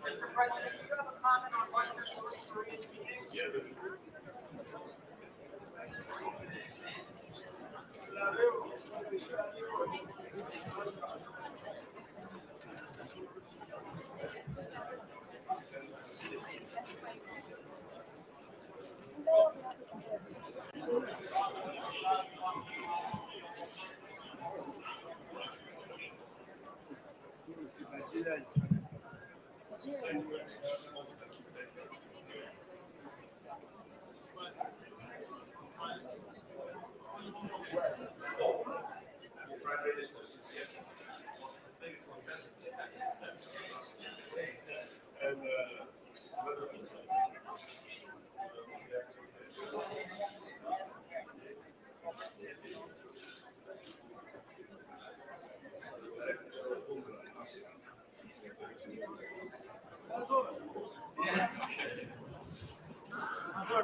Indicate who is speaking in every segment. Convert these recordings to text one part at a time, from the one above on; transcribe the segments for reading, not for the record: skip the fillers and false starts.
Speaker 1: Mr. President, do you have a comment on what you're going through?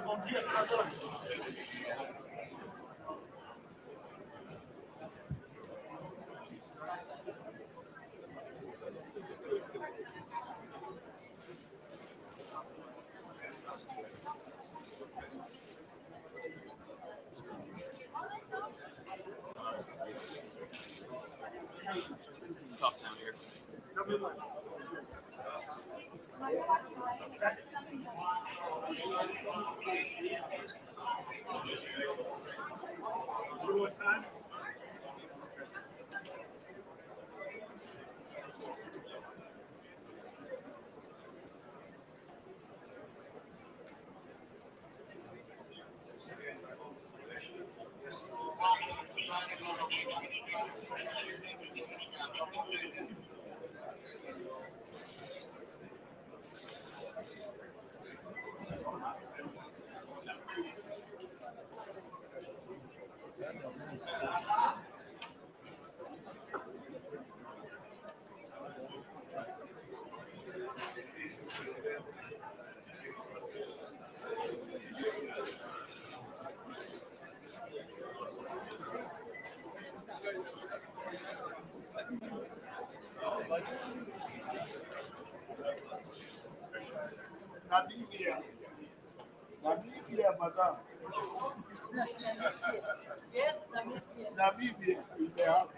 Speaker 1: Bom dia, senador.
Speaker 2: It's tough down here.
Speaker 1: What time?
Speaker 3: Namibia, madam.
Speaker 4: Yes, Namibia.
Speaker 3: Namibia in the house.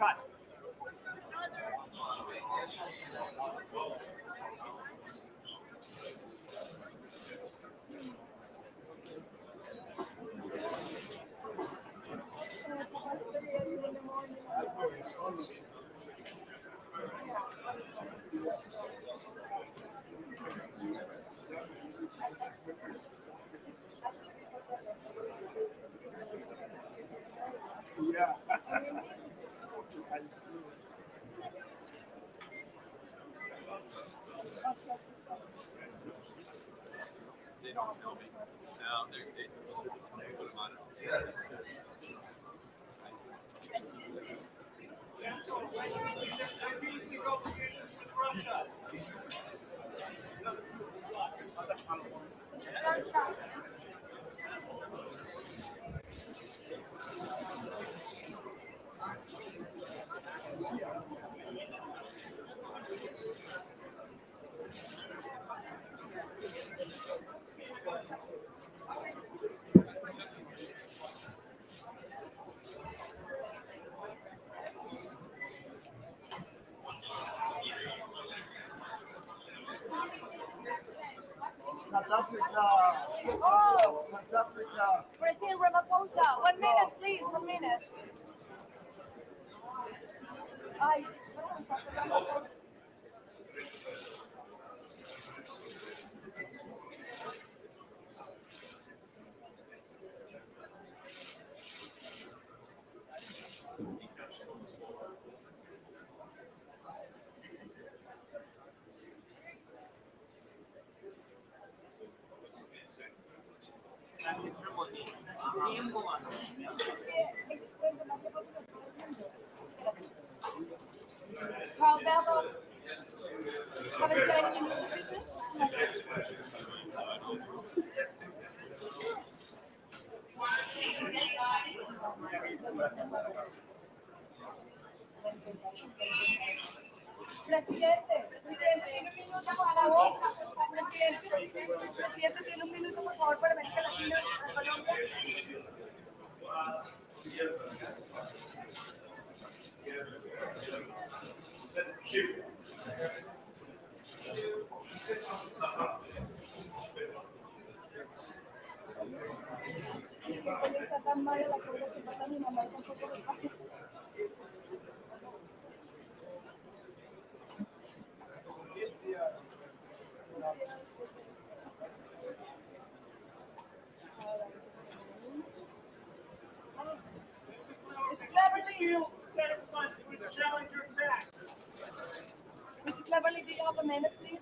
Speaker 1: Cut.
Speaker 3: Yeah.
Speaker 2: They don't know me. No, they just put them on it.
Speaker 1: Peace negotiations with Russia.
Speaker 3: South Africa. South Africa.
Speaker 4: President Ramaphosa, 1 minute, please, 1 minute. Ay, Carl Bella, haven't seen any music. Presidente, tiene un minuto a la boca. Presidente, tiene un minuto, por favor, para América Latina, a Colombia. Está tan mala la cosa que pasa mi mamá tampoco lo pasa.
Speaker 1: Satisfied with challenger facts.
Speaker 4: Mr. Cleverly, do you have a minute, please?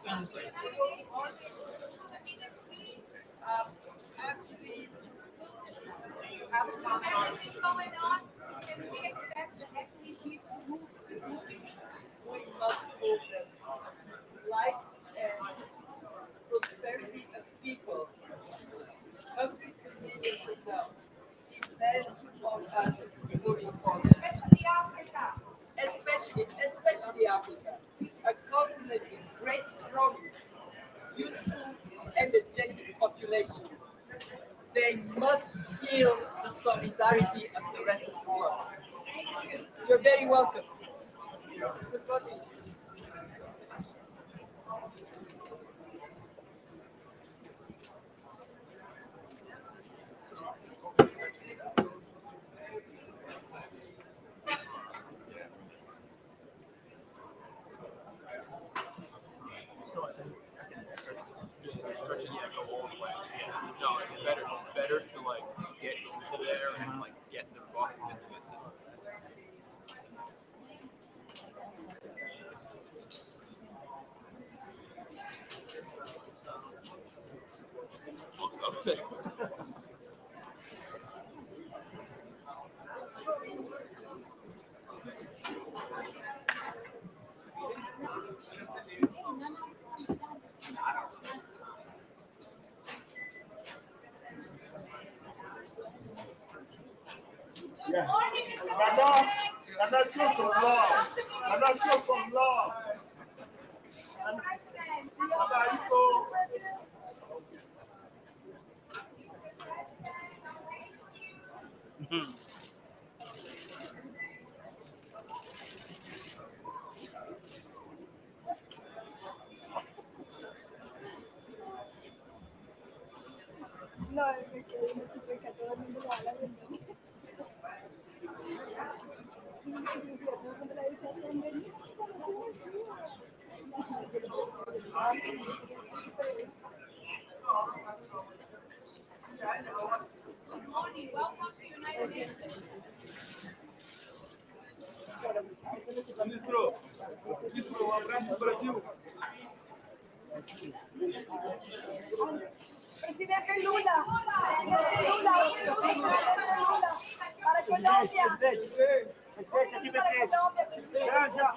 Speaker 1: Sounds like is going on, can we expect the SDGs to move with moving?
Speaker 3: We must hope that lives and prosperity of people, hundreds of millions of them, depend on us moving forward.
Speaker 1: Especially Africa.
Speaker 3: Especially Africa, a continent with great promise, youthful, energetic population. They must feel the solidarity of the rest of the world. You're very welcome. Good morning.
Speaker 2: So I think I can stretch it, yeah, go all the way. Yes. No, it's better to like get into there and like get the book than to get to also.
Speaker 3: Yeah. La nation comme l'or. La nation comme l'or.
Speaker 4: No, porque no supe que a todo el mundo le da la bienvenida. Todo el mundo le dice bienvenida.
Speaker 1: Good morning. Welcome to United Nations.
Speaker 3: Ministro, abraço Brasil.
Speaker 4: Presidente Lula, para Colombia.
Speaker 3: Presidente, aqui, presidente. Já, já.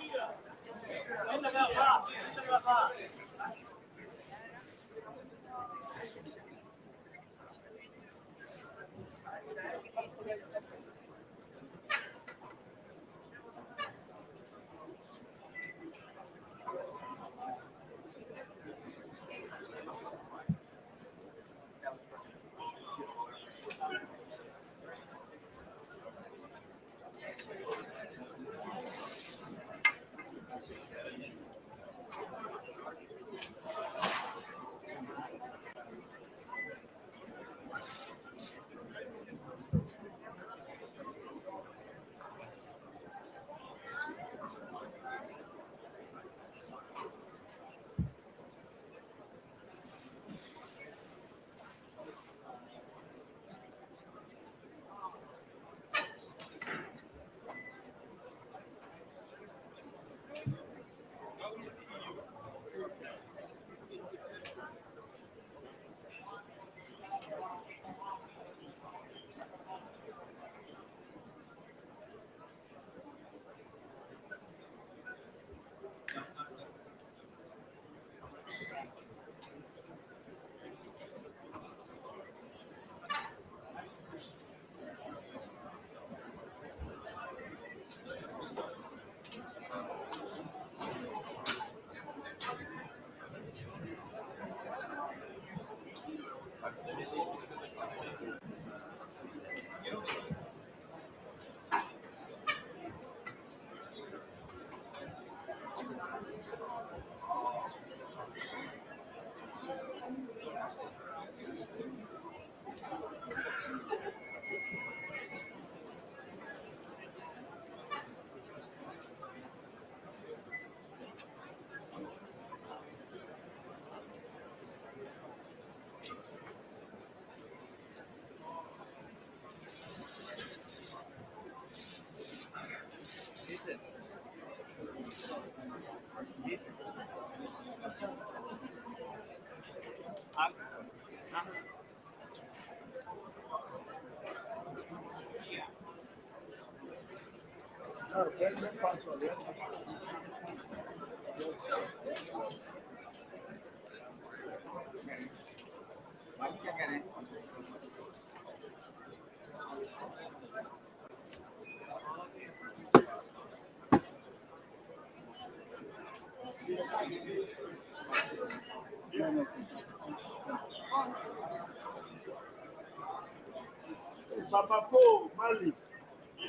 Speaker 5: Papa Paul, Mali.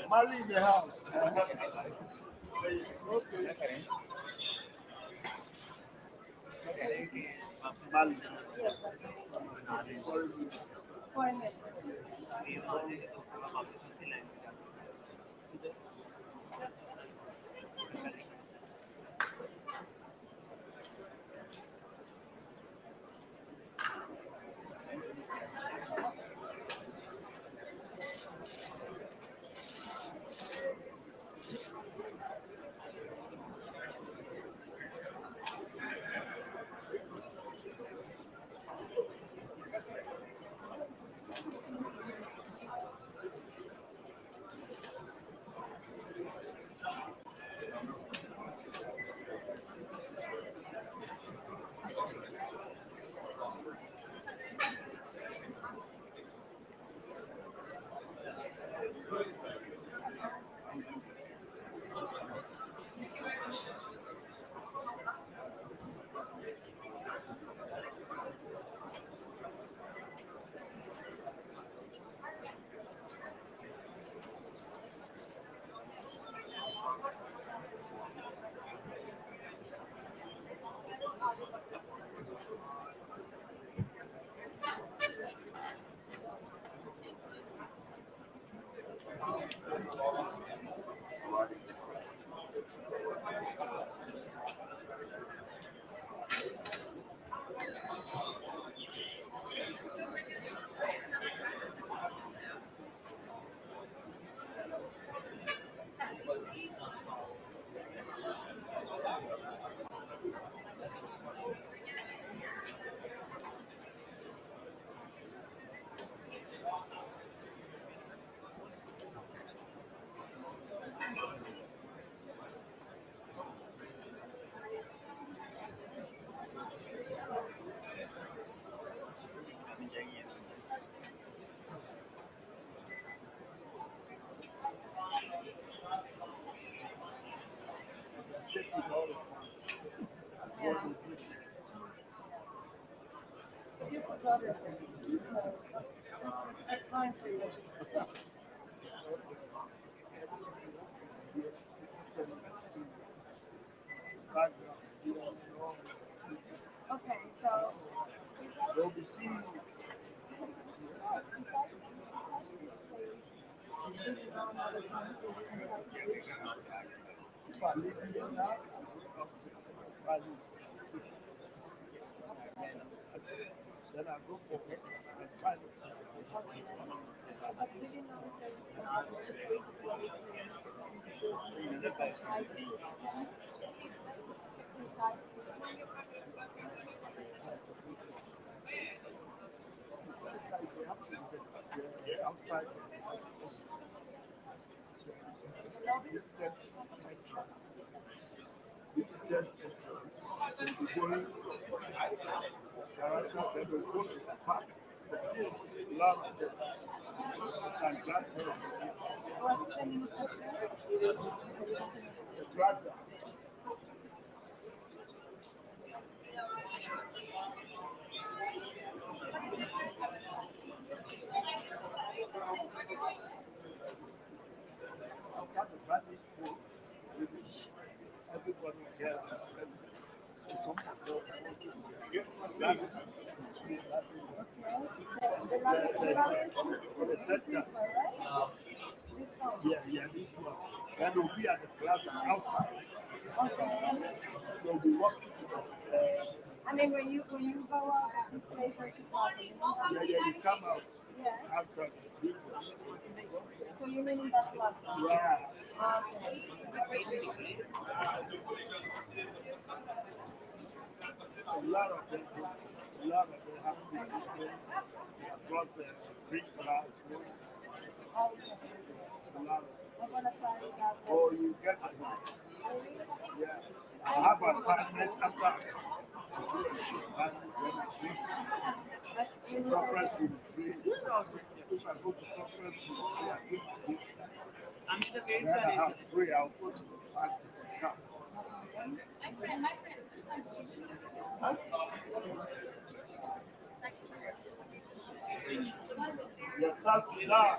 Speaker 5: Mali in the house. Okay. Mali.
Speaker 4: Foreign minister. You forgot it. That's fine for you. Okay, so
Speaker 5: They'll be seeing if I live here now, then I go for assignment. Outside. This is just entrance. This is just entrance. They'll be going directly, then they'll go to the park. But here, a lot of them can grab them.
Speaker 4: what's the name of the
Speaker 5: The plaza. After the private school, finish, everybody get a residence. So some of them the center. Yeah, this one. Then we'll be at the plaza outside. So we'll be walking to the
Speaker 4: I mean, when you go out and play for Chicago,
Speaker 5: you come out
Speaker 4: yeah.
Speaker 5: after the Vivo.
Speaker 4: So you mean in that plaza?
Speaker 5: Yeah.
Speaker 4: Okay.
Speaker 5: A lot of them have been going across the green grass going
Speaker 4: Oh, yeah.
Speaker 5: Malawi.
Speaker 4: I'm gonna try it out.
Speaker 5: Oh, you get it. Yeah. I have assignment after I do a shoot and then I think conference unit 3. If I go to conference unit 3, I give my business. Then I have 3, I'll go to the park with the car. Yes, South Sudan.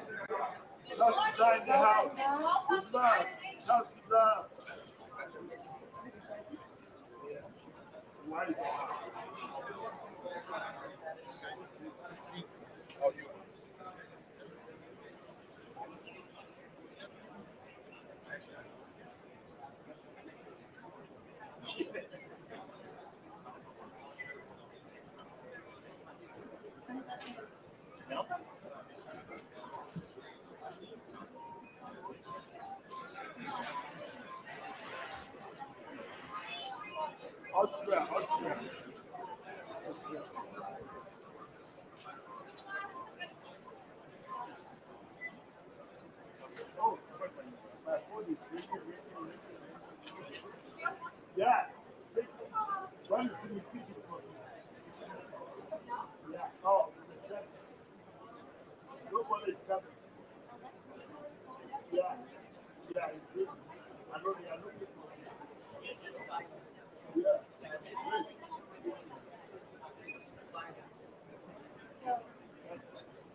Speaker 5: South Sudan in the house. Good luck. South Sudan. Why? Austria. Oh, my phone is ringing. Yeah. When did you speak it for? Yeah. Oh, nobody is coming. Yeah. Yeah, it's good. I know they are looking for me. Yeah.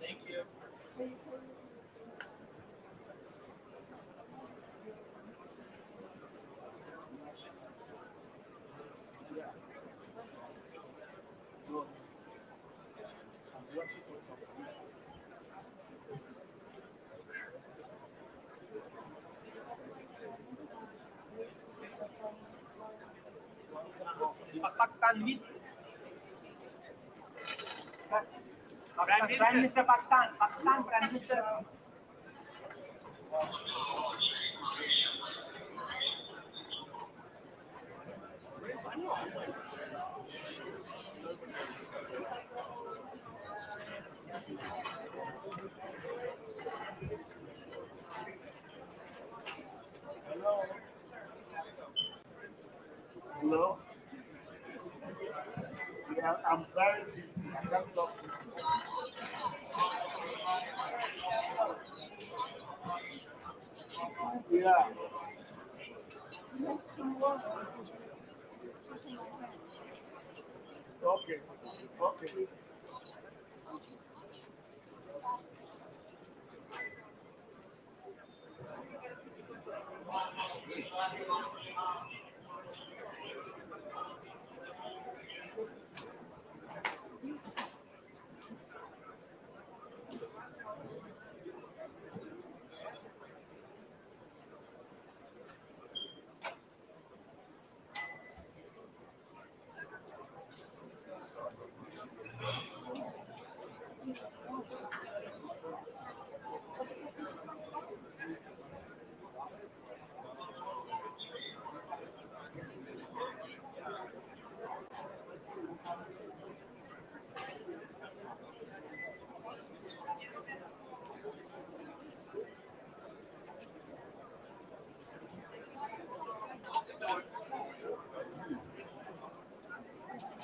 Speaker 2: Thank you.
Speaker 5: Yeah. No. I'm working for something.
Speaker 2: Pakistan meet. Prime Minister Pakistan. Pakistan Prime Minister.
Speaker 5: Hello? Yeah, I'm very busy. I can't talk to you. Yeah. Okay. Okay.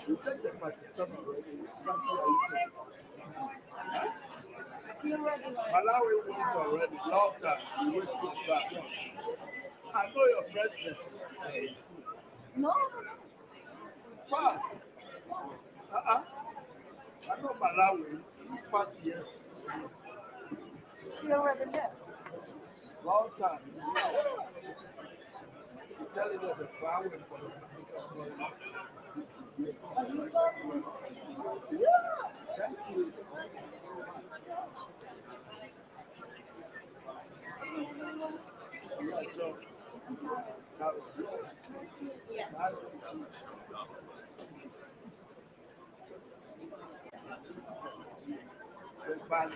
Speaker 5: You take the Pakistan already. Which country are you taking? Malawi went already. Long time. You waste your back. I know your president.
Speaker 4: No,
Speaker 5: Pass. I know Malawi. He passed here.
Speaker 4: he already left.
Speaker 5: Long time. You telling them the far away for the this year. Yeah. Thank you. Yeah, Joe. Now, it's nice to see you. Goodbye.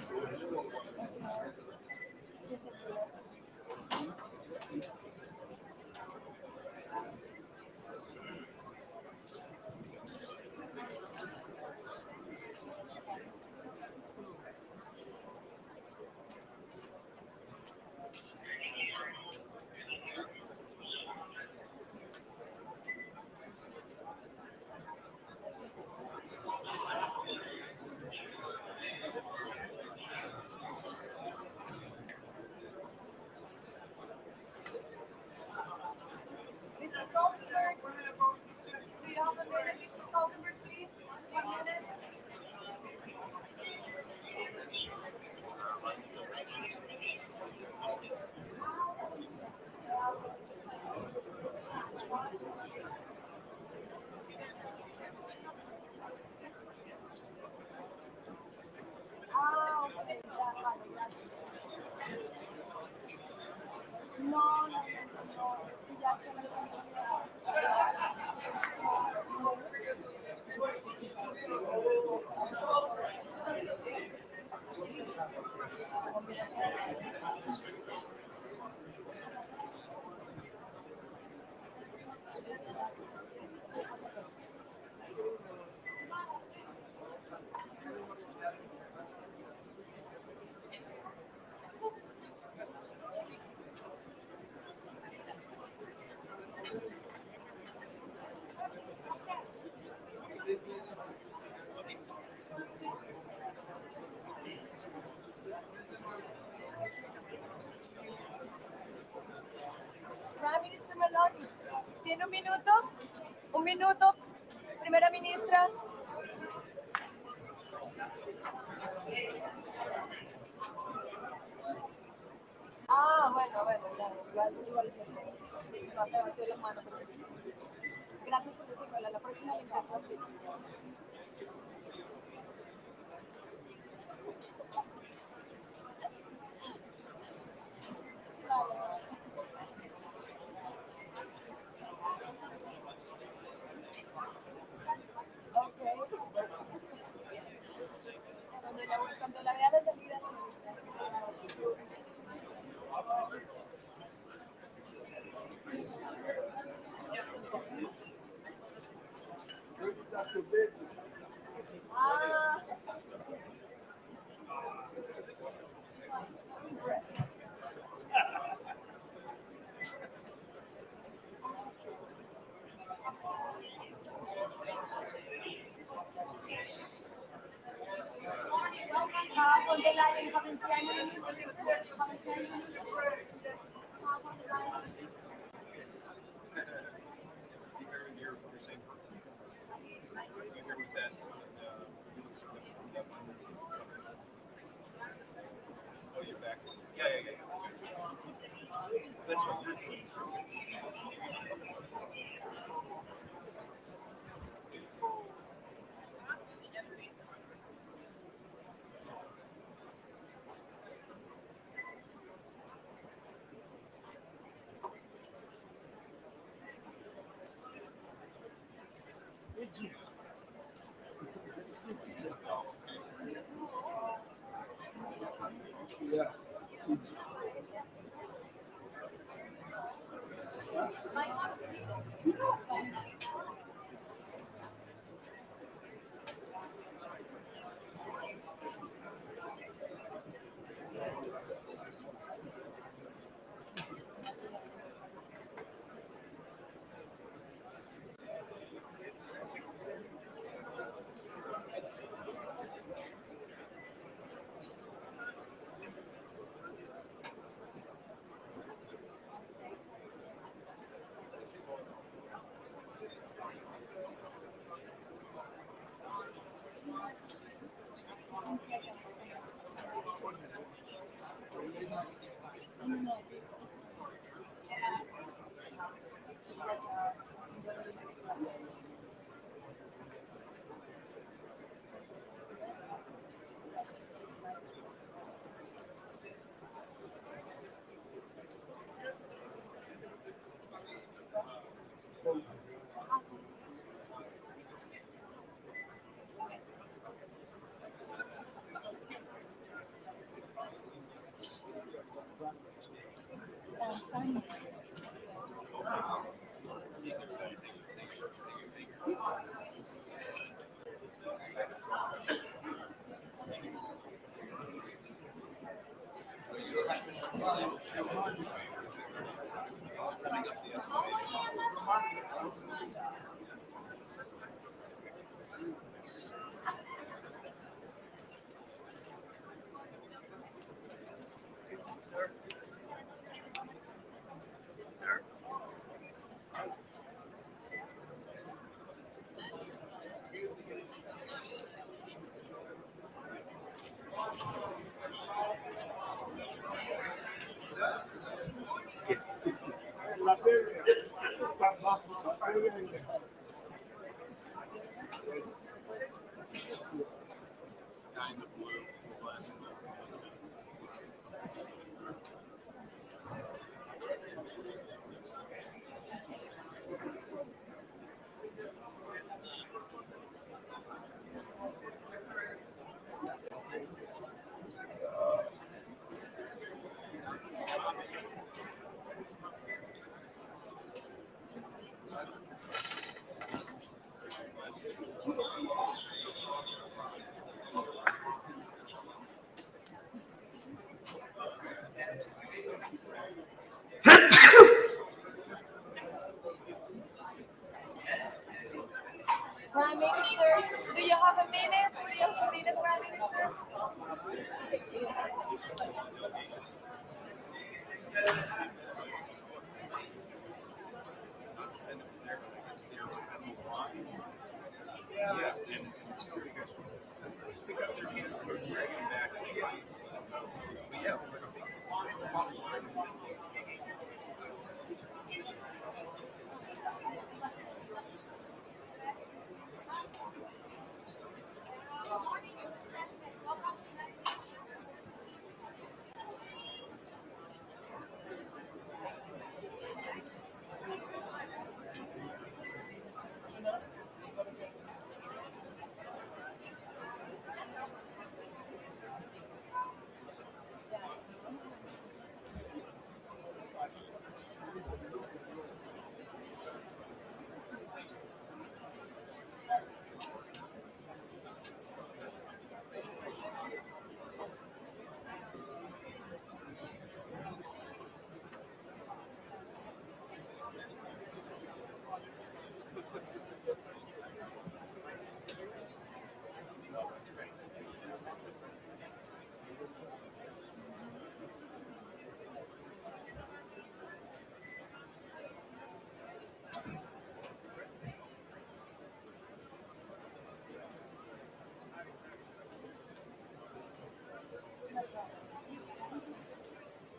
Speaker 4: Prime Minister Meloni, ¿tiene un minuto? Un minuto, primera ministra. Bueno, ya, igual. No te batió la mano, pero sí. Gracias por decirlo, la próxima le intento así. Cuando la vea de salida.
Speaker 5: Yeah.
Speaker 2: Guy in the blue glasses.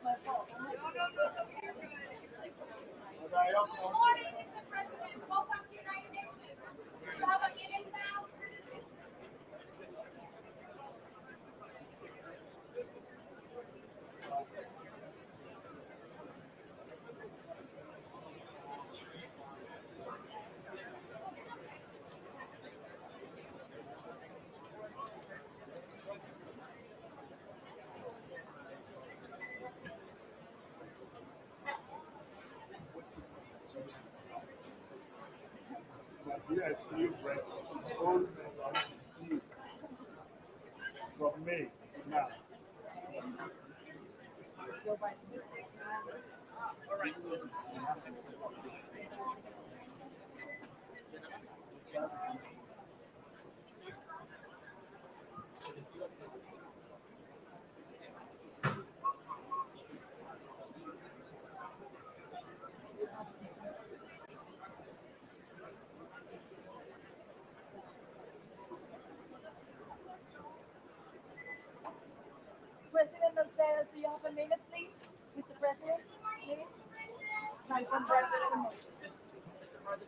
Speaker 4: my fault.
Speaker 1: Good morning, Mr. President. Welcome to United Nations. You have a minute now.
Speaker 5: Nigeria's new president is old man on his leave from May to now.
Speaker 4: Joe Biden is taking President Nações, do you have a minute, please? Mr. President, please.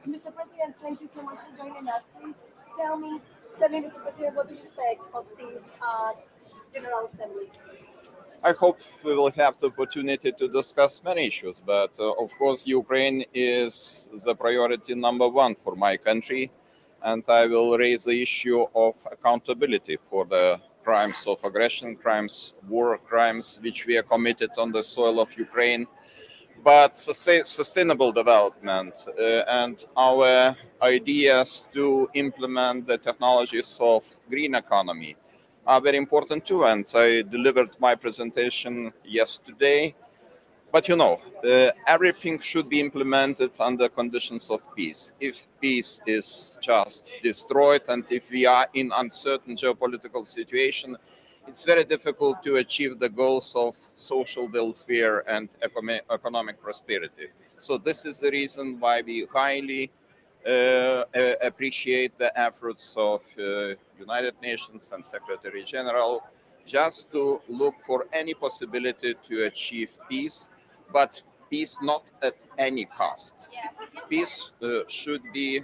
Speaker 4: Mr. President, thank you so much for joining us. Please tell me, Mr. President, what do you expect of this General Assembly?
Speaker 6: I hope we will have the opportunity to discuss many issues, but of course, Ukraine is the priority number one for my country, and I will raise the issue of accountability for the crimes of aggression, war crimes, which we are committed on the soil of Ukraine, but sustainable development and our ideas to implement the technologies of green economy are very important too, and I delivered my presentation yesterday. But everything should be implemented under conditions of peace. If peace is just destroyed and if we are in uncertain geopolitical situation, it's very difficult to achieve the goals of social welfare and economic prosperity. So this is the reason why we highly appreciate the efforts of United Nations and Secretary General just to look for any possibility to achieve peace, but peace not at any cost. Peace should be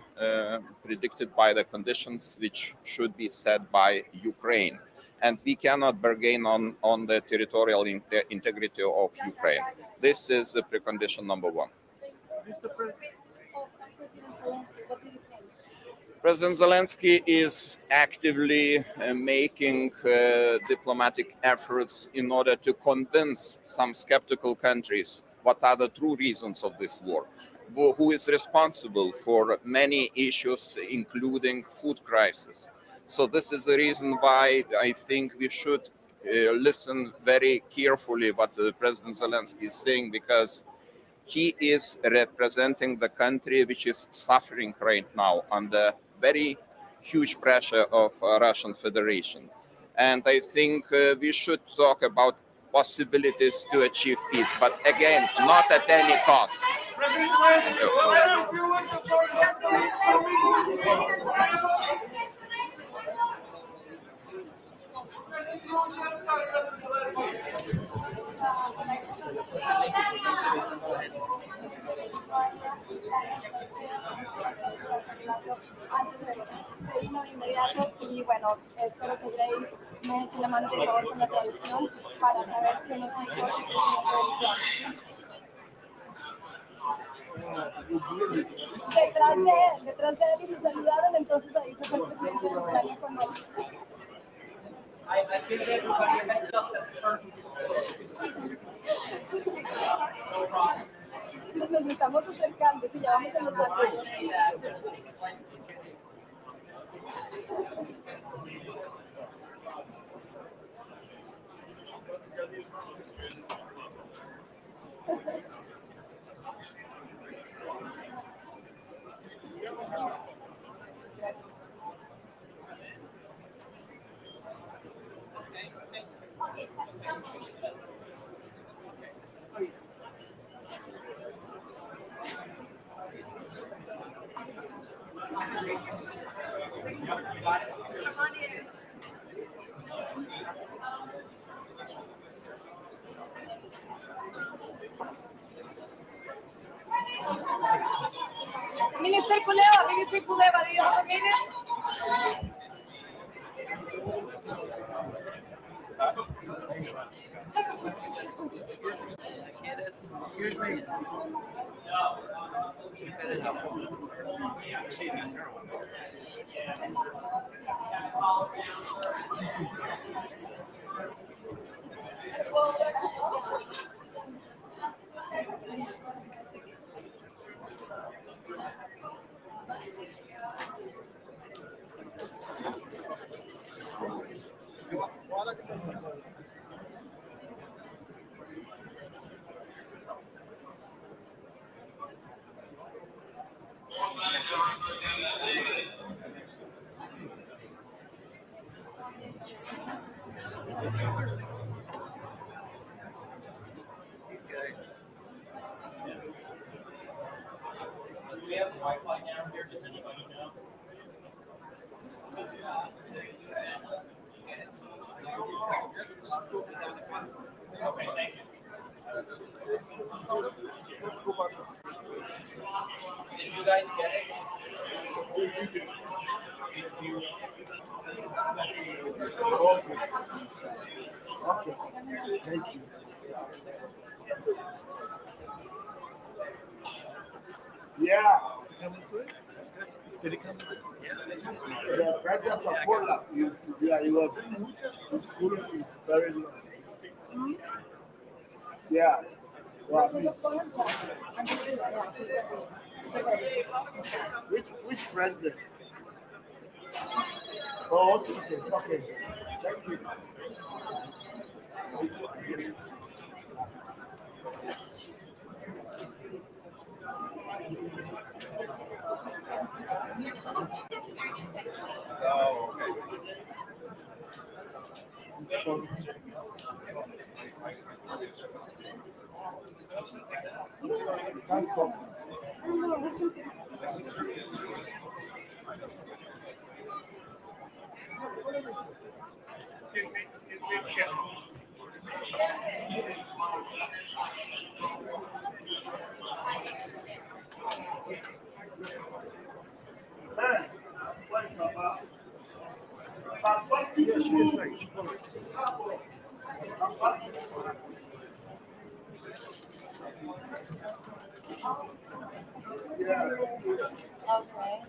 Speaker 6: predicted by the conditions which should be set by Ukraine. And we cannot bargain on the territorial integrity of Ukraine. This is the precondition number one. President Zelensky is actively making diplomatic efforts in order to convince some skeptical countries what are the true reasons of this war, who is responsible for many issues, including food crisis. So this is the reason why I think we should listen very carefully what President Zelensky is saying, because he is representing the country which is suffering right now under very huge pressure of Russian Federation. And I think we should talk about possibilities to achieve peace, but again, not at any cost.
Speaker 4: Y bueno, espero que Grace me eche la mano por favor con la traducción para saber qué nos dijo el presidente. Detrás de él y se saludaron, entonces ahí se fue el presidente de Ucrania con él.
Speaker 1: I think everybody had felt that
Speaker 4: Nos estamos acercando, si ya vamos a los barcos. Minister Pula, do you have a minute?
Speaker 5: Excuse me.
Speaker 7: Do we have Wi-Fi down here? Does anybody know? Okay, thank you. Did you guys get it?
Speaker 5: Okay. Thank you. Yeah.
Speaker 2: Did it come?
Speaker 5: The president of Poland is, yeah, he was, his school is very low. Yeah. Well, which president? Oh, okay, okay. Thank you.
Speaker 2: Oh, okay.
Speaker 5: Thanks for
Speaker 7: Excuse me. Yeah.
Speaker 5: yeah.
Speaker 4: Okay.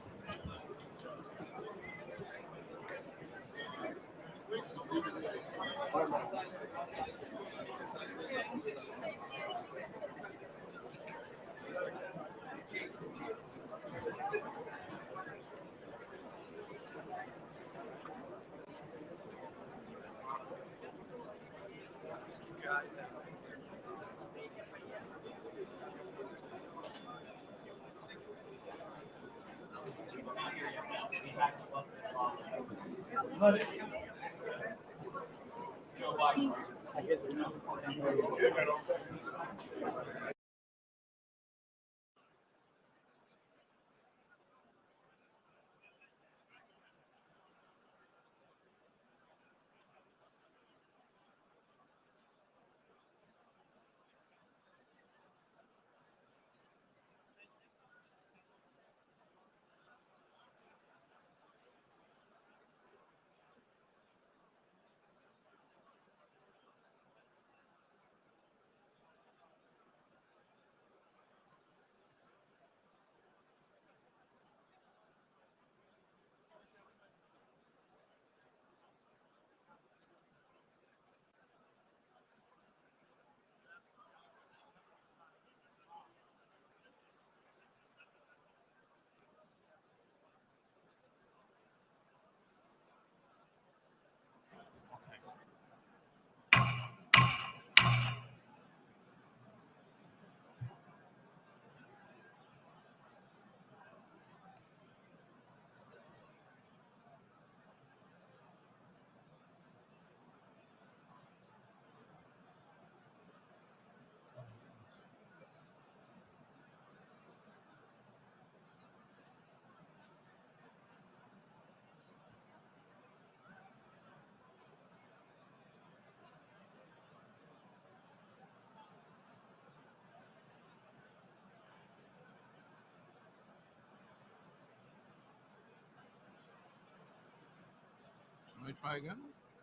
Speaker 5: May I try again?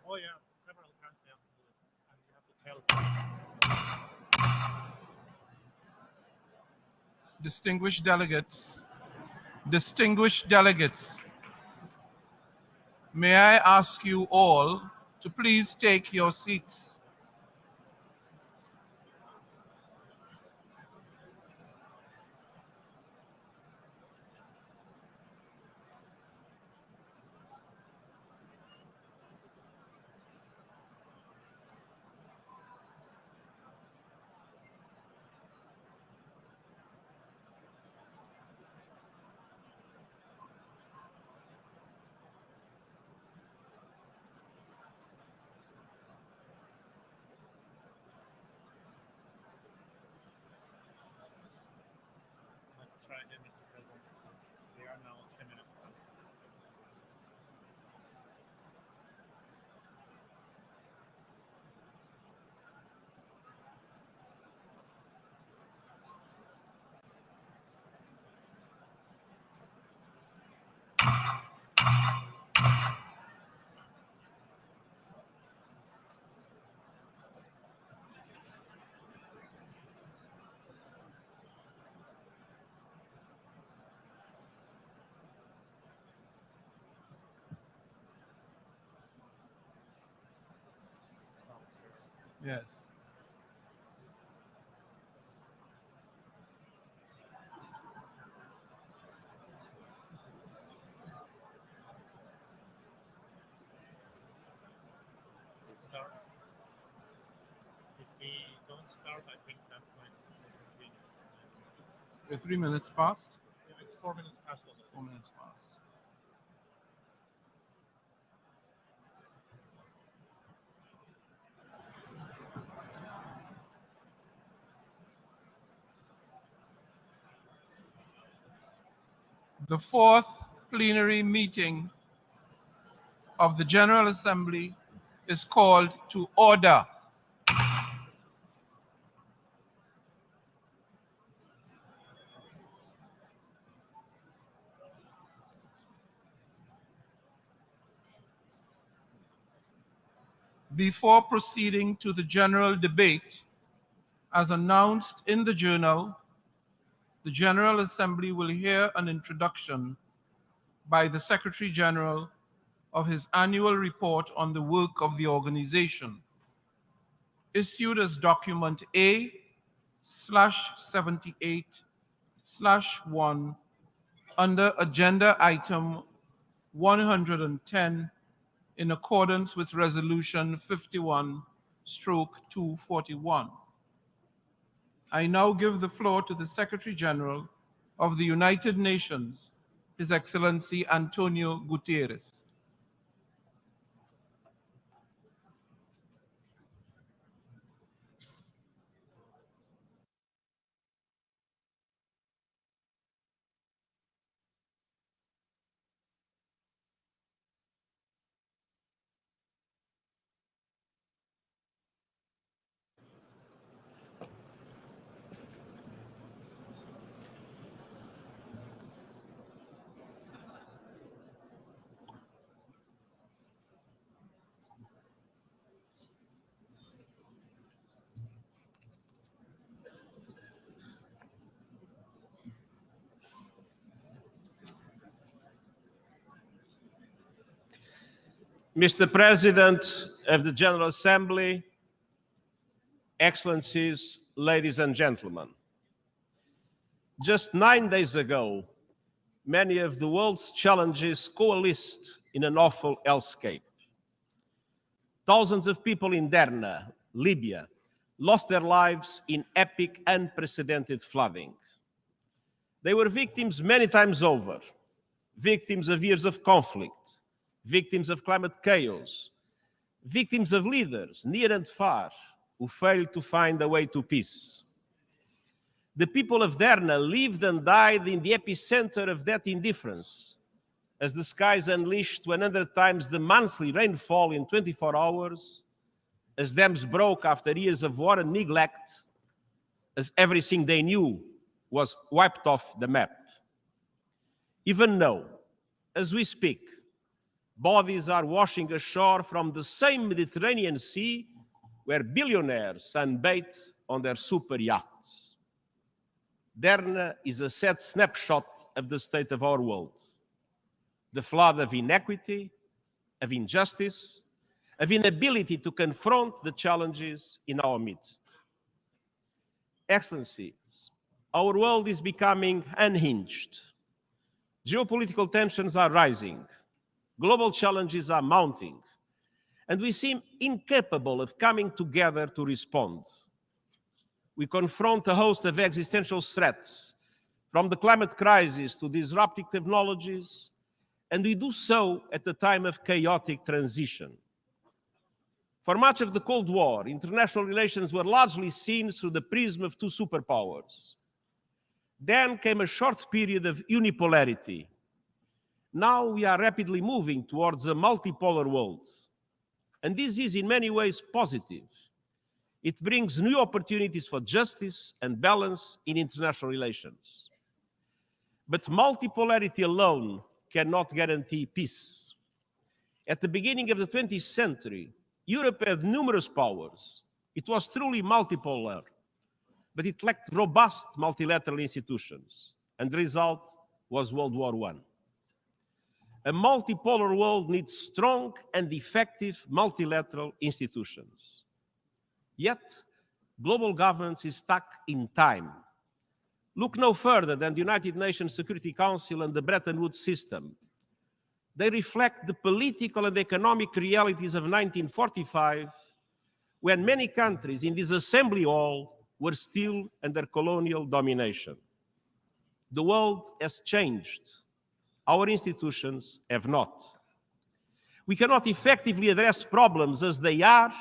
Speaker 7: Oh yeah, several times you have to do it, and you have to tell.
Speaker 5: Distinguished delegates, may I ask you all to please take your seats.
Speaker 7: Let's try again, Mr. President. We are now 10 minutes past.
Speaker 5: Yes.
Speaker 7: Let's start. If we don't start, I think that's when we'll continue.
Speaker 5: The 3 minutes passed?
Speaker 7: Yeah, it's 4 minutes past already.
Speaker 5: 4 minutes passed. The fourth plenary meeting of the General Assembly is called to order. Before proceeding to the general debate, as announced in the journal, the General Assembly will hear an introduction by the Secretary General of his annual report on the work of the organization, issued as document A/78/1 under agenda item 110 in accordance with resolution 51/241. I now give the floor to the Secretary General of the United Nations, His Excellency Antonio Guterres.
Speaker 8: Mr. President of the General Assembly, Excellencies, ladies and gentlemen, just 9 days ago, many of the world's challenges coalesced in an awful hellscape. Thousands of people in Derna, Libya, lost their lives in epic, unprecedented flooding. They were victims many times over, victims of years of conflict, victims of climate chaos, victims of leaders, near and far, who failed to find a way to peace. The people of Derna lived and died in the epicenter of that indifference, as the skies unleashed 100 times the monthly rainfall in 24 hours, as dams broke after years of war and neglect, as everything they knew was wiped off the map. Even now, as we speak, Bodies are washing ashore from the same Mediterranean Sea where billionaires sunbathe on their super yachts. Derna is a sad snapshot of the state of our world. The flood of inequity, of injustice, of inability to confront the challenges in our midst. Excellencies, our world is becoming unhinged. Geopolitical tensions are rising. Global challenges are mounting. And we seem incapable of coming together to respond. We confront a host of existential threats, from the climate crisis to disruptive technologies, and we do so at a time of chaotic transition. For much of the Cold War, international relations were largely seen through the prism of two superpowers. Then came a short period of unipolarity. Now we are rapidly moving towards a multipolar world. And this is in many ways positive. It brings new opportunities for justice and balance in international relations. But multipolarity alone cannot guarantee peace. At the beginning of the 20th century, Europe had numerous powers. It was truly multipolar, but it lacked robust multilateral institutions, and the result was World War I. A multipolar world needs strong and effective multilateral institutions. Yet, global governance is stuck in time. Look no further than the United Nations Security Council and the Bretton Woods system. They reflect the political and economic realities of 1945, when many countries in this assembly hall were still under colonial domination. The world has changed. Our institutions have not. We cannot effectively address problems as they are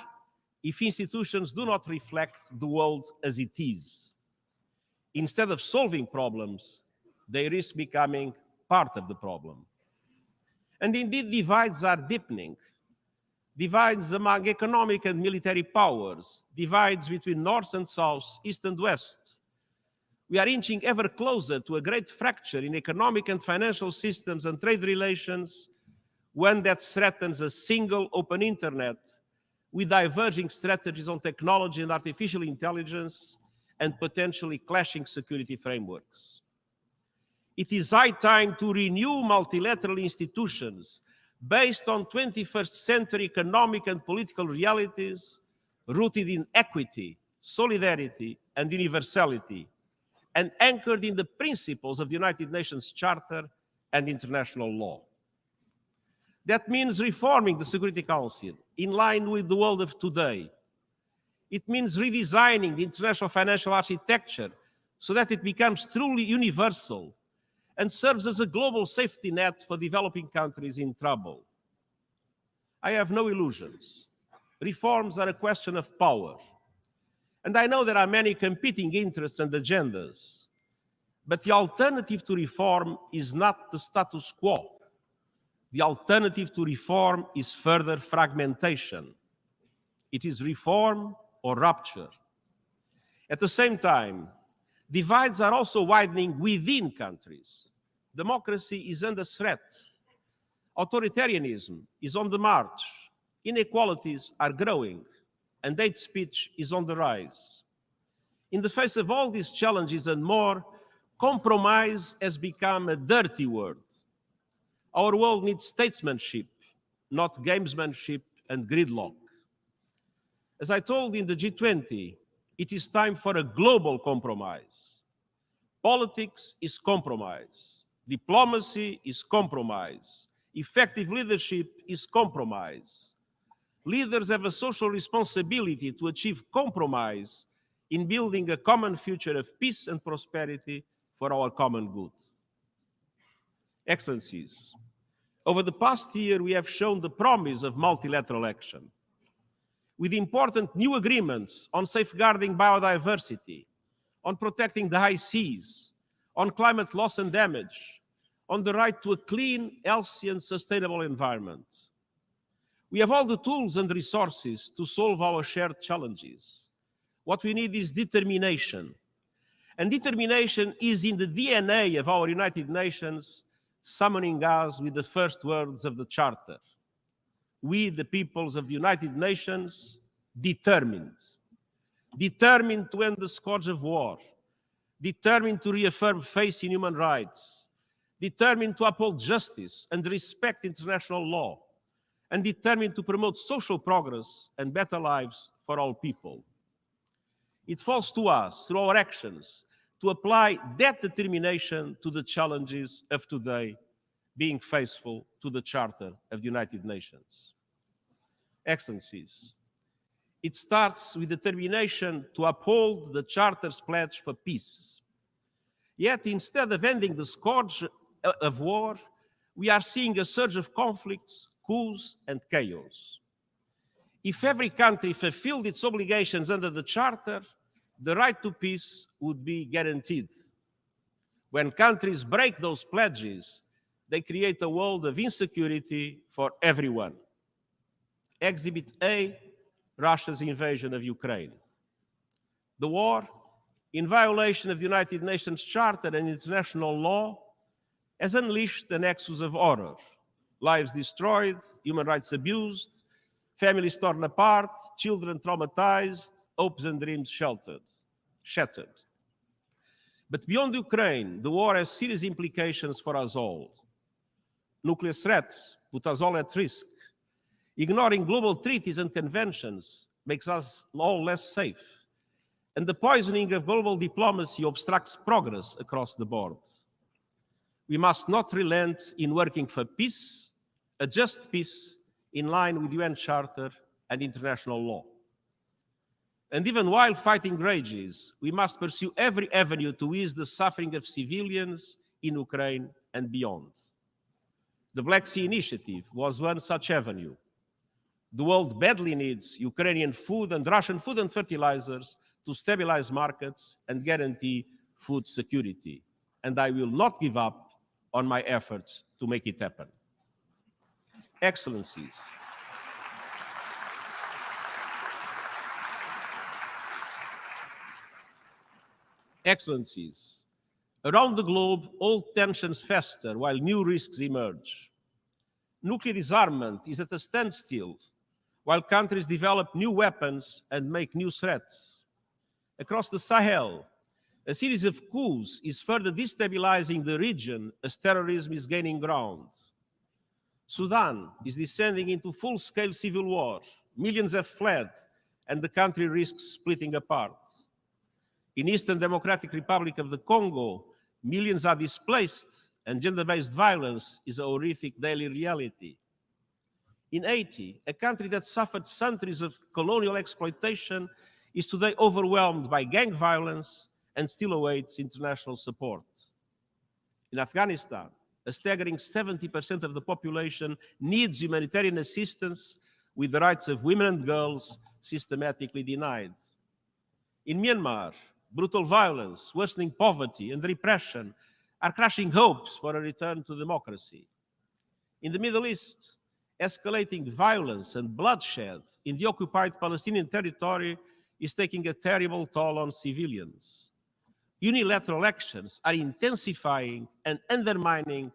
Speaker 8: if institutions do not reflect the world as it is. Instead of solving problems, they risk becoming part of the problem. And indeed, divides are deepening. Divides among economic and military powers, divides between North and South, East and West. We are inching ever closer to a great fracture in economic and financial systems and trade relations, one that threatens a single open internet with diverging strategies on technology and artificial intelligence and potentially clashing security frameworks. It is high time to renew multilateral institutions based on 21st century economic and political realities rooted in equity, solidarity, and universality, and anchored in the principles of the United Nations Charter and international law. That means reforming the Security Council in line with the world of today. It means redesigning the international financial architecture so that it becomes truly universal and serves as a global safety net for developing countries in trouble. I have no illusions. Reforms are a question of power. And I know there are many competing interests and agendas, but the alternative to reform is not the status quo. The alternative to reform is further fragmentation. It is reform or rupture. At the same time, divides are also widening within countries. Democracy is under threat. Authoritarianism is on the march. Inequalities are growing, and hate speech is on the rise. In the face of all these challenges and more, compromise has become a dirty word. Our world needs statesmanship, not gamesmanship and gridlock. As I told in the G20, it is time for a global compromise. Politics is compromise. Diplomacy is compromise. Effective leadership is compromise. Leaders have a social responsibility to achieve compromise in building a common future of peace and prosperity for our common good. Excellencies, over the past year, we have shown the promise of multilateral action. With important new agreements on safeguarding biodiversity, on protecting the high seas, on climate loss and damage, on the right to a clean, healthy, and sustainable environment. We have all the tools and resources to solve our shared challenges. What we need is determination. And determination is in the DNA of our United Nations, summoning us with the first words of the Charter. We, the peoples of the United Nations, determined to end the scourge of war, determined to reaffirm faith in human rights, determined to uphold justice and respect international law, and determined to promote social progress and better lives for all people. It falls to us, through our actions, to apply that determination to the challenges of today, being faithful to the Charter of the United Nations. Excellencies, it starts with determination to uphold the Charter's pledge for peace. Yet, instead of ending the scourge of war, we are seeing a surge of conflicts, coups, and chaos. If every country fulfilled its obligations under the Charter, the right to peace would be guaranteed. When countries break those pledges, they create a world of insecurity for everyone. Exhibit A, Russia's invasion of Ukraine. The war, in violation of the United Nations Charter and international law, has unleashed an nexus of horror. Lives destroyed, human rights abused, families torn apart, children traumatized, hopes and dreams shattered. But beyond Ukraine, the war has serious implications for us all. Nuclear threats put us all at risk. Ignoring global treaties and conventions makes us all less safe. And the poisoning of global diplomacy obstructs progress across the board. We must not relent in working for peace, a just peace in line with UN Charter and international law. And even while fighting rages, we must pursue every avenue to ease the suffering of civilians in Ukraine and beyond. The Black Sea Initiative was one such avenue. The world badly needs Ukrainian food and Russian food and fertilizers to stabilize markets and guarantee food security. And I will not give up on my efforts to make it happen. Excellencies, around the globe, old tensions fester while new risks emerge. Nuclear disarmament is at a standstill while countries develop new weapons and make new threats. Across the Sahel, a series of coups is further destabilizing the region as terrorism is gaining ground. Sudan is descending into full-scale civil war. Millions have fled, and the country risks splitting apart. In Eastern Democratic Republic of the Congo, millions are displaced, and gender-based violence is a horrific daily reality. In Haiti, a country that suffered centuries of colonial exploitation is today overwhelmed by gang violence and still awaits international support. In Afghanistan, a staggering 70% of the population needs humanitarian assistance, with the rights of women and girls systematically denied. In Myanmar, brutal violence, worsening poverty, and repression are crushing hopes for a return to democracy. In the Middle East, escalating violence and bloodshed in the occupied Palestinian territory is taking a terrible toll on civilians. Unilateral actions are intensifying and undermining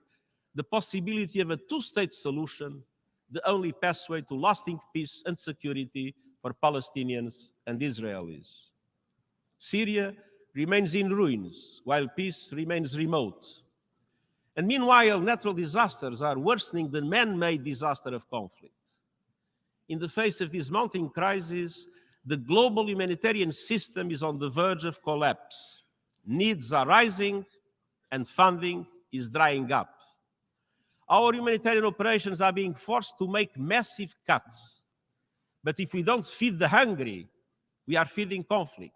Speaker 8: the possibility of a two-state solution, the only pathway to lasting peace and security for Palestinians and Israelis. Syria remains in ruins, while peace remains remote. And meanwhile, natural disasters are worsening the man-made disaster of conflict. In the face of this mounting crisis, the global humanitarian system is on the verge of collapse. Needs are rising, and funding is drying up. Our humanitarian operations are being forced to make massive cuts. But if we don't feed the hungry, we are feeding conflict.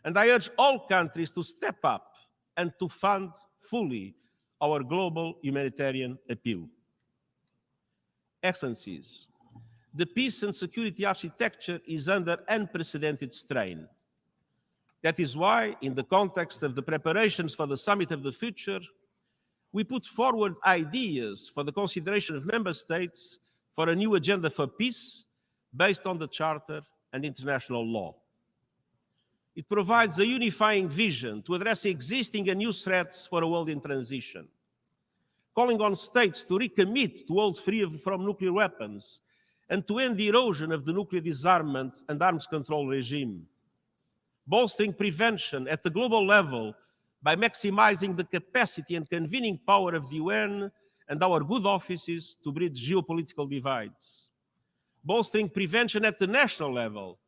Speaker 8: And I urge all countries to step up and to fund fully our global humanitarian appeal. Excellencies, the peace and security architecture is under unprecedented strain. That is why, in the context of the preparations for the Summit of the Future, we put forward ideas for the consideration of member states for a new agenda for peace based on the Charter and international law. It provides a unifying vision to address existing and new threats for a world in transition. calling on states to recommit to hold free from nuclear weapons and to end the erosion of the nuclear disarmament and arms control regime. Bolstering prevention at the global level by maximizing the capacity and convening power of the UN and our good offices to bridge geopolitical divides. Bolstering prevention at the national level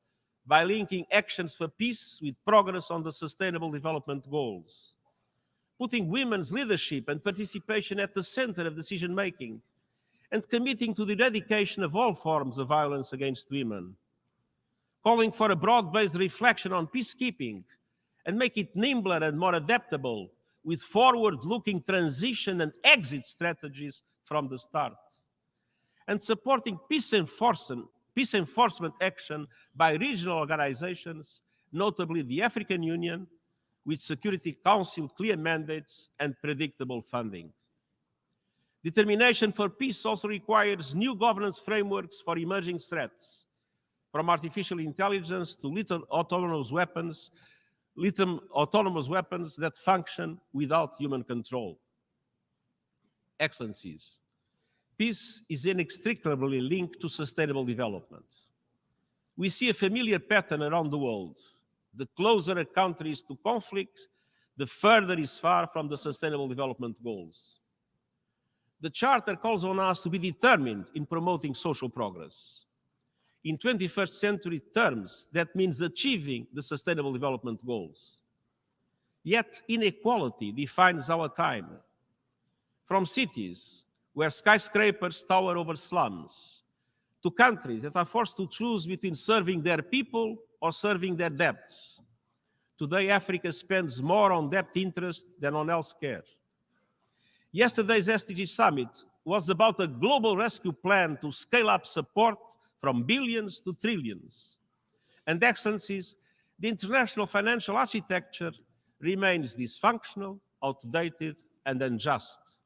Speaker 8: by linking actions for peace with progress on the Sustainable Development Goals. Putting women's leadership and participation at the center of decision-making and committing to the eradication of all forms of violence against women. Calling for a broad-based reflection on peacekeeping and make it nimbler and more adaptable with forward-looking transition and exit strategies from the start. And supporting peace enforcement action by regional organizations, notably the African Union, with Security Council clear mandates and predictable funding. Determination for peace also requires new governance frameworks for emerging threats, from artificial intelligence to little autonomous weapons that function without human control. Excellencies, peace is inextricably linked to sustainable development. We see a familiar pattern around the world. The closer a country is to conflict, the further is far from the Sustainable Development Goals. The Charter calls on us to be determined in promoting social progress. In 21st century terms, that means achieving the Sustainable Development Goals. Yet inequality defines our time. From cities where skyscrapers tower over slums, to countries that are forced to choose between serving their people or serving their debts. Today, Africa spends more on debt interest than on health care. Yesterday's SDG summit was about a global rescue plan to scale up support from billions to trillions. And excellencies, the international financial architecture remains dysfunctional, outdated, and unjust.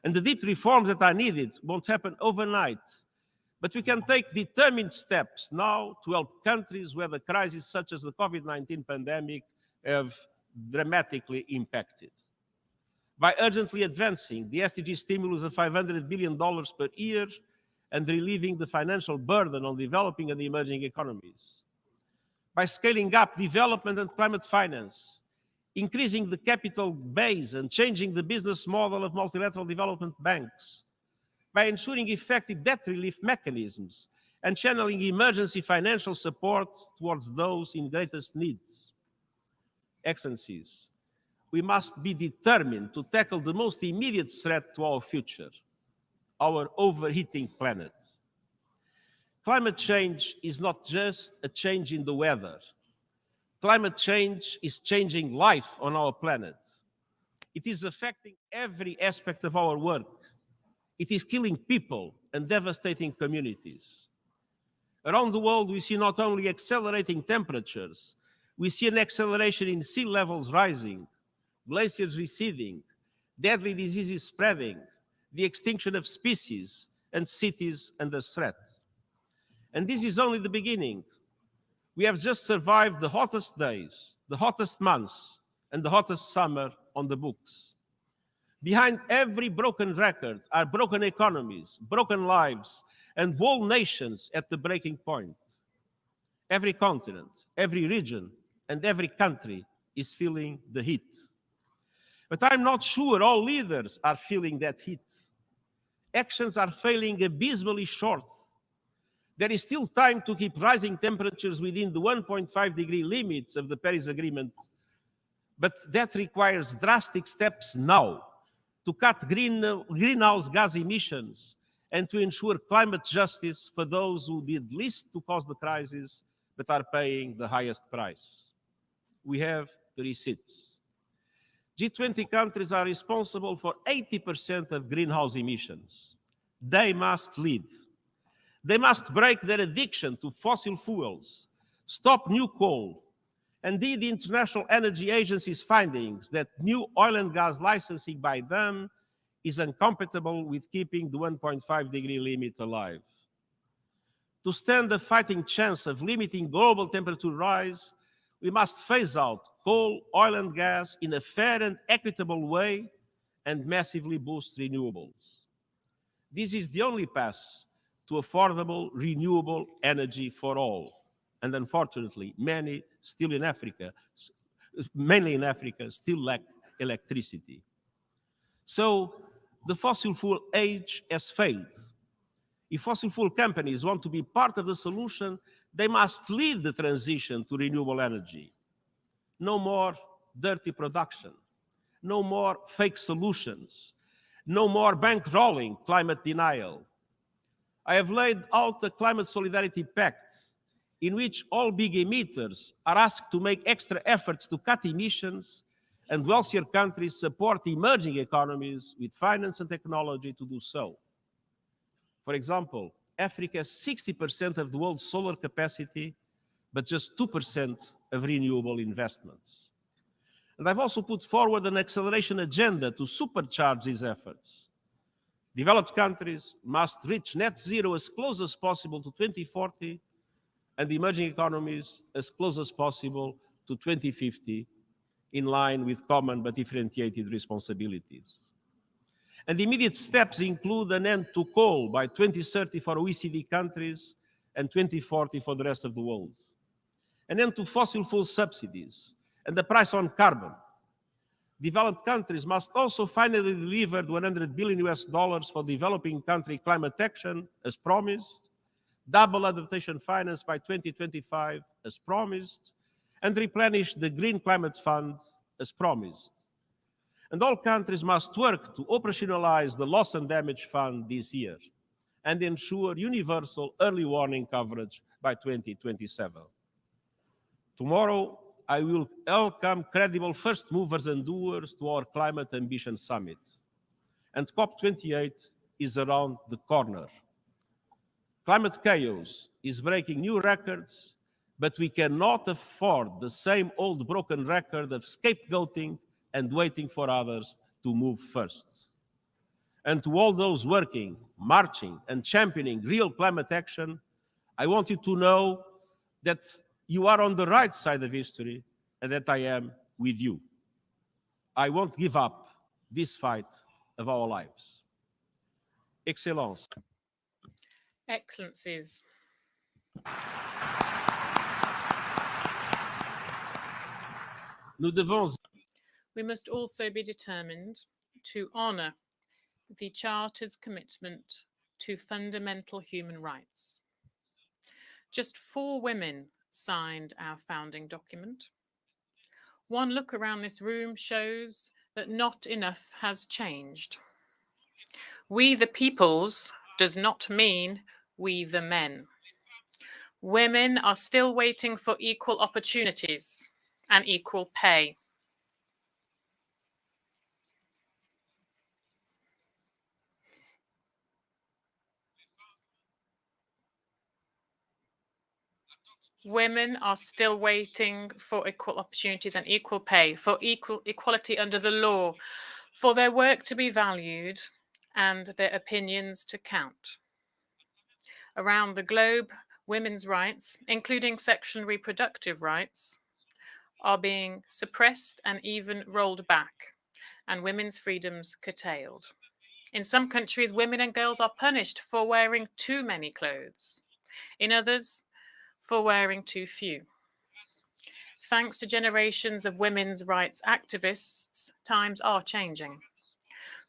Speaker 8: And the deep reforms that are needed won't happen overnight, but we can take determined steps now to help countries where the crises such as the COVID-19 pandemic have dramatically impacted. By urgently advancing the SDG stimulus of $500 billion per year and relieving the financial burden on developing and emerging economies. By scaling up development and climate finance, increasing the capital base and changing the business model of multilateral development banks, by ensuring effective debt relief mechanisms and channeling emergency financial support towards those in greatest needs. Excellencies, we must be determined to tackle the most immediate threat to our future, our overheating planet. Climate change is not just a change in the weather. Climate change is changing life on our planet. It is affecting every aspect of our work. It is killing people and devastating communities. Around the world, we see not only accelerating temperatures, we see an acceleration in sea levels rising, glaciers receding, deadly diseases spreading, the extinction of species and cities under threat. And this is only the beginning. We have just survived the hottest days, the hottest months, and the hottest summer on the books. Behind every broken record are broken economies, broken lives, and whole nations at the breaking point. Every continent, every region, and every country is feeling the heat. But I'm not sure all leaders are feeling that heat. Actions are failing abysmally short. There is still time to keep rising temperatures within the 1.5-degree limits of the Paris Agreement, but that requires drastic steps now to cut greenhouse gas emissions and to ensure climate justice for those who did least to cause the crisis but are paying the highest price. We have the receipts. G20 countries are responsible for 80% of greenhouse emissions. They must lead. They must break their addiction to fossil fuels, stop new coal, and indeed the International Energy Agency's findings that new oil and gas licensing by them is incompatible with keeping the 1.5-degree limit alive. To stand a fighting chance of limiting global temperature rise, we must phase out coal, oil, and gas in a fair and equitable way and massively boost renewables. This is the only path to affordable, renewable energy for all. And unfortunately, many still in Africa, mainly in Africa, still lack electricity. So the fossil fuel age has failed. If fossil fuel companies want to be part of the solution, they must lead the transition to renewable energy. No more dirty production. No more fake solutions. No more bankrolling climate denial. I have laid out a climate solidarity pact in which all big emitters are asked to make extra efforts to cut emissions, and wealthier countries support emerging economies with finance and technology to do so. For example, Africa has 60% of the world's solar capacity, but just 2% of renewable investments. And I've also put forward an acceleration agenda to supercharge these efforts. Developed countries must reach net zero as close as possible to 2040, and emerging economies as close as possible to 2050, in line with common but differentiated responsibilities. And immediate steps include an end to coal by 2030 for OECD countries and 2040 for the rest of the world. An end to fossil fuel subsidies and the price on carbon. Developed countries must also finally deliver the $100 billion for developing country climate action as promised, double adaptation finance by 2025 as promised, and replenish the Green Climate Fund as promised. And all countries must work to operationalize the Loss and Damage Fund this year and ensure universal early warning coverage by 2027. Tomorrow, I will welcome credible first movers and doers to our Climate Ambition Summit. And COP28 is around the corner. Climate chaos is breaking new records, but we cannot afford the same old broken record of scapegoating and waiting for others to move first. And to all those working, marching, and championing real climate action, I want you to know that you are on the right side of history and that I am with you. I won't give up this fight of our lives. Excellence.
Speaker 9: Excellencies.
Speaker 8: Nous devons
Speaker 9: We must also be determined to honour the Charter's commitment to fundamental human rights. Just 4 women signed our founding document. One look around this room shows that not enough has changed. We the peoples does not mean we the men. Women are still waiting for equal opportunities and equal pay. Women are still waiting for equal opportunities and equal pay, for equality under the law, for their work to be valued and their opinions to count. Around the globe, women's rights, including sexual and reproductive rights, are being suppressed and even rolled back, and women's freedoms curtailed. In some countries, women and girls are punished for wearing too many clothes. In others, for wearing too few. Thanks to generations of women's rights activists, times are changing.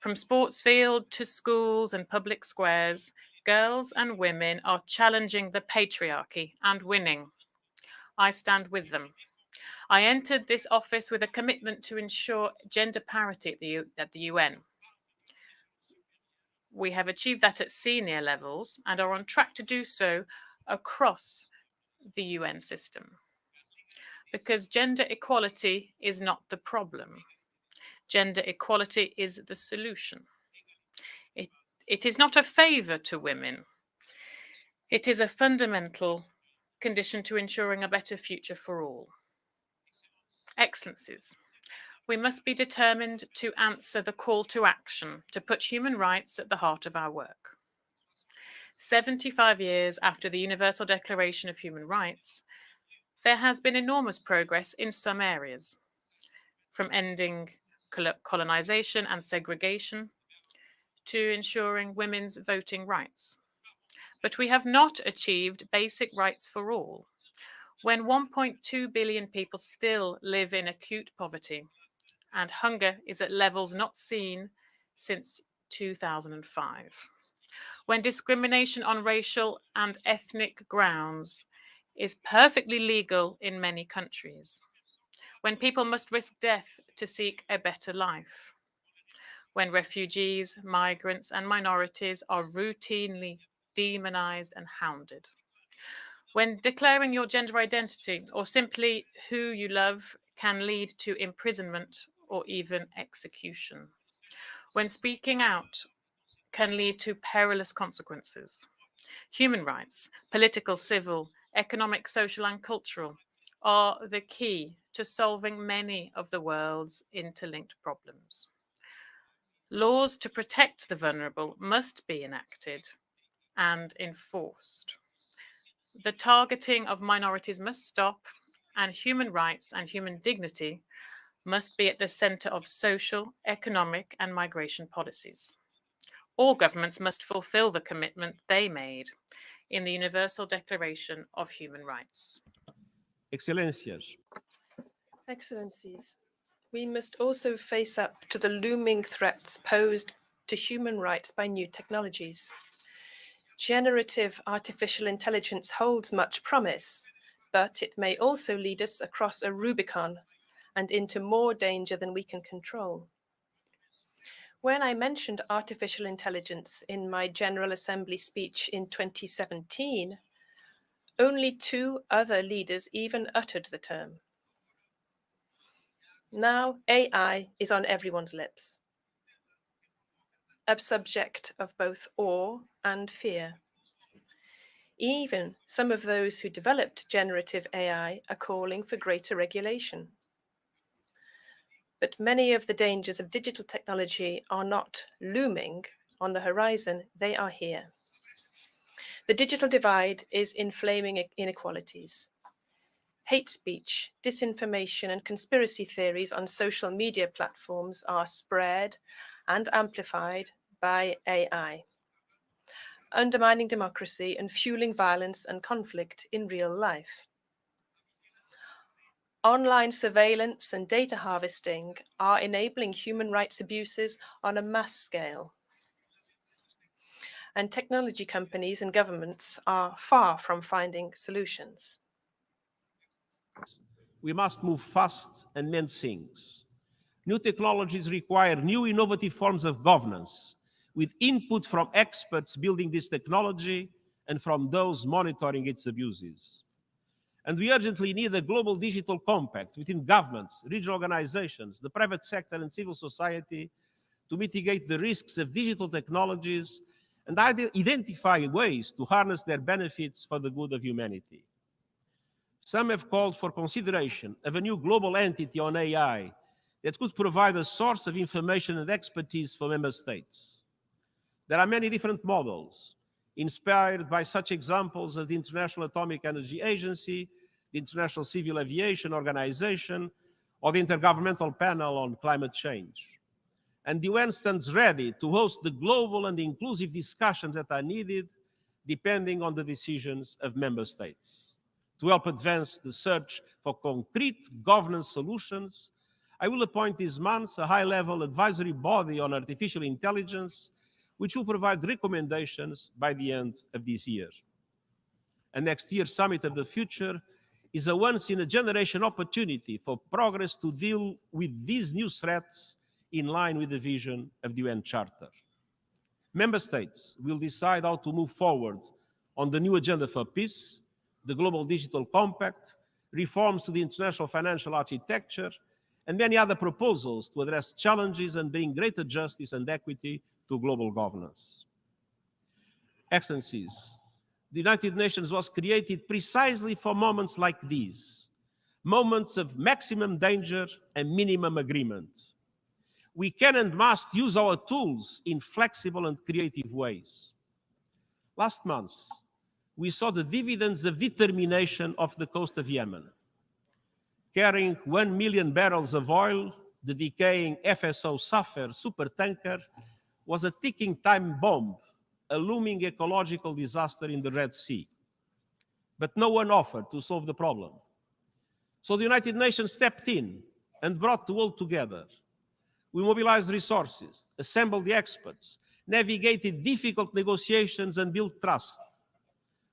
Speaker 9: From sports field to schools and public squares, girls and women are challenging the patriarchy and winning. I stand with them. I entered this office with a commitment to ensure gender parity at the UN. We have achieved that at senior levels and are on track to do so across the UN system. Because gender equality is not the problem. Gender equality is the solution. It is not a favor to women. It is a fundamental condition to ensuring a better future for all. Excellencies, we must be determined to answer the call to action to put human rights at the heart of our work. 75 years after the Universal Declaration of Human Rights, there has been enormous progress in some areas, from ending colonization and segregation, to ensuring women's voting rights. But we have not achieved basic rights for all. When 1.2 billion people still live in acute poverty and hunger is at levels not seen since 2005. When discrimination on racial and ethnic grounds is perfectly legal in many countries. When people must risk death to seek a better life. When refugees, migrants, and minorities are routinely demonized and hounded. When declaring your gender identity or simply who you love can lead to imprisonment or even execution. When speaking out can lead to perilous consequences. Human rights, political, civil, economic, social, and cultural, are the key to solving many of the world's interlinked problems. Laws to protect the vulnerable must be enacted and enforced. The targeting of minorities must stop, and human rights and human dignity must be at the center of social, economic, and migration policies. All governments must fulfill the commitment they made in the Universal Declaration of Human Rights.
Speaker 8: Excelências,
Speaker 10: Excellencies, we must also face up to the looming threats posed to human rights by new technologies. Generative artificial intelligence holds much promise, but it may also lead us across a Rubicon and into more danger than we can control. When I mentioned artificial intelligence in my General Assembly speech in 2017, only 2 other leaders even uttered the term. Now AI is on everyone's lips, a subject of both awe and fear. Even some of those who developed generative AI are calling for greater regulation. But many of the dangers of digital technology are not looming on the horizon, they are here. The digital divide is inflaming inequalities. Hate speech, disinformation, and conspiracy theories on social media platforms are spread and amplified by AI, undermining democracy and fueling violence and conflict in real life. Online surveillance and data harvesting are enabling human rights abuses on a mass scale. And technology companies and governments are far from finding solutions.
Speaker 8: we must move fast and mend things. New technologies require new innovative forms of governance, with input from experts building this technology and from those monitoring its abuses. And we urgently need a global digital compact between governments, regional organizations, the private sector, and civil society to mitigate the risks of digital technologies and identify ways to harness their benefits for the good of humanity. Some have called for consideration of a new global entity on AI that could provide a source of information and expertise for member states. There are many different models, inspired by such examples as the International Atomic Energy Agency, the International Civil Aviation Organization, or the Intergovernmental Panel on Climate Change. And the UN stands ready to host the global and inclusive discussions that are needed, depending on the decisions of member states. To help advance the search for concrete governance solutions, I will appoint this month a high-level advisory body on artificial intelligence, which will provide recommendations by the end of this year. And next year's Summit of the Future is a once-in-a-generation opportunity for progress to deal with these new threats in line with the vision of the UN Charter. Member states will decide how to move forward on the new agenda for peace, the Global Digital Compact, reforms to the international financial architecture, and many other proposals to address challenges and bring greater justice and equity to global governance. Excellencies, the United Nations was created precisely for moments like these, moments of maximum danger and minimum agreement. We can and must use our tools in flexible and creative ways. Last month, we saw the dividends of determination off the coast of Yemen. Carrying 1 million barrels of oil, the decaying FSO Safar supertanker was a ticking time bomb, a looming ecological disaster in the Red Sea. But no one offered to solve the problem. So the United Nations stepped in and brought the world together. We mobilized resources, assembled the experts, navigated difficult negotiations, and built trust.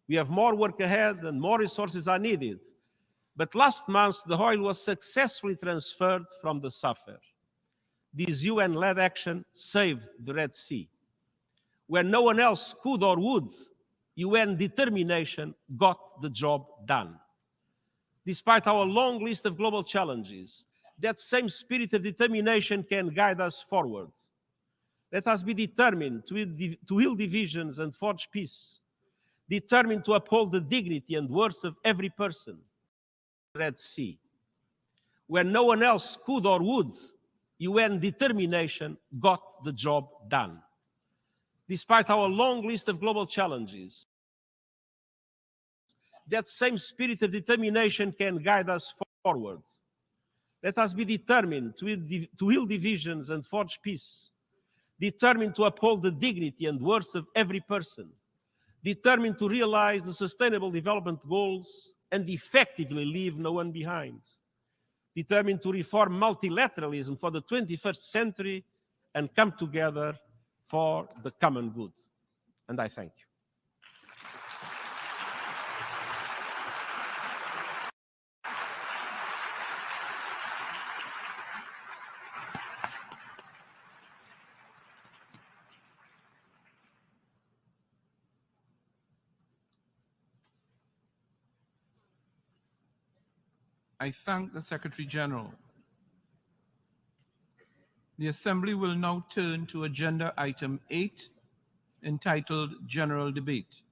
Speaker 8: We have more work ahead and more resources are needed. But last month, the oil was successfully transferred from the Safar. This UN-led action saved the Red Sea. When no one else could or would, UN determination got the job done. Despite our long list of global challenges, that same spirit of determination can guide us forward. Let us be determined to heal divisions and forge peace, determined to uphold the dignity and worth of every person. Red Sea. When no one else could or would, UN determination got the job done. Despite our long list of global challenges, that same spirit of determination can guide us forward. Let us be determined to heal divisions and forge peace, determined to uphold the dignity and worth of every person, determined to realize the Sustainable Development Goals and effectively leave no one behind, determined to reform multilateralism for the 21st century and come together for the common good. And I thank you.
Speaker 11: I thank the Secretary General. The Assembly will now turn to Agenda Item 8, entitled General Debate.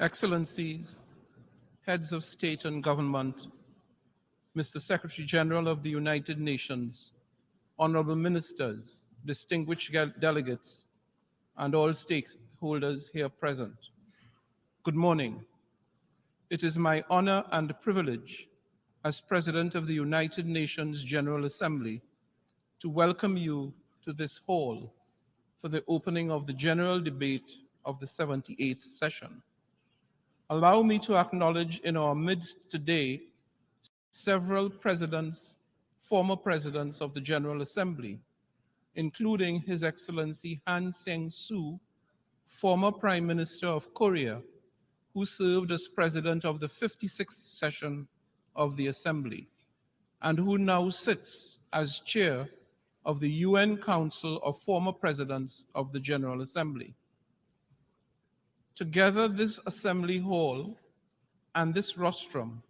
Speaker 11: Excellencies, heads of state and government, Mr. Secretary General of the United Nations, honorable ministers, distinguished delegates, and all stakeholders here present. Good morning. It is my honor and privilege as President of the United Nations General Assembly to welcome you to this hall for the opening of the general debate of the 78th session. Allow me to acknowledge in our midst today several presidents, former presidents of the General Assembly, including His Excellency Han Sang-soo, former Prime Minister of Korea, who served as president of the 56th session of the Assembly, and who now sits as chair of the UN Council of Former Presidents of the General Assembly. Together, this Assembly Hall and this rostrum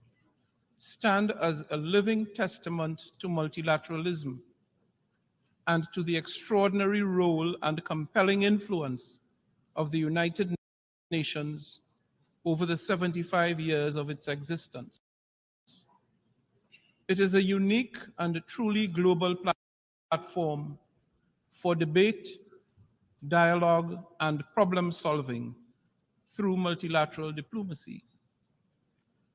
Speaker 11: stand as a living testament to multilateralism and to the extraordinary role and compelling influence of the United Nations over the 75 years of its existence. It is a unique and truly global platform for debate, dialogue, and problem solving through multilateral diplomacy.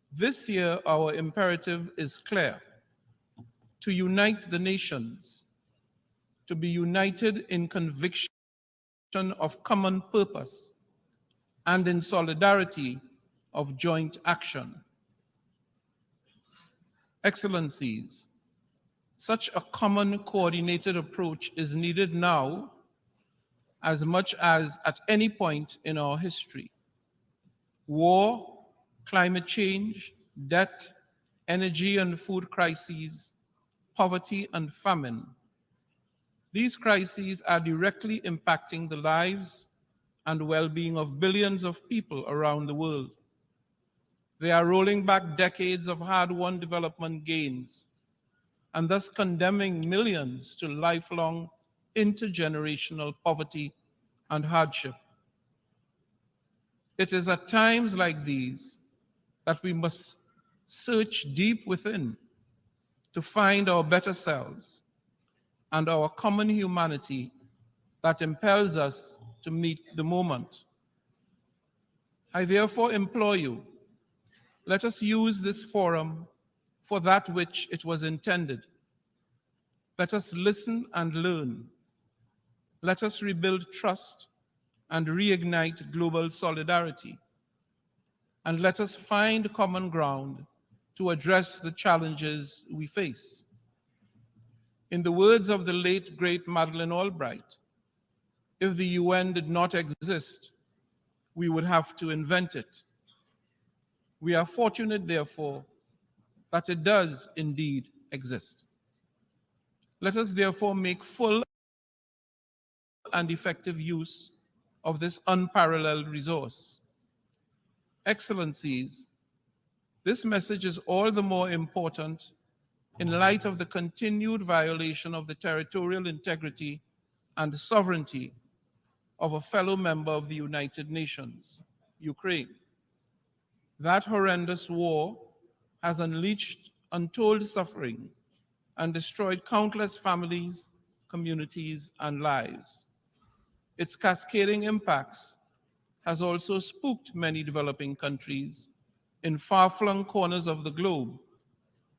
Speaker 11: This year, our imperative is clear: to unite the nations, to be united in conviction of common purpose and in solidarity of joint action. Excellencies, such a common coordinated approach is needed now as much as at any point in our history. War, climate change, debt, energy and food crises, poverty and famine. These crises are directly impacting the lives and well-being of billions of people around the world. They are rolling back decades of hard-won development gains and thus condemning millions to lifelong intergenerational poverty and hardship. It is at times like these that we must search deep within to find our better selves and our common humanity that impels us to meet the moment. I therefore implore you, let us use this forum for that which it was intended. Let us listen and learn. Let us rebuild trust and reignite global solidarity. And let us find common ground to address the challenges we face. In the words of the late, great Madeleine Albright, if the UN did not exist, we would have to invent it. We are fortunate, therefore, that it does indeed exist. Let us therefore make full and effective use of this unparalleled resource. Excellencies, this message is all the more important in light of the continued violation of the territorial integrity and sovereignty of a fellow member of the United Nations, Ukraine. That horrendous war has unleashed untold suffering and destroyed countless families, communities, and lives. Its cascading impacts has also spooked many developing countries in far-flung corners of the globe,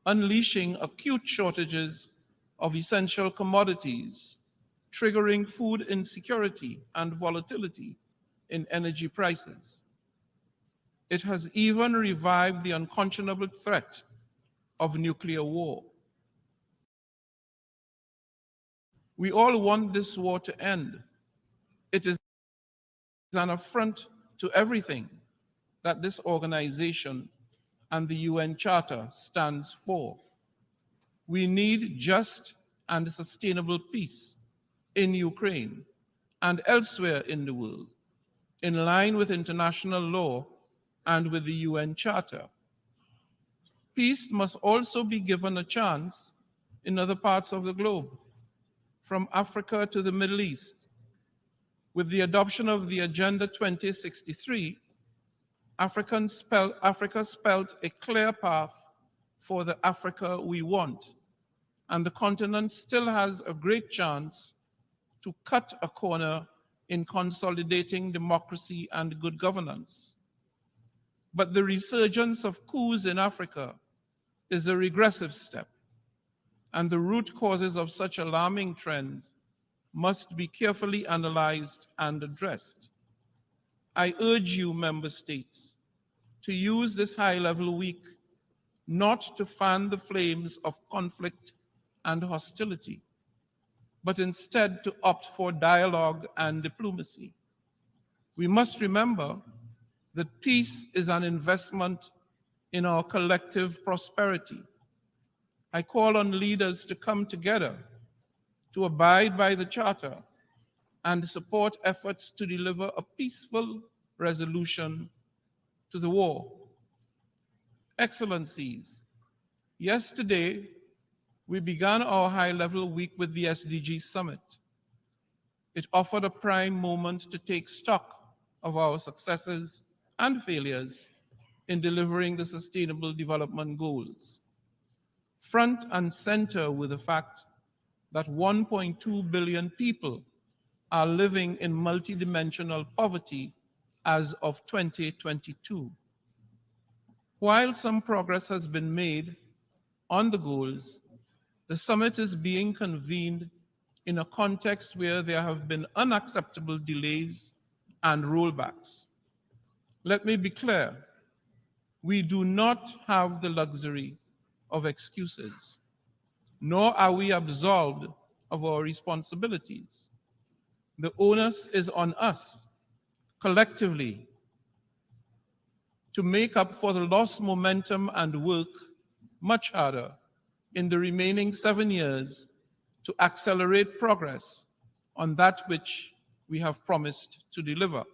Speaker 11: unleashing acute shortages of essential commodities, triggering food insecurity and volatility in energy prices. It has even revived the unconscionable threat of nuclear war. We all want this war to end. It is an affront to everything that this organization and the UN Charter stands for. We need just and sustainable peace in Ukraine and elsewhere in the world, in line with international law and with the UN Charter. Peace must also be given a chance in other parts of the globe, from Africa to the Middle East. With the adoption of the Agenda 2063, Africa spelled a clear path for the Africa we want, and the continent still has a great chance to cut a corner in consolidating democracy and good governance. But the resurgence of coups in Africa is a regressive step, and the root causes of such alarming trends must be carefully analyzed and addressed. I urge you, member states, to use this high-level week not to fan the flames of conflict and hostility, but instead to opt for dialogue and diplomacy. We must remember that peace is an investment in our collective prosperity. I call on leaders to come together, to abide by the Charter, and support efforts to deliver a peaceful resolution to the war. Excellencies, yesterday we began our high-level week with the SDG Summit. It offered a prime moment to take stock of our successes and failures in delivering the Sustainable Development Goals. Front and center with the fact that 1.2 billion people are living in multidimensional poverty as of 2022. While some progress has been made on the goals, the summit is being convened in a context where there have been unacceptable delays and rollbacks. Let me be clear, we do not have the luxury of excuses, nor are we absolved of our responsibilities. The onus is on us, collectively, to make up for the lost momentum and work much harder in the remaining 7 years to accelerate progress on that which we have promised to deliver.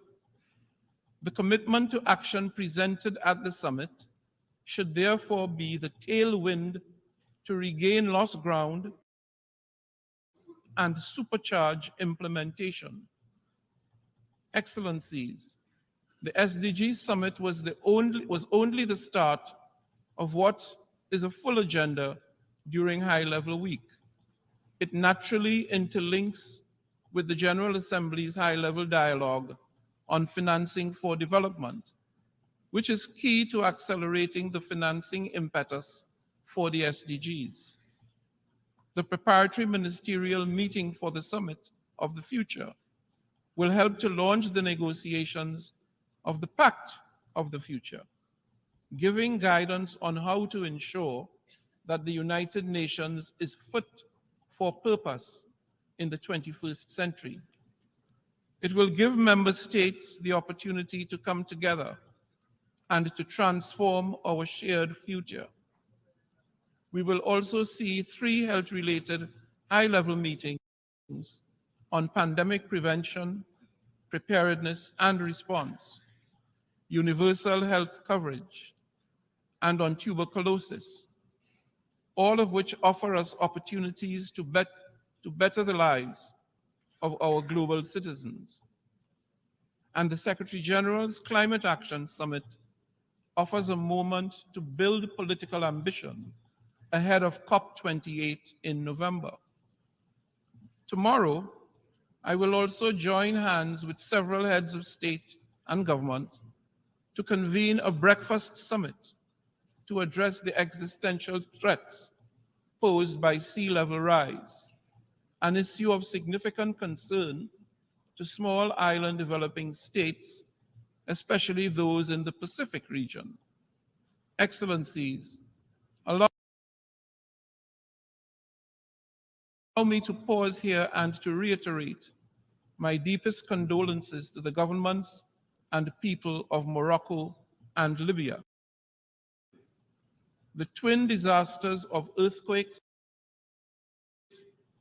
Speaker 11: The commitment to action presented at the summit should therefore be the tailwind to regain lost ground and supercharge implementation. Excellencies, the SDG Summit was only the start of what is a full agenda during High-Level Week. It naturally interlinks with the General Assembly's high-level dialogue on financing for development, which is key to accelerating the financing impetus for the SDGs. The preparatory ministerial meeting for the Summit of the Future will help to launch the negotiations of the Pact of the Future, giving guidance on how to ensure that the United Nations is fit for purpose in the 21st century. It will give member states the opportunity to come together and to transform our shared future. We will also see 3 health-related high-level meetings on pandemic prevention, preparedness and response, universal health coverage, and on tuberculosis, all of which offer us opportunities to better the lives of our global citizens. And the Secretary General's Climate Action Summit offers a moment to build political ambition ahead of COP28 in November. Tomorrow, I will also join hands with several heads of state and government to convene a breakfast summit to address the existential threats posed by sea level rise, an issue of significant concern to small island developing states, especially those in the Pacific region. Excellencies, allow me to pause here and to reiterate my deepest condolences to the governments and people of Morocco and Libya. The twin disasters of earthquakes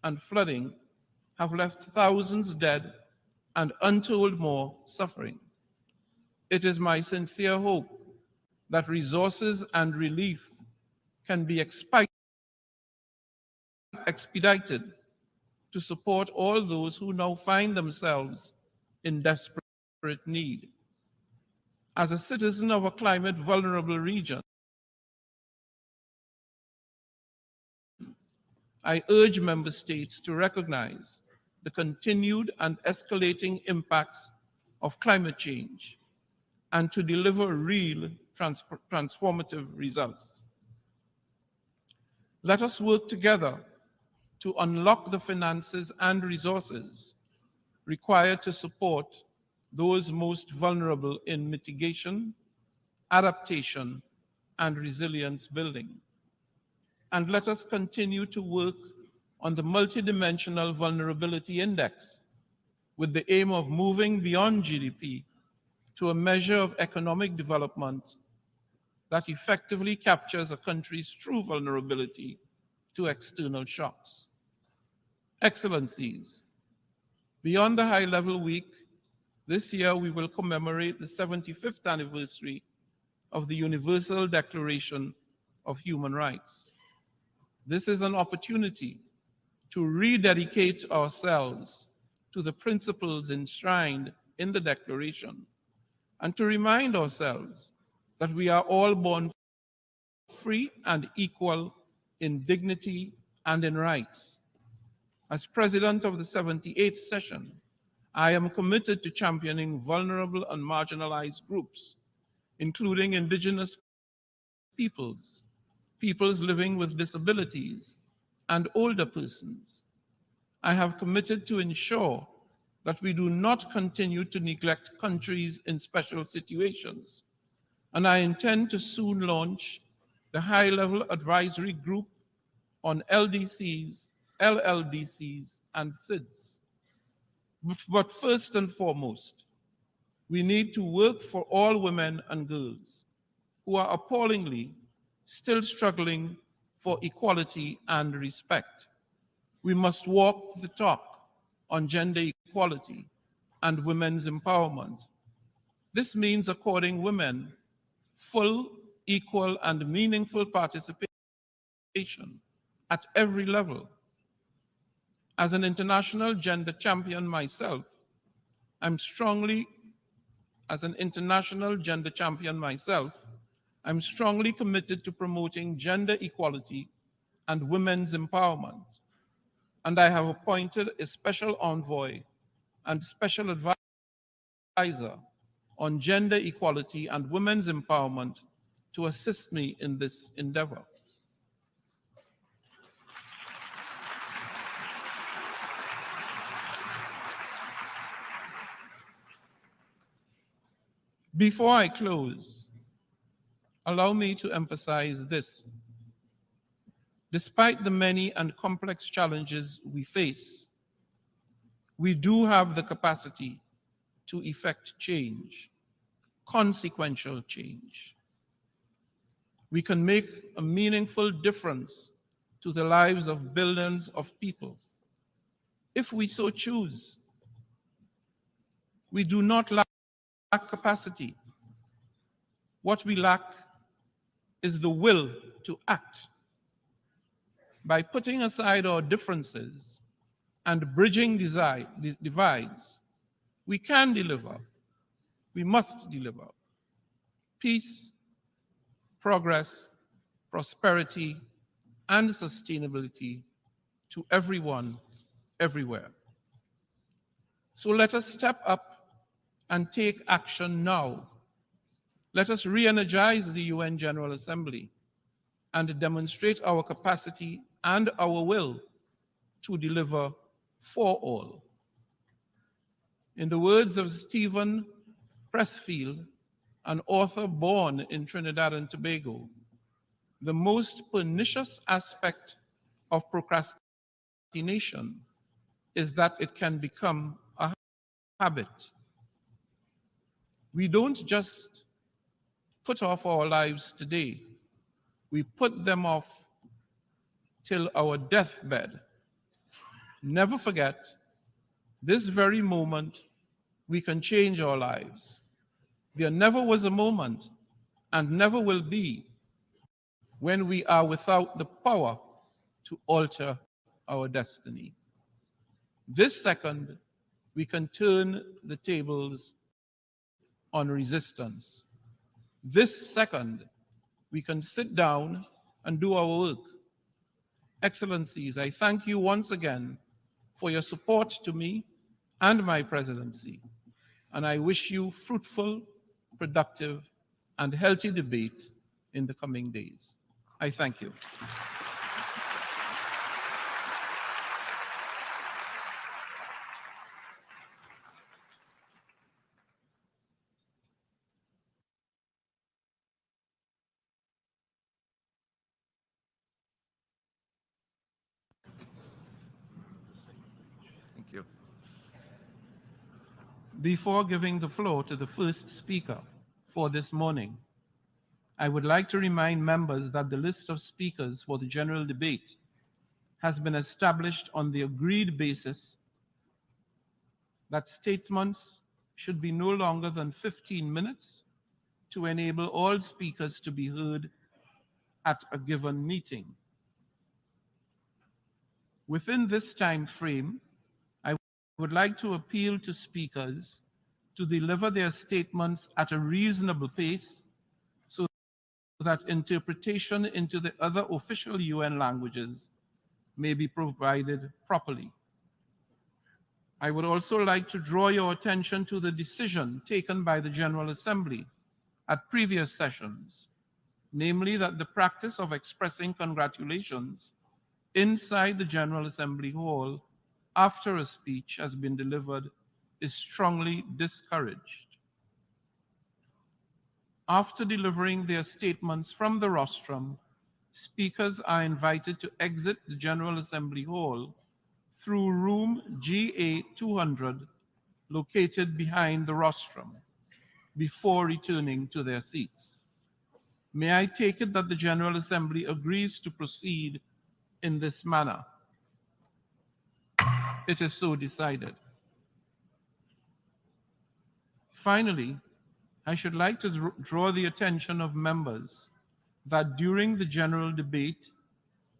Speaker 11: and flooding have left thousands dead and untold more suffering. It is my sincere hope that resources and relief can be expedited to support all those who now find themselves in desperate need. As a citizen of a climate vulnerable region, I urge member states to recognize the continued and escalating impacts of climate change and to deliver real transformative results. Let us work together to unlock the finances and resources required to support those most vulnerable in mitigation, adaptation, and resilience building. And let us continue to work on the multidimensional vulnerability index with the aim of moving beyond GDP to a measure of economic development that effectively captures a country's true vulnerability to external shocks. Excellencies, beyond the high-level week, this year we will commemorate the 75th anniversary of the Universal Declaration of Human Rights. This is an opportunity to rededicate ourselves to the principles enshrined in the Declaration and to remind ourselves that we are all born free and equal in dignity and in rights. As President of the 78th session, I am committed to championing vulnerable and marginalized groups, including indigenous peoples, peoples living with disabilities, and older persons. I have committed to ensure that we do not continue to neglect countries in special situations, and I intend to soon launch the high-level advisory group on LDCs, LLDCs, and SIDS. But first and foremost, we need to work for all women and girls who are appallingly still struggling for equality and respect. We must walk the talk on gender equality and women's empowerment. This means according women full, equal, and meaningful participation at every level. As an international gender champion myself, as an international gender champion myself, I'm strongly committed to promoting gender equality and women's empowerment. And I have appointed a special envoy and special advisor on gender equality and women's empowerment to assist me in this endeavor. Before I close, allow me to emphasize this. Despite the many and complex challenges we face, we do have the capacity to effect change, consequential change. We can make a meaningful difference to the lives of billions of people, if we so choose. We do not lack capacity. What we lack is the will to act. By putting aside our differences and bridging divides, we can deliver, we must deliver peace, progress, prosperity, and sustainability to everyone, everywhere. So let us step up and take action now. Let us re-energize the UN General Assembly and demonstrate our capacity and our will to deliver for all. In the words of Stephen Pressfield, an author born in Trinidad and Tobago, the most pernicious aspect of procrastination is that it can become a habit. We don't just put off our lives today, we put them off till our deathbed. Never forget, this very moment, we can change our lives. There never was a moment, and never will be, when we are without the power to alter our destiny. This second, we can turn the tables on resistance. This second, we can sit down and do our work. Excellencies, I thank you once again for your support to me and my presidency, and I wish you fruitful, productive, and healthy debate in the coming days. I thank you. Thank you. Before giving the floor to the first speaker for this morning, I would like to remind members that the list of speakers for the general debate has been established on the agreed basis that statements should be no longer than 15 minutes to enable all speakers to be heard at a given meeting. Within this time frame, I would like to appeal to speakers to deliver their statements at a reasonable pace so that interpretation into the other official UN languages may be provided properly. I would also like to draw your attention to the decision taken by the General Assembly at previous sessions, namely that the practice of expressing congratulations inside the General Assembly Hall after a speech has been delivered is strongly discouraged. After delivering their statements from the rostrum, speakers are invited to exit the General Assembly Hall through room GA 200, located behind the rostrum, before returning to their seats. May I take it that the General Assembly agrees to proceed in this manner? It is so decided. Finally, I should like to draw the attention of members that during the general debate,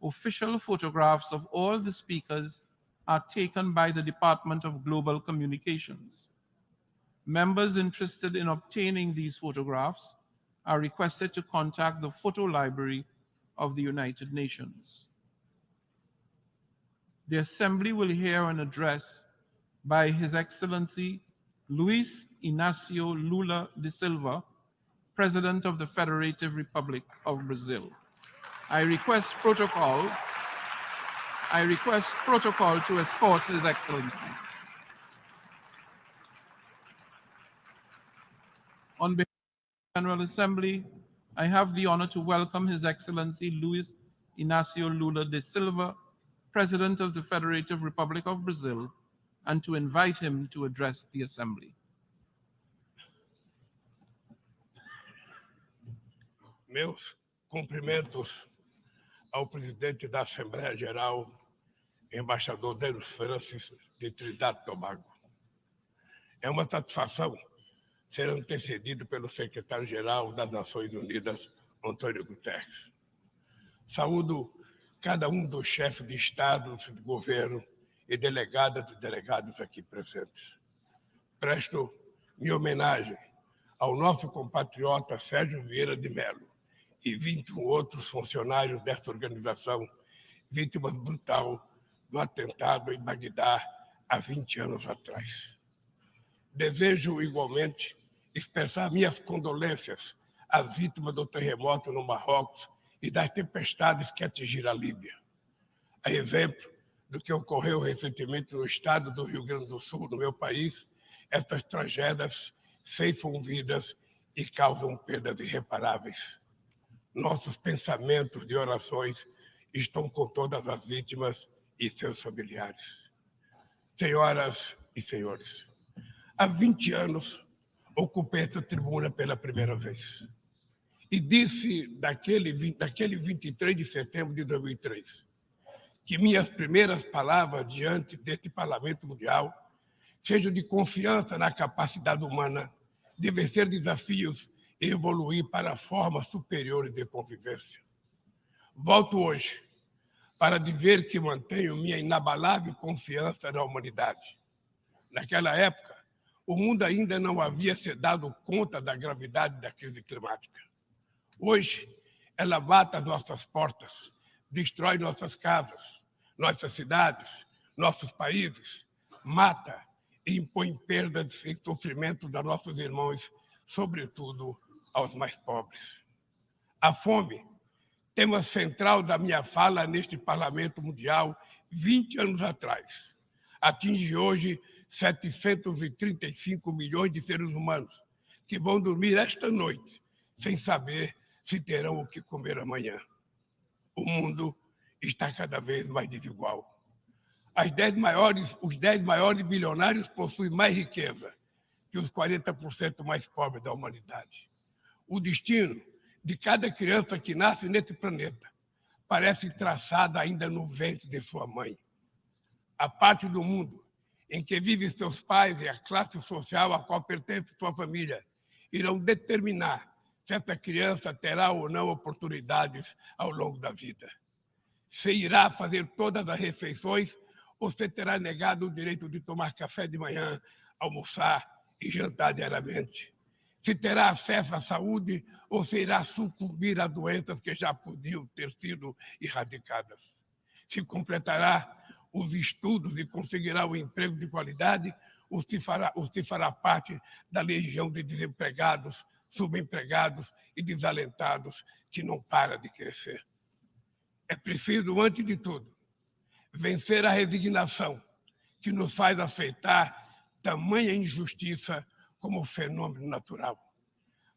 Speaker 11: official photographs of all the speakers are taken by the Department of Global Communications. Members interested in obtaining these photographs are requested to contact the Photo Library of the United Nations. The Assembly will hear an address by His Excellency Luis Inácio Lula de Silva, President of the Federative Republic of Brazil. I request protocol to escort His Excellency. On behalf of the General Assembly, I have the honor to welcome His Excellency Luis Inácio Lula de Silva, President of the Federative Republic of Brazil, and to invite him to address the Assembly.
Speaker 12: Meus cumprimentos ao presidente da Assembleia Geral, embaixador Denis Francis, de Trinidad e Tobago. É uma satisfação ser antecedido pelo secretário-geral das Nações Unidas, Antônio Guterres. Saúdo cada um dos chefes de Estado, de governo e delegadas e delegados aqui presentes. Presto minha homenagem ao nosso compatriota Sérgio Vieira de Mello e 21 outros funcionários desta organização, vítimas brutal do atentado em Bagdá há 20 anos atrás. Desejo, igualmente, expressar minhas condolências às vítimas do terremoto no Marrocos e das tempestades que atingiram a Líbia. A exemplo do que ocorreu recentemente no estado do Rio Grande do Sul, no meu país, estas tragédias ceifam vidas e causam perdas irreparáveis. Nossos pensamentos de orações estão com todas as vítimas e seus familiares. Senhoras e senhores, há 20 anos ocupei essa tribuna pela primeira vez. E disse, daquele 23 de setembro de 2003, que minhas primeiras palavras diante deste Parlamento Mundial sejam de confiança na capacidade humana de vencer desafios e evoluir para formas superiores de convivência. Volto hoje para dizer que mantenho minha inabalável confiança na humanidade. Naquela época, o mundo ainda não havia se dado conta da gravidade da crise climática. Hoje, ela bate às nossas portas, destrói nossas casas, nossas cidades, nossos países, mata e impõe perdas e sofrimentos a nossos irmãos, sobretudo aos mais pobres. A fome, tema central da minha fala neste Parlamento Mundial 20 anos atrás, atinge hoje 735 milhões de seres humanos que vão dormir esta noite sem saber se terão o que comer amanhã. O mundo está cada vez mais desigual. Os 10 maiores bilionários possuem mais riqueza que os 40% mais pobres da humanidade. O destino de cada criança que nasce nesse planeta parece traçado ainda no ventre de sua mãe. A parte do mundo em que vivem seus pais e a classe social a qual pertence sua família irão determinar se essa criança terá ou não oportunidades ao longo da vida. Se irá fazer todas as refeições ou se terá negado o direito de tomar café de manhã, almoçar e jantar diariamente. Se terá acesso à saúde ou se irá sucumbir a doenças que já podiam ter sido erradicadas. Se completará os estudos e conseguirá um emprego de qualidade ou se fará parte da legião de desempregados, subempregados e desalentados que não para de crescer. É preciso, antes de tudo, vencer a resignação que nos faz aceitar tamanha injustiça como fenômeno natural.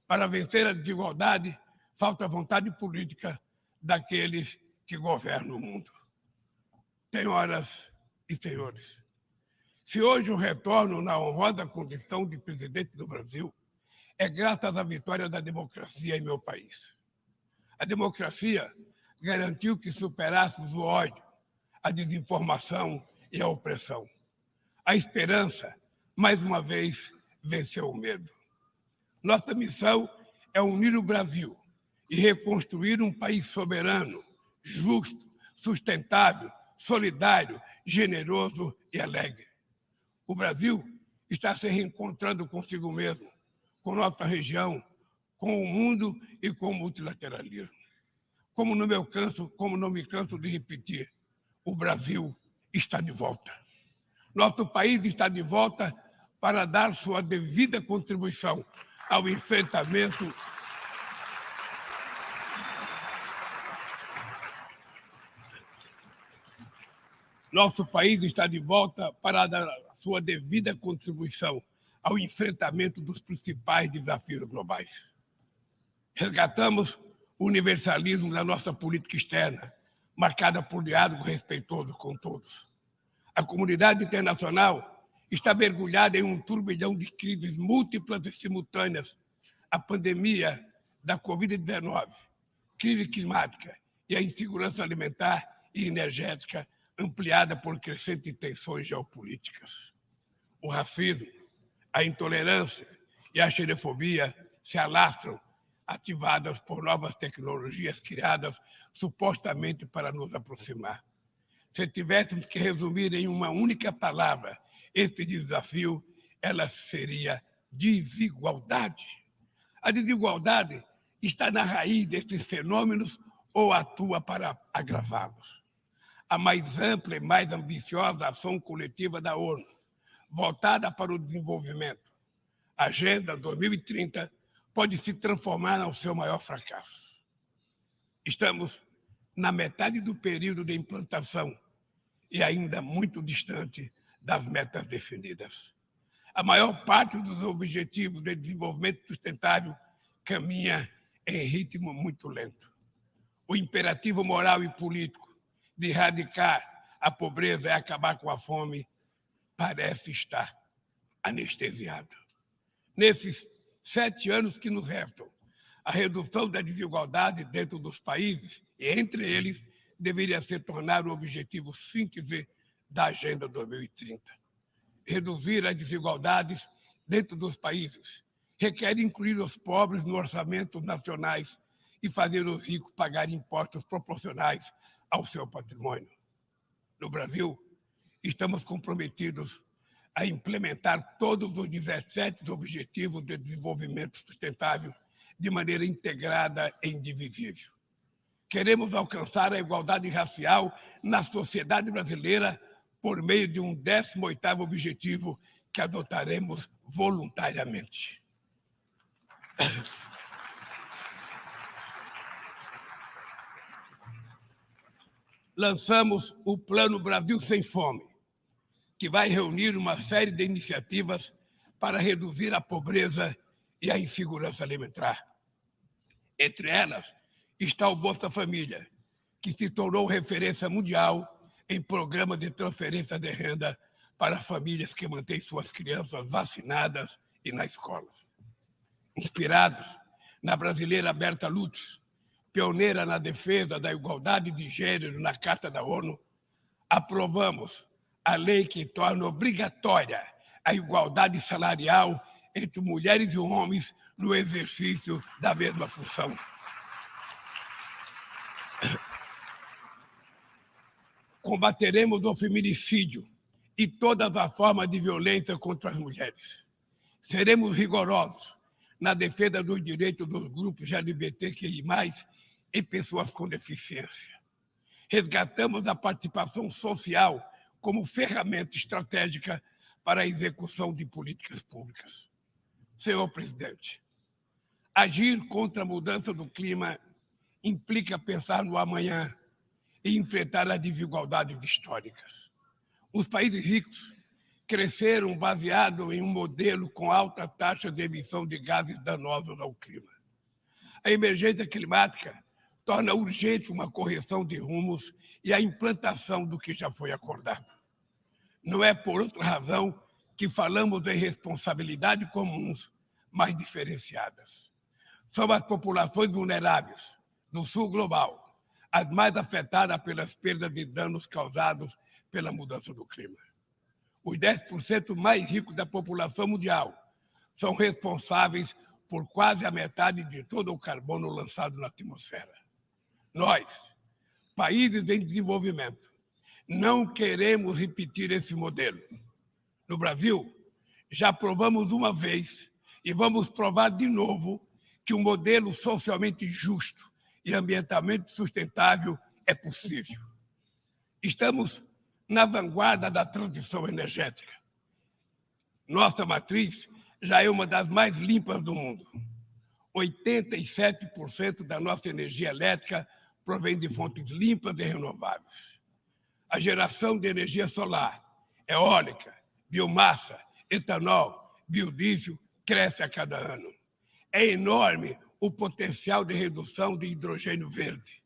Speaker 12: Para vencer a desigualdade, falta vontade política daqueles que governam o mundo. Senhoras e senhores, se hoje eu retorno na honrosa condição de presidente do Brasil, é graças à vitória da democracia em meu país. A democracia garantiu que superássemos o ódio, a desinformação e a opressão. A esperança, mais uma vez, venceu o medo. Nossa missão é unir o Brasil e reconstruir um país soberano, justo, sustentável, solidário, generoso e alegre. O Brasil está se reencontrando consigo mesmo, com nossa região, com o mundo e com o multilateralismo. Como não me canso de repetir, o Brasil está de volta. Nosso país está de volta para dar sua devida contribuição ao enfrentamento Nosso país está de volta para dar sua devida contribuição ao enfrentamento dos principais desafios globais. Resgatamos o universalismo da nossa política externa, marcada por diálogo respeitoso com todos. A comunidade internacional está mergulhada em um turbilhão de crises múltiplas e simultâneas: a pandemia da Covid-19, crise climática e a insegurança alimentar e energética ampliada por crescentes tensões geopolíticas. O racismo, a intolerância e a xenofobia se alastram, ativadas por novas tecnologias criadas supostamente para nos aproximar. Se tivéssemos que resumir em uma única palavra este desafio, ela seria desigualdade. A desigualdade está na raiz desses fenômenos ou atua para agravá-los. A mais ampla e mais ambiciosa ação coletiva da ONU, voltada para o desenvolvimento, a Agenda 2030, pode se transformar no seu maior fracasso. Estamos na metade do período de implantação e ainda muito distante das metas definidas. A maior parte dos objetivos de desenvolvimento sustentável caminha em ritmo muito lento. O imperativo moral e político de erradicar a pobreza e acabar com a fome parece estar anestesiado. Nesses 7 anos que nos restam, a redução da desigualdade dentro dos países e entre eles deveria se tornar o objetivo síntese da Agenda 2030. Reduzir as desigualdades dentro dos países requer incluir os pobres nos orçamentos nacionais e fazer os ricos pagar impostos proporcionais ao seu patrimônio. No Brasil, estamos comprometidos a implementar todos os 17 Objetivos de Desenvolvimento Sustentável de maneira integrada e indivisível. Queremos alcançar a igualdade racial na sociedade brasileira por meio de um 18º objetivo que adotaremos voluntariamente. Lançamos o Plano Brasil Sem Fome, que vai reunir uma série de iniciativas para reduzir a pobreza e a insegurança alimentar. Entre elas está o Bolsa Família, que se tornou referência mundial em programa de transferência de renda para famílias que mantêm suas crianças vacinadas e na escola. Inspirados na brasileira Berta Lutz, pioneira na defesa da igualdade de gênero na Carta da ONU, aprovamos a lei que torna obrigatória a igualdade salarial entre mulheres e homens no exercício da mesma função. Combateremos o feminicídio e todas as formas de violência contra as mulheres. Seremos rigorosos na defesa dos direitos dos grupos LGBTQI+, e pessoas com deficiência. Resgatamos a participação social como ferramenta estratégica para a execução de políticas públicas. Senhor Presidente, agir contra a mudança do clima implica pensar no amanhã e enfrentar as desigualdades históricas. Os países ricos cresceram baseado em um modelo com alta taxa de emissão de gases danosos ao clima. A emergência climática torna urgente uma correção de rumos e a implantação do que já foi acordado. Não é por outra razão que falamos em responsabilidades comuns, mas diferenciadas. São as populações vulneráveis do sul global as mais afetadas pelas perdas de danos causados pela mudança do clima. Os 10% mais ricos da população mundial são responsáveis por quase a metade de todo o carbono lançado na atmosfera. Nós, países em desenvolvimento, não queremos repetir esse modelo. No Brasil, Já provamos uma vez e vamos provar de novo que um modelo socialmente justo e ambientalmente sustentável é possível. Estamos na vanguarda da transição energética. Nossa matriz já é uma das mais limpas do mundo. 87% da nossa energia elétrica provém de fontes limpas e renováveis. A geração de energia solar, eólica, biomassa, etanol, biodiesel cresce a cada ano. É enorme o potencial de redução de hidrogênio verde.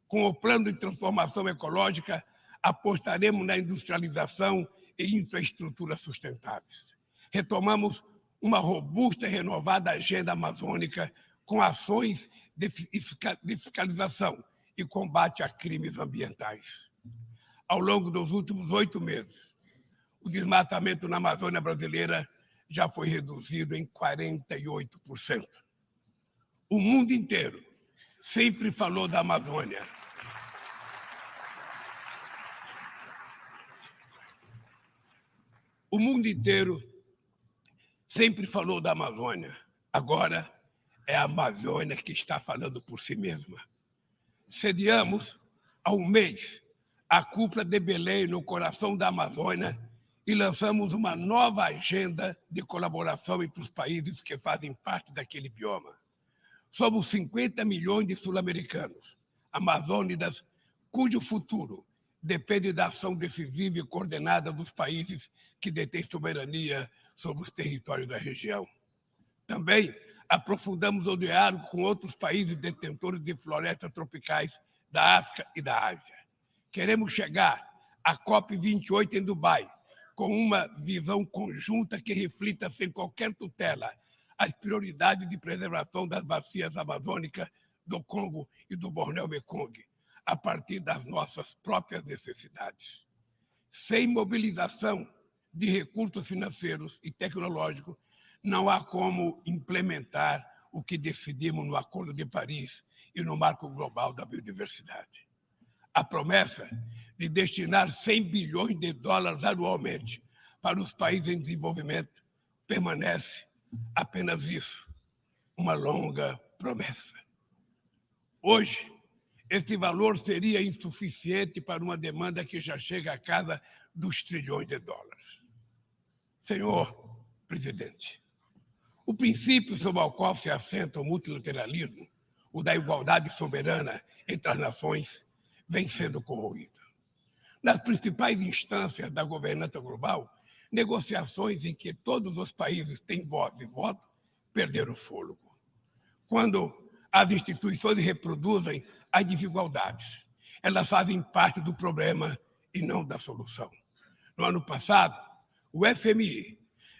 Speaker 12: Com o plano de transformação ecológica, apostaremos na industrialização e infraestrutura sustentáveis. Retomamos uma robusta e renovada agenda amazônica com ações de fiscalização e combate a crimes ambientais. Ao longo dos últimos 8 meses, o desmatamento na Amazônia brasileira já foi reduzido em 48%. O mundo inteiro sempre falou da Amazônia. O mundo inteiro sempre falou da Amazônia. Agora é a Amazônia que está falando por si mesma. Sediamos há um mês a cúpula de Belém no coração da Amazônia e lançamos uma nova agenda de colaboração entre os países que fazem parte daquele bioma. Somos 50 milhões de sul-americanos, amazônidas, cujo futuro depende da ação decisiva e coordenada dos países que detêm soberania sobre os territórios da região. Também aprofundamos o diálogo com outros países detentores de florestas tropicais da África e da Ásia. Queremos chegar à COP28 em Dubai com uma visão conjunta que reflita sem qualquer tutela as prioridades de preservação das bacias amazônicas do Congo e do Bornéu-Mekong, a partir das nossas próprias necessidades. Sem mobilização de recursos financeiros e tecnológicos, não há como implementar o que decidimos no Acordo de Paris e no Marco Global da Biodiversidade. A promessa de destinar 100 bilhões de dólares anualmente para os países em desenvolvimento permanece apenas isso, uma longa promessa. Hoje, esse valor seria insuficiente para uma demanda que já chega à casa dos trilhões de dólares. Senhor Presidente, o princípio sobre o qual se assenta o multilateralismo, o da igualdade soberana entre as nações, vem sendo corroído. Nas principais instâncias da governança global, negociações em que todos os países têm voz e voto perderam o fôlego. Quando as instituições reproduzem as desigualdades, elas fazem parte do problema e não da solução. No ano passado, o FMI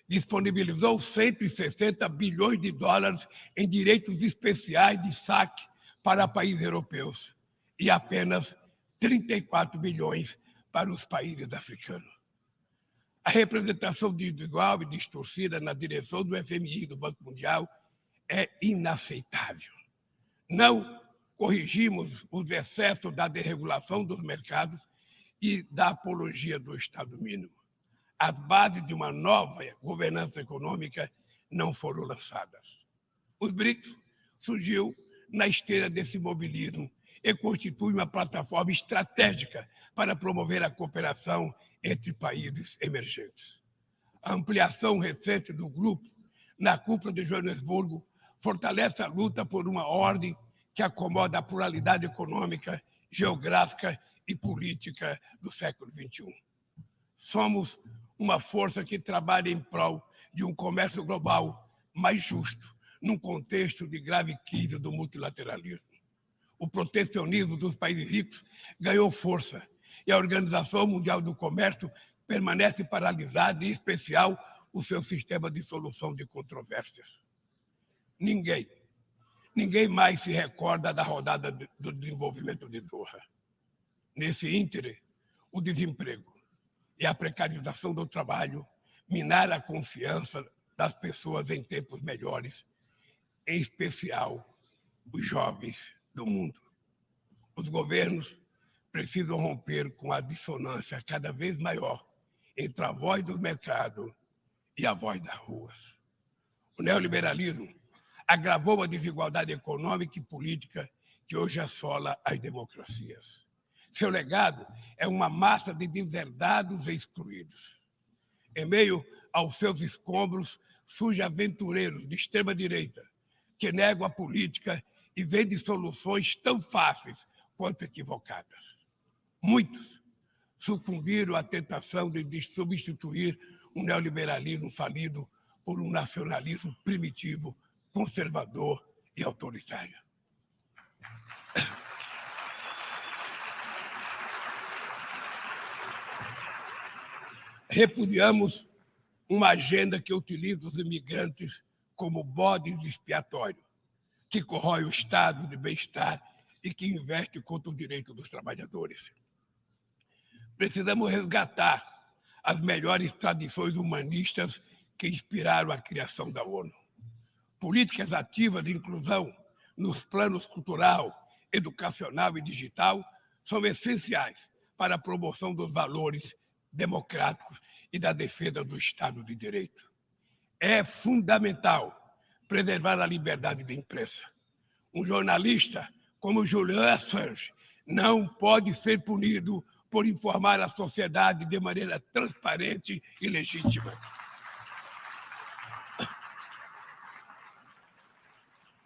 Speaker 12: disponibilizou 160 bilhões de dólares em direitos especiais de saque para países europeus e apenas 34 bilhões para os países africanos. A representação desigual e distorcida na direção do FMI e do Banco Mundial é inaceitável. Não corrigimos os excessos da desregulação dos mercados e da apologia do Estado mínimo. As bases de uma nova governança econômica não foram lançadas. Os BRICS surgiu na esteira desse mobilismo e constitui uma plataforma estratégica para promover a cooperação entre países emergentes. A ampliação recente do grupo na cúpula de Joanesburgo fortalece a luta por uma ordem que acomoda a pluralidade econômica, geográfica e política do século XXI. Somos uma força que trabalha em prol de um comércio global mais justo, num contexto de grave crise do multilateralismo. O protecionismo dos países ricos ganhou força e a Organização Mundial do Comércio permanece paralisada, em especial o seu sistema de solução de controvérsias. Ninguém mais se recorda da rodada do desenvolvimento de Doha. Nesse íntere, o desemprego e a precarização do trabalho minaram a confiança das pessoas em tempos melhores, em especial os jovens do mundo. Os governos precisam romper com a dissonância cada vez maior entre a voz do mercado e a voz das ruas. O neoliberalismo agravou a desigualdade econômica e política que hoje assola as democracias. Seu legado é uma massa de deserdados e excluídos. Em meio aos seus escombros, surgem aventureiros de extrema-direita que negam a política e vendem soluções tão fáceis quanto equivocadas. Muitos sucumbiram à tentação de substituir um neoliberalismo falido por um nacionalismo primitivo, conservador e autoritário. Repudiamos uma agenda que utiliza os imigrantes como bodes expiatórios, que corrói o estado de bem-estar e que investe contra o direito dos trabalhadores. Precisamos resgatar as melhores tradições humanistas que inspiraram a criação da ONU. Políticas ativas de inclusão nos planos cultural, educacional e digital são essenciais para a promoção dos valores democráticos e da defesa do Estado de Direito. É fundamental preservar a liberdade de imprensa. Um jornalista como Julian Assange não pode ser punido por informar a sociedade de maneira transparente e legítima.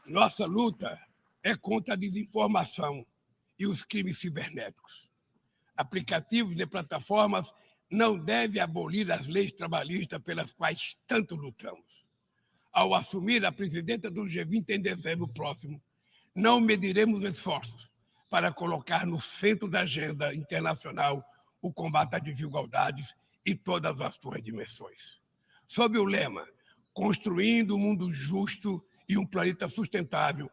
Speaker 12: Nossa luta é contra a desinformação e os crimes cibernéticos. Aplicativos e plataformas não devem abolir as leis trabalhistas pelas quais tanto lutamos. Ao assumir a presidenta do G20 em dezembro próximo, não mediremos esforços para colocar no centro da agenda internacional o combate às desigualdades e todas as suas dimensões. Sob o lema Construindo um Mundo Justo e um Planeta Sustentável,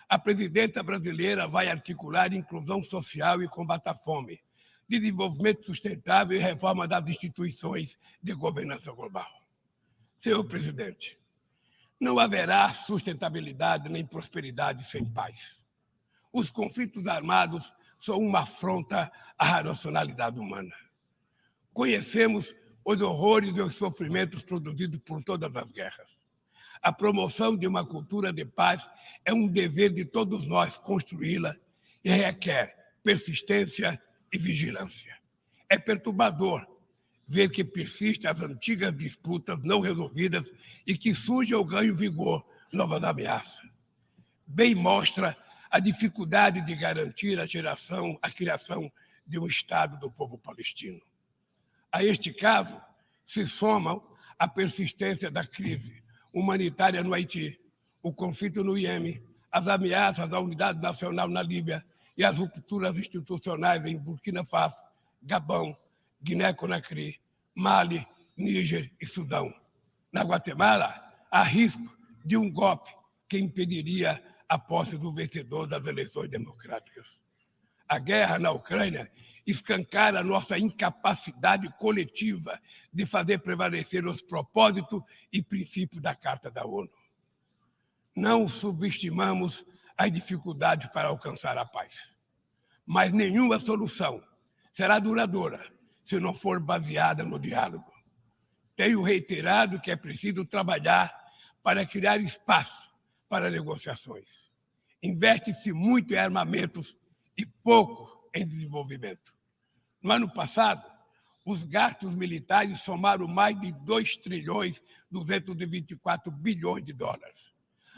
Speaker 12: a presidência brasileira vai articular inclusão social e combate à fome, desenvolvimento sustentável e reforma das instituições de governança global. Senhor presidente, não haverá sustentabilidade nem prosperidade sem paz. Os conflitos armados são uma afronta à racionalidade humana. Conhecemos os horrores e os sofrimentos produzidos por todas as guerras. A promoção de uma cultura de paz é um dever de todos nós construí-la e requer persistência e vigilância. É perturbador ver que persistem as antigas disputas não resolvidas e que surgem ou ganham vigor novas ameaças. Bem mostra a dificuldade de garantir a criação de um Estado do povo palestino. A este caso se somam a persistência da crise humanitária no Haiti, o conflito no Iêmen, as ameaças à unidade nacional na Líbia e as rupturas institucionais em Burkina Faso, Gabão, Guiné-Conakry, Mali, Níger e Sudão. Na Guatemala, há risco de um golpe que impediria a posse do vencedor das eleições democráticas. A guerra na Ucrânia escancara nossa incapacidade coletiva de fazer prevalecer os propósitos e princípios da Carta da ONU. Não subestimamos as dificuldades para alcançar a paz, mas nenhuma solução será duradoura se não for baseada no diálogo. Tenho reiterado que é preciso trabalhar para criar espaço para negociações. Investe-se muito em armamentos e pouco em desenvolvimento. No ano passado, os gastos militares somaram mais de 2,224 bilhões de dólares.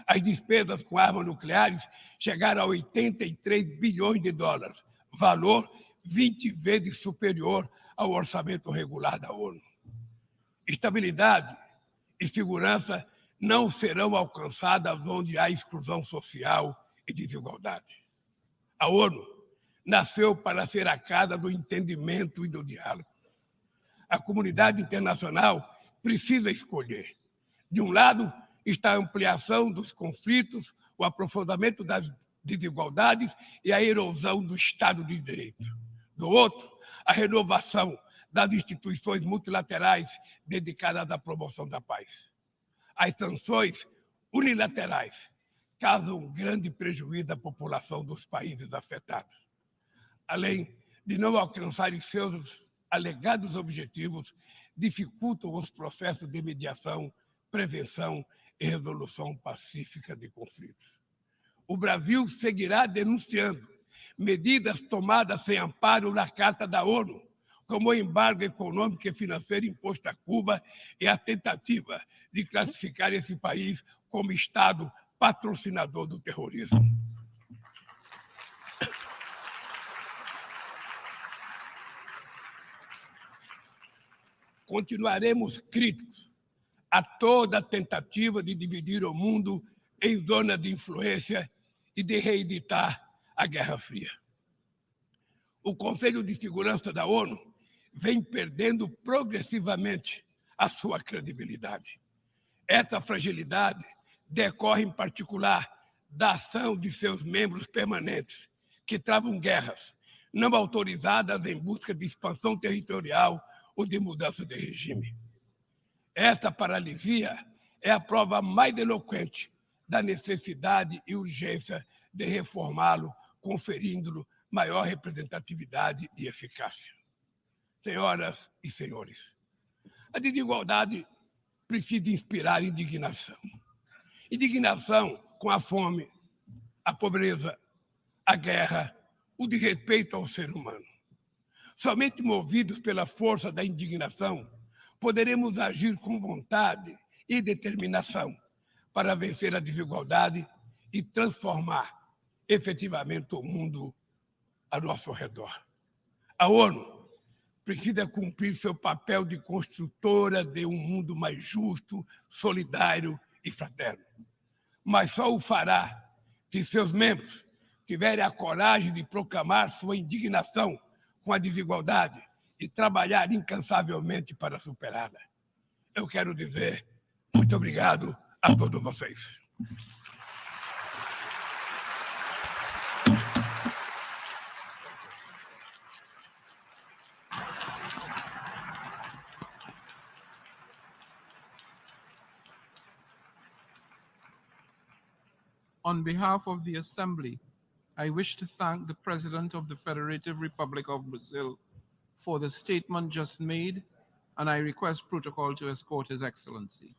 Speaker 12: As despesas com armas nucleares chegaram a 83 bilhões de dólares, valor 20 vezes superior ao orçamento regular da ONU. Estabilidade e segurança não serão alcançadas onde há exclusão social e desigualdade. A ONU nasceu para ser a casa do entendimento e do diálogo. A comunidade internacional precisa escolher. De um lado, está a ampliação dos conflitos, o aprofundamento das desigualdades e a erosão do Estado de Direito. Do outro, a renovação das instituições multilaterais dedicadas à promoção da paz. As sanções unilaterais causam grande prejuízo à população dos países afetados. Além de não alcançarem seus alegados objetivos, dificultam os processos de mediação, prevenção e resolução pacífica de conflitos. O Brasil seguirá denunciando medidas tomadas sem amparo na Carta da ONU, como o embargo econômico e financeiro imposto a Cuba e a tentativa de classificar esse país como Estado patrocinador do terrorismo. Continuaremos críticos a toda tentativa de dividir o mundo em zona de influência e de reeditar a Guerra Fria. O Conselho de Segurança da ONU vem perdendo progressivamente a sua credibilidade. Essa fragilidade decorre, em particular, da ação de seus membros permanentes, que travam guerras não autorizadas em busca de expansão territorial ou de mudança de regime. Esta paralisia é a prova mais eloquente da necessidade e urgência de reformá-lo, conferindo-lhe maior representatividade e eficácia. Senhoras e senhores, a desigualdade precisa inspirar indignação. Indignação com a fome, a pobreza, a guerra, o desrespeito ao ser humano. Somente movidos pela força da indignação, poderemos agir com vontade e determinação para vencer a desigualdade e transformar efetivamente o mundo ao nosso redor. A ONU precisa cumprir seu papel de construtora de um mundo mais justo, solidário e fraterno. Mas só o fará se seus membros tiverem a coragem de proclamar sua indignação com a desigualdade e trabalhar incansavelmente para superá-la. Eu quero dizer muito obrigado a todos vocês.
Speaker 11: On behalf of the Assembly, I wish to thank the President of the Federative Republic of Brazil for the statement just made, and I request protocol to escort His Excellency.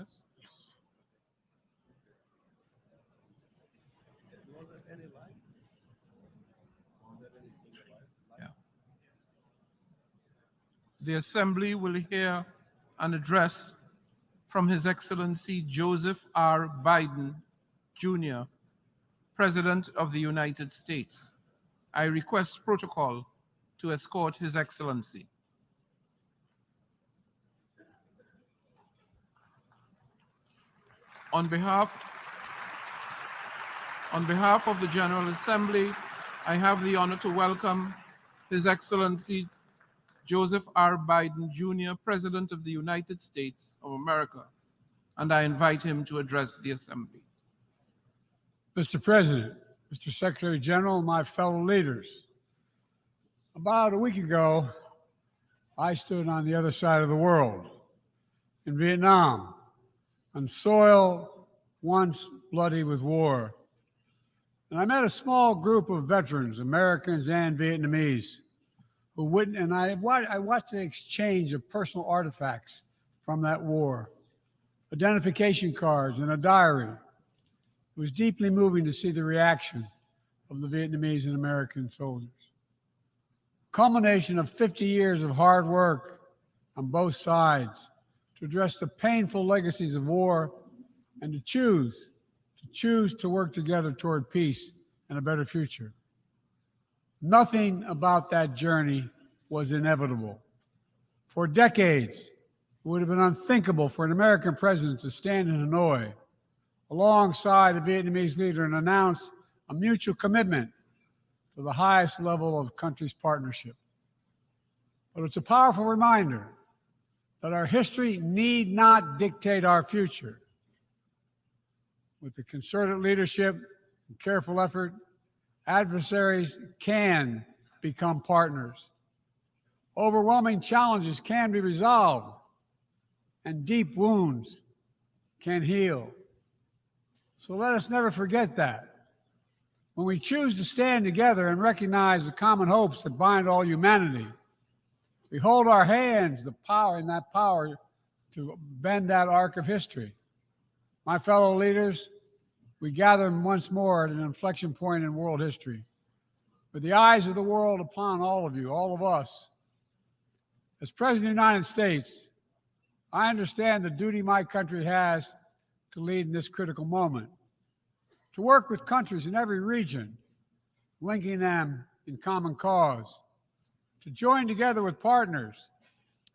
Speaker 11: Yes? Yeah. The Assembly will hear an address from His Excellency Joseph R. Biden, Jr., President of the United States, I request protocol to escort His Excellency. On behalf of the General Assembly, I have the honor to welcome His Excellency Joseph R. Biden, Jr., President of the United States of America, and I invite him to address the Assembly.
Speaker 13: Mr. President, Mr. Secretary General, my fellow leaders, about a week ago, I stood on the other side of the world, in Vietnam, on soil once bloody with war. And I met a small group of veterans, Americans and Vietnamese, who witnessed, and I watched the exchange of personal artifacts from that war, identification cards and a diary. It was deeply moving to see the reaction of the Vietnamese and American soldiers. Culmination of 50 years of hard work on both sides to address the painful legacies of war and to choose to work together toward peace and a better future. Nothing about that journey was inevitable. For decades, it would have been unthinkable for an American president to stand in Hanoi alongside a Vietnamese leader and announce a mutual commitment to the highest level of country's partnership. But it's a powerful reminder that our history need not dictate our future. With the concerted leadership and careful effort, adversaries can become partners. Overwhelming challenges can be resolved, and deep wounds can heal. So let us never forget that. When we choose to stand together and recognize the common hopes that bind all humanity, we hold our hands the power to bend that arc of history. My fellow leaders, we gather once more at an inflection point in world history, with the eyes of the world upon all of you, all of us. As President of the United States, I understand the duty my country has to lead in this critical moment, to work with countries in every region, linking them in common cause, to join together with partners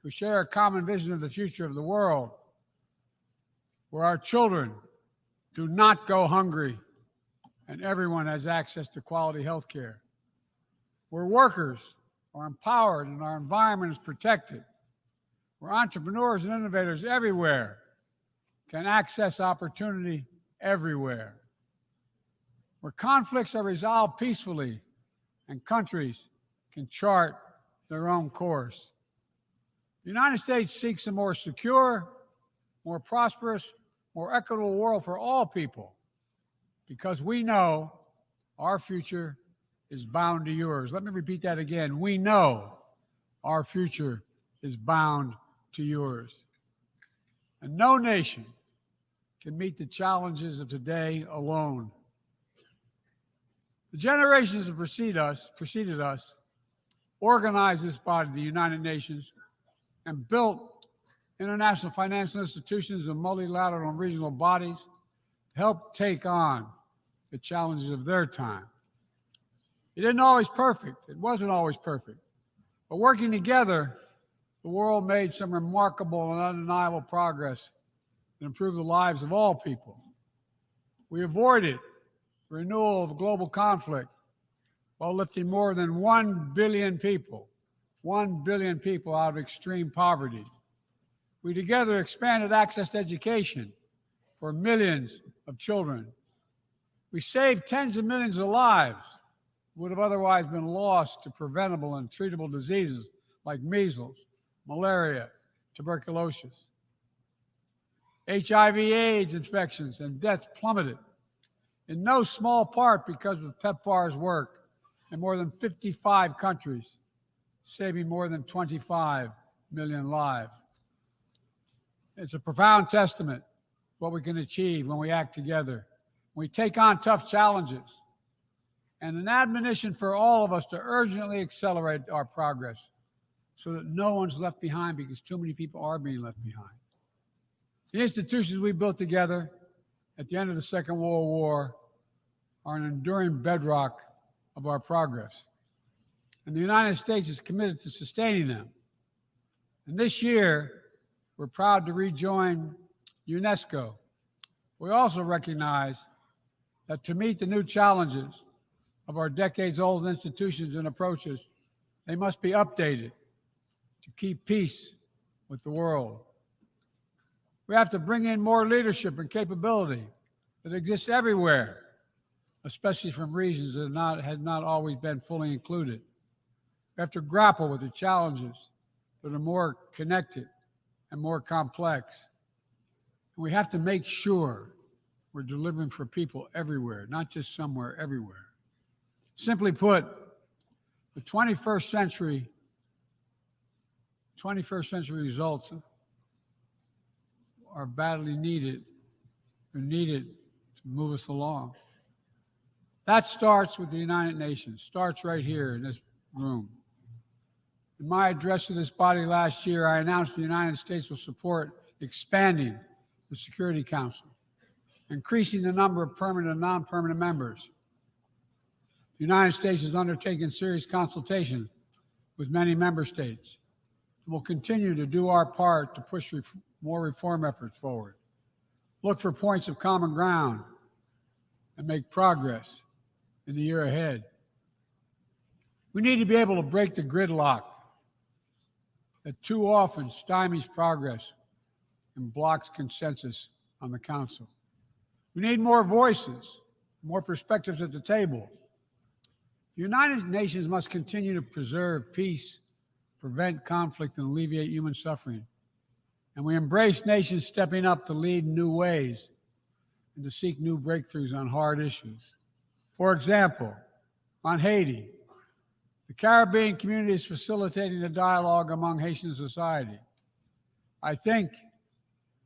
Speaker 13: who share a common vision of the future of the world, where our children do not go hungry and everyone has access to quality health care, where workers are empowered and our environment is protected, where entrepreneurs and innovators everywhere can access opportunity everywhere, where conflicts are resolved peacefully and countries can chart their own course. The United States seeks a more secure, more prosperous, more equitable world for all people, because we know our future is bound to yours. Let me repeat that again. We know our future is bound to yours. And no nation can meet the challenges of today alone. The generations that preceded us organized this body, the United Nations, and built international financial institutions and multilateral and regional bodies to help take on the challenges of their time. It wasn't always perfect, but working together, the world made some remarkable and undeniable progress that improved the lives of all people. We avoided renewal of global conflict while lifting more than 1 billion people out of extreme poverty. We together expanded access to education for millions of children. We saved tens of millions of lives who would have otherwise been lost to preventable and treatable diseases like measles, malaria, tuberculosis. HIV/AIDS infections and deaths plummeted, in no small part because of PEPFAR's work in more than 55 countries, saving more than 25 million lives. It's a profound testament to what we can achieve when we act together, when we take on tough challenges, and an admonition for all of us to urgently accelerate our progress so that no one's left behind, because too many people are being left behind. The institutions we built together at the end of the Second World War are an enduring bedrock of our progress. And the United States is committed to sustaining them. And this year, we're proud to rejoin UNESCO. We also recognize that to meet the new challenges of our decades-old institutions and approaches, they must be updated to keep peace with the world. We have to bring in more leadership and capability that exists everywhere, especially from regions that had not always been fully included. We have to grapple with the challenges that are more connected and more complex. And we have to make sure we're delivering for people everywhere, not just somewhere, everywhere. Simply put, the 21st century results are badly needed. They're needed to move us along. That starts with the United Nations, starts right here in this room. In my address to this body last year, I announced the United States will support expanding the Security Council, increasing the number of permanent and non-permanent members. The United States has undertaken serious consultation with many member states and will continue to do our part to push more reform efforts forward, look for points of common ground, and make progress in the year ahead. We need to be able to break the gridlock that too often stymies progress and blocks consensus on the Council. We need more voices, more perspectives at the table. The United Nations must continue to preserve peace, prevent conflict, and alleviate human suffering. And we embrace nations stepping up to lead in new ways and to seek new breakthroughs on hard issues. For example, on Haiti, the Caribbean community is facilitating a dialogue among Haitian society. I thank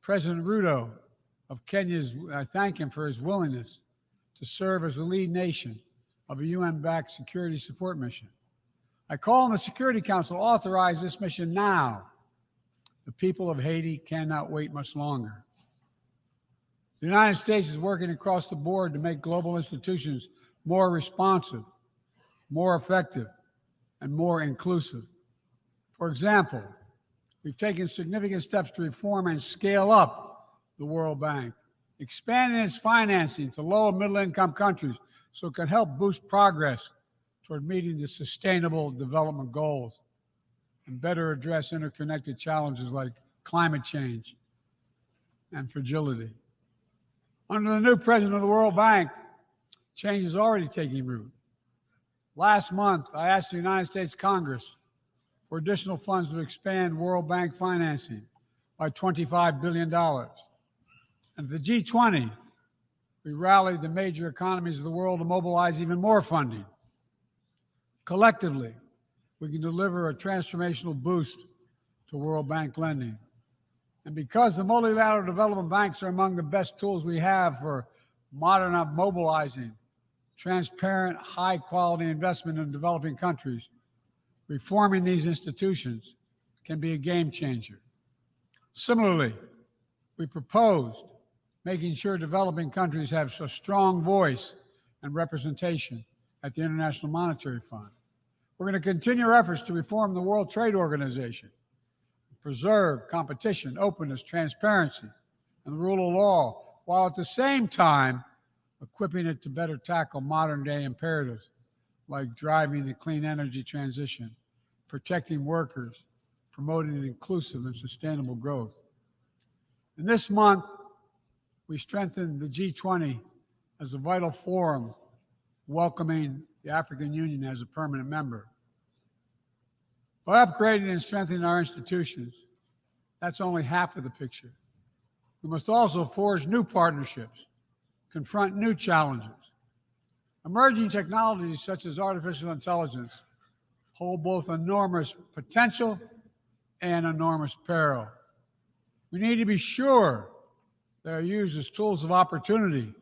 Speaker 13: President Ruto of Kenya, I thank him for his willingness to serve as the lead nation of a UN-backed security support mission. I call on the Security Council to authorize this mission now. The people of Haiti cannot wait much longer. The United States is working across the board to make global institutions more responsive, more effective, and more inclusive. For example, we've taken significant steps to reform and scale up the World Bank, expanding its financing to low and middle-income countries so it can help boost progress toward meeting the Sustainable Development Goals and better address interconnected challenges like climate change and fragility. Under the new president of the World Bank, change is already taking root. Last month, I asked the United States Congress for additional funds to expand World Bank financing by $25 billion. And at the G20, we rallied the major economies of the world to mobilize even more funding. Collectively, we can deliver a transformational boost to World Bank lending. And because the multilateral development banks are among the best tools we have for mobilizing transparent, high-quality investment in developing countries, reforming these institutions can be a game changer. Similarly, we proposed making sure developing countries have a strong voice and representation at the International Monetary Fund. We're going to continue our efforts to reform the World Trade Organization, preserve competition, openness, transparency, and the rule of law, while at the same time equipping it to better tackle modern-day imperatives like driving the clean energy transition, protecting workers, promoting inclusive and sustainable growth. And this month, we strengthened the G20 as a vital forum, welcoming the African Union as a permanent member. By upgrading and strengthening our institutions, that's only half of the picture. We must also forge new partnerships, confront new challenges. Emerging technologies such as artificial intelligence hold both enormous potential and enormous peril. We need to be sure they are used as tools of opportunity,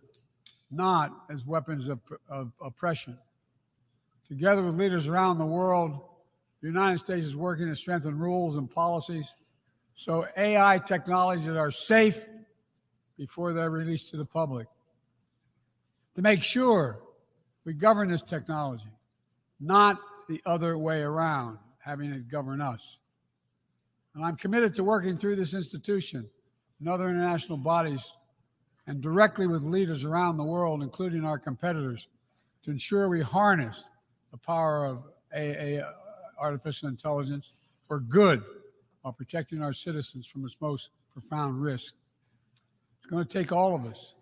Speaker 13: not as weapons of oppression. Together with leaders around the world, the United States is working to strengthen rules and policies so AI technologies are safe before they're released to the public. To make sure We govern this technology, not the other way around, having it govern us. And I'm committed to working through this institution and other international bodies and directly with leaders around the world, including our competitors, to ensure we harness the power of artificial intelligence for good while protecting our citizens from its most profound risk. It's going to take all of us.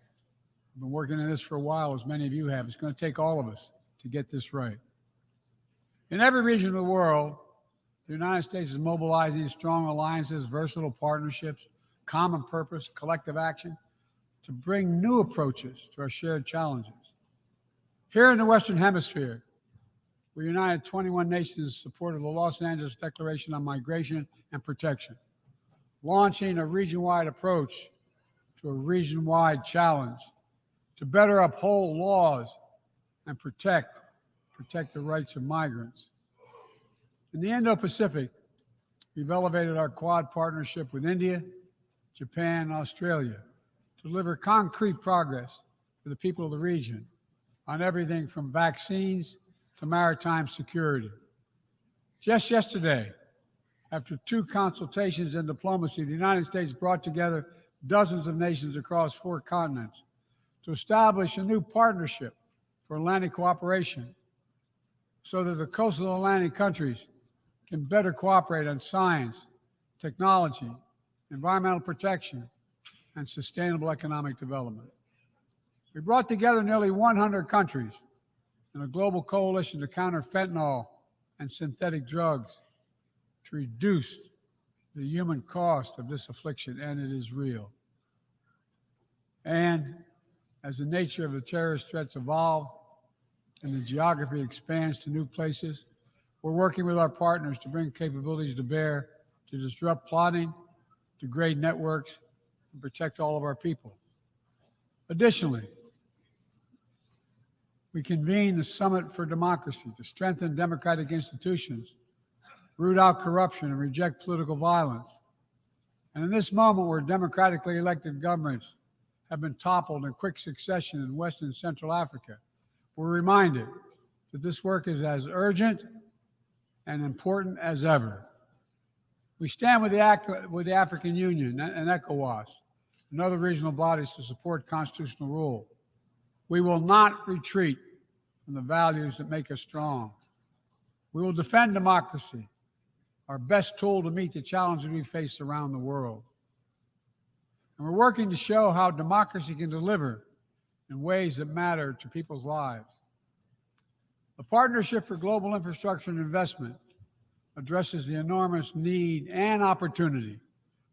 Speaker 13: I've been working on this for a while, as many of you have. It's going to take all of us to get this right. In every region of the world, the United States is mobilizing strong alliances, versatile partnerships, common purpose, collective action to bring new approaches to our shared challenges. Here in the Western Hemisphere, we united 21 nations in support of the Los Angeles Declaration on Migration and Protection, launching a region-wide approach to a region-wide challenge to better uphold laws and protect the rights of migrants. In the Indo-Pacific, we've elevated our Quad partnership with India, Japan, and Australia to deliver concrete progress for the people of the region on everything from vaccines to maritime security. Just yesterday, after 2 consultations in diplomacy, the United States brought together dozens of nations across 4 continents to establish a new partnership for Atlantic cooperation so that the coastal Atlantic countries can better cooperate on science, technology, environmental protection, and sustainable economic development. We brought together nearly 100 countries in a global coalition to counter fentanyl and synthetic drugs to reduce the human cost of this affliction, and it is real. And as the nature of the terrorist threats evolve and the geography expands to new places, we're working with our partners to bring capabilities to bear to disrupt plotting, degrade networks, and protect all of our people. Additionally, we convened the Summit for Democracy to strengthen democratic institutions, root out corruption, and reject political violence. And in this moment where democratically elected governments have been toppled in quick succession in West and Central Africa, we're reminded that this work is as urgent and important as ever. We stand with the African Union and ECOWAS and other regional bodies to support constitutional rule. We will not retreat from the values that make us strong. We will defend democracy, our best tool to meet the challenges we face around the world. And we're working to show how democracy can deliver in ways that matter to people's lives. The Partnership for Global Infrastructure and Investment addresses the enormous need and opportunity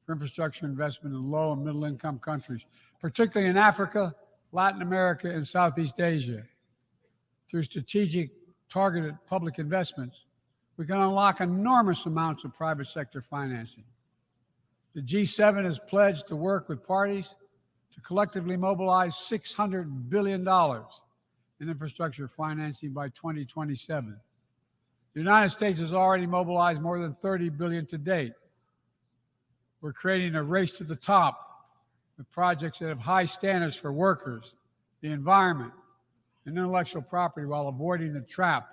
Speaker 13: for infrastructure investment in low and middle income countries, particularly in Africa, Latin America, and Southeast Asia. Through strategic, targeted public investments, we can unlock enormous amounts of private sector financing. The G7 has pledged to work with parties to collectively mobilize $600 billion in infrastructure financing by 2027. The United States has already mobilized more than $30 billion to date. We're creating a race to the top with projects that have high standards for workers, the environment, and intellectual property while avoiding the trap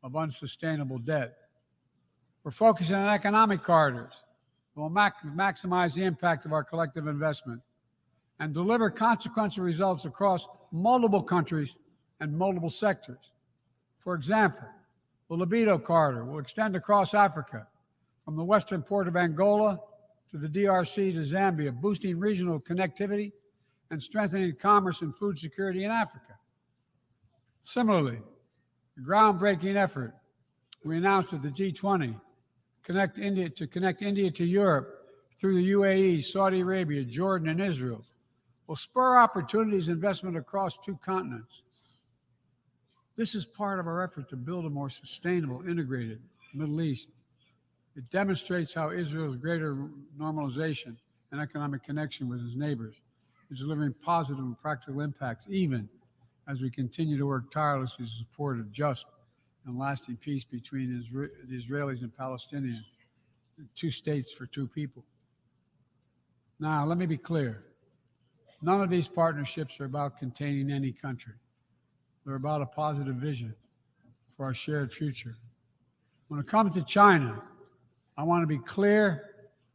Speaker 13: of unsustainable debt. We're focusing on economic corridors that will maximize the impact of our collective investment and deliver consequential results across multiple countries and multiple sectors. For example, the Libido Corridor will extend across Africa from the western port of Angola to the DRC to Zambia, boosting regional connectivity and strengthening commerce and food security in Africa. Similarly, the groundbreaking effort we announced at the G20 to connect India to Europe through the UAE, Saudi Arabia, Jordan, and Israel will spur opportunities and investment across 2 continents. This is part of our effort to build a more sustainable, integrated Middle East. It demonstrates how Israel's greater normalization and economic connection with its neighbors is delivering positive and practical impacts, even as we continue to work tirelessly to support a just and lasting peace between the Israelis and Palestinians, 2 states for 2 people. Now, let me be clear. None of these partnerships are about containing any country. They're about a positive vision for our shared future. When it comes to China, I want to be clear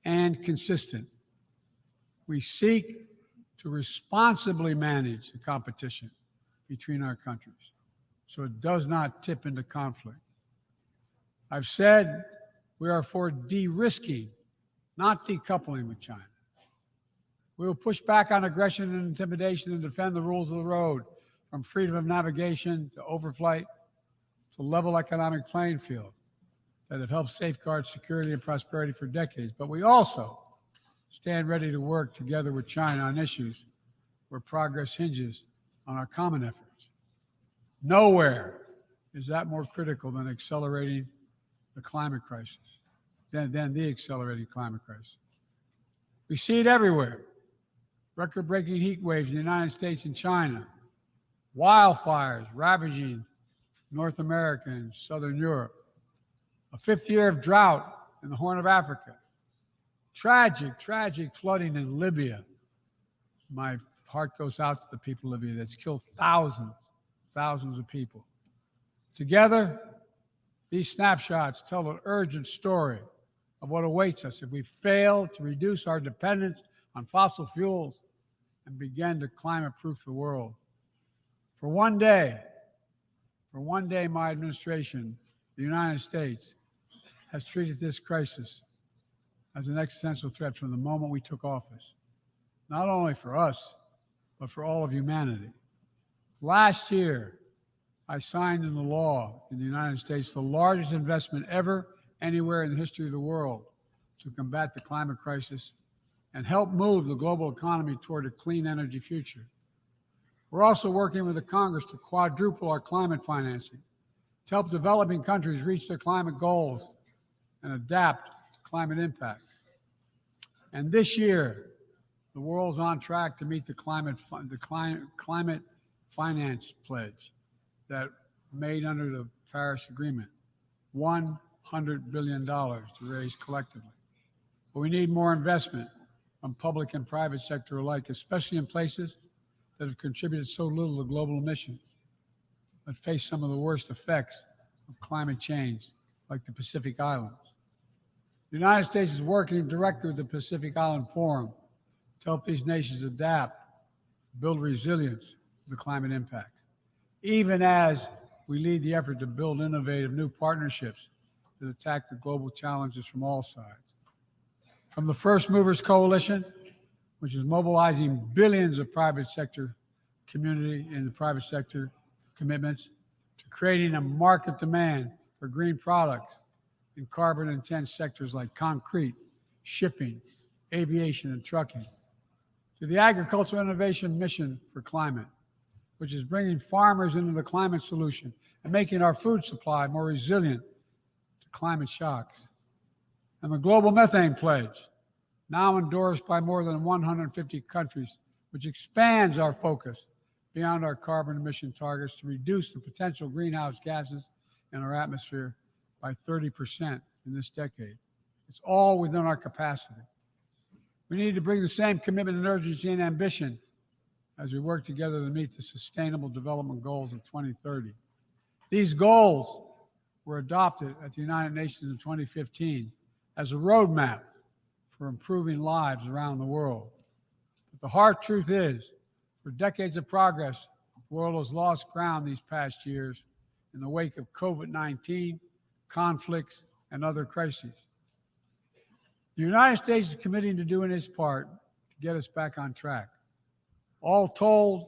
Speaker 13: and consistent. We seek to responsibly manage the competition between our countries so it does not tip into conflict. I've said we are for de-risking, not decoupling with China. We will push back on aggression and intimidation and defend the rules of the road, from freedom of navigation to overflight to level economic playing field that have helped safeguard security and prosperity for decades. But we also stand ready to work together with China on issues where progress hinges on our common efforts. Nowhere is that more critical than accelerating the climate crisis, than the accelerating climate crisis. We see it everywhere. Record-breaking heat waves in the United States and China, wildfires ravaging North America and Southern Europe, a fifth year of drought in the Horn of Africa, tragic flooding in Libya. My heart goes out to the people of Libya. That's killed thousands of people. Together, these snapshots tell an urgent story of what awaits us if we fail to reduce our dependence on fossil fuels and begin to climate-proof the world. For one day, my administration, the United States, has treated this crisis as an existential threat from the moment we took office, not only for us, but for all of humanity. Last year, I signed into law in the United States the largest investment ever anywhere in the history of the world to combat the climate crisis and help move the global economy toward a clean energy future. We're also working with the Congress to quadruple our climate financing to help developing countries reach their climate goals and adapt to climate impacts. And this year, the world's on track to meet the climate finance pledge that made under the Paris Agreement, $100 billion to raise collectively. But we need more investment from public and private sector alike, especially in places that have contributed so little to global emissions, but face some of the worst effects of climate change, like the Pacific Islands. The United States is working directly with the Pacific Island Forum to help these nations adapt, build resilience to the climate impacts, even as we lead the effort to build innovative new partnerships that attack the global challenges from all sides. From the First Movers Coalition, which is mobilizing billions of private sector community and the private sector commitments, to creating a market demand for green products in carbon-intense sectors like concrete, shipping, aviation, and trucking, to the Agricultural Innovation Mission for Climate, which is bringing farmers into the climate solution and making our food supply more resilient to climate shocks, and the Global Methane Pledge, now endorsed by more than 150 countries, which expands our focus beyond our carbon emission targets to reduce the potential greenhouse gases in our atmosphere by 30% in this decade. It's all within our capacity. We need to bring the same commitment and urgency and ambition as we work together to meet the Sustainable Development Goals of 2030. These goals were adopted at the United Nations in 2015 as a roadmap for improving lives around the world. But the hard truth is, for decades of progress, the world has lost ground these past years in the wake of COVID-19, conflicts, and other crises. The United States is committing to doing its part to get us back on track. All told,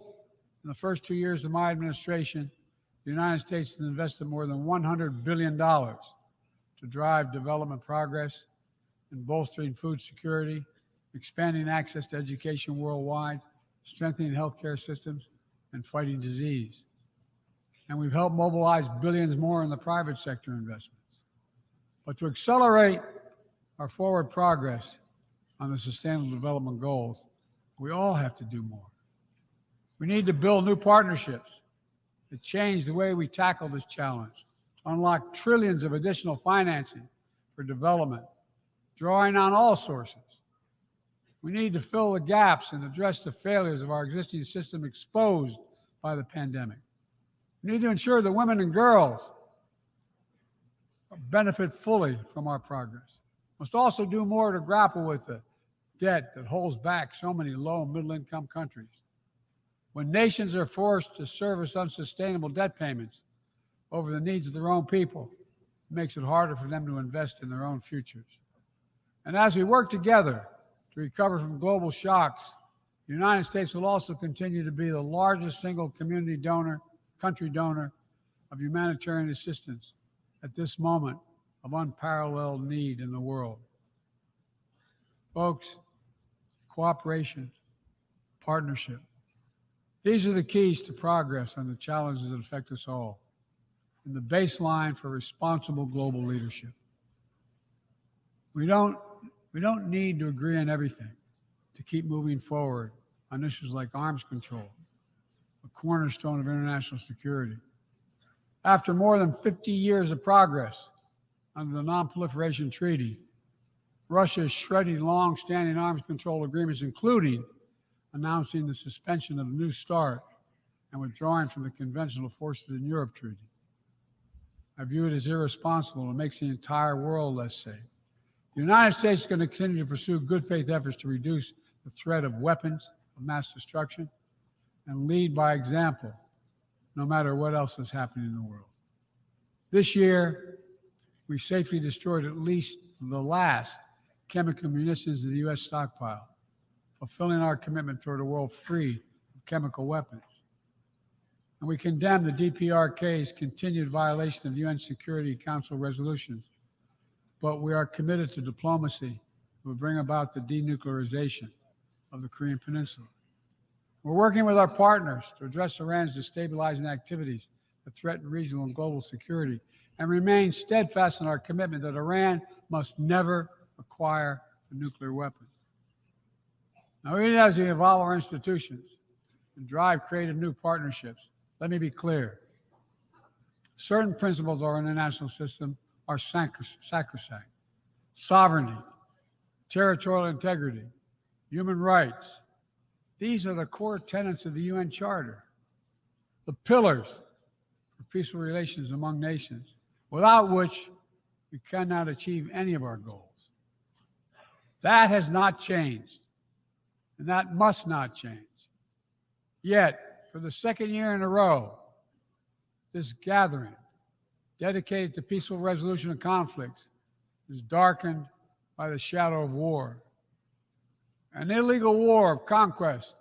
Speaker 13: in the first 2 years of my administration, the United States has invested more than $100 billion to drive development progress in bolstering food security, expanding access to education worldwide, strengthening healthcare systems, and fighting disease. And we've helped mobilize billions more in the private sector investments. But to accelerate our forward progress on the Sustainable Development Goals, we all have to do more. We need to build new partnerships that change the way we tackle this challenge, to unlock trillions of additional financing for development, drawing on all sources. We need to fill the gaps and address the failures of our existing system exposed by the pandemic. We need to ensure that women and girls benefit fully from our progress. We must also do more to grapple with the debt that holds back so many low and middle-income countries. When nations are forced to service unsustainable debt payments over the needs of their own people, it makes it harder for them to invest in their own futures. And as we work together to recover from global shocks, the United States will also continue to be the largest single country donor of humanitarian assistance at this moment of unparalleled need in the world. Folks, cooperation, partnership, these are the keys to progress on the challenges that affect us all, and the baseline for responsible global leadership. We don't need to agree on everything to keep moving forward on issues like arms control, a cornerstone of international security. After more than 50 years of progress under the Non-Proliferation Treaty, Russia is shredding long-standing arms control agreements, including announcing the suspension of the New START and withdrawing from the Conventional Forces in Europe Treaty. I view it as irresponsible and makes the entire world less safe. The United States is going to continue to pursue good faith efforts to reduce the threat of weapons of mass destruction and lead by example, no matter what else is happening in the world. This year, we safely destroyed at least the last chemical munitions in the U.S. stockpile, fulfilling our commitment toward a world free of chemical weapons. And we condemn the DPRK's continued violation of UN Security Council resolutions, but we are committed to diplomacy that will bring about the denuclearization of the Korean Peninsula. We're working with our partners to address Iran's destabilizing activities that threaten regional and global security, and remain steadfast in our commitment that Iran must never acquire a nuclear weapon. Now, even as we evolve our institutions and drive creative new partnerships, let me be clear. Certain principles of our international system are sacrosanct. Sovereignty, territorial integrity, human rights. These are the core tenets of the UN Charter, the pillars for peaceful relations among nations, without which we cannot achieve any of our goals. That has not changed, and that must not change. Yet, for the second year in a row, this gathering, dedicated to peaceful resolution of conflicts, is darkened by the shadow of war. An illegal war of conquest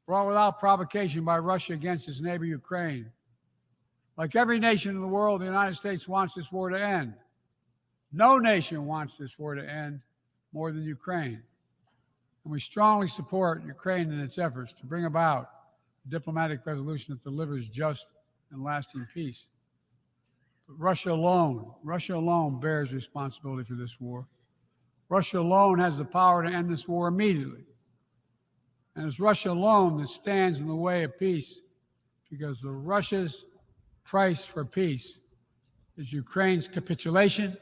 Speaker 13: brought without provocation by Russia against its neighbor Ukraine. Like every nation in the world, the United States wants this war to end. No nation wants this war to end more than Ukraine. And we strongly support Ukraine in its efforts to bring about a diplomatic resolution that delivers just and lasting peace. But Russia alone bears responsibility for this war. Russia alone has the power to end this war immediately. And it's Russia alone that stands in the way of peace, because the Russia's price for peace is Ukraine's capitulation,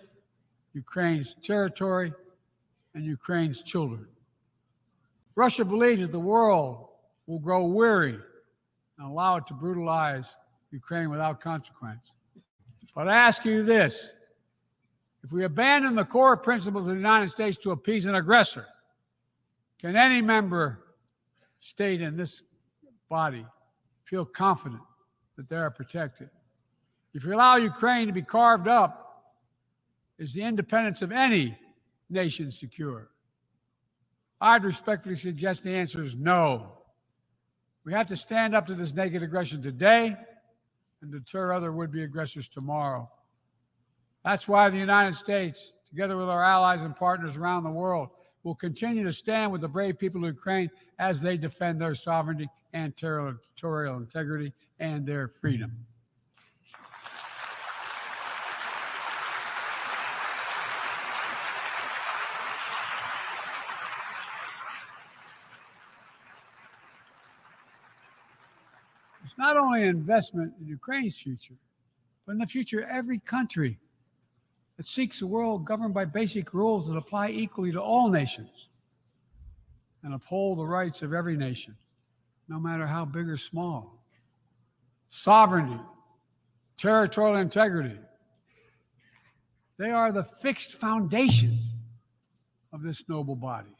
Speaker 13: Ukraine's territory, and Ukraine's children. Russia believes that the world will grow weary and allow it to brutalize Ukraine without consequence. But I ask you this: if we abandon the core principles of the United States to appease an aggressor, can any member state in this body feel confident that they are protected? If you allow Ukraine to be carved up, is the independence of any nation secure? I'd respectfully suggest the answer is no. We have to stand up to this naked aggression today and deter other would-be aggressors tomorrow. That's why the United States, together with our allies and partners around the world, will continue to stand with the brave people of Ukraine as they defend their sovereignty and territorial integrity and their freedom. It's not only an investment in Ukraine's future, but in the future of every country that seeks a world governed by basic rules that apply equally to all nations and uphold the rights of every nation, no matter how big or small. Sovereignty, territorial integrity. They are the fixed foundations of this noble body.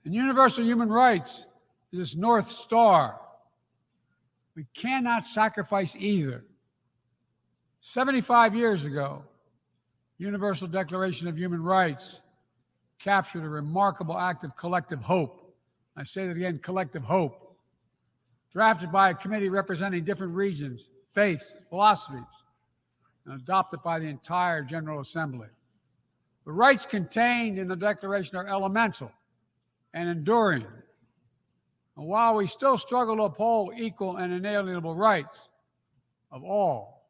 Speaker 13: And universal human rights is this North Star. We cannot sacrifice either. 75 years ago, Universal Declaration of Human Rights captured a remarkable act of collective hope. I say that again, collective hope. Drafted by a committee representing different regions, faiths, philosophies, and adopted by the entire General Assembly. The rights contained in the Declaration are elemental and enduring. And while we still struggle to uphold equal and inalienable rights of all,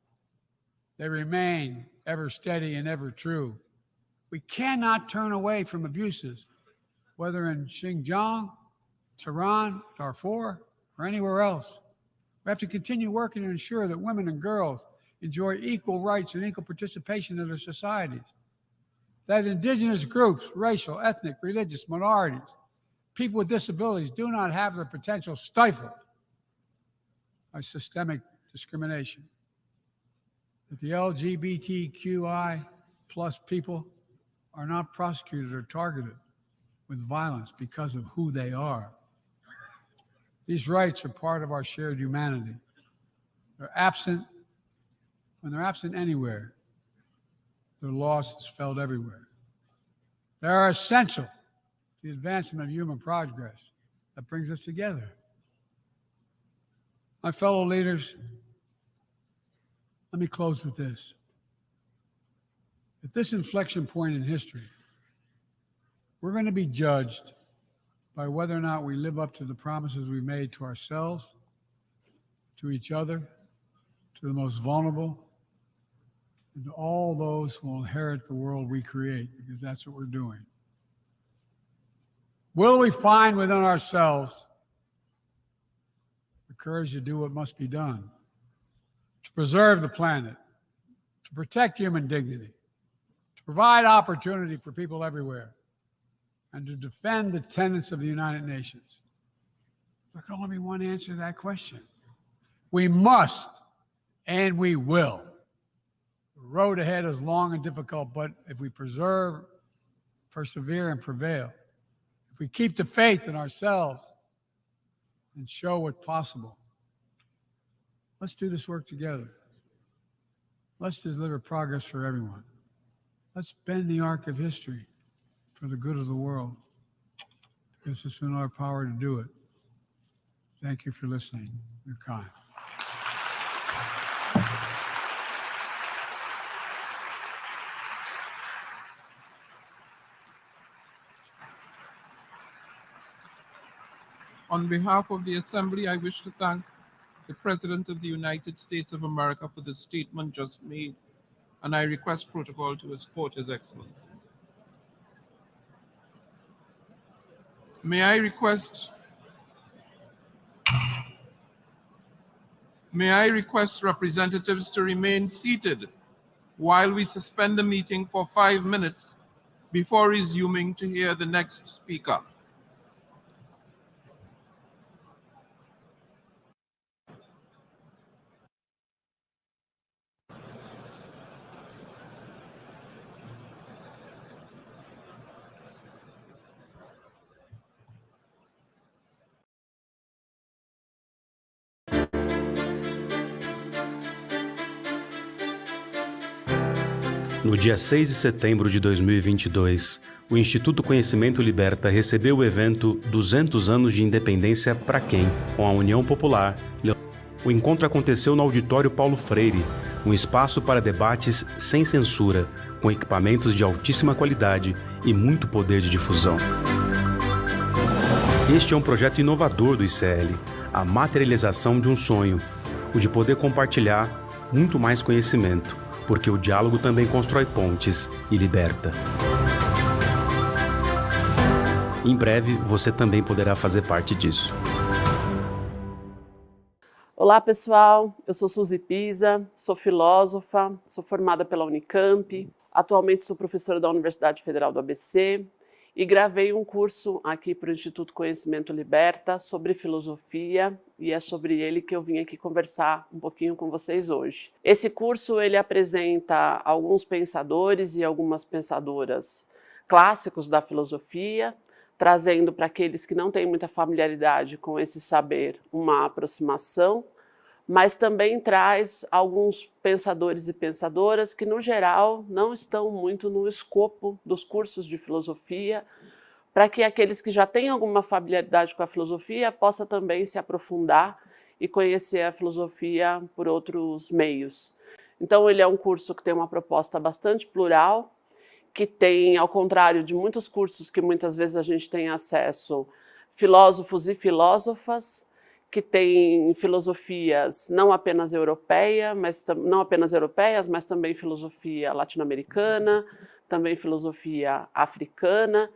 Speaker 13: they remain ever steady and ever true. We cannot turn away from abuses, whether in Xinjiang, Tehran, Darfur, or anywhere else. We have to continue working to ensure that women and girls enjoy equal rights and equal participation in their societies. That indigenous groups, racial, ethnic, religious minorities, people with disabilities do not have their potential stifled by systemic discrimination. That the LGBTQI plus people are not prosecuted or targeted with violence because of who they are. These rights are part of our shared humanity. They're absent. When they're absent anywhere, their loss is felt everywhere. They are essential to the advancement of human progress that brings us together. My fellow leaders, let me close with this. At this inflection point in history, we're going to be judged by whether or not we live up to the promises we made to ourselves, to each other, to the most vulnerable, and to all those who will inherit the world we create, because that's what we're doing. Will we find within ourselves the courage to do what must be done, to preserve the planet, to protect human dignity, to provide opportunity for people everywhere, and to defend the tenets of the United Nations? There can only be one answer to that question. We must, and we will. The road ahead is long and difficult, but if we persevere and prevail, if we keep the faith in ourselves and show what's possible, let's do this work together. Let's deliver progress for everyone. Let's bend the arc of history for the good of the world, because it's in our power to do it. Thank you for listening. You're kind.
Speaker 11: On behalf of the Assembly, I wish to thank the President of the United States of America for the statement just made, and I request protocol to escort His Excellency. May I request representatives to remain seated while we suspend the meeting for 5 minutes before resuming to hear the next speaker.
Speaker 14: No dia 6 de setembro de 2022, o Instituto Conhecimento Liberta recebeu o evento 200 anos de independência para quem? Com a União Popular. O encontro aconteceu no Auditório Paulo Freire, um espaço para debates sem censura, com equipamentos de altíssima qualidade e muito poder de difusão. Este é um projeto inovador do ICL, a materialização de um sonho, o de poder compartilhar muito mais conhecimento, porque o diálogo também constrói pontes e liberta. Em breve, você também poderá fazer parte disso.
Speaker 15: Olá, pessoal. Eu sou Suzy Pisa, sou filósofa, sou formada pela Unicamp, atualmente sou professora da Universidade Federal do ABC e gravei um curso aqui para o Instituto Conhecimento Liberta sobre filosofia, e é sobre ele que eu vim aqui conversar um pouquinho com vocês hoje. Esse curso ele apresenta alguns pensadores e algumas pensadoras clássicos da filosofia, trazendo para aqueles que não têm muita familiaridade com esse saber uma aproximação, mas também traz alguns pensadores e pensadoras que, no geral, não estão muito no escopo dos cursos de filosofia, para que aqueles que já têm alguma familiaridade com a filosofia possam também se aprofundar e conhecer a filosofia por outros meios. Então, ele é um curso que tem uma proposta bastante plural, que tem, ao contrário de muitos cursos que muitas vezes a gente tem acesso, filósofos e filósofas, que tem filosofias não apenas europeias, mas também filosofia latino-americana, também filosofia africana,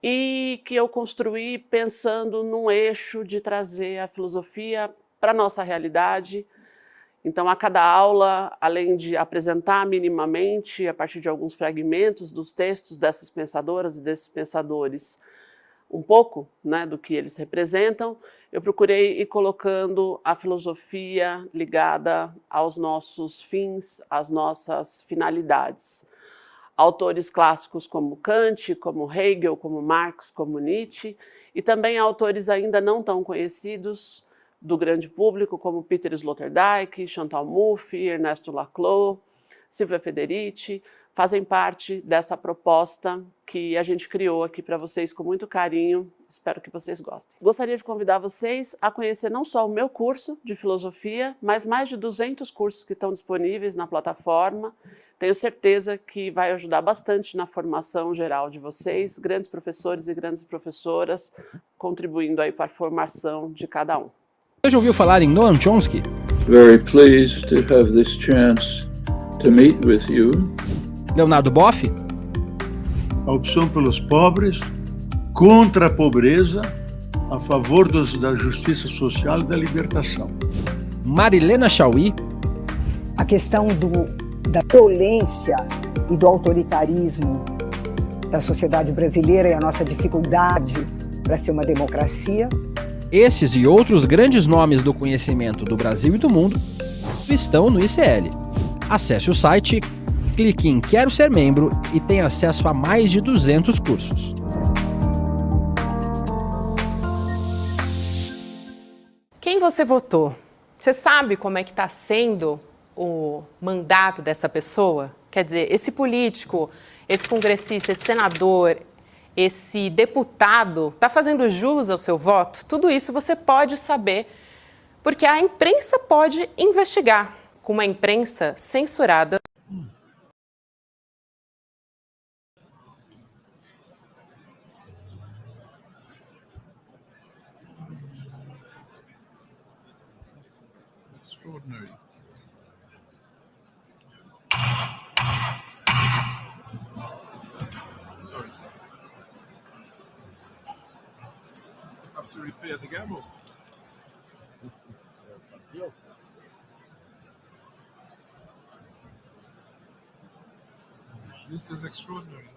Speaker 15: e que eu construí pensando num eixo de trazer a filosofia para a nossa realidade. Então, a cada aula, além de apresentar minimamente, a partir de alguns fragmentos dos textos dessas pensadoras e desses pensadores, um pouco, né, do que eles representam, eu procurei ir colocando a filosofia ligada aos nossos fins, às nossas finalidades. Autores clássicos como Kant, como Hegel, como Marx, como Nietzsche, e também autores ainda não tão conhecidos do grande público, como Peter Sloterdijk, Chantal Mouffe, Ernesto Laclau, Silvia Federici, fazem parte dessa proposta que a gente criou aqui para vocês com muito carinho. Espero que vocês gostem. Gostaria de convidar vocês a conhecer não só o meu curso de filosofia, mas mais de 200 cursos que estão disponíveis na plataforma. Tenho certeza que vai ajudar bastante na formação geral de vocês, grandes professores e grandes professoras, contribuindo aí para a formação de cada um.
Speaker 16: Você já ouviu falar em Noam Chomsky?
Speaker 17: Very pleased to have this chance to meet with you.
Speaker 16: Leonardo Boff?
Speaker 5: A opção pelos pobres, contra a pobreza, a favor da justiça social e da libertação.
Speaker 16: Marilena Chauí?
Speaker 18: A questão da violência e do autoritarismo da sociedade brasileira e a nossa dificuldade para ser uma democracia.
Speaker 16: Esses e outros grandes nomes do conhecimento do Brasil e do mundo estão no ICL. Acesse o site, clique em Quero Ser Membro e tenha acesso a mais de 200 cursos.
Speaker 19: Quem você votou? Você sabe como é que está sendo o mandato dessa pessoa? Quer dizer, esse político, esse congressista, esse senador, esse deputado está fazendo jus ao seu voto? Tudo isso você pode saber, porque a imprensa pode investigar. Com uma imprensa censurada.
Speaker 11: Extraordinary. Sorry, sir. I have to repair the gavel. This is extraordinary.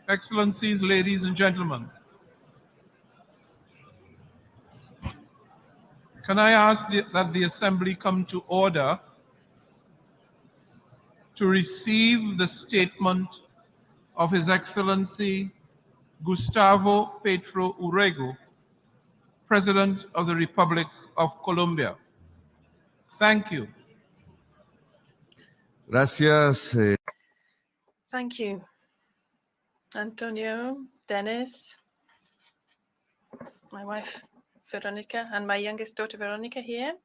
Speaker 11: Excellencies, ladies and gentlemen, can I ask that the Assembly come to order to receive the statement of His Excellency Gustavo Petro Urrego, President of the Republic of Colombia. Thank you.
Speaker 20: Gracias.
Speaker 10: Thank you, Antonio, Dennis, my wife Veronica, and my youngest daughter Veronica here.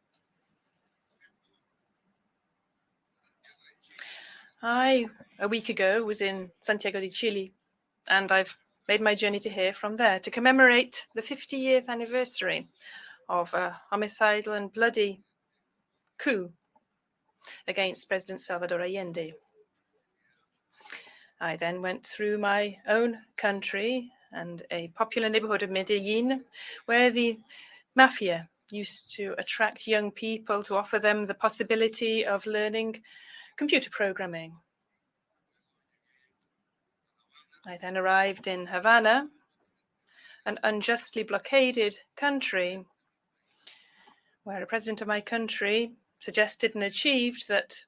Speaker 10: I, a week ago, was in Santiago de Chile, and I've made my journey to here from there to commemorate the 50th anniversary of a homicidal and bloody coup against President Salvador Allende. I then went through my own country and a popular neighborhood of Medellin, where the mafia used to attract young people to offer them the possibility of learning computer programming. I then arrived in Havana, an unjustly blockaded country, where a president of my country suggested and achieved that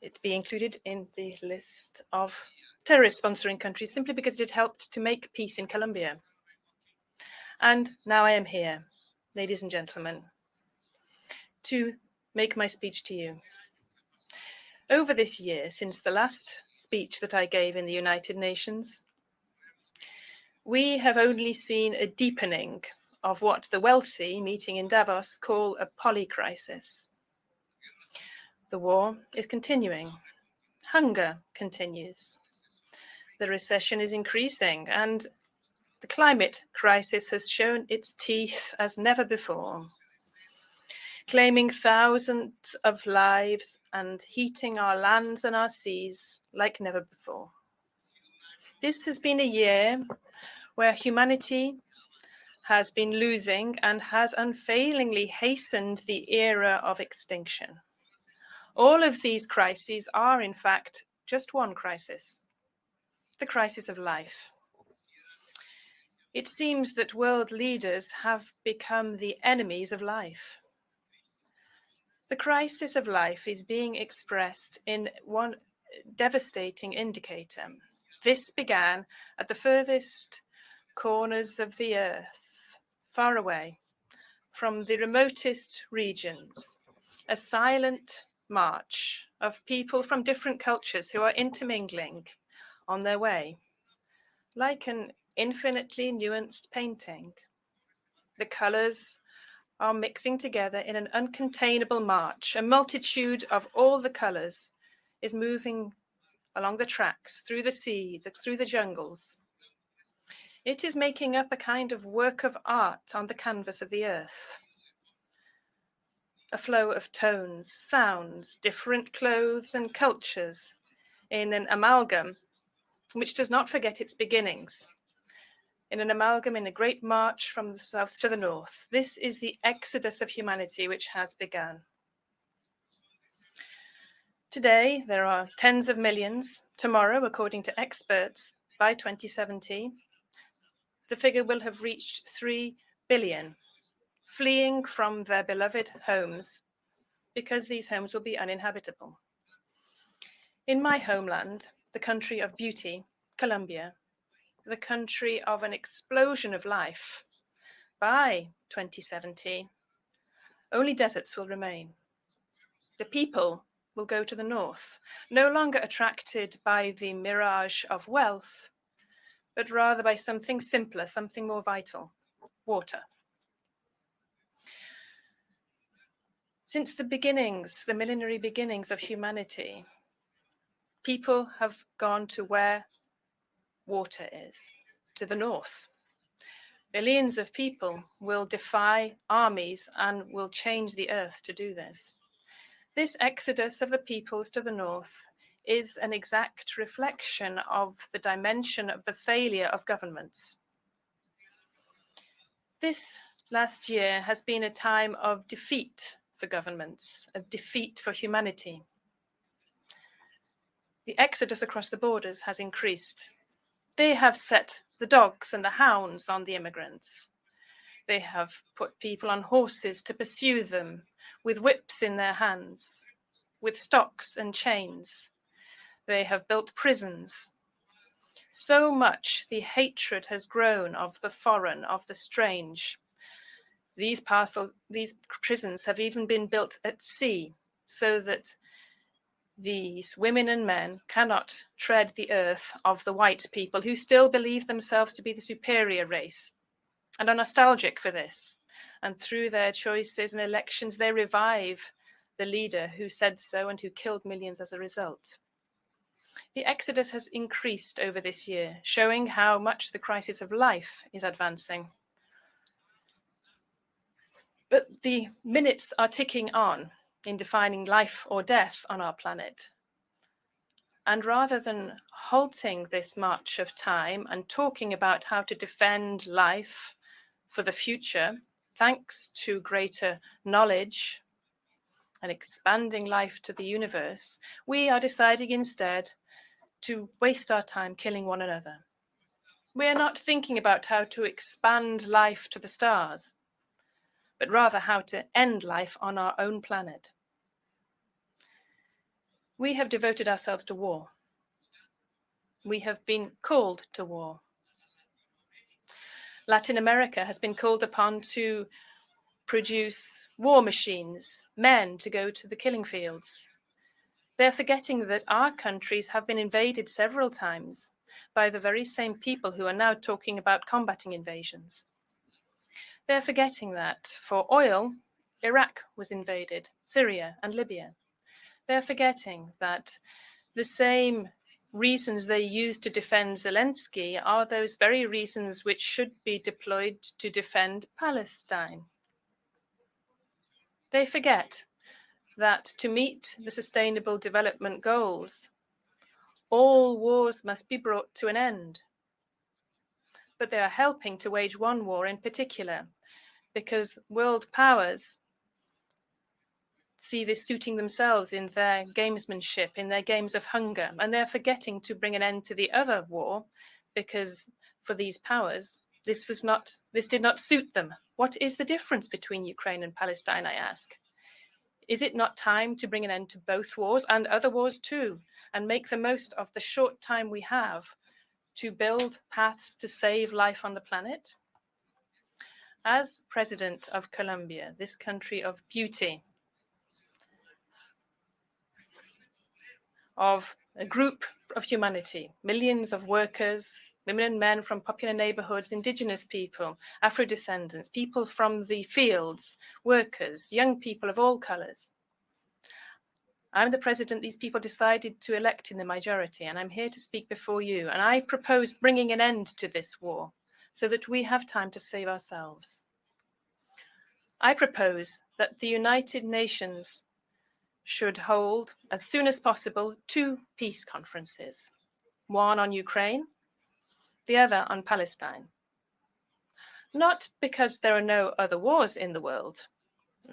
Speaker 10: it be included in the list of terrorist sponsoring countries simply because it had helped to make peace in Colombia. And now I am here, ladies and gentlemen, to make my speech to you. Over this year, since the last speech that I gave in the United Nations, we have only seen a deepening of what the wealthy, meeting in Davos, call a polycrisis. The war is continuing. Hunger continues. The recession is increasing, and the climate crisis has shown its teeth as never before, claiming thousands of lives and heating our lands and our seas like never before. This has been a year where humanity has been losing and has unfailingly hastened the era of extinction. All of these crises are, in fact, just one crisis, the crisis of life. It seems that world leaders have become the enemies of life. The crisis of life is being expressed in one devastating indicator. This began at the furthest corners of the earth, far away from the remotest regions, a silent march of people from different cultures who are intermingling on their way, like an infinitely nuanced painting. The colors are mixing together in an uncontainable march. A multitude of all the colors is moving along the tracks, through the seas, through the jungles. It is making up a kind of work of art on the canvas of the earth. A flow of tones, sounds, different clothes and cultures in an amalgam which does not forget its beginnings. In an amalgam in a great march from the south to the north. This is the exodus of humanity which has begun. Today, there are tens of millions. Tomorrow, according to experts, by 2070, the figure will have reached 3 billion, fleeing from their beloved homes because these homes will be uninhabitable. In my homeland, the country of beauty, Colombia, the country of an explosion of life, by 2070, only deserts will remain. The people will go to the north, no longer attracted by the mirage of wealth, but rather by something simpler, something more vital, water. Since the beginnings, the millenary beginnings of humanity, people have gone to where water is, to the north. Billions of people will defy armies and will change the earth to do this. This exodus of the peoples to the north is an exact reflection of the dimension of the failure of governments. This last year has been a time of defeat for governments, of defeat for humanity. The exodus across the borders has increased. They have set the dogs and the hounds on the immigrants. They have put people on horses to pursue them, with whips in their hands, with stocks and chains. They have built prisons. So much the hatred has grown of the foreign, of the strange. These prisons have even been built at sea, so that these women and men cannot tread the earth of the white people who still believe themselves to be the superior race and are nostalgic for this. And through their choices and elections, they revive the leader who said so and who killed millions as a result. The exodus has increased over this year, showing how much the crisis of life is advancing. But the minutes are ticking on in defining life or death on our planet. And rather than halting this march of time and talking about how to defend life for the future, thanks to greater knowledge and expanding life to the universe, we are deciding instead to waste our time killing one another. We are not thinking about how to expand life to the stars, but rather how to end life on our own planet. We have devoted ourselves to war. We have been called to war. Latin America has been called upon to produce war machines, men to go to the killing fields. They're forgetting that our countries have been invaded several times by the very same people who are now talking about combating invasions. They're forgetting that for oil, Iraq was invaded, Syria and Libya. They're forgetting that the same reasons they use to defend Zelensky are those very reasons which should be deployed to defend Palestine. They forget that to meet the Sustainable Development Goals, all wars must be brought to an end. But they are helping to wage one war in particular, because world powers see this suiting themselves in their gamesmanship, in their games of hunger, and they're forgetting to bring an end to the other war, because for these powers, this did not suit them. What is the difference between Ukraine and Palestine, I ask? Is it not time to bring an end to both wars and other wars too, and make the most of the short time we have to build paths to save life on the planet? As President of Colombia, this country of beauty, of a group of humanity, millions of workers, women and men from popular neighborhoods, indigenous people, Afro-descendants, people from the fields, workers, young people of all colors. I'm the president these people decided to elect in the majority, and I'm here to speak before you. And I propose bringing an end to this war so that we have time to save ourselves. I propose that the United Nations should hold, as soon as possible, 2 peace conferences, one on Ukraine, the other on Palestine. Not because there are no other wars in the world,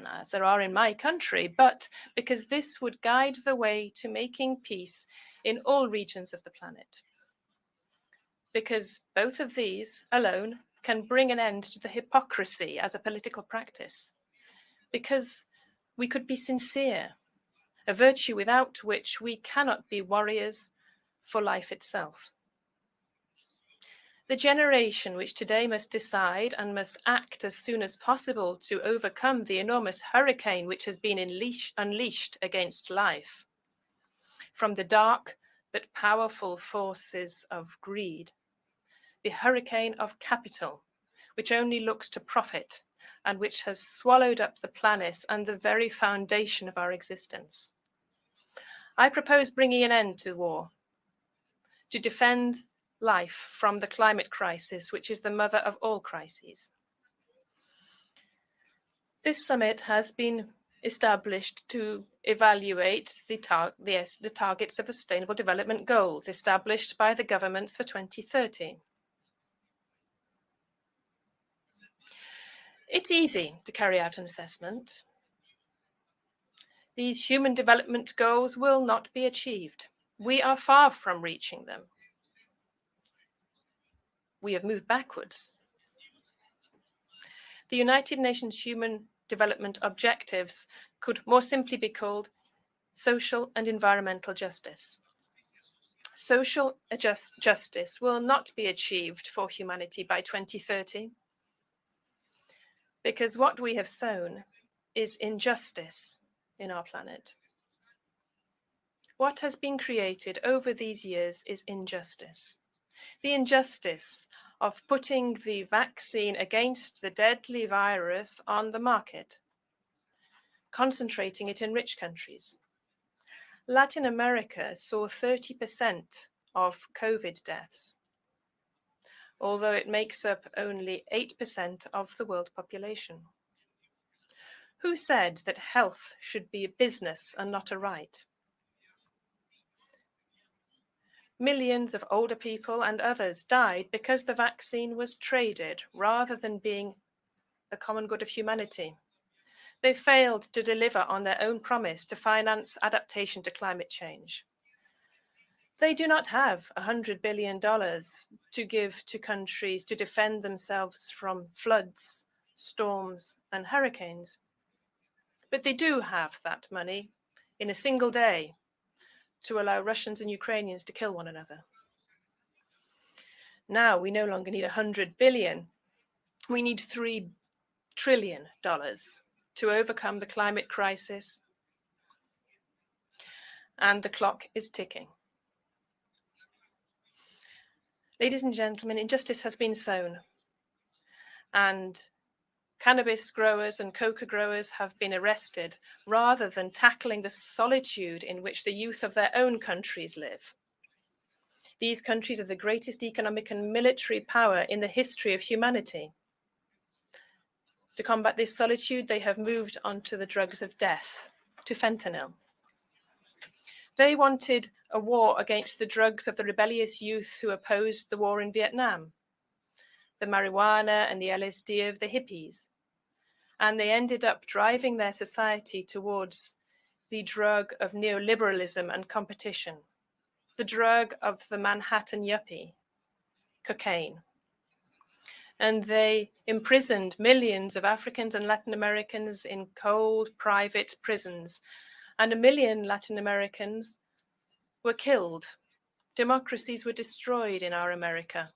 Speaker 10: as there are in my country, but because this would guide the way to making peace in all regions of the planet. Because both of these alone can bring an end to the hypocrisy as a political practice. Because we could be sincere, a virtue without which we cannot be warriors for life itself. The generation which today must decide and must act as soon as possible to overcome the enormous hurricane which has been unleashed against life from the dark but powerful forces of greed, the hurricane of capital, which only looks to profit and which has swallowed up the planet and the very foundation of our existence. I propose bringing an end to war, to defend life from the climate crisis, which is the mother of all crises. This summit has been established to evaluate the targets of the Sustainable Development Goals established by the governments for 2030. It's easy to carry out an assessment. These human development goals will not be achieved. We are far from reaching them. We have moved backwards. The United Nations Human Development Objectives could more simply be called social and environmental justice. Social justice will not be achieved for humanity by 2030 because what we have sown is injustice in our planet. What has been created over these years is injustice. The injustice of putting the vaccine against the deadly virus on the market, concentrating it in rich countries. Latin America saw 30% of COVID deaths, although it makes up only 8% of the world population. Who said that health should be a business and not a right? Millions of older people and others died because the vaccine was traded rather than being a common good of humanity. They failed to deliver on their own promise to finance adaptation to climate change. They do not have $100 billion to give to countries to defend themselves from floods, storms, and hurricanes. But they do have that money in a single day to allow Russians and Ukrainians to kill one another. Now we no longer need $100 billion. We need $3 trillion to overcome the climate crisis. And the clock is ticking. Ladies and gentlemen, injustice has been sown, and cannabis growers and coca growers have been arrested rather than tackling the solitude in which the youth of their own countries live. These countries are the greatest economic and military power in the history of humanity. To combat this solitude, they have moved on to the drugs of death, to fentanyl. They wanted a war against the drugs of the rebellious youth who opposed the war in Vietnam, the marijuana and the LSD of the hippies. And they ended up driving their society towards the drug of neoliberalism and competition, the drug of the Manhattan yuppie, cocaine. And they imprisoned millions of Africans and Latin Americans in cold, private prisons. And 1 million Latin Americans were killed. Democracies were destroyed in our America.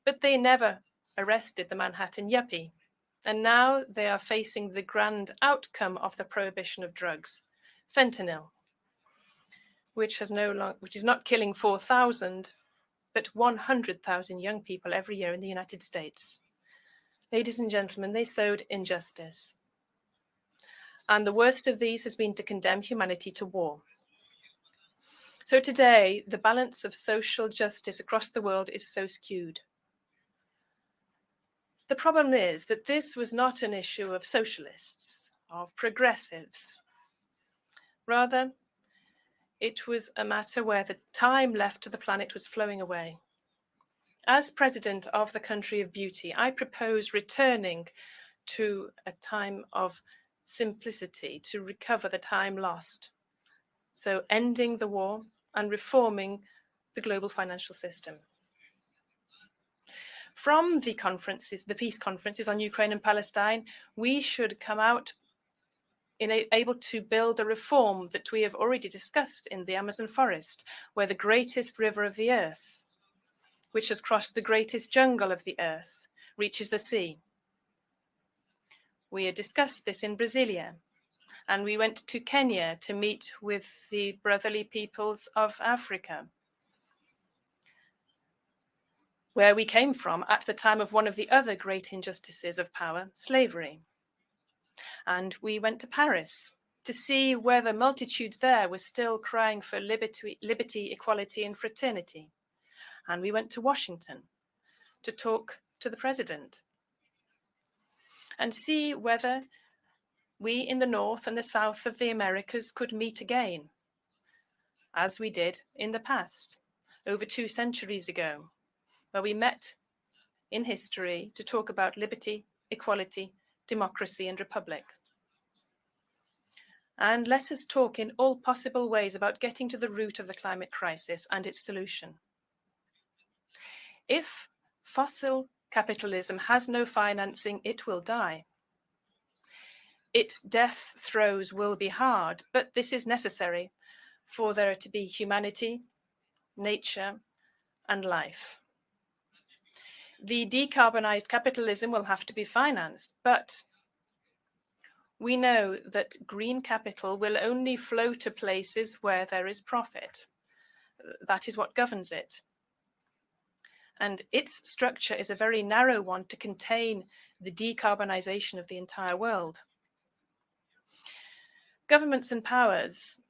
Speaker 10: But they never arrested the Manhattan yuppie. And now they are facing the grand outcome of the prohibition of drugs, fentanyl, which is not killing 4,000, but 100,000 young people every year in the United States. Ladies and gentlemen, they sowed injustice. And the worst of these has been to condemn humanity to war. So today, the balance of social justice across the world is so skewed. The problem is that this was not an issue of socialists, of progressives. Rather, it was a matter where the time left to the planet was flowing away. As president of the country of beauty, I propose returning to a time of simplicity to recover the time lost. So ending the war and reforming the global financial system. From the conferences, the peace conferences on Ukraine and Palestine, we should come out able to build a reform that we have already discussed in the Amazon forest, where the greatest river of the earth, which has crossed the greatest jungle of the earth, reaches the sea. We had discussed this in Brasilia, and we went to Kenya to meet with the brotherly peoples of Africa, where we came from at the time of one of the other great injustices of power, slavery. And we went to Paris to see whether multitudes there were still crying for liberty, equality, and fraternity. And we went to Washington to talk to the president and see whether we in the North and the South of the Americas could meet again, as we did in the past, over 2 centuries ago, where we met in history to talk about liberty, equality, democracy, and republic. And let us talk in all possible ways about getting to the root of the climate crisis and its solution. If fossil capitalism has no financing, it will die. Its death throes will be hard, but this is necessary for there to be humanity, nature, and life. The decarbonized capitalism will have to be financed, but we know that green capital will only flow to places where there is profit. That is what governs it. And its structure is a very narrow one to contain the decarbonization of the entire world. Governments and powers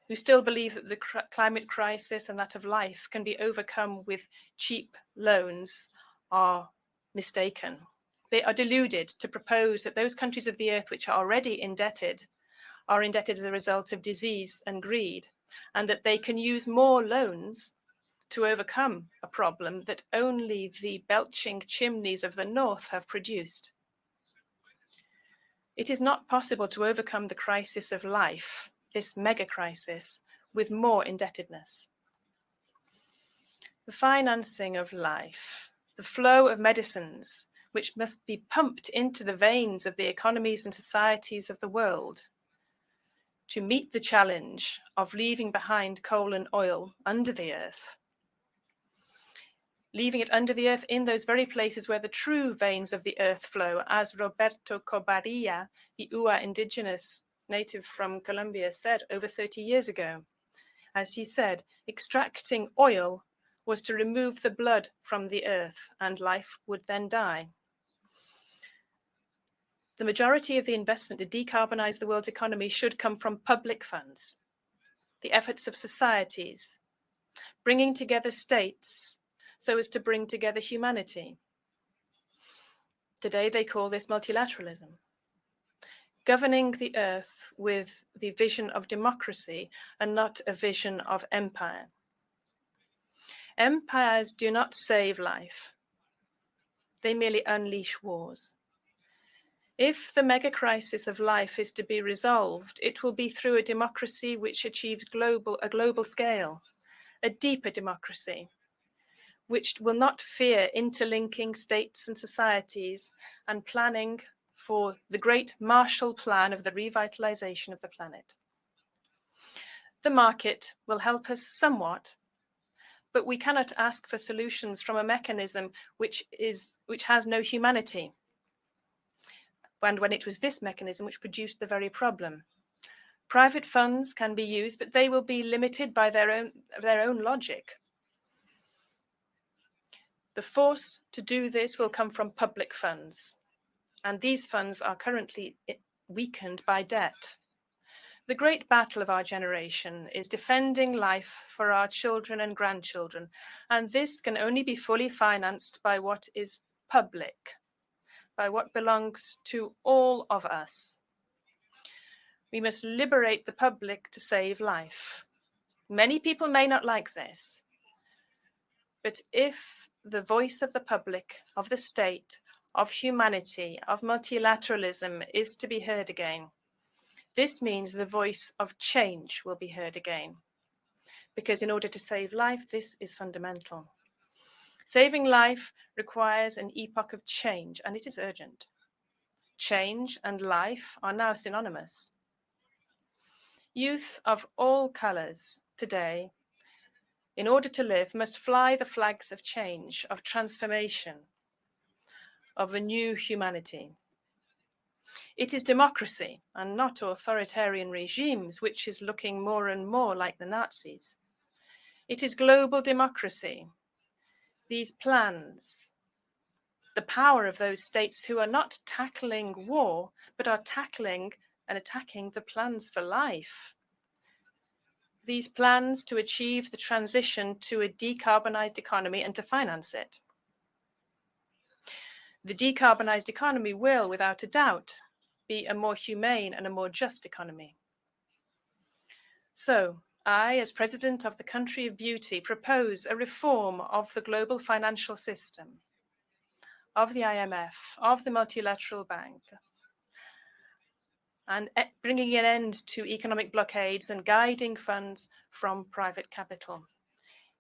Speaker 10: who still believe that the climate crisis and that of life can be overcome with cheap loans are mistaken. They are deluded to propose that those countries of the earth which are already indebted are indebted as a result of disease and greed, and that they can use more loans to overcome a problem that only the belching chimneys of the north have produced. It is not possible to overcome the crisis of life, this mega crisis, with more indebtedness. the financing of life, the flow of medicines, which must be pumped into the veins of the economies and societies of the world to meet the challenge of leaving behind coal and oil under the earth, leaving it under the earth in those very places where the true veins of the earth flow, as Roberto Cobarilla, the Ua indigenous native from Colombia, said over 30 years ago. As he said, extracting oil was to remove the blood from the earth, and life would then die. The majority of the investment to decarbonize the world's economy should come from public funds, the efforts of societies, bringing together states so as to bring together humanity. Today they call this multilateralism. Governing the earth with the vision of democracy and not a vision of empire. Empires do not save life. They merely unleash wars. If the mega crisis of life is to be resolved, it will be through a democracy which achieves a global scale, a deeper democracy, which will not fear interlinking states and societies and planning for the great Marshall Plan of the revitalization of the planet. The market will help us somewhat, but we cannot ask for solutions from a mechanism which has no humanity. And when it was this mechanism which produced the very problem. Private funds can be used, but they will be limited by their own logic. The force to do this will come from public funds, and these funds are currently weakened by debt. The great battle of our generation is defending life for our children and grandchildren, and this can only be fully financed by what is public, by what belongs to all of us. We must liberate the public to save life. Many people may not like this, but if the voice of the public, of the state, of humanity, of multilateralism is to be heard again, this means the voice of change will be heard again. Because in order to save life, this is fundamental. Saving life requires an epoch of change, and it is urgent. Change and life are now synonymous. Youth of all colors today, in order to live, must fly the flags of change, of transformation, of a new humanity. It is democracy and not authoritarian regimes which is looking more and more like the Nazis. It is global democracy. These plans, the power of those states who are not tackling war, but are tackling and attacking the plans for life. These plans to achieve the transition to a decarbonized economy and to finance it. The decarbonized economy will, without a doubt, be a more humane and a more just economy. So, I, as President of the Country of Beauty, propose a reform of the global financial system, of the IMF, of the Multilateral Bank, and bringing an end to economic blockades and guiding funds from private capital.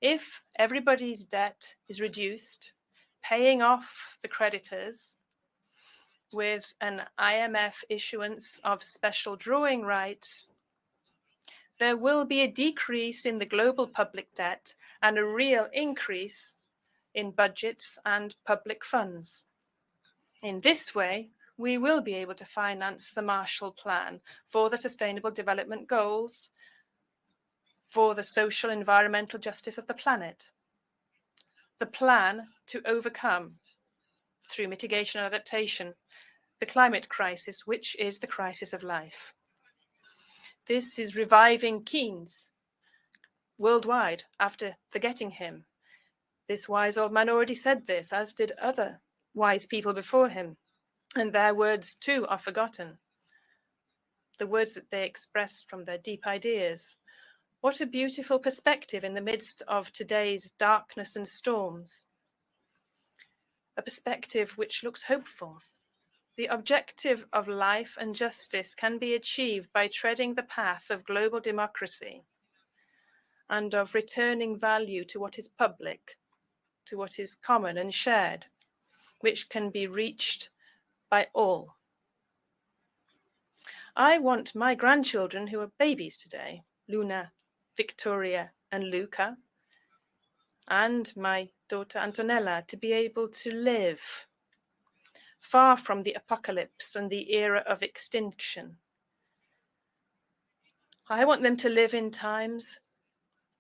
Speaker 10: If everybody's debt is reduced, paying off the creditors with an IMF issuance of special drawing rights, there will be a decrease in the global public debt and a real increase in budgets and public funds. In this way, we will be able to finance the Marshall Plan for the Sustainable Development Goals, for the social and environmental justice of the planet. The plan to overcome, through mitigation and adaptation, the climate crisis, which is the crisis of life. This is reviving Keynes worldwide after forgetting him. This wise old man already said this, as did other wise people before him, and their words too are forgotten. The words that they expressed from their deep ideas. What a beautiful perspective in the midst of today's darkness and storms. A perspective which looks hopeful. The objective of life and justice can be achieved by treading the path of global democracy and of returning value to what is public, to what is common and shared, which can be reached by all. I want my grandchildren who are babies today, Luna, Victoria, and Luca, and my daughter Antonella, to be able to live far from the apocalypse and the era of extinction. I want them to live in times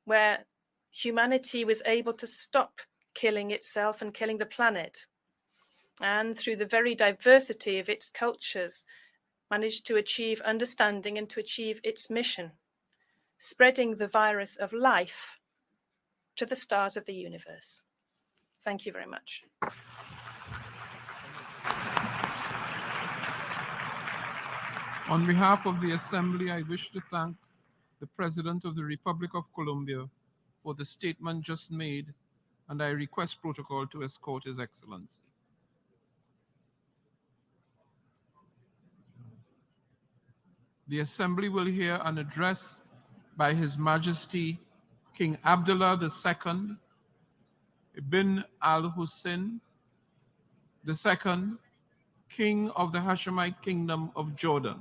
Speaker 10: where humanity was able to stop killing itself and killing the planet, and through the very diversity of its cultures, managed to achieve understanding and to achieve its mission, spreading the virus of life to the stars of the universe. Thank you very much.
Speaker 11: On behalf of the Assembly, I wish to thank the President of the Republic of Colombia for the statement just made, and I request protocol to escort His Excellency. The Assembly will hear an address by His Majesty King Abdullah II ibn al-Hussein II, King of the Hashemite Kingdom of Jordan.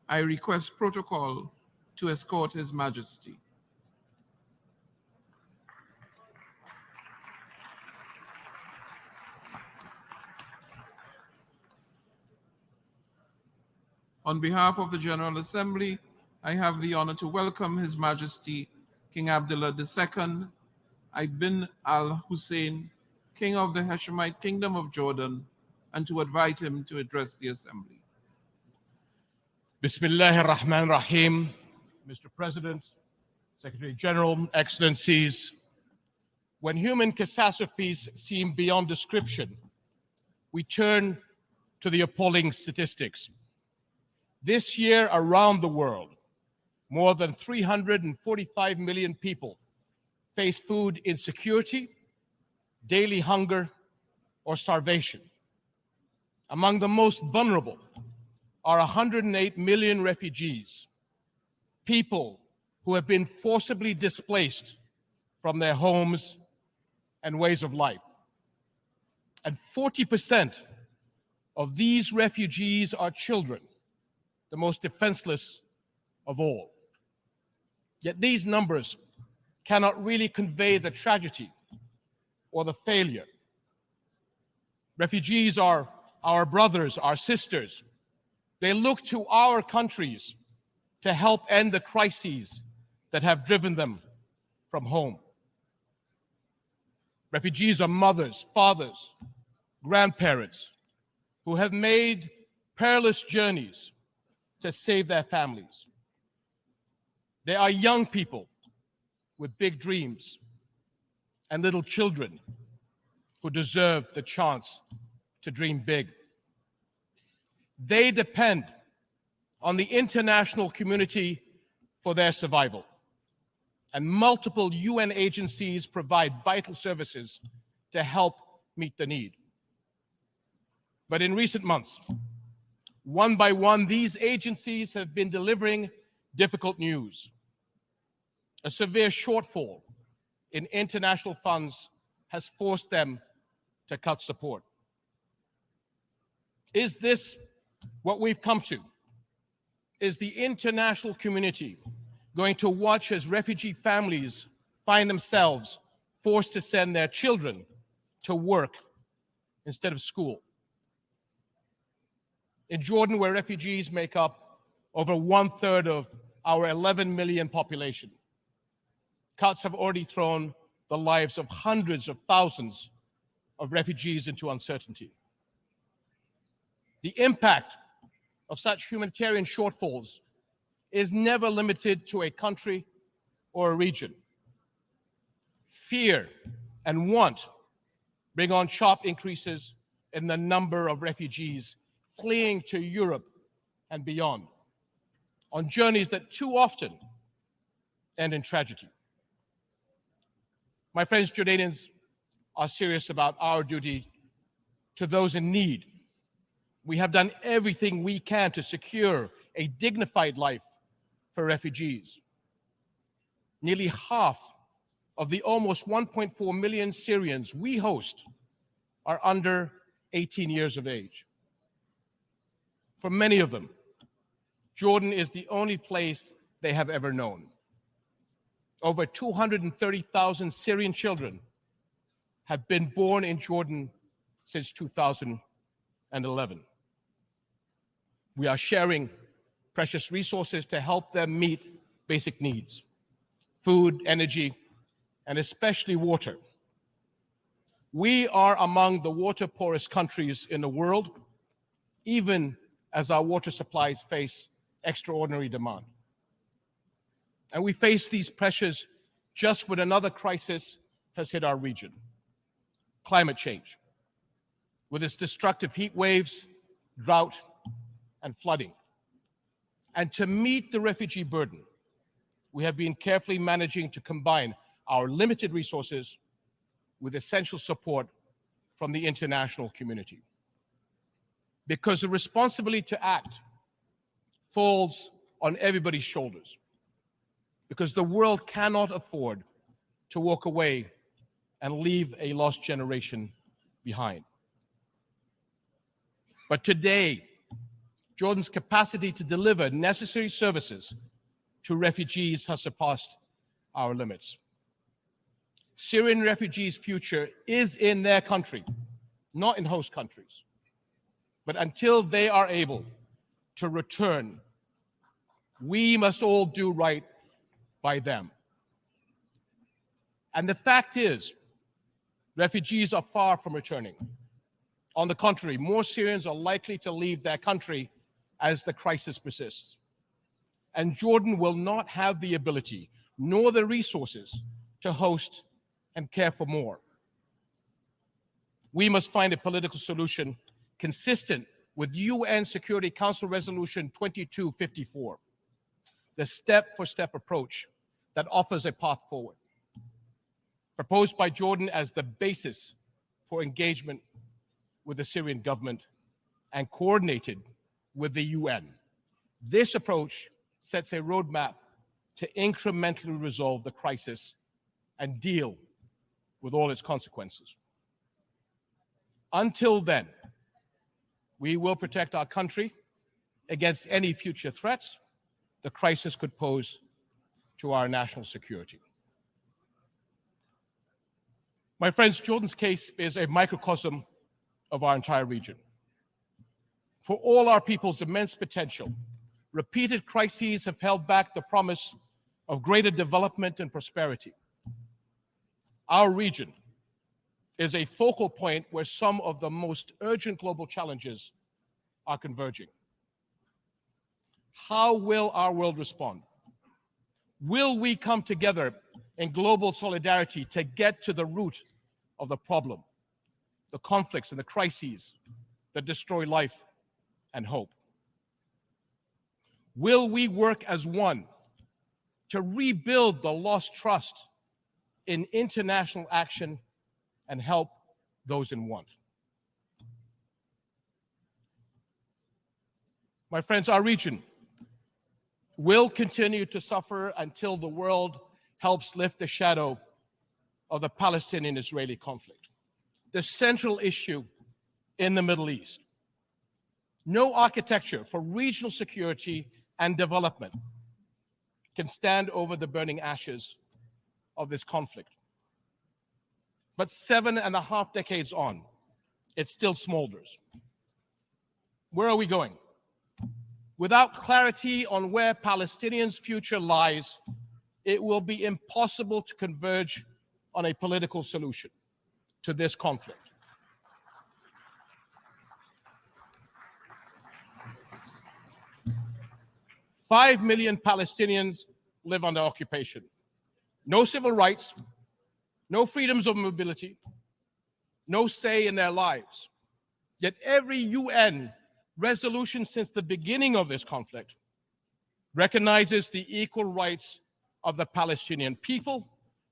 Speaker 11: I request protocol to escort His Majesty. On behalf of the General Assembly, I have the honor to welcome His Majesty King Abdullah II ibn al-Hussein, King of the Hashemite Kingdom of Jordan, and to invite him to address the Assembly.
Speaker 20: Bismillahir Rahmanir Rahim. Mr. President, Secretary General, Excellencies, when human catastrophes seem beyond description, we turn to the appalling statistics. This year around the world, more than 345 million people face food insecurity, daily hunger, or starvation. Among the most vulnerable are 108 million refugees, people who have been forcibly displaced from their homes and ways of life. And 40% of these refugees are children, the most defenseless of all. Yet these numbers cannot really convey the tragedy or the failure. Refugees are our brothers, our sisters. They look to our countries to help end the crises that have driven them from home. Refugees are mothers, fathers, grandparents who have made perilous journeys to save their families. They are young people with big dreams and little children who deserve the chance to dream big. They depend on the international community for their survival, and multiple UN agencies provide vital services to help meet the need. But in recent months, one by one, these agencies have been delivering difficult news. A severe shortfall in international funds has forced them to cut support. Is this what we've come to? Is the international community going to watch as refugee families find themselves forced to send their children to work instead of school? In Jordan, where refugees make up over 1/3 of our 11 million population, cuts have already thrown the lives of hundreds of thousands of refugees into uncertainty. The impact of such humanitarian shortfalls is never limited to a country or a region. Fear and want bring on sharp increases in the number of refugees fleeing to Europe and beyond, on journeys that too often end in tragedy. My friends, Jordanians are serious about our duty to those in need. We have done everything we can to secure a dignified life for refugees. Nearly half of the almost 1.4 million Syrians we host are under 18 years of age. For many of them, Jordan is the only place they have ever known. Over 230,000 Syrian children have been born in Jordan since 2011. We are sharing precious resources to help them meet basic needs: food, energy, and especially water. We are among the water poorest countries in the world, even as our water supplies face extraordinary demand. And we face these pressures just when another crisis has hit our region: climate change, with its destructive heat waves, drought, and flooding. And to meet the refugee burden, we have been carefully managing to combine our limited resources with essential support from the international community. Because the responsibility to act falls on everybody's shoulders. Because the world cannot afford to walk away and leave a lost generation behind. But today, Jordan's capacity to deliver necessary services to refugees has surpassed our limits. Syrian refugees' future is in their country, not in host countries. But until they are able to return, we must all do right by them. And the fact is, refugees are far from returning. On the contrary, more Syrians are likely to leave their country as the crisis persists. And Jordan will not have the ability nor the resources to host and care for more. We must find a political solution consistent with UN Security Council Resolution 2254, the step-for-step approach that offers a path forward, proposed by Jordan as the basis for engagement with the Syrian government and coordinated with the UN. This approach sets a roadmap to incrementally resolve the crisis and deal with all its consequences. Until then, we will protect our country against any future threats the crisis could pose to our national security. My friends, Jordan's case is a microcosm of our entire region. For all our people's immense potential, repeated crises have held back the promise of greater development and prosperity. Our region is a focal point where some of the most urgent global challenges are converging. How will our world respond? Will we come together in global solidarity to get to the root of the problem, the conflicts and the crises that destroy life and hope? Will we work as one to rebuild the lost trust in international action and help those in want? My friends, our region will continue to suffer until the world helps lift the shadow of the Palestinian-Israeli conflict, the central issue in the Middle East. No architecture for regional security and development can stand over the burning ashes of this conflict. But 7.5 decades on, it still smolders. Where are we going? Without clarity on where Palestinians' future lies, it will be impossible to converge on a political solution to this conflict. Five million Palestinians live under occupation. No civil rights, no freedoms of mobility, no say in their lives. Yet every UN resolution since the beginning of this conflict recognizes the equal rights of the Palestinian people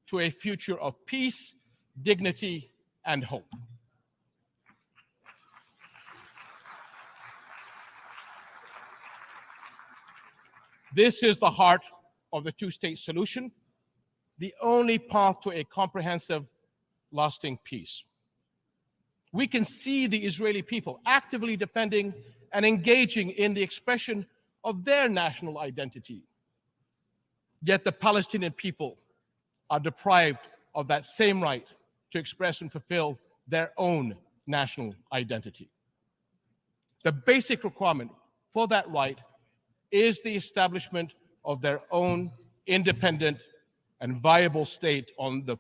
Speaker 20: to a future of peace, dignity, and hope. This is the heart of the two-state solution the only path to a comprehensive, lasting peace. We can see the Israeli people actively defending and engaging in the expression of their national identity. Yet the Palestinian people are deprived of that same right to express and fulfill their own national identity. The basic requirement for that right is the establishment of their own independent and viable state on the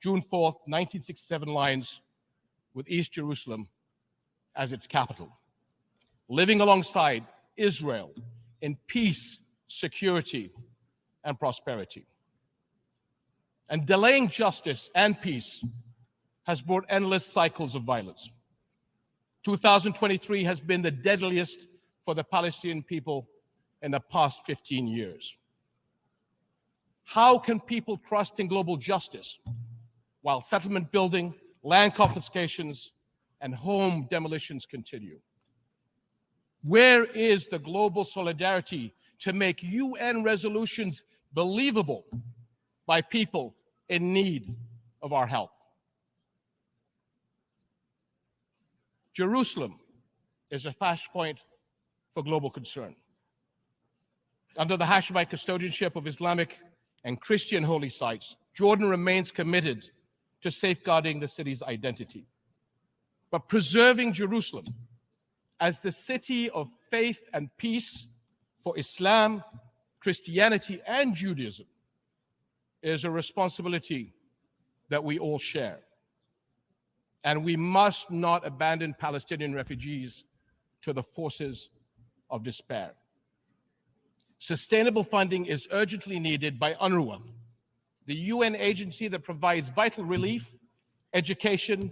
Speaker 20: June 4th, 1967 lines, with East Jerusalem as its capital, living alongside Israel in peace, security, and prosperity. And delaying justice and peace has brought endless cycles of violence. 2023 has been the deadliest for the Palestinian people in the past 15 years. How can people trust in global justice while settlement building, land confiscations, and home demolitions continue? Where is the global solidarity to make UN resolutions believable by people in need of our help? Jerusalem is a flashpoint for global concern. Under the Hashemite custodianship of Islamic and Christian holy sites, Jordan remains committed to safeguarding the city's identity. But preserving Jerusalem as the city of faith and peace for Islam, Christianity, and Judaism is a responsibility that we all share. And we must not abandon Palestinian refugees to the forces of despair. Sustainable funding is urgently needed by UNRWA, the UN agency that provides vital relief, education,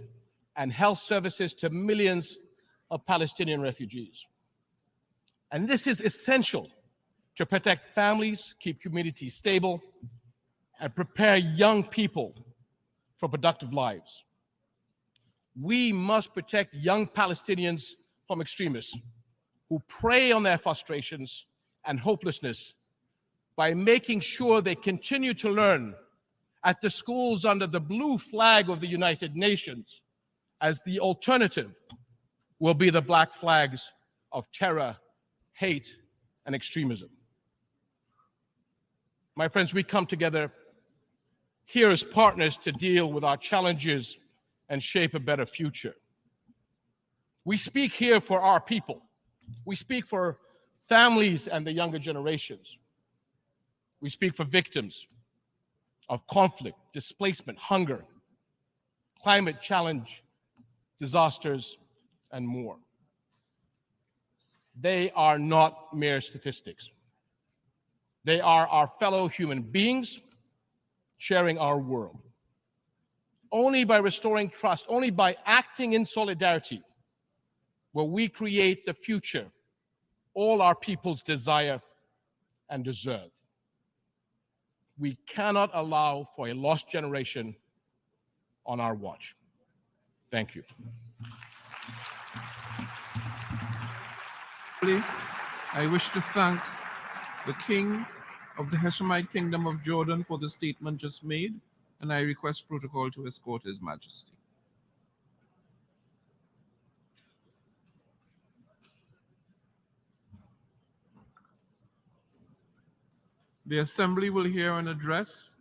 Speaker 20: and health services to millions of Palestinian refugees. And this is essential to protect families, keep communities stable, and prepare young people for productive lives. We must protect young Palestinians from extremists who prey on their frustrations and hopelessness by making sure they continue to learn at the schools under the blue flag of the United Nations, as the alternative will be the black flags of terror, hate, and extremism. My friends, we come together here as partners to deal with our challenges and shape a better future. We speak here for our people. We speak for families and the younger generations. We speak for victims of conflict, displacement, hunger, climate challenge, disasters, and more. They are not mere statistics. They are our fellow human beings sharing our world. Only by restoring trust, only by acting in solidarity, will we create the future all our peoples desire and deserve. We cannot allow for a lost generation on our watch. Thank you.
Speaker 11: I wish to thank the King of the Hashemite Kingdom of Jordan for the statement just made, and I request protocol to escort His Majesty. The Assembly will hear an address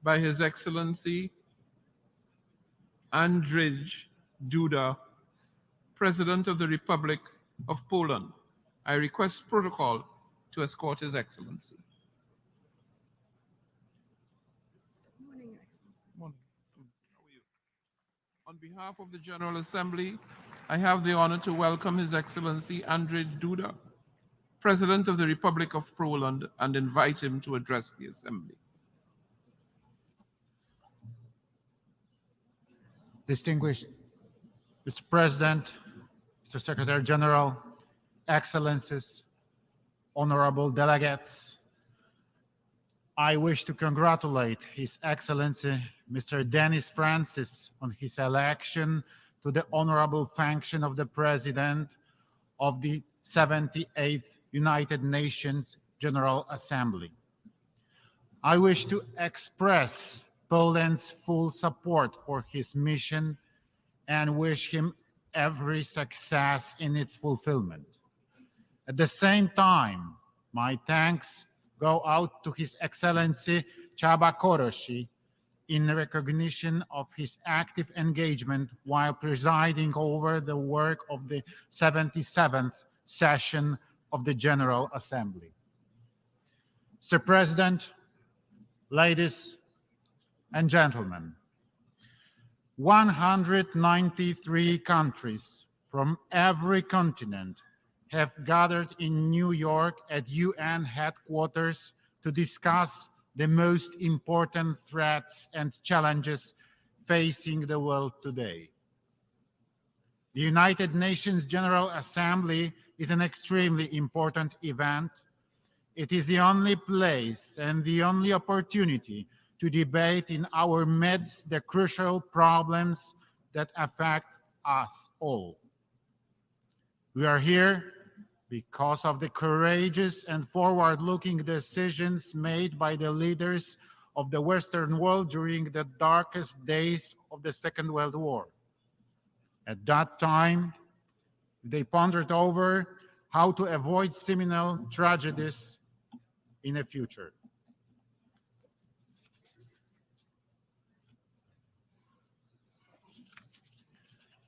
Speaker 11: by His Excellency Andrzej Duda, President of the Republic of Poland. I request protocol to escort His Excellency.
Speaker 21: Good morning, Your Excellency.
Speaker 11: Morning. How are you? On behalf of the General Assembly, I have the honor to welcome His Excellency Andrzej Duda, President of the Republic of Poland, and invite him to address the Assembly.
Speaker 22: Distinguished Mr. President, Mr. Secretary General, Excellencies, honorable delegates, I wish to congratulate His Excellency Mr. Denis Francis on his election to the honorable function of the President of the 78th United Nations General Assembly. I wish to express Poland's full support for his mission and wish him every success in its fulfillment. At the same time, my thanks go out to His Excellency Csaba Kőrösi in recognition of his active engagement while presiding over the work of the 77th session of the General Assembly. Mr. President, ladies and gentlemen, 193 countries from every continent have gathered in New York at UN headquarters to discuss the most important threats and challenges facing the world today. The United Nations General Assembly is an extremely important event. It is the only place and the only opportunity to debate in our midst the crucial problems that affect us all. We are here because of the courageous and forward-looking decisions made by the leaders of the Western world during the darkest days of the Second World War. At that time, they pondered over how to avoid similar tragedies in the future.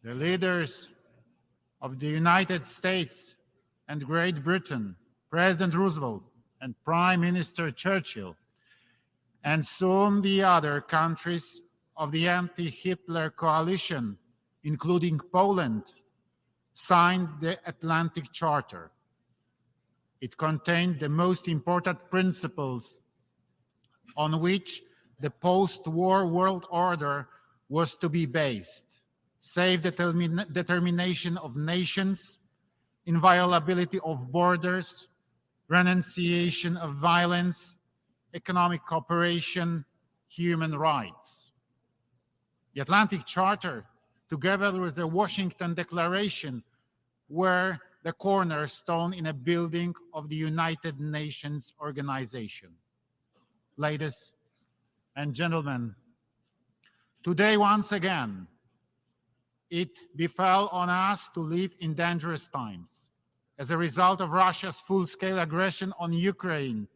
Speaker 22: The leaders of the United States and Great Britain, President Roosevelt and Prime Minister Churchill, and soon the other countries of the anti-Hitler coalition, including Poland, signed the Atlantic Charter. It contained the most important principles on which the post-war world order was to be based: safe determination of nations, inviolability of borders, renunciation of violence, economic cooperation, human rights. The Atlantic Charter, together with the Washington Declaration, were the cornerstone in a building of the United Nations organization. Ladies and gentlemen, today once again, it befell on us to live in dangerous times. As a result of Russia's full-scale aggression on Ukraine,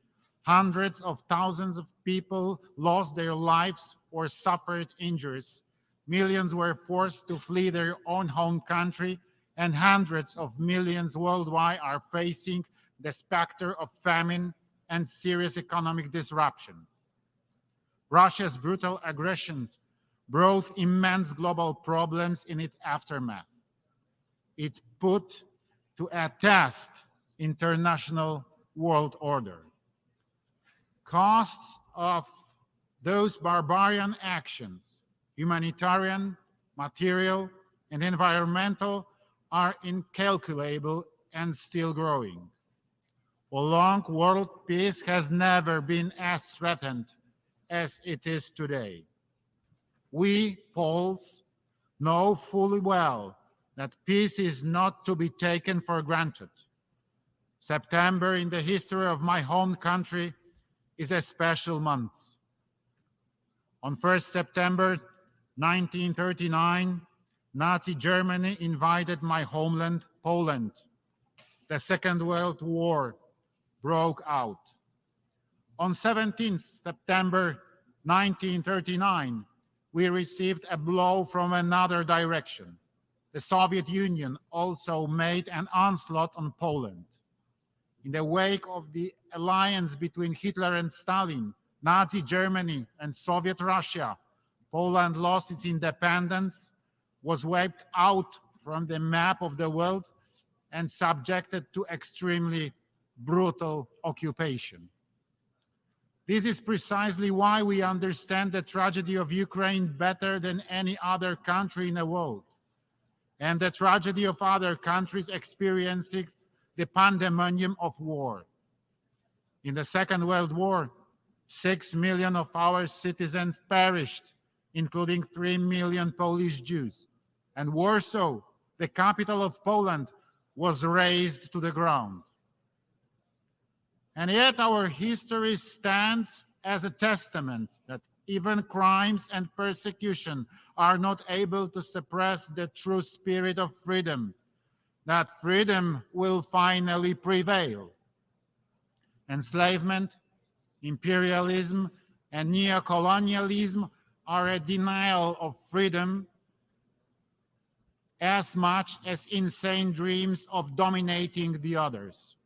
Speaker 22: hundreds of thousands of people lost their lives or suffered injuries. Millions were forced to flee their own home country, and hundreds of millions worldwide are facing the specter of famine and serious economic disruptions. Russia's brutal aggression brought immense global problems in its aftermath. It put to a test international world order. Costs of those barbarian actions, humanitarian, material, and environmental, are incalculable and still growing. For long, world peace has never been as threatened as it is today. We, Poles, know fully well that peace is not to be taken for granted. September in the history of my home country is a special month. On 1st September 1939, Nazi Germany invaded my homeland, Poland. The Second World War broke out. On 17th September 1939, we received a blow from another direction. The Soviet Union also made an onslaught on Poland. In the wake of the alliance between Hitler and Stalin, Nazi Germany and Soviet Russia, Poland lost its independence, was wiped out from the map of the world, and subjected to extremely brutal occupation. This is precisely why we understand the tragedy of Ukraine better than any other country in the world, and the tragedy of other countries experiencing the pandemonium of war. In the Second World War, 6 million of our citizens perished, including 3 million Polish Jews, and Warsaw, the capital of Poland, was razed to the ground. And yet our history stands as a testament that even crimes and persecution are not able to suppress the true spirit of freedom, that freedom will finally prevail. Enslavement, imperialism, and neocolonialism are a denial of freedom as much as insane dreams of dominating the others.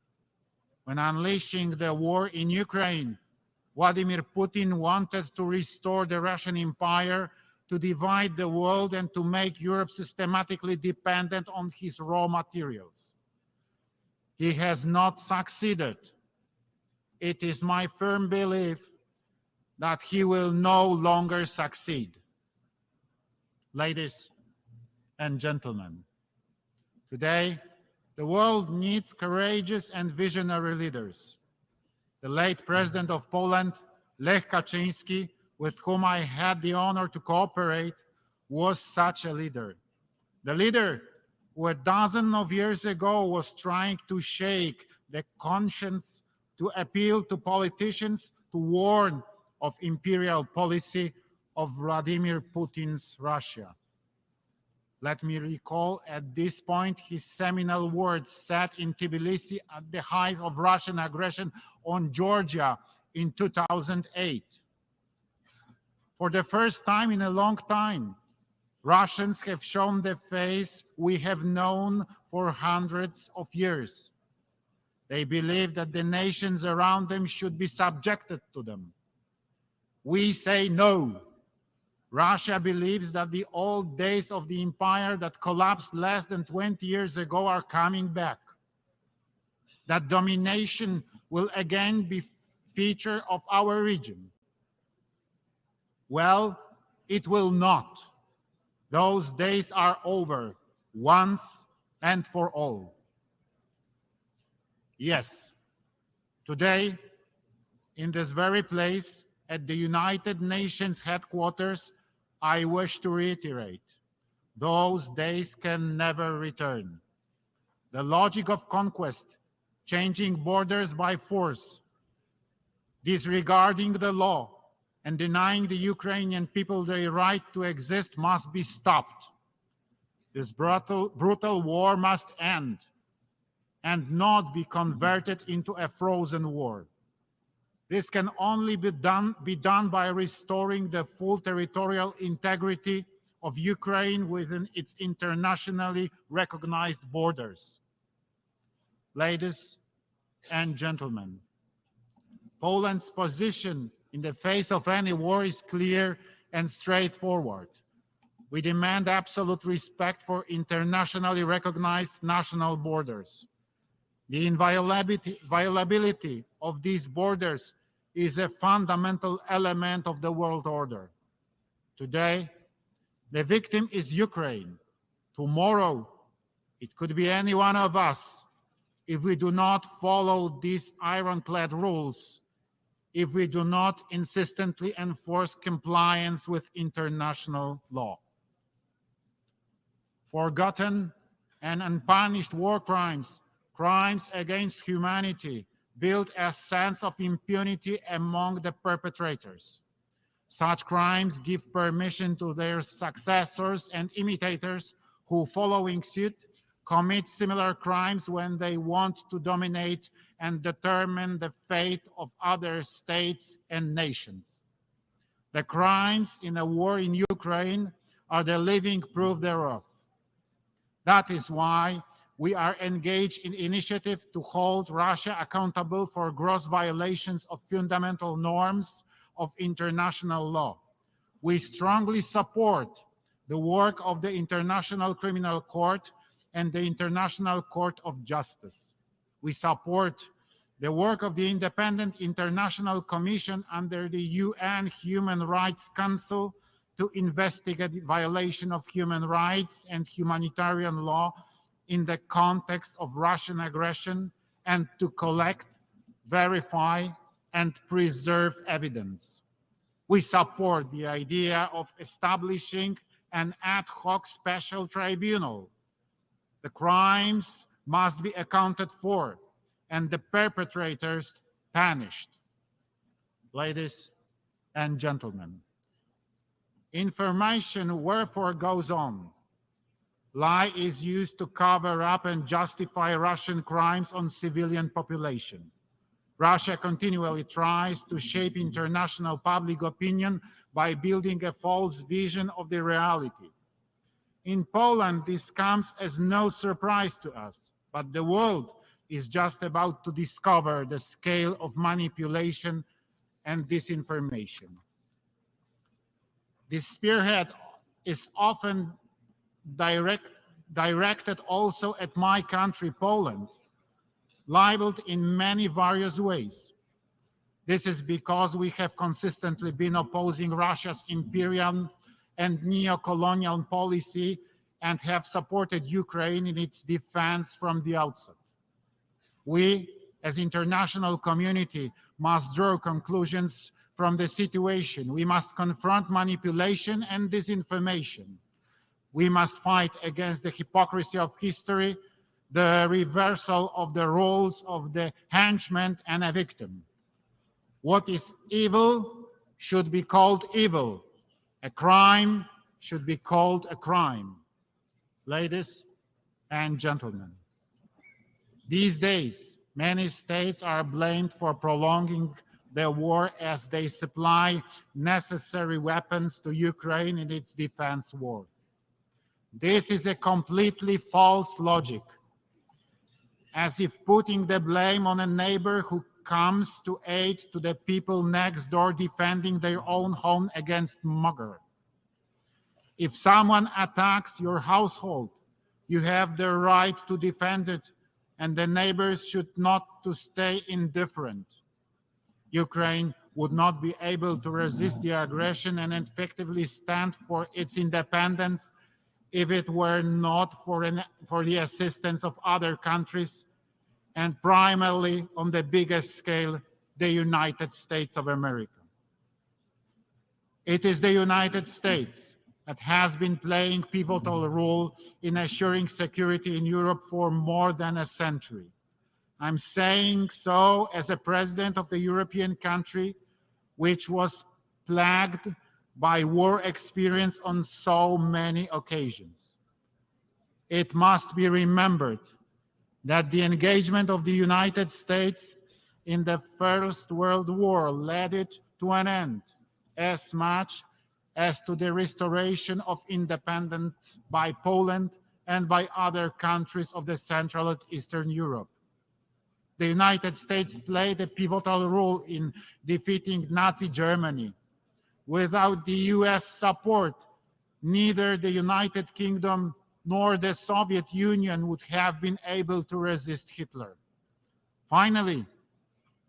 Speaker 22: When unleashing the war in Ukraine, Vladimir Putin wanted to restore the Russian Empire, to divide the world, and to make Europe systematically dependent on his raw materials. He has not succeeded. It is my firm belief that he will no longer succeed. Ladies and gentlemen, today the world needs courageous and visionary leaders. The late President of Poland, Lech Kaczyński, with whom I had the honor to cooperate, was such a leader. The leader who a dozen of years ago was trying to shake the conscience, to appeal to politicians, to warn of imperial policy of Vladimir Putin's Russia. Let me recall at this point his seminal words said in Tbilisi at the height of Russian aggression on Georgia in 2008. For the first time in a long time, Russians have shown the face we have known for hundreds of years. They believe that the nations around them should be subjected to them. We say no. Russia believes that the old days of the empire that collapsed less than 20 years ago are coming back. That domination will again be feature of our region. Well, it will not. Those days are over once and for all. Yes, today, in this very place, at the United Nations headquarters, I wish to reiterate, those days can never return. The logic of conquest, changing borders by force, disregarding the law, and denying the Ukrainian people their right to exist must be stopped. This brutal war must end and not be converted into a frozen war. This can only be done by restoring the full territorial integrity of Ukraine within its internationally recognized borders. Ladies and gentlemen, Poland's position in the face of any war is clear and straightforward. We demand absolute respect for internationally recognized national borders. The inviolability of these borders is a fundamental element of the world order. Today, the victim is Ukraine. Tomorrow, it could be any one of us if we do not follow these ironclad rules, if we do not insistently enforce compliance with international law. Forgotten and unpunished war crimes, crimes against humanity, build a sense of impunity among the perpetrators. Such crimes give permission to their successors and imitators who, following suit, commit similar crimes when they want to dominate and determine the fate of other states and nations. The crimes in a war in Ukraine are the living proof thereof. That is why we are engaged in initiative to hold Russia accountable for gross violations of fundamental norms of international law. We strongly support the work of the International Criminal Court and the International Court of Justice. We support the work of the Independent International Commission under the UN Human Rights Council to investigate violation of human rights and humanitarian law in the context of Russian aggression, and to collect, verify, and preserve evidence. We support the idea of establishing an ad hoc special tribunal. The crimes must be accounted for and the perpetrators punished. Ladies and gentlemen, information wherefore goes on. Lie is used to cover up and justify Russian crimes on civilian population. Russia continually tries to shape international public opinion by building a false vision of the reality. In Poland, this comes as no surprise to us, but the world is just about to discover the scale of manipulation and disinformation. This spearhead is often directed also at my country, Poland, labeled in many various ways. This is because we have consistently been opposing Russia's imperial and neo-colonial policy and have supported Ukraine in its defense from the outset. We, as international community, must draw conclusions from the situation. We must confront manipulation and disinformation. We must fight against the hypocrisy of history, the reversal of the roles of the henchman and a victim. What is evil should be called evil. A crime should be called a crime. Ladies and gentlemen, these days, many states are blamed for prolonging the war as they supply necessary weapons to Ukraine in its defense war. This is a completely false logic, as if putting the blame on a neighbor who comes to aid to the people next door defending their own home against mugger. If someone attacks your household, you have the right to defend it, and the neighbors should not to stay indifferent. Ukraine would not be able to resist the aggression and effectively stand for its independence if it were not for the assistance of other countries, and primarily on the biggest scale, the United States of America. It is the United States that has been playing a pivotal role in assuring security in Europe for more than a century. I'm saying so as a president of the European country, which was plagued by war experience on so many occasions. It must be remembered that the engagement of the United States in the First World War led it to an end, as much as to the restoration of independence by Poland and by other countries of the Central and Eastern Europe. The United States played a pivotal role in defeating Nazi Germany. Without the US support, neither the United Kingdom nor the Soviet Union would have been able to resist Hitler. Finally,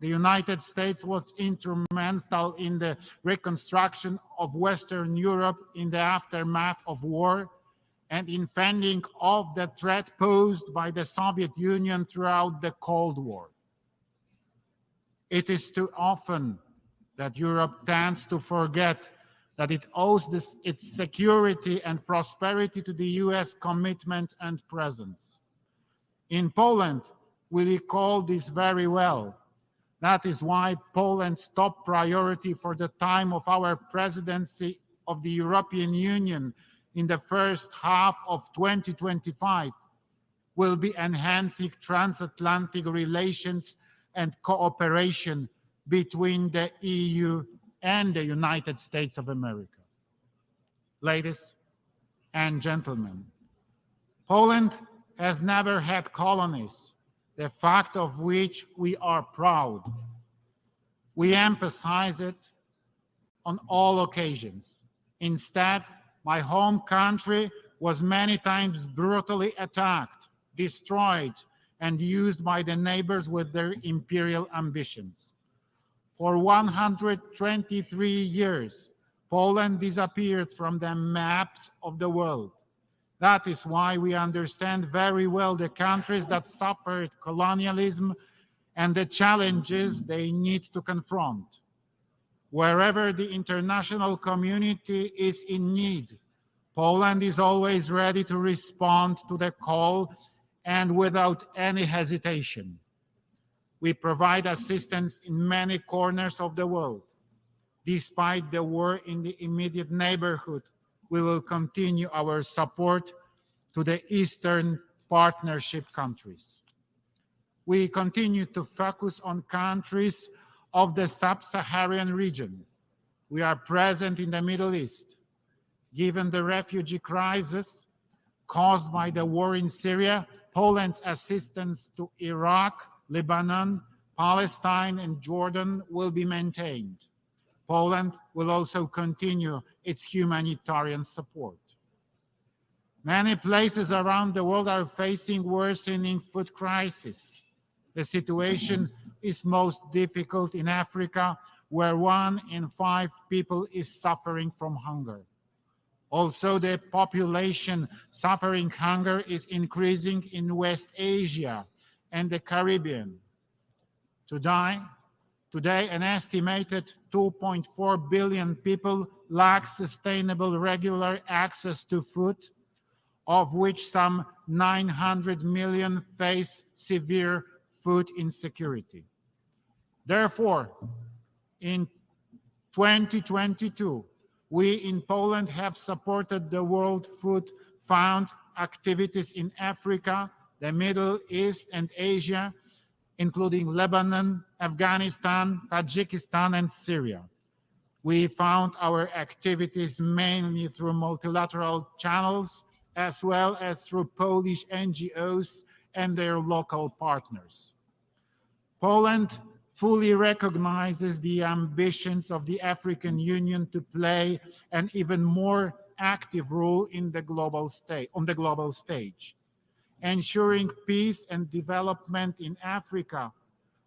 Speaker 22: the United States was instrumental in the reconstruction of Western Europe in the aftermath of war and in fending off the threat posed by the Soviet Union throughout the Cold War. It is too often that Europe tends to forget that it owes its security and prosperity to the US commitment and presence. In Poland, we recall this very well. That is why Poland's top priority for the time of our presidency of the European Union in the first half of 2025 will be enhancing transatlantic relations and cooperation between the EU and the United States of America. Ladies and gentlemen, Poland has never had colonies, the fact of which we are proud. We emphasize it on all occasions. Instead, my home country was many times brutally attacked, destroyed, and used by the neighbors with their imperial ambitions. For 123 years, Poland disappeared from the maps of the world. That is why we understand very well the countries that suffered colonialism and the challenges they need to confront. Wherever the international community is in need, Poland is always ready to respond to the call and without any hesitation. We provide assistance in many corners of the world. Despite the war in the immediate neighborhood, we will continue our support to the Eastern Partnership countries. We continue to focus on countries of the sub-Saharan region. We are present in the Middle East. Given the refugee crisis caused by the war in Syria, Poland's assistance to Iraq, Lebanon, Palestine, and Jordan will be maintained. Poland will also continue its humanitarian support. Many places around the world are facing worsening food crisis. The situation is most difficult in Africa, where 1 in 5 people is suffering from hunger. Also, the population suffering hunger is increasing in West Asia and the Caribbean. Today, an estimated 2.4 billion people lack sustainable regular access to food, of which some 900 million face severe food insecurity. Therefore, in 2022, we in Poland have supported the World Food Fund activities in Africa, the Middle East, and Asia, including Lebanon, Afghanistan, Tajikistan, and Syria. We found our activities mainly through multilateral channels, as well as through Polish NGOs and their local partners. Poland fully recognizes the ambitions of the African Union to play an even more active role in the on the global stage. Ensuring peace and development in Africa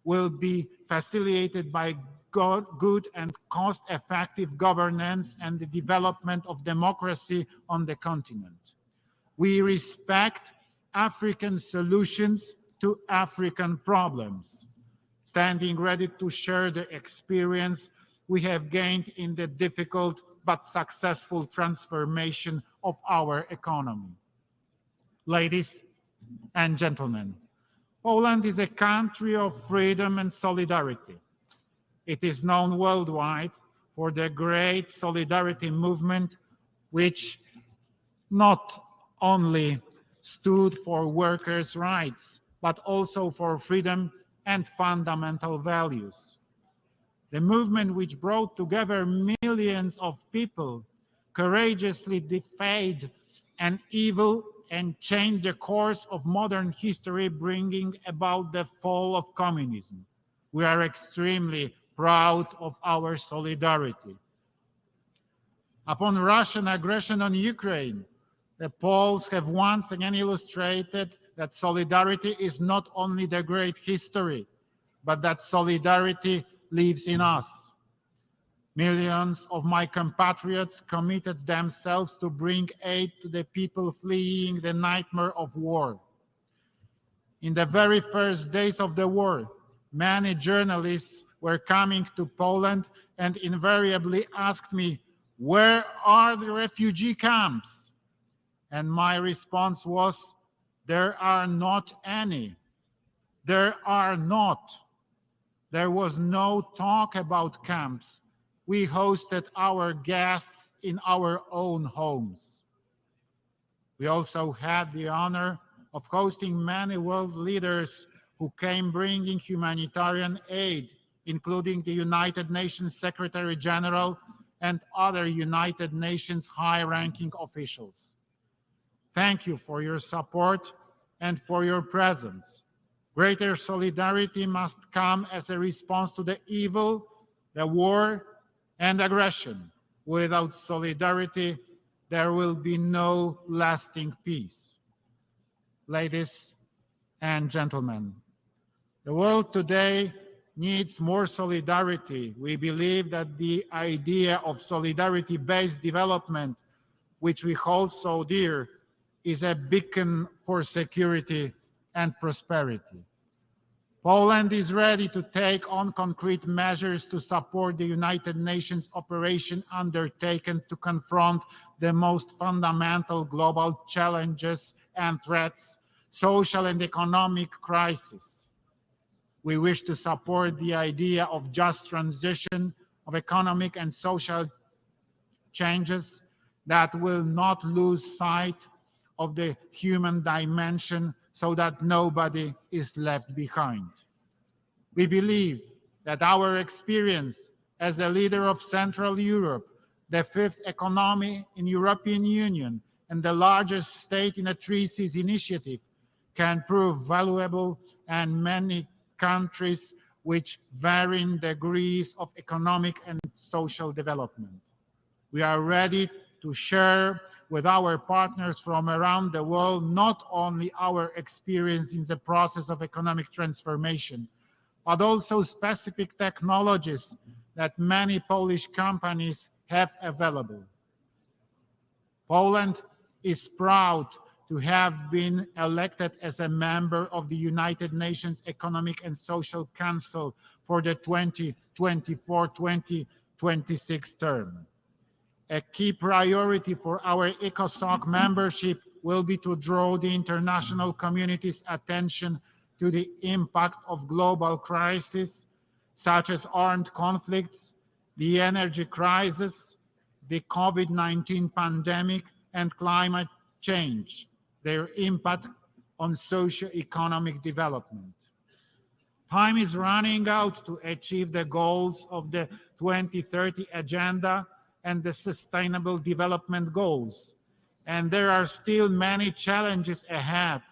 Speaker 22: will be facilitated by good and cost-effective governance and the development of democracy on the continent. We respect African solutions to African problems, standing ready to share the experience we have gained in the difficult but successful transformation of our economy. Ladies and gentlemen, Poland is a country of freedom and solidarity. It is known worldwide for the great solidarity movement, which not only stood for workers' rights, but also for freedom and fundamental values. The movement, which brought together millions of people, courageously defied an evil and changed the course of modern history, bringing about the fall of communism. We are extremely proud of our solidarity. Upon Russian aggression on Ukraine, the Poles have once again illustrated that solidarity is not only the great history, but that solidarity lives in us. Millions of my compatriots committed themselves to bring aid to the people fleeing the nightmare of war. In the very first days of the war, many journalists were coming to Poland and invariably asked me, "Where are the refugee camps?" And my response was, "There are not any. There are not." There was no talk about camps. We hosted our guests in our own homes. We also had the honor of hosting many world leaders who came bringing humanitarian aid, including the United Nations Secretary General and other United Nations high-ranking officials. Thank you for your support and for your presence. Greater solidarity must come as a response to the evil, the war, and aggression. Without solidarity, there will be no lasting peace. Ladies and gentlemen, the world today needs more solidarity. We believe that the idea of solidarity-based development, which we hold so dear, is a beacon for security and prosperity. Poland is ready to take on concrete measures to support the United Nations operation undertaken to confront the most fundamental global challenges and threats, social and economic crisis. We wish to support the idea of just transition of economic and social changes that will not lose sight of the human dimension so that nobody is left behind. We believe that our experience as a leader of Central Europe, the fifth economy in European Union, and the largest state in a Three Seas initiative can prove valuable, and many countries with varying degrees of economic and social development. We are ready to share with our partners from around the world not only our experience in the process of economic transformation, but also specific technologies that many Polish companies have available. Poland is proud to have been elected as a member of the United Nations Economic and Social Council for the 2024-2026 term. A key priority for our ECOSOC membership will be to draw the international community's attention to the impact of global crises such as armed conflicts, the energy crisis, the COVID-19 pandemic, and climate change, their impact on socio-economic development. Time is running out to achieve the goals of the 2030 Agenda and the Sustainable Development Goals, and there are still many challenges ahead,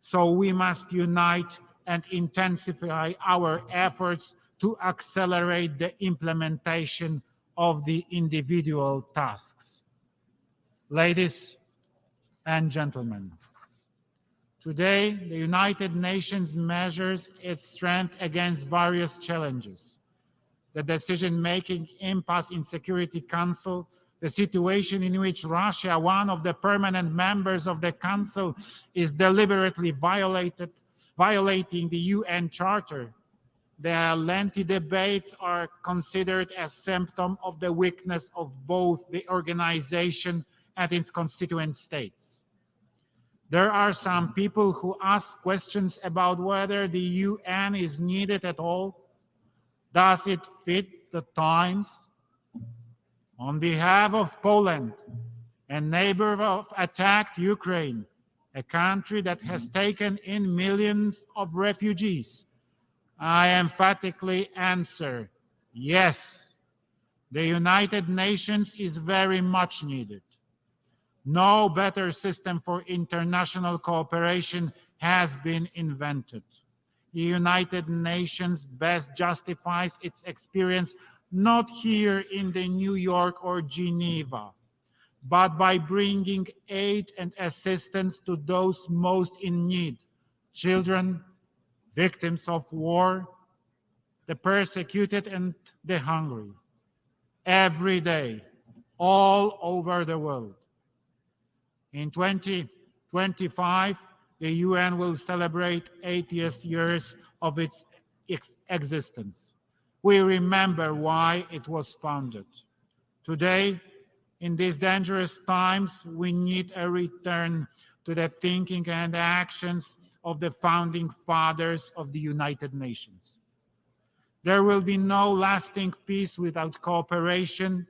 Speaker 22: so we must unite and intensify our efforts to accelerate the implementation of the individual tasks. Ladies and gentlemen, today the United Nations measures its strength against various challenges. The decision-making impasse in Security Council, the situation in which Russia, one of the permanent members of the Council, is deliberately violating the UN Charter. The lengthy debates are considered as symptom of the weakness of both the organization and its constituent states. There are some people who ask questions about whether the UN is needed at all. Does it fit the times? On behalf of Poland, a neighbor of attacked Ukraine, a country that has taken in millions of refugees, I emphatically answer, yes, the United Nations is very much needed. No better system for international cooperation has been invented. The United Nations best justifies its experience not here in the New York or Geneva, but by bringing aid and assistance to those most in need, children, victims of war, the persecuted and the hungry, every day, all over the world. In 2025, the UN will celebrate 80 years of its existence. We remember why it was founded. Today, in these dangerous times, we need a return to the thinking and actions of the founding fathers of the United Nations. There will be no lasting peace without cooperation,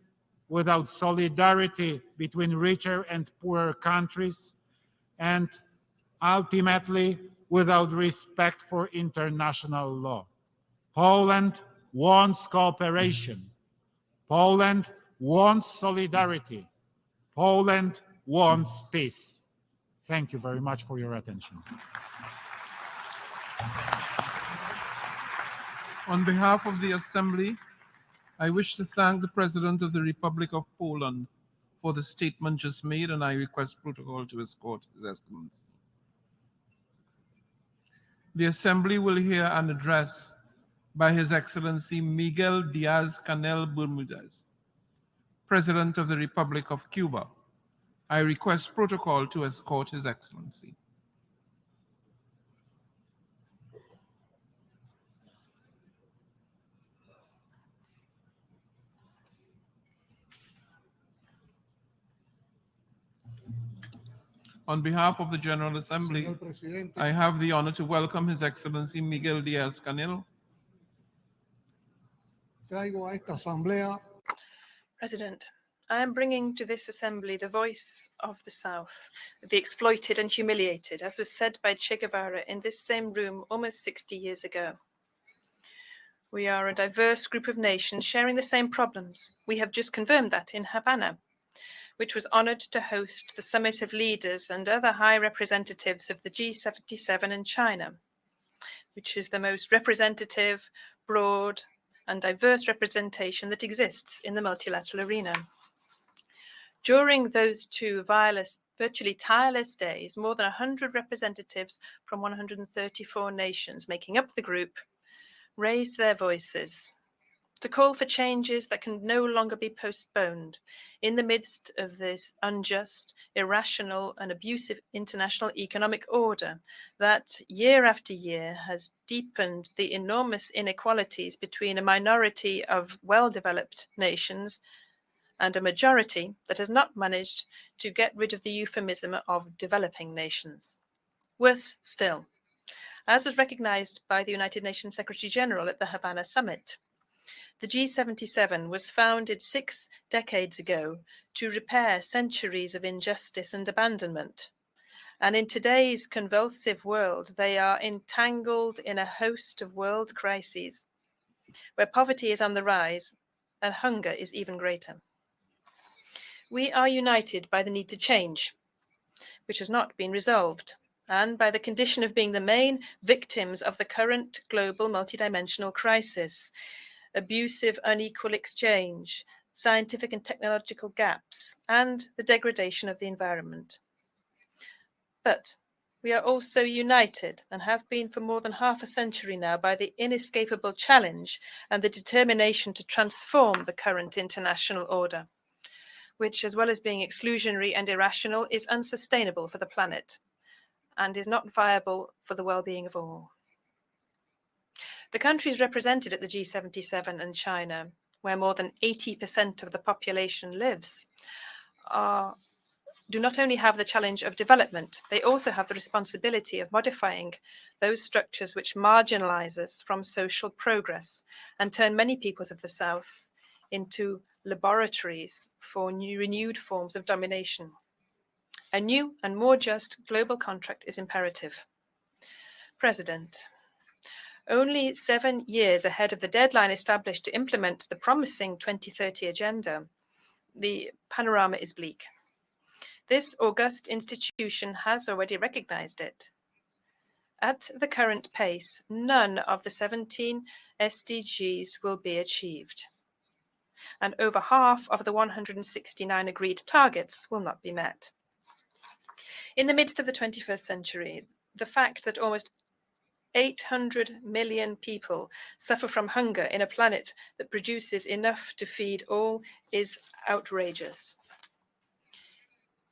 Speaker 22: without solidarity between richer and poorer countries, and ultimately without respect for international law. Poland wants cooperation. Poland wants solidarity. Poland wants peace. Thank you very much for your attention.
Speaker 11: On behalf of the Assembly, I wish to thank the President of the Republic of Poland for the statement just made, and I request protocol to escort His Excellency. The Assembly will hear an address by His Excellency Miguel Diaz-Canel Bermudez, President of the Republic of Cuba. I request protocol to escort His Excellency. On behalf of the General Assembly, I have the honor to welcome His Excellency Miguel Diaz-Canel.
Speaker 13: traigo a esta asamblea
Speaker 10: President, I am bringing to this assembly the voice of the South, the exploited and humiliated, as was said by Che Guevara in this same room almost 60 years ago. We are a diverse group of nations sharing the same problems. We have just confirmed that in Havana, which was honored to host the summit of leaders and other high representatives of the G77 and China, which is the most representative, broad, and diverse representation that exists in the multilateral arena. During those two virtually tireless days, more than 100 representatives from 134 nations making up the group raised their voices to call for changes that can no longer be postponed in the midst of this unjust, irrational, and abusive international economic order that year after year has deepened the enormous inequalities between a minority of well-developed nations and a majority that has not managed to get rid of the euphemism of developing nations. Worse still, as was recognized by the United Nations Secretary General at the Havana Summit, the G77 was founded 6 decades ago to repair centuries of injustice and abandonment. And in today's convulsive world, they are entangled in a host of world crises where poverty is on the rise and hunger is even greater. We are united by the need to change, which has not been resolved, and by the condition of being the main victims of the current global multidimensional crisis, abusive, unequal exchange, scientific and technological gaps, and the degradation of the environment. But we are also united, and have been for more than half a century now, by the inescapable challenge and the determination to transform the current international order, which, as well as being exclusionary and irrational, is unsustainable for the planet and is not viable for the well-being of all. The countries represented at the G77 and China, where more than 80% of the population lives, do not only have the challenge of development, they also have the responsibility of modifying those structures which marginalize us from social progress and turn many peoples of the South into laboratories for renewed forms of domination. A new and more just global contract is imperative. President, only 7 years ahead of the deadline established to implement the promising 2030 agenda, the panorama is bleak. This august institution has already recognized it. At the current pace, none of the 17 SDGs will be achieved, and over half of the 169 agreed targets will not be met. In the midst of the 21st century, the fact that almost 800 million people suffer from hunger in a planet that produces enough to feed all is outrageous.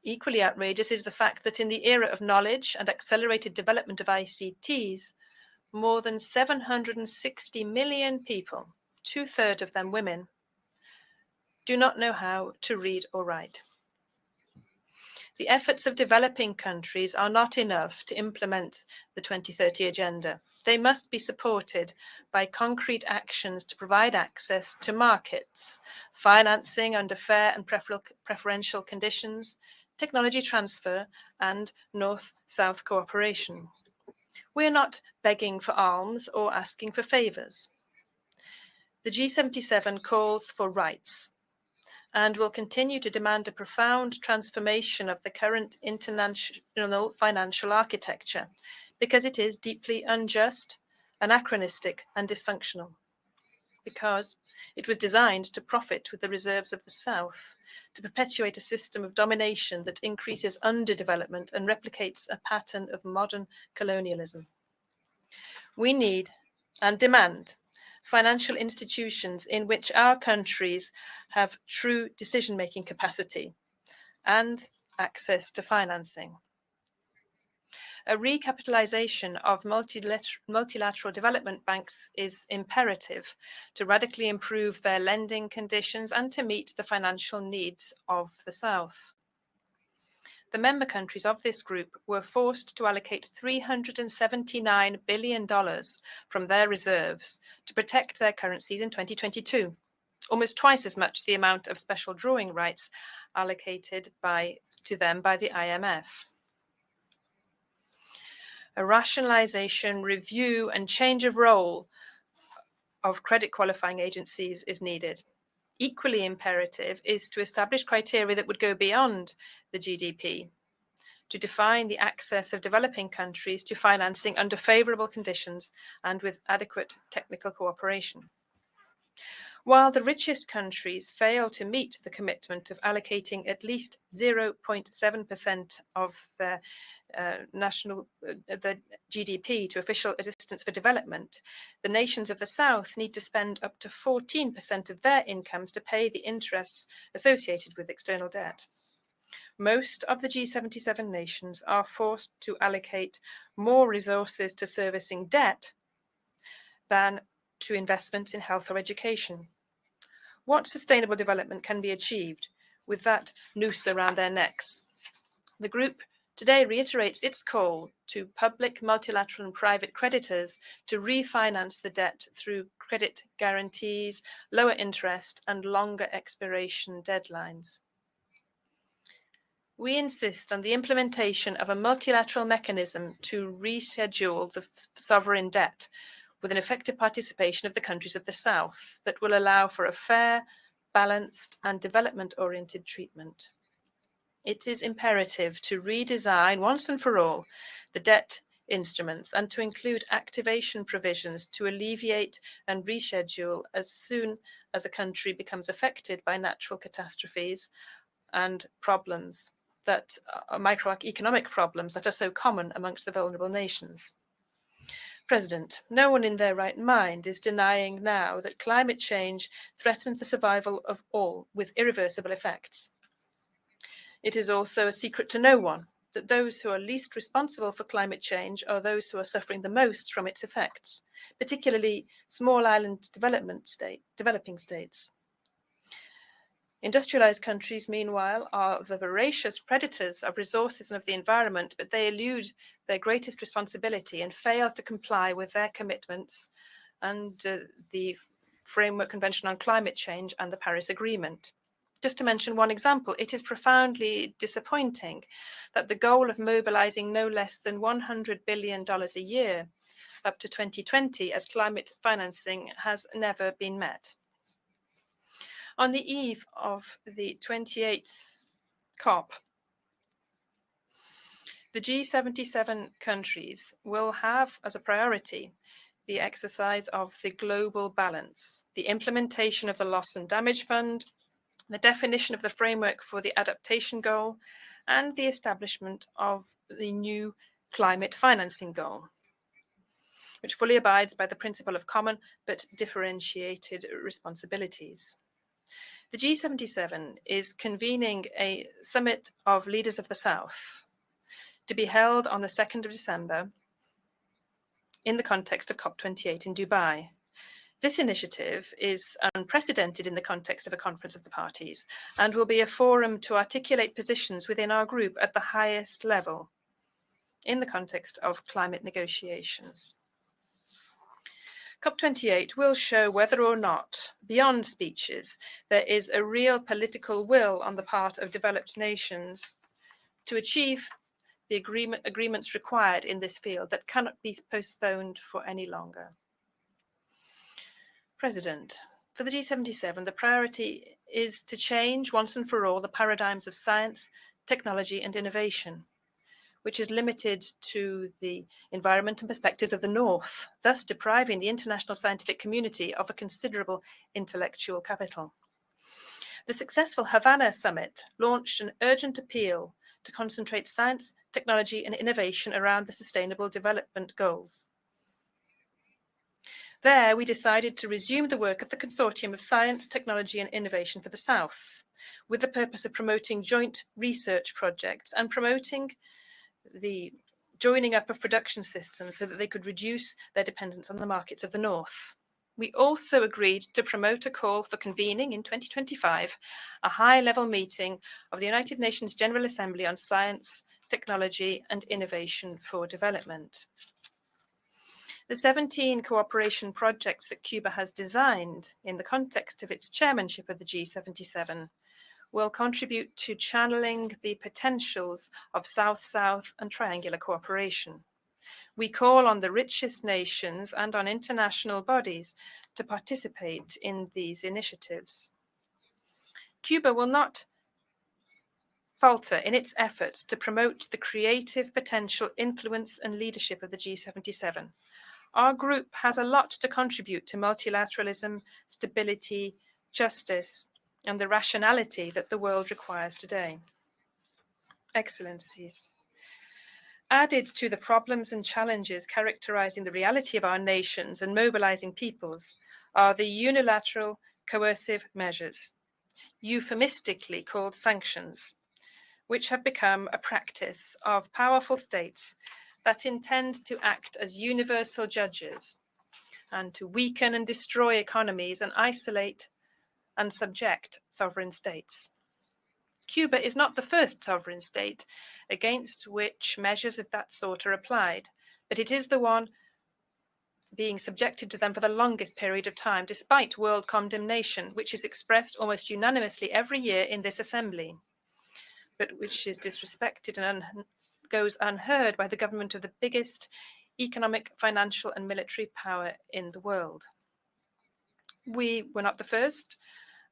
Speaker 10: Equally outrageous is the fact that in the era of knowledge and accelerated development of ICTs, more than 760 million people, 2/3 of them women, do not know how to read or write. The efforts of developing countries are not enough to implement the 2030 agenda. They must be supported by concrete actions to provide access to markets, financing under fair and preferential conditions, technology transfer, and North-South cooperation. We're not begging for alms or asking for favors. The G77 calls for rights and will continue to demand a profound transformation of the current international financial architecture because it is deeply unjust, anachronistic, and dysfunctional. Because it was designed to profit with the reserves of the South, to perpetuate a system of domination that increases underdevelopment and replicates a pattern of modern colonialism. We need and demand financial institutions in which our countries have true decision-making capacity and access to financing. A recapitalization of multilateral development banks is imperative to radically improve their lending conditions and to meet the financial needs of the South. the member countries of this group were forced to allocate $379 billion from their reserves to protect their currencies in 2022, almost twice as much the amount of special drawing rights allocated to them by the IMF. A rationalization, review, and change of role of credit qualifying agencies is needed. Equally imperative is to establish criteria that would go beyond the GDP, to define the access of developing countries to financing under favorable conditions and with adequate technical cooperation. While the richest countries fail to meet the commitment of allocating at least 0.7% of their the GDP to official assistance for development, the nations of the South need to spend up to 14% of their incomes to pay the interests associated with external debt. Most of the G77 nations are forced to allocate more resources to servicing debt than to investments in health or education. What sustainable development can be achieved with that noose around their necks? The group today reiterates its call to public, multilateral and private creditors to refinance the debt through credit guarantees, lower interest and longer expiration deadlines. We insist on the implementation of a multilateral mechanism to reschedule the sovereign debt with an effective participation of the countries of the South that will allow for a fair, balanced and development-oriented treatment. It is imperative to redesign once and for all the debt instruments and to include activation provisions to alleviate and reschedule as soon as a country becomes affected by natural catastrophes and problems that are microeconomic problems that are so common amongst the vulnerable nations. President, no one in their right mind is denying now that climate change threatens the survival of all with irreversible effects. It is also a secret to no one that those who are least responsible for climate change are those who are suffering the most from its effects, particularly small island developing states. Industrialized countries, meanwhile, are the voracious predators of resources and of the environment, but they elude their greatest responsibility and fail to comply with their commitments under the Framework Convention on Climate Change and the Paris Agreement. Just to mention one example, it is profoundly disappointing that the goal of mobilizing no less than $100 billion a year up to 2020 as climate financing has never been met. On the eve of the 28th COP, the G77 countries will have as a priority the exercise of the global balance, the implementation of the Loss and Damage Fund, the definition of the framework for the adaptation goal, and the establishment of the new climate financing goal, which fully abides by the principle of common but differentiated responsibilities. The G77 is convening a summit of leaders of the South to be held on the 2nd of December in the context of COP28 in Dubai. This initiative is unprecedented in the context of a conference of the parties and will be a forum to articulate positions within our group at the highest level in the context of climate negotiations. COP28 will show whether or not, beyond speeches, there is a real political will on the part of developed nations to achieve the agreements required in this field that cannot be postponed for any longer. President, for the G77, the priority is to change once and for all the paradigms of science, technology and innovation, which is limited to the environment and perspectives of the North, thus depriving the international scientific community of a considerable intellectual capital. The successful Havana summit launched an urgent appeal to concentrate science, technology and innovation around the Sustainable Development Goals. There, we decided to resume the work of the Consortium of Science, Technology and Innovation for the South, with the purpose of promoting joint research projects and promoting the joining up of production systems so that they could reduce their dependence on the markets of the North. We also agreed to promote a call for convening in 2025 a high-level meeting of the United Nations General Assembly on Science, Technology and Innovation for Development. The 17 cooperation projects that Cuba has designed in the context of its chairmanship of the G77 will contribute to channeling the potentials of South-South and triangular cooperation. We call on the richest nations and on international bodies to participate in these initiatives. Cuba will not falter in its efforts to promote the creative potential, influence and leadership of the G77. Our group has a lot to contribute to multilateralism, stability, justice, and the rationality that the world requires today. Excellencies, added to the problems and challenges characterizing the reality of our nations and mobilizing peoples are the unilateral coercive measures, euphemistically called sanctions, which have become a practice of powerful states that intend to act as universal judges and to weaken and destroy economies and isolate and subject sovereign states. Cuba is not the first sovereign state against which measures of that sort are applied, but it is the one being subjected to them for the longest period of time, despite world condemnation, which is expressed almost unanimously every year in this assembly, but which is disrespected and goes unheard by the government of the biggest economic, financial, and military power in the world. We were not the first,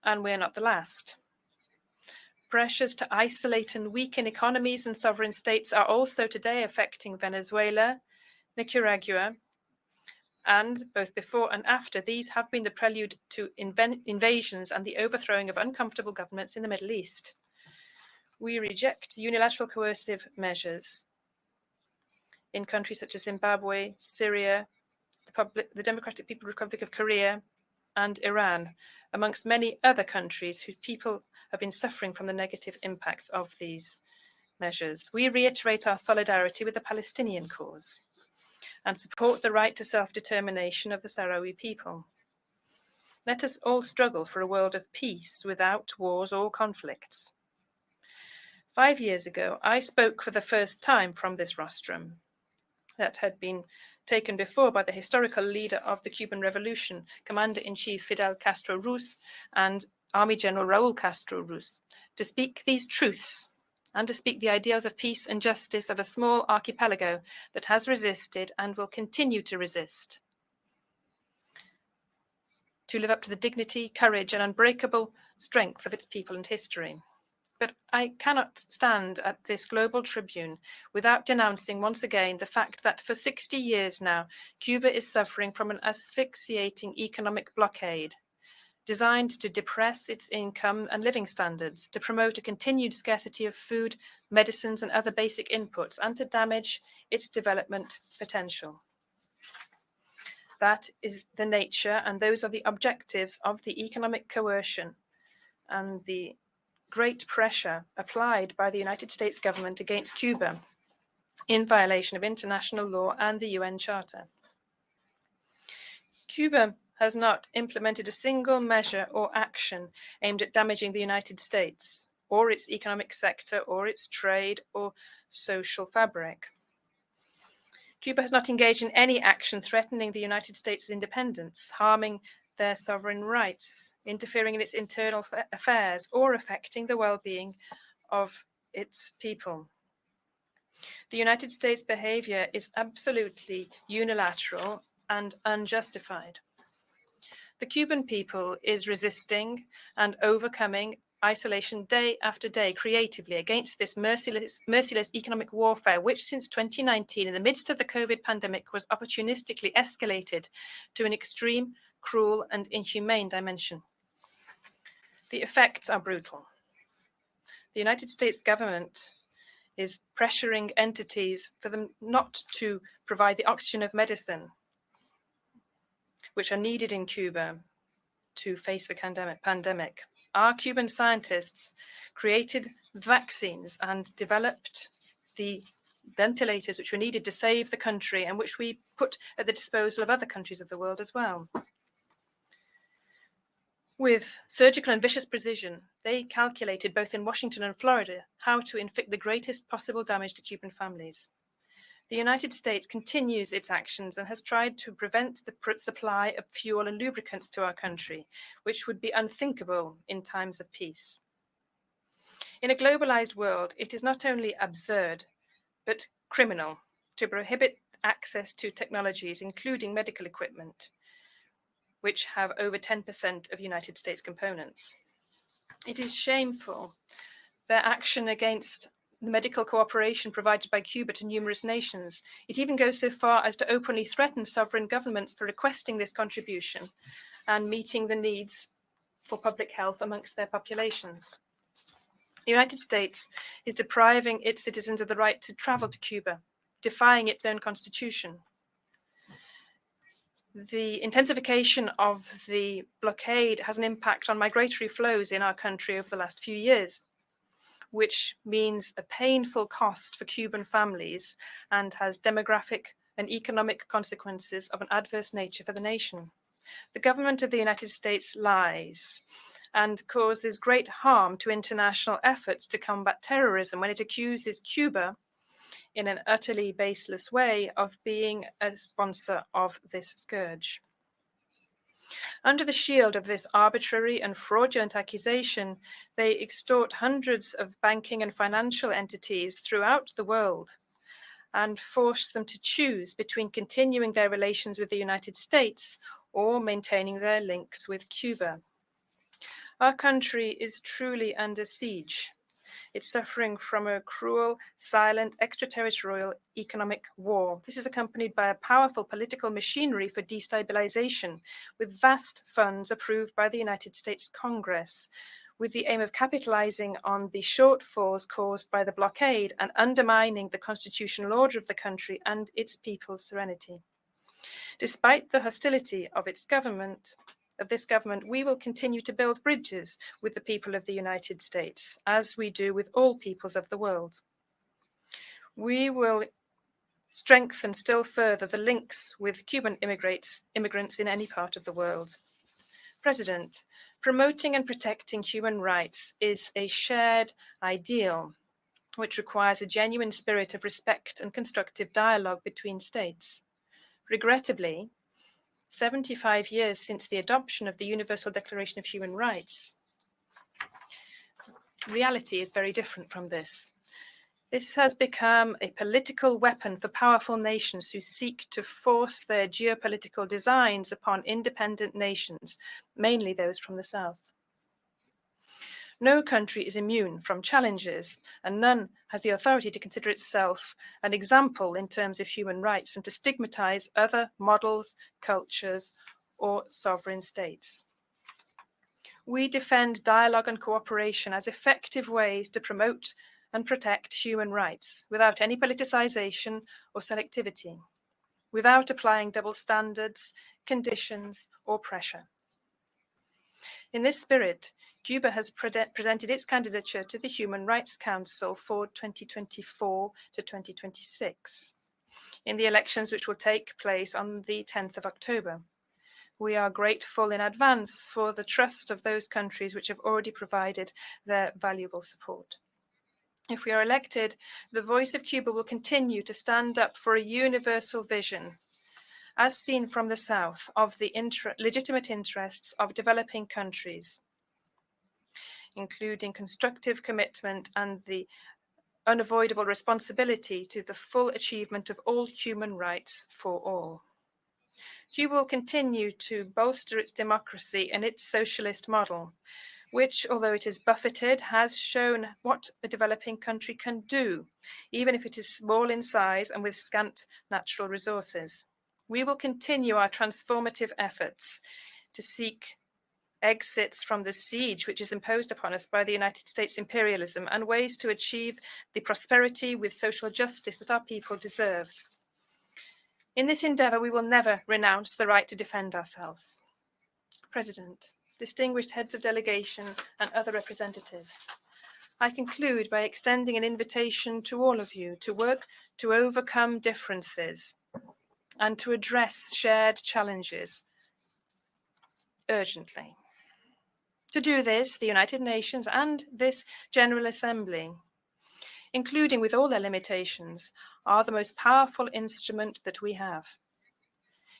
Speaker 10: and we're not the last. Pressures to isolate and weaken economies and sovereign states are also today affecting Venezuela, Nicaragua, and both before and after these have been the prelude to invasions and the overthrowing of uncomfortable governments in the Middle East. We reject unilateral coercive measures in countries such as Zimbabwe, Syria, the Democratic People's Republic of Korea, and Iran, amongst many other countries whose people have been suffering from the negative impacts of these measures. We reiterate our solidarity with the Palestinian cause and support the right to self-determination of the Sahrawi people. Let us all struggle for a world of peace without wars or conflicts. 5 years ago, I spoke for the first time from this rostrum that had been taken before by the historical leader of the Cuban Revolution, Commander-in-Chief Fidel Castro Ruz and Army General Raúl Castro Ruz, to speak these truths and to speak the ideals of peace and justice of a small archipelago that has resisted and will continue to resist, to live up to the dignity, courage, and unbreakable strength of its people and history. But I cannot stand at this global tribune without denouncing once again the fact that for 60 years now, Cuba is suffering from an asphyxiating economic blockade designed to depress its income and living standards, to promote a continued scarcity of food, medicines, and other basic inputs, and to damage its development potential. That is the nature, and those are the objectives of the economic coercion and the great pressure applied by the United States government against Cuba in violation of international law and the UN Charter. Cuba has not implemented a single measure or action aimed at damaging the United States or its economic sector or its trade or social fabric. Cuba has not engaged in any action threatening the United States' independence, harming their sovereign rights, interfering in its internal affairs, or affecting the well-being of its people. The United States' behavior is absolutely unilateral and unjustified. The Cuban people is resisting and overcoming isolation day after day creatively against this merciless economic warfare, which since 2019, in the midst of the COVID pandemic, was opportunistically escalated to an extreme, cruel, and inhumane dimension. The effects are brutal. The United States government is pressuring entities for them not to provide the oxygen of medicine, which are needed in Cuba to face the pandemic. Our Cuban scientists created vaccines and developed the ventilators which were needed to save the country and which we put at the disposal of other countries of the world as well. With surgical and vicious precision, they calculated both in Washington and Florida how to inflict the greatest possible damage to Cuban families. The United States continues its actions and has tried to prevent the supply of fuel and lubricants to our country, which would be unthinkable in times of peace. In a globalized world, it is not only absurd, but criminal to prohibit access to technologies, including medical equipment, which have over 10% of United States components. It is shameful, their action against the medical cooperation provided by Cuba to numerous nations. It even goes so far as to openly threaten sovereign governments for requesting this contribution and meeting the needs for public health amongst their populations. The United States is depriving its citizens of the right to travel to Cuba, defying its own constitution. The intensification of the blockade has an impact on migratory flows in our country over the last few years, which means a painful cost for Cuban families and has demographic and economic consequences of an adverse nature for the nation. The government of the United States lies and causes great harm to international efforts to combat terrorism when it accuses Cuba in an utterly baseless way of being a sponsor of this scourge. Under the shield of this arbitrary and fraudulent accusation, they extort hundreds of banking and financial entities throughout the world and force them to choose between continuing their relations with the United States or maintaining their links with Cuba. Our country is truly under siege. It's suffering from a cruel, silent, extraterritorial economic war. This is accompanied by a powerful political machinery for destabilization, with vast funds approved by the United States Congress, with the aim of capitalizing on the shortfalls caused by the blockade and undermining the constitutional order of the country and its people's serenity. Despite the hostility of this government, we will continue to build bridges with the people of the United States, as we do with all peoples of the world. We will strengthen still further the links with Cuban immigrants in any part of the world. President, promoting and protecting human rights is a shared ideal, which requires a genuine spirit of respect and constructive dialogue between states. Regrettably, 75 years since the adoption of the Universal Declaration of Human Rights, reality is very different from this. This has become a political weapon for powerful nations who seek to force their geopolitical designs upon independent nations, mainly those from the South. No country is immune from challenges, and none has the authority to consider itself an example in terms of human rights and to stigmatize other models, cultures, or sovereign states. We defend dialogue and cooperation as effective ways to promote and protect human rights without any politicization or selectivity, without applying double standards, conditions, or pressure. In this spirit, Cuba has presented its candidature to the Human Rights Council for 2024 to 2026 in the elections which will take place on the 10th of October. We are grateful in advance for the trust of those countries which have already provided their valuable support. If we are elected, the voice of Cuba will continue to stand up for a universal vision, as seen from the South, of the legitimate interests of developing countries, including constructive commitment and the unavoidable responsibility to the full achievement of all human rights for all. Cuba will continue to bolster its democracy and its socialist model, which, although it is buffeted, has shown what a developing country can do, even if it is small in size and with scant natural resources. We will continue our transformative efforts to seek exits from the siege which is imposed upon us by the United States imperialism and ways to achieve the prosperity with social justice that our people deserves. In this endeavor, we will never renounce the right to defend ourselves. President, distinguished heads of delegation and other representatives, I conclude by extending an invitation to all of you to work to overcome differences and to address shared challenges urgently. To do this, the United Nations and this General Assembly, including with all their limitations, are the most powerful instrument that we have.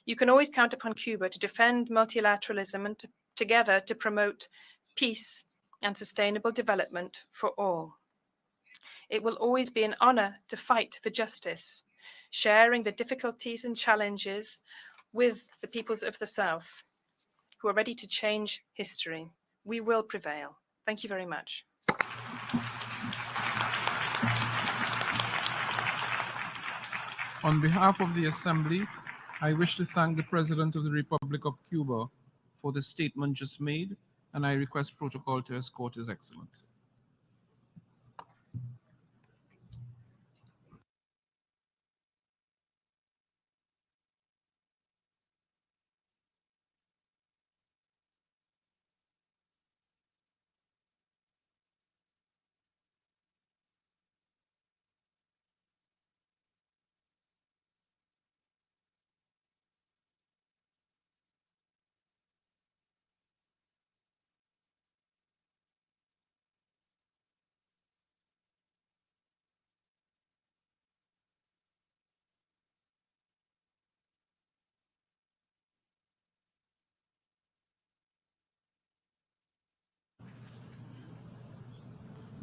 Speaker 10: You can always count upon Cuba to defend multilateralism and together to promote peace and sustainable development for all. It will always be an honor to fight for justice, sharing the difficulties and challenges with the peoples of the South who are ready to change history. We will prevail. Thank you very much.
Speaker 11: On behalf of the Assembly, I wish to thank the President of the Republic of Cuba for the statement just made, and I request protocol to escort His Excellency.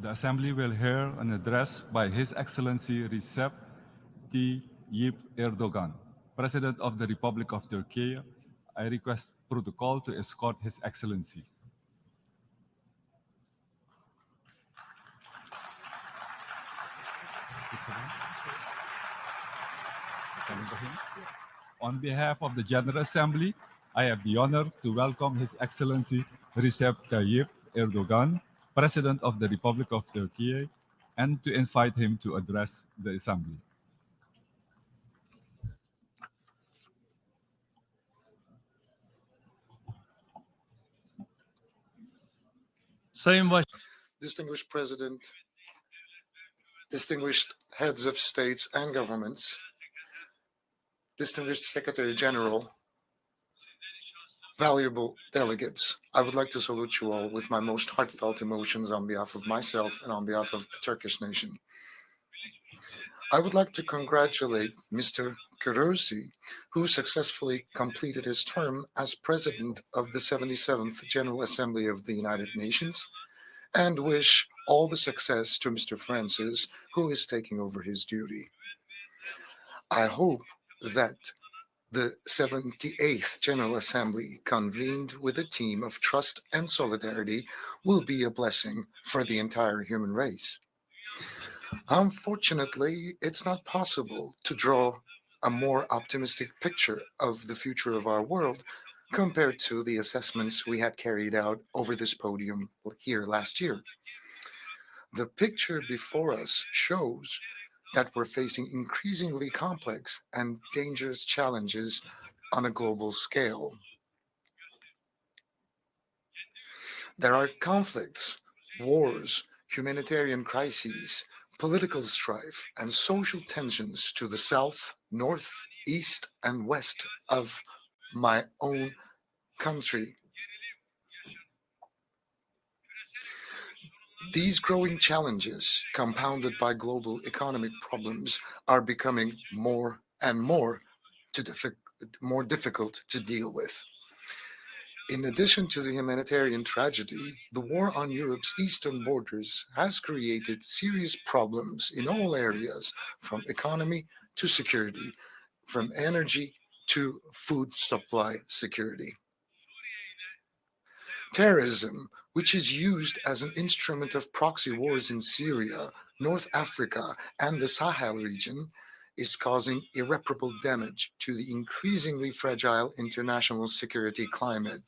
Speaker 3: The Assembly will hear an address by His Excellency Recep Tayyip Erdogan, President of the Republic of Turkey. I request protocol to escort His Excellency. On behalf of the General Assembly, I have the honor to welcome His Excellency Recep Tayyip Erdogan, President of the Republic of Turkey, and to invite him to address the Assembly.
Speaker 6: Distinguished President, distinguished heads of states and governments, distinguished Secretary General, valuable delegates, I would like to salute you all with my most heartfelt emotions on behalf of myself and on behalf of the Turkish nation. I would like to congratulate Mr. Kurusi, who successfully completed his term as President of the 77th General Assembly of the United Nations, and wish all the success to Mr. Francis, who is taking over his duty. I hope that the 78th General Assembly, convened with a team of trust and solidarity, will be a blessing for the entire human race. Unfortunately, it's not possible to draw a more optimistic picture of the future of our world compared to the assessments we had carried out over this podium here last year. The picture before us shows that we're facing increasingly complex and dangerous challenges on a global scale. There are conflicts, wars, humanitarian crises, political strife, and social tensions to the south, north, east, and west of my own country. These growing challenges, compounded by global economic problems, are becoming more and more difficult to deal with. In addition to the humanitarian tragedy, the war on Europe's eastern borders has created serious problems in all areas, from economy to security, from energy to food supply security. Terrorism, which is used as an instrument of proxy wars in Syria, North Africa, and the Sahel region, is causing irreparable damage to the increasingly fragile international security climate.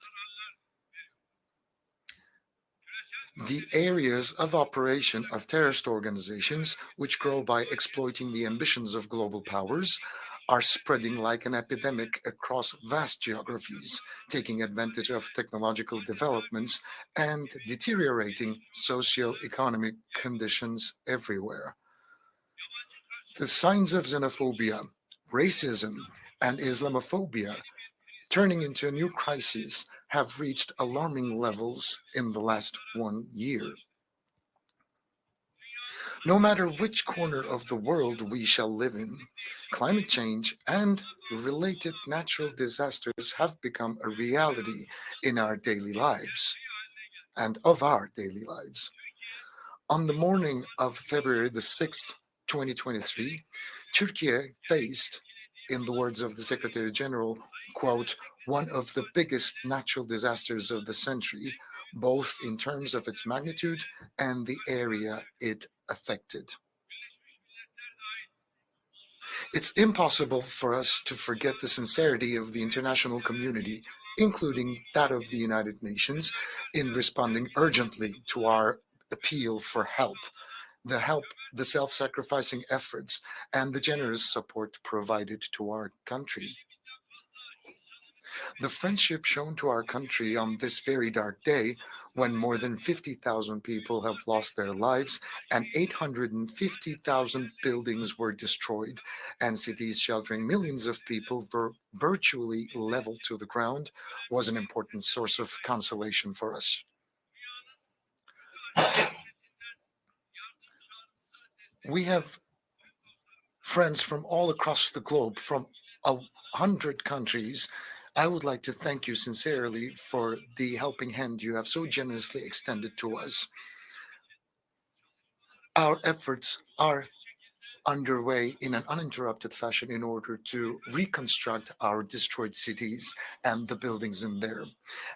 Speaker 6: The areas of operation of terrorist organizations, which grow by exploiting the ambitions of global powers, are spreading like an epidemic across vast geographies, taking advantage of technological developments and deteriorating socio-economic conditions everywhere. The signs of xenophobia, racism, and Islamophobia, turning into a new crisis, have reached alarming levels in the last 1 year. No matter which corner of the world we shall live in, climate change and related natural disasters have become a reality in our daily lives and of our daily lives. On the morning of February the 6th, 2023, Turkey faced, in the words of the Secretary General, quote, one of the biggest natural disasters of the century, both in terms of its magnitude and the area it affected. It's impossible for us to forget the sincerity of the international community, including that of the United Nations, in responding urgently to our appeal for help, the self-sacrificing efforts, and the generous support provided to our country. The friendship shown to our country on this very dark day, when more than 50,000 people have lost their lives and 850,000 buildings were destroyed, and cities sheltering millions of people were virtually leveled to the ground, was an important source of consolation for us. We have friends from all across the globe, from 100 countries. I would like to thank you sincerely for the helping hand you have so generously extended to us. Our efforts are underway in an uninterrupted fashion in order to reconstruct our destroyed cities and the buildings in there.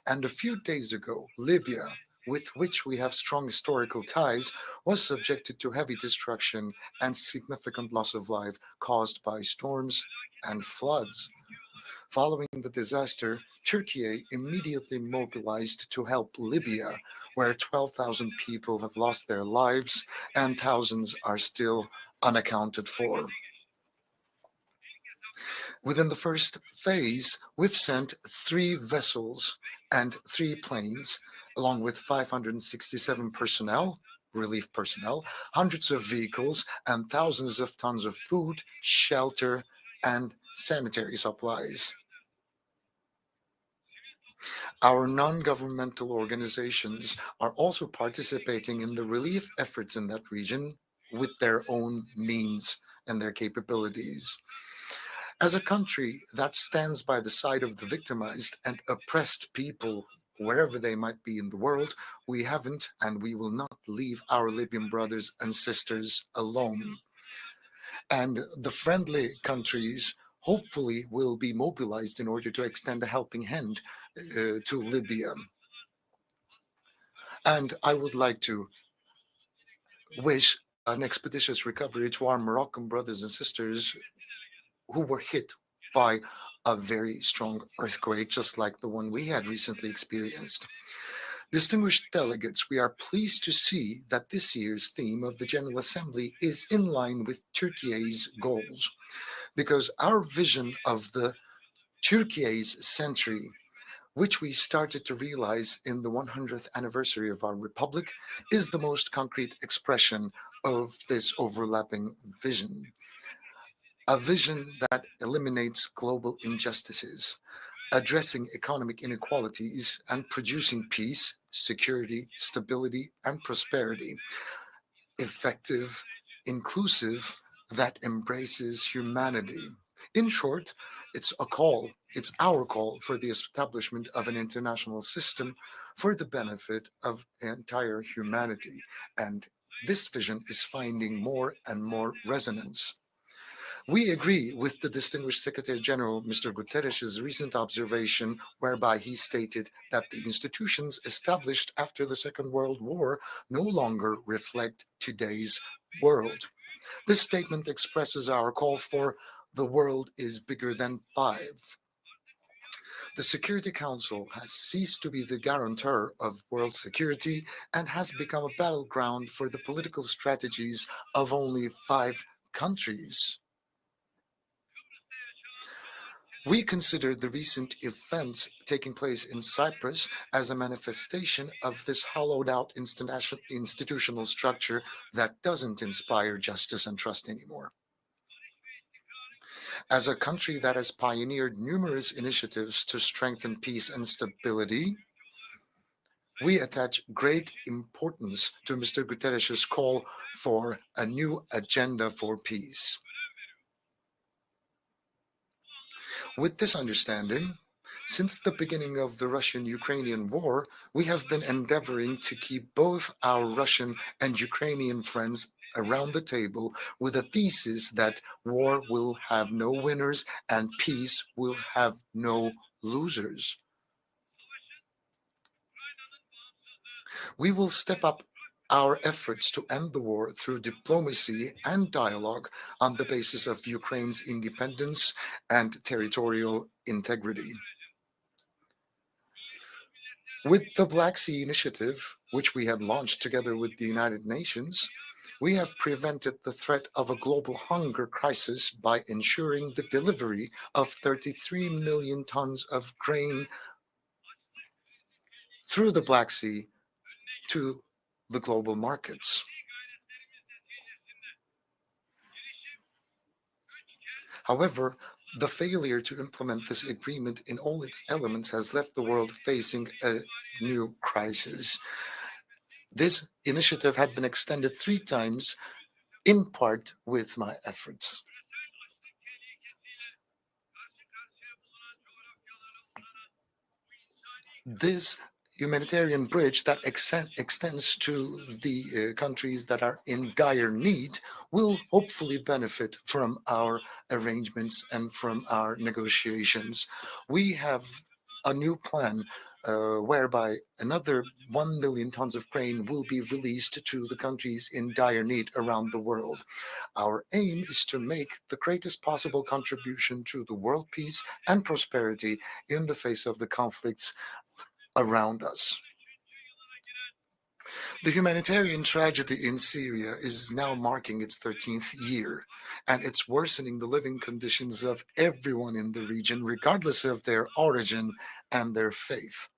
Speaker 6: And a few days ago, Libya, with which we have strong historical ties, was subjected to heavy destruction and significant loss of life caused by storms and floods. Following the disaster, Turkey immediately mobilized to help Libya, where 12,000 people have lost their lives and thousands are still unaccounted for. Within the first phase, we've sent 3 vessels and 3 planes, along with 567 personnel, relief personnel, hundreds of vehicles, and thousands of tons of food, shelter, and sanitary supplies. Our non-governmental organizations are also participating in the relief efforts in that region with their own means and their capabilities. As a country that stands by the side of the victimized and oppressed people wherever they might be in the world, we haven't and we will not leave our Libyan brothers and sisters alone. And the friendly countries hopefully will be mobilized in order to extend a helping hand to Libya. And I would like to wish an expeditious recovery to our Moroccan brothers and sisters who were hit by a very strong earthquake, just like the one we had recently experienced. Distinguished delegates, we are pleased to see that this year's theme of the General Assembly is in line with Turkey's goals, because our vision of the Turkey's century, which we started to realize in the 100th anniversary of our republic, is the most concrete expression of this overlapping vision. A vision that eliminates global injustices, addressing economic inequalities, and producing peace, security, stability, and prosperity. Effective, inclusive, that embraces humanity. In short, it's our call for the establishment of an international system for the benefit of entire humanity. And this vision is finding more and more resonance. We agree with the distinguished Secretary General, Mr. Guterres' recent observation, whereby he stated that the institutions established after the Second World War no longer reflect today's world. This statement expresses our call for the world is bigger than 5. The Security Council has ceased to be the guarantor of world security and has become a battleground for the political strategies of only 5 countries. We consider the recent events taking place in Cyprus as a manifestation of this hollowed-out institutional structure that doesn't inspire justice and trust anymore. As a country that has pioneered numerous initiatives to strengthen peace and stability, we attach great importance to Mr. Guterres' call for a new agenda for peace. With this understanding, since the beginning of the Russian-Ukrainian war, we have been endeavoring to keep both our Russian and Ukrainian friends around the table with a thesis that war will have no winners and peace will have no losers. We will step up our efforts to end the war through diplomacy and dialogue on the basis of Ukraine's independence and territorial integrity. With the Black Sea Initiative, which we had launched together with the United Nations, we have prevented the threat of a global hunger crisis by ensuring the delivery of 33 million tons of grain through the Black Sea to the global markets. However, the failure to implement this agreement in all its elements has left the world facing a new crisis. This initiative had been extended 3 times, in part with my efforts. This humanitarian bridge that extends to the countries that are in dire need will hopefully benefit from our arrangements and from our negotiations. We have a new plan whereby another 1 million tons of grain will be released to the countries in dire need around the world. Our aim is to make the greatest possible contribution to the world peace and prosperity in the face of the conflicts around us. The humanitarian tragedy in Syria is now marking its 13th year, and it's worsening the living conditions of everyone in the region, regardless of their origin and their faith.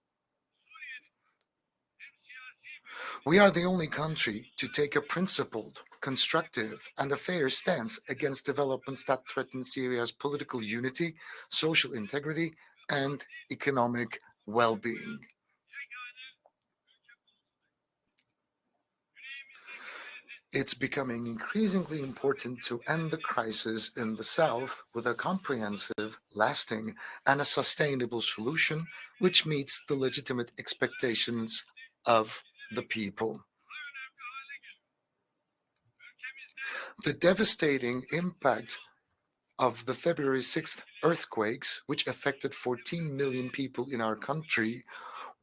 Speaker 6: We are the only country to take a principled, constructive, and a fair stance against developments that threaten Syria's political unity, social integrity, and economic well-being. It's becoming increasingly important to end the crisis in the south with a comprehensive, lasting, and a sustainable solution which meets the legitimate expectations of the people. The devastating impact of the February 6th earthquakes, which affected 14 million people in our country,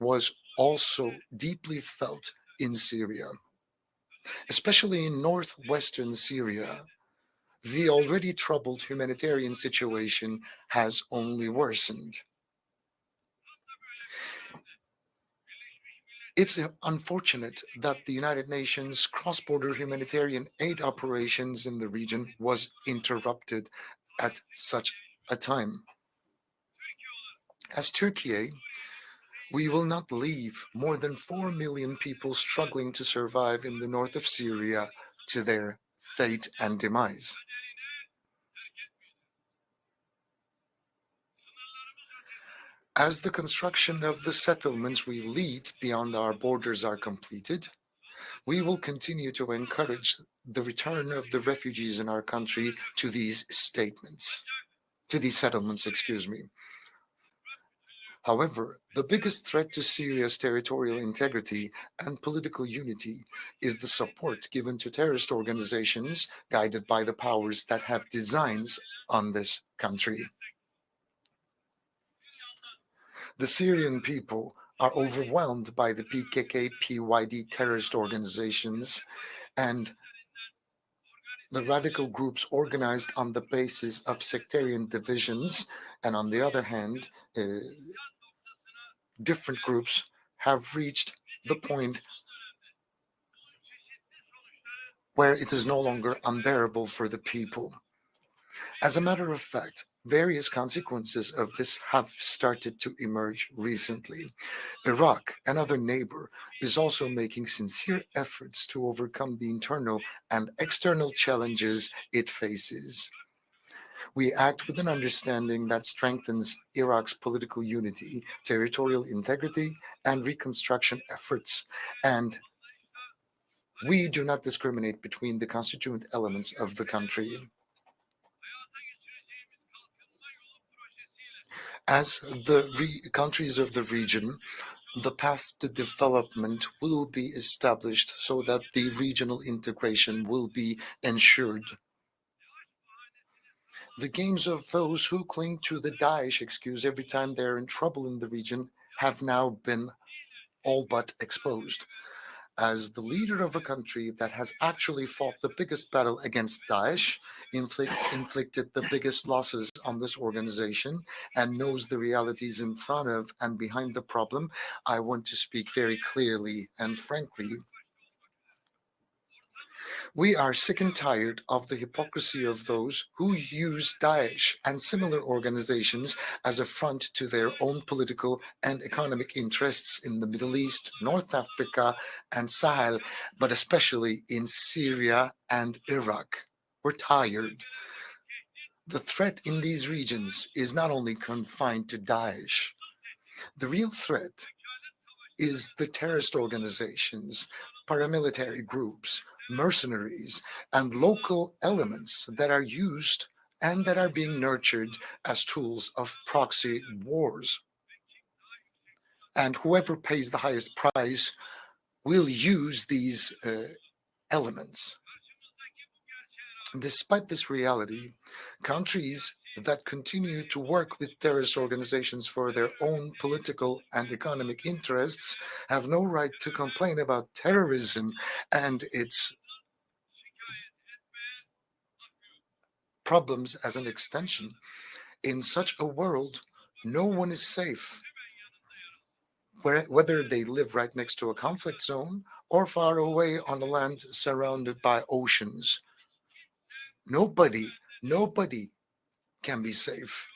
Speaker 6: was also deeply felt in Syria. Especially in northwestern Syria, the already troubled humanitarian situation has only worsened. It's unfortunate that the United Nations cross-border humanitarian aid operations in the region was interrupted at such a time. As Turkey, we will not leave more than 4 million people struggling to survive in the north of Syria to their fate and demise. As the construction of the settlements we lead beyond our borders are completed, we will continue to encourage the return of the refugees in our country to these settlements. However, the biggest threat to Syria's territorial integrity and political unity is the support given to terrorist organizations guided by the powers that have designs on this country. The Syrian people are overwhelmed by the PKK-PYD terrorist organizations and the radical groups organized on the basis of sectarian divisions, and on the other hand, different groups have reached the point where it is no longer unbearable for the people. As a matter of fact, various consequences of this have started to emerge recently. Iraq, another neighbor, is also making sincere efforts to overcome the internal and external challenges it faces. We act with an understanding that strengthens Iraq's political unity, territorial integrity, and reconstruction efforts, and we do not discriminate between the constituent elements of the country. As the countries of the region, the path to development will be established so that the regional integration will be ensured. The games of those who cling to the Daesh excuse every time they're in trouble in the region have now been all but exposed. As the leader of a country that has actually fought the biggest battle against Daesh, inflicted the biggest losses on this organization, and knows the realities in front of and behind the problem, I want to speak very clearly and frankly. We are sick and tired of the hypocrisy of those who use Daesh and similar organizations as a front to their own political and economic interests in the Middle East, North Africa, and Sahel, but especially in Syria and Iraq. We're tired. The threat in these regions is not only confined to Daesh. The real threat is the terrorist organizations, paramilitary groups, mercenaries, and local elements that are used and that are being nurtured as tools of proxy wars. And whoever pays the highest price will use these elements. Despite this reality, countries that continue to work with terrorist organizations for their own political and economic interests have no right to complain about terrorism and its problems as an extension. In such a world, no one is safe, whether they live right next to a conflict zone or far away on the land surrounded by oceans. Nobody can be safe.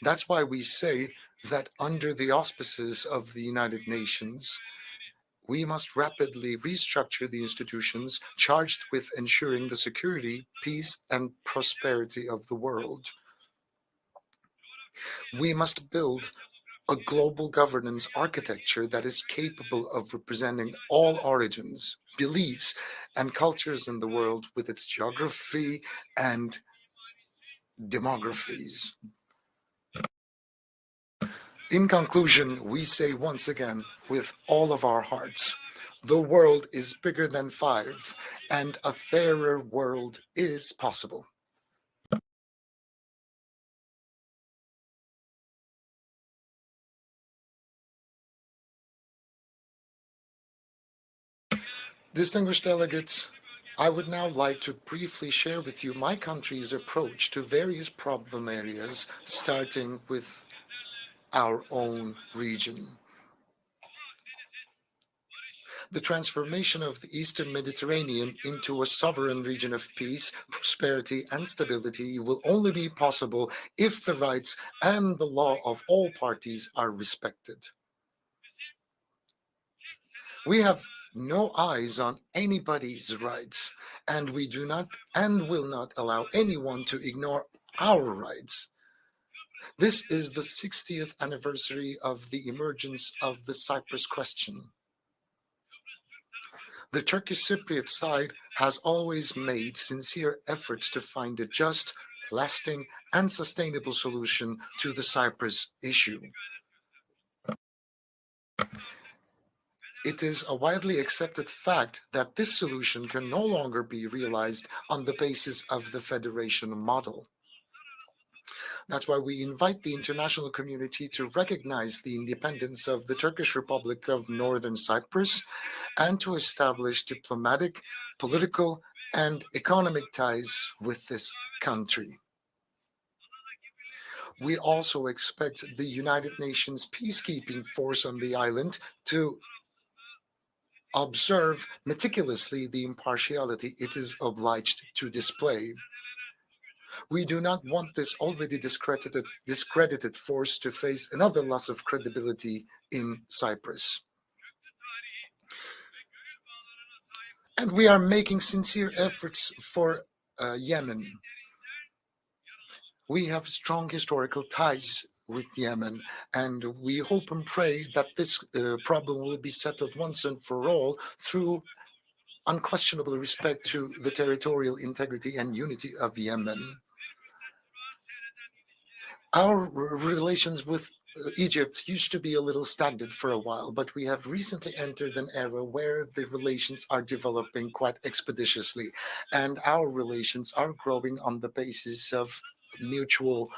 Speaker 6: That's why we say that under the auspices of the United Nations, we must rapidly restructure the institutions charged with ensuring the security, peace, and prosperity of the world. We must build a global governance architecture that is capable of representing all origins, beliefs, and cultures in the world with its geography and demographies. In conclusion, we say once again, with all of our hearts, the world is bigger than 5, and a fairer world is possible. Distinguished delegates, I would now like to briefly share with you my country's approach to various problem areas, starting with our own region. The transformation of the Eastern Mediterranean into a sovereign region of peace, prosperity, and stability will only be possible if the rights and the law of all parties are respected. We have no eyes on anybody's rights, and we do not and will not allow anyone to ignore our rights. This is the 60th anniversary of the emergence of the Cyprus question. The Turkish Cypriot side has always made sincere efforts to find a just, lasting, and sustainable solution to the Cyprus issue. It is a widely accepted fact that this solution can no longer be realized on the basis of the federation model. That's why we invite the international community to recognize the independence of the Turkish Republic of Northern Cyprus and to establish diplomatic, political, and economic ties with this country. We also expect the United Nations peacekeeping force on the island to observe meticulously the impartiality it is obliged to display. We do not want this already discredited force to face another loss of credibility in Cyprus. And we are making sincere efforts for Yemen. We have strong historical ties with Yemen, and we hope and pray that this problem will be settled once and for all through unquestionable respect to the territorial integrity and unity of Yemen. Our relations with Egypt used to be a little stagnant for a while, but we have recently entered an era where the relations are developing quite expeditiously, and our relations are growing on the basis of mutual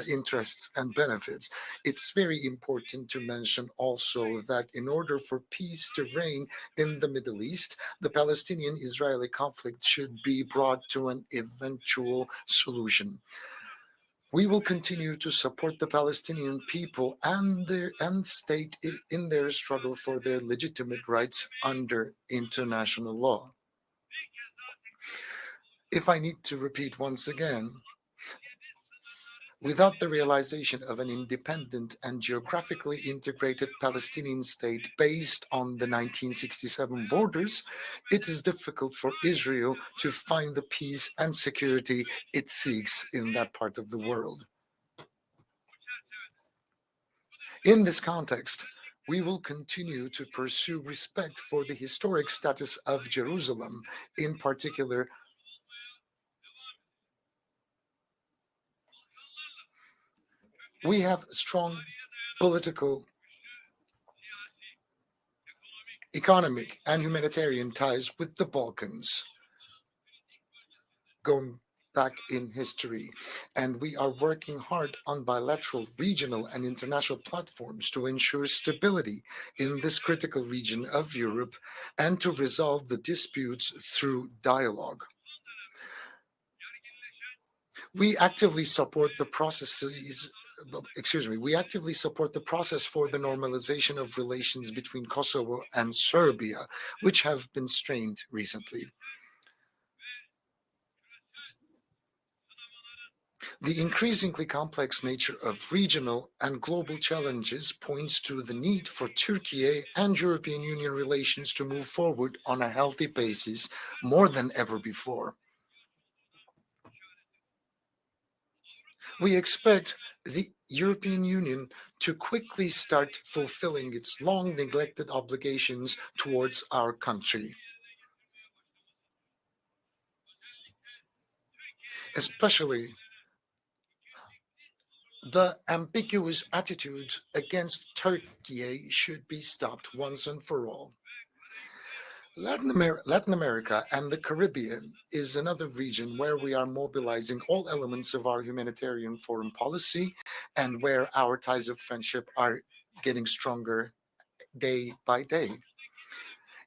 Speaker 6: interests and benefits. It's very important to mention also that in order for peace to reign in the Middle East, the Palestinian-Israeli conflict should be brought to an eventual solution. We will continue to support the Palestinian people and state in their struggle for their legitimate rights under international law. If I need to repeat once again, without the realization of an independent and geographically integrated Palestinian state based on the 1967 borders, it is difficult for Israel to find the peace and security it seeks in that part of the world. In this context, we will continue to pursue respect for the historic status of Jerusalem, in particular, we have strong political, economic, and humanitarian ties with the Balkans, going back in history, and we are working hard on bilateral, regional, and international platforms to ensure stability in this critical region of Europe and to resolve the disputes through dialogue. We actively support the process for the normalization of relations between Kosovo and Serbia, which have been strained recently. The increasingly complex nature of regional and global challenges points to the need for Turkey and European Union relations to move forward on a healthy basis more than ever before. We expect the European Union to quickly start fulfilling its long-neglected obligations towards our country, especially the ambiguous attitudes against Turkey should be stopped once and for all. Latin America and the Caribbean is another region where we are mobilizing all elements of our humanitarian foreign policy and where our ties of friendship are getting stronger day by day.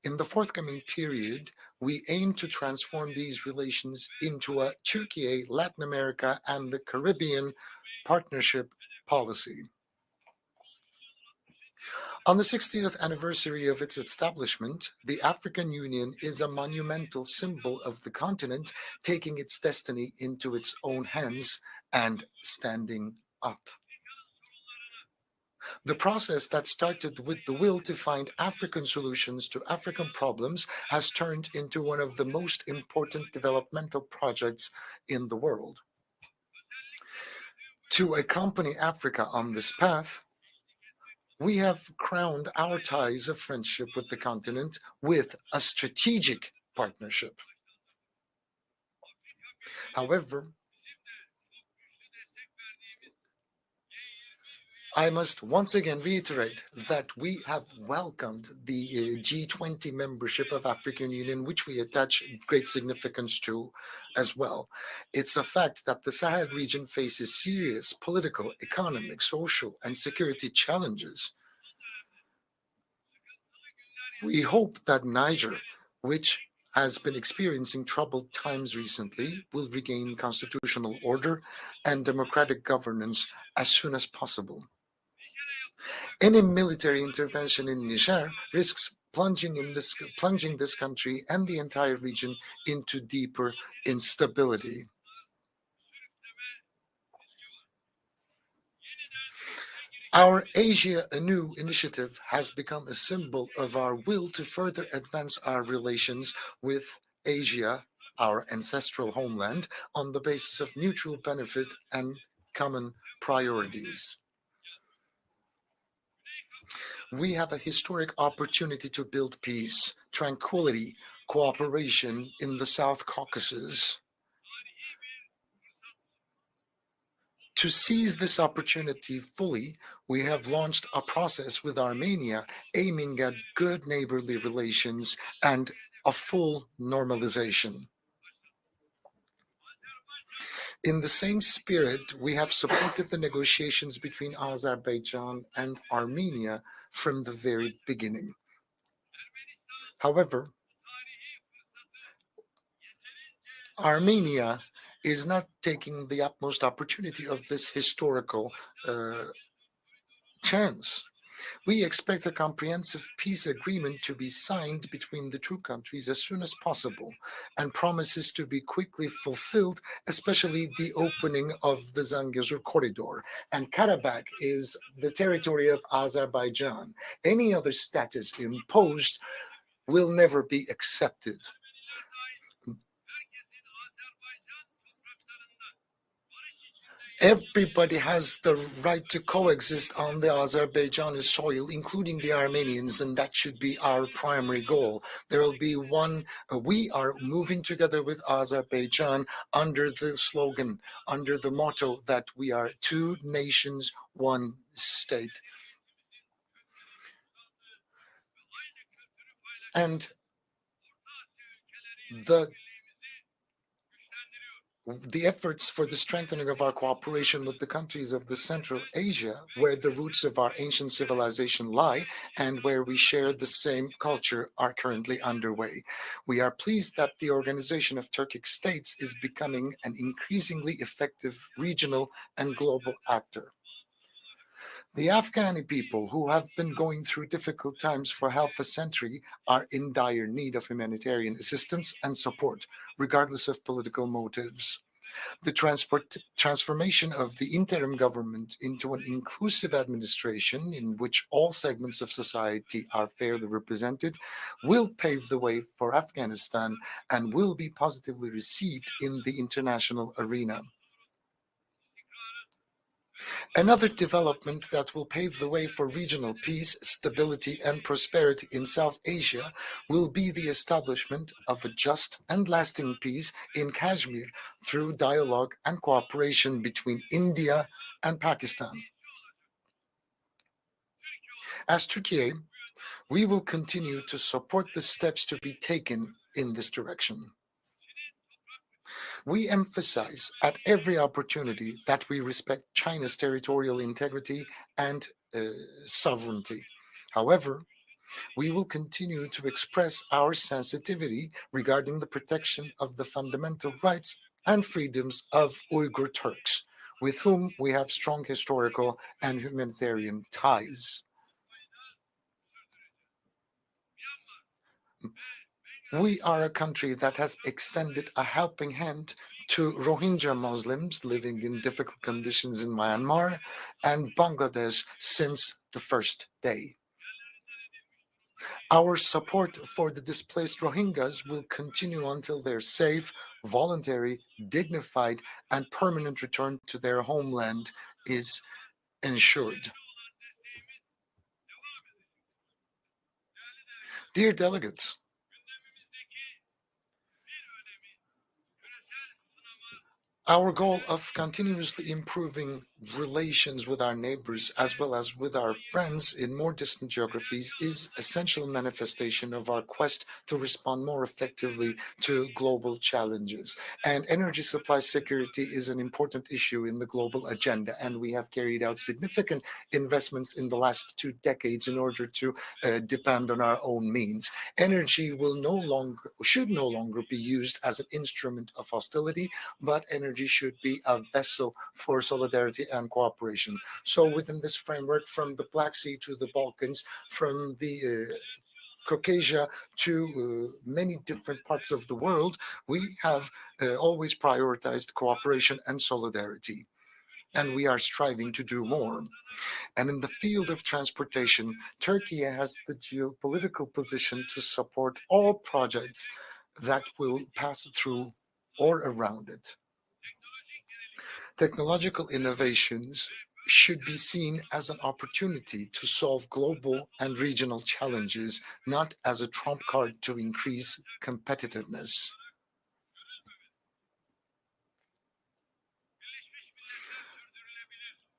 Speaker 6: In the forthcoming period, we aim to transform these relations into a Turkey, Latin America, and the Caribbean partnership policy. On the 60th anniversary of its establishment, the African Union is a monumental symbol of the continent taking its destiny into its own hands and standing up. The process that started with the will to find African solutions to African problems has turned into one of the most important developmental projects in the world. To accompany Africa on this path, we have crowned our ties of friendship with the continent with a strategic partnership. However, I must once again reiterate that we have welcomed the G20 membership of African Union, which we attach great significance to as well. It's a fact that the Sahel region faces serious political, economic, social, and security challenges. We hope that Niger, which has been experiencing troubled times recently, will regain constitutional order and democratic governance as soon as possible. Any military intervention in Niger risks plunging this country and the entire region into deeper instability. Our Asia Anew initiative has become a symbol of our will to further advance our relations with Asia, our ancestral homeland, on the basis of mutual benefit and common priorities. We have a historic opportunity to build peace, tranquility, cooperation in the South Caucasus. To seize this opportunity fully, we have launched a process with Armenia aiming at good neighborly relations and a full normalization. In the same spirit, we have supported the negotiations between Azerbaijan and Armenia from the very beginning. However, Armenia is not taking the utmost opportunity of this historical chance. We expect a comprehensive peace agreement to be signed between the two countries as soon as possible, and promises to be quickly fulfilled, especially the opening of the Zangezur corridor. And Karabakh is the territory of Azerbaijan. Any other status imposed will never be accepted. Everybody has the right to coexist on the Azerbaijani soil, including the Armenians, and that should be our primary goal. There will be one, we are moving together with Azerbaijan under the slogan, under the motto that we are two nations, one state. And the efforts for the strengthening of our cooperation with the countries of the Central Asia, where the roots of our ancient civilization lie and where we share the same culture, are currently underway. We are pleased that the Organization of Turkic States is becoming an increasingly effective regional and global actor. The Afghani people, who have been going through difficult times for half a century, are in dire need of humanitarian assistance and support, regardless of political motives. The transformation of the interim government into an inclusive administration in which all segments of society are fairly represented will pave the way for Afghanistan and will be positively received in the international arena. Another development that will pave the way for regional peace, stability, and prosperity in South Asia will be the establishment of a just and lasting peace in Kashmir through dialogue and cooperation between India and Pakistan. As Turkey, we will continue to support the steps to be taken in this direction. We emphasize at every opportunity that we respect China's territorial integrity and sovereignty. However, we will continue to express our sensitivity regarding the protection of the fundamental rights and freedoms of Uyghur Turks, with whom we have strong historical and humanitarian ties. We are a country that has extended a helping hand to Rohingya Muslims living in difficult conditions in Myanmar and Bangladesh since the first day. Our support for the displaced Rohingyas will continue until their safe, voluntary, dignified, and permanent return to their homeland is ensured. Dear delegates, our goal of continuously improving relations with our neighbors as well as with our friends in more distant geographies is an essential manifestation of our quest to respond more effectively to global challenges. And energy supply security is an important issue in the global agenda, and we have carried out significant investments in the last 2 decades in order to depend on our own means. Energy should no longer be used as an instrument of hostility, but energy should be a vessel for solidarity and cooperation. So within this framework, from the Black Sea to the Balkans, from the Caucasia to many different parts of the world, we have always prioritized cooperation and solidarity. And we are striving to do more. And in the field of transportation, Turkey has the geopolitical position to support all projects that will pass through or around it. Technological innovations should be seen as an opportunity to solve global and regional challenges, not as a trump card to increase competitiveness.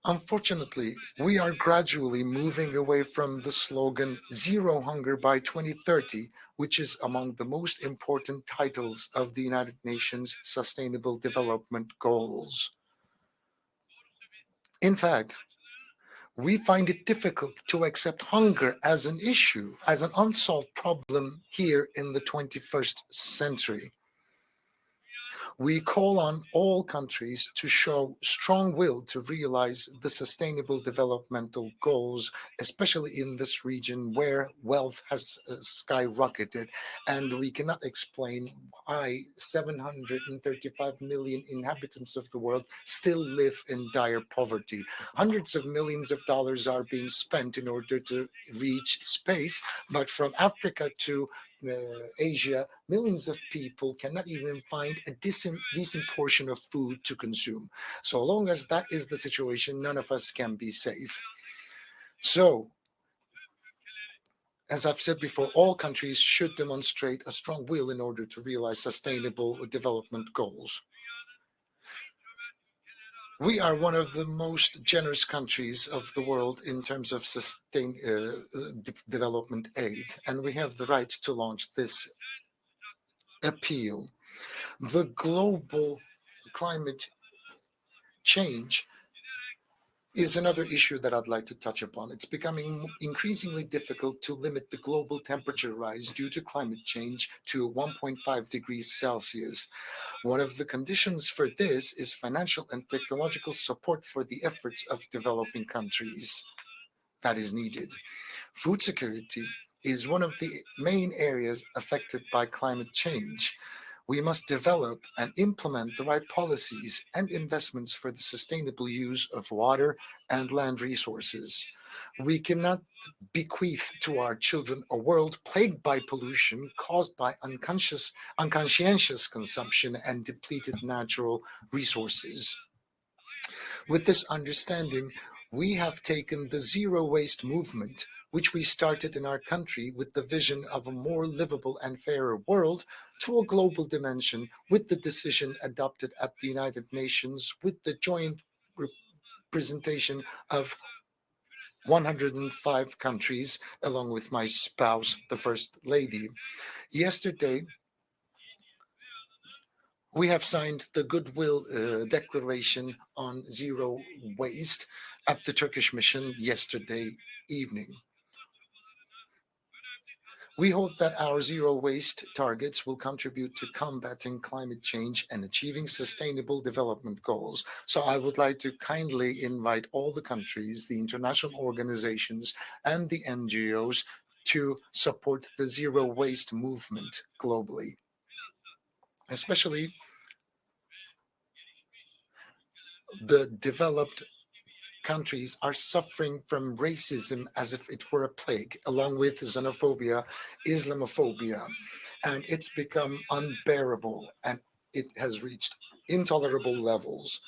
Speaker 6: Unfortunately, we are gradually moving away from the slogan "Zero Hunger by 2030", which is among the most important titles of the United Nations Sustainable Development Goals. In fact, we find it difficult to accept hunger as an issue, as an unsolved problem here in the 21st century. We call on all countries to show strong will to realize the sustainable developmental goals, especially in this region where wealth has skyrocketed, and we cannot explain why 735 million inhabitants of the world still live in dire poverty. Hundreds of millions of dollars are being spent in order to reach space, but from Africa to Asia, millions of people cannot even find a decent portion of food to consume. So long as that is the situation, none of us can be safe. So, as I've said before, all countries should demonstrate a strong will in order to realize sustainable development goals. We are one of the most generous countries of the world in terms of development aid, and we have the right to launch this appeal. The global climate change is another issue that I'd like to touch upon. It's becoming increasingly difficult to limit the global temperature rise due to climate change to 1.5 degrees Celsius. One of the conditions for this is financial and technological support for the efforts of developing countries that is needed. Food security is one of the main areas affected by climate change. We must develop and implement the right policies and investments for the sustainable use of water and land resources. We cannot bequeath to our children a world plagued by pollution caused by unconscientious consumption and depleted natural resources. With this understanding, we have taken the zero waste movement, which we started in our country with the vision of a more livable and fairer world, to a global dimension with the decision adopted at the United Nations with the joint representation of 105 countries, along with my spouse, the First Lady. Yesterday, we have signed the Goodwill Declaration on Zero Waste at the Turkish mission yesterday evening. We hope that our zero waste targets will contribute to combating climate change and achieving sustainable development goals. So I would like to kindly invite all the countries, the international organizations, and the NGOs to support the zero waste movement globally. Especially the developed countries are suffering from racism as if it were a plague, along with xenophobia, Islamophobia, and it's become unbearable and it has reached intolerable levels.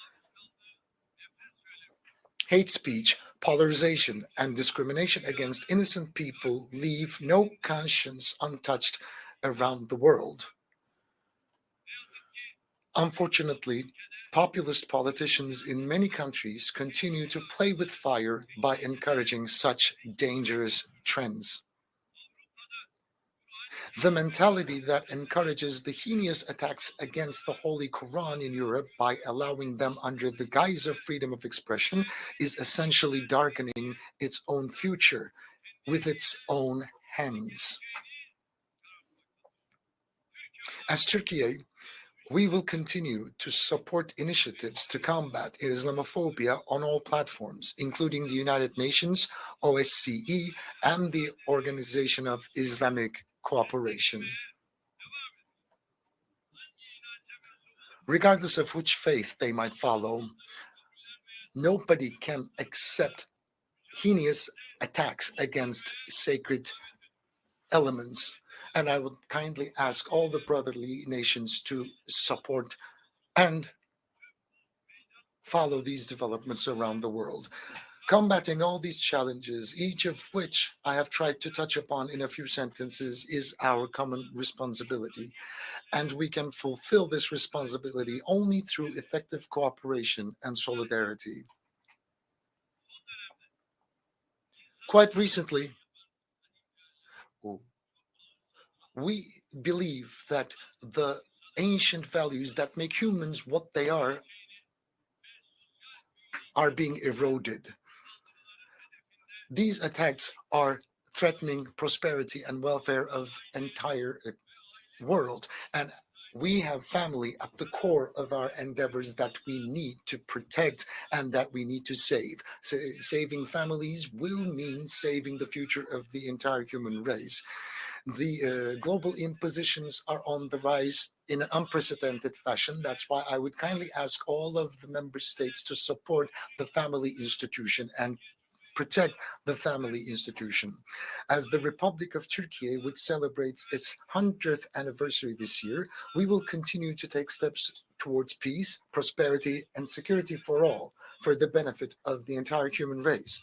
Speaker 6: Hate speech, polarization, and discrimination against innocent people leave no conscience untouched around the world. Unfortunately, populist politicians in many countries continue to play with fire by encouraging such dangerous trends. The mentality that encourages the heinous attacks against the Holy Quran in Europe by allowing them under the guise of freedom of expression is essentially darkening its own future with its own hands. As Turkey, we will continue to support initiatives to combat Islamophobia on all platforms, including the United Nations, OSCE, and the Organization of Islamic Cooperation. Regardless of which faith they might follow, nobody can accept heinous attacks against sacred elements. And I would kindly ask all the brotherly nations to support and follow these developments around the world. Combating all these challenges, each of which I have tried to touch upon in a few sentences, is our common responsibility. And we can fulfill this responsibility only through effective cooperation and solidarity. Quite recently, we believe that the ancient values that make humans what they are being eroded. These attacks are threatening prosperity and welfare of entire world. And we have family at the core of our endeavors that we need to protect and that we need to save. So saving families will mean saving the future of the entire human race. The global impositions are on the rise in an unprecedented fashion. That's why I would kindly ask all of the member states to support the family institution and protect the family institution. As the Republic of Turkey, which celebrates its 100th anniversary this year, we will continue to take steps towards peace, prosperity, and security for all, for the benefit of the entire human race.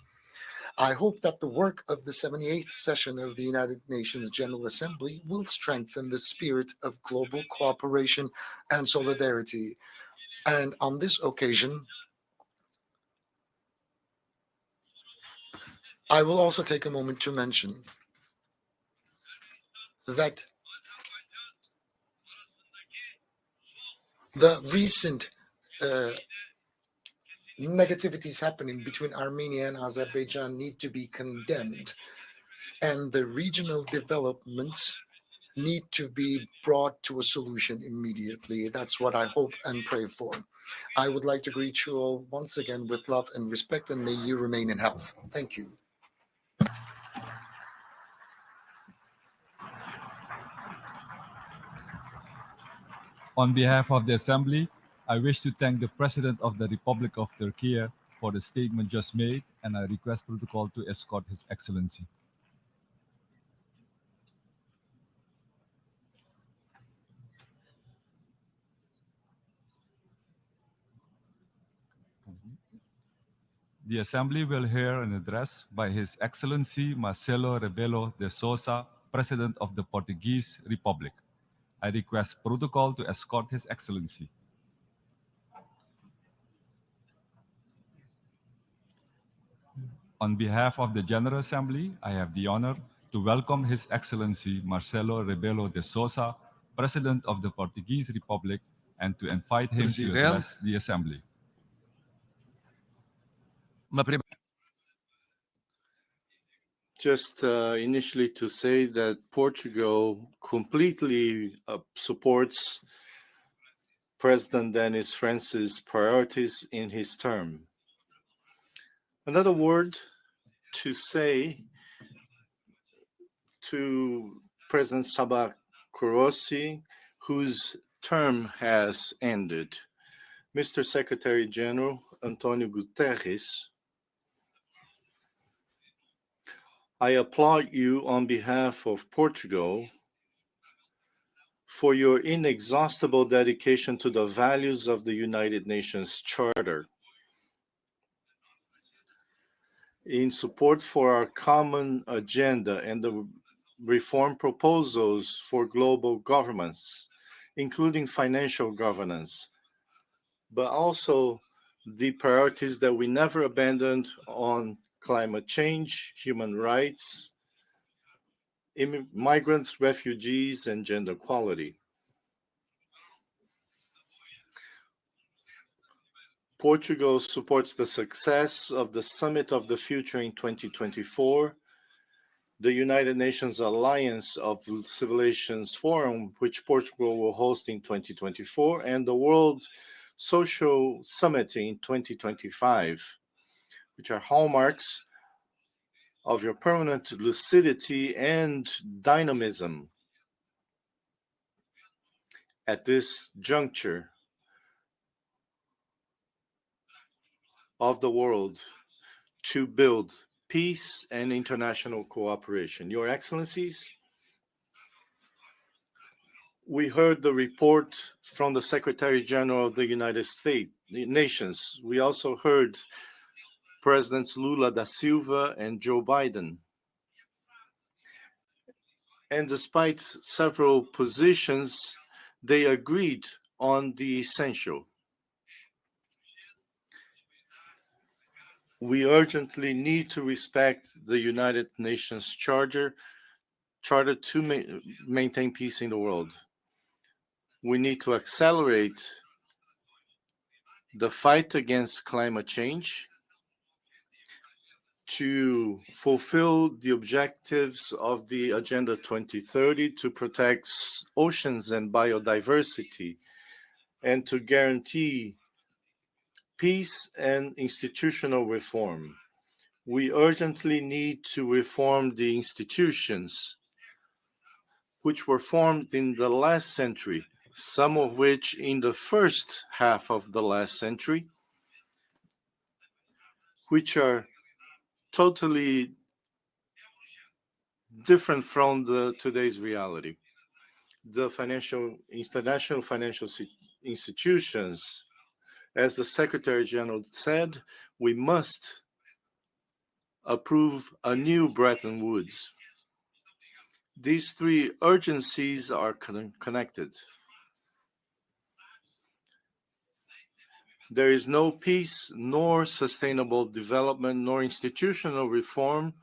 Speaker 6: I hope that the work of the 78th session of the United Nations General Assembly will strengthen the spirit of global cooperation and solidarity. And on this occasion, I will also take a moment to mention that the recent negativities happening between Armenia and Azerbaijan need to be condemned, and the regional developments need to be brought to a solution immediately. That's what I hope and pray for. I would like to greet you all once again with love and respect, and may you remain in health. Thank you.
Speaker 3: On behalf of the Assembly, I wish to thank the President of the Republic of Turkey for the statement just made, and I request protocol to escort His Excellency. The Assembly will hear an address by His Excellency Marcelo Rebelo de Sousa, President of the Portuguese Republic. I request protocol to escort His Excellency. On behalf of the General Assembly, I have the honor to welcome His Excellency Marcelo Rebelo de Sousa, President of the Portuguese Republic, and to invite him to address the Assembly.
Speaker 1: Just initially to say that Portugal completely supports President Denis France's priorities in his term. Another word to say to President Sabah Kurossi, whose term has ended. Mr. Secretary General Antonio Guterres, I applaud you on behalf of Portugal for your inexhaustible dedication to the values of the United Nations Charter, in support for our common agenda and the reform proposals for global governments, including financial governance, but also the priorities that we never abandoned on climate change, human rights, migrants, refugees, and gender equality. Portugal supports the success of the Summit of the Future in 2024, the United Nations Alliance of Civilizations Forum, which Portugal will host in 2024, and the World Social Summit in 2025, which are hallmarks of your permanent lucidity and dynamism at this juncture of the world to build peace and international cooperation. Your Excellencies, we heard the report from the Secretary General of the United Nations. We also heard Presidents Lula da Silva and Joe Biden. And despite several positions, they agreed on the essential. We urgently need to respect the United Nations Charter to maintain peace in the world. We need to accelerate the fight against climate change to fulfill the objectives of the Agenda 2030 to protect oceans and biodiversity and to guarantee peace and institutional reform. We urgently need to reform the institutions which were formed in the last century, some of which in the first half of the last century, which are totally different from today's reality. The international financial institutions, as the Secretary General said, we must approve a new Bretton Woods. These three urgencies are connected. There is no peace, nor sustainable development, nor institutional reform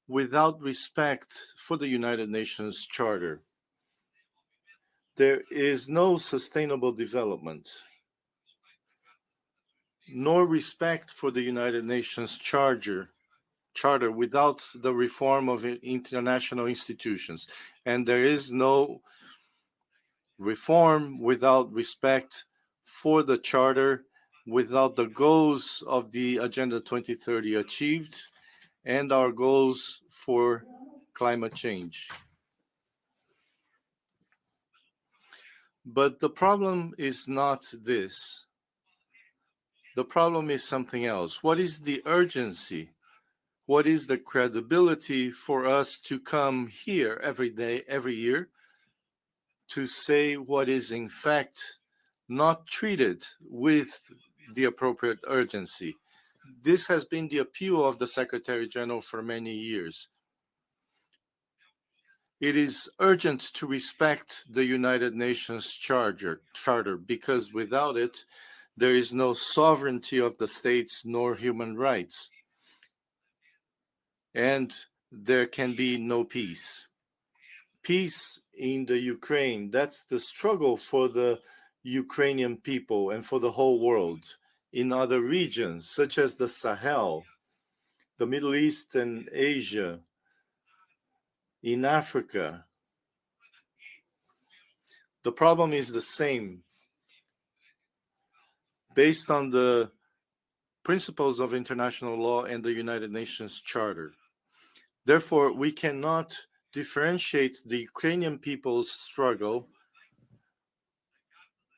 Speaker 1: without respect for the United Nations Charter. There is no sustainable development, nor respect for the United Nations Charter without the reform of international institutions. And there is no reform without respect for the Charter, without the goals of the Agenda 2030 achieved, and our goals for climate change. But the problem is not this. The problem is something else. What is the urgency? What is the credibility for us to come here every day, every year, to say what is in fact not treated with the appropriate urgency? This has been the appeal of the Secretary General for many years. It is urgent to respect the United Nations Charter because without it, there is no sovereignty of the states nor human rights. And there can be no peace. Peace in the Ukraine, that's the struggle for the Ukrainian people and for the whole world. In other regions, such as the Sahel, the Middle East and Asia, in Africa, the problem is the same. Based on the principles of international law and the United Nations Charter. Therefore, we cannot differentiate the Ukrainian people's struggle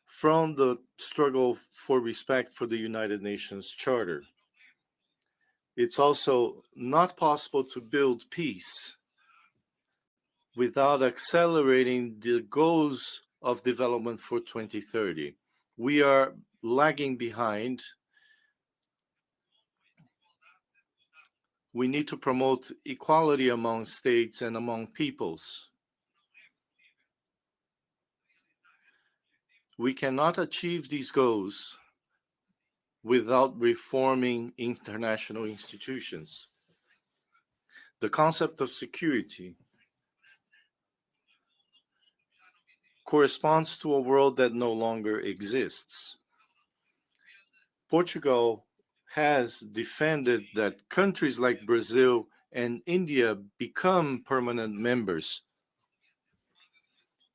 Speaker 1: from the struggle for respect for the United Nations Charter. It's also not possible to build peace without accelerating the goals of development for 2030. We are lagging behind. We need to promote equality among states and among peoples. We cannot achieve these goals without reforming international institutions. The concept of security corresponds to a world that no longer exists. Portugal has defended that countries like Brazil and India become permanent members.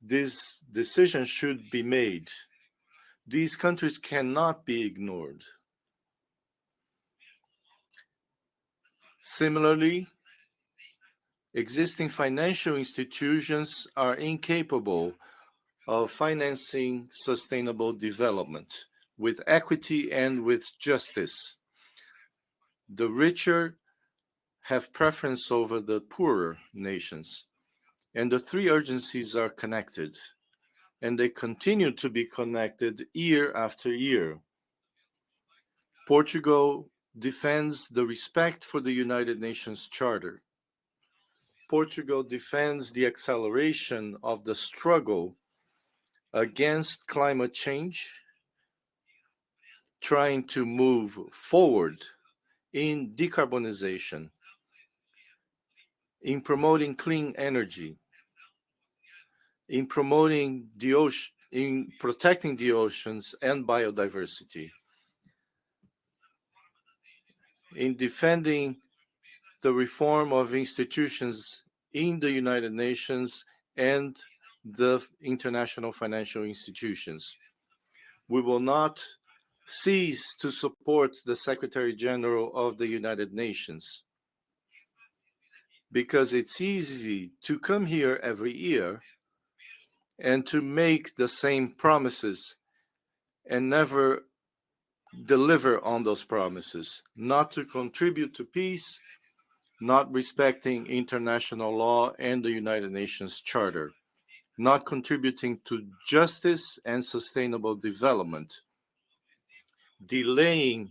Speaker 1: This decision should be made. These countries cannot be ignored. Similarly, existing financial institutions are incapable of financing sustainable development with equity and with justice. The richer have preference over the poorer nations. And the three urgencies are connected. And they continue to be connected year after year. Portugal defends the respect for the United Nations Charter. Portugal defends the acceleration of the struggle against climate change, trying to move forward in decarbonization, in promoting clean energy, in promoting the ocean, in protecting the oceans and biodiversity, in defending the reform of institutions in the United Nations and the international financial institutions. We will not cease to support the Secretary General of the United Nations, because it's easy to come here every year and to make the same promises and never deliver on those promises, not to contribute to peace, not respecting international law and the United Nations Charter, not contributing to justice and sustainable development, delaying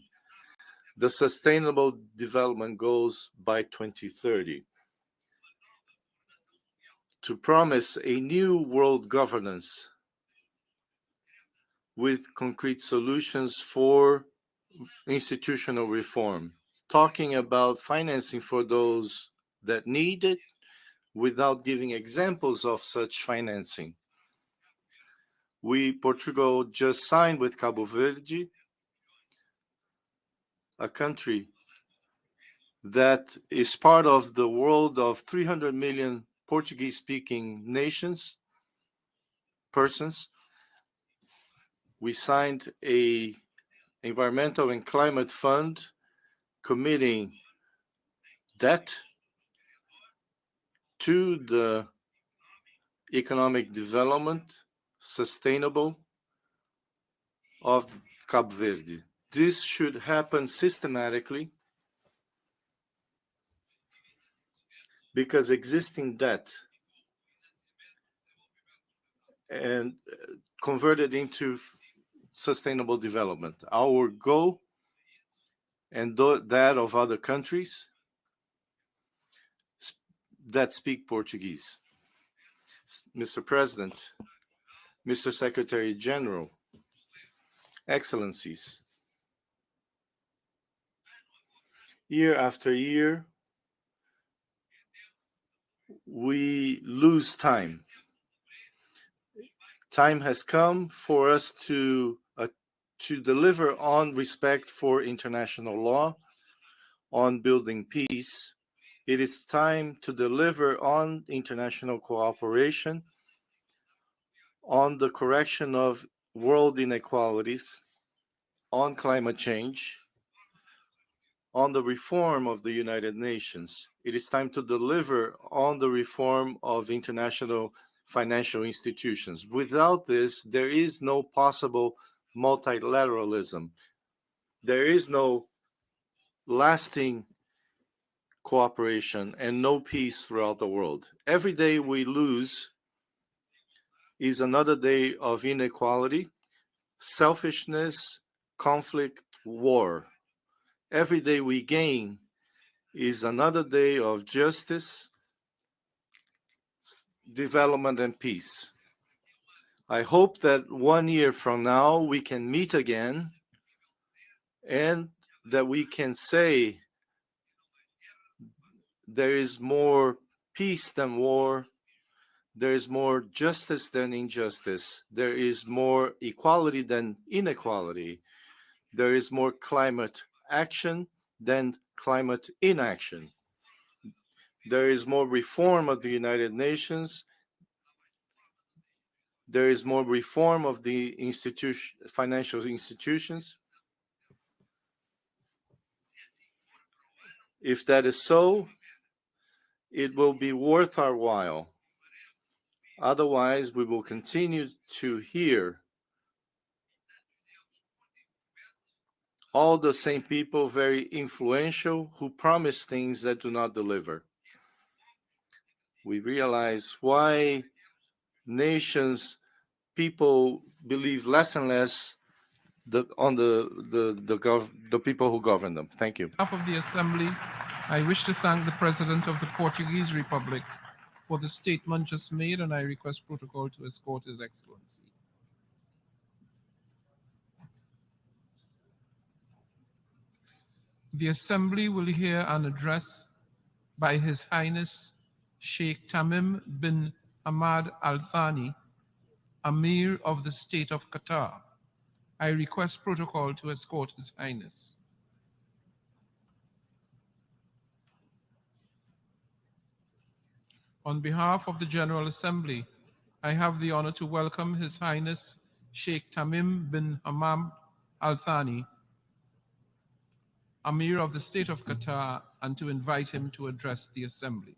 Speaker 1: the Sustainable Development Goals by 2030, to promise a new world governance with concrete solutions for institutional reform, talking about financing for those that need it without giving examples of such financing. Portugal just signed with Cabo Verde, a country that is part of the world of 300 million Portuguese-speaking persons. We signed a environmental and climate fund committing debt to the economic development, sustainable of Cabo Verde. This should happen systematically because existing debt and converted into sustainable development. Our goal and that of other countries that speak Portuguese. Mr. President, Mr. Secretary General, Excellencies, year after year, we lose time. Time has come for us to deliver on respect for international law, on building peace. It is time to deliver on international cooperation, on the correction of world inequalities, on climate change, on the reform of the United Nations. It is time to deliver on the reform of international financial institutions. Without this, there is no possible multilateralism. There is no lasting cooperation and no peace throughout the world. Every day we lose is another day of inequality, selfishness, conflict, war. Every day we gain is another day of justice, development, and peace. I hope that 1 year from now we can meet again and that we can say there is more peace than war, there is more justice than injustice, there is more equality than inequality, there is more climate action than climate inaction. There is more reform of the United Nations. There is more reform of the financial institutions. If that is so, it will be worth our while. Otherwise, we will continue to hear all the same people, very influential, who promise things that do not deliver. We realize why nations, people believe less and less the people who govern them. Thank you.
Speaker 11: On behalf of the Assembly, I wish to thank the President of the Portuguese Republic for the statement just made, and I request protocol to escort His Excellency. The Assembly will hear an address by His Highness Sheikh Tamim bin Hamad Al Thani, Amir of the State of Qatar. I request protocol to escort His Highness. On behalf of the General Assembly, I have the honor to welcome His Highness Sheikh Tamim bin Hamad Al Thani, Amir of the State of Qatar, and to invite him to address the Assembly.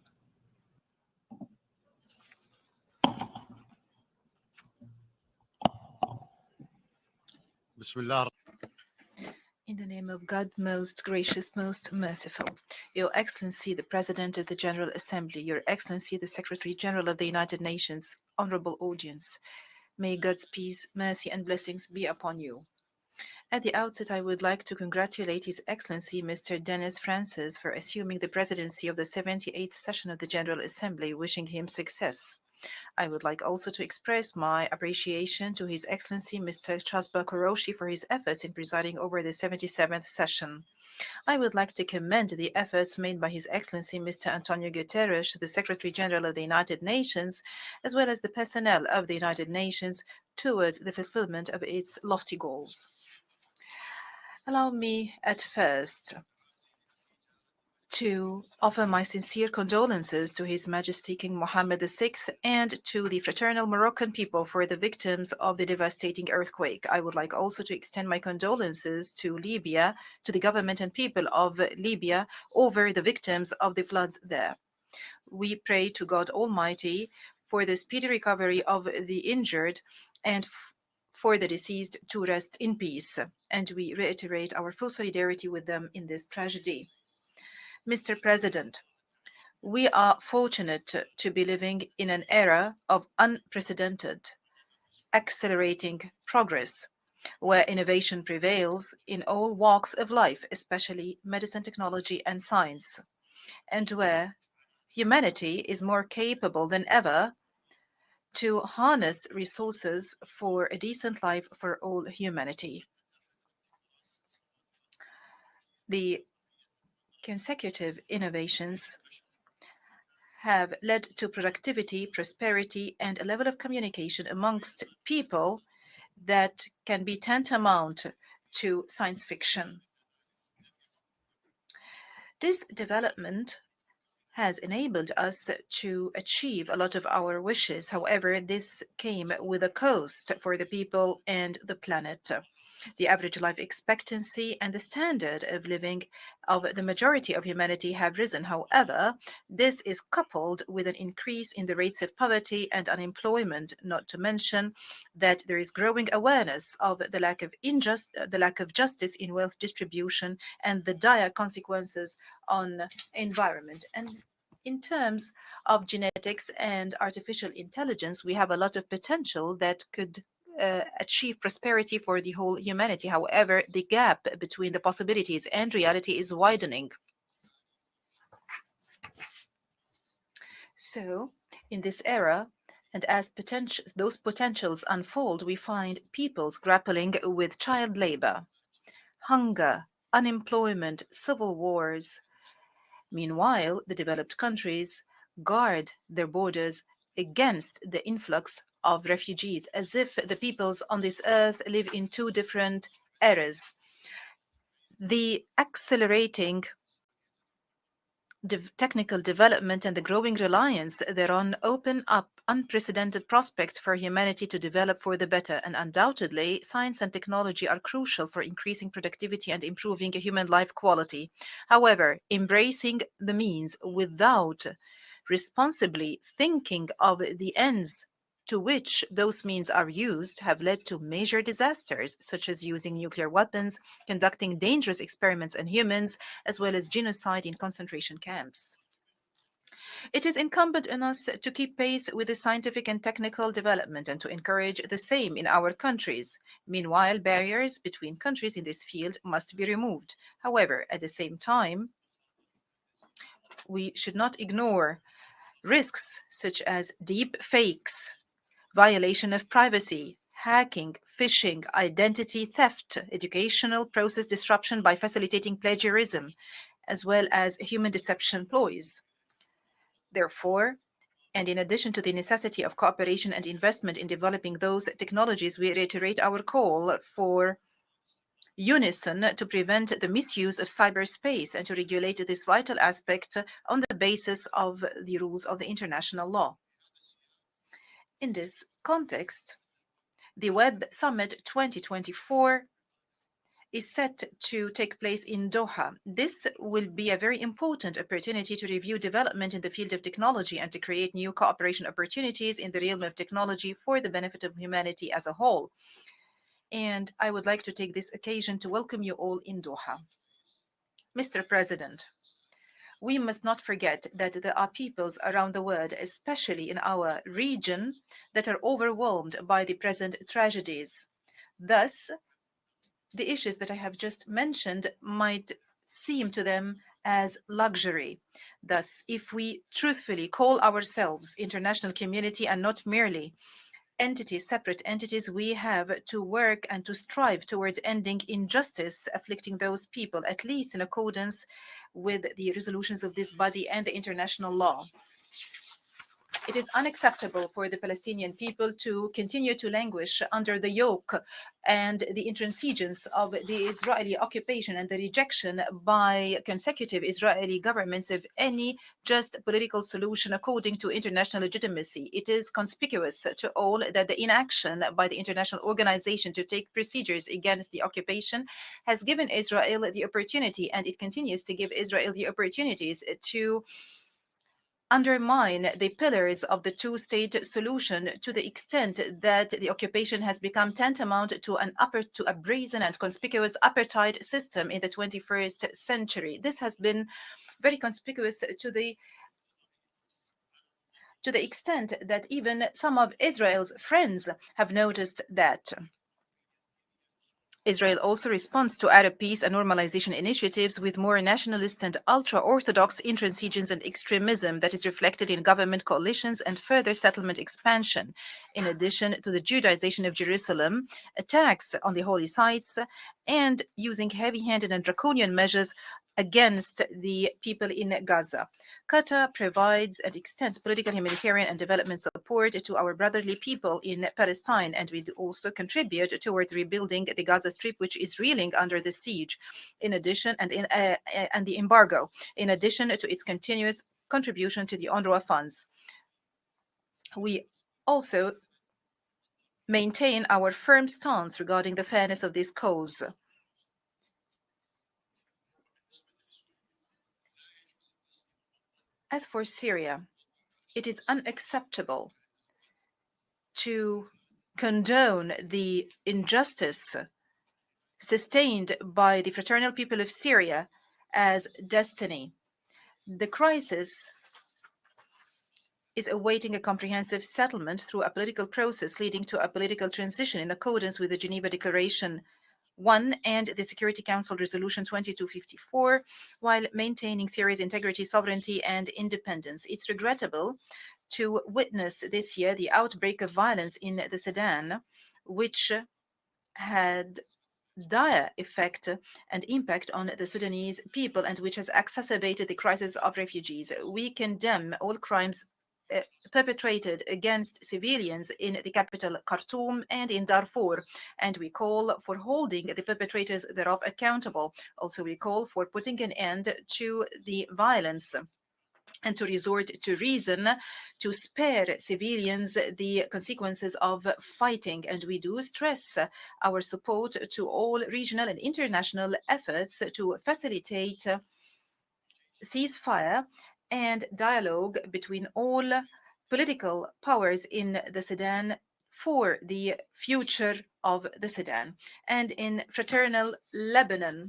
Speaker 2: In the name of God, most gracious, most merciful, Your Excellency, the President of the General Assembly, Your Excellency, the Secretary General of the United Nations, honorable audience, may God's peace, mercy, and blessings be upon you. At the outset, I would like to congratulate His Excellency Mr. Dennis Francis for assuming the presidency of the 78th session of the General Assembly, wishing him success. I would like also to express my appreciation to His Excellency Mr. Chasba Koroshi for his efforts in presiding over the 77th session. I would like to commend the efforts made by His Excellency Mr. Antonio Guterres, the Secretary General of the United Nations, as well as the personnel of the United Nations towards the fulfillment of its lofty goals. Allow me at first to offer my sincere condolences to His Majesty King Mohammed VI and to the fraternal Moroccan people for the victims of the devastating earthquake. I would like also to extend my condolences to Libya, to the government and people of Libya over the victims of the floods there. We pray to God Almighty for the speedy recovery of the injured and for the deceased to rest in peace, and we reiterate our full solidarity with them in this tragedy. Mr. President, we are fortunate to be living in an era of unprecedented, accelerating progress, where innovation prevails in all walks of life, especially medicine, technology, and science, and where humanity is more capable than ever to harness resources for a decent life for all humanity. The consecutive innovations have led to productivity, prosperity, and a level of communication amongst people that can be tantamount to science fiction. This development has enabled us to achieve a lot of our wishes. However, this came with a cost for the people and the planet. The average life expectancy and the standard of living of the majority of humanity have risen. However, this is coupled with an increase in the rates of poverty and unemployment, not to mention that there is growing awareness of the lack of justice in wealth distribution and the dire consequences on environment. And in terms of genetics and artificial intelligence, we have a lot of potential that could achieve prosperity for the whole humanity. However, the gap between the possibilities and reality is widening. So, in this era, and as those potentials unfold, we find peoples grappling with child labor, hunger, unemployment, civil wars. Meanwhile, the developed countries guard their borders against the influx of refugees, as if the peoples on this earth live in two different eras. The accelerating technical development and the growing reliance thereon open up unprecedented prospects for humanity to develop for the better, and undoubtedly, science and technology are crucial for increasing productivity and improving human life quality. However, embracing the means without responsibly thinking of the ends to which those means are used have led to major disasters, such as using nuclear weapons, conducting dangerous experiments on humans, as well as genocide in concentration camps. It is incumbent on us to keep pace with the scientific and technical development and to encourage the same in our countries. Meanwhile, barriers between countries in this field must be removed. However, at the same time, we should not ignore risks such as deep fakes, violation of privacy, hacking, phishing, identity theft, educational process disruption by facilitating plagiarism, as well as human deception ploys. Therefore, and in addition to the necessity of cooperation and investment in developing those technologies, we reiterate our call for unison to prevent the misuse of cyberspace and to regulate this vital aspect on the basis of the rules of the international law. In this context, the Web Summit 2024 is set to take place in Doha. This will be a very important opportunity to review development in the field of technology and to create new cooperation opportunities in the realm of technology for the benefit of humanity as a whole. And I would like to take this occasion to welcome you all in Doha. Mr. President, we must not forget that there are peoples around the world, especially in our region, that are overwhelmed by the present tragedies. Thus, the issues that I have just mentioned might seem to them as luxury. Thus, if we truthfully call ourselves international community and not merely entities, separate entities, we have to work and to strive towards ending injustice afflicting those people, at least in accordance with the resolutions of this body and the international law. It is unacceptable for the Palestinian people to continue to languish under the yoke and the intransigence of the Israeli occupation and the rejection by consecutive Israeli governments of any just political solution according to international legitimacy. It is conspicuous to all that the inaction by the international organization to take procedures against the occupation has given Israel the opportunity, and it continues to give Israel the opportunities to undermine the pillars of the two-state solution to the extent that the occupation has become tantamount to a brazen and conspicuous apartheid system in the 21st century. This has been very conspicuous to the extent that even some of Israel's friends have noticed that. Israel also responds to Arab peace and normalization initiatives with more nationalist and ultra-Orthodox intransigence and extremism that is reflected in government coalitions and further settlement expansion. In addition to the Judaization of Jerusalem, attacks on the holy sites, and using heavy-handed and draconian measures against the people in Gaza. Qatar provides and extends political, humanitarian, and development support to our brotherly people in Palestine, and we also contribute towards rebuilding the Gaza Strip, which is reeling under the siege, in addition, and the embargo, in addition to its continuous contribution to the UNRWA funds. We also maintain our firm stance regarding the fairness of this cause. As for Syria, it is unacceptable to condone the injustice sustained by the fraternal people of Syria as destiny. The crisis is awaiting a comprehensive settlement through a political process leading to a political transition in accordance with the Geneva Declaration 1 and the Security Council Resolution 2254, while maintaining Syria's integrity, sovereignty, and independence. It's regrettable to witness this year the outbreak of violence in the Sudan, which had dire effect and impact on the Sudanese people and which has exacerbated the crisis of refugees. We condemn all crimes perpetrated against civilians in the capital Khartoum and in Darfur, and we call for holding the perpetrators thereof accountable. Also, we call for putting an end to the violence and to resort to reason to spare civilians the consequences of fighting. And we do stress our support to all regional and international efforts to facilitate ceasefire and dialogue between all political powers in the Sudan for the future of the Sudan. And in fraternal Lebanon,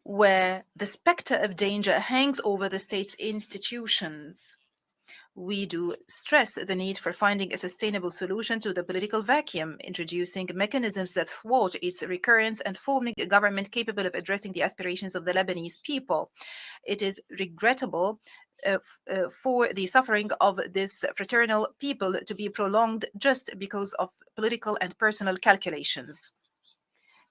Speaker 2: where the specter of danger hangs over the state's institutions. We do stress the need for finding a sustainable solution to the political vacuum, introducing mechanisms that thwart its recurrence and forming a government capable of addressing the aspirations of the Lebanese people. It is regrettable for the suffering of this fraternal people to be prolonged just because of political and personal calculations.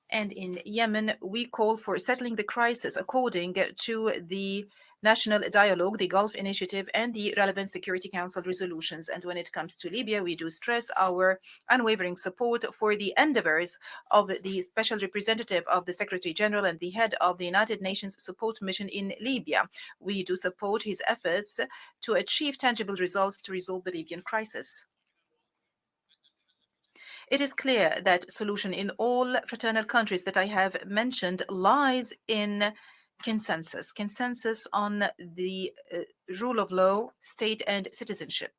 Speaker 2: And in Yemen, we call for settling the crisis according to the National Dialogue, the Gulf Initiative, and the relevant Security Council resolutions. And when it comes to Libya, we do stress our unwavering support for the endeavors of the Special Representative of the Secretary General and the head of the United Nations Support Mission in Libya. We do support his efforts to achieve tangible results to resolve the Libyan crisis. It is clear that solution in all fraternal countries that I have mentioned lies in consensus on the rule of law, state, and citizenship.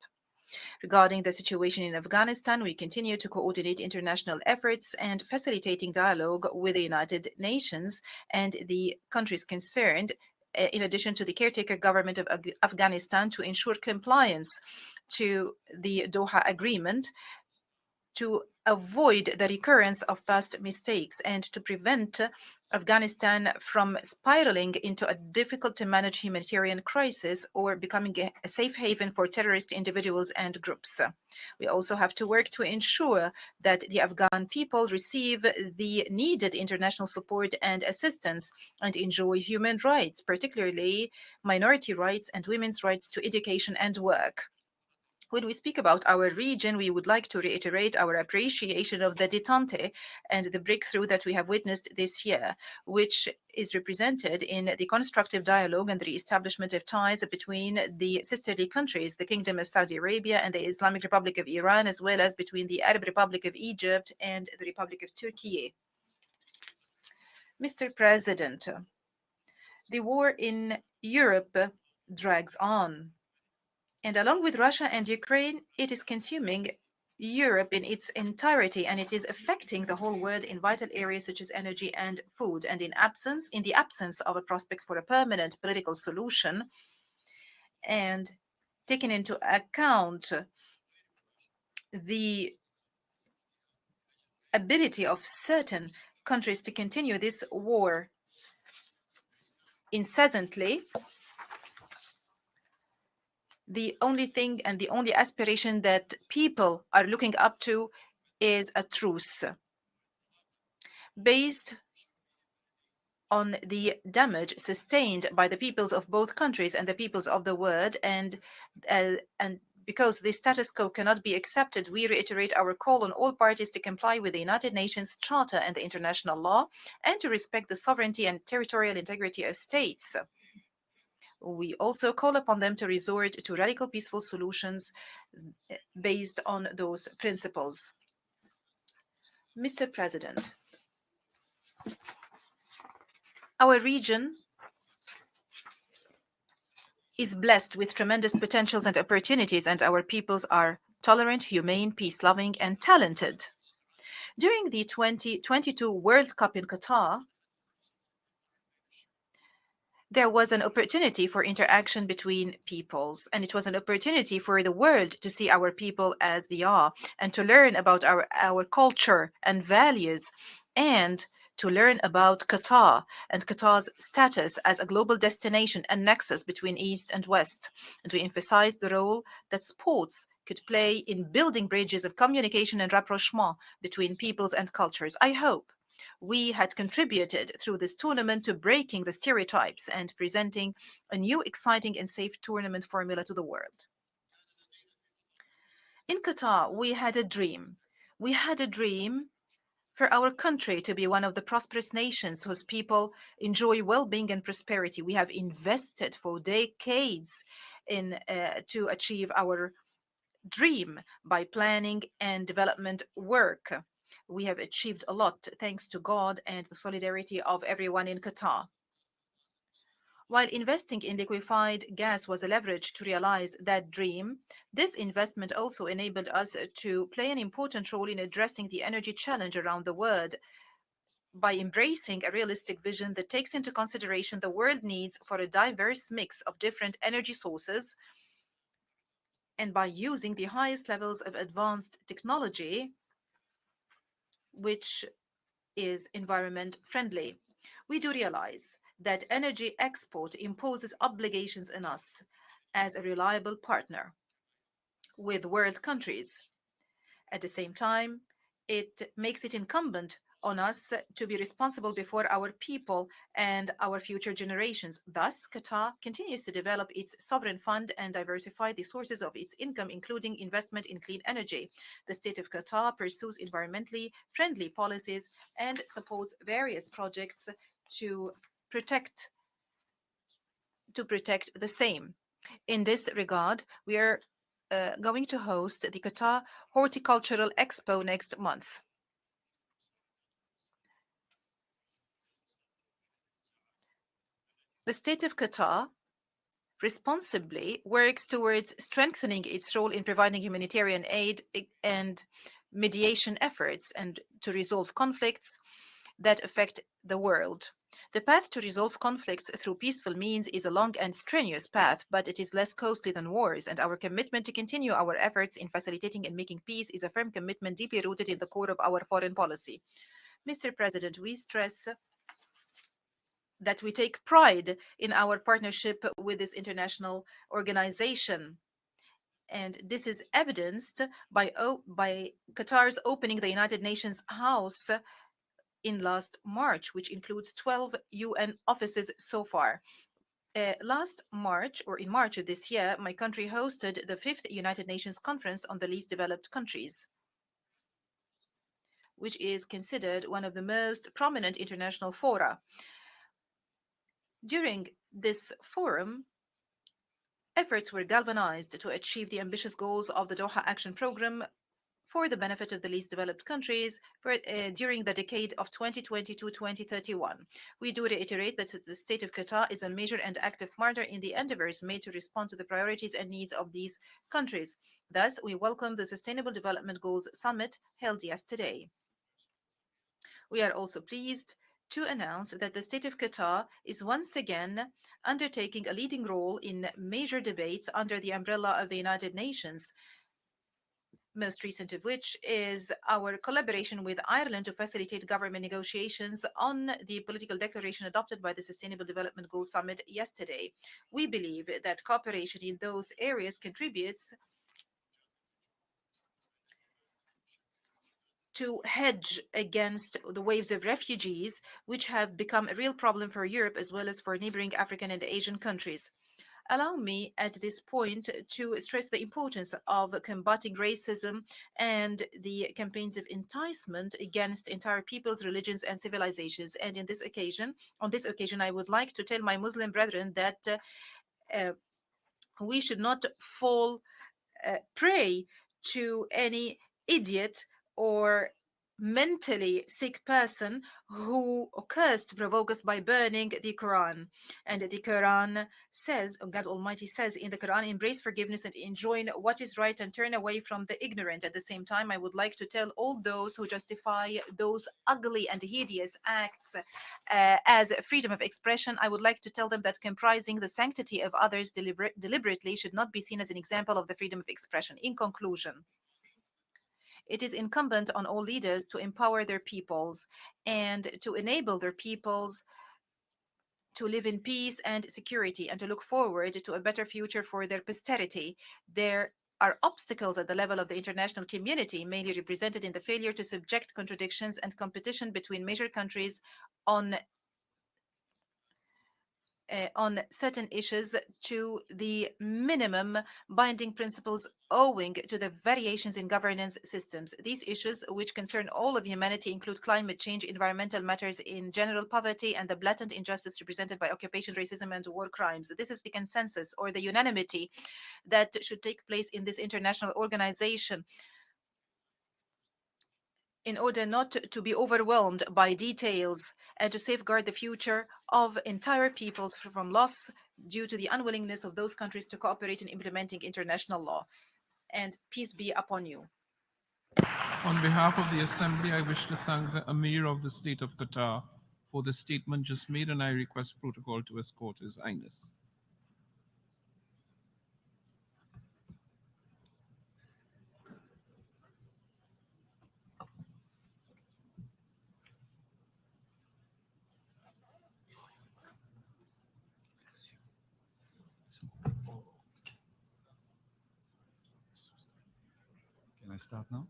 Speaker 2: Regarding the situation in Afghanistan, we continue to coordinate international efforts and facilitating dialogue with the United Nations and the countries concerned, in addition to the caretaker government of Afghanistan, to ensure compliance to the Doha Agreement, to avoid the recurrence of past mistakes and to prevent Afghanistan from spiraling into a difficult-to-manage humanitarian crisis or becoming a safe haven for terrorist individuals and groups. We also have to work to ensure that the Afghan people receive the needed international support and assistance and enjoy human rights, particularly minority rights and women's rights to education and work. When we speak about our region, we would like to reiterate our appreciation of the détente and the breakthrough that we have witnessed this year, which is represented in the constructive dialogue and the establishment of ties between the sisterly countries, the Kingdom of Saudi Arabia and the Islamic Republic of Iran, as well as between the Arab Republic of Egypt and the Republic of Turkey. Mr. President, the war in Europe drags on. And along with Russia and Ukraine, it is consuming Europe in its entirety, and it is affecting the whole world in vital areas such as energy and food. And in the absence of a prospect for a permanent political solution, and taking into account the ability of certain countries to continue this war incessantly, the only thing and the only aspiration that people are looking up to is a truce based on the damage sustained by the peoples of both countries and the peoples of the world, and because the status quo cannot be accepted, we reiterate our call on all parties to comply with the United Nations Charter and the international law and to respect the sovereignty and territorial integrity of states. We also call upon them to resort to radical peaceful solutions based on those principles. Mr. President, our region is blessed with tremendous potentials and opportunities, and our peoples are tolerant, humane, peace-loving, and talented. During the 2022 World Cup in Qatar, there was an opportunity for interaction between peoples, and it was an opportunity for the world to see our people as they are and to learn about our culture and values, and to learn about Qatar and Qatar's status as a global destination and nexus between East and West. And we emphasized the role that sports could play in building bridges of communication and rapprochement between peoples and cultures. I hope we had contributed through this tournament to breaking the stereotypes and presenting a new, exciting, and safe tournament formula to the world. In Qatar, we had a dream. We had a dream for our country to be one of the prosperous nations whose people enjoy well-being and prosperity. We have invested for decades to achieve our dream by planning and development work. We have achieved a lot thanks to God and the solidarity of everyone in Qatar. While investing in liquefied gas was a leverage to realize that dream, this investment also enabled us to play an important role in addressing the energy challenge around the world by embracing a realistic vision that takes into consideration the world needs for a diverse mix of different energy sources, and by using the highest levels of advanced technology, which is environment friendly. We do realize that energy export imposes obligations on us as a reliable partner with world countries. At the same time, it makes it incumbent on us to be responsible before our people and our future generations. Thus, Qatar continues to develop its sovereign fund and diversify the sources of its income, including investment in clean energy. The state of Qatar pursues environmentally friendly policies and supports various projects to protect the same. In this regard, we are going to host the Qatar Horticultural Expo next month. The state of Qatar responsibly works towards strengthening its role in providing humanitarian aid and mediation efforts and to resolve conflicts that affect the world. The path to resolve conflicts through peaceful means is a long and strenuous path, but it is less costly than wars, and our commitment to continue our efforts in facilitating and making peace is a firm commitment deeply rooted in the core of our foreign policy. Mr. President, we stress that we take pride in our partnership with this international organization. And this is evidenced by Qatar's opening the United Nations House in last March, which includes 12 UN offices so far. Last March, or in March of this year, my country hosted the 5th United Nations Conference on the Least Developed Countries, which is considered one of the most prominent international fora. During this forum, efforts were galvanized to achieve the ambitious goals of the Doha Action Program for the benefit of the least developed countries during the decade of 2020-2031. We do reiterate that the state of Qatar is a major and active partner in the endeavors made to respond to the priorities and needs of these countries. Thus, we welcome the Sustainable Development Goals Summit held yesterday. We are also pleased to announce that the state of Qatar is once again undertaking a leading role in major debates under the umbrella of the United Nations, most recent of which is our collaboration with Ireland to facilitate government negotiations on the political declaration adopted by the Sustainable Development Goals Summit yesterday. We believe that cooperation in those areas contributes to hedge against the waves of refugees, which have become a real problem for Europe as well as for neighboring African and Asian countries. Allow me at this point to stress the importance of combating racism and the campaigns of enticement against entire peoples, religions, and civilizations. And on this occasion, I would like to tell my Muslim brethren that we should not fall prey to any idiot or mentally sick person who occurs to provoke us by burning the Quran. And the Quran says, God Almighty says in the Quran, embrace forgiveness and enjoin what is right and turn away from the ignorant. At the same time, I would like to tell all those who justify those ugly and hideous acts as freedom of expression, I would like to tell them that comprising the sanctity of others deliberately should not be seen as an example of the freedom of expression. In conclusion, it is incumbent on all leaders to empower their peoples and to enable their peoples to live in peace and security and to look forward to a better future for their posterity. There are obstacles at the level of the international community, mainly represented in the failure to subject contradictions and competition between major countries on certain issues to the minimum binding principles owing to the variations in governance systems. These issues, which concern all of humanity, include climate change, environmental matters in general, poverty, and the blatant injustice represented by occupation, racism, and war crimes. This is the consensus or the unanimity that should take place in this international organization in order not to be overwhelmed by details and to safeguard the future of entire peoples from loss due to the unwillingness of those countries to cooperate in implementing international law. And peace be upon you.
Speaker 11: On behalf of the Assembly, I wish to thank the Emir of the State of Qatar for the statement just made, and I request protocol to escort His Highness.
Speaker 3: Can I start now?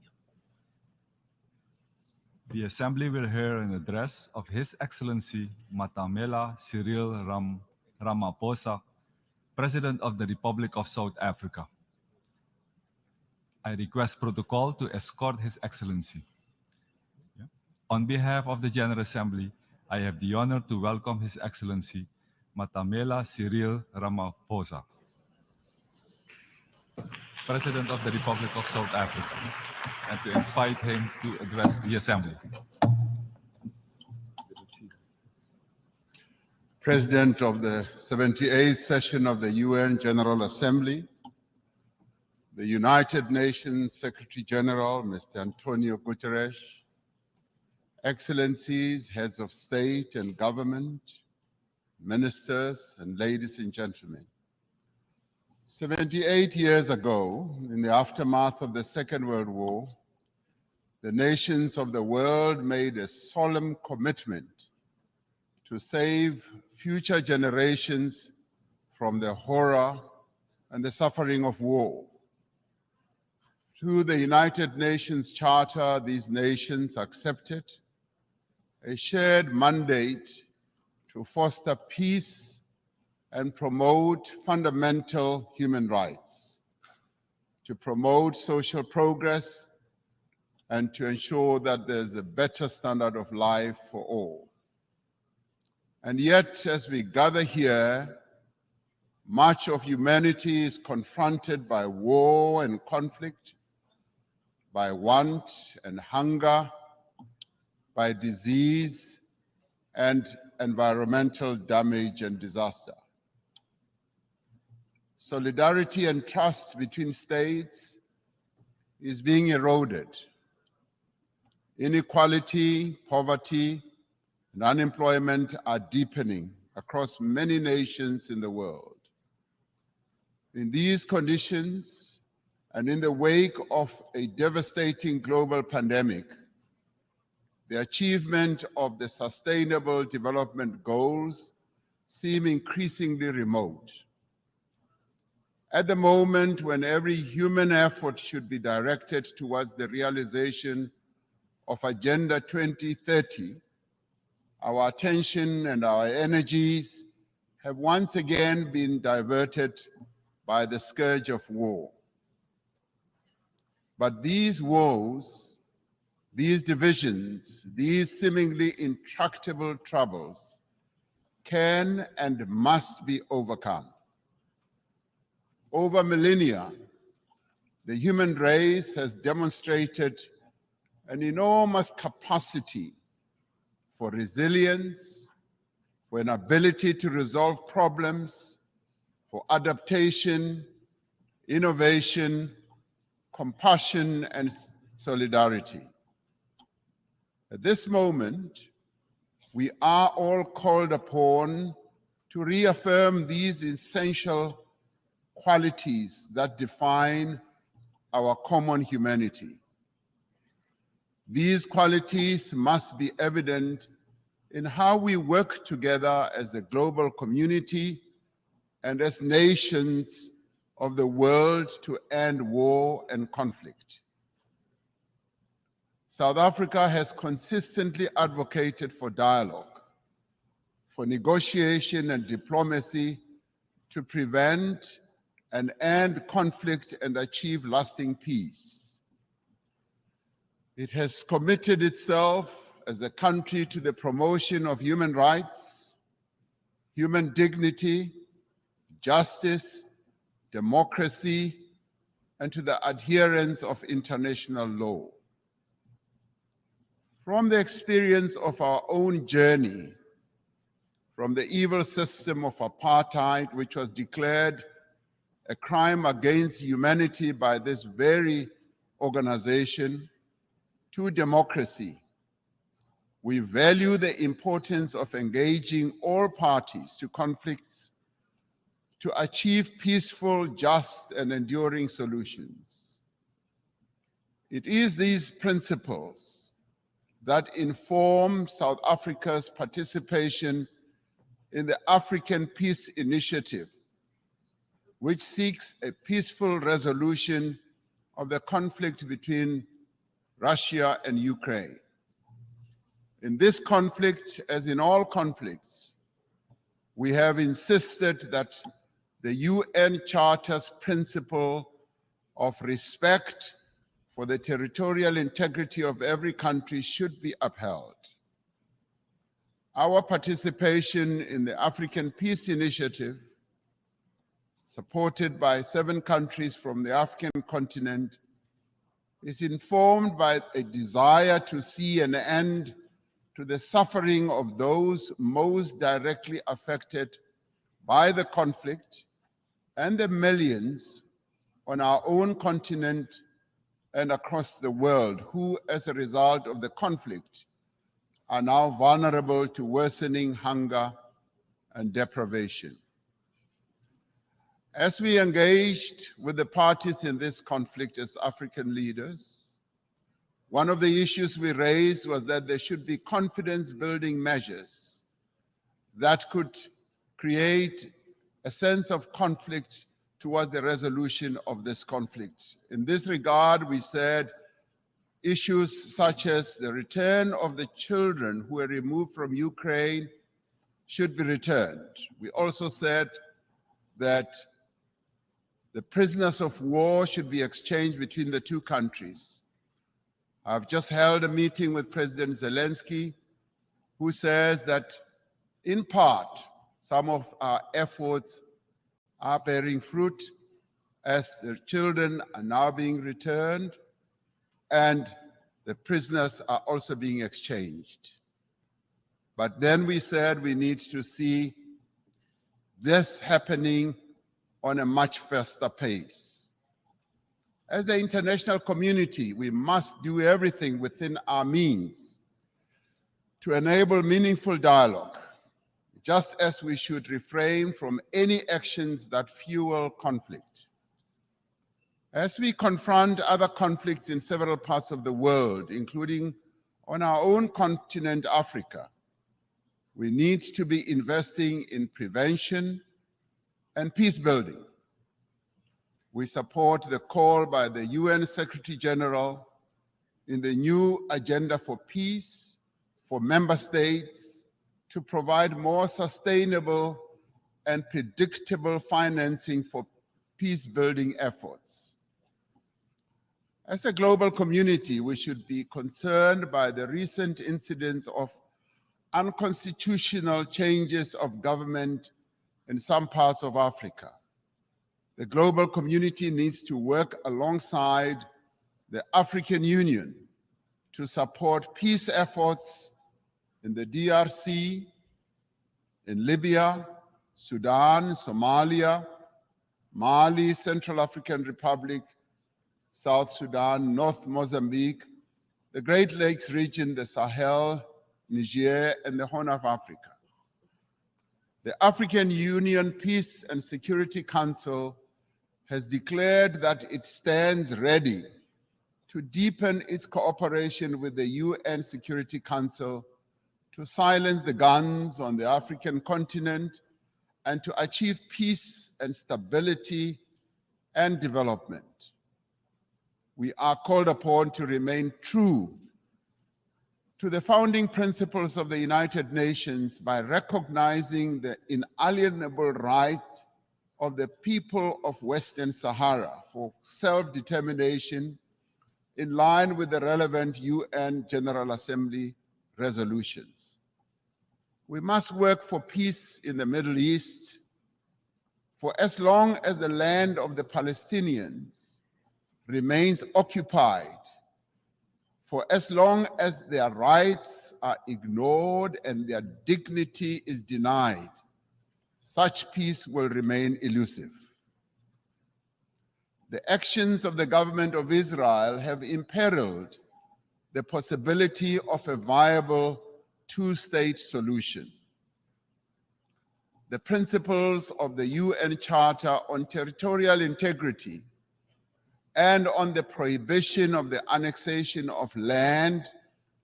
Speaker 3: The Assembly will hear an address of His Excellency Matamela Cyril Ramaphosa, President of the Republic of South Africa. I request protocol to escort His Excellency. On behalf of the General Assembly, I have the honor to welcome His Excellency Matamela Cyril Ramaphosa, President of the Republic of South Africa, and to invite him to address the Assembly.
Speaker 4: President of the 78th session of the UN General Assembly, the United Nations Secretary General, Mr. Antonio Guterres, Excellencies, heads of state and government, ministers, and ladies and gentlemen. 78 years ago, in the aftermath of the Second World War, the nations of the world made a solemn commitment to save future generations from the horror and the suffering of war. Through the United Nations Charter, these nations accepted a shared mandate to foster peace and promote fundamental human rights, to promote social progress, and to ensure that there's a better standard of life for all. And yet, as we gather here, much of humanity is confronted by war and conflict, by want and hunger, by disease and environmental damage and disaster. Solidarity and trust between states is being eroded. Inequality, poverty, and unemployment are deepening across many nations in the world. In these conditions, and in the wake of a devastating global pandemic, the achievement of the Sustainable Development Goals seem increasingly remote. At the moment when every human effort should be directed towards the realization of Agenda 2030, our attention and our energies have once again been diverted by the scourge of war. But these woes, these divisions, these seemingly intractable troubles can and must be overcome. Over millennia, the human race has demonstrated an enormous capacity for resilience, for an ability to resolve problems, for adaptation, innovation, compassion, and solidarity. At this moment, we are all called upon to reaffirm these essential qualities that define our common humanity. These qualities must be evident in how we work together as a global community and as nations of the world to end war and conflict. South Africa has consistently advocated for dialogue, for negotiation and diplomacy to prevent and end conflict and achieve lasting peace. It has committed itself as a country to the promotion of human rights, human dignity, justice, democracy, and to the adherence of international law. From the experience of our own journey, from the evil system of apartheid, which was declared a crime against humanity by this very organization, to democracy, we value the importance of engaging all parties to conflicts to achieve peaceful, just, and enduring solutions. It is these principles that inform South Africa's participation in the African Peace Initiative, which seeks a peaceful resolution of the conflict between Russia and Ukraine. In this conflict, as in all conflicts, we have insisted that the UN Charter's principle of respect for the territorial integrity of every country should be upheld. Our participation in the African Peace Initiative, supported by 7 countries from the African continent, is informed by a desire to see an end to the suffering of those most directly affected by the conflict and the millions on our own continent and across the world who, as a result of the conflict, are now vulnerable to worsening hunger and deprivation. As we engaged with the parties in this conflict as African leaders, one of the issues we raised was that there should be confidence-building measures that could create a sense of conflict towards the resolution of this conflict. In this regard, we said issues such as the return of the children who were removed from Ukraine should be returned. We also said that the prisoners of war should be exchanged between the 2 countries. I've just held a meeting with President Zelensky, who says that in part, some of our efforts are bearing fruit as the children are now being returned and the prisoners are also being exchanged. But then we said we need to see this happening on a much faster pace. As the international community, we must do everything within our means to enable meaningful dialogue, just as we should refrain from any actions that fuel conflict. As we confront other conflicts in several parts of the world, including on our own continent, Africa, we need to be investing in prevention and peace building. We support the call by the UN Secretary General in the new Agenda for Peace for member states to provide more sustainable and predictable financing for peace-building efforts. As a global community, we should be concerned by the recent incidents of unconstitutional changes of government in some parts of Africa. The global community needs to work alongside the African Union to support peace efforts in the DRC, in Libya, Sudan, Somalia, Mali, Central African Republic, South Sudan, North Mozambique, the Great Lakes region, the Sahel, Niger, and the Horn of Africa. The African Union Peace and Security Council has declared that it stands ready to deepen its cooperation with the UN Security Council to silence the guns on the African continent and to achieve peace and stability and development. We are called upon to remain true to the founding principles of the United Nations by recognizing the inalienable right of the people of Western Sahara for self-determination in line with the relevant UN General Assembly resolutions. We must work for peace in the Middle East for as long as the land of the Palestinians remains occupied, for as long as their rights are ignored and their dignity is denied, such peace will remain elusive. The actions of the government of Israel have imperiled the possibility of a viable two-state solution. The principles of the UN Charter on Territorial Integrity and on the prohibition of the annexation of land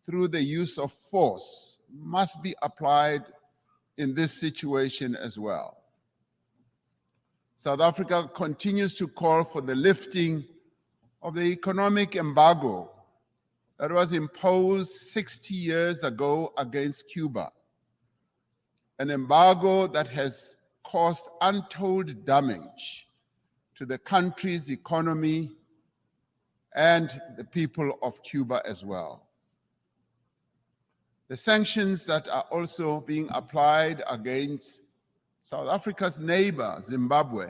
Speaker 4: through the use of force must be applied in this situation as well. South Africa continues to call for the lifting of the economic embargo that was imposed 60 years ago against Cuba, an embargo that has caused untold damage to the country's economy and the people of Cuba as well. The sanctions that are also being applied against South Africa's neighbor, Zimbabwe,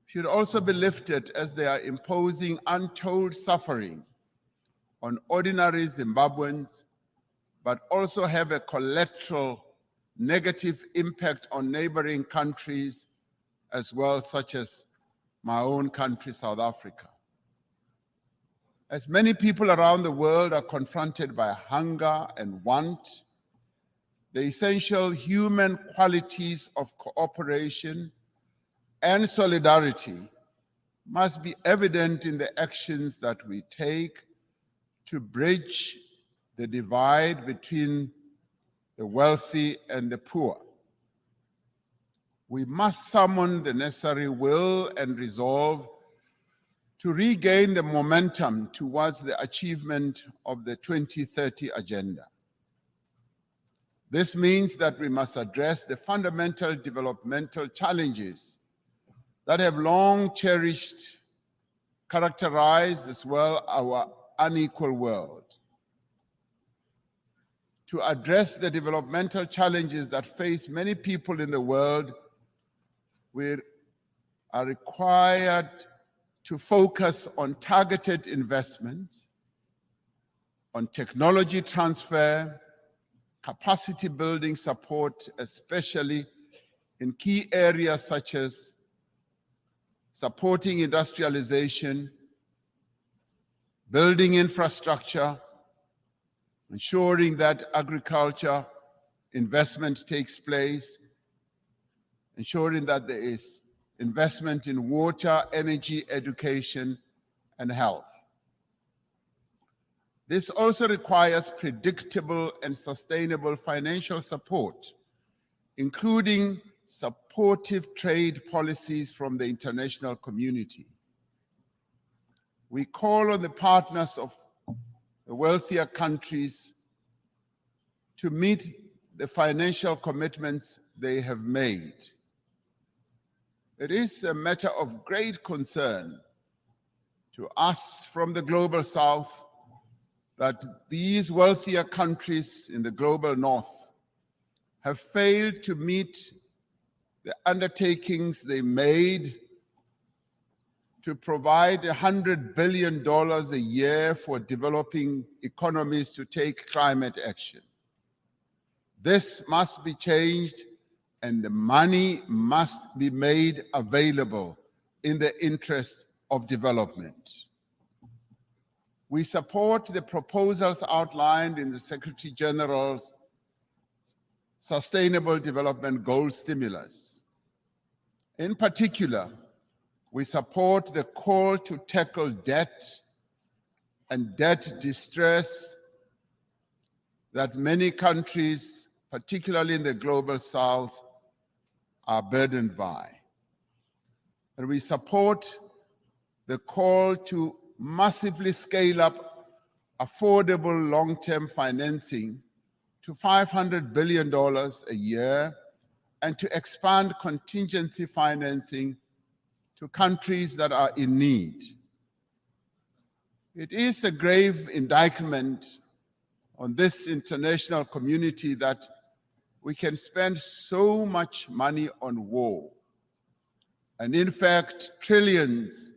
Speaker 4: should also be lifted as they are imposing untold suffering on ordinary Zimbabweans, but also have a collateral negative impact on neighboring countries as well, such as my own country, South Africa. As many people around the world are confronted by hunger and want, the essential human qualities of cooperation and solidarity must be evident in the actions that we take to bridge the divide between the wealthy and the poor. We must summon the necessary will and resolve to regain the momentum towards the achievement of the 2030 agenda. This means that we must address the fundamental developmental challenges that have long characterized as well our unequal world. To address the developmental challenges that face many people in the world, we are required to focus on targeted investment, on technology transfer, capacity building support, especially in key areas such as supporting industrialization, building infrastructure, ensuring that agriculture investment takes place, ensuring that there is investment in water, energy, education, and health. This also requires predictable and sustainable financial support, including supportive trade policies from the international community. We call on the partners of the wealthier countries to meet the financial commitments they have made. It is a matter of great concern to us from the global south that these wealthier countries in the global north have failed to meet the undertakings they made to provide $100 billion a year for developing economies to take climate action. This must be changed, and the money must be made available in the interest of development. We support the proposals outlined in the Secretary General's Sustainable Development Goals stimulus. In particular, we support the call to tackle debt and debt distress that many countries, particularly in the global south, are burdened by. And we support the call to massively scale up affordable long-term financing to $500 billion a year and to expand contingency financing to countries that are in need. It is a grave indictment on this international community that we can spend so much money on war. And in fact, trillions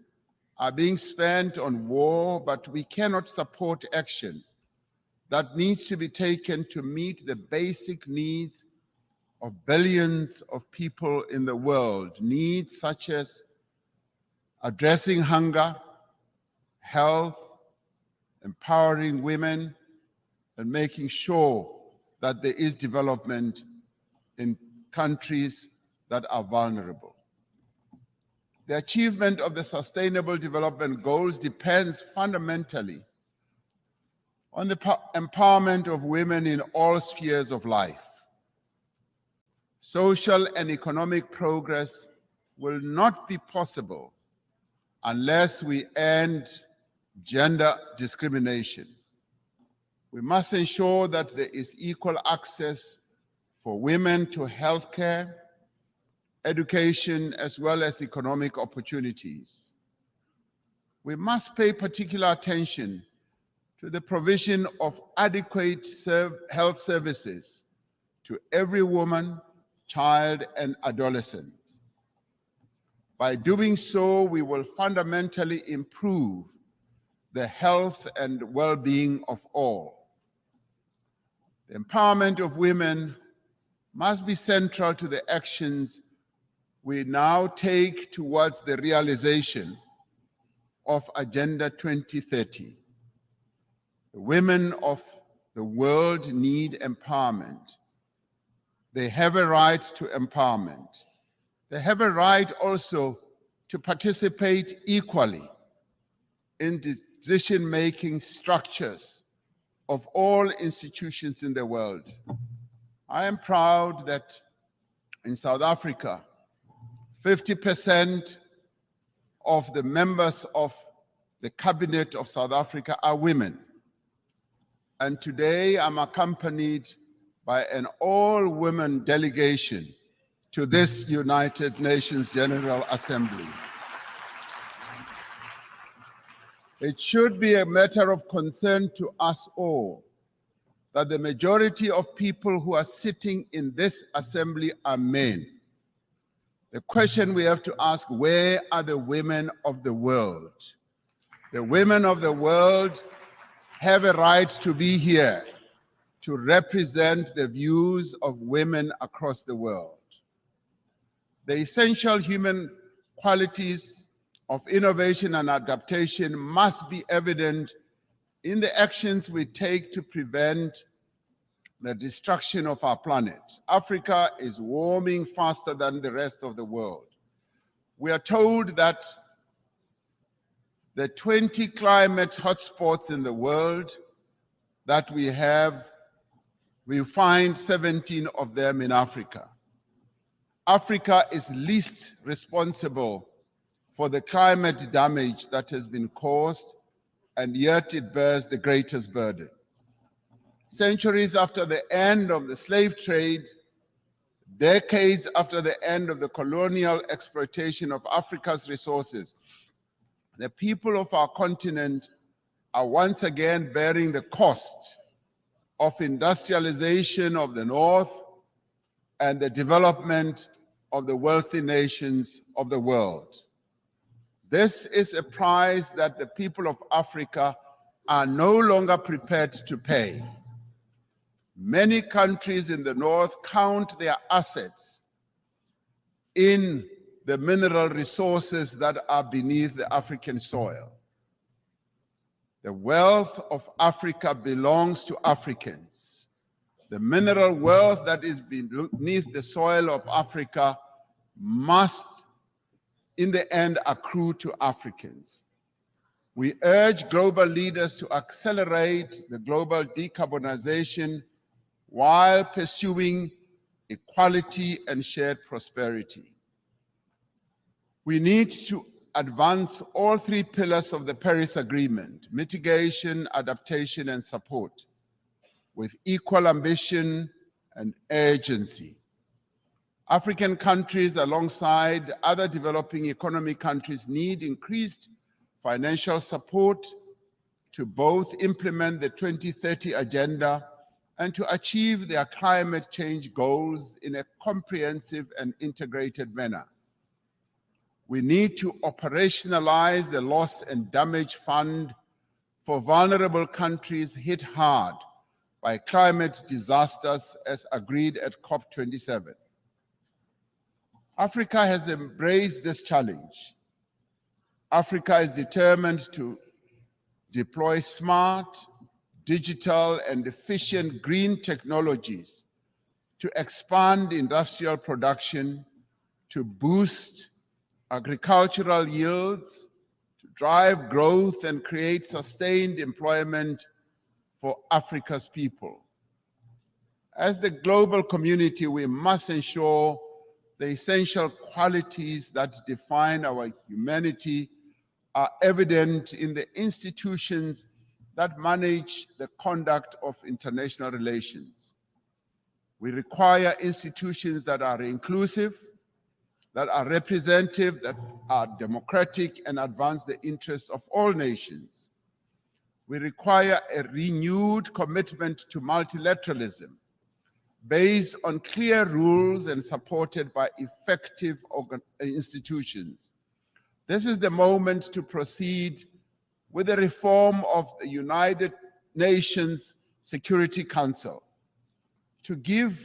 Speaker 4: are being spent on war, but we cannot support action that needs to be taken to meet the basic needs of billions of people in the world, needs such as addressing hunger, health, empowering women, and making sure that there is development in countries that are vulnerable. The achievement of the Sustainable Development Goals depends fundamentally on the empowerment of women in all spheres of life. Social and economic progress will not be possible unless we end gender discrimination. We must ensure that there is equal access for women to healthcare, education, as well as economic opportunities. We must pay particular attention to the provision of adequate health services to every woman, child, and adolescent. By doing so, we will fundamentally improve the health and well-being of all. The empowerment of women must be central to the actions we now take towards the realization of Agenda 2030. The women of the world need empowerment. They have a right to empowerment. They have a right also to participate equally in decision-making structures of all institutions in the world. I am proud that in South Africa, 50% of the members of the cabinet of South Africa are women. And today I'm accompanied by an all-women delegation to this United Nations General Assembly. It should be a matter of concern to us all that the majority of people who are sitting in this assembly are men. The question we have to ask, where are the women of the world? The women of the world have a right to be here to represent the views of women across the world. The essential human qualities of innovation and adaptation must be evident in the actions we take to prevent the destruction of our planet. Africa is warming faster than the rest of the world. We are told that the 20 climate hotspots in the world that we have, we find 17 of them in Africa. Africa is least responsible for the climate damage that has been caused, and yet it bears the greatest burden. Centuries after the end of the slave trade, decades after the end of the colonial exploitation of Africa's resources, the people of our continent are once again bearing the cost of industrialization of the North and the development of the wealthy nations of the world. This is a price that the people of Africa are no longer prepared to pay. Many countries in the North count their assets in the mineral resources that are beneath the African soil. The wealth of Africa belongs to Africans. The mineral wealth that is beneath the soil of Africa must, in the end, accrue to Africans. We urge global leaders to accelerate the global decarbonization while pursuing equality and shared prosperity. We need to advance all three pillars of the Paris Agreement: mitigation, adaptation, and support, with equal ambition and urgency. African countries, alongside other developing economy countries, need increased financial support to both implement the 2030 Agenda and to achieve their climate change goals in a comprehensive and integrated manner. We need to operationalize the Loss and Damage Fund for vulnerable countries hit hard by climate disasters, as agreed at COP27. Africa has embraced this challenge. Africa is determined to deploy smart, digital, and efficient green technologies to expand industrial production, to boost agricultural yields, to drive growth and create sustained employment for Africa's people. As the global community, we must ensure the essential qualities that define our humanity are evident in the institutions that manage the conduct of international relations. We require institutions that are inclusive, that are representative, that are democratic, and advance the interests of all nations. We require a renewed commitment to multilateralism based on clear rules and supported by effective institutions. This is the moment to proceed with the reform of the United Nations Security Council, to give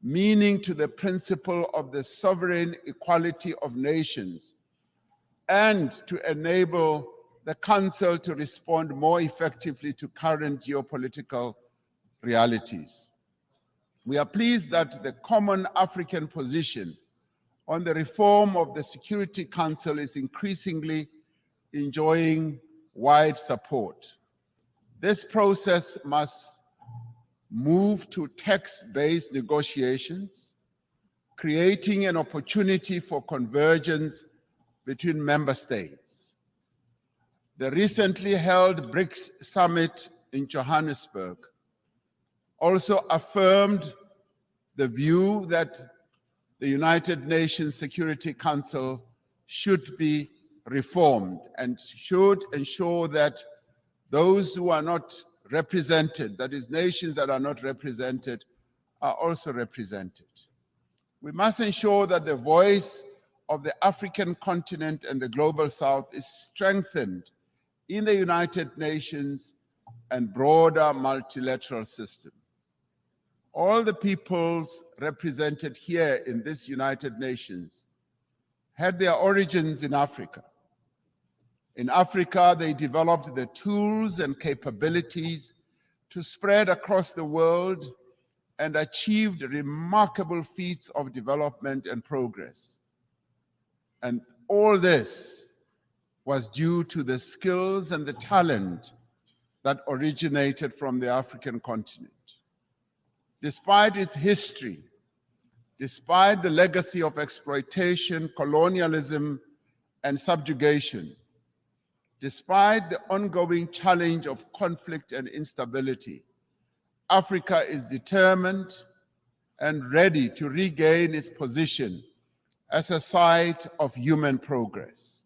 Speaker 4: meaning to the principle of the sovereign equality of nations, and to enable the Council to respond more effectively to current geopolitical realities. We are pleased that the common African position on the reform of the Security Council is increasingly enjoying wide support. This process must move to text-based negotiations, creating an opportunity for convergence between member states. The recently held BRICS summit in Johannesburg also affirmed the view that the United Nations Security Council should be reformed and should ensure that those who are not represented, that is, nations that are not represented, are also represented. We must ensure that the voice of the African continent and the Global South is strengthened in the United Nations and broader multilateral system. All the peoples represented here in this United Nations had their origins in Africa. In Africa, they developed the tools and capabilities to spread across the world and achieved remarkable feats of development and progress. And all this was due to the skills and the talent that originated from the African continent. Despite its history, despite the legacy of exploitation, colonialism, and subjugation, despite the ongoing challenge of conflict and instability, Africa is determined and ready to regain its position as a site of human progress.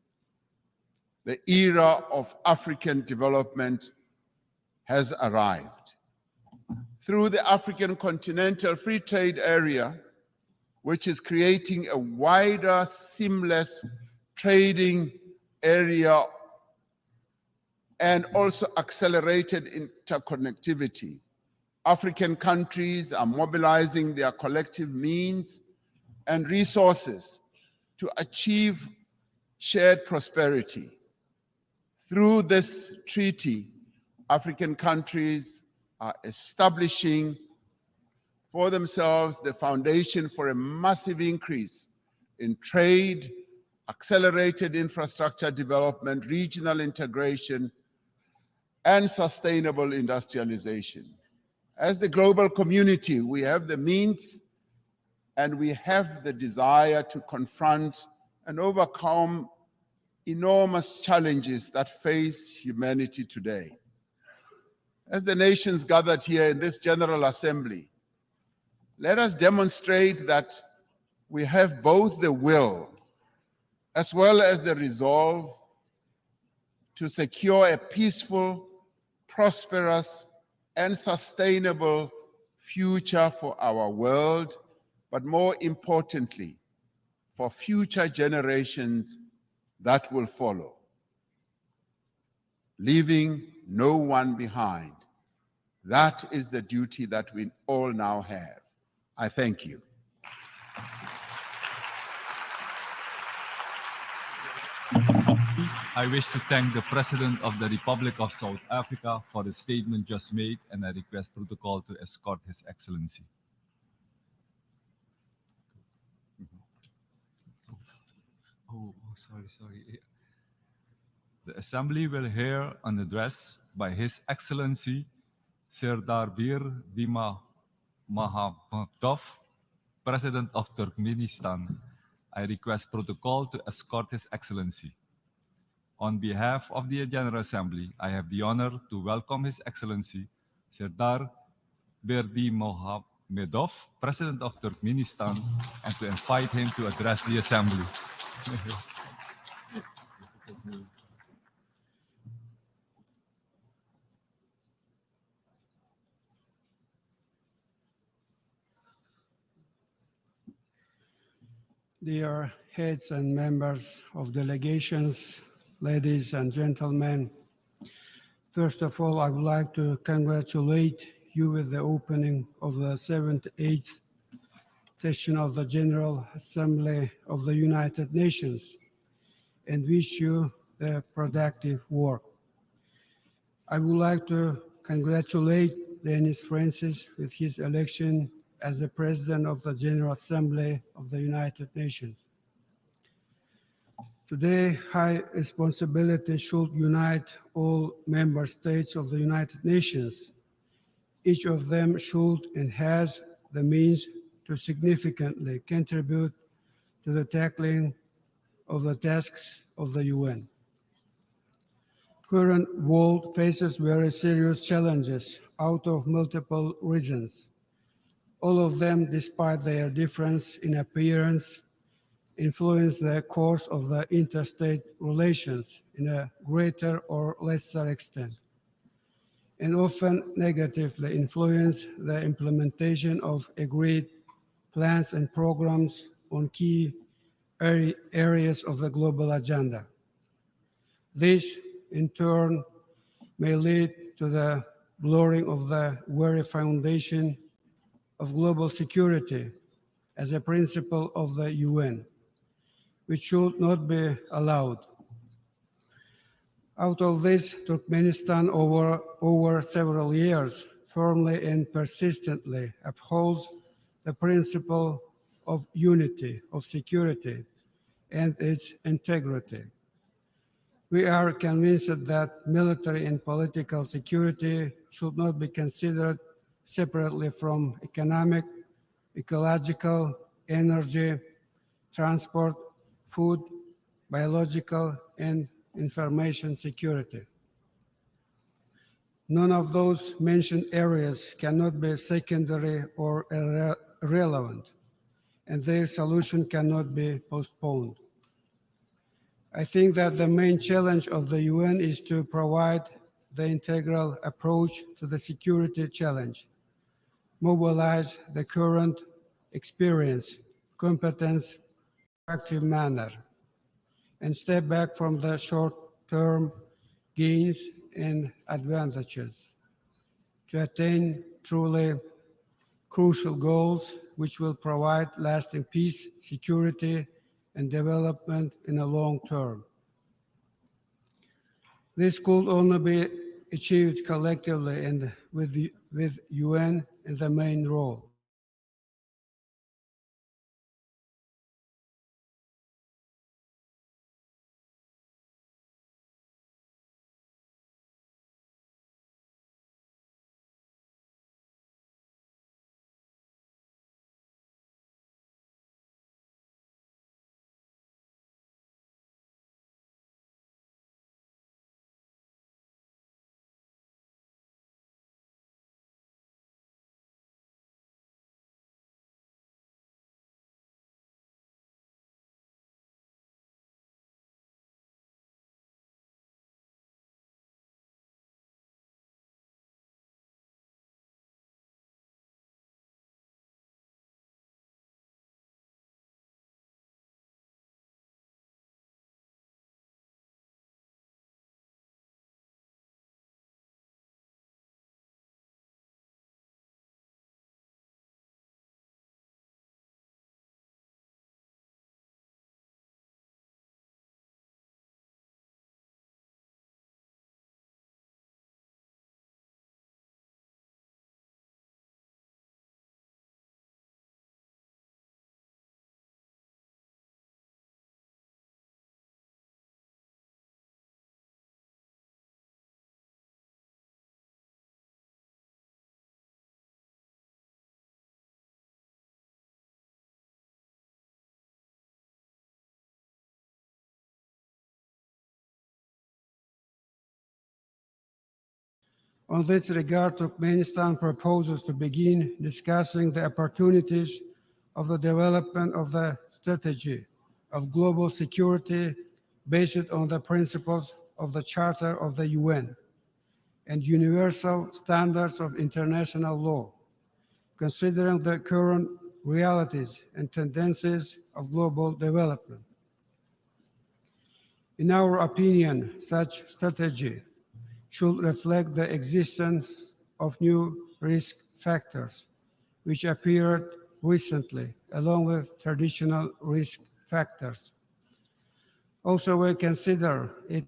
Speaker 4: The era of African development has arrived. Through the African Continental Free Trade Area, which is creating a wider, seamless trading area and also accelerated interconnectivity, African countries are mobilizing their collective means and resources to achieve shared prosperity. Through this treaty, African countries are establishing for themselves the foundation for a massive increase in trade, accelerated infrastructure development, regional integration, and sustainable industrialization. As the global community, we have the means and we have the desire to confront and overcome enormous challenges that face humanity today. As the nations gathered here in this General Assembly, let us demonstrate that we have both the will as well as the resolve to secure a peaceful, prosperous, and sustainable future for our world, but more importantly, for future generations that will follow, leaving no one behind. That is the duty that we all now have. I thank you.
Speaker 3: I wish to thank the President of the Republic of South Africa for the statement just made, and I request protocol to escort His Excellency. Sorry. The Assembly will hear an address by His Excellency Serdar Bir Dima Mahamadov, President of Turkmenistan. I request protocol to escort His Excellency. On behalf of the General Assembly, I have the honor to welcome His Excellency Serdar Berdimuhamedov, President of Turkmenistan, and to invite him to address the Assembly.
Speaker 7: Dear heads and members of delegations, ladies and gentlemen, first of all, I would like to congratulate you with the opening of the 78th session of the General Assembly of the United Nations and wish you a productive work. I would like to congratulate Dennis Francis with his election as the President of the General Assembly of the United Nations. Today, high responsibility should unite all member states of the United Nations. Each of them should and has the means to significantly contribute to the tackling of the tasks of the UN. Current world faces very serious challenges out of multiple reasons. All of them, despite their difference in appearance, influence the course of the interstate relations in a greater or lesser extent, and often negatively influence the implementation of agreed plans and programs on key areas of the global agenda. This, in turn, may lead to the blurring of the very foundation of global security as a principle of the UN, which should not be allowed. Out of this, Turkmenistan over several years firmly and persistently upholds the principle of unity, of security, and its integrity. We are convinced that military and political security should not be considered separately from economic, ecological, energy, transport, food, biological, and information security. None of those mentioned areas cannot be secondary or irrelevant, and their solution cannot be postponed. I think that the main challenge of the UN is to provide the integral approach to the security challenge, mobilize the current experience, competence, active manner, and step back from the short-term gains and advantages to attain truly crucial goals which will provide lasting peace, security, and development in the long term. This could only be achieved collectively and with UN in the main role. On this regard, Turkmenistan proposes to begin discussing the opportunities of the development of the strategy of global security based on the principles of the Charter of the UN and universal standards of international law, considering the current realities and tendencies of global development. In our opinion, such strategy should reflect the existence of new risk factors, which appeared recently, along with traditional risk factors. Also, we consider it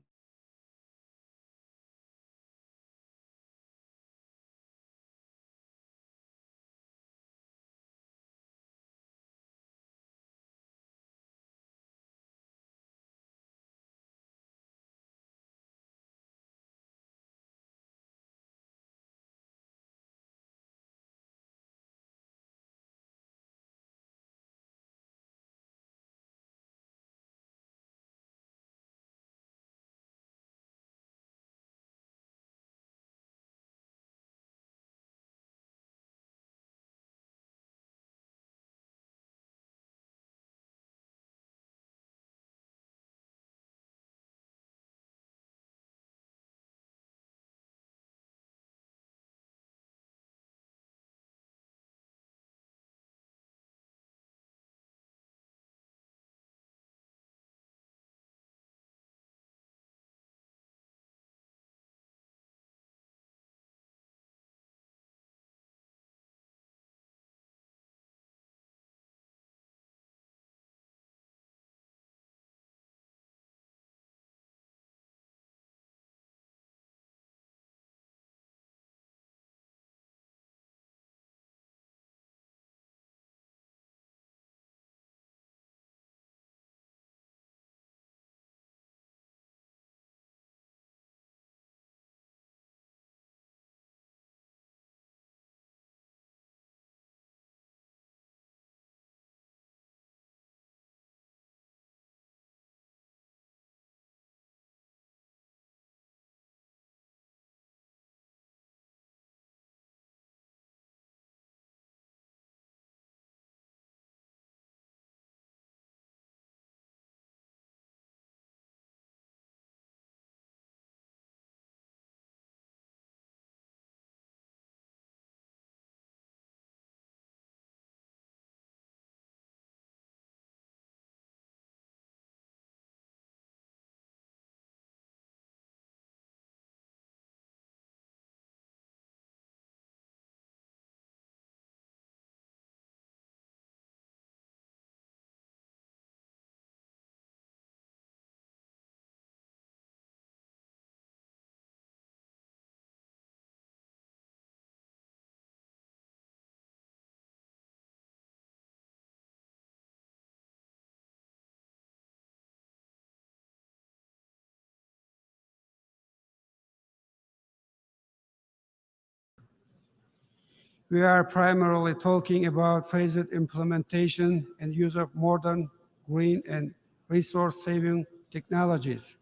Speaker 7: we are primarily talking about phased implementation and use of modern, green, and resource-saving technologies,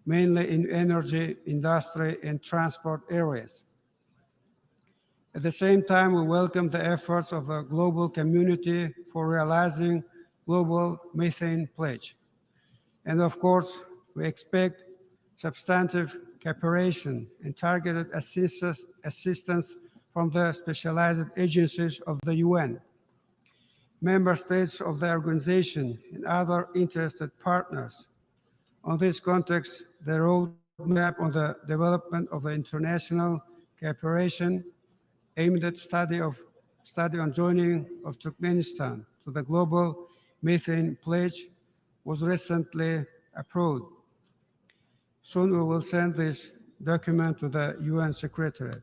Speaker 7: mainly in energy, industry, and transport areas. At the same time, we welcome the efforts of the global community for realizing global methane pledge. And of course, we expect substantive cooperation and targeted assistance from the specialized agencies of the UN, member states of the organization, and other interested partners. On this context, the roadmap on the development of the international cooperation aimed at study on joining of Turkmenistan to the global methane pledge was recently approved. Soon we will send this document to the UN Secretariat.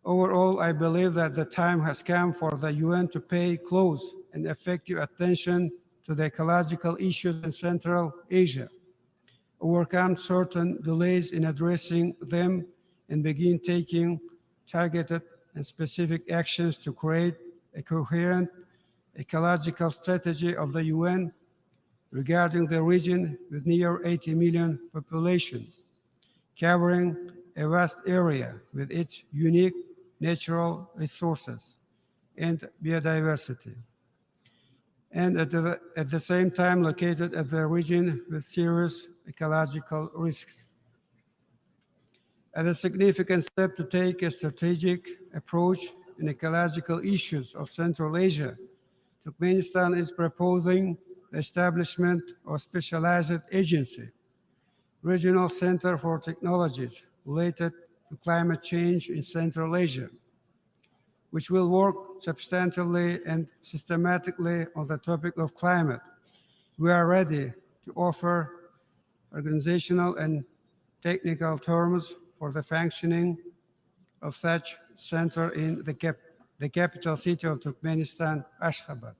Speaker 7: Overall, I believe that the time has come for the UN to pay close and effective attention to the ecological issues in Central Asia, overcome certain delays in addressing them, and begin taking targeted and specific actions to create a coherent ecological strategy of the UN regarding the region with near 80 million population, covering a vast area with its unique natural resources and biodiversity, and at the same time located at the region with serious ecological risks. As a significant step to take a strategic approach in ecological issues of Central Asia, Turkmenistan is proposing the establishment of a specialized agency, Regional Center for Technologies related to climate change in Central Asia, which will work substantively and systematically on the topic of climate. We are ready to offer organizational and technical terms for the functioning of such center in the capital city of Turkmenistan, Ashgabat.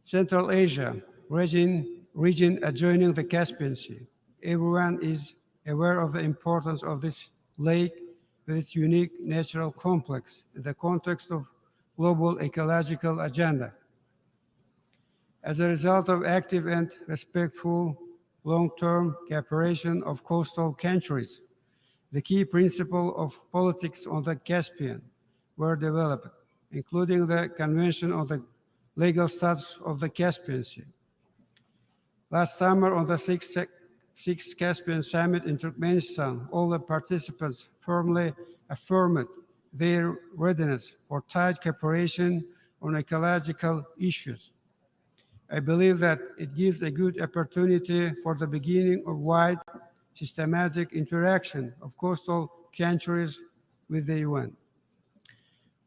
Speaker 7: Central Asia, region adjoining the Caspian Sea. Everyone is aware of the importance of this lake with its unique natural complex in the context of global ecological agenda. As a result of active and respectful long-term cooperation of coastal countries, the key principles of politics on the Caspian were developed, including the Convention on the Legal Status of the Caspian Sea. Last summer, on the Sixth Caspian Summit in Turkmenistan, all the participants firmly affirmed their readiness for tight cooperation on ecological issues. I believe that it gives a good opportunity for the beginning of wide, systematic interaction of coastal countries with the UN.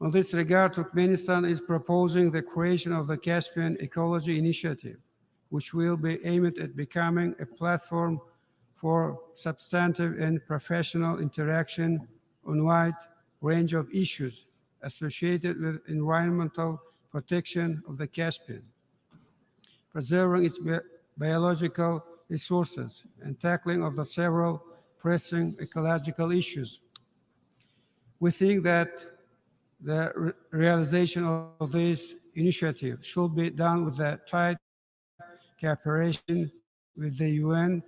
Speaker 7: On this regard, Turkmenistan is proposing the creation of the Caspian Ecology Initiative, which will be aimed at becoming a platform for substantive and professional interaction on a wide range of issues associated with environmental protection of the Caspian, preserving its biological resources, and tackling of the several pressing ecological issues. We think that the realization of this initiative should be done with a tight cooperation with the UN,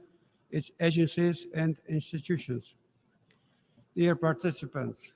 Speaker 7: its agencies and institutions. Dear participants,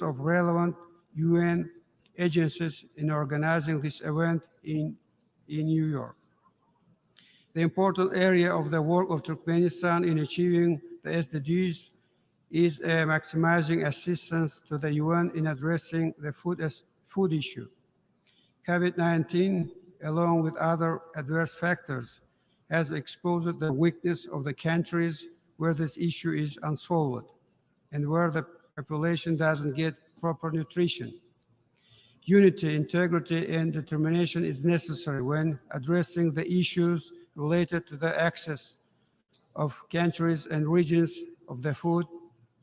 Speaker 7: of relevant UN agencies in organizing this event in New York. The important area of the work of Turkmenistan in achieving the SDGs is maximizing assistance to the UN in addressing the food issue. COVID-19, along with other adverse factors, has exposed the weakness of the countries where this issue is unsolved and where the population doesn't get proper nutrition. Unity, integrity, and determination is necessary when addressing the issues related to the access of countries and regions of the food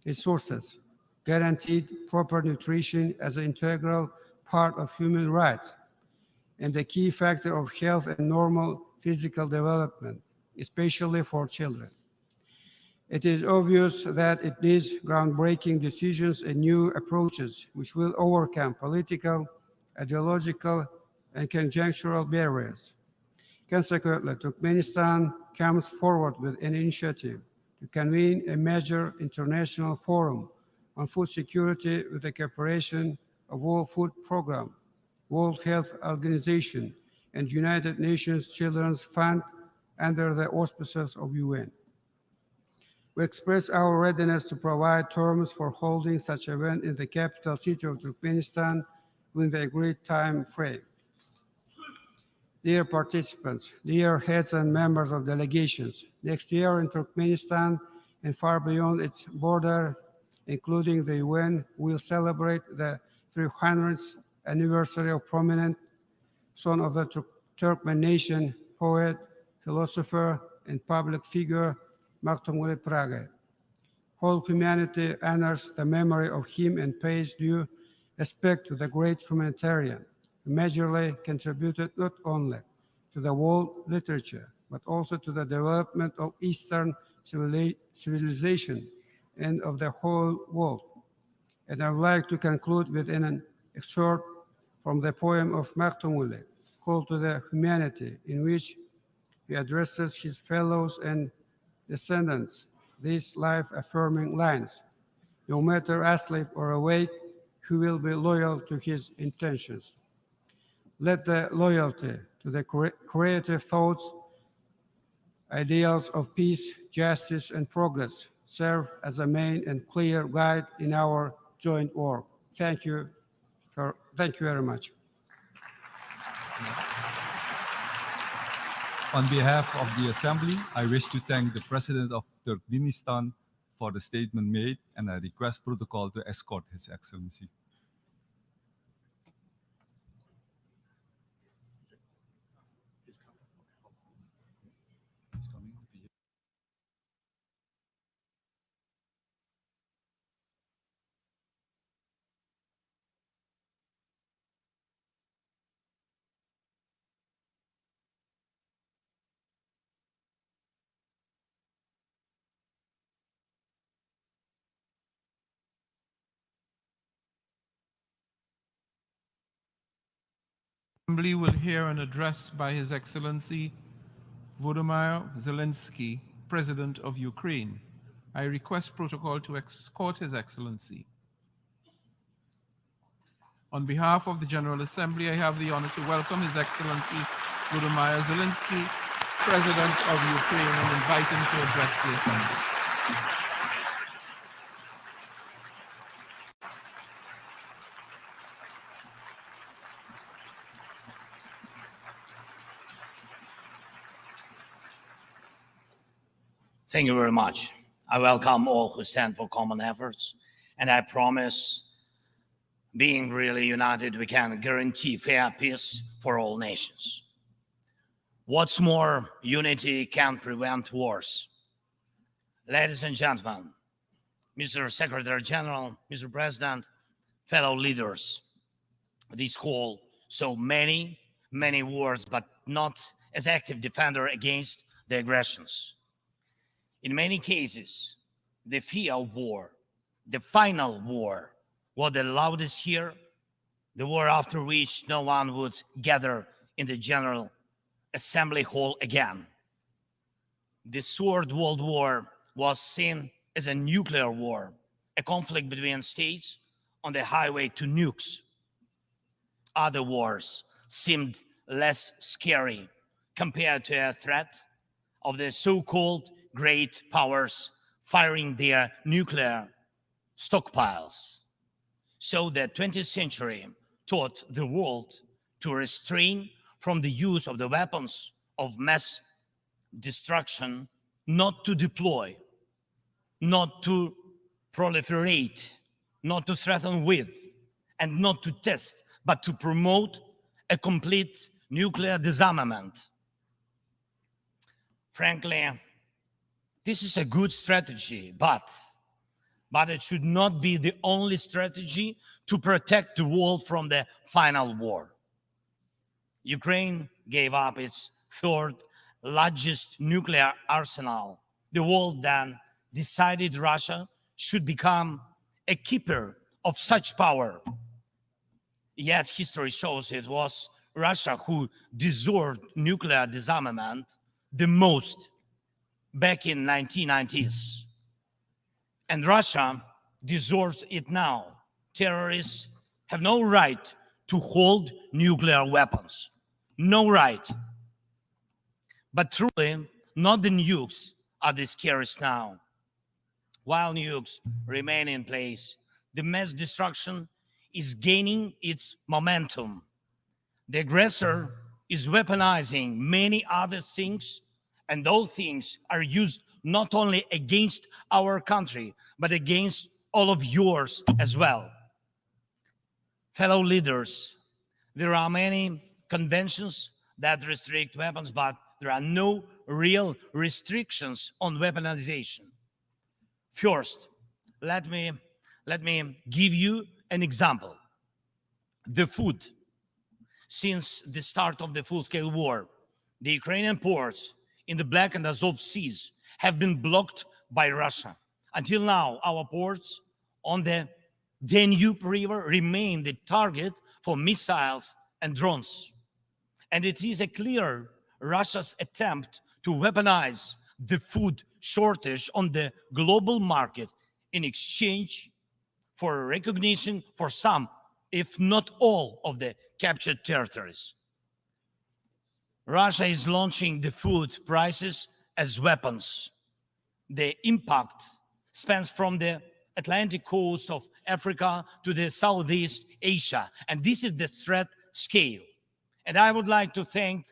Speaker 7: resources, guaranteed proper nutrition as an integral part of human rights, and a key factor of health and normal physical development, especially for children. It is obvious that it needs groundbreaking decisions and new approaches which will overcome political, ideological, and conjunctural barriers. Consequently, Turkmenistan comes forward with an initiative to convene a major international forum on food security with the cooperation of World Food Programme, World Health Organization, and United Nations Children's Fund under the auspices of UN. We express our readiness to provide terms for holding such an event in the capital city of Turkmenistan within the agreed time frame. Dear participants, dear heads and members of delegations, next year in Turkmenistan and far beyond its border, including the UN, will celebrate the 300th anniversary of prominent son of the Turkmen nation, poet, philosopher, and public figure, Mahtomuli Pragay. Whole humanity honors the memory of him and pays due respect to the great humanitarian who majorly contributed not only to the world literature, but also to the development of Eastern civilization and of the whole world. And I would like to conclude with an excerpt from the poem of Mahtomuli, Call to the Humanity, in which he addresses his fellows and descendants these life-affirming lines: no matter asleep or awake, he will be loyal to his intentions. Let the loyalty to the creative thoughts, ideals of peace, justice, and progress serve as a main and clear guide in our joint work. Thank you very much.
Speaker 3: On behalf of the Assembly, I wish to thank the President of Turkmenistan for the statement made, and I request protocol to escort His Excellency.
Speaker 11: Assembly will hear an address by His Excellency Volodymyr Zelensky, President of Ukraine. I request protocol to escort His Excellency. On behalf of the General Assembly, I have the honor to welcome His Excellency Volodymyr Zelensky, President of Ukraine, and invite him to address the Assembly.
Speaker 8: Thank you very much. I welcome all who stand for common efforts, and I promise, being really united, we can guarantee fair peace for all nations. What's more, unity can prevent wars. Ladies and gentlemen, Mr. Secretary General, Mr. President, fellow leaders, this call so many wars, but not as active defender against the aggressions. In many cases, the fear of war, the final war, was the loudest here, the war after which no one would gather in the General Assembly Hall again. The Third World War was seen as a nuclear war, a conflict between states on the highway to nukes. Other wars seemed less scary compared to a threat of the so-called great powers firing their nuclear stockpiles. So the 20th century taught the world to restrain from the use of the weapons of mass destruction, not to deploy, not to proliferate, not to threaten with, and not to test, but to promote a complete nuclear disarmament. Frankly, This is a good strategy, but it should not be the only strategy to protect the world from the final war. Ukraine gave up its third largest nuclear arsenal. The world then decided Russia should become a keeper of such power. Yet history shows it was Russia who deserved nuclear disarmament the most back in 1990s. And Russia deserves it now. Terrorists have no right to hold nuclear weapons. No right. But truly, not the nukes are the scariest now. While nukes remain in place, the mass destruction is gaining its momentum. The aggressor is weaponizing many other things, and those things are used not only against our country, but against all of yours as well. Fellow leaders, there are many conventions that restrict weapons, but there are no real restrictions on weaponization. First, let me give you an example. The food. Since the start of the full-scale war, the Ukrainian ports in the Black and Azov seas have been blocked by Russia. Until now, our ports on the Danube River remain the target for missiles and drones. And it is a clear Russia's attempt to weaponize the food shortage on the global market in exchange for recognition for some, if not all, of the captured territories. Russia is launching the food prices as weapons. The impact spans from the Atlantic coast of Africa to the Southeast Asia. And this is the threat scale. And I would like to thank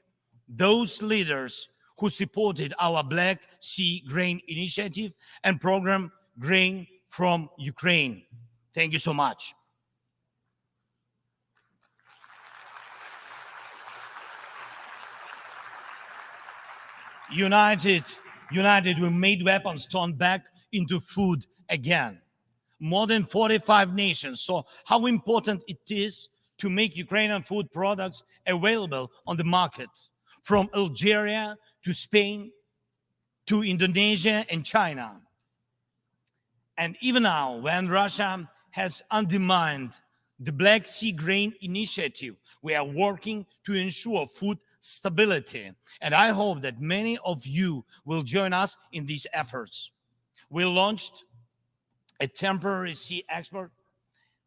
Speaker 8: those leaders who supported our Black Sea Grain Initiative and program Grain from Ukraine. Thank you so much. United, we made weapons turn back into food again. More than 45 nations saw how important it is to make Ukrainian food products available on the market, from Algeria to Spain to Indonesia and China. And even now, when Russia has undermined the Black Sea Grain Initiative, we are working to ensure food stability. And I hope that many of you will join us in these efforts. We launched a temporary sea export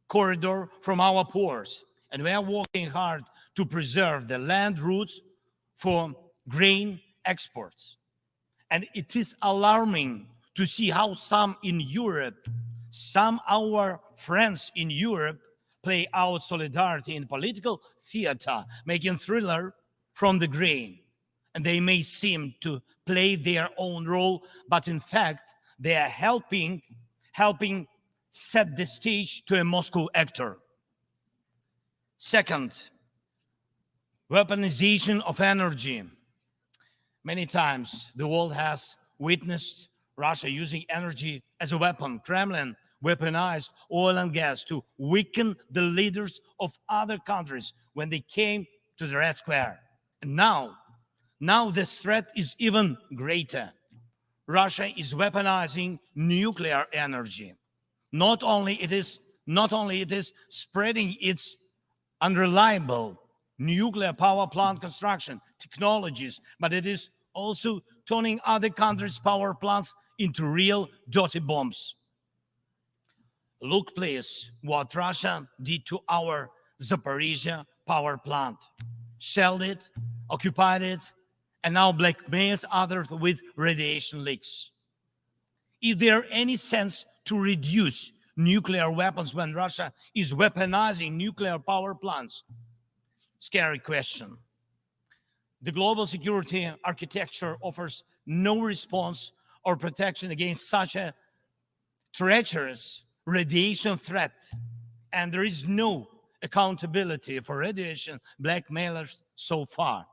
Speaker 8: corridor from our ports, and we are working hard to preserve the land routes for grain exports. And it is alarming to see how some in Europe, some our friends in Europe, play out solidarity in political theater, making thriller from the grain. And they may seem to play their own role, but in fact, they are helping set the stage to a Moscow actor. Second, weaponization of energy. Many times the world has witnessed Russia using energy as a weapon. Kremlin weaponized oil and gas to weaken the leaders of other countries when they came to the Red Square. And now this threat is even greater. Russia is weaponizing nuclear energy. Not only it is spreading its unreliable nuclear power plant construction technologies, but it is also turning other countries' power plants into real dirty bombs. Look, please, what Russia did to our Zaporizhia power plant. Shelled it, occupied it, and now blackmails others with radiation leaks. Is there any sense to reduce nuclear weapons when Russia is weaponizing nuclear power plants? Scary question. The global security architecture offers no response or protection against such a treacherous radiation threat, and there is no accountability for radiation blackmailers so far.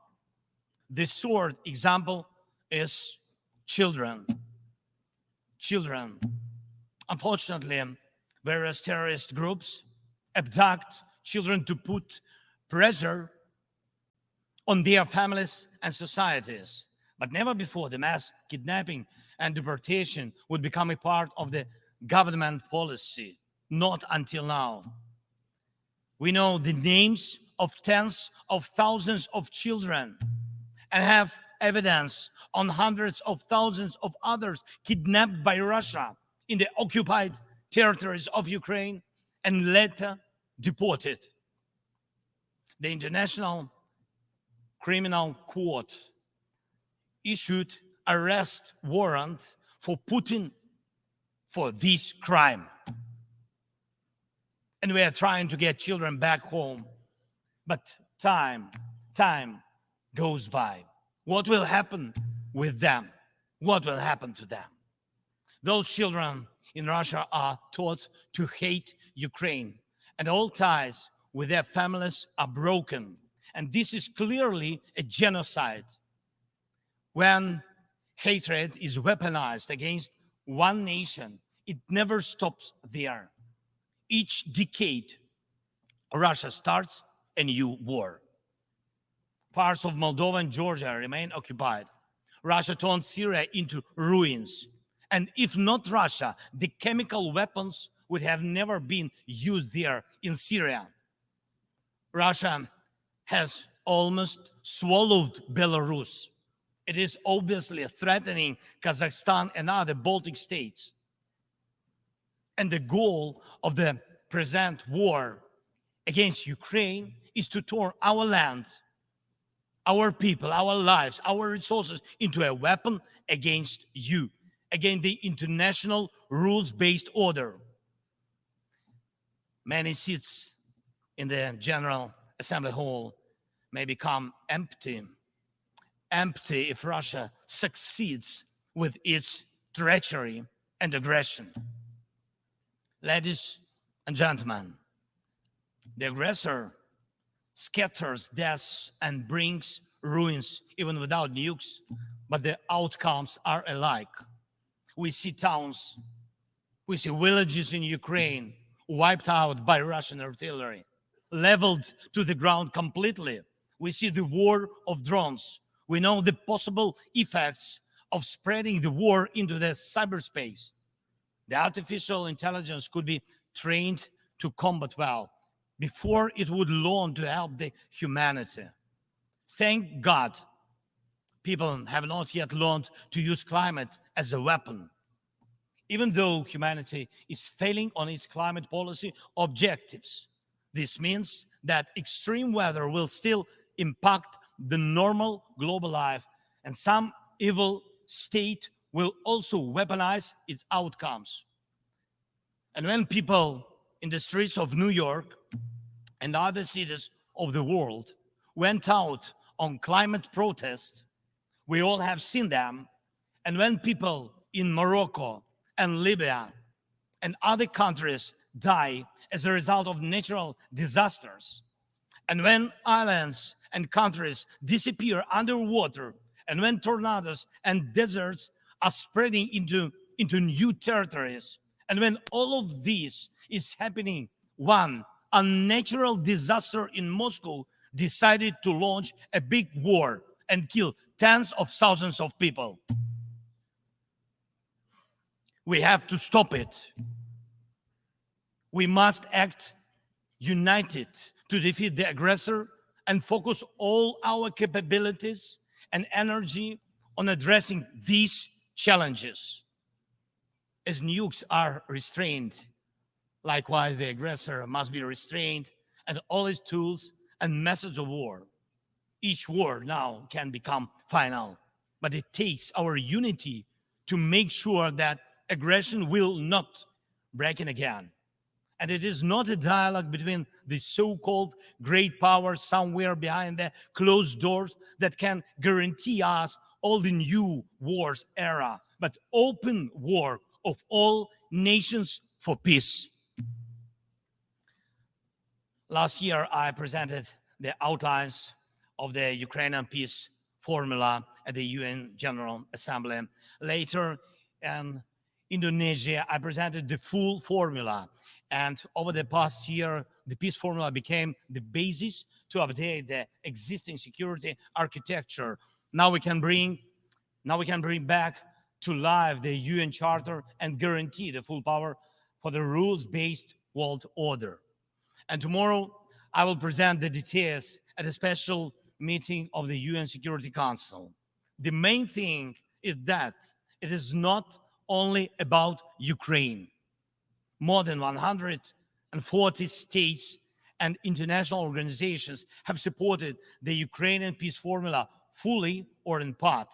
Speaker 8: The third example is children. children. Unfortunately, various terrorist groups abduct children to put pressure on their families and societies. But never before the mass kidnapping and deportation would become a part of the government policy. Not until now. We know the names of tens of thousands of children and have evidence on hundreds of thousands of others kidnapped by Russia in the occupied territories of Ukraine and later deported. The International Criminal Court issued arrest warrant for Putin for this crime. And we are trying to get children back home. But time goes by. What will happen with them? What will happen to them? Those children in Russia are taught to hate Ukraine, and all ties with their families are broken. And this is clearly a genocide. When hatred is weaponized against one nation, it never stops there. Each decade, Russia starts a new war. Parts of Moldova and Georgia remain occupied. Russia turned Syria into ruins. And if not Russia, the chemical weapons would have never been used there in Syria. Russia has almost swallowed Belarus. It is obviously threatening Kazakhstan and other Baltic states. And the goal of the present war against Ukraine is to turn our land, our people, our lives, our resources into a weapon against you, against the international rules-based order. Many seats in the General Assembly Hall may become empty if Russia succeeds with its treachery and aggression. Ladies and gentlemen, the aggressor scatters deaths and brings ruins even without nukes, but the outcomes are alike. We see towns, we see villages in Ukraine wiped out by Russian artillery, leveled to the ground completely. We see the war of drones. We know the possible effects of spreading the war into the cyberspace. The artificial intelligence could be trained to combat well before it would learn to help the humanity. Thank God, people have not yet learned to use climate as a weapon. Even though humanity is failing on its climate policy objectives, this means that extreme weather will still impact the normal global life, and some evil state will also weaponize its outcomes. And when people in the streets of New York and other cities of the world went out on climate protests, we all have seen them. And when people in Morocco and Libya and other countries die as a result of natural disasters, and when islands and countries disappear underwater, and when tornadoes and deserts are spreading into new territories, and when all of this is happening, one unnatural disaster in Moscow decided to launch a big war and kill tens of thousands of people. We have to stop it. We must act united to defeat the aggressor and focus all our capabilities and energy on addressing these challenges. As nukes are restrained, likewise the aggressor must be restrained and all his tools and methods of war. Each war now can become final, but it takes our unity to make sure that aggression will not break in again. And it is not a dialogue between the so-called great powers somewhere behind the closed doors that can guarantee us all the new wars era, but open war of all nations for peace. Last year, I presented the outlines of the Ukrainian peace formula at the UN General Assembly. Later, and Indonesia, I presented the full formula. And over the past year, the peace formula became the basis to update the existing security architecture. Now we can bring back to life the UN Charter and guarantee the full power for the rules-based world order. And tomorrow, I will present the details at a special meeting of the UN Security Council. The main thing is that it is not only about Ukraine. More than 140 states and international organizations have supported the Ukrainian peace formula fully or in part.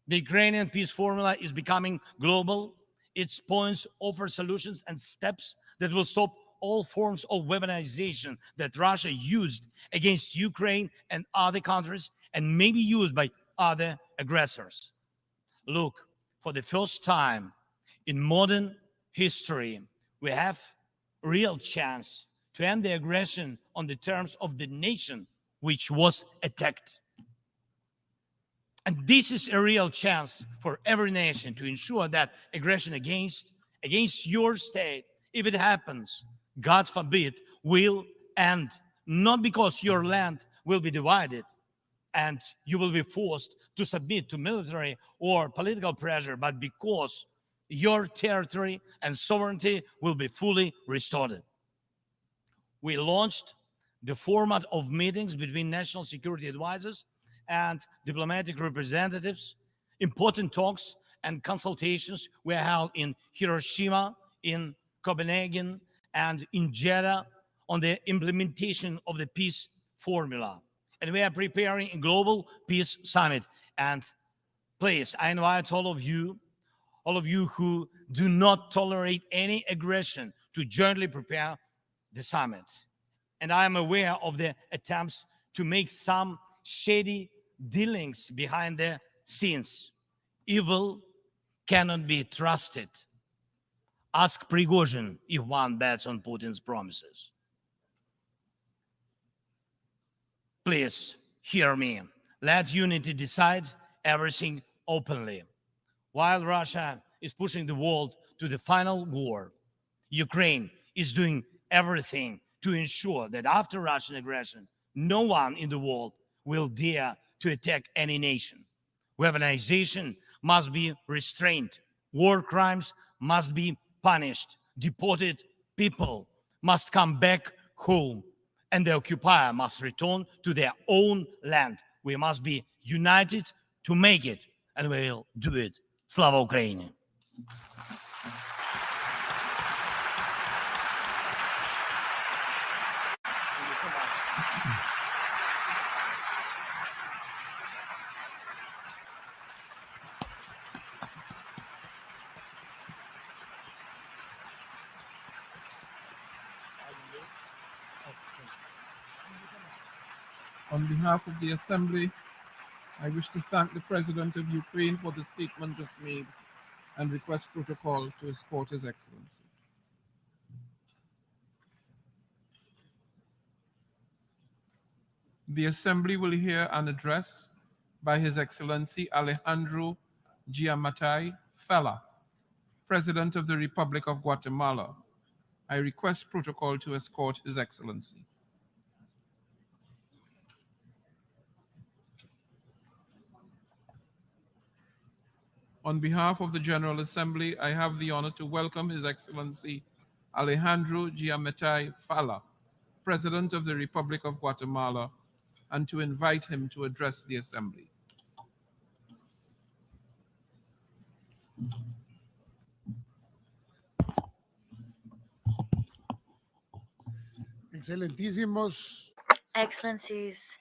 Speaker 8: The Ukrainian peace formula is becoming global. Its points offer solutions and steps that will stop all forms of weaponization that Russia used against Ukraine and other countries and may be used by other aggressors. Look, for the first time in modern history, we have a real chance to end the aggression on the terms of the nation which was attacked. And this is a real chance for every nation to ensure that aggression against your state, if it happens, God forbid, will end, not because your land will be divided and you will be forced to submit to military or political pressure, but because your territory and sovereignty will be fully restored. We launched the format of meetings between national security advisors and diplomatic representatives. Important talks and consultations were held in Hiroshima, in Copenhagen, and in Jeddah on the implementation of the peace formula. And we are preparing a global peace summit. And please, I invite all of you who do not tolerate any aggression to jointly prepare the summit. And I am aware of the attempts to make some shady dealings behind the scenes. Evil cannot be trusted. Ask Prigozhin if one bets on Putin's promises. Please hear me. Let unity decide everything openly. While Russia is pushing the world to the final war, Ukraine is doing everything to ensure that after Russian aggression, no one in the world will dare to attack any nation. Weaponization must be restrained. War crimes must be punished. Deported people must come back home, and the occupier must return to their own land. We must be united to make it, and we'll do it. Slava Ukraini!
Speaker 11: On behalf of the Assembly, I wish to thank the President of Ukraine for the statement just made and request protocol to escort His Excellency. The Assembly will hear an address by His Excellency Alejandro Giammattei Pela, President of the Republic of Guatemala. I request protocol to escort His Excellency. On behalf of the General Assembly, I have the honor to welcome His Excellency Alejandro Giammattei Pela, President of the Republic of Guatemala, and to invite him to address the Assembly.
Speaker 9: Excelentísimos,
Speaker 12: Excellencies,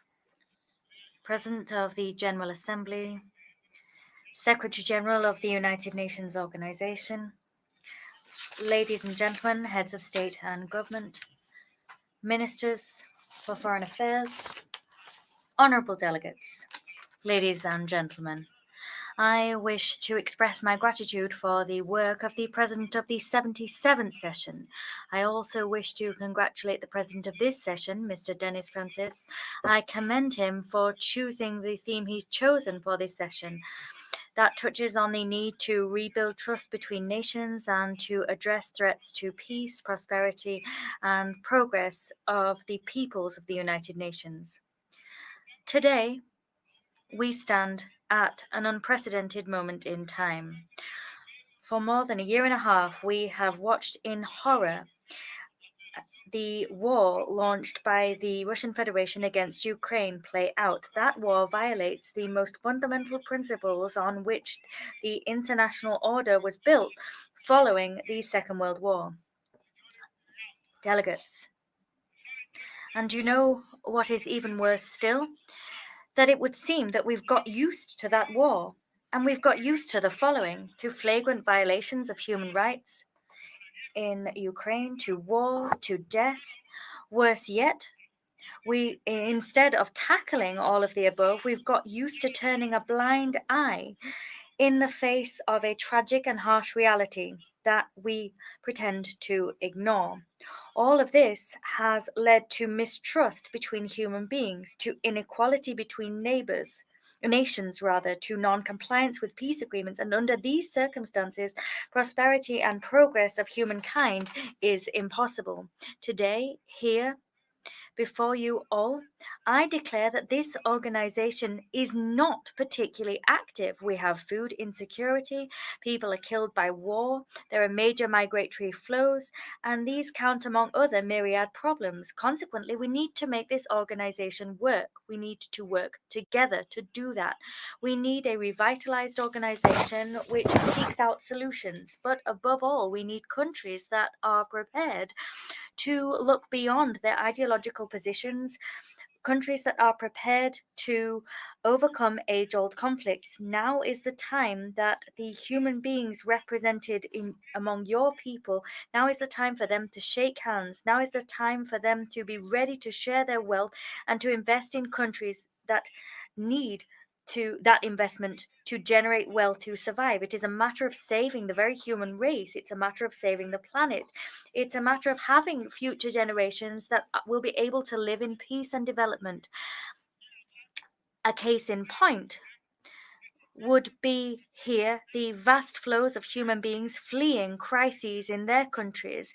Speaker 12: President of the General Assembly, Secretary General of the United Nations Organization, ladies and gentlemen, heads of state and government, ministers for foreign affairs, honorable delegates, ladies and gentlemen, I wish to express my gratitude for the work of the President of the 77th session. I also wish to congratulate the President of this session, Mr. Denis Francis. I commend him for choosing the theme he's chosen for this session. that touches on the need to rebuild trust between nations and to address threats to peace, prosperity, and progress of the peoples of the United Nations. Today, we stand at an unprecedented moment in time. For more than a year and a half, we have watched in horror the war launched by the Russian Federation against Ukraine play out. That war violates the most fundamental principles on which the international order was built following the Second World War. Delegates. And you know what is even worse still? That it would seem that we've got used to that war, and we've got used to the following: to flagrant violations of human rights in Ukraine, to war, to death. Worse yet, instead of tackling all of the above, we've got used to turning a blind eye in the face of a tragic and harsh reality that we pretend to ignore. All of this has led to mistrust between human beings, to inequality between nations, to non-compliance with peace agreements, and under these circumstances, prosperity and progress of humankind is impossible. Today, here, before you all, I declare that this organization is not particularly active. We have food insecurity, people are killed by war, there are major migratory flows, and these count among other myriad problems. Consequently, we need to make this organization work. We need to work together to do that. We need a revitalized organization which seeks out solutions, but above all, we need countries that are prepared to look beyond their ideological positions, countries that are prepared to overcome age-old conflicts. Now is the time that the human beings represented among your people, now is the time for them to shake hands. Now is the time for them to be ready to share their wealth and to invest in countries that need that investment to generate wealth to survive. It is a matter of saving the very human race. It's a matter of saving the planet. It's a matter of having future generations that will be able to live in peace and development. A case in point would be here the vast flows of human beings fleeing crises in their countries.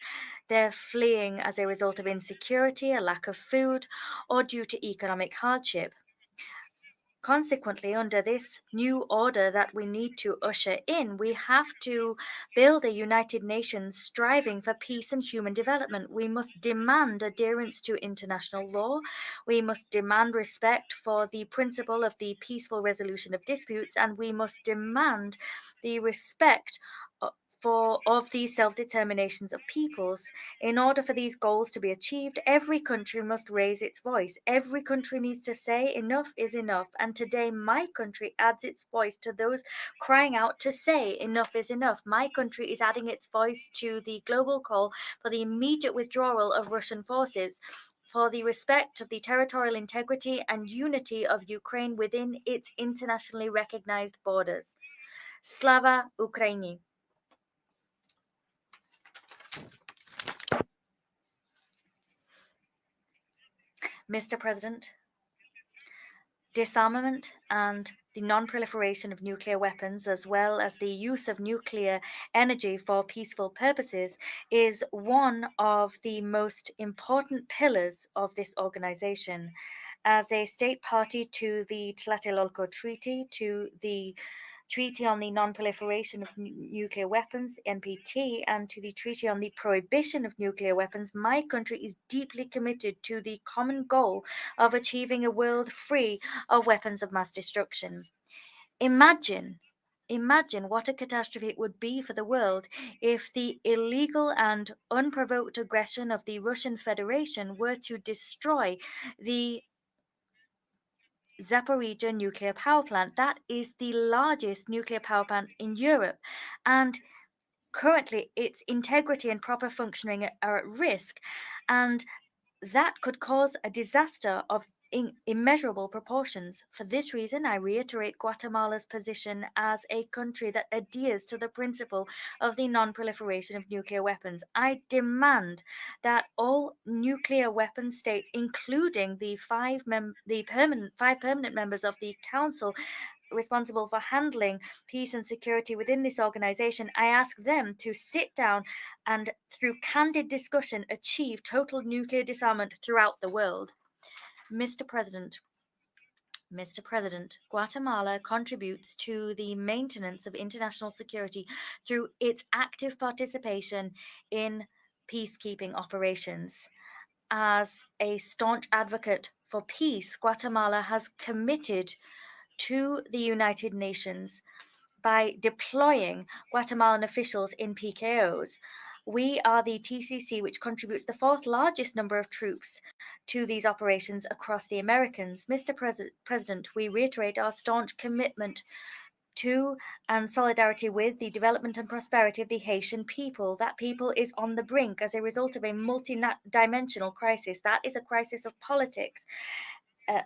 Speaker 12: They're fleeing as a result of insecurity, a lack of food, or due to economic hardship. Consequently, under this new order that we need to usher in, we have to build a United Nations striving for peace and human development. We must demand adherence to international law. We must demand respect for the principle of the peaceful resolution of disputes, and we must demand the respect of these self-determinations of peoples. In order for these goals to be achieved, every country must raise its voice. Every country needs to say enough is enough. And today, my country adds its voice to those crying out to say enough is enough. My country is adding its voice to the global call for the immediate withdrawal of Russian forces, for the respect of the territorial integrity and unity of Ukraine within its internationally recognized borders. Slava Ukraini. Mr. President, disarmament and the non-proliferation of nuclear weapons, as well as the use of nuclear energy for peaceful purposes, is one of the most important pillars of this organization. As a state party to the Tlatelolco Treaty, to the Treaty on the Non-Proliferation of Nuclear Weapons, the NPT, and to the Treaty on the Prohibition of Nuclear Weapons, my country is deeply committed to the common goal of achieving a world free of weapons of mass destruction. Imagine what a catastrophe it would be for the world if the illegal and unprovoked aggression of the Russian Federation were to destroy the Zaporizhzhia nuclear power plant. That is the largest nuclear power plant in Europe, and currently its integrity and proper functioning are at risk, and that could cause a disaster of immeasurable proportions. For this reason, I reiterate Guatemala's position as a country that adheres to the principle of the non-proliferation of nuclear weapons. I demand that all nuclear weapon states, including the five permanent members of the Council, responsible for handling peace and security within this organization, I ask them to sit down and, through candid discussion, achieve total nuclear disarmament throughout the world. Mr. President, Guatemala contributes to the maintenance of international security through its active participation in peacekeeping operations. As a staunch advocate for peace, Guatemala has committed to the United Nations by deploying Guatemalan officials in PKOs. We are the TCC, which contributes the fourth largest number of troops to these operations across the Americas. Mr. President, we reiterate our staunch commitment to and solidarity with the development and prosperity of the Haitian people. That people is on the brink as a result of a multi-dimensional crisis. That is a crisis of politics,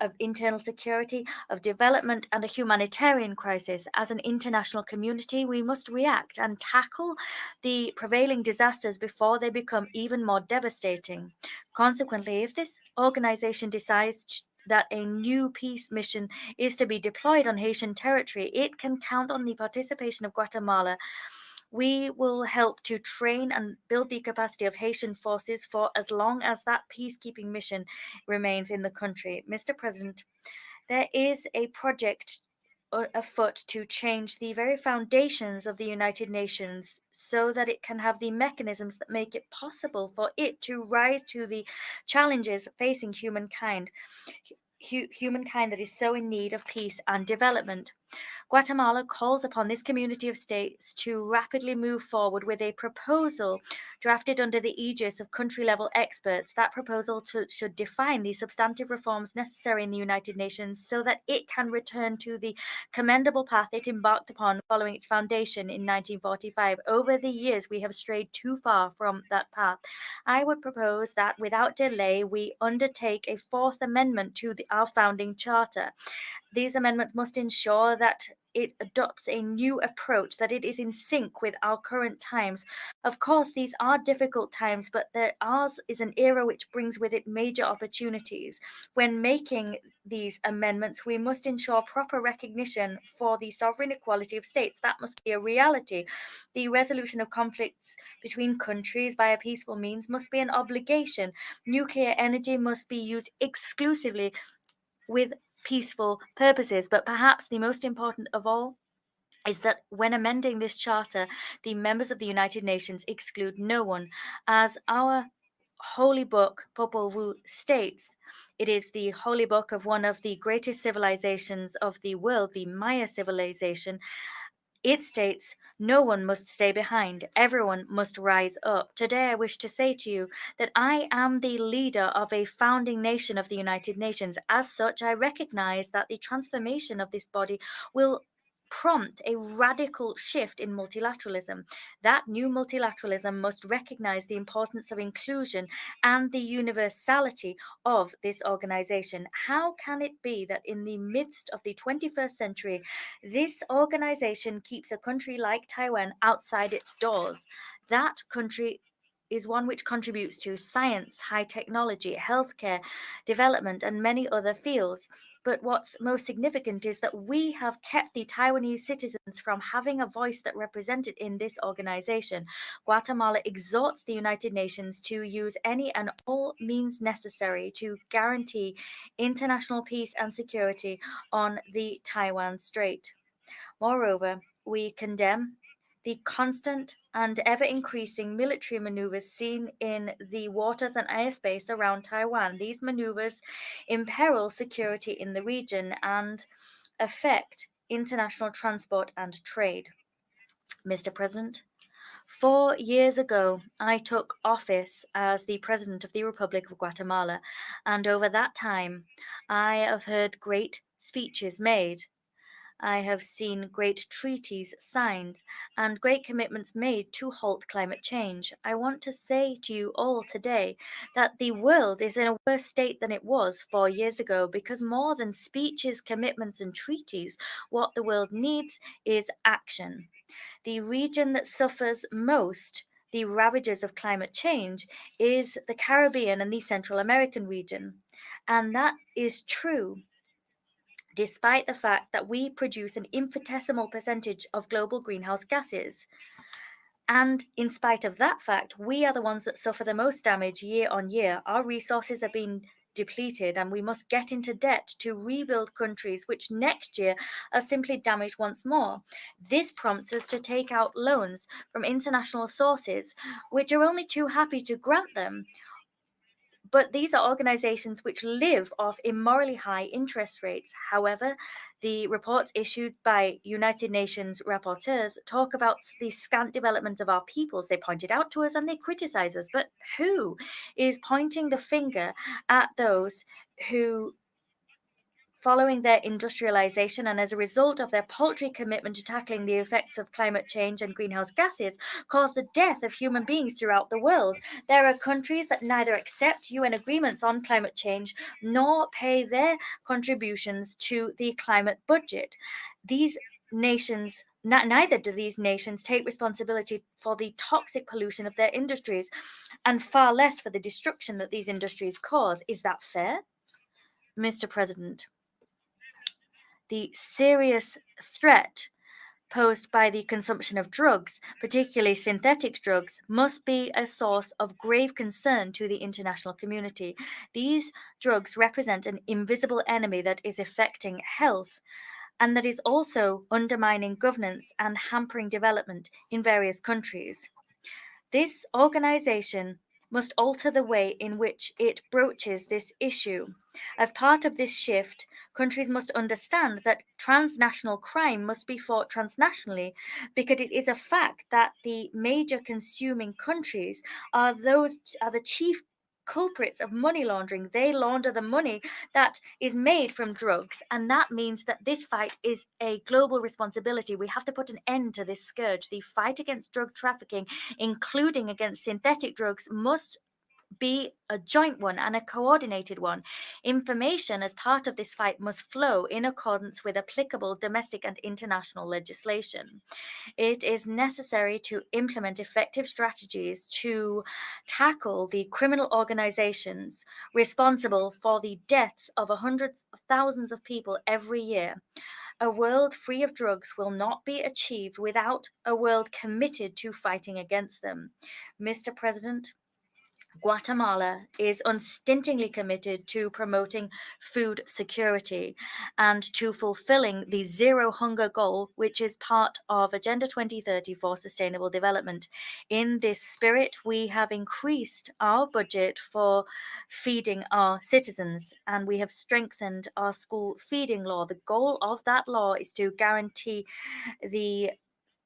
Speaker 12: of internal security, of development, and a humanitarian crisis. As an international community, we must react and tackle the prevailing disasters before they become even more devastating. Consequently, if this organization decides that a new peace mission is to be deployed on Haitian territory, it can count on the participation of Guatemala. We will help to train and build the capacity of Haitian forces for as long as that peacekeeping mission remains in the country. Mr. President, there is a project afoot to change the very foundations of the United Nations so that it can have the mechanisms that make it possible for it to rise to the challenges facing humankind that is so in need of peace and development. Guatemala calls upon this community of states to rapidly move forward with a proposal drafted under the aegis of country-level experts. That proposal should define the substantive reforms necessary in the United Nations so that it can return to the commendable path it embarked upon following its foundation in 1945. Over the years, we have strayed too far from that path. I would propose that without delay, we undertake a fourth amendment to our founding charter. These amendments must ensure that it adopts a new approach, that it is in sync with our current times. Of course, these are difficult times, but ours is an era which brings with it major opportunities. When making these amendments, we must ensure proper recognition for the sovereign equality of states. That must be a reality. The resolution of conflicts between countries via peaceful means must be an obligation. Nuclear energy must be used exclusively with peaceful purposes. But perhaps the most important of all is that when amending this charter, the members of the United Nations exclude no one. As our holy book, Popol Vuh, states, it is the holy book of one of the greatest civilizations of the world, the Maya civilization. It states, no one must stay behind. Everyone must rise up. Today, I wish to say to you that I am the leader of a founding nation of the United Nations. As such, I recognize that the transformation of this body will prompt a radical shift in multilateralism. That new multilateralism must recognize the importance of inclusion and the universality of this organization. How can it be that in the midst of the 21st century, this organization keeps a country like Taiwan outside its doors? That country is one which contributes to science, high technology, healthcare, development, and many other fields. But what's most significant is that we have kept the Taiwanese citizens from having a voice that represented in this organization. Guatemala exhorts the United Nations to use any and all means necessary to guarantee international peace and security on the Taiwan Strait. Moreover, we condemn the constant and ever-increasing military maneuvers seen in the waters and airspace around Taiwan. These maneuvers imperil security in the region and affect international transport and trade. Mr. President, 4 years ago, I took office as the President of the Republic of Guatemala, and over that time, I have heard great speeches made. I have seen great treaties signed and great commitments made to halt climate change. I want to say to you all today that the world is in a worse state than it was 4 years ago, because more than speeches, commitments, and treaties, what the world needs is action. The region that suffers most the ravages of climate change is the Caribbean and the Central American region. And that is true despite the fact that we produce an infinitesimal percentage of global greenhouse gases. And in spite of that fact, we are the ones that suffer the most damage year on year. Our resources are being depleted, and we must get into debt to rebuild countries which next year are simply damaged once more. This prompts us to take out loans from international sources, which are only too happy to grant them. But these are organizations which live off immorally high interest rates. However, the reports issued by United Nations rapporteurs talk about the scant development of our peoples. They point it out to us and they criticize us. But who is pointing the finger at those who, following their industrialization and as a result of their paltry commitment to tackling the effects of climate change and greenhouse gases, cause the death of human beings throughout the world? There are countries that neither accept UN agreements on climate change nor pay their contributions to the climate budget. These nations Neither do these nations take responsibility for the toxic pollution of their industries, and far less for the destruction that these industries cause. Is that fair? Mr. President, the serious threat posed by the consumption of drugs, particularly synthetic drugs, must be a source of grave concern to the international community. These drugs represent an invisible enemy that is affecting health and that is also undermining governance and hampering development in various countries. This organization must alter the way in which it broaches this issue. As part of this shift, countries must understand that transnational crime must be fought transnationally, because it is a fact that the major consuming countries are the chief culprits of money laundering. They launder the money that is made from drugs, and that means that this fight is a global responsibility. We have to put an end to this scourge. The fight against drug trafficking, including against synthetic drugs, must be a joint one and a coordinated one. Information as part of this fight must flow in accordance with applicable domestic and international legislation. It is necessary to implement effective strategies to tackle the criminal organizations responsible for the deaths of hundreds of thousands of people every year. A world free of drugs will not be achieved without a world committed to fighting against them. Mr. President, Guatemala is unstintingly committed to promoting food security and to fulfilling the zero hunger goal, which is part of Agenda 2030 for Sustainable Development. In this spirit, we have increased our budget for feeding our citizens, and we have strengthened our school feeding law. The goal of that law is to guarantee the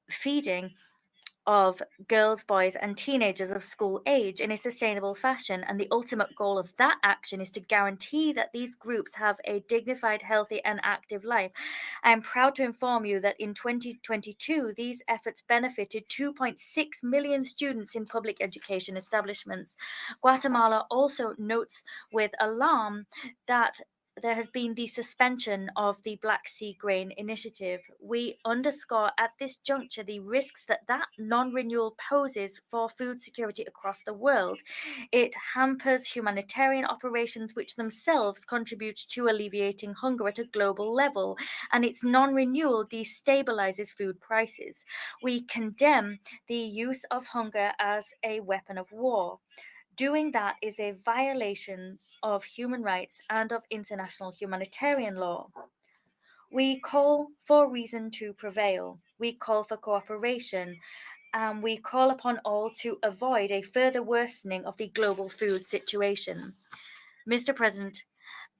Speaker 12: feeding of girls, boys, and teenagers of school age in a sustainable fashion. And the ultimate goal of that action is to guarantee that these groups have a dignified, healthy, and active life. I am proud to inform you that in 2022, these efforts benefited 2.6 million students in public education establishments. Guatemala also notes with alarm that there has been the suspension of the Black Sea Grain Initiative. We underscore at this juncture the risks that non-renewal poses for food security across the world. It hampers humanitarian operations which themselves contribute to alleviating hunger at a global level, and its non-renewal destabilizes food prices. We condemn the use of hunger as a weapon of war. Doing that is a violation of human rights and of international humanitarian law. We call for reason to prevail. We call for cooperation, and we call upon all to avoid a further worsening of the global food situation. Mr. President,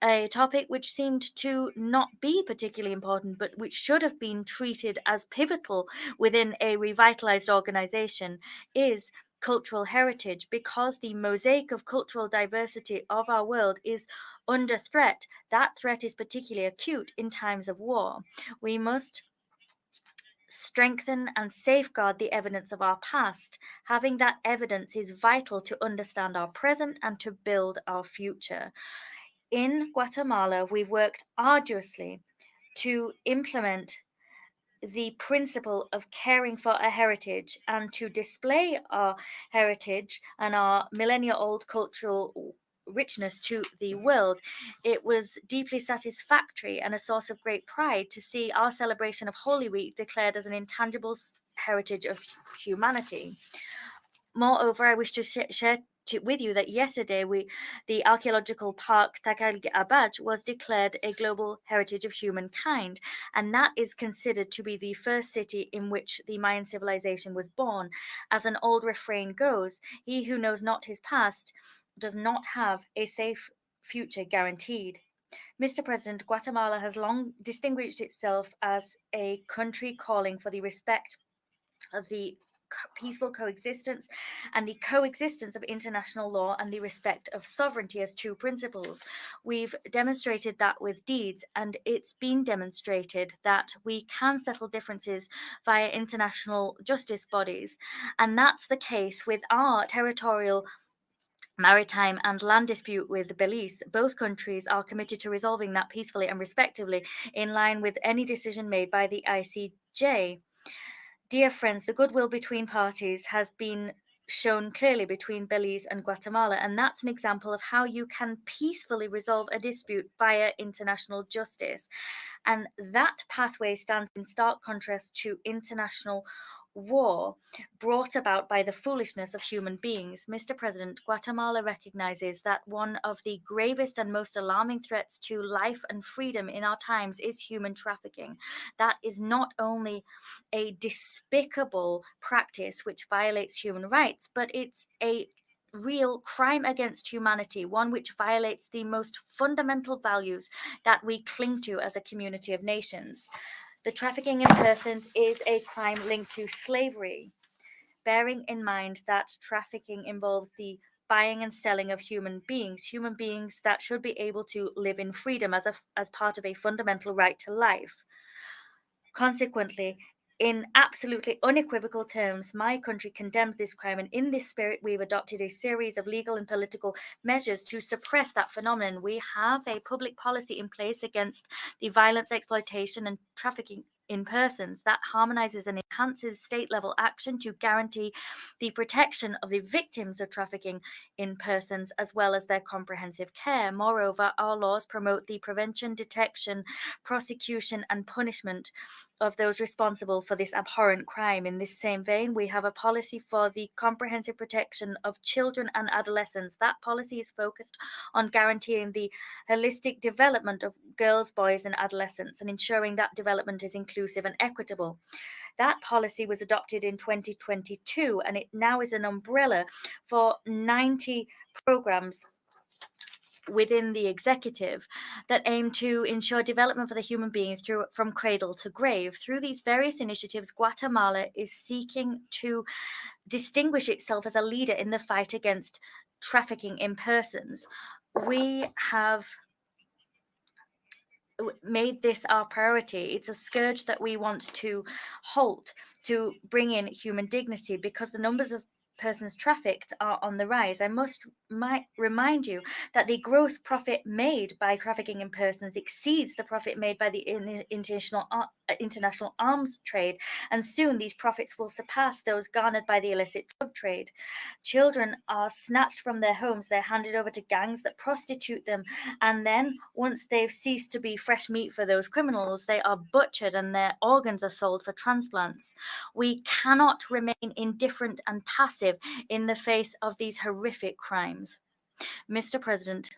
Speaker 12: a topic which seemed to not be particularly important, but which should have been treated as pivotal within a revitalized organization, is cultural heritage, because the mosaic of cultural diversity of our world is under threat. That threat is particularly acute in times of war. We must strengthen and safeguard the evidence of our past. Having that evidence is vital to understand our present and to build our future. In Guatemala, we've worked arduously to implement the principle of caring for our heritage and to display our heritage and our millennia-old cultural richness to the world. It was deeply satisfactory and a source of great pride to see our celebration of Holy Week declared as an intangible heritage of humanity. Moreover, I wish to share with you that yesterday the archaeological park Takal-Abaj was declared a global heritage of humankind, and that is considered to be the first city in which the Mayan civilization was born. As an old refrain goes, he who knows not his past does not have a safe future guaranteed. Mr. President, Guatemala has long distinguished itself as a country calling for the respect of the peaceful coexistence and the coexistence of international law and the respect of sovereignty as two principles. We've demonstrated that with deeds, and it's been demonstrated that we can settle differences via international justice bodies. And that's the case with our territorial, maritime and land dispute with Belize. Both countries are committed to resolving that peacefully and respectively in line with any decision made by the ICJ. Dear friends, the goodwill between parties has been shown clearly between Belize and Guatemala, and that's an example of how you can peacefully resolve a dispute via international justice. And that pathway stands in stark contrast to international war brought about by the foolishness of human beings. Mr. President, Guatemala recognizes that one of the gravest and most alarming threats to life and freedom in our times is human trafficking. That is not only a despicable practice which violates human rights, but it's a real crime against humanity, one which violates the most fundamental values that we cling to as a community of nations. The trafficking in persons is a crime linked to slavery, bearing in mind that trafficking involves the buying and selling of human beings that should be able to live in freedom as part of a fundamental right to life. Consequently, in absolutely unequivocal terms, my country condemns this crime, and in this spirit, we've adopted a series of legal and political measures to suppress that phenomenon. We have a public policy in place against the violence, exploitation, and trafficking in persons that harmonizes and enhances state-level action to guarantee the protection of the victims of trafficking in persons as well as their comprehensive care. Moreover, our laws promote the prevention, detection, prosecution, and punishment of those responsible for this abhorrent crime. In this same vein, we have a policy for the comprehensive protection of children and adolescents. That policy is focused on guaranteeing the holistic development of girls, boys, and adolescents and ensuring that development is inclusive and equitable. That policy was adopted in 2022, and it now is an umbrella for 90 programs within the executive that aim to ensure development for the human being from cradle to grave. Through these various initiatives, Guatemala is seeking to distinguish itself as a leader in the fight against trafficking in persons. We have made this our priority. It's a scourge that we want to halt, to bring in human dignity, because the numbers of persons trafficked are on the rise. I must remind you that the gross profit made by trafficking in persons exceeds the profit made by the international arms trade, and soon these profits will surpass those garnered by the illicit drug trade. Children are snatched from their homes, they're handed over to gangs that prostitute them, and then once they've ceased to be fresh meat for those criminals, they are butchered and their organs are sold for transplants. We cannot remain indifferent and passive in the face of these horrific crimes. Mr. President,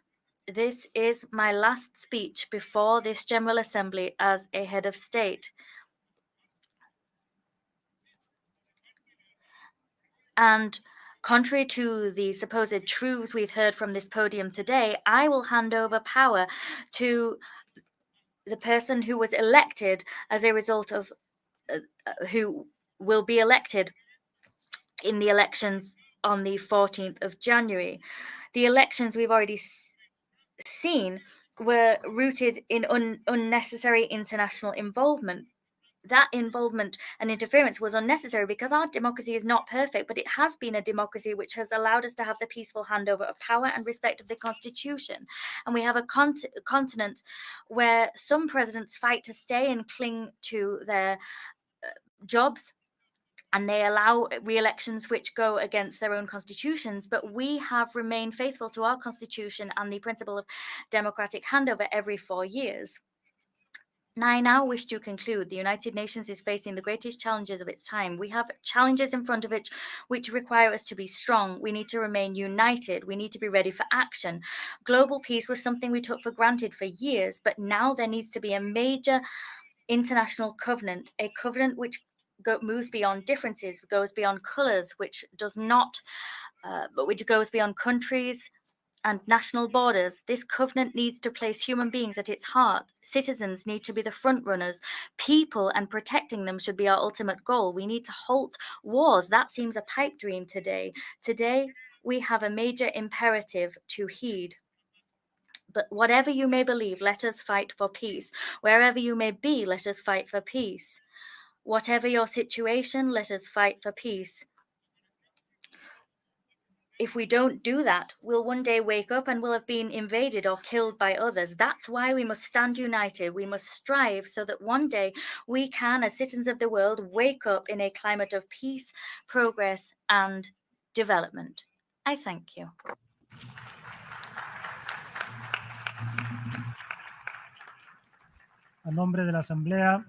Speaker 12: this is my last speech before this General Assembly as a head of state. And contrary to the supposed truths we've heard from this podium today, I will hand over power to the person who was elected as a result of who will be elected in the elections on the 14th of January. The elections we've already seen were rooted in unnecessary international involvement. That involvement and interference was unnecessary because our democracy is not perfect, but it has been a democracy which has allowed us to have the peaceful handover of power and respect of the Constitution. And we have a continent where some presidents fight to stay and cling to their jobs and they allow re-elections which go against their own constitutions, but we have remained faithful to our constitution and the principle of democratic handover every 4 years. Now, I now wish to conclude. The United Nations is facing the greatest challenges of its time. We have challenges in front of it which require us to be strong. We need to remain united. We need to be ready for action. Global peace was something we took for granted for years, but now there needs to be a major international covenant, a covenant which moves beyond differences, goes beyond colors, which goes beyond countries and national borders. This covenant needs to place human beings at its heart. Citizens need to be the front runners. People and protecting them should be our ultimate goal. We need to halt wars. That seems a pipe dream today. Today, we have a major imperative to heed. But whatever you may believe, let us fight for peace. Wherever you may be, let us fight for peace. Whatever your situation, let us fight for peace. If we don't do that, we'll one day wake up and we'll have been invaded or killed by others. That's why we must stand united. We must strive so that one day we can, as citizens of the world, wake up in a climate of peace, progress, and development. I thank you.
Speaker 9: A nombre de la Asamblea.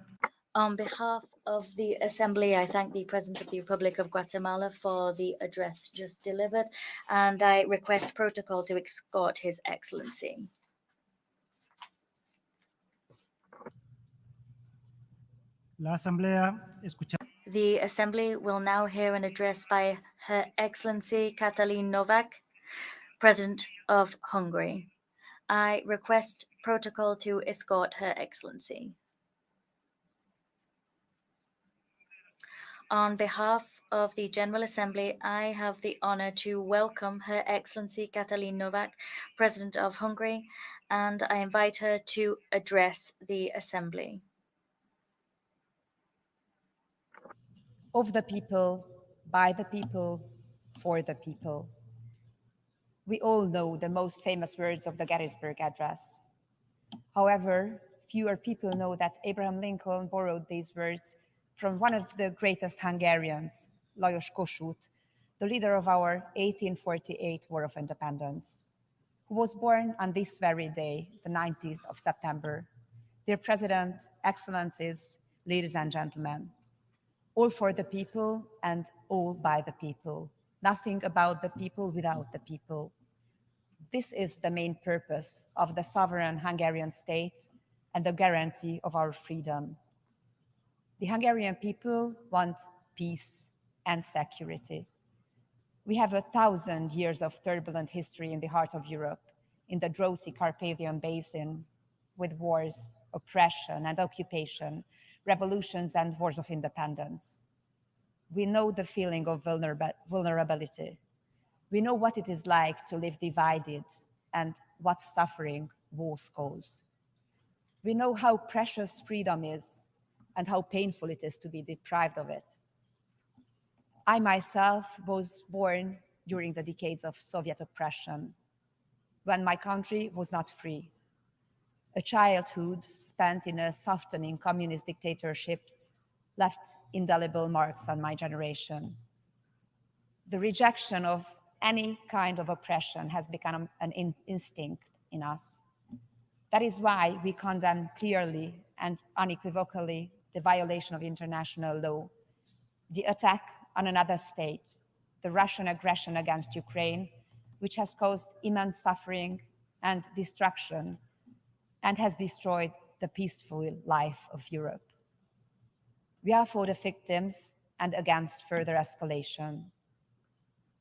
Speaker 12: On behalf of the Assembly, I thank the President of the Republic of Guatemala for the address just delivered, and I request protocol to escort His Excellency.
Speaker 9: La Asamblea
Speaker 12: The Assembly will now hear an address by Her Excellency Katalin Novak, President of Hungary. I request protocol to escort Her Excellency. On behalf of the General Assembly, I have the honor to welcome Her Excellency Katalin Novak, President of Hungary, and I invite her to address the Assembly.
Speaker 14: Of the people, by the people, for the people. We all know the most famous words of the Gettysburg Address. However, fewer people know that Abraham Lincoln borrowed these words from one of the greatest Hungarians, Lajos Kossuth, the leader of our 1848 War of Independence, who was born on this very day, the 19th of September. Dear President, Excellencies, ladies and gentlemen, all for the people and all by the people. Nothing about the people without the people. This is the main purpose of the sovereign Hungarian state and the guarantee of our freedom. The Hungarian people want peace and security. We have 1,000 years of turbulent history in the heart of Europe, in the droughty Carpathian Basin, with wars, oppression and occupation, revolutions and wars of independence. We know the feeling of vulnerability. We know what it is like to live divided and what suffering wars cause. We know how precious freedom is and how painful it is to be deprived of it. I myself was born during the decades of Soviet oppression, when my country was not free. A childhood spent in a softening communist dictatorship left indelible marks on my generation. The rejection of any kind of oppression has become an instinct in us. That is why we condemn clearly and unequivocally the violation of international law, the attack on another state, the Russian aggression against Ukraine, which has caused immense suffering and destruction and has destroyed the peaceful life of Europe. We are for the victims and against further escalation.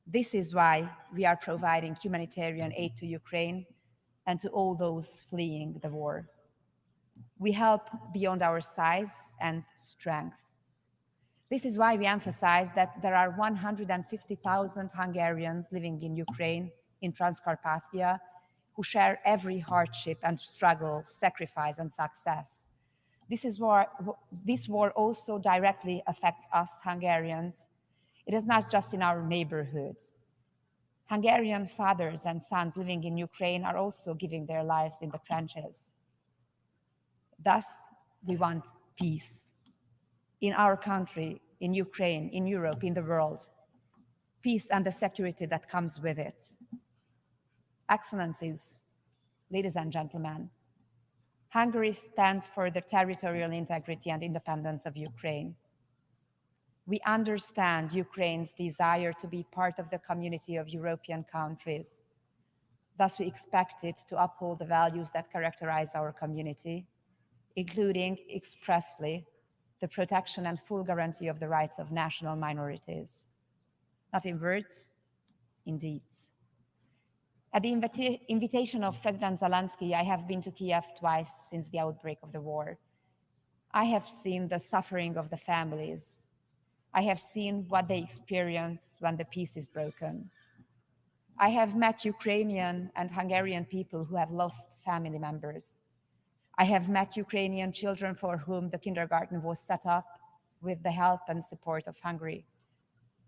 Speaker 14: This is why we are providing humanitarian aid to Ukraine and to all those fleeing the war. We help beyond our size and strength. This is why we emphasize that there are 150,000 Hungarians living in Ukraine, in Transcarpathia, who share every hardship and struggle, sacrifice and success. This war also directly affects us Hungarians. It is not just in our neighborhoods. Hungarian fathers and sons living in Ukraine are also giving their lives in the trenches. Thus, we want peace. In our country, in Ukraine, in Europe, in the world, peace and the security that comes with it. Excellencies, ladies and gentlemen, Hungary stands for the territorial integrity and independence of Ukraine. We understand Ukraine's desire to be part of the community of European countries. Thus, we expect it to uphold the values that characterize our community, including expressly the protection and full guarantee of the rights of national minorities. Not in words, in deeds. At the invitation of President Zelensky, I have been to Kiev twice since the outbreak of the war. I have seen the suffering of the families. I have seen what they experience when the peace is broken. I have met Ukrainian and Hungarian people who have lost family members. I have met Ukrainian children for whom the kindergarten was set up with the help and support of Hungary.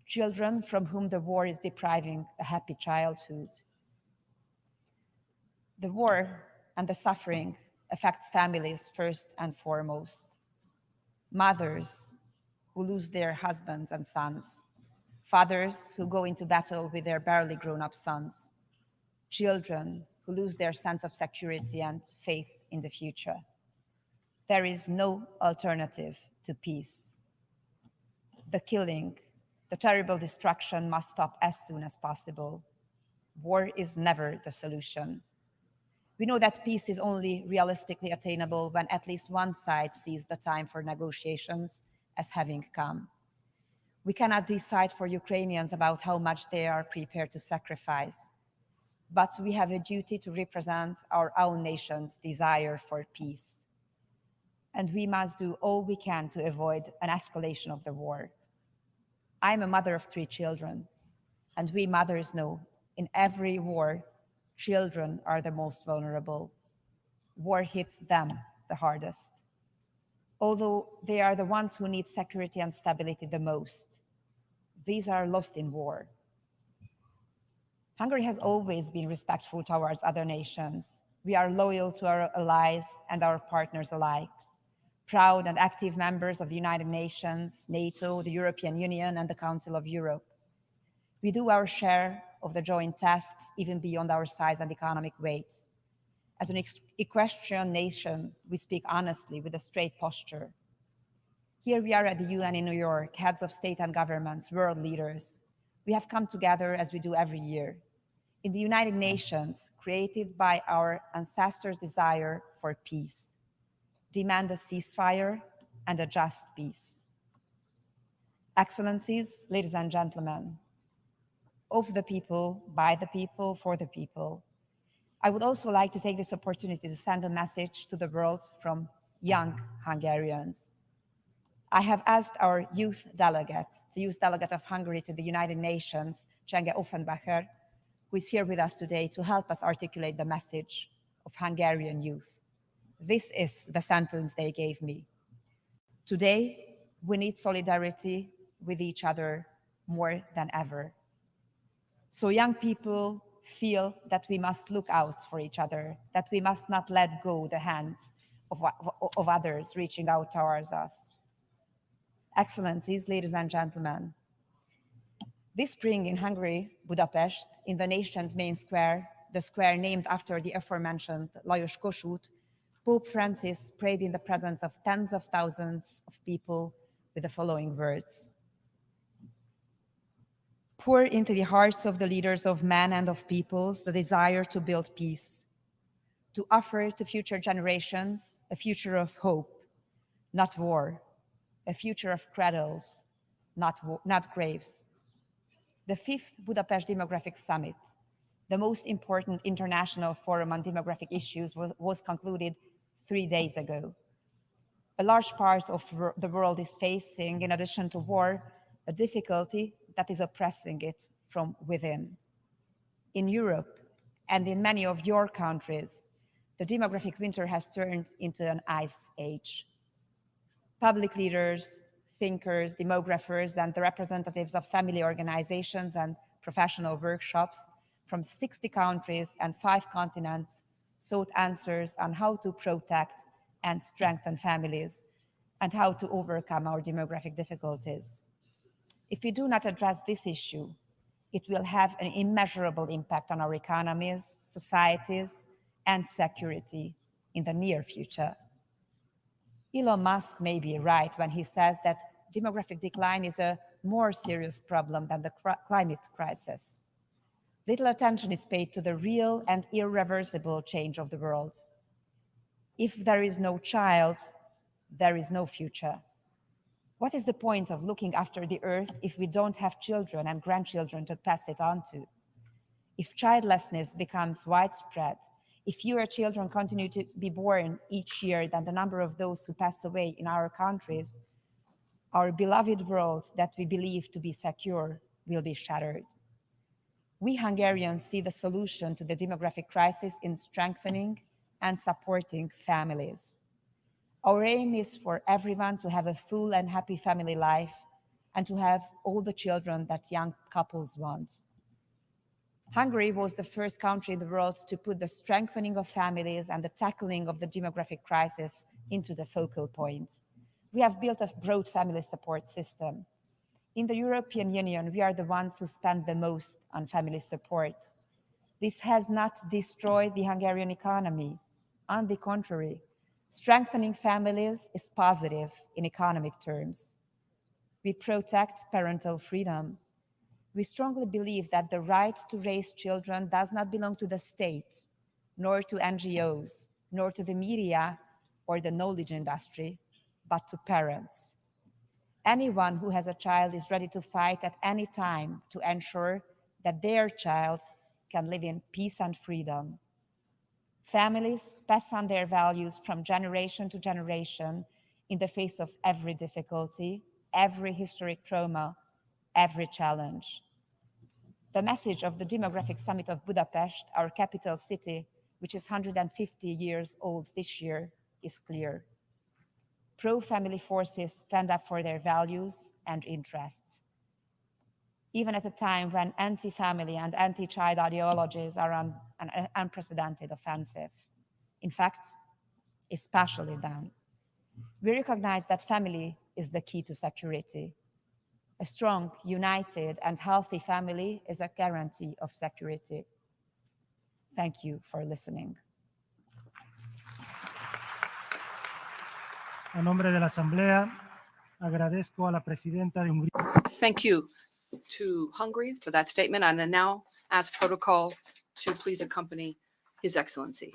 Speaker 14: Children from whom the war is depriving a happy childhood. The war and the suffering affects families first and foremost. Mothers who lose their husbands and sons. Fathers who go into battle with their barely grown-up sons. Children who lose their sense of security and faith in the future. There is no alternative to peace. The killing, the terrible destruction must stop as soon as possible. War is never the solution. We know that peace is only realistically attainable when at least one side sees the time for negotiations as having come. We cannot decide for Ukrainians about how much they are prepared to sacrifice, but we have a duty to represent our own nation's desire for peace. And we must do all we can to avoid an escalation of the war. I'm a mother of 3 children, and we mothers know in every war, children are the most vulnerable. War hits them the hardest, although they are the ones who need security and stability the most. These are lost in war. Hungary has always been respectful towards other nations. We are loyal to our allies and our partners alike, proud and active members of the United Nations, NATO, the European Union, and the Council of Europe. We do our share of the joint tasks, even beyond our size and economic weight. As an equestrian nation, we speak honestly with a straight posture. Here we are at the UN in New York, heads of state and governments, world leaders. We have come together as we do every year. In the United Nations, created by our ancestors' desire for peace, demand a ceasefire and a just peace. Excellencies, ladies and gentlemen, of the people, by the people, for the people. I would also like to take this opportunity to send a message to the world from young Hungarians. I have asked our youth delegates, the youth delegate of Hungary to the United Nations, Csenge Offenbacher, who is here with us today, to help us articulate the message of Hungarian youth. This is the sentence they gave me. Today, we need solidarity with each other more than ever. So young people feel that we must look out for each other, that we must not let go the hands of others reaching out towards us. Excellencies, ladies and gentlemen, this spring in Hungary, Budapest, in the nation's main square, the square named after the aforementioned Lajos Kossuth, Pope Francis prayed in the presence of tens of thousands of people with the following words: pour into the hearts of the leaders of men and of peoples the desire to build peace, to offer to future generations a future of hope, not war, a future of cradles, not graves. The 5th Budapest Demographic Summit, the most important international forum on demographic issues, was concluded 3 days ago. A large part of the world is facing, in addition to war, a difficulty that is oppressing it from within. In Europe and in many of your countries, the demographic winter has turned into an ice age. Public leaders, thinkers, demographers, and the representatives of family organizations and professional workshops from 60 countries and 5 continents sought answers on how to protect and strengthen families and how to overcome our demographic difficulties. If we do not address this issue, it will have an immeasurable impact on our economies, societies, and security in the near future. Elon Musk may be right when he says that demographic decline is a more serious problem than the climate crisis. Little attention is paid to the real and irreversible change of the world. If there is no child, there is no future. What is the point of looking after the earth if we don't have children and grandchildren to pass it on to? If childlessness becomes widespread, if fewer children continue to be born each year than the number of those who pass away in our countries, our beloved world that we believe to be secure will be shattered. We Hungarians see the solution to the demographic crisis in strengthening and supporting families. Our aim is for everyone to have a full and happy family life and to have all the children that young couples want. Hungary was the first country in the world to put the strengthening of families and the tackling of the demographic crisis into the focal point. We have built a broad family support system. In the European Union, we are the ones who spend the most on family support. This has not destroyed the Hungarian economy. On the contrary, strengthening families is positive in economic terms. We protect parental freedom. We strongly believe that the right to raise children does not belong to the state, nor to NGOs, nor to the media or the knowledge industry, but to parents. Anyone who has a child is ready to fight at any time to ensure that their child can live in peace and freedom. Families pass on their values from generation to generation in the face of every difficulty, every historic trauma, every challenge. The message of the Demographic Summit of Budapest, our capital city, which is 150 years old this year, is clear. Pro-family forces stand up for their values and interests. Even at a time when anti-family and anti-child ideologies are on an unprecedented offensive. In fact, especially then. We recognize that family is the key to security. A strong, united, and healthy family is a guarantee of security. Thank you for listening.
Speaker 9: A nombre de la Asamblea, agradezco a la Presidenta de Hungría.
Speaker 15: Thank you to Hungary for that statement, and I now ask protocol to please accompany His Excellency.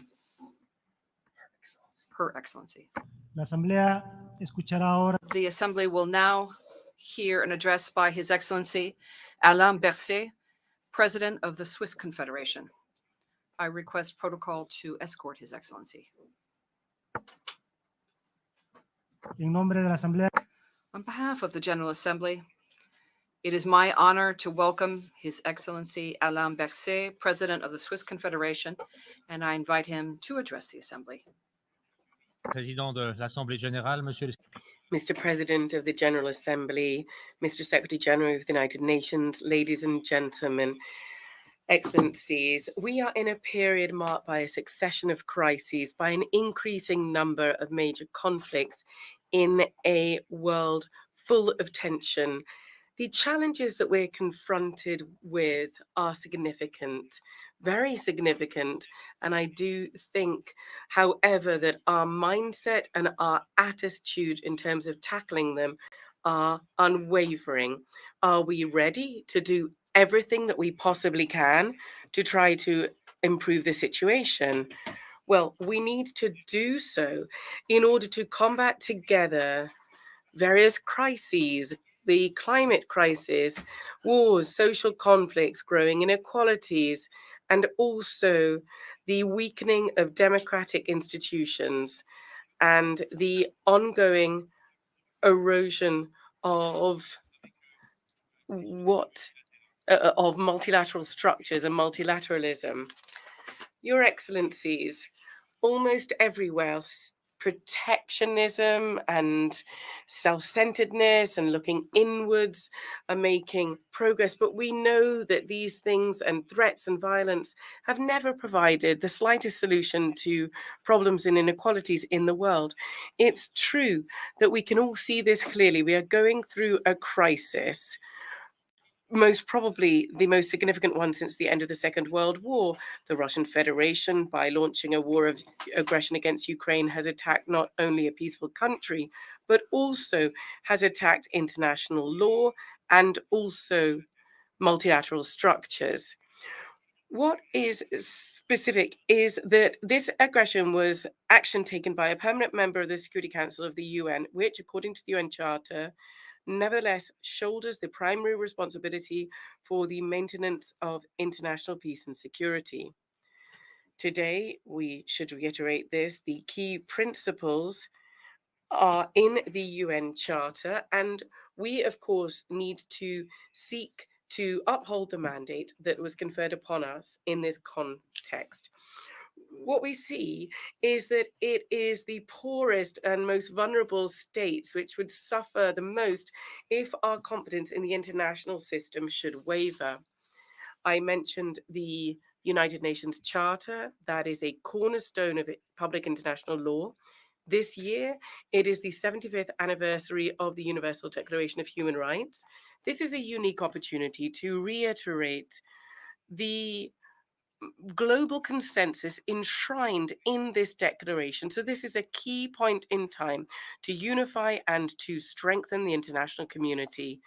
Speaker 15: Her Excellency.
Speaker 9: La Asamblea escuchará ahora.
Speaker 15: The Assembly will now hear an address by His Excellency Alain Berset, President of the Swiss Confederation. I request protocol to escort His Excellency.
Speaker 9: En nombre de la Asamblea.
Speaker 15: On behalf of the General Assembly, it is my honor to welcome His Excellency Alain Berset, President of the Swiss Confederation, and I invite him to address the Assembly.
Speaker 17: Président de l'Assemblée générale, Monsieur
Speaker 23: Mr. President of the General Assembly, Mr. Secretary General of the United Nations, ladies and gentlemen, Excellencies, we are in a period marked by a succession of crises, by an increasing number of major conflicts in a world full of tension. The challenges that we're confronted with are significant, very significant, and I do think, however, that our mindset and our attitude in terms of tackling them are unwavering. Are we ready to do everything that we possibly can to try to improve the situation? Well, we need to do so in order to combat together various crises, the climate crisis, wars, social conflicts, growing inequalities, and also the weakening of democratic institutions and the ongoing erosion of multilateral structures and multilateralism. Your Excellencies, almost everywhere protectionism and self-centeredness and looking inwards are making progress. But we know that these things and threats and violence have never provided the slightest solution to problems and inequalities in the world. It's true that we can all see this clearly. We are going through a crisis, most probably the most significant one since the end of the Second World War. The Russian Federation, by launching a war of aggression against Ukraine, has attacked not only a peaceful country, but also has attacked international law and also multilateral structures. What is specific is that this aggression was action taken by a permanent member of the Security Council of the UN, which, according to the UN Charter, nevertheless shoulders the primary responsibility for the maintenance of international peace and security. Today, we should reiterate this. The key principles are in the UN Charter, and we, of course, need to seek to uphold the mandate that was conferred upon us in this context. What we see is that it is the poorest and most vulnerable states which would suffer the most if our confidence in the international system should waver. I mentioned the United Nations Charter. That is a cornerstone of public international law. This year, it is the 75th anniversary of the Universal Declaration of Human Rights. This is a unique opportunity to reiterate the global consensus enshrined in this declaration. So this is a key point in time to unify and to strengthen the international community.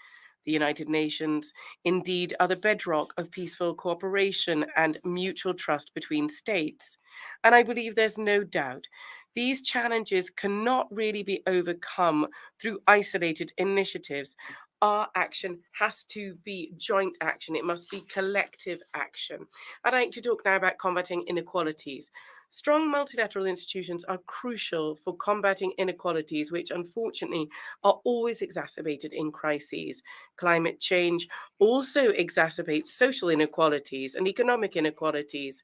Speaker 23: The United Nations, indeed, are the bedrock of peaceful cooperation and mutual trust between states. And I believe there's no doubt these challenges cannot really be overcome through isolated initiatives. Our action has to be joint action. It must be collective action. I'd like to talk now about combating inequalities. Strong multilateral institutions are crucial for combating inequalities, which unfortunately are always exacerbated in crises. Climate change also exacerbates social inequalities and economic inequalities.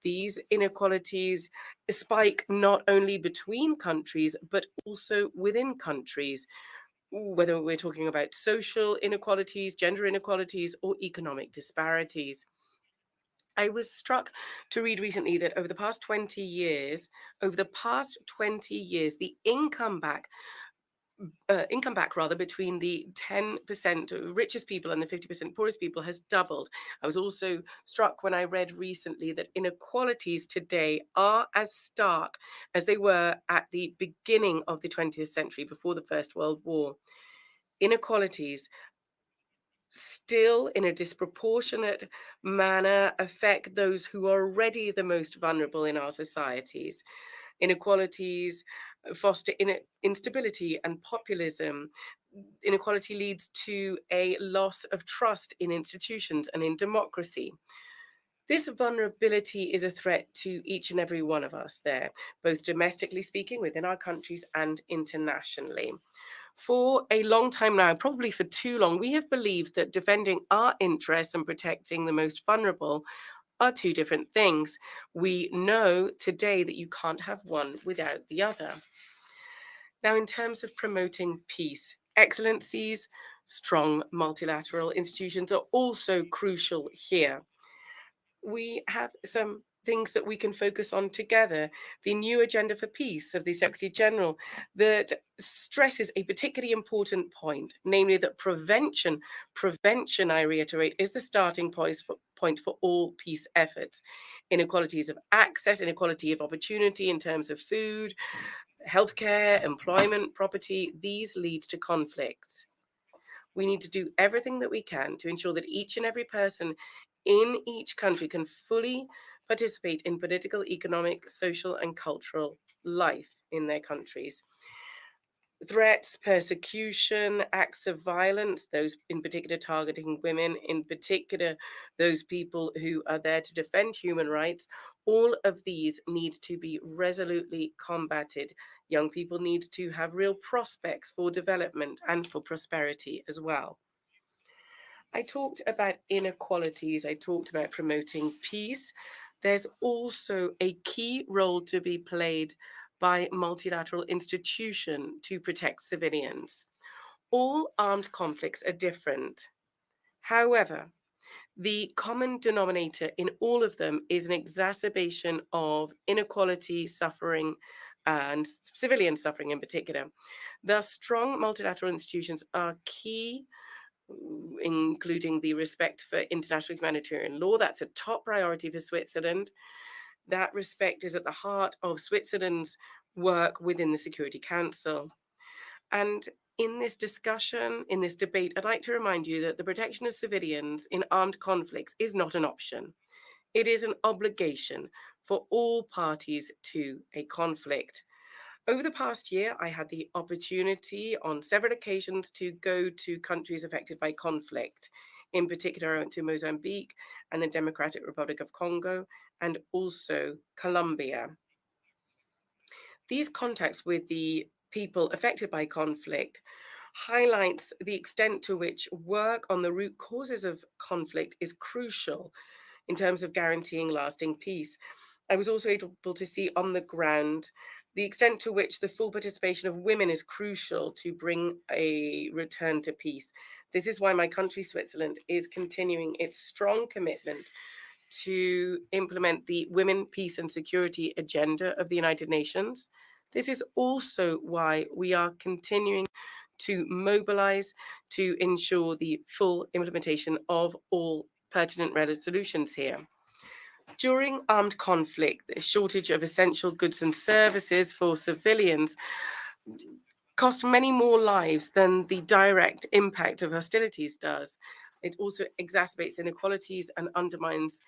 Speaker 23: These inequalities spike not only between countries, but also within countries, whether we're talking about social inequalities, gender inequalities, or economic disparities. I was struck to read recently that over the past 20 years, the income back between the 10% richest people and the 50% poorest people has doubled. I was also struck when I read recently that inequalities today are as stark as they were at the beginning of the 20th century, before the First World War. Inequalities still, in a disproportionate manner, affect those who are already the most vulnerable in our societies. Inequalities foster instability and populism. Inequality leads to a loss of trust in institutions and in democracy. This vulnerability is a threat to each and every one of us there, both domestically speaking, within our countries, and internationally. For a long time now, probably for too long, we have believed that defending our interests and protecting the most vulnerable are two different things. We know today that you can't have one without the other. Now, in terms of promoting peace, excellencies, strong multilateral institutions are also crucial here. We have some things that we can focus on together. The new agenda for peace of the Secretary General that stresses a particularly important point, namely that prevention, I reiterate, is the starting point for all peace efforts. Inequalities of access, inequality of opportunity in terms of food, healthcare, employment, property, these lead to conflicts. We need to do everything that we can to ensure that each and every person in each country can fully participate in political, economic, social, and cultural life in their countries. Threats, persecution, acts of violence, those in particular targeting women, in particular those people who are there to defend human rights, all of these need to be resolutely combated. Young people need to have real prospects for development and for prosperity as well. I talked about inequalities. I talked about promoting peace. There's also a key role to be played by multilateral institution to protect civilians. All armed conflicts are different. However, the common denominator in all of them is an exacerbation of inequality, suffering, and civilian suffering in particular. Thus, strong multilateral institutions are key, including the respect for international humanitarian law. That's a top priority for Switzerland. That respect is at the heart of Switzerland's work within the Security Council. And in this discussion, in this debate, I'd like to remind you that the protection of civilians in armed conflicts is not an option. It is an obligation for all parties to a conflict. Over the past year, I had the opportunity on several occasions to go to countries affected by conflict. In particular, I went to Mozambique and the Democratic Republic of Congo, and also Colombia. These contacts with the people affected by conflict highlights the extent to which work on the root causes of conflict is crucial in terms of guaranteeing lasting peace. I was also able to see on the ground the extent to which the full participation of women is crucial to bring a return to peace. This is why my country, Switzerland, is continuing its strong commitment to implement the Women, Peace and Security agenda of the United Nations. This is also why we are continuing to mobilize to ensure the full implementation of all pertinent resolutions here. During armed conflict, the shortage of essential goods and services for civilians cost many more lives than the direct impact of hostilities does. It also exacerbates inequalities and undermines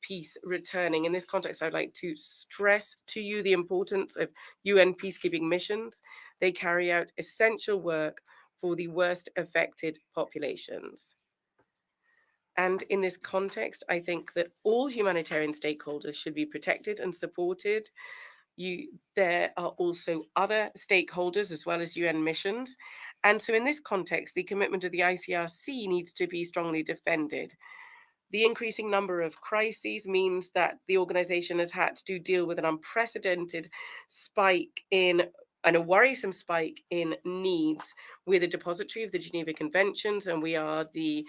Speaker 23: peace returning. In this context, I'd like to stress to you the importance of UN peacekeeping missions. They carry out essential work for the worst affected populations. And in this context, I think that all humanitarian stakeholders should be protected and supported. There are also other stakeholders as well as UN missions. And so in this context, the commitment of the ICRC needs to be strongly defended. The increasing number of crises means that the organization has had to deal with an unprecedented spike in and a worrisome spike in needs. We're the depository of the Geneva Conventions, and we are the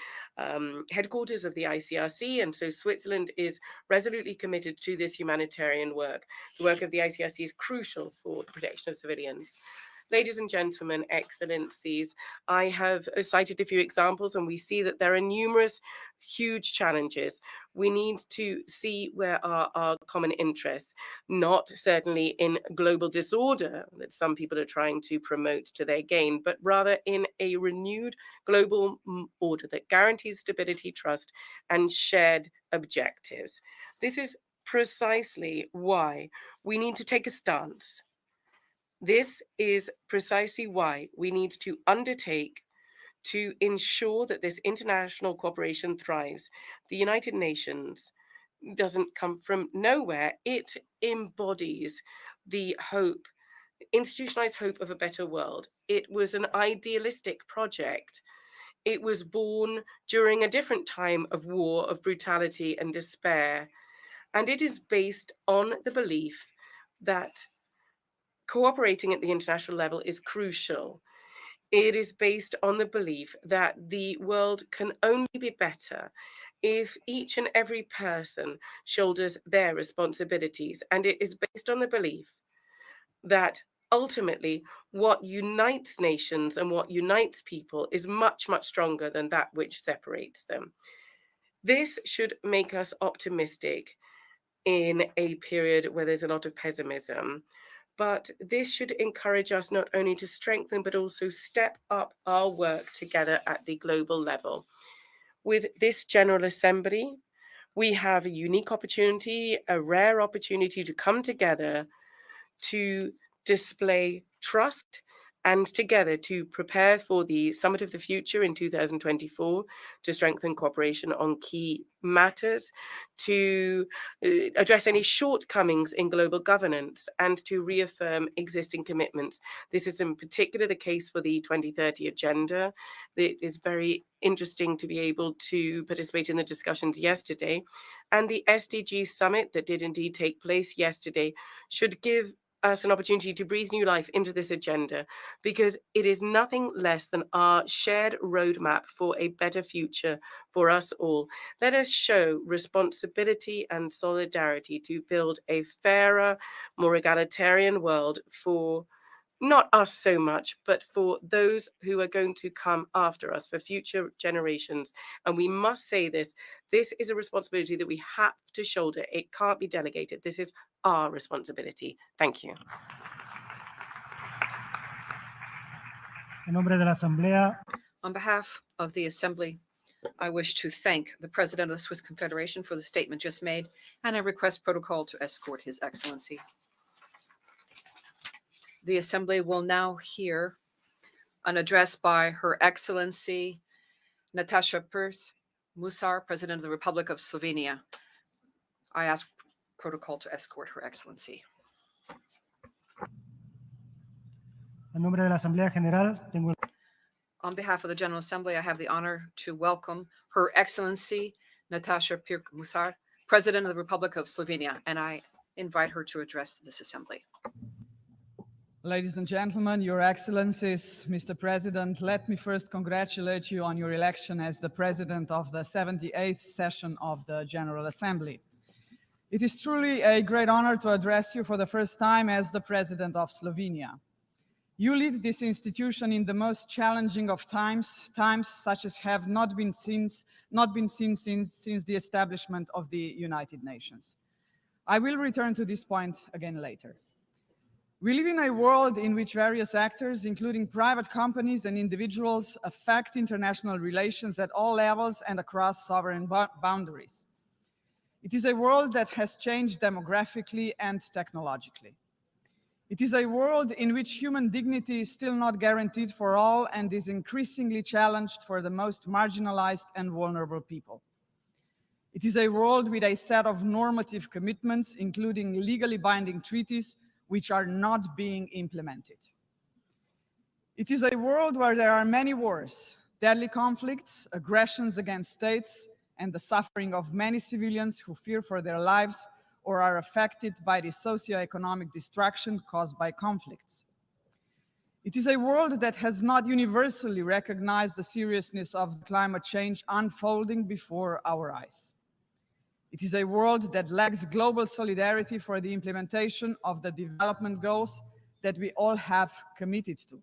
Speaker 23: headquarters of the ICRC. And so Switzerland is resolutely committed to this humanitarian work. The work of the ICRC is crucial for the protection of civilians. Ladies and gentlemen, excellencies, I have cited a few examples, and we see that there are numerous huge challenges. We need to see where are our common interests, not certainly in global disorder that some people are trying to promote to their gain, but rather in a renewed global order that guarantees stability, trust, and shared objectives. This is precisely why we need to take a stance. This is precisely why we need to undertake to ensure that this international cooperation thrives. The United Nations doesn't come from nowhere. It embodies the hope, institutionalized hope of a better world. It was an idealistic project. It was born during a different time of war, of brutality and despair. And it is based on the belief that cooperating at the international level is crucial. It is based on the belief that the world can only be better if each and every person shoulders their responsibilities. And it is based on the belief that ultimately what unites nations and what unites people is much, much stronger than that which separates them. This should make us optimistic in a period where there's a lot of pessimism. But this should encourage us not only to strengthen, but also step up our work together at the global level. With this General Assembly, we have a unique opportunity, a rare opportunity to come together to display trust and together to prepare for the Summit of the Future in 2024, to strengthen cooperation on key matters, to address any shortcomings in global governance, and to reaffirm existing commitments. This is in particular the case for the 2030 agenda. It is very interesting to be able to participate in the discussions yesterday. And the SDG Summit that did indeed take place yesterday should give us an opportunity to breathe new life into this agenda, because it is nothing less than our shared roadmap for a better future for us all. Let us show responsibility and solidarity to build a fairer, more egalitarian world for not us so much, but for those who are going to come after us, for future generations. And we must say this is a responsibility that we have to shoulder. It can't be delegated. This is our responsibility. Thank you.
Speaker 9: En nombre de la Asamblea,
Speaker 15: On behalf of the Assembly, I wish to thank the President of the Swiss Confederation for the statement just made, and I request protocol to escort His Excellency. The Assembly will now hear an address by Her Excellency Natasha Musar, President of the Republic of Slovenia. I ask protocol to escort Her Excellency.
Speaker 9: en nombre de la Asamblea General, tengo el
Speaker 15: On behalf of the General Assembly, I have the honor to welcome Her Excellency Natasha Musar, President of the Republic of Slovenia, and I invite her to address this Assembly.
Speaker 5: Ladies and gentlemen, Your Excellencies, Mr. President, let me first congratulate you on your election as the President of the 78th session of the General Assembly. It is truly a great honor to address you for the first time as the President of Slovenia. You lead this institution in the most challenging of times such as have not been seen since the establishment of the United Nations. I will return to this point again later. We live in a world in which various actors, including private companies and individuals, affect international relations at all levels and across sovereign boundaries. It is a world that has changed demographically and technologically. It is a world in which human dignity is still not guaranteed for all and is increasingly challenged for the most marginalized and vulnerable people. It is a world with a set of normative commitments, including legally binding treaties, which are not being implemented. It is a world where there are many wars, deadly conflicts, aggressions against states, and the suffering of many civilians who fear for their lives or are affected by the socio-economic destruction caused by conflicts. It is a world that has not universally recognized the seriousness of climate change unfolding before our eyes. It is a world that lacks global solidarity for the implementation of the development goals that we all have committed to.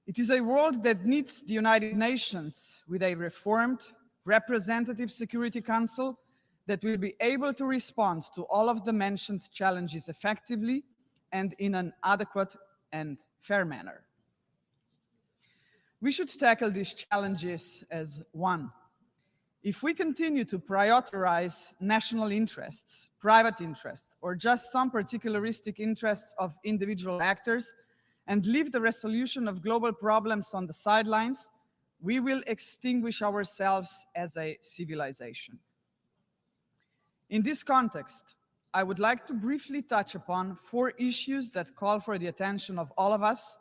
Speaker 5: It is a world that needs the United Nations with a reformed, representative Security Council that will be able to respond to all of the mentioned challenges effectively and in an adequate and fair manner. We should tackle these challenges as one. If we continue to prioritize national interests, private interests, or just some particularistic interests of individual actors and leave the resolution of global problems on the sidelines, we will extinguish ourselves as a civilization. In this context, I would like to briefly touch upon 4 issues that call for the attention of all of us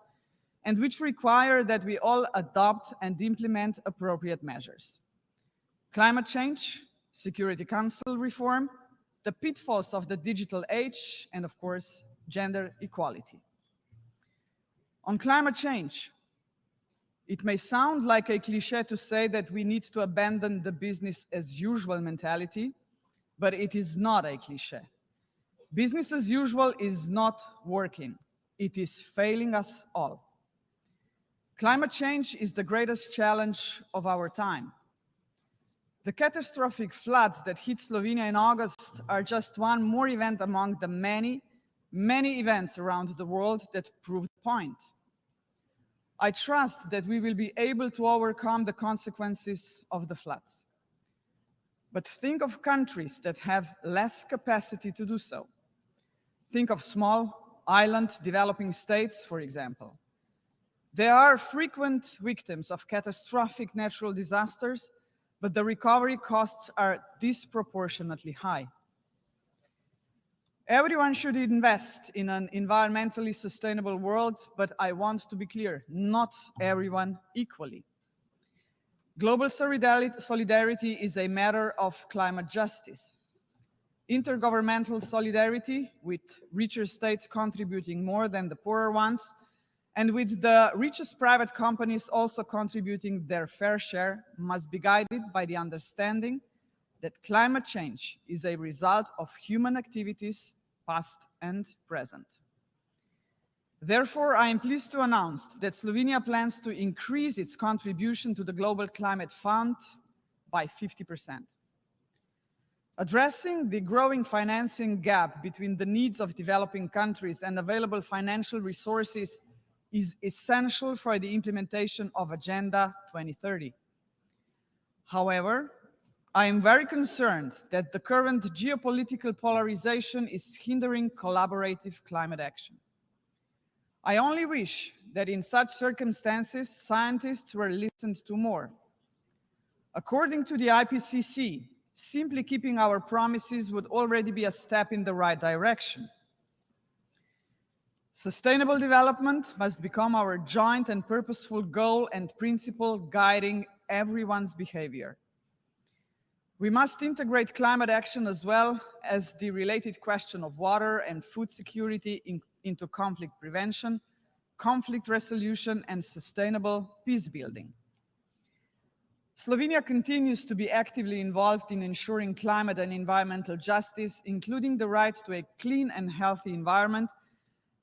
Speaker 5: and which require that we all adopt and implement appropriate measures. Climate change, Security Council reform, the pitfalls of the digital age, and of course, gender equality. On climate change, it may sound like a cliché to say that we need to abandon the business as usual mentality, but it is not a cliché. Business as usual is not working. It is failing us all. Climate change is the greatest challenge of our time. The catastrophic floods that hit Slovenia in August are just one more event among the many, many events around the world that prove the point. I trust that we will be able to overcome the consequences of the floods. But think of countries that have less capacity to do so. Think of small island developing states, for example. They are frequent victims of catastrophic natural disasters, but the recovery costs are disproportionately high. Everyone should invest in an environmentally sustainable world, but I want to be clear, not everyone equally. Global solidarity is a matter of climate justice. intergovernmental solidarity, with richer states contributing more than the poorer ones, and with the richest private companies also contributing their fair share, must be guided by the understanding that climate change is a result of human activities, past and present. Therefore, I am pleased to announce that Slovenia plans to increase its contribution to the Global Climate Fund by 50%. Addressing the growing financing gap between the needs of developing countries and available financial resources is essential for the implementation of Agenda 2030. However, I am very concerned that the current geopolitical polarization is hindering collaborative climate action. I only wish that in such circumstances, scientists were listened to more. According to the IPCC, simply keeping our promises would already be a step in the right direction. Sustainable development must become our joint and purposeful goal and principle guiding everyone's behavior. We must integrate climate action as well as the related question of water and food security into conflict prevention, conflict resolution, and sustainable peace building. Slovenia continues to be actively involved in ensuring climate and environmental justice, including the right to a clean and healthy environment,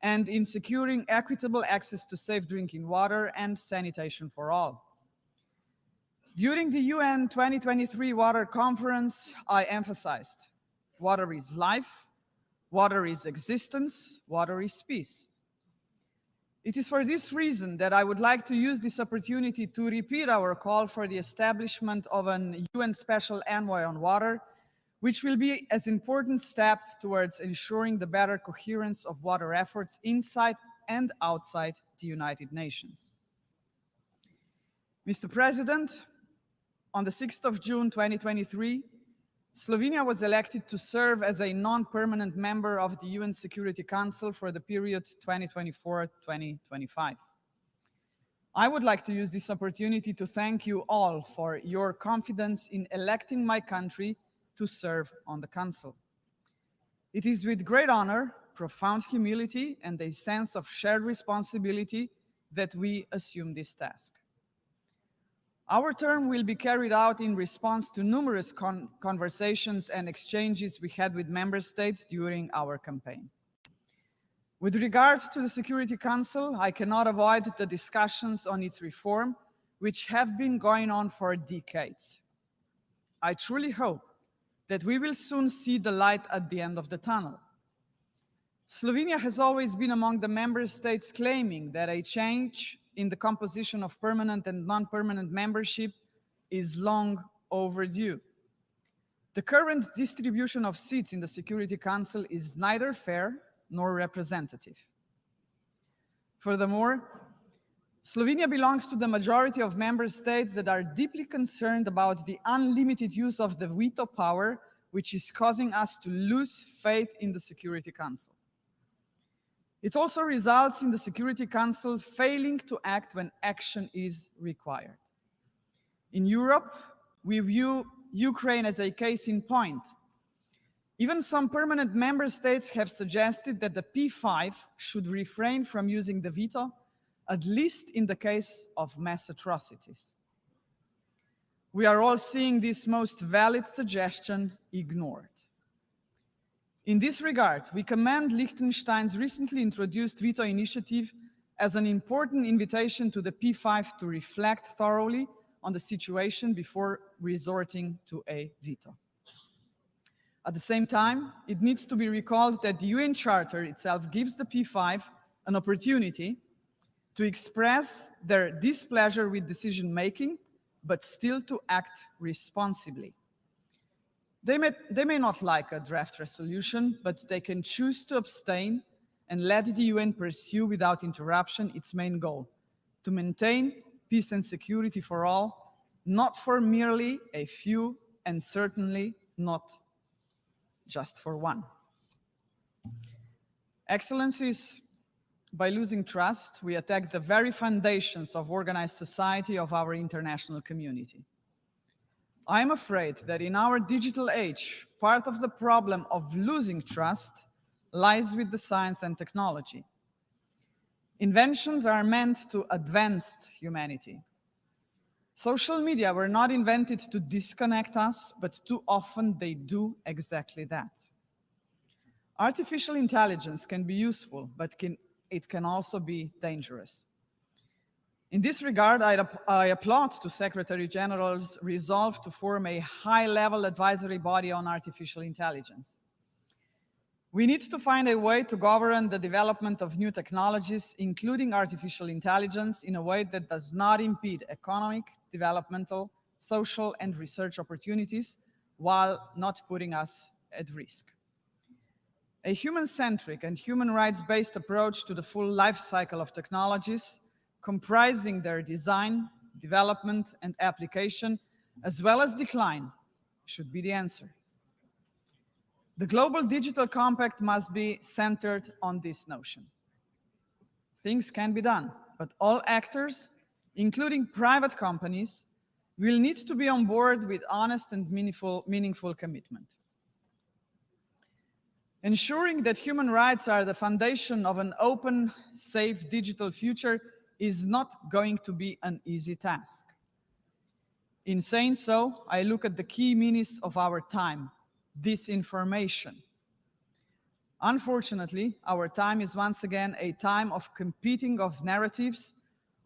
Speaker 5: and in securing equitable access to safe drinking water and sanitation for all. During the UN 2023 Water Conference, I emphasized, water is life, water is existence, water is peace. It is for this reason that I would like to use this opportunity to repeat our call for the establishment of an UN Special Envoy on Water, which will be an important step towards ensuring the better coherence of water efforts inside and outside the United Nations. Mr. President, on the 6th of June 2023, Slovenia was elected to serve as a non-permanent member of the UN Security Council for the period 2024-2025. I would like to use this opportunity to thank you all for your confidence in electing my country to serve on the Council. It is with great honor, profound humility, and a sense of shared responsibility that we assume this task. Our term will be carried out in response to numerous conversations and exchanges we had with member states during our campaign. With regards to the Security Council, I cannot avoid the discussions on its reform, which have been going on for decades. I truly hope that we will soon see the light at the end of the tunnel. Slovenia has always been among the member states claiming that a change in the composition of permanent and non-permanent membership is long overdue. The current distribution of seats in the Security Council is neither fair nor representative. Furthermore, Slovenia belongs to the majority of member states that are deeply concerned about the unlimited use of the veto power, which is causing us to lose faith in the Security Council. It also results in the Security Council failing to act when action is required. In Europe, we view Ukraine as a case in point. Even some permanent member states have suggested that the P5 should refrain from using the veto, at least in the case of mass atrocities. We are all seeing this most valid suggestion ignored. In this regard, we commend Liechtenstein's recently introduced veto initiative as an important invitation to the P5 to reflect thoroughly on the situation before resorting to a veto. At the same time, it needs to be recalled that the UN Charter itself gives the P5 an opportunity to express their displeasure with decision-making, but still to act responsibly. They may not like a draft resolution, but they can choose to abstain and let the UN pursue without interruption its main goal, to maintain peace and security for all, not for merely a few, and certainly not just for one. Excellencies, by losing trust, we attack the very foundations of organized society of our international community. I am afraid that in our digital age, part of the problem of losing trust lies with the science and technology. Inventions are meant to advance humanity. Social media were not invented to disconnect us, but too often they do exactly that. Artificial intelligence can be useful, but it can also be dangerous. In this regard, I applaud to Secretary General's resolve to form a high-level advisory body on artificial intelligence. We need to find a way to govern the development of new technologies, including artificial intelligence, in a way that does not impede economic, developmental, social, and research opportunities, while not putting us at risk. A human-centric and human rights-based approach to the full life cycle of technologies, comprising their design, development, and application, as well as decline, should be the answer. The Global Digital Compact must be centered on this notion. Things can be done, but all actors, including private companies, will need to be on board with honest and meaningful commitment. Ensuring that human rights are the foundation of an open, safe digital future is not going to be an easy task. In saying so, I look at the key menace of our time: disinformation. Unfortunately, our time is once again a time of competing of narratives,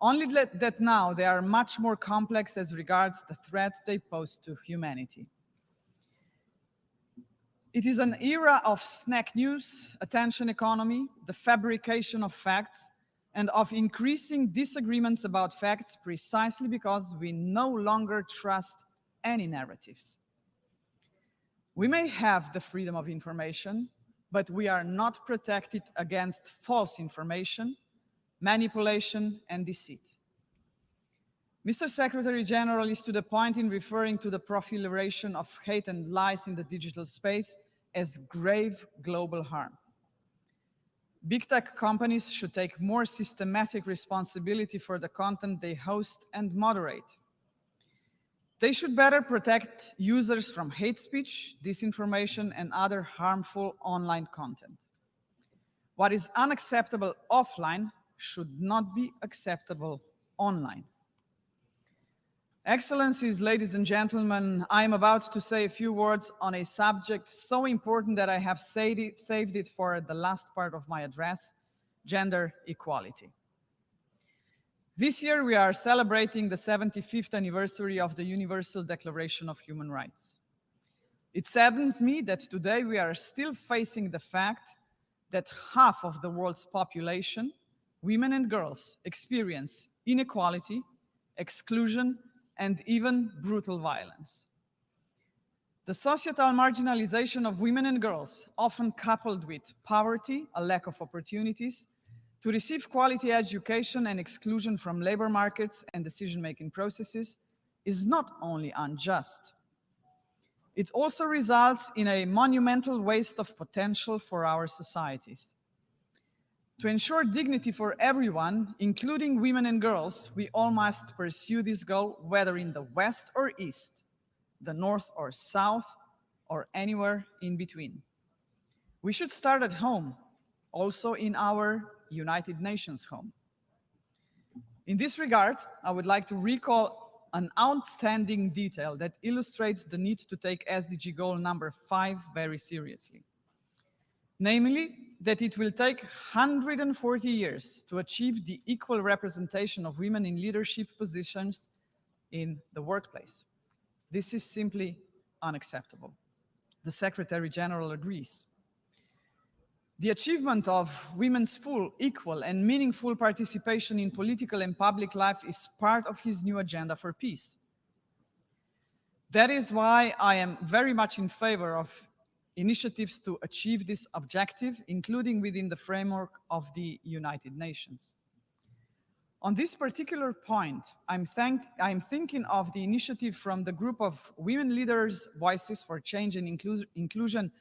Speaker 5: only that now they are much more complex as regards the threat they pose to humanity. It is an era of snack news, attention economy, the fabrication of facts, and of increasing disagreements about facts precisely because we no longer trust any narratives. We may have the freedom of information, but we are not protected against false information, manipulation, and deceit. Mr. Secretary General is to the point in referring to the proliferation of hate and lies in the digital space as grave global harm. Big tech companies should take more systematic responsibility for the content they host and moderate. They should better protect users from hate speech, disinformation, and other harmful online content. What is unacceptable offline should not be acceptable online. Excellencies, ladies and gentlemen, I am about to say a few words on a subject so important that I have saved it for the last part of my address: gender equality. This year, we are celebrating the 75th anniversary of the Universal Declaration of Human Rights. It saddens me that today we are still facing the fact that half of the world's population, women and girls, experience inequality, exclusion, and even brutal violence. The societal marginalization of women and girls, often coupled with poverty, a lack of opportunities to receive quality education, and exclusion from labor markets and decision-making processes, is not only unjust. It also results in a monumental waste of potential for our societies. To ensure dignity for everyone, including women and girls, we all must pursue this goal, whether in the West or East, the North or South, or anywhere in between. We should start at home, also in our United Nations home. In this regard, I would like to recall an outstanding detail that illustrates the need to take SDG goal number 5 very seriously. Namely, that it will take 140 years to achieve the equal representation of women in leadership positions in the workplace. This is simply unacceptable. The Secretary General agrees. The achievement of women's full, equal, and meaningful participation in political and public life is part of his new agenda for peace. That is why I am very much in favor of initiatives to achieve this objective, including within the framework of the United Nations. On this particular point, I'm thinking of the initiative from the group of women leaders, Voices for Change and Inclusion,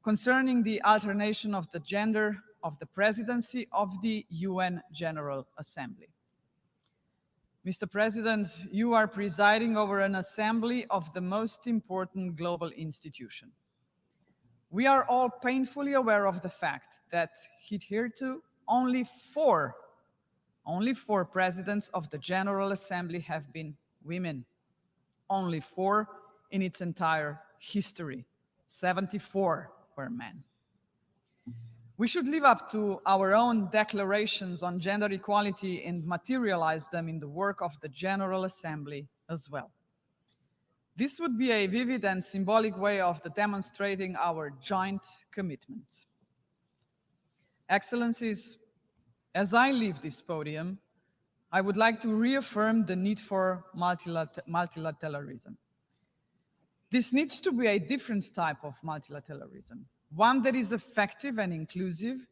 Speaker 5: concerning the alternation of the gender of the presidency of the UN General Assembly. Mr. President, you are presiding over an assembly of the most important global institution. We are all painfully aware of the fact that hitherto only four presidents of the General Assembly have been women. Only 4 in its entire history. 74 were men. We should live up to our own declarations on gender equality and materialize them in the work of the General Assembly as well. This would be a vivid and symbolic way of demonstrating our joint commitment. Excellencies, as I leave this podium, I would like to reaffirm the need for multilateralism. This needs to be a different type of multilateralism, one that is effective and inclusive,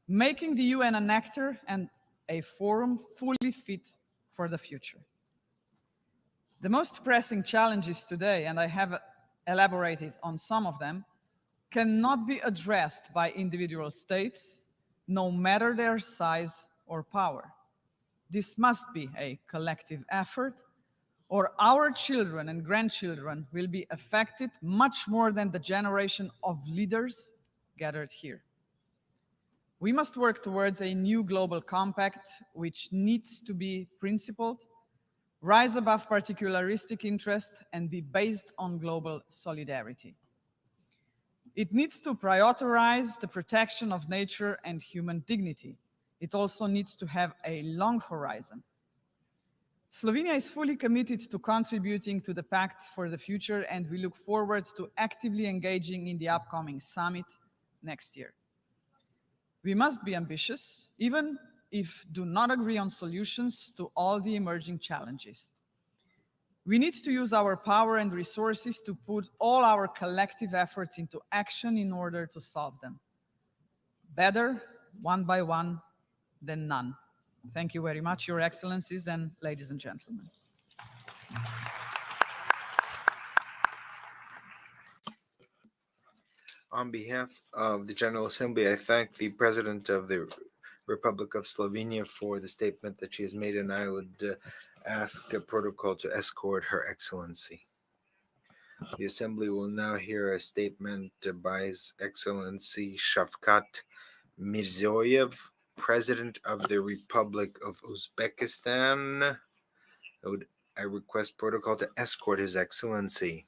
Speaker 5: making the UN an actor and a forum fully fit for the future. The most pressing challenges today, and I have elaborated on some of them, cannot be addressed by individual states, no matter their size or power. This must be a collective effort, or our children and grandchildren will be affected much more than the generation of leaders gathered here. We must work towards a new global compact which needs to be principled, rise above particularistic interest, and be based on global solidarity. It needs to prioritize the protection of nature and human dignity. It also needs to have a long horizon. Slovenia is fully committed to contributing to the Pact for the Future, and we look forward to actively engaging in the upcoming summit next year. We must be ambitious, even if do not agree on solutions to all the emerging challenges. We need to use our power and resources to put all our collective efforts into action in order to solve them. Better one by one than none. Thank you very much, Your Excellencies and ladies and gentlemen.
Speaker 16: On behalf of the General Assembly, I thank the President of the Republic of Slovenia for the statement that she has made, and I would ask a protocol to escort Her Excellency. The Assembly will now hear a statement by His Excellency Shavkat Mirziyoyev, President of the Republic of Uzbekistan. I request protocol to escort His Excellency.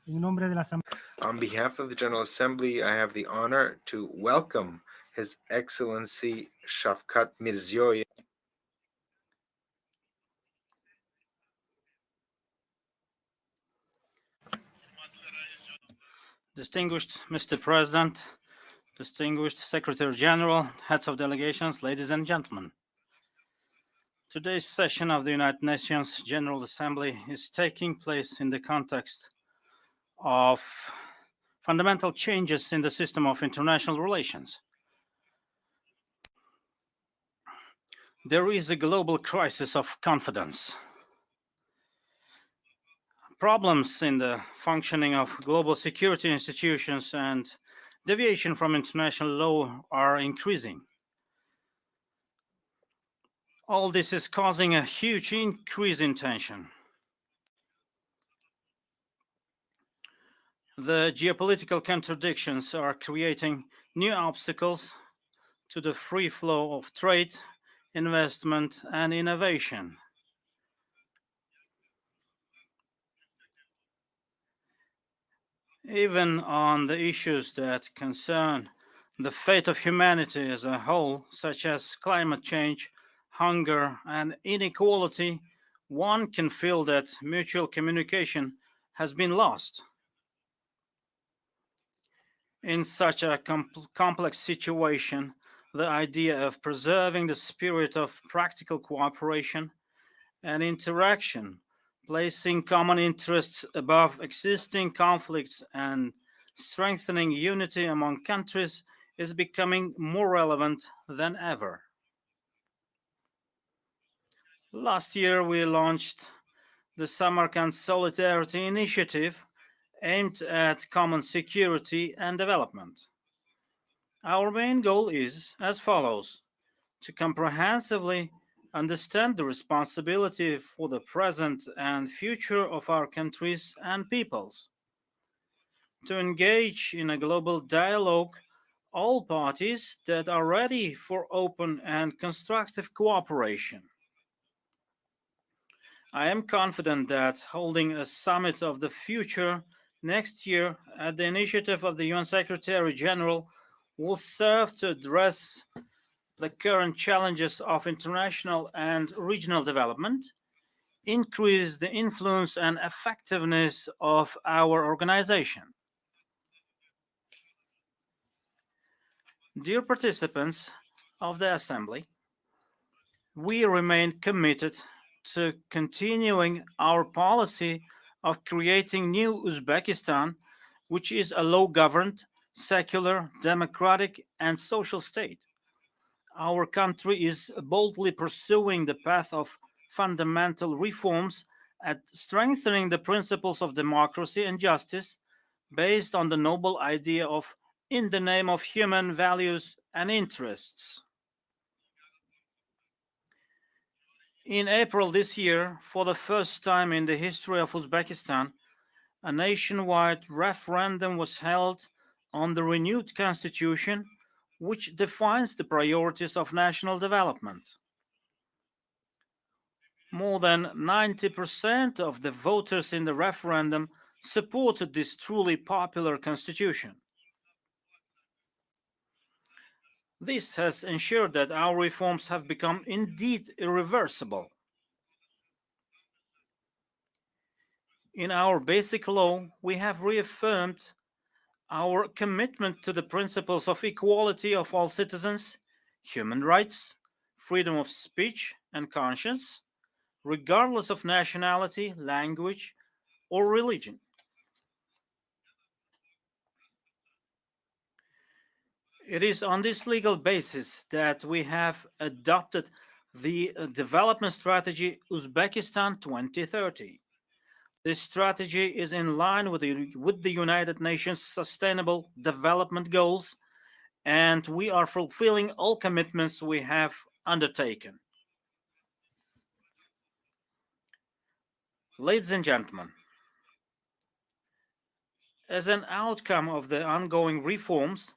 Speaker 16: On behalf of the General Assembly, I have the honor to welcome His Excellency Shavkat Mirziyoyev.
Speaker 18: Distinguished Mr. President, distinguished Secretary General, heads of delegations, ladies and gentlemen. Today's session of the United Nations General Assembly is taking place in the context of fundamental changes in the system of international relations. There is a global crisis of confidence. Problems in the functioning of global security institutions and deviation from international law are increasing. All this is causing a huge increase in tension. The geopolitical contradictions are creating new obstacles to the free flow of trade, investment, and innovation. Even on the issues that concern the fate of humanity as a whole, such as climate change, hunger, and inequality, one can feel that mutual communication has been lost. In such a complex situation, the idea of preserving the spirit of practical cooperation and interaction, placing common interests above existing conflicts and strengthening unity among countries is becoming more relevant than ever. Last year, we launched the Samarkand Solidarity Initiative aimed at common security and development. Our main goal is as follows: to comprehensively understand the responsibility for the present and future of our countries and peoples, to engage in a global dialogue all parties that are ready for open and constructive cooperation. I am confident that holding a summit of the future next year at the initiative of the UN Secretary General will serve to address the current challenges of international and regional development, increase the influence and effectiveness of our organization. Dear participants of the Assembly, we remain committed to continuing our policy of creating new Uzbekistan, which is a law-governed, secular, democratic, and social state. Our country is boldly pursuing the path of fundamental reforms and strengthening the principles of democracy and justice based on the noble idea of in the name of human values and interests. In April this year, for the first time in the history of Uzbekistan, a nationwide referendum was held on the renewed constitution, which defines the priorities of national development. More than 90% of the voters in the referendum supported this truly popular constitution. This has ensured that our reforms have become indeed irreversible. In our basic law, we have reaffirmed our commitment to the principles of equality of all citizens, human rights, freedom of speech and conscience, regardless of nationality, language, or religion. It is on this legal basis that we have adopted the development strategy Uzbekistan 2030. This strategy is in line with the United Nations Sustainable Development Goals, and we are fulfilling all commitments we have undertaken. Ladies and gentlemen, as an outcome of the ongoing reforms,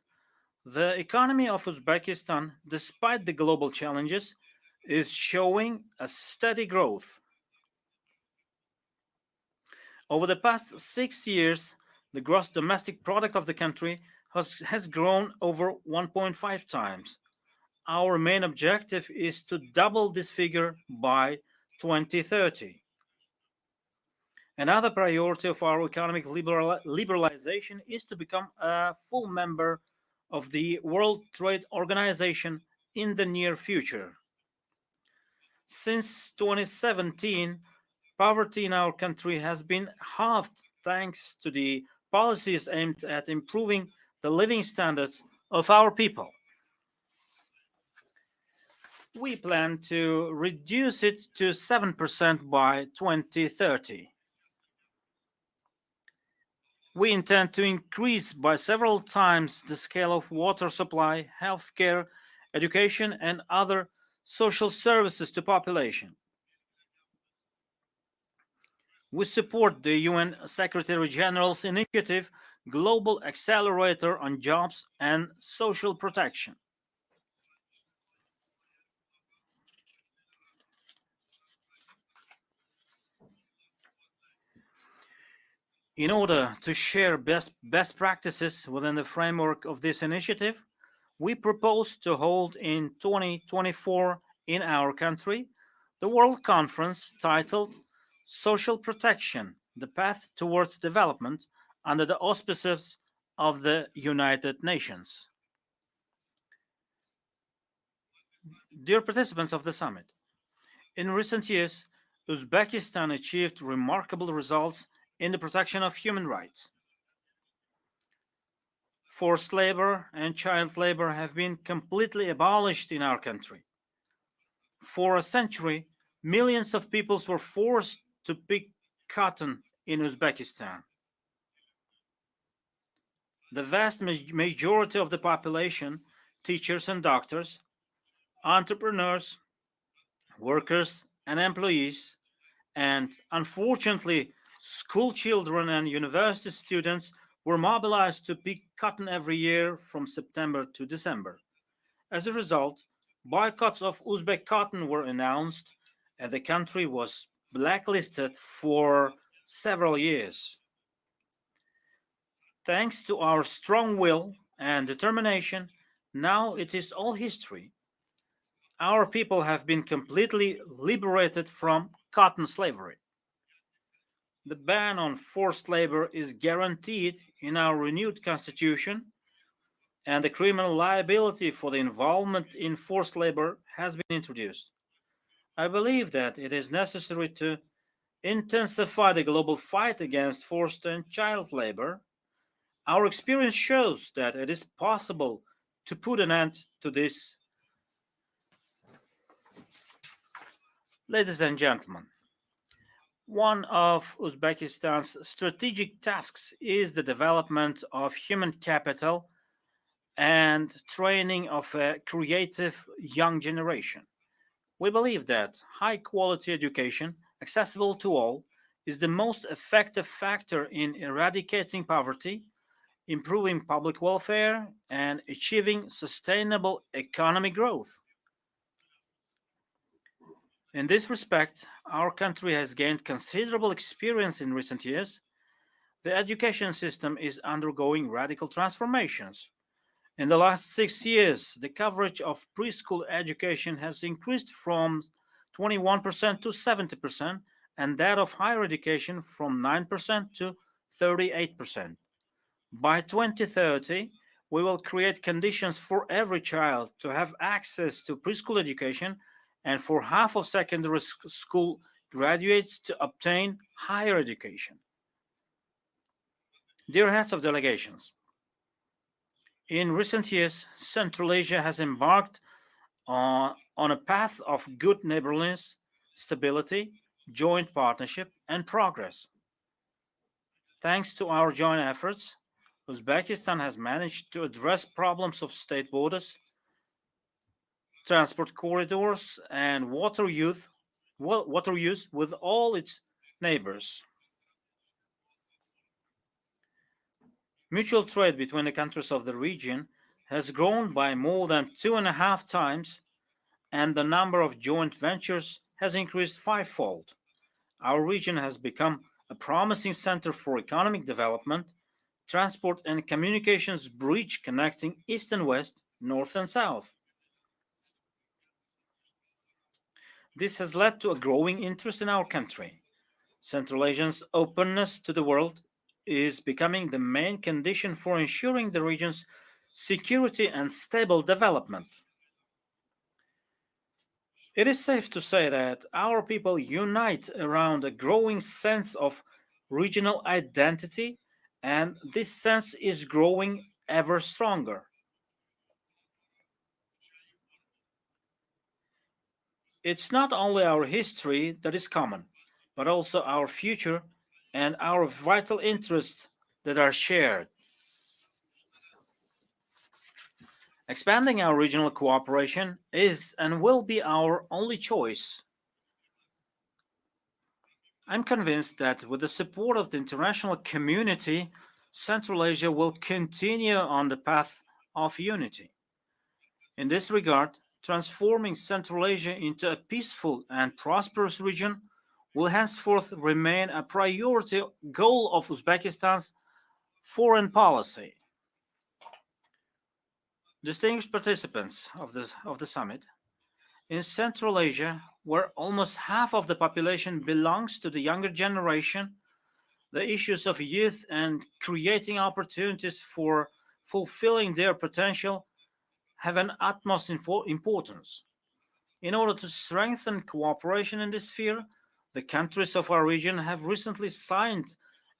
Speaker 18: the economy of Uzbekistan, despite the global challenges, is showing a steady growth. Over the past 6 years, the gross domestic product of the country has grown over 1.5 times. Our main objective is to double this figure by 2030. Another priority of our economic liberalization is to become a full member of the World Trade Organization in the near future. Since 2017, poverty in our country has been halved thanks to the policies aimed at improving the living standards of our people. We plan to reduce it to 7% by 2030. We intend to increase by several times the scale of water supply, healthcare, education, and other social services to population. We support the UN Secretary General's initiative, Global Accelerator on Jobs and Social Protection. In order to share best practices within the framework of this initiative, we propose to hold in 2024 in our country the World Conference titled Social Protection, the Path Towards Development, under the auspices of the United Nations. Dear participants of the summit, in recent years, Uzbekistan achieved remarkable results in the protection of human rights. Forced labor and child labor have been completely abolished in our country. For a century, millions of people were forced to pick cotton in Uzbekistan. The vast majority of the population, teachers and doctors, entrepreneurs, workers and employees, and unfortunately, school children and university students were mobilized to pick cotton every year from September to December. As a result, boycotts of Uzbek cotton were announced, and the country was blacklisted for several years. Thanks to our strong will and determination, now it is all history. Our people have been completely liberated from cotton slavery. The ban on forced labor is guaranteed in our renewed constitution, and the criminal liability for the involvement in forced labor has been introduced. I believe that it is necessary to intensify the global fight against forced and child labor. Our experience shows that it is possible to put an end to this. Ladies and gentlemen, one of Uzbekistan's strategic tasks is the development of human capital and training of a creative young generation. We believe that high-quality education, accessible to all, is the most effective factor in eradicating poverty, improving public welfare, and achieving sustainable economic growth. In this respect, our country has gained considerable experience in recent years. The education system is undergoing radical transformations. In the last 6 years, the coverage of preschool education has increased from 21% to 70%, and that of higher education from 9% to 38%. By 2030, we will create conditions for every child to have access to preschool education and for half of secondary school graduates to obtain higher education. Dear heads of delegations, in recent years, Central Asia has embarked on a path of good neighborliness, stability, joint partnership, and progress. Thanks to our joint efforts, Uzbekistan has managed to address problems of state borders, transport corridors, and water use with all its neighbors. Mutual trade between the countries of the region has grown by more than 2.5 times, and the number of joint ventures has increased fivefold. Our region has become a promising center for economic development, transport and communications bridge connecting East and West, North and South. This has led to a growing interest in our country. Central Asia's openness to the world is becoming the main condition for ensuring the region's security and stable development. It is safe to say that our people unite around a growing sense of regional identity, and this sense is growing ever stronger. It's not only our history that is common, but also our future and our vital interests that are shared. Expanding our regional cooperation is and will be our only choice. I'm convinced that with the support of the international community, Central Asia will continue on the path of unity. In this regard, transforming Central Asia into a peaceful and prosperous region will henceforth remain a priority goal of Uzbekistan's foreign policy. Distinguished participants of the summit, in Central Asia, where almost half of the population belongs to the younger generation, the issues of youth and creating opportunities for fulfilling their potential have an utmost importance. In order to strengthen cooperation in this sphere, the countries of our region have recently signed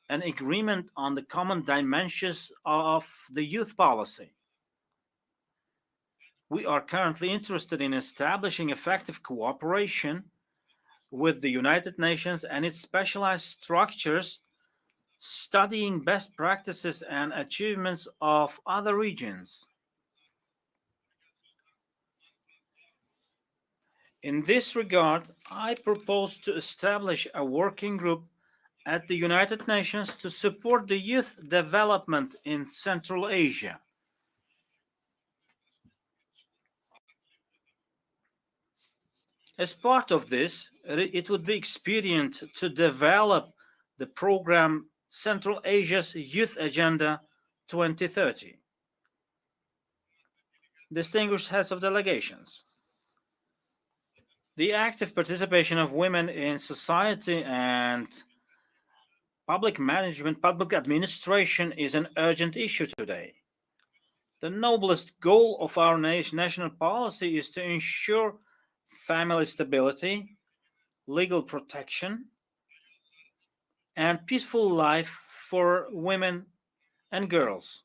Speaker 18: an agreement on the common dimensions of the youth policy. We are currently interested in establishing effective cooperation with the United Nations and its specialized structures, studying best practices and achievements of other regions. In this regard, I propose to establish a working group at the United Nations to support the youth development in Central Asia. As part of this, it would be expedient to develop the program Central Asia's Youth Agenda 2030. Distinguished heads of delegations, the active participation of women in society and public management, public administration is an urgent issue today. The noblest goal of our national policy is to ensure family stability, legal protection, and peaceful life for women and girls.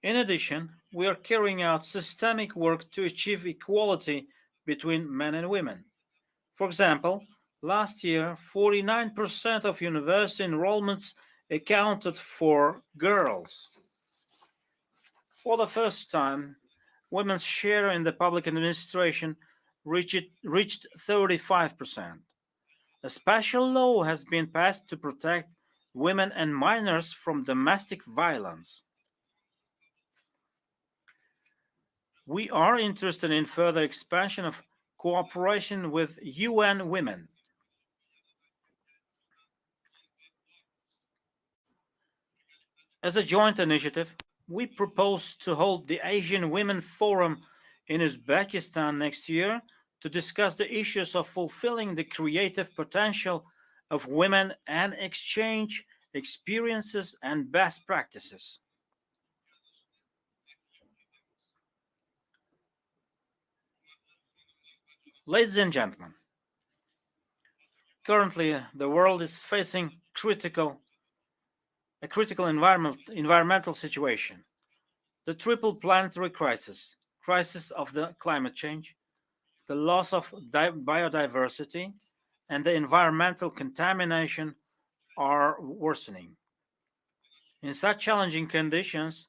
Speaker 18: In addition, we are carrying out systemic work to achieve equality between men and women. For example, last year, 49% of university enrollments accounted for girls. For the first time, women's share in the public administration reached 35%. A special law has been passed to protect women and minors from domestic violence. We are interested in further expansion of cooperation with UN Women. As a joint initiative, we propose to hold the Asian Women Forum in Uzbekistan next year to discuss the issues of fulfilling the creative potential of women and exchange experiences and best practices. Ladies and gentlemen, currently the world is facing a critical environmental situation. The triple planetary crisis of the climate change, the loss of biodiversity, and the environmental contamination are worsening. In such challenging conditions,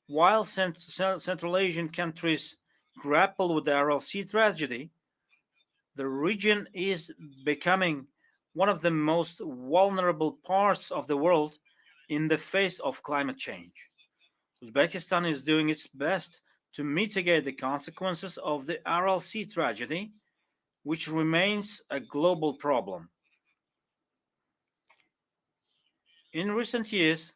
Speaker 18: while Central Asian countries grapple with the RLC tragedy, the region is becoming one of the most vulnerable parts of the world in the face of climate change. Uzbekistan is doing its best to mitigate the consequences of the RLC tragedy, which remains a global problem. In recent years,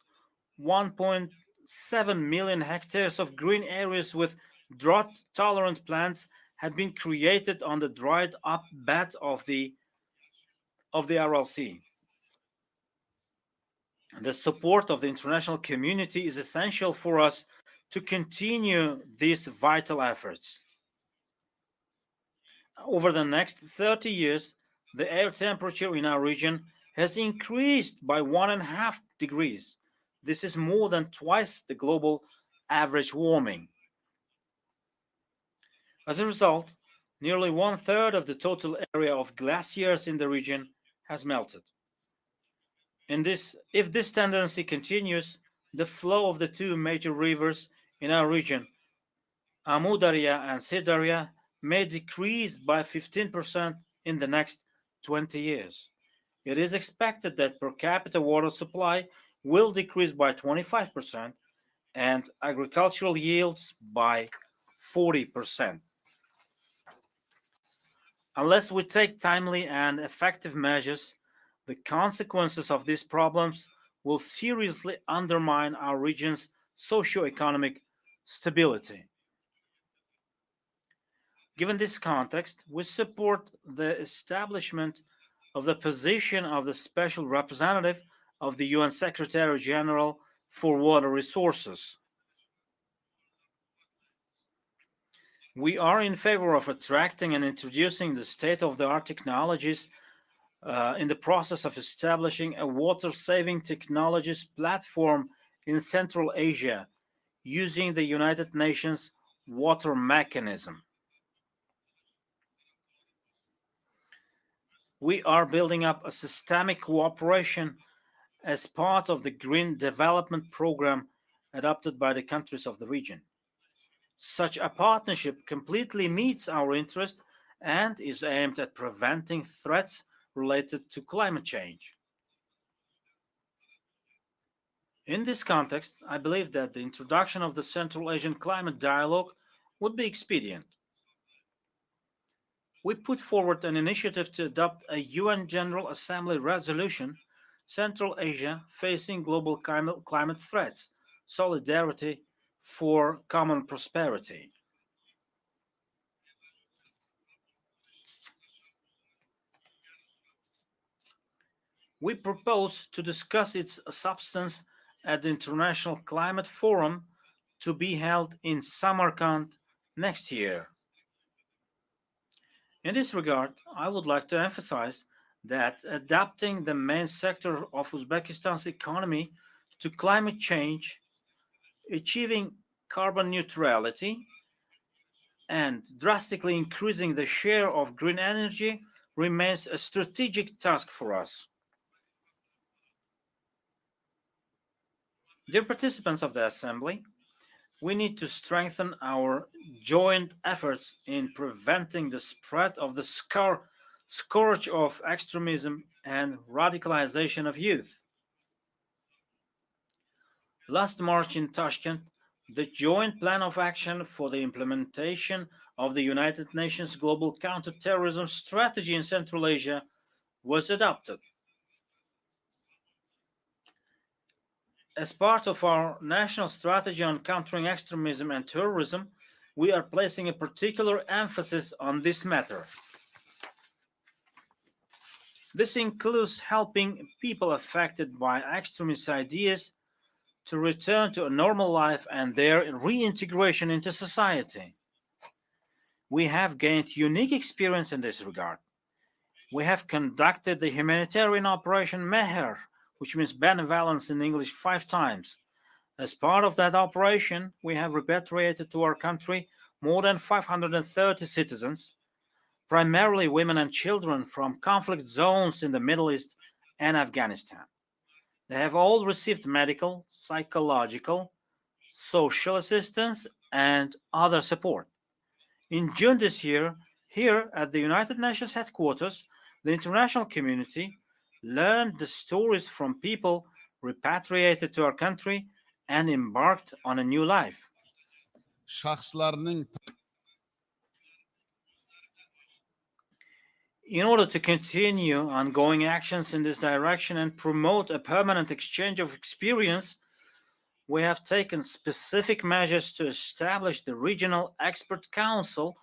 Speaker 18: 1.7 million hectares of green areas with drought-tolerant plants had been created on the dried-up bed of the RLC. The support of the international community is essential for us to continue these vital efforts. Over the next 30 years, the air temperature in our region has increased by 1.5 degrees. This is more than twice the global average warming. As a result, nearly 1/3 of the total area of glaciers in the region has melted. If this tendency continues, the flow of the two major rivers in our region, Amu Darya and Sidarya, may decrease by 15% in the next 20 years. It is expected that per capita water supply will decrease by 25% and agricultural yields by 40%. Unless we take timely and effective measures, the consequences of these problems will seriously undermine our region's socio-economic stability. Given this context, we support the establishment of the position of the Special Representative of the UN Secretary General for Water Resources. We are in favor of attracting and introducing the state-of-the-art technologies in the process of establishing a water-saving technologies platform in Central Asia using the United Nations water mechanism. We are building up a systemic cooperation as part of the Green Development Program adopted by the countries of the region. Such a partnership completely meets our interest and is aimed at preventing threats related to climate change. In this context, I believe that the introduction of the Central Asian Climate Dialogue would be expedient. We put forward an initiative to adopt a UN General Assembly resolution, Central Asia facing global climate threats, solidarity for common prosperity. We propose to discuss its substance at the International Climate Forum to be held in Samarkand next year. In this regard, I would like to emphasize that adapting the main sector of Uzbekistan's economy to climate change, achieving carbon neutrality, and drastically increasing the share of green energy remains a strategic task for us. Dear participants of the Assembly, we need to strengthen our joint efforts in preventing the spread of the scourge of extremism and radicalization of youth. Last March in Tashkent, the Joint Plan of Action for the implementation of the United Nations Global Counterterrorism Strategy in Central Asia was adopted. As part of our national strategy on countering extremism and terrorism, we are placing a particular emphasis on this matter. This includes helping people affected by extremist ideas to return to a normal life and their reintegration into society. We have gained unique experience in this regard. We have conducted the humanitarian Operation Meher, which means benevolence in English 5 times. As part of that operation, we have repatriated to our country more than 530 citizens, primarily women and children from conflict zones in the Middle East and Afghanistan. They have all received medical, psychological, social assistance, and other support. In June this year, here at the United Nations headquarters, the international community learned the stories from people repatriated to our country and embarked on a new life. In order to continue ongoing actions in this direction and promote a permanent exchange of experience, we have taken specific measures to establish the Regional Expert Council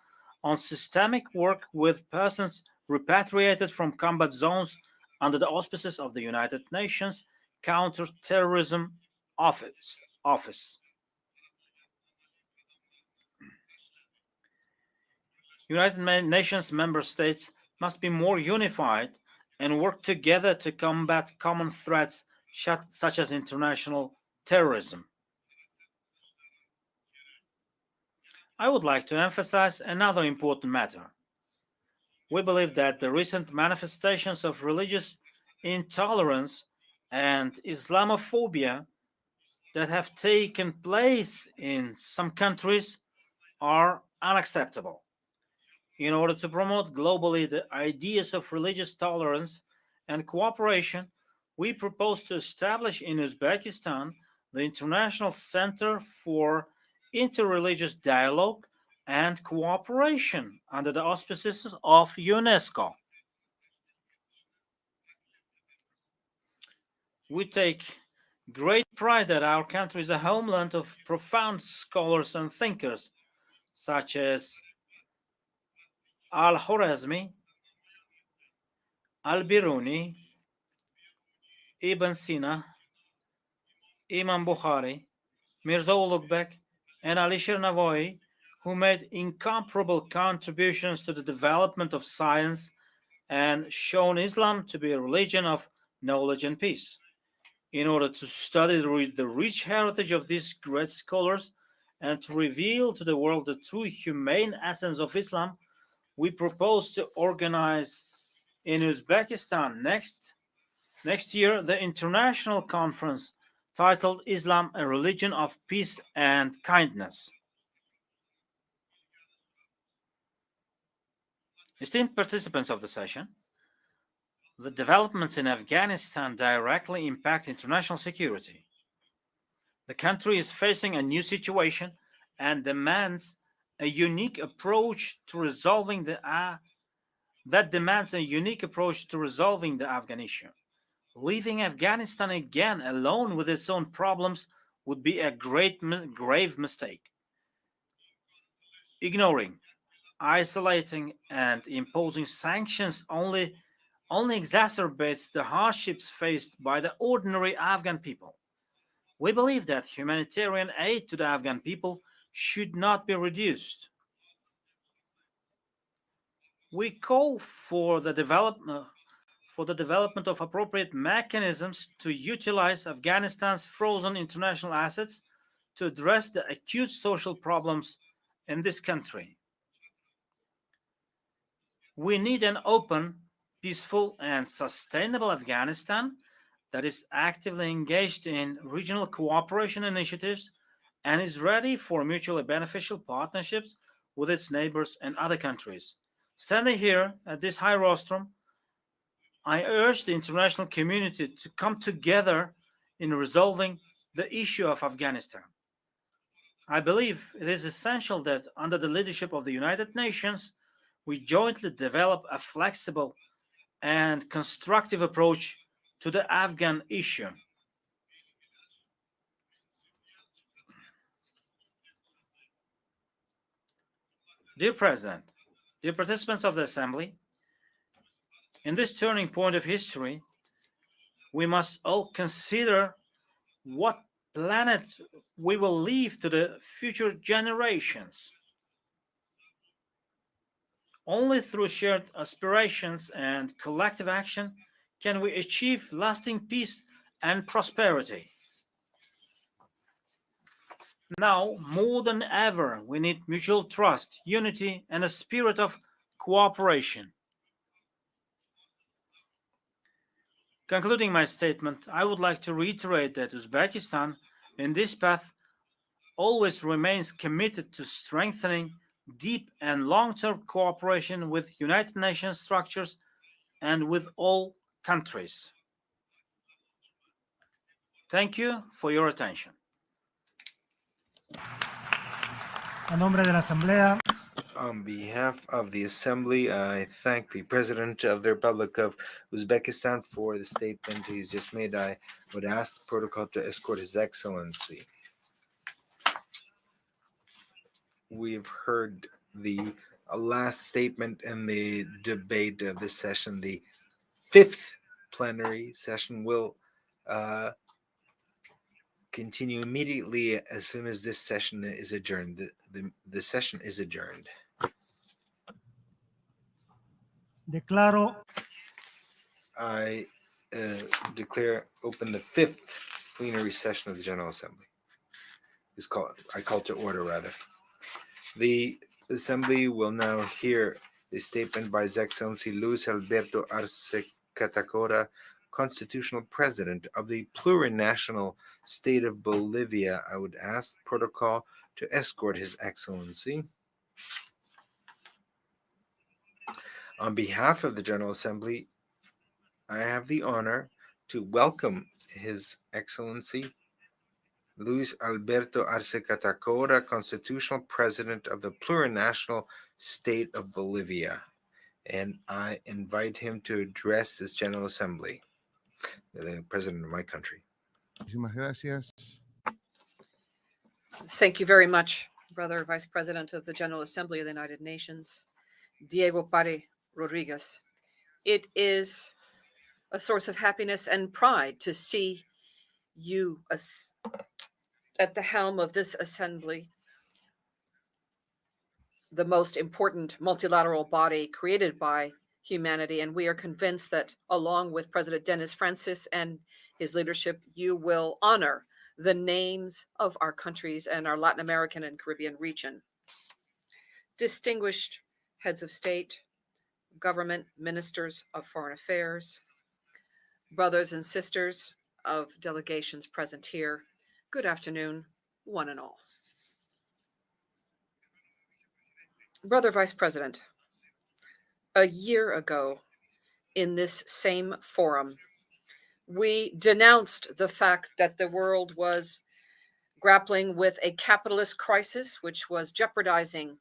Speaker 18: on systemic work with persons repatriated from combat zones under the auspices of the United Nations Counterterrorism Office. United Nations member states must be more unified and work together to combat common threats such as international terrorism. I would like to emphasize another important matter. We believe that the recent manifestations of religious intolerance and Islamophobia that have taken place in some countries are unacceptable. In order to promote globally the ideas of religious tolerance and cooperation, we propose to establish in Uzbekistan the International Center for Interreligious Dialogue and Cooperation under the auspices of UNESCO. We take great pride that our country is a homeland of profound scholars and thinkers, such as Al-Khwarizmi, Al-Biruni, Ibn Sina, Imam Bukhari, Mirza Ulugh and Alisher Navoy, who made incomparable contributions to the development of science and shown Islam to be a religion of knowledge and peace. In order to study the rich heritage of these great scholars and to reveal to the world the true humane essence of Islam, we propose to organize in Uzbekistan next year the international conference titled Islam, a Religion of Peace and Kindness. Esteemed participants of the session, the developments in Afghanistan directly impact international security. The country is facing a new situation and demands a unique approach to resolving the Afghan issue. Leaving Afghanistan again alone with its own problems would be a grave mistake. Ignoring, isolating, and imposing sanctions only exacerbates the hardships faced by the ordinary Afghan people. We believe that humanitarian aid to the Afghan people should not be reduced. We call for the development of appropriate mechanisms to utilize Afghanistan's frozen international assets to address the acute social problems in this country. We need an open, peaceful, and sustainable Afghanistan that is actively engaged in regional cooperation initiatives and is ready for mutually beneficial partnerships with its neighbors and other countries. Standing here at this high rostrum, I urge the international community to come together in resolving the issue of Afghanistan. I believe it is essential that under the leadership of the United Nations, we jointly develop a flexible and constructive approach to the Afghan issue. Dear President, dear participants of the Assembly, in this turning point of history, we must all consider what planet we will leave to the future generations. Only through shared aspirations and collective action can we achieve lasting peace and prosperity. Now, more than ever, we need mutual trust, unity, and a spirit of cooperation. Concluding my statement, I would like to reiterate that Uzbekistan, in this path, always remains committed to strengthening deep and long-term cooperation with United Nations structures and with all countries. Thank you for your attention.
Speaker 9: A nombre de la Asamblea.
Speaker 16: On behalf of the Assembly, I thank the President of the Republic of Uzbekistan for the statement he's just made. I would ask the protocol to escort His Excellency. We've heard the last statement in the debate of this session. The fifth plenary session will continue immediately as soon as this session is adjourned. The session is adjourned.
Speaker 9: Declaro.
Speaker 16: I declare open the fifth plenary session of the General Assembly. I call to order, rather. The Assembly will now hear the statement by His Excellency Luis Alberto Arce Catacora, Constitutional President of the plurinational state of Bolivia. I would ask the protocol to escort His Excellency. On behalf of the General Assembly, I have the honor to welcome His Excellency Luis Alberto Arce Catacora, Constitutional President of the plurinational state of Bolivia, and I invite him to address this General Assembly, the President of my country.
Speaker 15: Thank you very much, Brother Vice President of the General Assembly of the United Nations, Diego Pare Rodriguez. It is a source of happiness and pride to see you at the helm of this assembly, the most important multilateral body created by humanity. And we are convinced that along with President Denis Francis and his leadership, you will honor the names of our countries and our Latin American and Caribbean region. Distinguished heads of state, government, ministers of foreign affairs, brothers and sisters of delegations present here, good afternoon, one and all. Brother Vice President, A year ago, in this same forum, we denounced the fact that the world was grappling with a capitalist crisis, which was jeopardizing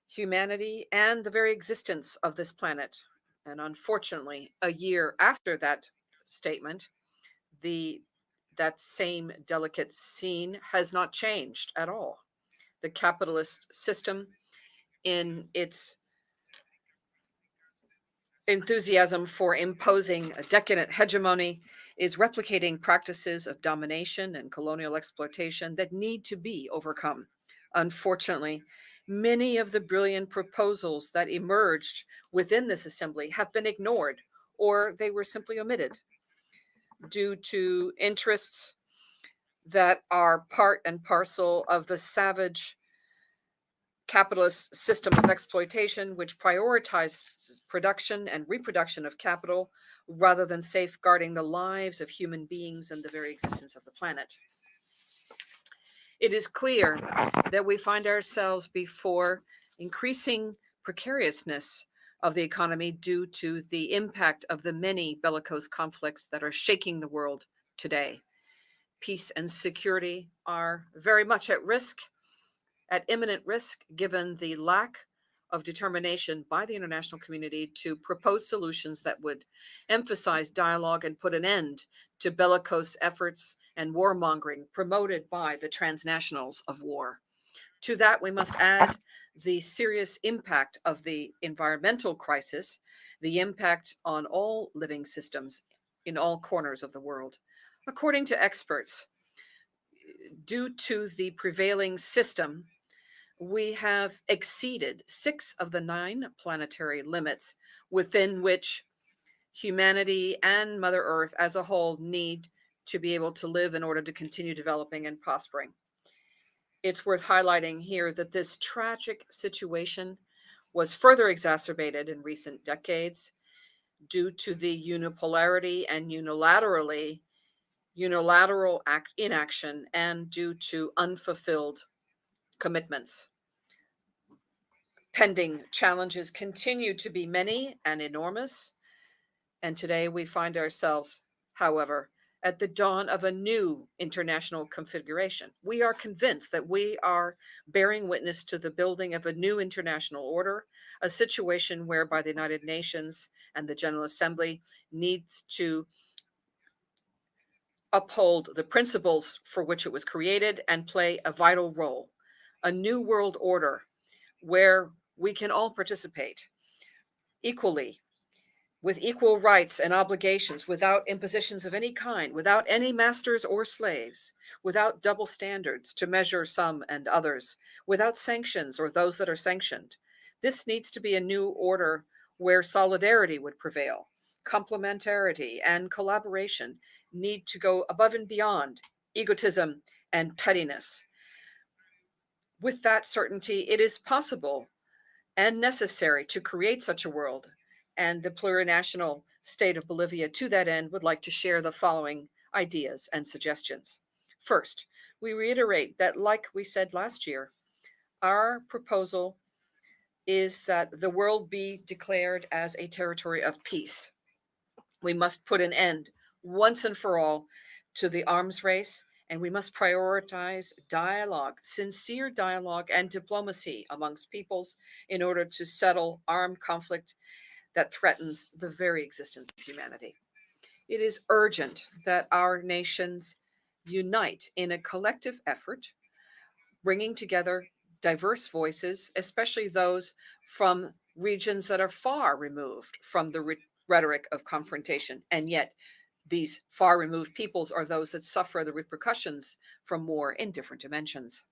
Speaker 15: humanity and the very existence of this planet. And unfortunately, a year after that statement, that same delicate scene has not changed at all. The capitalist system, in its enthusiasm for imposing a decadent hegemony, is replicating practices of domination and colonial exploitation that need to be overcome. Unfortunately, many of the brilliant proposals that emerged within this assembly have been ignored, or they were simply omitted due to interests that are part and parcel of the savage capitalist system of exploitation, which prioritizes production and reproduction of capital rather than safeguarding the lives of human beings and the very existence of the planet. It is clear that we find ourselves before increasing precariousness of the economy due to the impact of the many bellicose conflicts that are shaking the world today. Peace and security are very much at risk, at imminent risk, given the lack of determination by the international community to propose solutions that would emphasize dialogue and put an end to bellicose efforts and warmongering promoted by the transnationals of war. To that, we must add the serious impact of the environmental crisis, the impact on all living systems in all corners of the world. According to experts, due to the prevailing system, we have exceeded 6 of the 9 planetary limits within which humanity and Mother Earth as a whole need to be able to live in order to continue developing and prospering. It's worth highlighting here that this tragic situation was further exacerbated in recent decades due to the unipolarity and unilateral inaction and due to unfulfilled commitments. Pending challenges continue to be many and enormous, and today we find ourselves, however, at the dawn of a new international configuration. We are convinced that we are bearing witness to the building of a new international order, a situation whereby the United Nations and the General Assembly needs to uphold the principles for which it was created and play a vital role. A new world order where we can all participate equally, with equal rights and obligations, without impositions of any kind, without any masters or slaves, without double standards to measure some and others, without sanctions or those that are sanctioned. This needs to be a new order where solidarity would prevail. Complementarity and collaboration need to go above and beyond egotism and pettiness. With that certainty, it is possible and necessary to create such a world, and the plurinational state of Bolivia to that end would like to share the following ideas and suggestions. First, we reiterate that, like we said last year, our proposal is that the world be declared as a territory of peace. We must put an end once and for all to the arms race, and we must prioritize dialogue, sincere dialogue and diplomacy amongst peoples in order to settle armed conflict that threatens the very existence of humanity. It is urgent that our nations unite in a collective effort, bringing together diverse voices, especially those from regions that are far removed from the rhetoric of confrontation, and yet these far removed peoples are those that suffer the repercussions from war in different dimensions.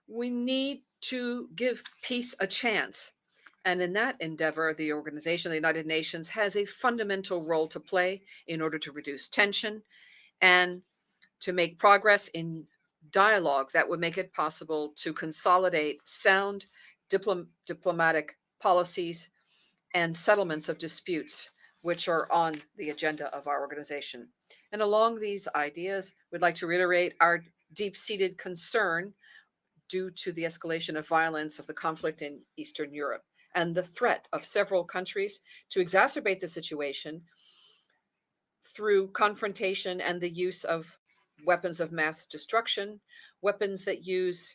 Speaker 15: We need to give peace a chance. And in that endeavor, the organization, the United Nations, has a fundamental role to play in order to reduce tension and to make progress in dialogue that would make it possible to consolidate sound diplomatic policies and settlements of disputes which are on the agenda of our organization. And along these ideas, we'd like to reiterate our deep-seated concern due to the escalation of violence of the conflict in Eastern Europe. and the threat of several countries to exacerbate the situation through confrontation and the use of weapons of mass destruction, weapons that use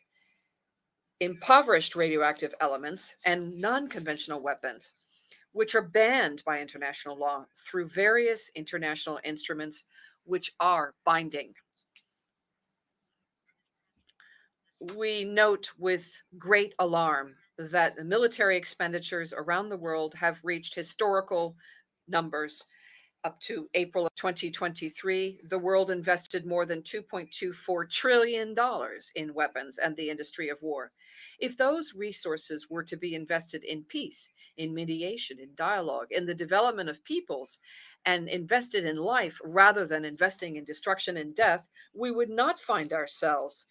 Speaker 15: impoverished radioactive elements, and non-conventional weapons, which are banned by international law through various international instruments which are binding. We note with great alarm that military expenditures around the world have reached historical numbers. Up to April of 2023, the world invested more than $2.24 trillion in weapons and the industry of war. If those resources were to be invested in peace, in mediation, in dialogue, in the development of peoples, and invested in life rather than investing in destruction and death, we would not find ourselves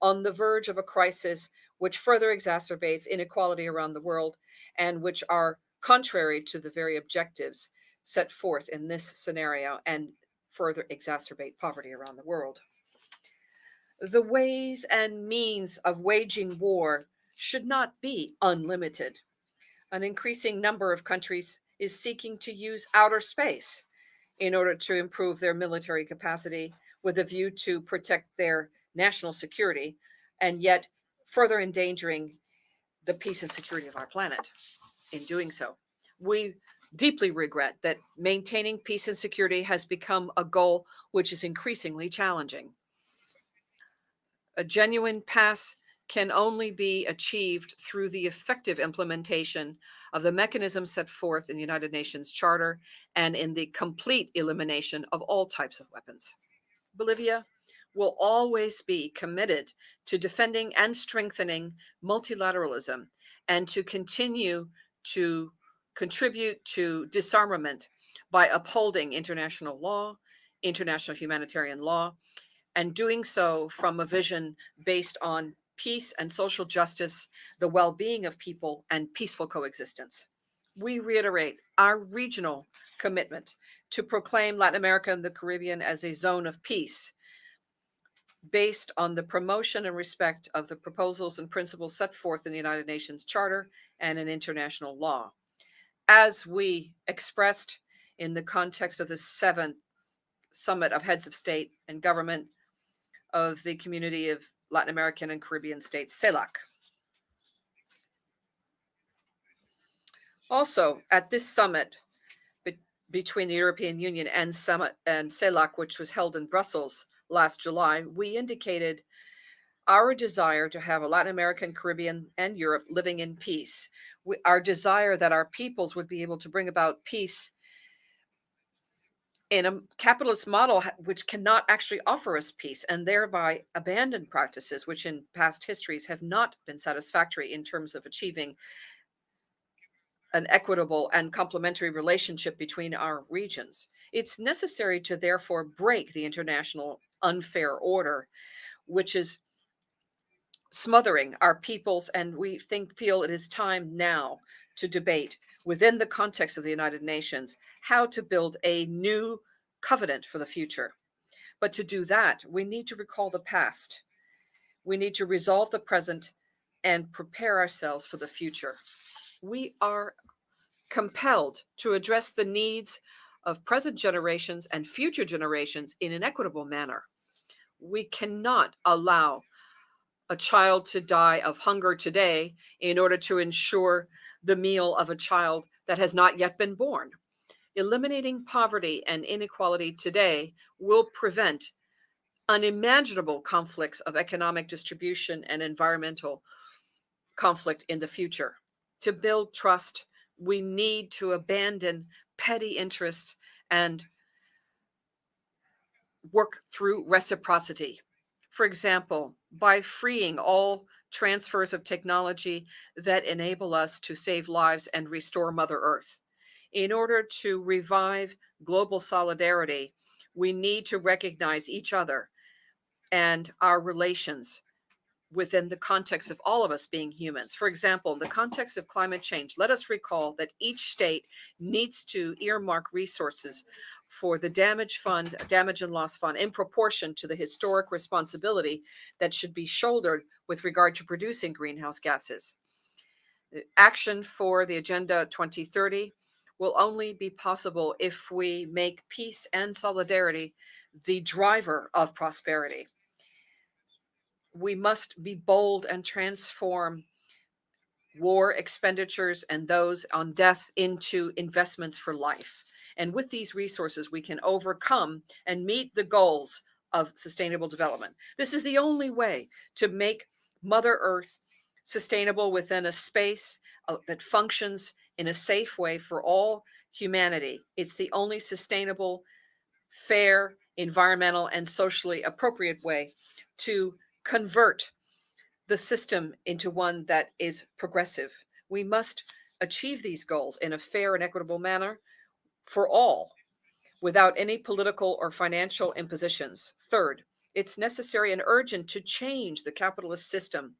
Speaker 15: on the verge of a crisis which further exacerbates inequality around the world and which are contrary to the very objectives set forth in this scenario and further exacerbate poverty around the world. The ways and means of waging war should not be unlimited. An increasing number of countries is seeking to use outer space in order to improve their military capacity with a view to protect their national security, and yet further endangering the peace and security of our planet in doing so. We deeply regret that maintaining peace and security has become a goal which is increasingly challenging. A genuine pace can only be achieved through the effective implementation of the mechanisms set forth in the United Nations Charter and in the complete elimination of all types of weapons. Bolivia will always be committed to defending and strengthening multilateralism and to continue to contribute to disarmament by upholding international law, international humanitarian law, and doing so from a vision based on peace and social justice, the well-being of people, and peaceful coexistence. We reiterate our regional commitment to proclaim Latin America and the Caribbean as a zone of peace, based on the promotion and respect of the proposals and principles set forth in the United Nations Charter and in international law. As we expressed in the context of the 7th Summit of Heads of State and Government of the Community of Latin American and Caribbean States, CELAC. Also, at this summit between the European Union and CELAC, which was held in Brussels last July, we indicated our desire to have a Latin American, Caribbean, and Europe living in peace. Our desire that our peoples would be able to bring about peace in a capitalist model which cannot actually offer us peace, and thereby abandon practices which in past histories have not been satisfactory in terms of achieving an equitable and complementary relationship between our regions. It's necessary to therefore break the international unfair order, which is smothering our peoples, and we feel it is time now to debate within the context of the United Nations how to build a new covenant for the future. But to do that, we need to recall the past. We need to resolve the present and prepare ourselves for the future. We are compelled to address the needs of present generations and future generations in an equitable manner. We cannot allow a child to die of hunger today in order to ensure the meal of a child that has not yet been born. Eliminating poverty and inequality today will prevent unimaginable conflicts of economic distribution and environmental conflict in the future. To build trust, we need to abandon petty interests and work through reciprocity. For example, by freeing all transfers of technology that enable us to save lives and restore Mother Earth. In order to revive global solidarity, we need to recognize each other and our relations within the context of all of us being humans. For example, in the context of climate change, let us recall that each state needs to earmark resources for the damage and loss fund in proportion to the historic responsibility that should be shouldered with regard to producing greenhouse gases. Action for the Agenda 2030 will only be possible if we make peace and solidarity the driver of prosperity. We must be bold and transform war expenditures and those on death into investments for life. And with these resources, we can overcome and meet the goals of sustainable development. This is the only way to make Mother Earth sustainable within a space that functions in a safe way for all humanity. It's the only sustainable, fair, environmental, and socially appropriate way to convert the system into one that is progressive. We must achieve these goals in a fair and equitable manner for all, without any political or financial impositions. Third, it's necessary and urgent to change the capitalist system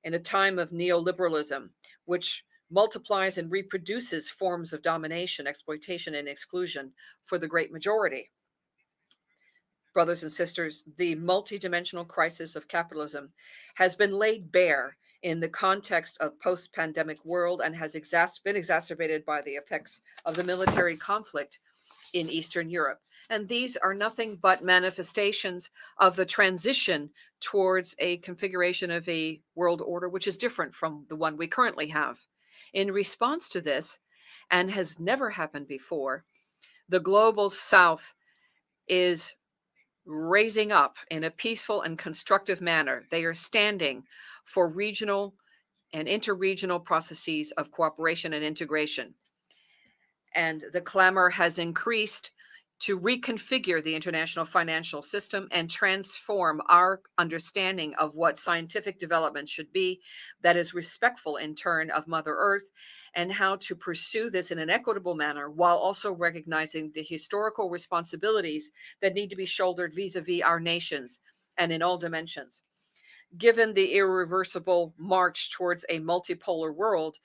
Speaker 15: in a time of neoliberalism, which multiplies and reproduces forms of domination, exploitation, and exclusion for the great majority. Brothers and sisters, the multidimensional crisis of capitalism has been laid bare in the context of post-pandemic world and has been exacerbated by the effects of the military conflict in Eastern Europe. And these are nothing but manifestations of the transition towards a configuration of a world order which is different from the one we currently have. In response to this, and has never happened before, the global South is raising up in a peaceful and constructive manner. They are standing for regional and interregional processes of cooperation and integration. And the clamor has increased to reconfigure the international financial system and transform our understanding of what scientific development should be, that is respectful in turn of Mother Earth, and how to pursue this in an equitable manner while also recognizing the historical responsibilities that need to be shouldered vis-a-vis our nations and in all dimensions. Given the irreversible march towards a multipolar world,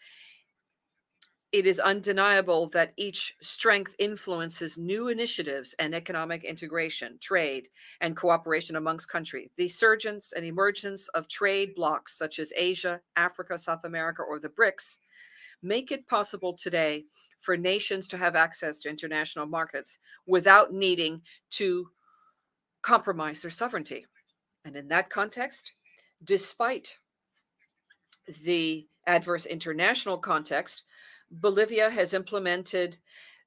Speaker 15: it is undeniable that each strength influences new initiatives and economic integration, trade, and cooperation amongst countries. The surgence and emergence of trade blocs such as Asia, Africa, South America, or the BRICS make it possible today for nations to have access to international markets without needing to compromise their sovereignty. And in that context, despite the adverse international context, Bolivia has implemented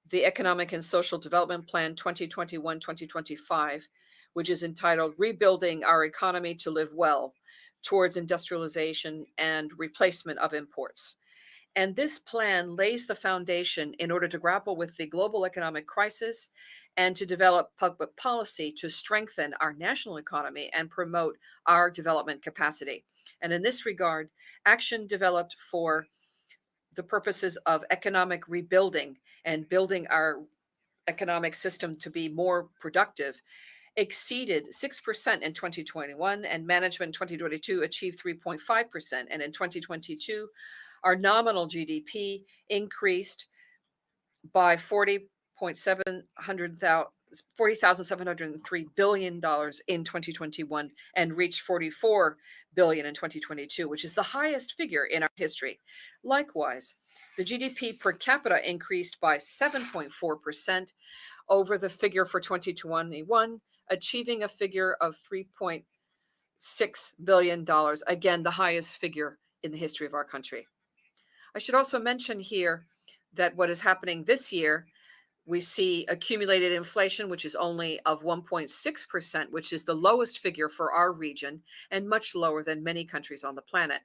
Speaker 15: the Economic and Social Development Plan 2021-2025, which is entitled Rebuilding Our Economy to Live Well Towards Industrialization and Replacement of Imports. And this plan lays the foundation in order to grapple with the global economic crisis and to develop public policy to strengthen our national economy and promote our development capacity. And in this regard, action developed for the purposes of economic rebuilding and building our economic system to be more productive exceeded 6% in 2021, and management in 2022 achieved 3.5%. And in 2022, our nominal GDP increased by $40,703 billion in 2021 and reached $44 billion in 2022, which is the highest figure in our history. Likewise, the GDP per capita increased by 7.4% over the figure for 2021, achieving a figure of $3.6 billion, again, the highest figure in the history of our country. I should also mention here that what is happening this year, we see accumulated inflation, which is only of 1.6%, which is the lowest figure for our region and much lower than many countries on the planet.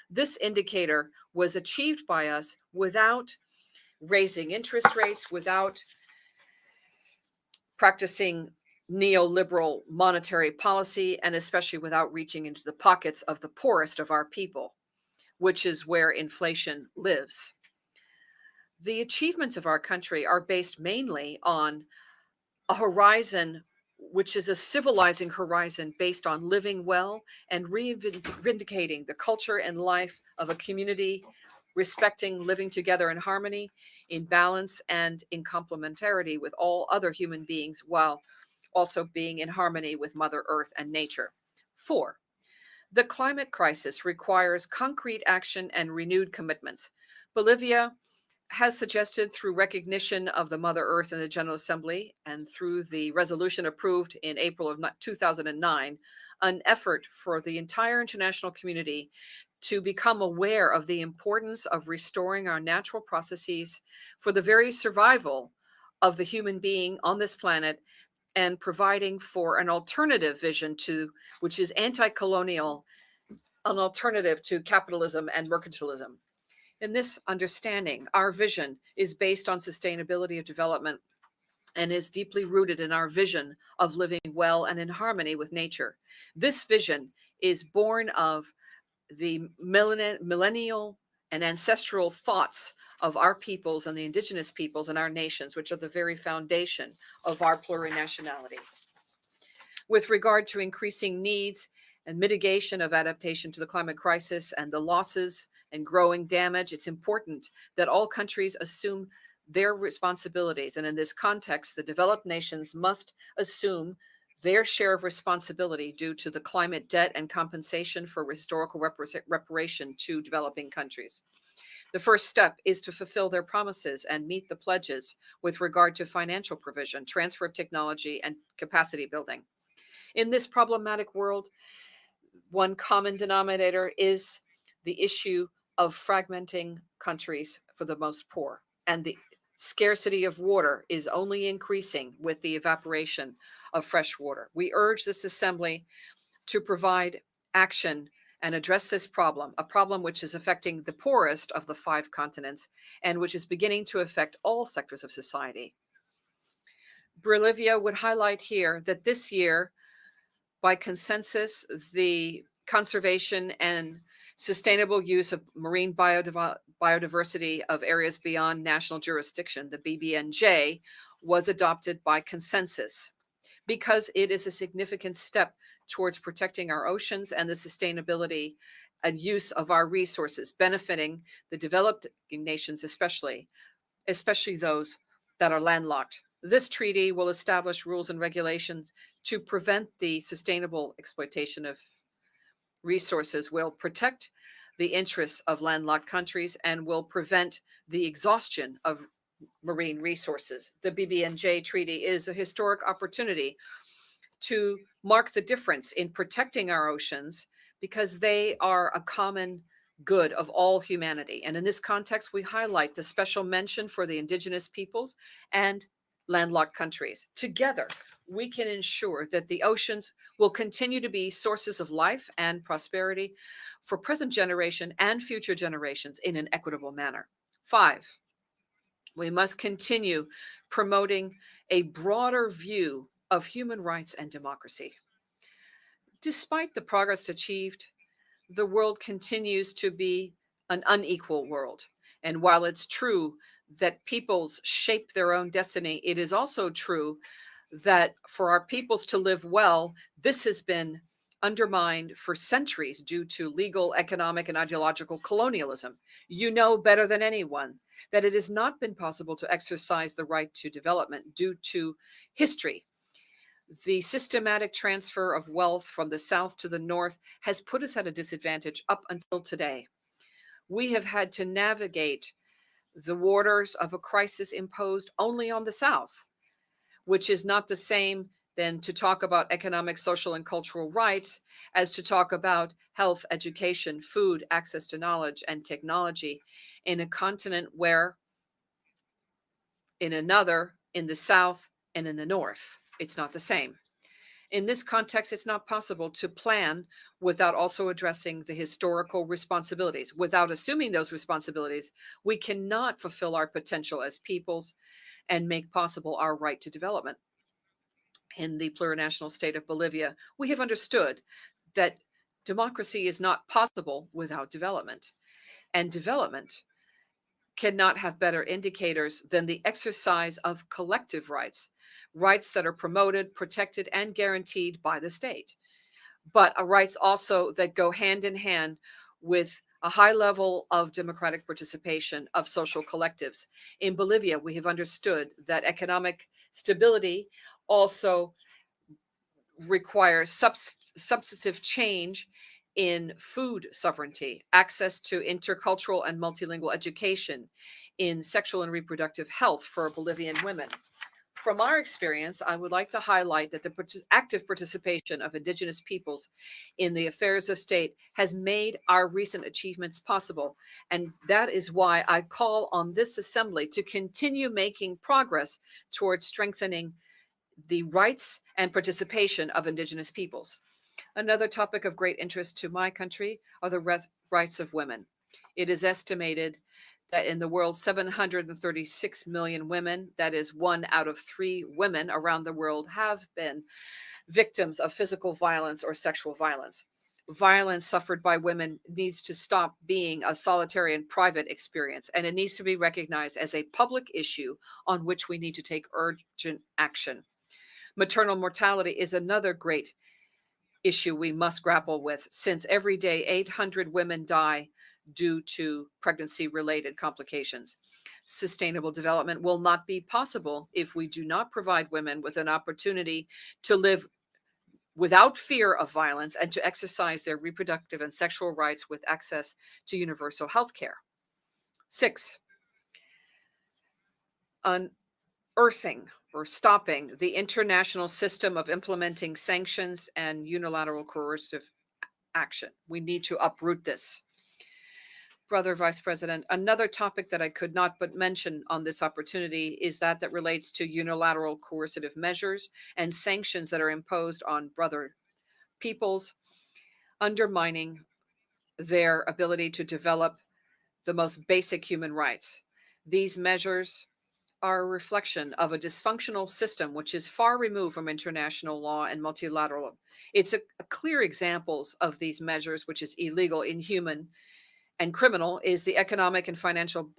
Speaker 15: This indicator was achieved by us without raising interest rates, without practicing neoliberal monetary policy, and especially without reaching into the pockets of the poorest of our people, which is where inflation lives. The achievements of our country are based mainly on a horizon, which is a civilizing horizon based on living well and reivindicating the culture and life of a community, respecting living together in harmony, in balance, and in complementarity with all other human beings, while also being in harmony with Mother Earth and nature. 4, The climate crisis requires concrete action and renewed commitments. Bolivia has suggested, through recognition of the Mother Earth in the General Assembly and through the resolution approved in April of 2009, an effort for the entire international community to become aware of the importance of restoring our natural processes for the very survival of the human being on this planet, and providing for an alternative vision to, which is anti-colonial, an alternative to capitalism and mercantilism. In this understanding, our vision is based on sustainability of development and is deeply rooted in our vision of living well and in harmony with nature. This vision is born of the millennial and ancestral thoughts of our peoples and the indigenous peoples and our nations, which are the very foundation of our plurinationality. With regard to increasing needs and mitigation of adaptation to the climate crisis and the losses and growing damage, it's important that all countries assume their responsibilities. And in this context, the developed nations must assume their share of responsibility due to the climate debt and compensation for historical reparation to developing countries. The first step is to fulfill their promises and meet the pledges with regard to financial provision, transfer of technology, and capacity building. In this problematic world, one common denominator is the issue of fragmenting countries for the most poor, and the scarcity of water is only increasing with the evaporation of fresh water. We urge this assembly to provide action and address this problem, a problem which is affecting the poorest of the 5 continents and which is beginning to affect all sectors of society. Bolivia would highlight here that this year, by consensus, the conservation and sustainable use of marine biodiversity of areas beyond national jurisdiction, the BBNJ, was adopted by consensus because it is a significant step towards protecting our oceans and the sustainability and use of our resources, benefiting the developed nations, especially those that are landlocked. This treaty will establish rules and regulations to prevent the sustainable exploitation of resources, will protect the interests of landlocked countries, and will prevent the exhaustion of marine resources. The BBNJ Treaty is a historic opportunity to mark the difference in protecting our oceans because they are a common good of all humanity. And in this context, we highlight the special mention for the indigenous peoples and landlocked countries. Together, we can ensure that the oceans will continue to be sources of life and prosperity for present generation and future generations in an equitable manner. 5, we must continue promoting a broader view of human rights and democracy. Despite the progress achieved, the world continues to be an unequal world. And while it's true that peoples shape their own destiny, it is also true that for our peoples to live well, this has been undermined for centuries due to legal, economic, and ideological colonialism. You know better than anyone that it has not been possible to exercise the right to development due to history. The systematic transfer of wealth from the south to the north has put us at a disadvantage up until today. We have had to navigate the waters of a crisis imposed only on the south, which is not the same than to talk about economic, social, and cultural rights as to talk about health, education, food, access to knowledge, and technology in a continent where in another, in the south and in the north, it's not the same. In this context, it's not possible to plan without also addressing the historical responsibilities. Without assuming those responsibilities, we cannot fulfill our potential as peoples and make possible our right to development. In the plurinational state of Bolivia, we have understood that democracy is not possible without development, and development cannot have better indicators than the exercise of collective rights, rights that are promoted, protected, and guaranteed by the state, but rights also that go hand in hand with a high level of democratic participation of social collectives. In Bolivia, we have understood that economic stability also requires substantive change in food sovereignty, access to intercultural and multilingual education, in sexual and reproductive health for Bolivian women. From our experience, I would like to highlight that the active participation of indigenous peoples in the affairs of state has made our recent achievements possible. And that is why I call on this assembly to continue making progress towards strengthening the rights and participation of indigenous peoples. Another topic of great interest to my country are the rights of women. It is estimated that in the world, 736 million women, that is 1 out of 3 women around the world, have been victims of physical violence or sexual violence. Violence suffered by women needs to stop being a solitary and private experience, and it needs to be recognized as a public issue on which we need to take urgent action. Maternal mortality is another great issue we must grapple with, since every day 800 women die due to pregnancy-related complications. Sustainable development will not be possible if we do not provide women with an opportunity to live without fear of violence and to exercise their reproductive and sexual rights with access to universal health care. 6, unearthing or stopping the international system of implementing sanctions and unilateral coercive action. We need to uproot this. Brother Vice President, another topic that I could not but mention on this opportunity is that relates to unilateral coercive measures and sanctions that are imposed on brother peoples, undermining their ability to develop the most basic human rights. These measures are a reflection of a dysfunctional system which is far removed from international law and multilateral. It's a clear examples of these measures, which is illegal, inhuman, and criminal, is the economic and financial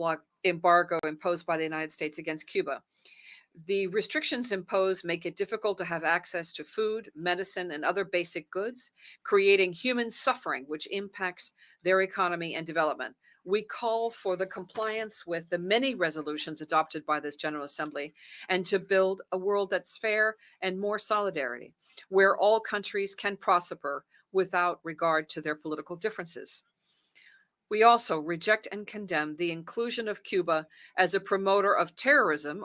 Speaker 15: embargo imposed by the United States against Cuba. The restrictions imposed make it difficult to have access to food, medicine, and other basic goods, creating human suffering, which impacts their economy and development. We call for the compliance with the many resolutions adopted by this General Assembly and to build a world that's fair and more solidarity, where all countries can prosper without regard to their political differences. We also reject and condemn the inclusion of Cuba as a promoter of terrorism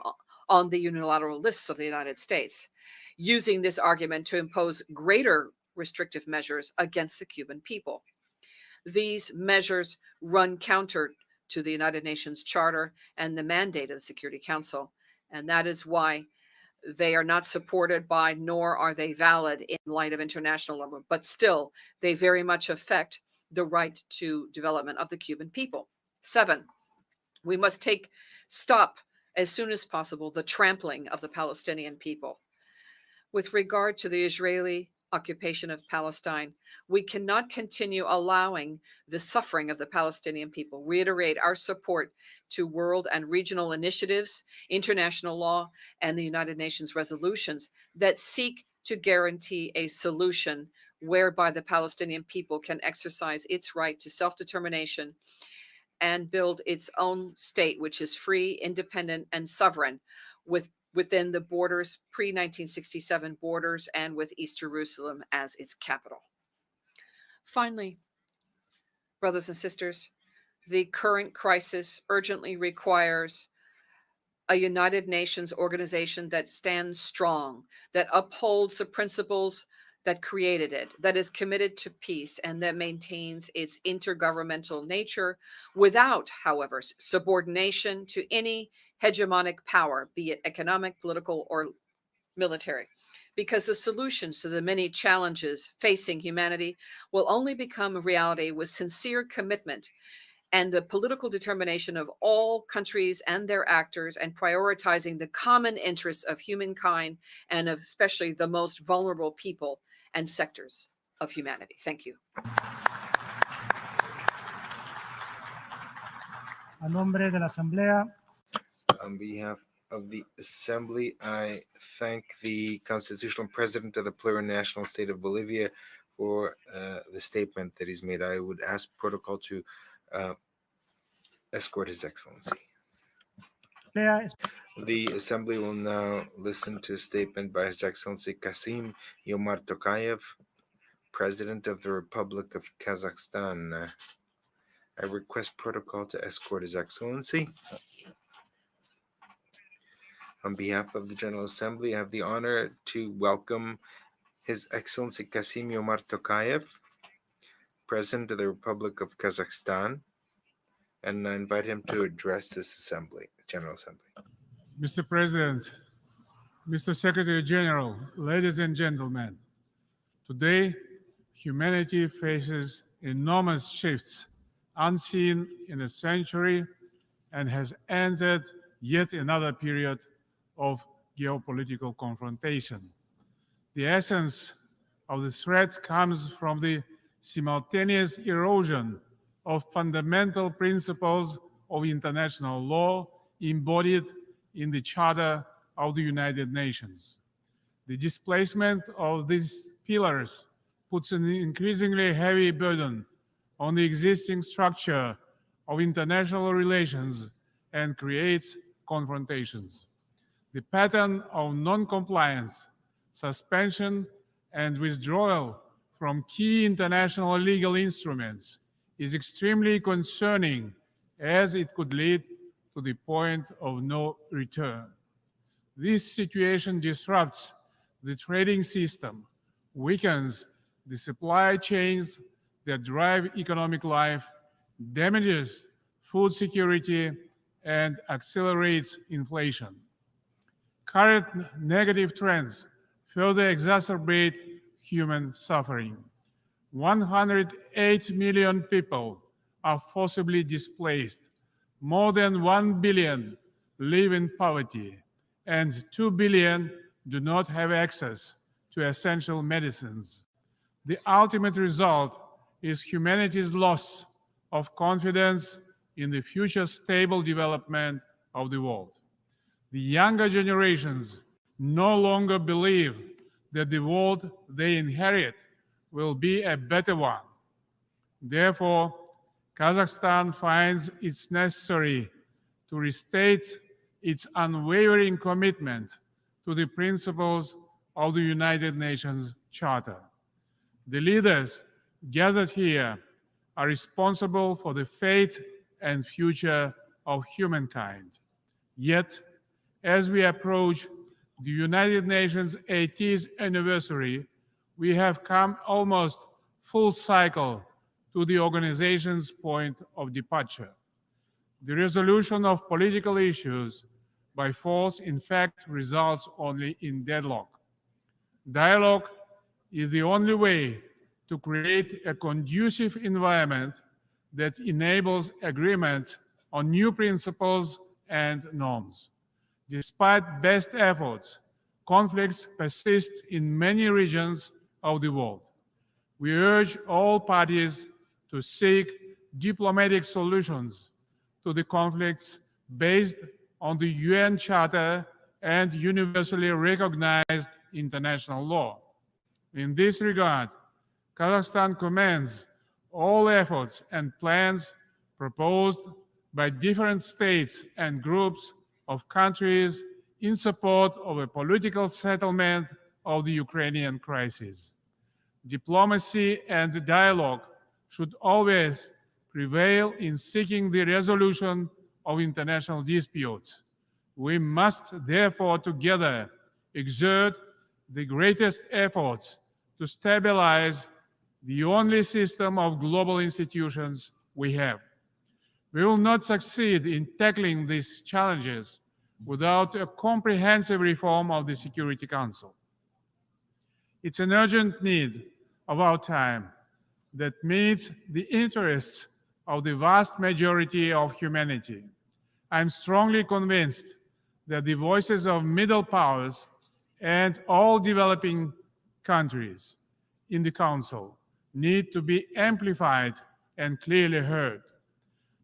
Speaker 15: on the unilateral lists of the United States, using this argument to impose greater restrictive measures against the Cuban people. These measures run counter to the United Nations Charter and the mandate of the Security Council, and that is why they are not supported by, nor are they valid in light of international law, but still, they very much affect the right to development of the Cuban people. 7, we must stop as soon as possible the trampling of the Palestinian people. With regard to the Israeli occupation of Palestine, we cannot continue allowing the suffering of the Palestinian people. Reiterate our support to world and regional initiatives, international law, and the United Nations resolutions that seek to guarantee a solution whereby the Palestinian people can exercise its right to self-determination and build its own state, which is free, independent, and sovereign within the borders, pre-1967 borders, and with East Jerusalem as its capital. Finally, brothers and sisters, the current crisis urgently requires a United Nations organization that stands strong, that upholds the principles that created it, that is committed to peace, and that maintains its intergovernmental nature without, however, subordination to any hegemonic power, be it economic, political, or military. Because the solutions to the many challenges facing humanity will only become a reality with sincere commitment and the political determination of all countries and their actors, and prioritizing the common interests of humankind and of especially the most vulnerable people and sectors of humanity. Thank you.
Speaker 9: A nombre de la Asamblea.
Speaker 16: On behalf of the Assembly, I thank the Constitutional President of the Plurinational State of Bolivia for the statement that he's made. I would ask protocol to escort His Excellency. The Assembly will now listen to a statement by His Excellency Kasim Yomar Tokayev, President of the Republic of Kazakhstan. I request protocol to escort His Excellency. On behalf of the General Assembly, I have the honor to welcome His Excellency Kassym-Jomart Tokayev, President of the Republic of Kazakhstan, and I invite him to address this assembly, General Assembly.
Speaker 13: Mr. President, Mr. Secretary General, ladies and gentlemen, today humanity faces enormous shifts unseen in a century and has entered yet another period of geopolitical confrontation. The essence of the threat comes from the simultaneous erosion of fundamental principles of international law embodied in the Charter of the United Nations. The displacement of these pillars puts an increasingly heavy burden on the existing structure of international relations and creates confrontations. The pattern of non-compliance, suspension, and withdrawal from key international legal instruments is extremely concerning, as it could lead to the point of no return. This situation disrupts the trading system, weakens the supply chains that drive economic life, damages food security, and accelerates inflation. Current negative trends further exacerbate human suffering. 108 million people are forcibly displaced. More than 1 billion live in poverty, and 2 billion do not have access to essential medicines. The ultimate result is humanity's loss of confidence in the future stable development of the world. The younger generations no longer believe that the world they inherit will be a better one. Therefore, Kazakhstan finds it necessary to restate its unwavering commitment to the principles of the United Nations Charter. The leaders gathered here are responsible for the fate and future of humankind. Yet, as we approach the United Nations 80th anniversary, we have come almost full cycle to the organization's point of departure. The resolution of political issues by force, in fact, results only in deadlock. Dialogue is the only way to create a conducive environment that enables agreement on new principles and norms. Despite best efforts, conflicts persist in many regions of the world. We urge all parties to seek diplomatic solutions to the conflicts based on the UN Charter and universally recognized international law. In this regard, Kazakhstan commends all efforts and plans proposed by different states and groups of countries in support of a political settlement of the Ukrainian crisis. Diplomacy and dialogue should always prevail in seeking the resolution of international disputes. We must therefore together exert the greatest efforts to stabilize the only system of global institutions we have. We will not succeed in tackling these challenges without a comprehensive reform of the Security Council. It's an urgent need of our time that meets the interests of the vast majority of humanity. I'm strongly convinced that the voices of middle powers and all developing countries in the Council need to be amplified and clearly heard.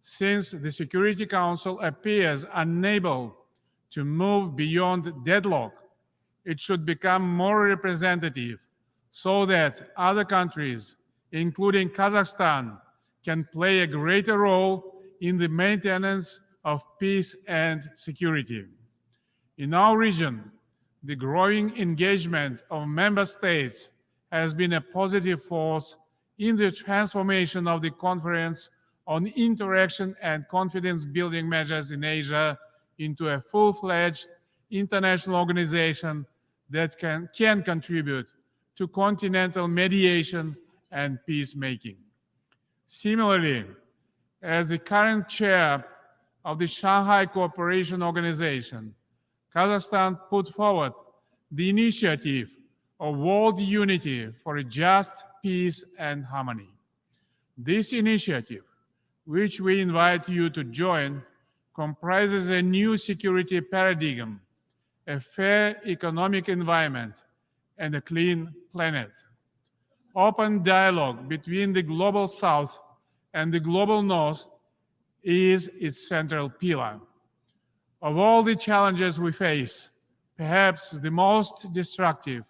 Speaker 13: Since the Security Council appears unable to move beyond deadlock, it should become more representative so that other countries, including Kazakhstan, can play a greater role in the maintenance of peace and security. In our region, the growing engagement of member states
Speaker 22: has been a positive force in the transformation of the Conference on Interaction and Confidence-Building Measures in Asia into a full-fledged international organization that can contribute to continental mediation and peacemaking. Similarly, as the current chair of the Shanghai Cooperation Organization, Kazakhstan put forward the initiative of World Unity for a Just Peace and Harmony. This initiative, which we invite you to join, comprises a new security paradigm, a fair economic environment, and a clean planet. Open dialogue between the Global South and the Global North is its central pillar. Of all the challenges we face, perhaps the most destructive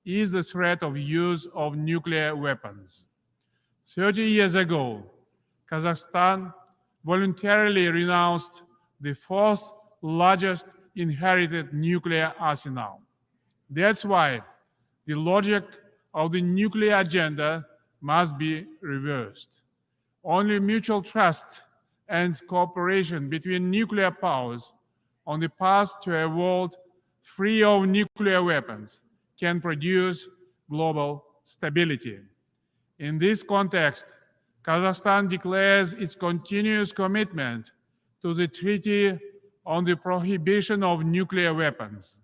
Speaker 22: is the threat of use of nuclear weapons. 30 years ago, Kazakhstan voluntarily renounced the fourth largest inherited nuclear arsenal. That's why the logic of the nuclear agenda must be reversed. Only mutual trust and cooperation between nuclear powers on the path to a world free of nuclear weapons can produce global stability. In this context, Kazakhstan declares its continuous commitment to the Treaty on the Prohibition of Nuclear Weapons.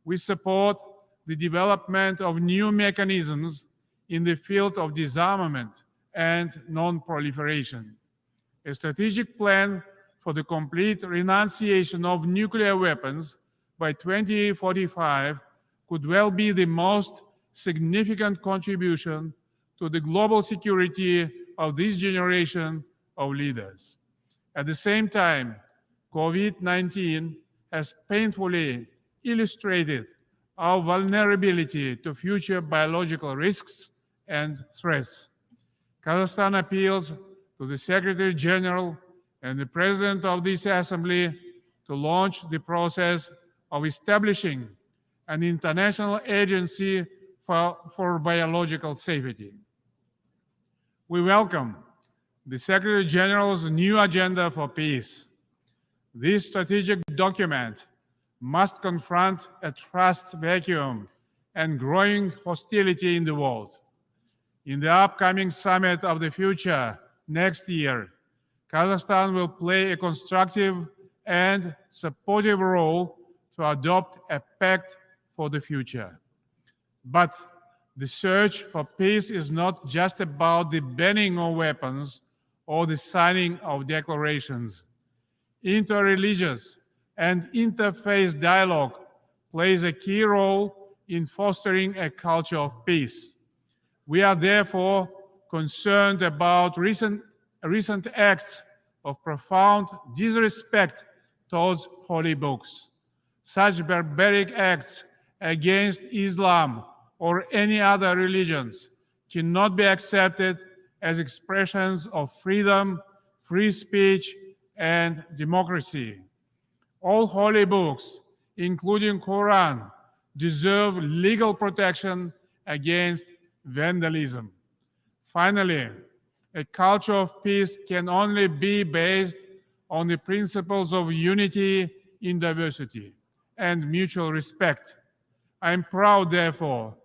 Speaker 22: We support the development of new mechanisms in the field of disarmament and non-proliferation. A strategic plan for the complete renunciation of nuclear weapons by 2045 could well be the most significant contribution to the global security of this generation of leaders. At the same time, COVID-19 has painfully illustrated our vulnerability to future biological risks and threats. Kazakhstan appeals to the Secretary General and the President of this Assembly to launch the process of establishing an international agency for biological safety. We welcome the Secretary General's new agenda for peace. This strategic document must confront a trust vacuum and growing hostility in the world. In the upcoming Summit of the Future next year, Kazakhstan will play a constructive and supportive role to adopt a pact for the future. But the search for peace is not just about the banning of weapons or the signing of declarations. Interreligious and interfaith dialogue plays a key role in fostering a culture of peace. We are therefore concerned about recent acts of profound disrespect towards holy books. Such barbaric acts against Islam or any other religions cannot be accepted as expressions of freedom, free speech, and democracy. All holy books, including Quran, deserve legal protection against vandalism. Finally, a culture of peace can only be based on the principles of unity in diversity and mutual respect. I am proud, therefore,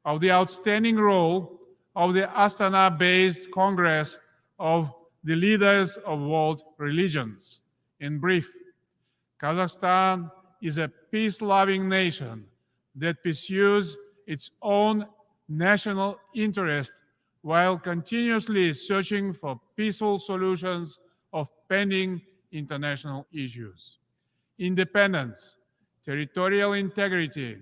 Speaker 22: of the outstanding role of the Astana-based Congress of the Leaders of World Religions. In brief, Kazakhstan is a peace-loving nation that pursues its own national interest while continuously searching for peaceful solutions of pending international issues. Independence, territorial integrity,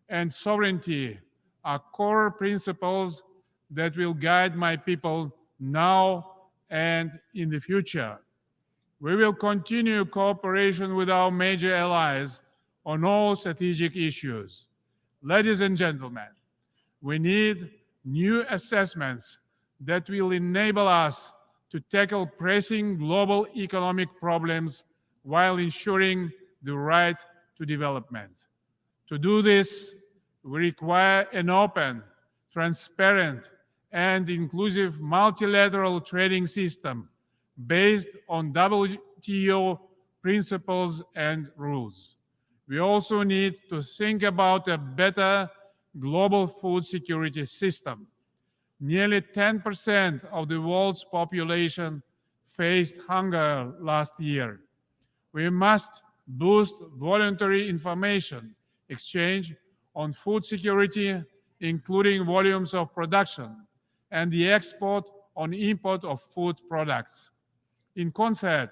Speaker 22: and sovereignty are core principles that will guide my people now and in the future. We will continue cooperation with our major allies on all strategic issues. Ladies and gentlemen, we need new assessments that will enable us to tackle pressing global economic problems while ensuring the right to development. To do this, we require an open,
Speaker 13: transparent, and inclusive multilateral trading system based on WTO principles and rules. We also need to think about a better global food security system. Nearly 10% of the world's population faced hunger last year. We must boost voluntary information exchange on food security, including volumes of production, and the export on import of food products. In concert,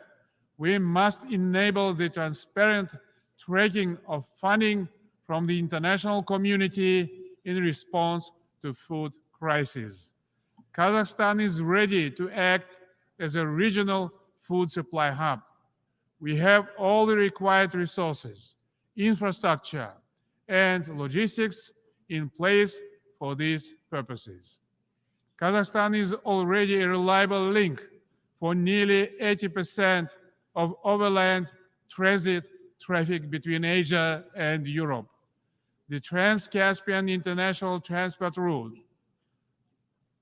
Speaker 13: we must enable the transparent tracking of funding from the international community in response to food crisis. Kazakhstan is ready to act as a regional food supply hub. We have all the required resources, infrastructure, and logistics in place for these purposes. Kazakhstan is already a reliable link for nearly 80% of overland transit traffic between Asia and Europe. The Trans-Caspian International Transport Route,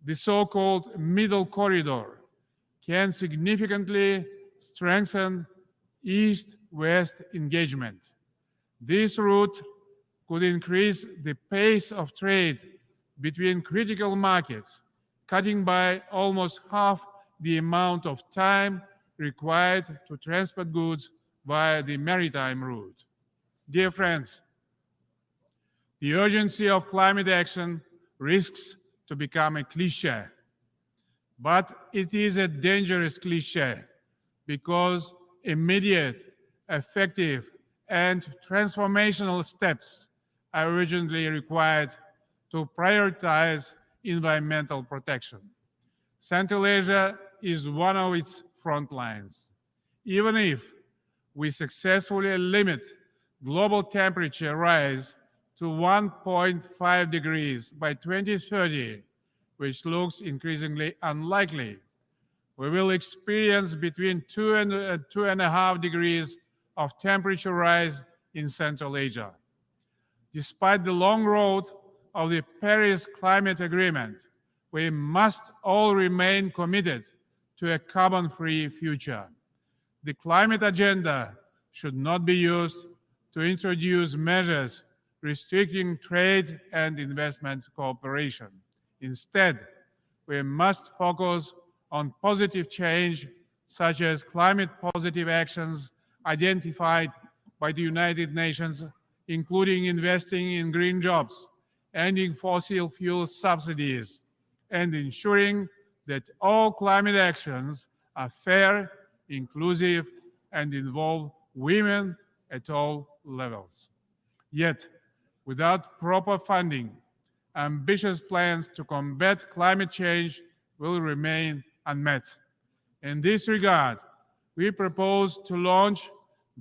Speaker 13: the so-called Middle Corridor, can significantly strengthen East-West engagement. This route could increase the pace of trade between critical markets, cutting by almost half the amount of time required to transport goods via the maritime route. Dear friends, the urgency of climate action risks to become a cliché, but it is a dangerous cliché because immediate, effective, and transformational steps are urgently required to prioritize environmental protection. Central Asia is one of its front lines. Even if we successfully limit global temperature rise to 1.5 degrees by 2030, which looks increasingly unlikely, we will experience between 2 and 2.5 degrees of temperature rise in Central Asia. Despite the long road of the Paris Climate Agreement, we must all remain committed to a carbon-free future. The climate agenda should not be used to introduce measures restricting trade and investment cooperation. Instead, we must focus on positive change, such as climate-positive actions identified by the United Nations, including investing in green jobs, ending fossil fuel subsidies, and ensuring that all climate actions are fair, inclusive, and involve women at all levels. Yet, without proper funding, ambitious plans to combat climate change will remain unmet. In this regard, we propose to launch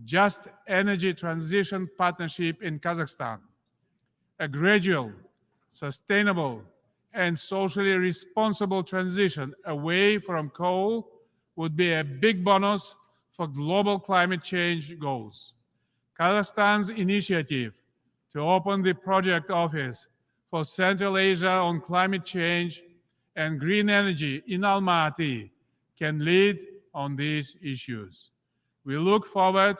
Speaker 13: Just Energy Transition Partnership in Kazakhstan, a gradual, sustainable, and socially responsible transition away from coal would be a big bonus for global climate change goals. Kazakhstan's initiative to open the project office for Central Asia on climate change and green energy in Almaty can lead on these issues. We look forward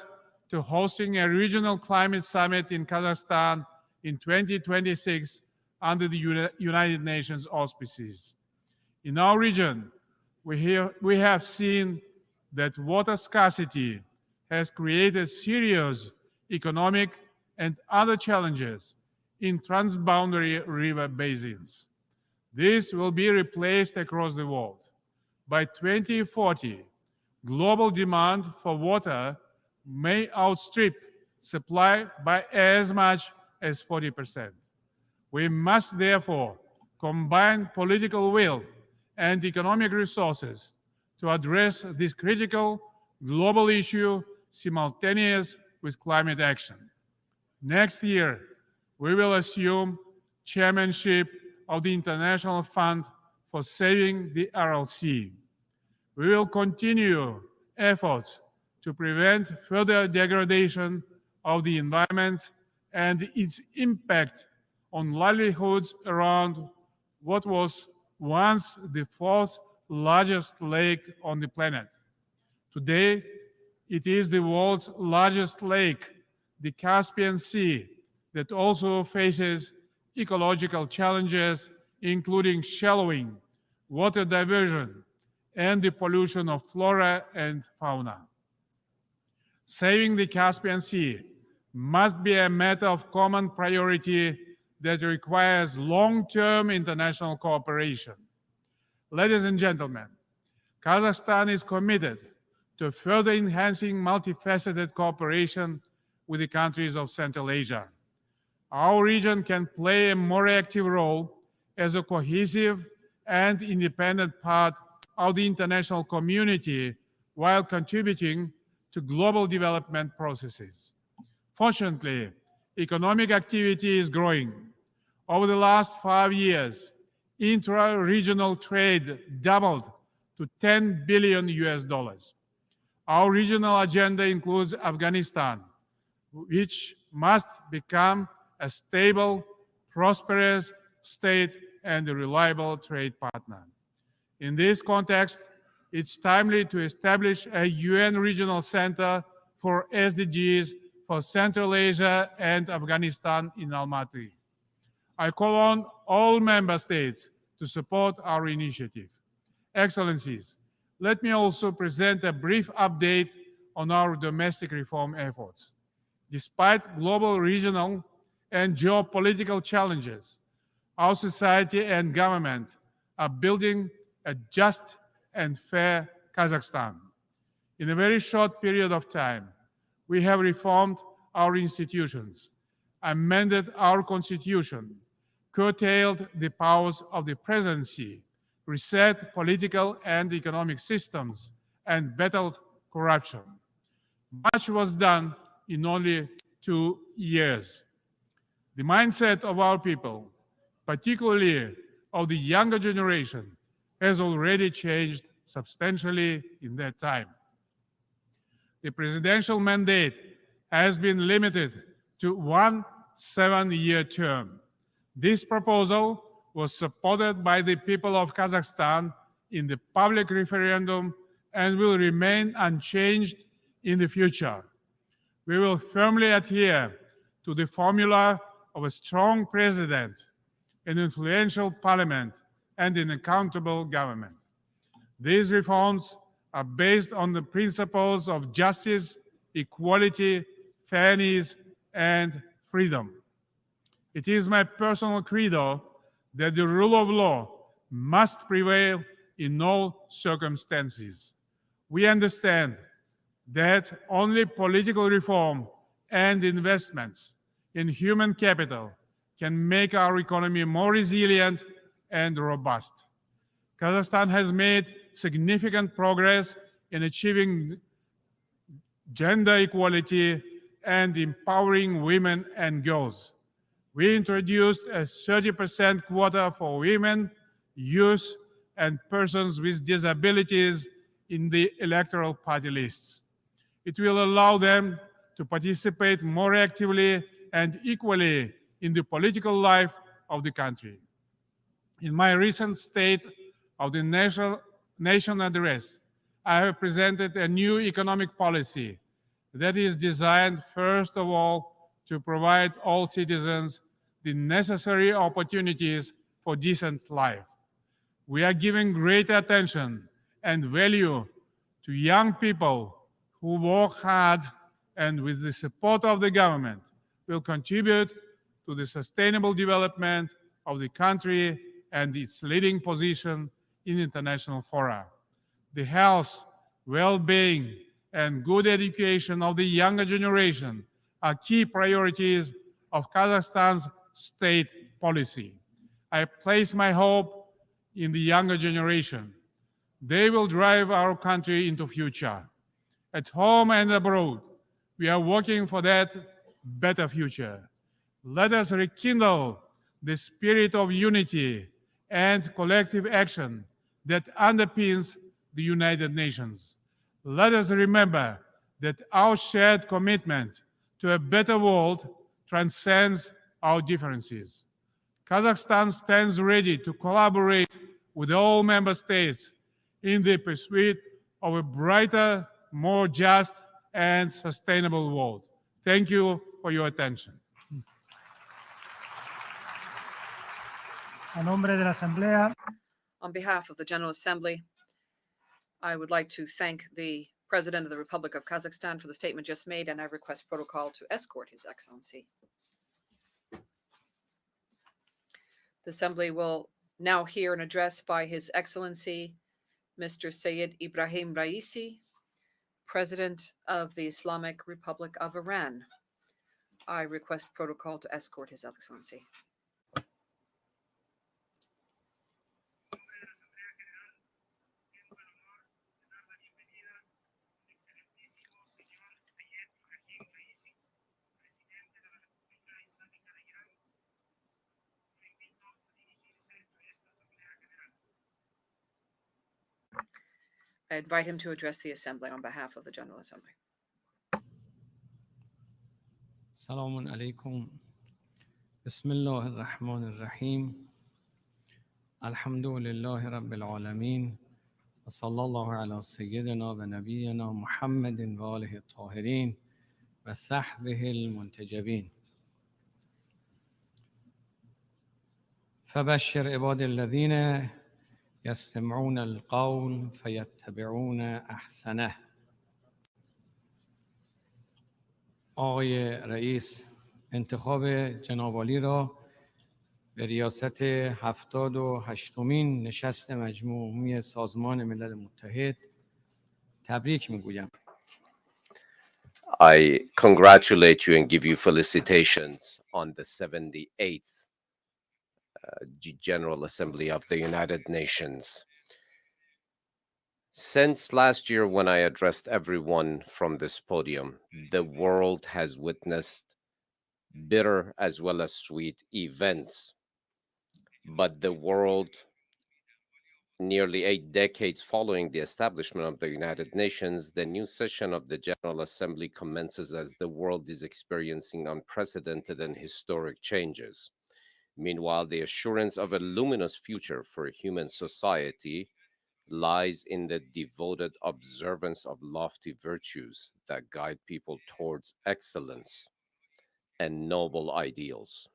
Speaker 13: to hosting a regional climate summit in Kazakhstan in 2026 under the United Nations auspices. In our region, we have seen that water scarcity has created serious economic and other challenges in transboundary river basins. This will be replaced across the world. By 2040, global demand for water may outstrip supply by as much as 40%. We must therefore combine political will and economic resources to address this critical global issue simultaneous with climate action. Next year, we will assume chairmanship of the International Fund for Saving the RLC. We will continue efforts to prevent further degradation of the environment and its impact on livelihoods around
Speaker 22: what was once the fourth largest lake on the planet. Today, it is the world's largest lake, the Caspian Sea, that also faces ecological challenges, including shallowing, water diversion, and the pollution of flora and fauna. Saving the Caspian Sea must be a matter of common priority that requires long-term international cooperation. Ladies and gentlemen, Kazakhstan is committed to further enhancing multifaceted cooperation with the countries of Central Asia. Our region can play a more active role as a cohesive and independent part of the international community while contributing to global development processes. Fortunately, economic activity is growing. Over the last 5 years, intra-regional trade doubled to $10 billion US. Our regional agenda includes Afghanistan, which must become a stable, prosperous state and a reliable trade partner. In this context, it's timely to establish a UN regional center for SDGs for Central Asia and Afghanistan in Almaty. I call on all member states to support our initiative. Excellencies, let me also present a brief update on our domestic reform efforts. Despite global, regional, and geopolitical challenges, our society and government are building a just and fair Kazakhstan. In a very short period of time, we have reformed our institutions, amended our constitution, curtailed the powers of the presidency, reset political and economic systems, and battled corruption. Much was done in only 2 years. The mindset of our people, particularly of the younger generation, has already changed substantially in that time. The presidential mandate has been limited to 1 7-year term. This proposal was supported by the people of Kazakhstan in the public referendum and will remain unchanged in the future. We will firmly adhere to the formula of a strong president, an influential parliament, and an accountable government. These reforms are based on the principles of justice, equality, fairness, and freedom. It is my personal credo that the rule of law must prevail in all circumstances. We understand that only political reform and investments in human capital can make our economy more resilient and robust. Kazakhstan has made significant progress in achieving gender equality and empowering women and girls. We introduced a 30% quota for women, youth, and persons with disabilities in the electoral party lists. It will allow them to participate more actively and equally in the political life of the country. In my recent State of the Nation address, I have presented a new economic policy that is designed, first of all, to provide all citizens the necessary opportunities for decent life. We are giving great attention and value to young people who work hard and, with the support of the government, will contribute to the sustainable development of the country and its leading position in international fora. The health, well-being, and good education of the younger generation are key priorities of Kazakhstan's state policy. I place my hope in the younger generation. They will drive our country into future. At home and abroad, we are working for that better future. Let us rekindle the spirit of unity and collective action that underpins the United Nations. Let us remember that our shared commitment to a better world transcends our differences. Kazakhstan stands ready to collaborate with all member states in the pursuit of a brighter, more just, and sustainable world. Thank you for your attention.
Speaker 9: A nombre de la Asamblea,
Speaker 15: On behalf of the General Assembly, I would like to thank the President of the Republic of Kazakhstan for the statement just made, and I request protocol to escort His Excellency. The Assembly will now hear an address by His Excellency, Mr. Sayyid Ibrahim Raisi, President of the Islamic Republic of Iran. I request protocol to escort His Excellency. I invite him to address the Assembly on behalf of the General Assembly.
Speaker 19: Assalamu alaikum. Bismillah ar-Rahman ar-Rahim. Alhamdulillahi Rabbil Alameen. Wa sallallahu ala Sayyidina wa Nabiyyina Muhammadin wa alihi at-tahirin wa sahbihi al-muntajabin. فبشر عباد الذين يستمعون القول فيتبعون احسنه. آقای رئیس، انتخاب جناب عالی را به ریاست 78مین نشست مجموع عمومی سازمان ملل متحد تبریک میگویم.
Speaker 20: I congratulate you and give you felicitations on the 78th General Assembly of the United Nations. Since last year, when I addressed everyone from this podium, the world has witnessed bitter as well as sweet events. But the world, nearly 8 decades following the establishment of the United Nations, the new session of the General Assembly commences as the world is experiencing unprecedented and historic changes. Meanwhile, the assurance of a luminous future for human society lies in the devoted observance of lofty virtues that guide people towards excellence and noble ideals.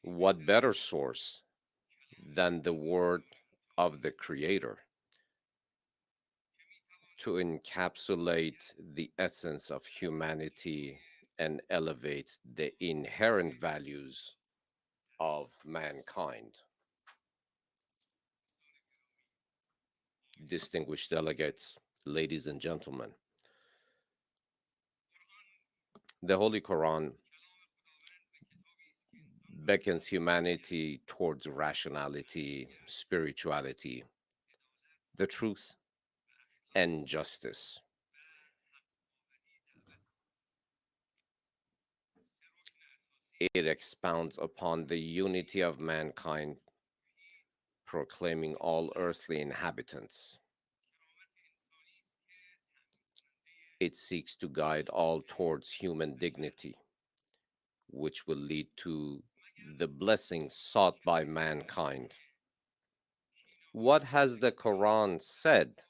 Speaker 20: What better source than the word of the Creator to encapsulate the essence of humanity and elevate the inherent values of mankind? Distinguished delegates, ladies and gentlemen, the Holy Quran beckons humanity towards rationality, spirituality, the truth, and justice. It expounds upon the unity of mankind, proclaiming all earthly inhabitants. It seeks to guide all towards human dignity, which will lead to the blessings sought by mankind. What has the Quran said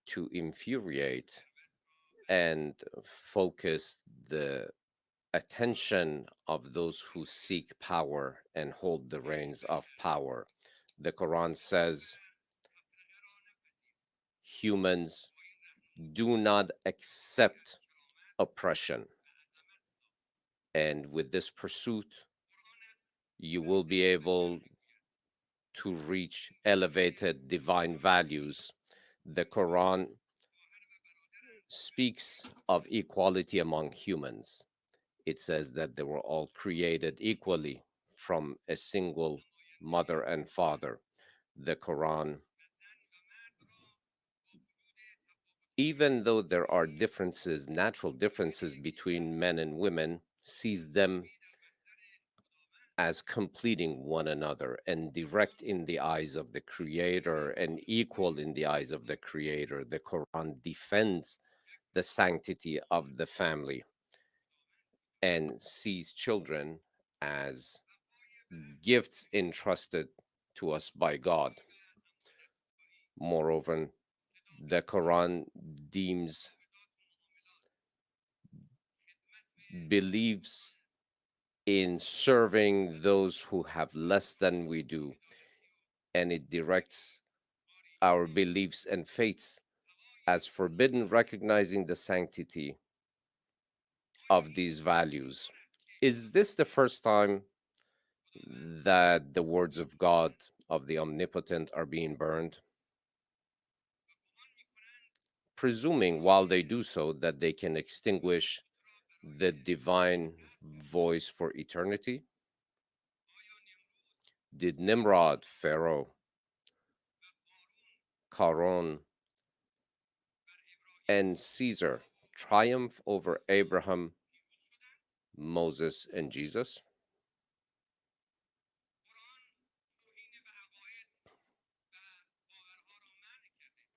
Speaker 20: to infuriate and focus the attention of those who seek power and hold the reins of power? The Quran says, humans do not accept oppression. And with this pursuit, you will be able to reach elevated divine values. The Quran speaks of equality among humans. It says that they were all created equally from a single mother and father. The Quran, even though there are differences, natural differences between men and women, sees them as completing one another and direct in the eyes of the Creator and equal in the eyes of the Creator. The Quran defends the sanctity of the family and sees children as gifts entrusted to us by God. Moreover, the Quran believes in serving those who have less than we do, and it directs our beliefs and faiths as forbidden, recognizing the sanctity of these values. Is this the first time that the words of God, of the Omnipotent, are being burned? Presuming while they do so that they can extinguish the divine voice for eternity? Did Nimrod, Pharaoh, Caron, and Caesar triumph over Abraham, Moses, and Jesus?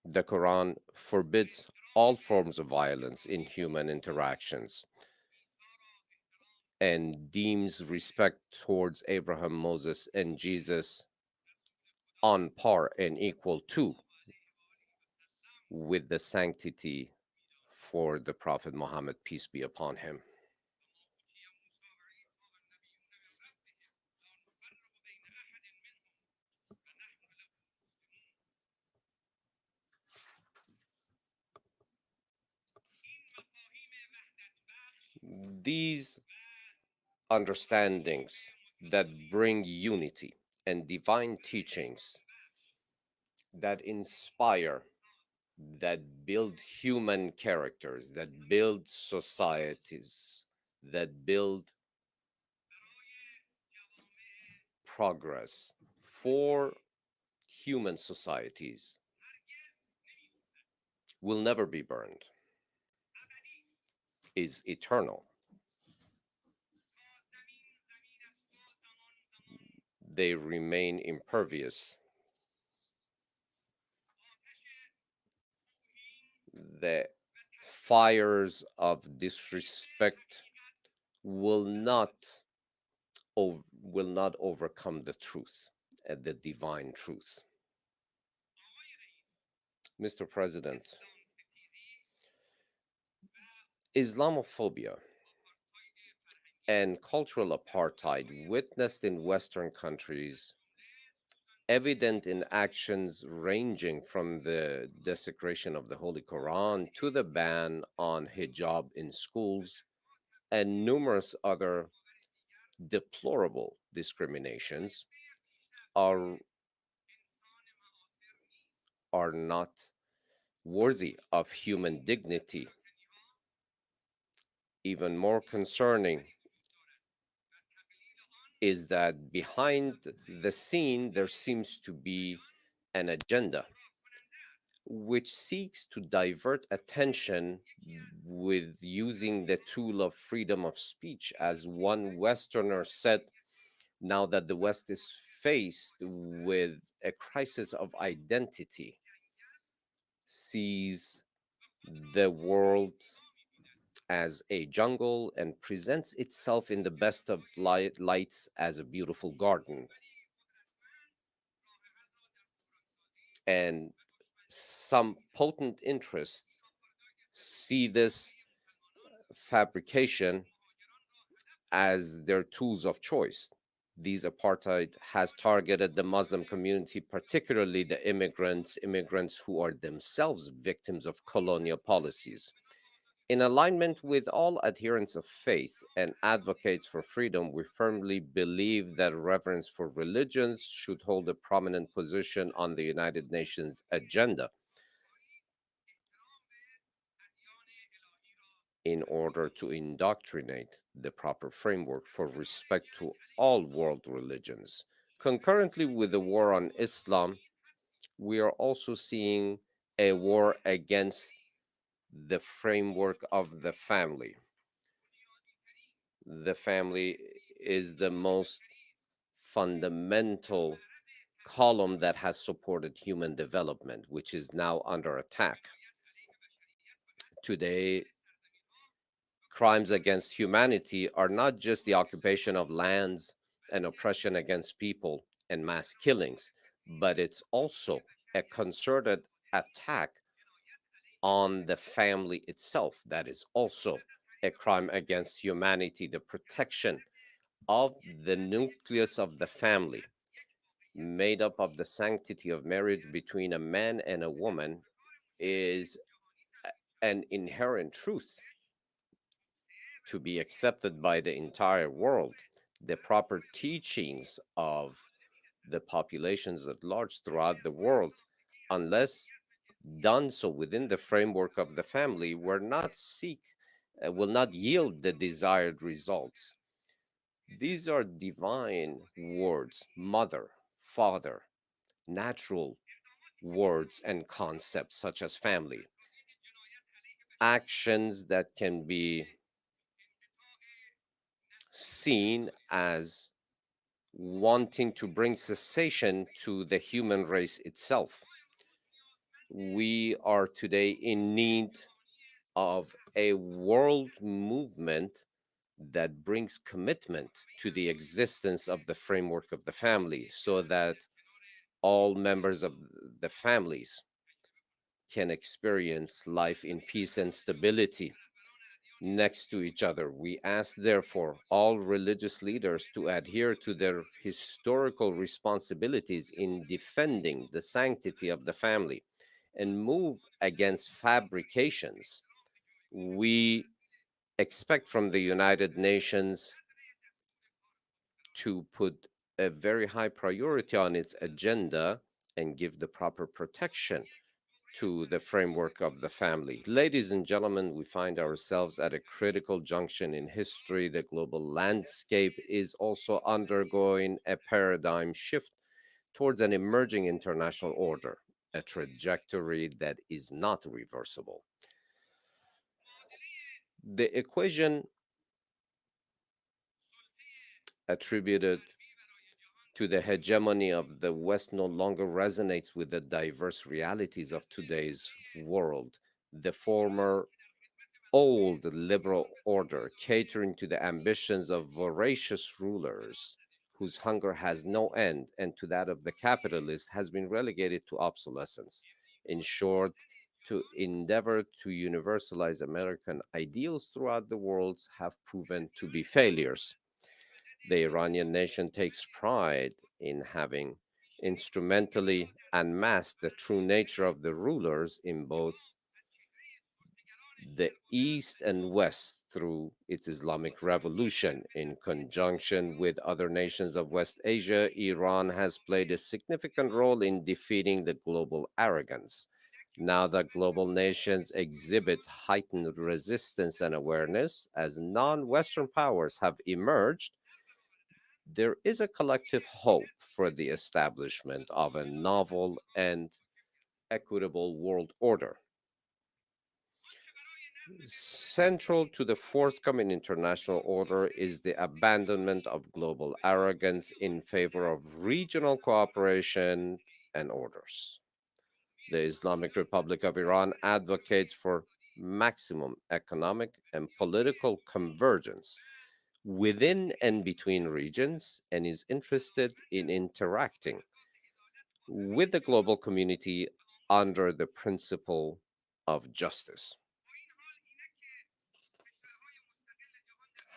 Speaker 20: The Quran forbids all forms of violence in human interactions and deems respect towards Abraham, Moses, and Jesus on par and equal to with the sanctity for the Prophet Muhammad, peace be upon him. These understandings that bring unity and divine teachings that inspire, that build human characters, that build societies, that build progress for human societies will never be burned, is eternal. They remain impervious. The fires of disrespect will not overcome the truth, the divine truth. Mr. President, Islamophobia and cultural apartheid witnessed in Western countries, evident in actions ranging from the desecration of the Holy Quran to the ban on hijab in schools and numerous other deplorable discriminations, are not worthy of human dignity. Even more concerning is that behind the scene there seems to be an agenda which seeks to divert attention with using the tool of freedom of speech. As one Westerner said, now that the West is faced with a crisis of identity, sees the world as a jungle and presents itself in the best of lights as a beautiful garden. And some potent interests see this fabrication as their tools of choice. These apartheid has targeted the Muslim community, particularly the immigrants who are themselves victims of colonial policies. In alignment with all adherents of faith and advocates for freedom, we firmly believe that reverence for religions should hold a prominent position on the United Nations agenda in order to indoctrinate the proper framework for respect to all world religions. Concurrently with the war on Islam, we are also seeing a war against the framework of the family. The family is the most fundamental column that has supported human development, which is now under attack. Today, crimes against humanity are not just the occupation of lands and oppression against people and mass killings, but it's also a concerted attack on the family itself. That is also a crime against humanity. The protection of the nucleus of the family, made up of the sanctity of marriage between a man and a woman, is an inherent truth to be accepted by the entire world. The proper teachings of the populations at large throughout the world, unless done so within the framework of the family, will not yield the desired results. These are divine words: mother, father, natural words and concepts such as family, actions that can be seen as wanting to bring cessation to the human race itself. We are today in need of a world movement that brings commitment to the existence of the framework of the family, so that all members of the families can experience life in peace and stability next to each other. We ask, therefore, all religious leaders to adhere to their historical responsibilities in defending the sanctity of the family and move against fabrications. We expect from the United Nations to put a very high priority on its agenda and give the proper protection to the framework of the family. Ladies and gentlemen, we find ourselves at a critical junction in history. The global landscape is also undergoing a paradigm shift towards an emerging international order, a trajectory that is not reversible. The equation attributed to the hegemony of the West no longer resonates with the diverse realities of today's world. The former old liberal order, catering to the ambitions of voracious rulers whose hunger has no end, and to that of the capitalist, has been relegated to obsolescence. In short, to endeavor to universalize American ideals throughout the world have proven to be failures. The Iranian nation takes pride in having instrumentally unmasked the true nature of the rulers in both the East and West through its Islamic Revolution. In conjunction with other nations of West Asia, Iran has played a significant role in defeating the global arrogance. Now that global nations exhibit heightened resistance and awareness as non-Western powers have emerged, there is a collective hope for the establishment of a novel and equitable world order. Central to the forthcoming international order is the abandonment of global arrogance in favor of regional cooperation and orders. The Islamic Republic of Iran advocates for maximum economic and political convergence within and between regions, and is interested in interacting with the global community under the principle of justice.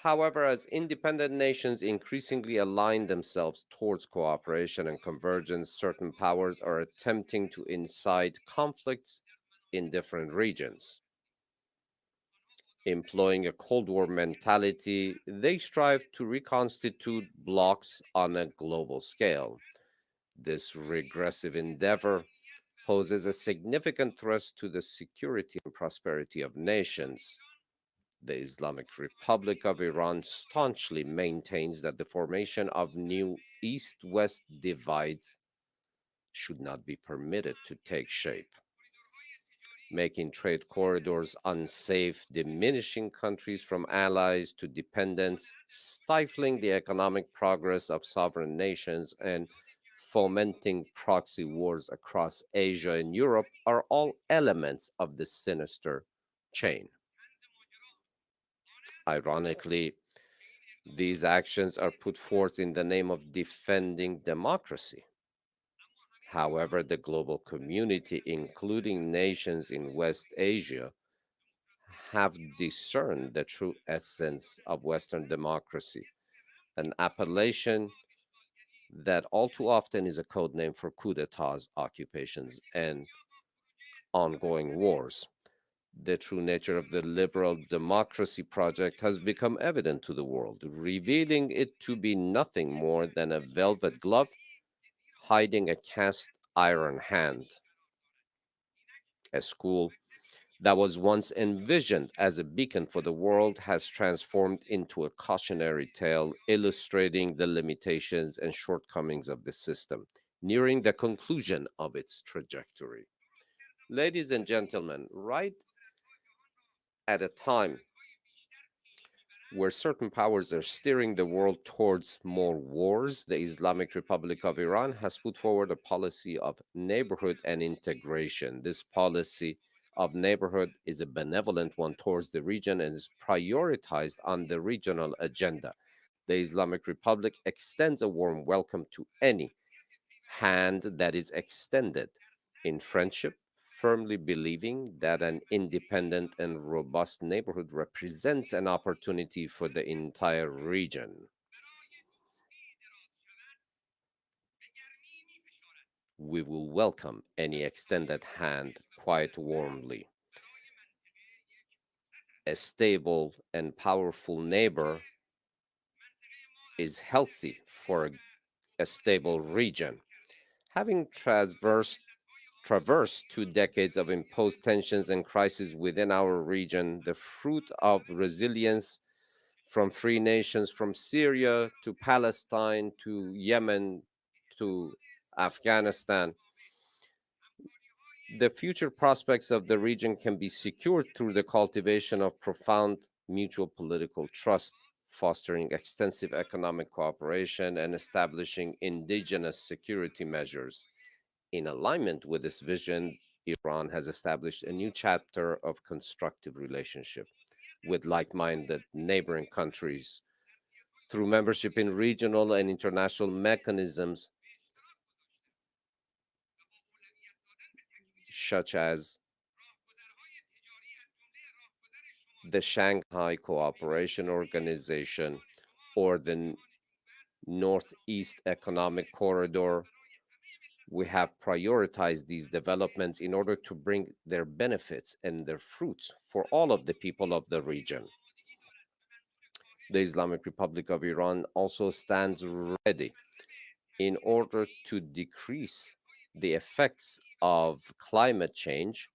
Speaker 20: However, as independent nations increasingly align themselves towards cooperation and convergence, certain powers are attempting to incite conflicts in different regions. Employing a Cold War mentality, they strive to reconstitute blocs on a global scale. This regressive endeavor poses a significant threat to the security and prosperity of nations. The Islamic Republic of Iran staunchly maintains that the formation of new East-West divides should not be permitted to take shape, making trade corridors unsafe, diminishing countries from allies to dependents, stifling the economic progress of sovereign nations, and fomenting proxy wars across Asia and Europe are all elements of this sinister chain. Ironically, these actions are put forth in the name of defending democracy. However, the global community, including nations in West Asia, have discerned the true essence of Western democracy, an appellation that all too often is a code name for coup d'etats, occupations, and ongoing wars. The true nature of the liberal democracy project has become evident to the world, revealing it to be nothing more than a velvet glove hiding a cast iron hand. A school that was once envisioned as a beacon for the world has transformed into a cautionary tale illustrating the limitations and shortcomings of the system, nearing the conclusion of its trajectory. Ladies and gentlemen, right at a time where certain powers are steering the world towards more wars, the Islamic Republic of Iran has put forward a policy of neighborhood and integration. This policy of neighborhood is a benevolent one towards the region and is prioritized on the regional agenda. The Islamic Republic extends a warm welcome to any hand that is extended in friendship, firmly believing that an independent and robust neighborhood represents an opportunity for the entire region. We will welcome any extended hand quite warmly. A stable and powerful neighbor is healthy for a stable region. Having traversed 2 decades of imposed tensions and crises within our region, the fruit of resilience from free nations from Syria to Palestine to Yemen to Afghanistan, the future prospects of the region can be secured through the cultivation of profound mutual political trust, fostering extensive economic cooperation, and establishing indigenous security measures. In alignment with this vision, Iran has established a new chapter of constructive relationship with like-minded neighboring countries through membership in regional and international mechanisms such as the Shanghai Cooperation Organization or the Northeast Economic Corridor. We have prioritized these developments in order to bring their benefits and their fruits for all of the people of the region. The Islamic Republic of Iran also stands ready in order to decrease the effects of climate change,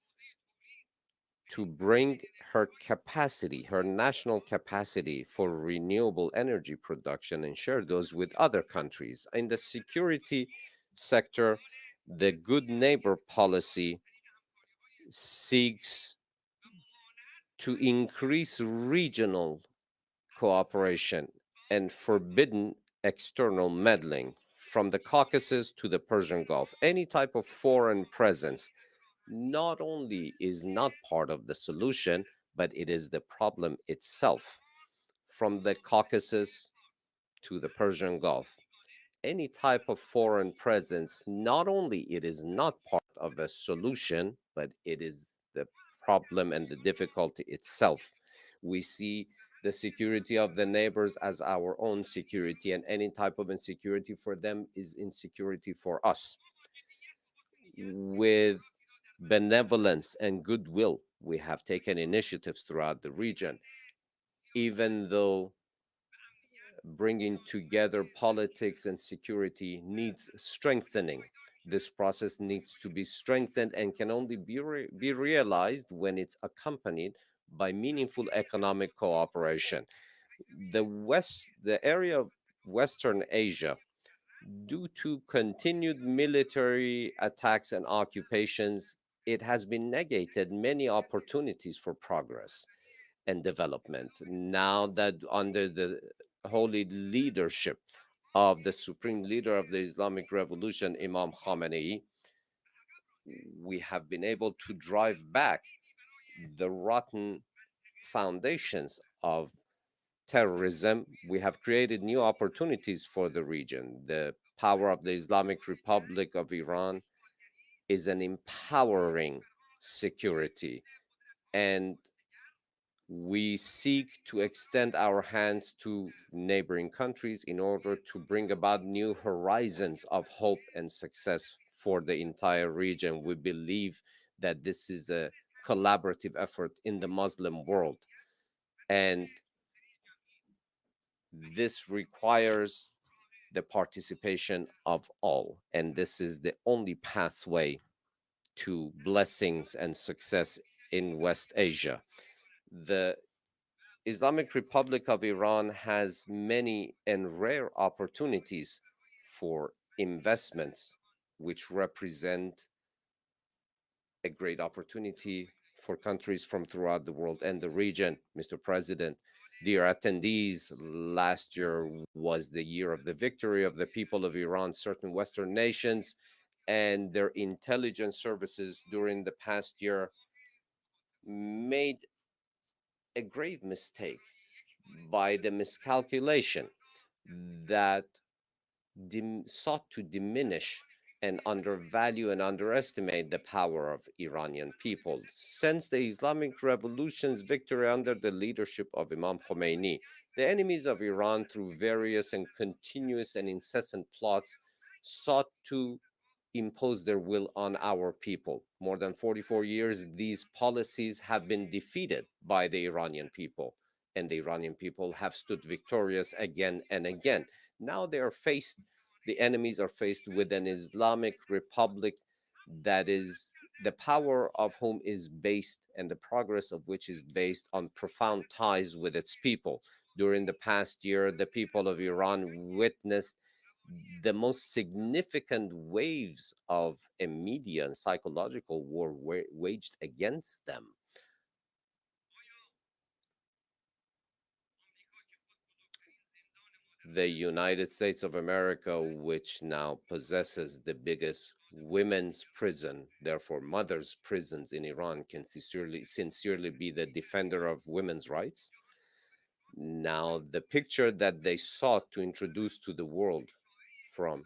Speaker 20: to bring her capacity, her national capacity for renewable energy production and share those with other countries. In the security sector, the good neighbor policy seeks to increase regional cooperation and forbidden external meddling from the Caucasus to the Persian Gulf. Any type of foreign presence not only is not part of the solution, but it is the problem itself. From the Caucasus to the Persian Gulf, any type of foreign presence, not only it is not part of a solution, but it is the problem and the difficulty itself. We see the security of the neighbors as our own security, and any type of insecurity for them is insecurity for us. With benevolence and goodwill, we have taken initiatives throughout the region, even though bringing together politics and security needs strengthening. This process needs to be strengthened and can only be realized when it's accompanied by meaningful economic cooperation. The area of Western Asia, due to continued military attacks and occupations, it has been negated many opportunities for progress and development. Now that under the holy leadership of the supreme leader of the Islamic Revolution, Imam Khamenei, we have been able to drive back the rotten foundations of terrorism, we have created new opportunities for the region. The power of the Islamic Republic of Iran is an empowering security, and we seek to extend our hands to neighboring countries in order to bring about new horizons of hope and success for the entire region. We believe that this is a collaborative effort in the Muslim world, and this requires the participation of all, and this is the only pathway to blessings and success in West Asia. The Islamic Republic of Iran has many and rare opportunities for investments, which represent a great opportunity for countries from throughout the world and the region. Mr. President, dear attendees, last year was the year of the victory of the people of Iran. Certain Western nations and their intelligence services during the past year made a grave mistake by the miscalculation that sought to diminish and undervalue and underestimate the power of Iranian people. Since the Islamic Revolution's victory under the leadership of Imam Khomeini, the enemies of Iran, through various and continuous and incessant plots, sought to impose their will on our people. More than 44 years, these policies have been defeated by the Iranian people, and the Iranian people have stood victorious again and again. Now the enemies are faced with an Islamic Republic that is the power of whom is based and the progress of which is based on profound ties with its people. During the past year, the people of Iran witnessed the most significant waves of a media and psychological war waged against them. The United States of America, which now possesses the biggest women's prison, therefore mothers' prisons in Iran, can sincerely be the defender of women's rights. Now, the picture that they sought to introduce to the world from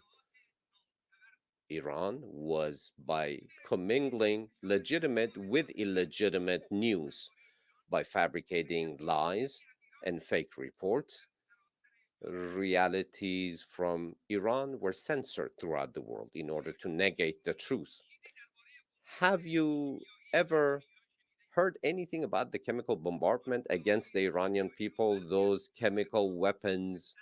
Speaker 20: Iran was by commingling legitimate with illegitimate news, by fabricating lies and fake reports. Realities from Iran were censored throughout the world in order to negate the truth. Have you ever heard anything about the chemical bombardment against the Iranian people, those chemical weapons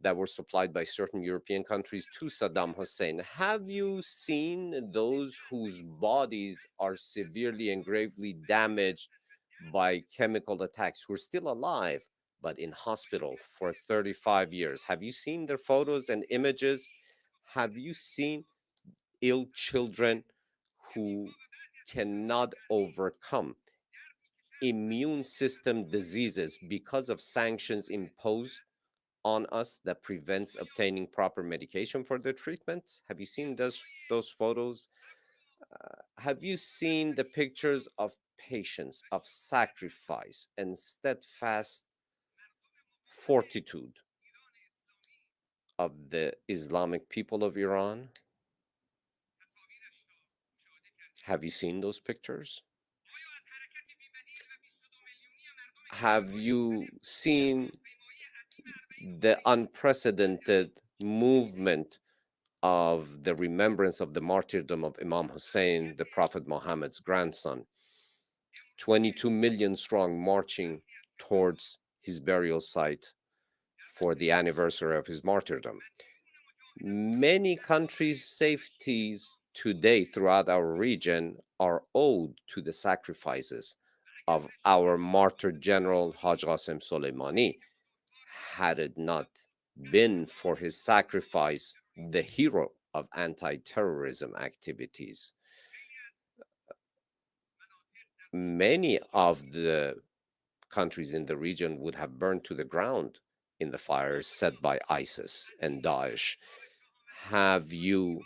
Speaker 20: that were supplied by certain European countries to Saddam Hussein? Have you seen those whose bodies are severely and gravely damaged by chemical attacks who are still alive but in hospital for 35 years? Have you seen their photos and images? Have you seen ill children who cannot overcome immune system diseases because of sanctions imposed on us that prevents obtaining proper medication for their treatment? Have you seen those photos? Have you seen the pictures of patience, of sacrifice, and steadfast fortitude of the Islamic people of Iran? Have you seen those pictures? Have you seen the unprecedented movement of the remembrance of the martyrdom of Imam Hussein, the Prophet Muhammad's grandson? 22 million strong marching towards his burial site for the anniversary of his martyrdom. Many countries' safeties today throughout our region are owed to the sacrifices of our martyr general Haj Qasem Soleimani. Had it not been for his sacrifice, the hero of anti-terrorism activities, many of the countries in the region would have burned to the ground in the fires set by ISIS and Daesh. Have you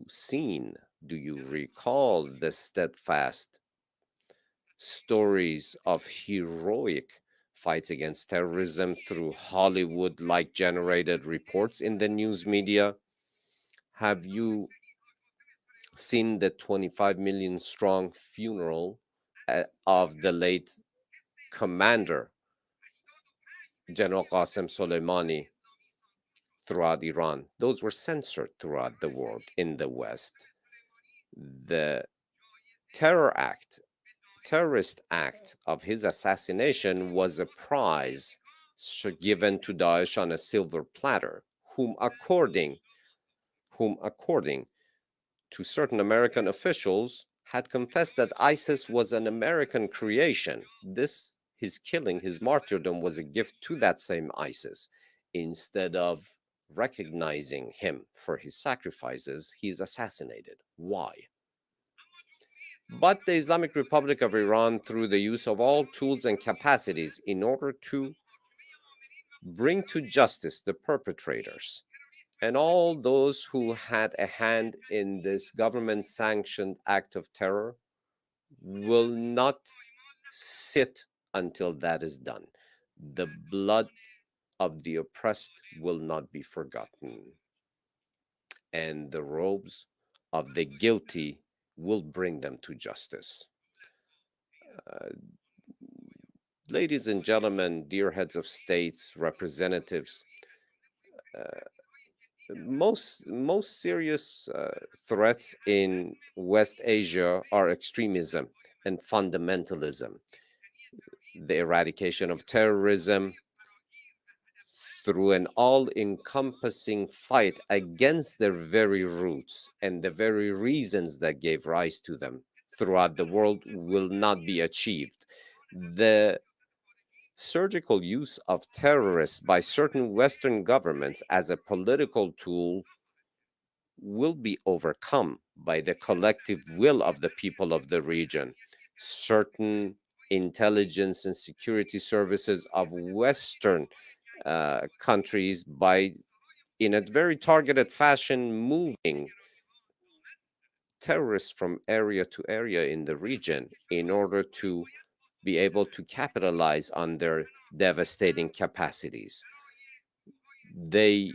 Speaker 20: seen Do you recall the steadfast stories of heroic fights against terrorism through Hollywood-like generated reports in the news media? Have you seen the 25 million strong funeral of the late commander, General Qasem Soleimani, throughout Iran? Those were censored throughout the world in the West. The terrorist act of his assassination was a prize given to Daesh on a silver platter, whom according to certain American officials had confessed that ISIS was an American creation. His killing, his martyrdom, was a gift to that same ISIS. Instead of recognizing him for his sacrifices, he's assassinated. Why? But the Islamic Republic of Iran, through the use of all tools and capacities in order to bring to justice the perpetrators and all those who had a hand in this government-sanctioned act of terror, will not sit until that is done. The blood of the oppressed will not be forgotten, and the robes of the guilty will bring them to justice. Ladies and gentlemen, dear heads of states, representatives, most serious threats in West Asia are extremism and fundamentalism. The eradication of terrorism through an all-encompassing fight against their very roots and the very reasons that gave rise to them throughout the world will not be achieved. The surgical use of terrorists by certain Western governments as a political tool will be overcome by the collective will of the people of the region. Certain intelligence and security services of Western countries, in a very targeted fashion, moving terrorists from area to area in the region in order to be able to capitalize on their devastating capacities. They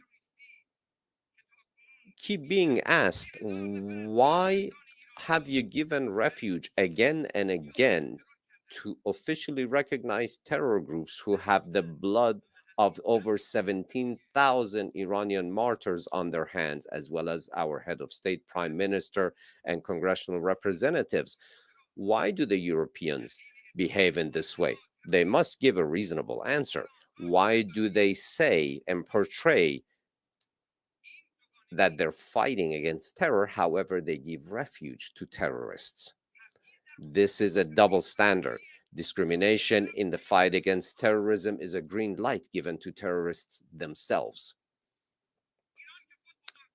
Speaker 20: keep being asked, why have you given refuge again and again to officially recognized terror groups who have the blood of over 17,000 Iranian martyrs on their hands, as well as our head of state, prime minister, and congressional representatives? Why do the Europeans behave in this way? They must give a reasonable answer. Why do they say and portray that they're fighting against terror, however, they give refuge to terrorists? This is a double standard. Discrimination in the fight against terrorism is a green light given to terrorists themselves.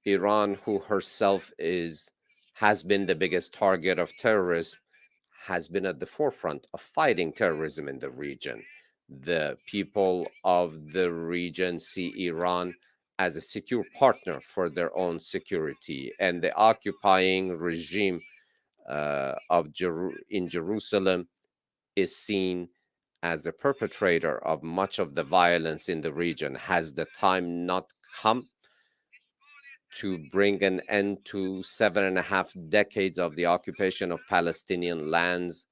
Speaker 20: Iran, who herself has been the biggest target of terrorists, has been at the forefront of fighting terrorism in the region. The people of the region see Iran as a secure partner for their own security, and the occupying regime in Jerusalem is seen as the perpetrator of much of the violence in the region. Has the time not come to bring an end to 7.5 decades of the occupation of Palestinian lands,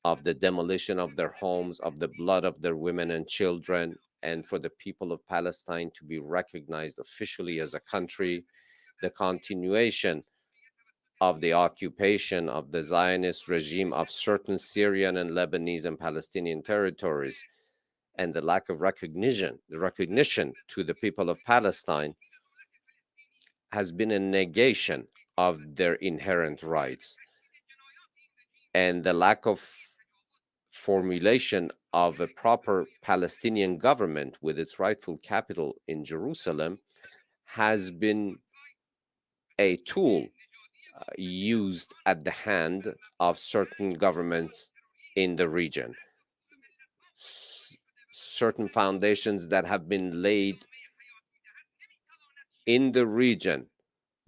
Speaker 20: of the demolition of their homes, of the blood of their women and children, and for the people of Palestine to be recognized officially as a country? The continuation of the occupation of the Zionist regime of certain Syrian and Lebanese and Palestinian territories, and the lack of recognition to the people of Palestine has been a negation of their inherent rights. And the lack of formulation of a proper Palestinian government with its rightful capital in Jerusalem has been a tool used at the hand of certain governments in the region. Certain foundations that have been laid in the region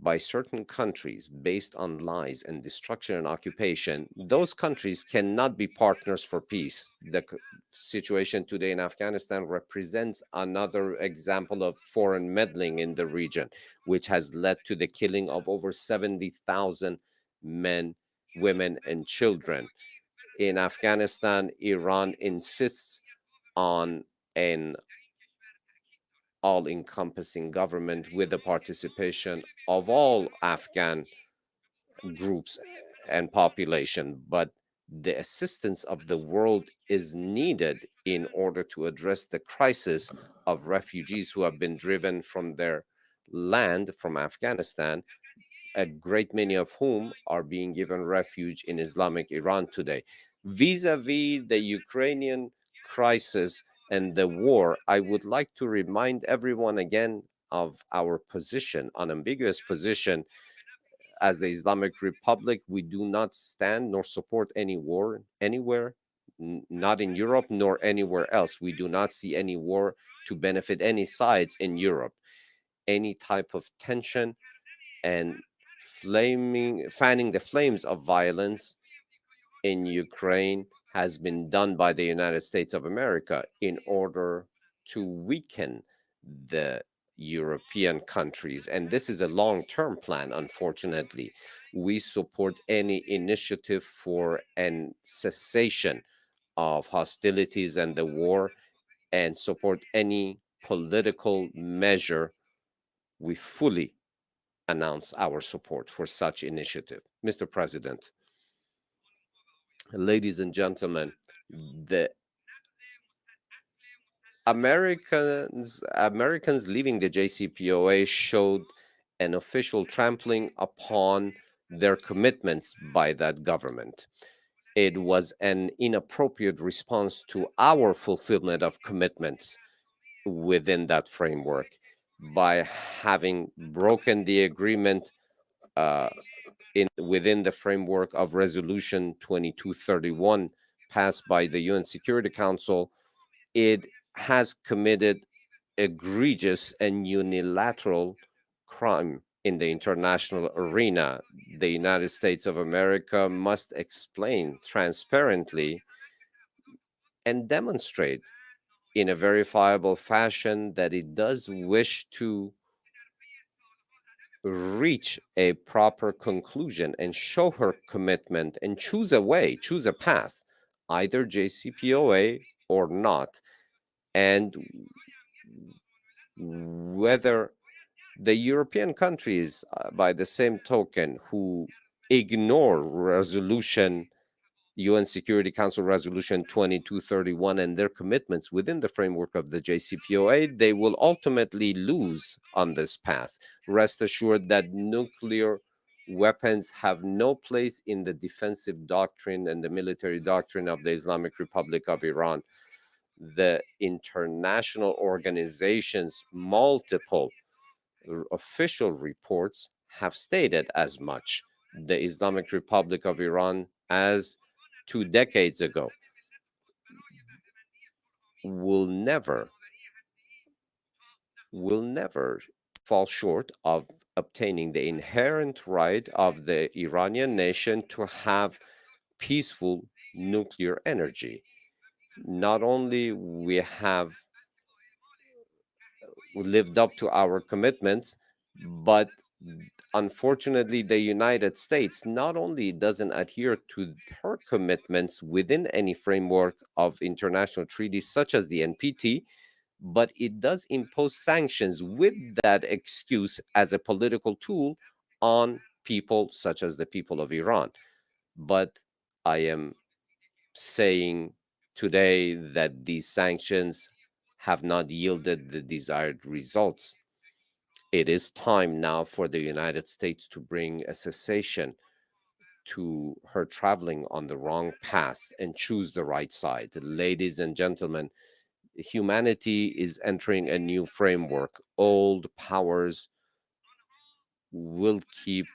Speaker 20: by certain countries based on lies and destruction and occupation, those countries cannot be partners for peace. The situation today in Afghanistan represents another example of foreign meddling in the region, which has led to the killing of over 70,000 men, women, and children. In Afghanistan, Iran insists on an all-encompassing government with the participation of all Afghan groups and population, but the assistance of the world is needed in order to address the crisis of refugees who have been driven from their land, from Afghanistan, a great many of whom are being given refuge in Islamic Iran today. Vis-a-vis the Ukrainian crisis and the war, I would like to remind everyone again of our position, unambiguous position. As the Islamic Republic, we do not stand nor support any war anywhere, not in Europe nor anywhere else. We do not see any war to benefit any sides in Europe. Any type of tension and fanning the flames of violence in Ukraine has been done by the United States of America in order to weaken the European countries. And this is a long-term plan, unfortunately. We support any initiative for an cessation of hostilities and the war, and support any political measure. We fully announce our support for such initiative. Mr. President, ladies and gentlemen, the Americans leaving the JCPOA showed an official trampling upon their commitments by that government. It was an inappropriate response to our fulfillment of commitments within that framework by having broken the agreement within the framework of Resolution 2231 passed by the UN Security Council. It has committed egregious and unilateral crime in the international arena. The United States of America must explain transparently and demonstrate in a verifiable fashion that it does wish to reach a proper conclusion and show her commitment and choose a way, choose a path, either JCPOA or not. And whether the European countries, by the same token, who ignore UN Security Council Resolution 2231 and their commitments within the framework of the JCPOA, they will ultimately lose on this path. Rest assured that nuclear weapons have no place in the defensive doctrine and the military doctrine of the Islamic Republic of Iran. The international organizations, multiple official reports have stated as much. The Islamic Republic of Iran, as 2 decades ago, will never fall short of obtaining the inherent right of the Iranian nation to have peaceful nuclear energy. Not only we have lived up to our commitments, but unfortunately, the United States not only doesn't adhere to her commitments within any framework of international treaties such as the NPT, but it does impose sanctions with that excuse as a political tool on people such as the people of Iran. But I am saying today that these sanctions have not yielded the desired results. It is time now for the United States to bring a cessation to her traveling on the wrong path and choose the right side. Ladies and gentlemen, humanity is entering a new framework. Old powers will keep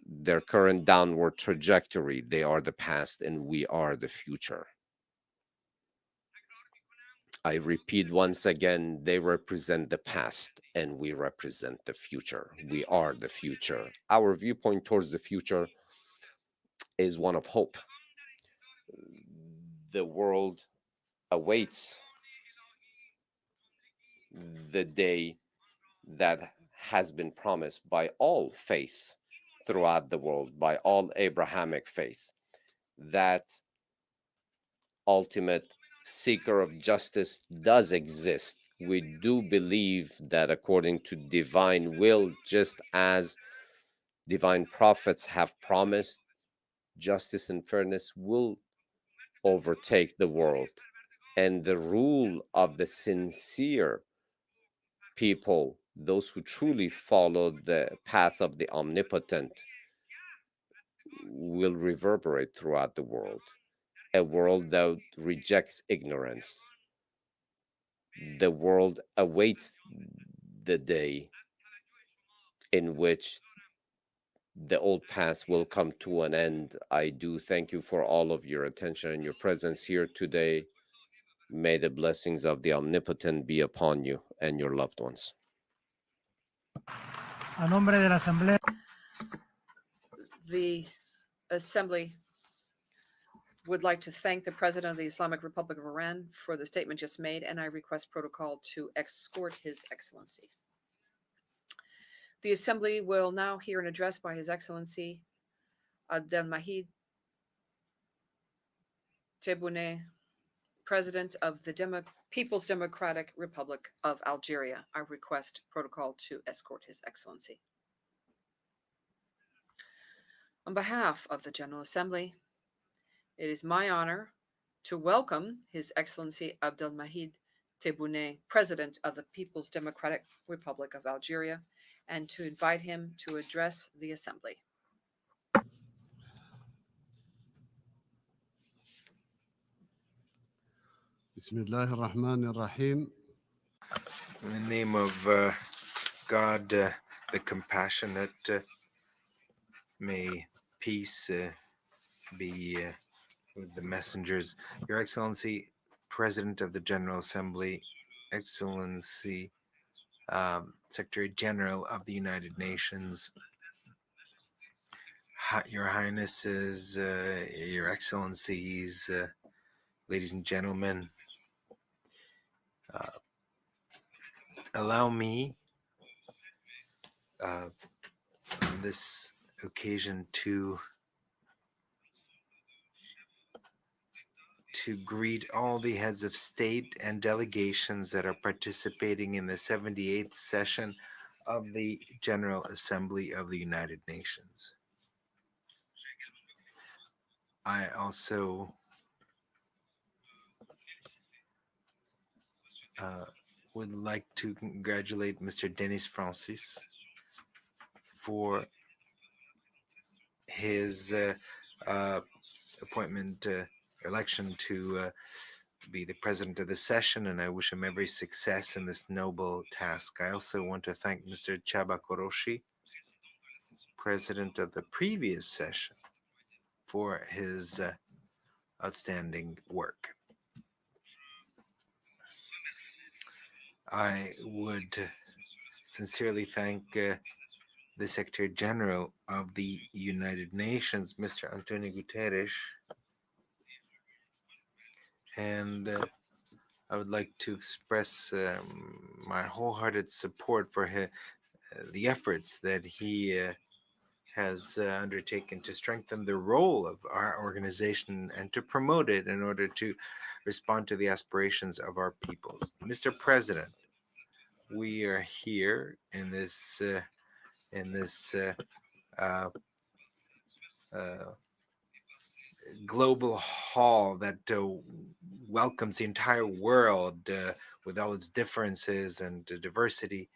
Speaker 20: their current downward trajectory. They are the past and we are the future. I repeat once again, they represent the past and we represent the future. We are the future. Our viewpoint towards the future is one of hope. The world awaits the day that has been promised by all faiths throughout the world, by all Abrahamic faiths, that ultimate seeker of justice does exist. We do believe that according to divine will, just as divine prophets have promised, justice and fairness will overtake the world. And the rule of the sincere people, those who truly follow the path of the omnipotent, will reverberate throughout the world. A world that rejects ignorance. The world awaits the day in which the old path will come to an end. I do thank you for all of your attention and your presence here today. May the blessings of the Omnipotent be upon you and your loved ones.
Speaker 9: A nombre de la Asamblea.
Speaker 15: The Assembly would like to thank the President of the Islamic Republic of Iran for the statement just made, and I request protocol to escort His Excellency. The Assembly will now hear an address by His Excellency Abdelmajid Tebboune, President of the People's Democratic Republic of Algeria. I request protocol to escort His Excellency. On behalf of the General Assembly, it is my honor to welcome His Excellency Abdelmajid Tebboune, President of the People's Democratic Republic of Algeria, and to invite him to address the Assembly.
Speaker 6: Bismillah ar-Rahman ar-Rahim.
Speaker 16: In the name of God, the compassionate, may peace be with the messengers. Your Excellency, President of the General Assembly, Excellency, Secretary General of the United Nations, Your Highnesses, Your Excellencies, ladies and gentlemen, allow me on this occasion to greet all the heads of state and delegations that are participating in the 78th session of the General Assembly of the United Nations. I also would like to congratulate Mr. Denis Francis for his election to be the president of the session, and I wish him every success in this noble task. I also want to thank Mr. Chaba Koroshi, president of the previous session, for his outstanding work. I would sincerely thank the Secretary General of the United Nations, Mr. Antonio Guterres, and I would like to express my wholehearted support for the efforts that he has undertaken to strengthen the role of our organization and to promote it in order to respond to the aspirations of our peoples. Mr. President, we are here in this global hall that welcomes the entire world with all its differences and diversity,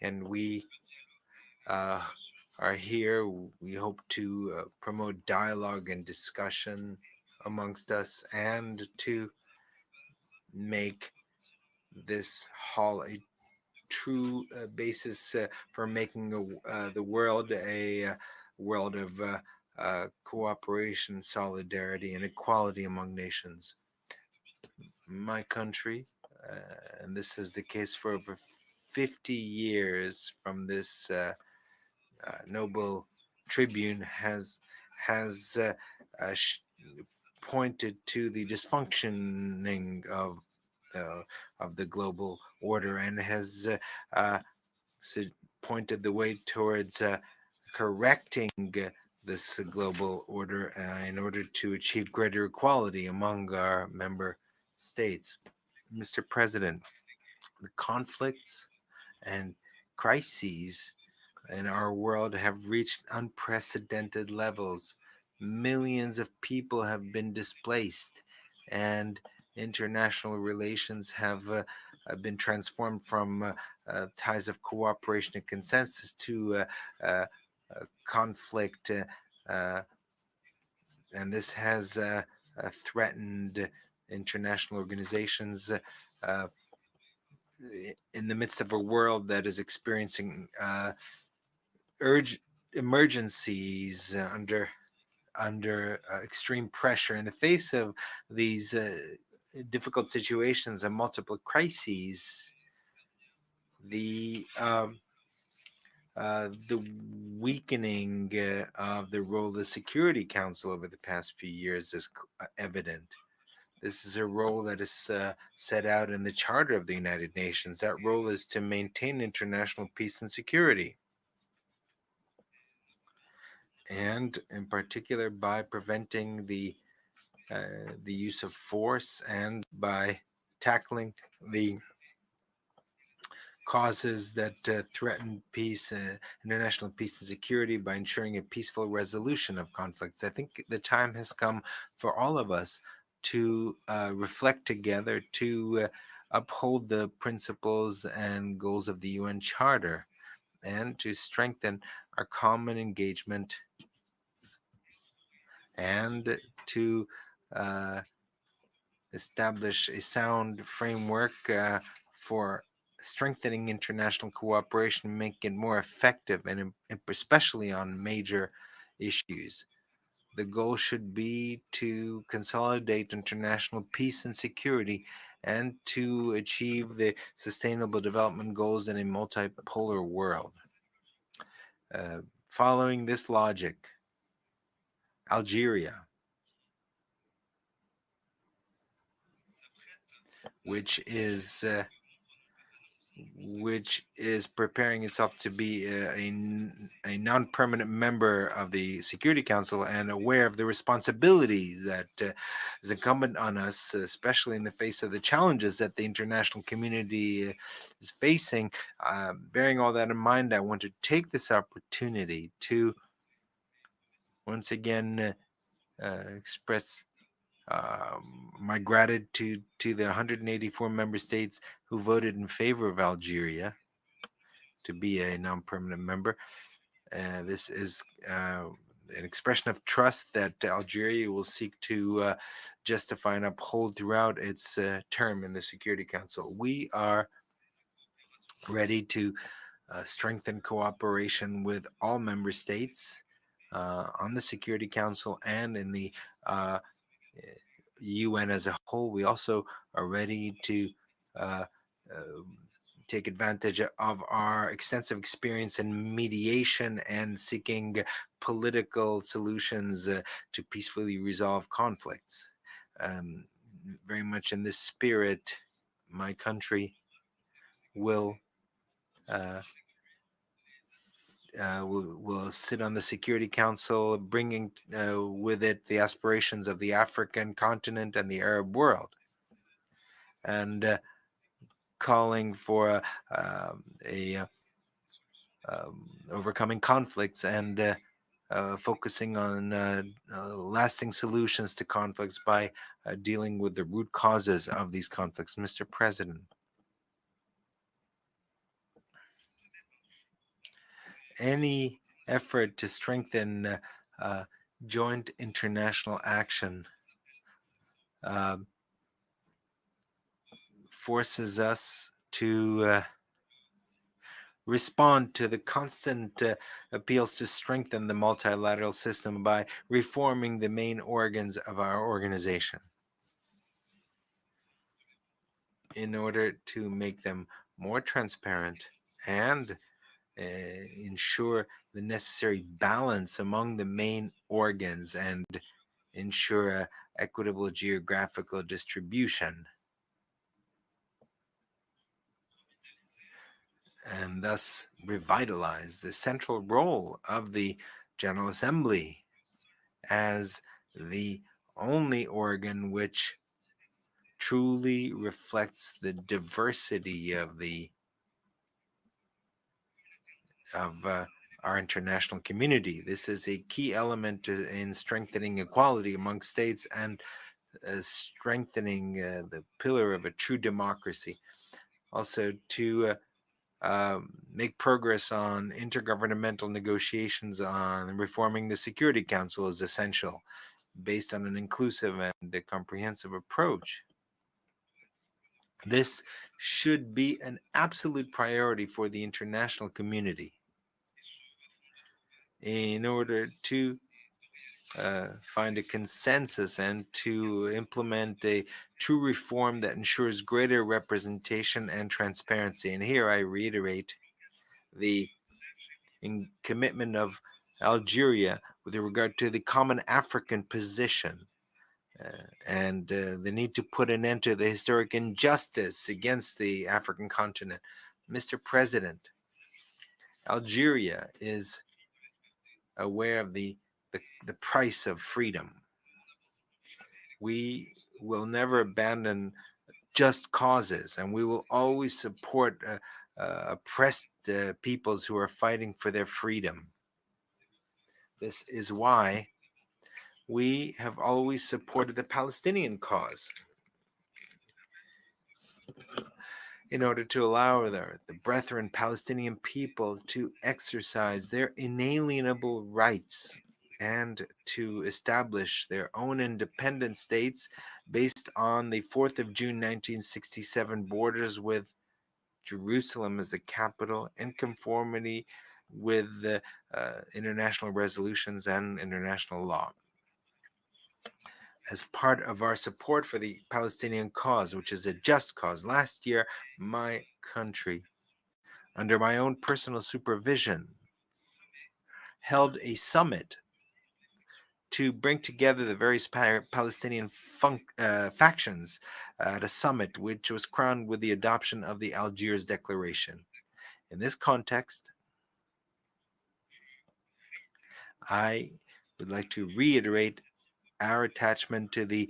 Speaker 16: and we are here. We hope to promote dialogue and discussion amongst us and to make this hall a true basis for making the world a world of cooperation, solidarity, and equality among nations. My country, and this is the case for over 50 years from this noble tribune, has pointed to the dysfunctioning of the global order and has pointed the way towards correcting this global order in order to achieve greater equality among our member states. Mr. President, the conflicts and crises in our world have reached unprecedented levels. Millions of people have been displaced, and international relations have been transformed from ties of cooperation and consensus to conflict, and this has threatened international organizations in the midst of a world that is experiencing emergencies under extreme pressure. In the face of these difficult situations and multiple crises, the weakening of the role of the Security Council over the past few years is evident. This is a role that is set out in the Charter of the United Nations. That role is to maintain international peace and security, and in particular by preventing the use of force and by tackling the causes that threaten peace, international peace and security, by ensuring a peaceful resolution of conflicts. I think the time has come for all of us to reflect together, to uphold the principles and goals of the UN Charter, and to strengthen our common engagement, and to establish a sound framework for strengthening international cooperation, make it more effective, and especially on major issues. The goal should be to consolidate international peace and security and to achieve the sustainable development goals in a multipolar world. Following this logic, Algeria, which is preparing itself to be a non-permanent member of the Security Council and aware of the responsibility that is incumbent on us, especially in the face of the challenges that the international community is facing. Bearing all that in mind, I want to take this opportunity to once again express my gratitude to the 184 member states who voted in favor of Algeria to be a non-permanent member. This is an expression of trust that Algeria will seek to justify and uphold throughout its term in the Security Council. We are ready to strengthen cooperation with all member states on the Security Council and in the UN as a whole. We also are ready to take advantage of our extensive experience in mediation and seeking political solutions to peacefully resolve conflicts. Very much in this spirit, my country will sit on the Security Council, bringing with it the aspirations of the African continent and the Arab world, and calling for overcoming conflicts and focusing on lasting solutions to conflicts by dealing with the root causes of these conflicts. Mr. President, any effort to strengthen joint international action forces us to respond to the constant appeals to strengthen the multilateral system by reforming the main organs of our organization. in order to make them more transparent and ensure the necessary balance among the main organs and ensure a equitable geographical distribution, and thus revitalize the central role of the General Assembly as the only organ which truly reflects the diversity of our international community. This is a key element in strengthening equality among states and strengthening the pillar of a true democracy. Also, to make progress on intergovernmental negotiations on reforming the Security Council is essential, based on an inclusive and a comprehensive approach. This should be an absolute priority for the international community in order to find a consensus and to implement a true reform that ensures greater representation and transparency. And here I reiterate the commitment of Algeria with regard to the common African position and the need to put an end to the historic injustice against the African continent. Mr. President, Algeria is aware of the price of freedom. We will never abandon just causes, and we will always support oppressed peoples who are fighting for their freedom. This is why we have always supported the Palestinian cause in order to allow the brethren Palestinian people to exercise their inalienable rights and to establish their own independent states based on the 4th of June 1967 borders with Jerusalem as the capital in conformity with the international resolutions and international law. As part of our support for the Palestinian cause, which is a just cause, last year, my country, under my own personal supervision, held a summit to bring together the various Palestinian factions at a summit, which was crowned with the adoption of the Algiers Declaration. In this context, I would like to reiterate our attachment to the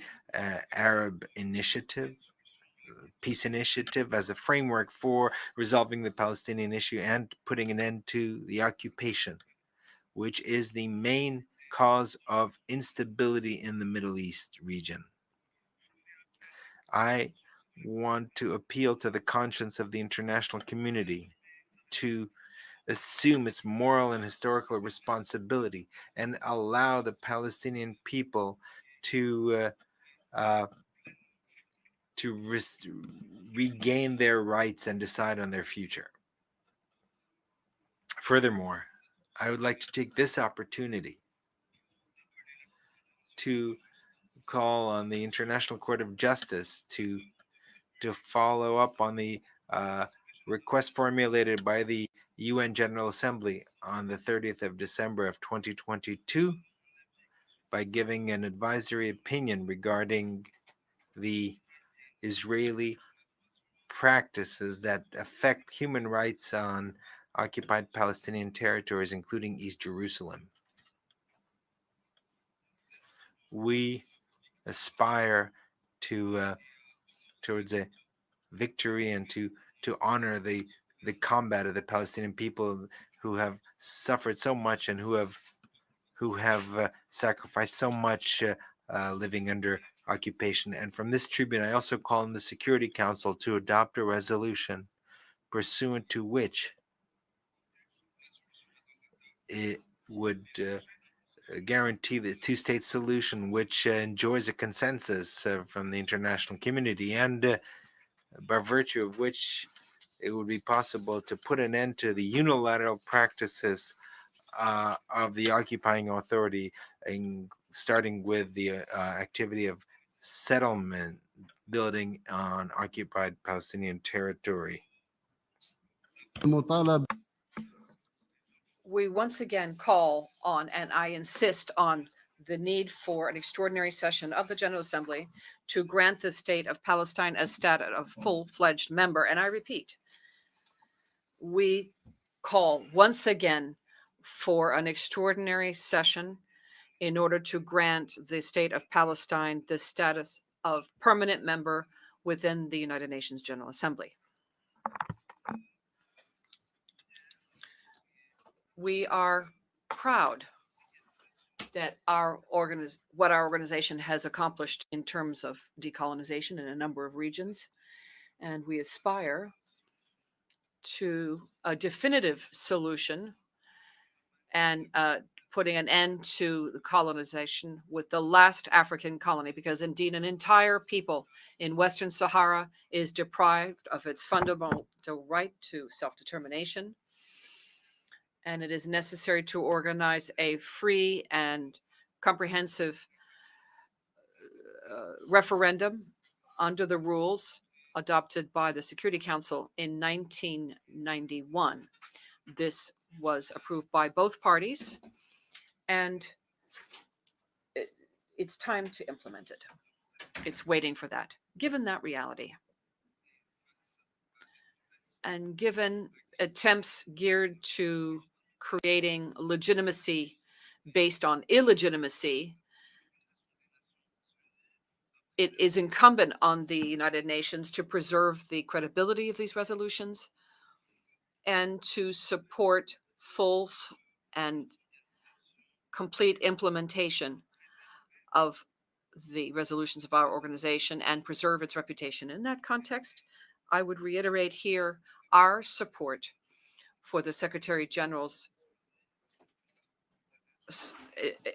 Speaker 16: Arab Initiative, Peace Initiative, as a framework for resolving the Palestinian issue and putting an end to the occupation, which is the main cause of instability in the Middle East region. I want to appeal to the conscience of the international community to assume its moral and historical responsibility and allow the Palestinian people to regain their rights and decide on their future. Furthermore, I would like to take this opportunity to call on the International Court of Justice to follow up on the request formulated by the UN General Assembly on the 30th of December of 2022 by giving an advisory opinion regarding the Israeli practices that affect human rights on occupied Palestinian territories, including East Jerusalem. We aspire to towards a victory and to honor the combat of the Palestinian people who have suffered so much and who have sacrificed so much living under occupation. And from this tribune, I also call on the Security Council to adopt a resolution pursuant to which it would guarantee the two-state solution, which enjoys a consensus from the international community, and by virtue of which it would be possible to put an end to the unilateral practices of the occupying authority, starting with the activity of settlement building on occupied Palestinian territory.
Speaker 15: We once again call on, and I insist on, the need for an extraordinary session of the General Assembly to grant the state of Palestine a status of full-fledged member. And I repeat, we call once again for an extraordinary session in order to grant the state of Palestine the status of permanent member within the United Nations General Assembly. We are proud that what our organization has accomplished in terms of decolonization in a number of regions, and we aspire to a definitive solution and putting an end to the colonization with the last African colony, because indeed an entire people in Western Sahara is deprived of its fundamental right to self-determination. And it is necessary to organize a free and comprehensive referendum under the rules adopted by the Security Council in 1991. This was approved by both parties, and it's time to implement it. It's waiting for that. Given that reality, and given attempts geared to creating legitimacy based on illegitimacy, it is incumbent on the United Nations to preserve the credibility of these resolutions and to support full and complete implementation of the resolutions of our organization and preserve its reputation. In that context, I would reiterate here our support for the Secretary General's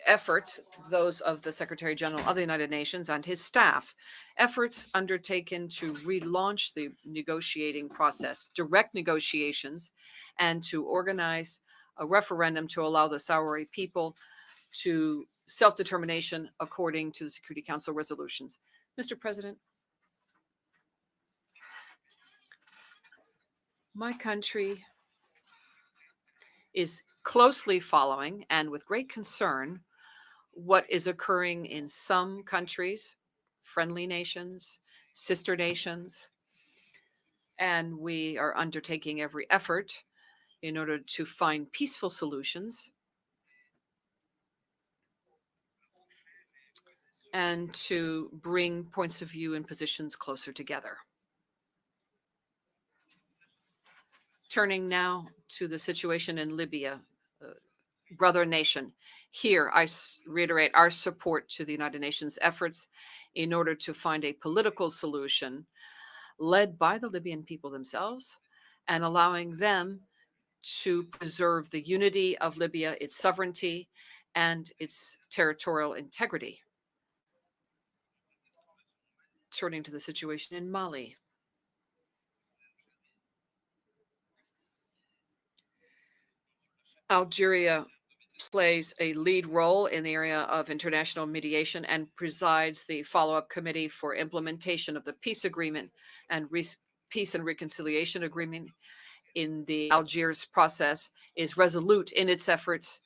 Speaker 15: efforts, those of the Secretary General of the United Nations and his staff, efforts undertaken to relaunch the negotiating process, direct negotiations, and to organize a referendum to allow the Sahrawi people to self-determination according to the Security Council resolutions. Mr. President, my country is closely following and with great concern what is occurring in some countries, friendly nations, sister nations, and we are undertaking every effort in order to find peaceful solutions and to bring points of view and positions closer together. Turning now to the situation in Libya, brother nation. Here, I reiterate our support to the United Nations efforts in order to find a political solution led by the Libyan people themselves and allowing them to preserve the unity of Libya, its sovereignty, and its territorial integrity. Turning to the situation in Mali. Algeria plays a lead role in the area of international mediation and presides the follow-up committee for implementation of the peace agreement and peace and reconciliation agreement in the Algiers process, is resolute in its efforts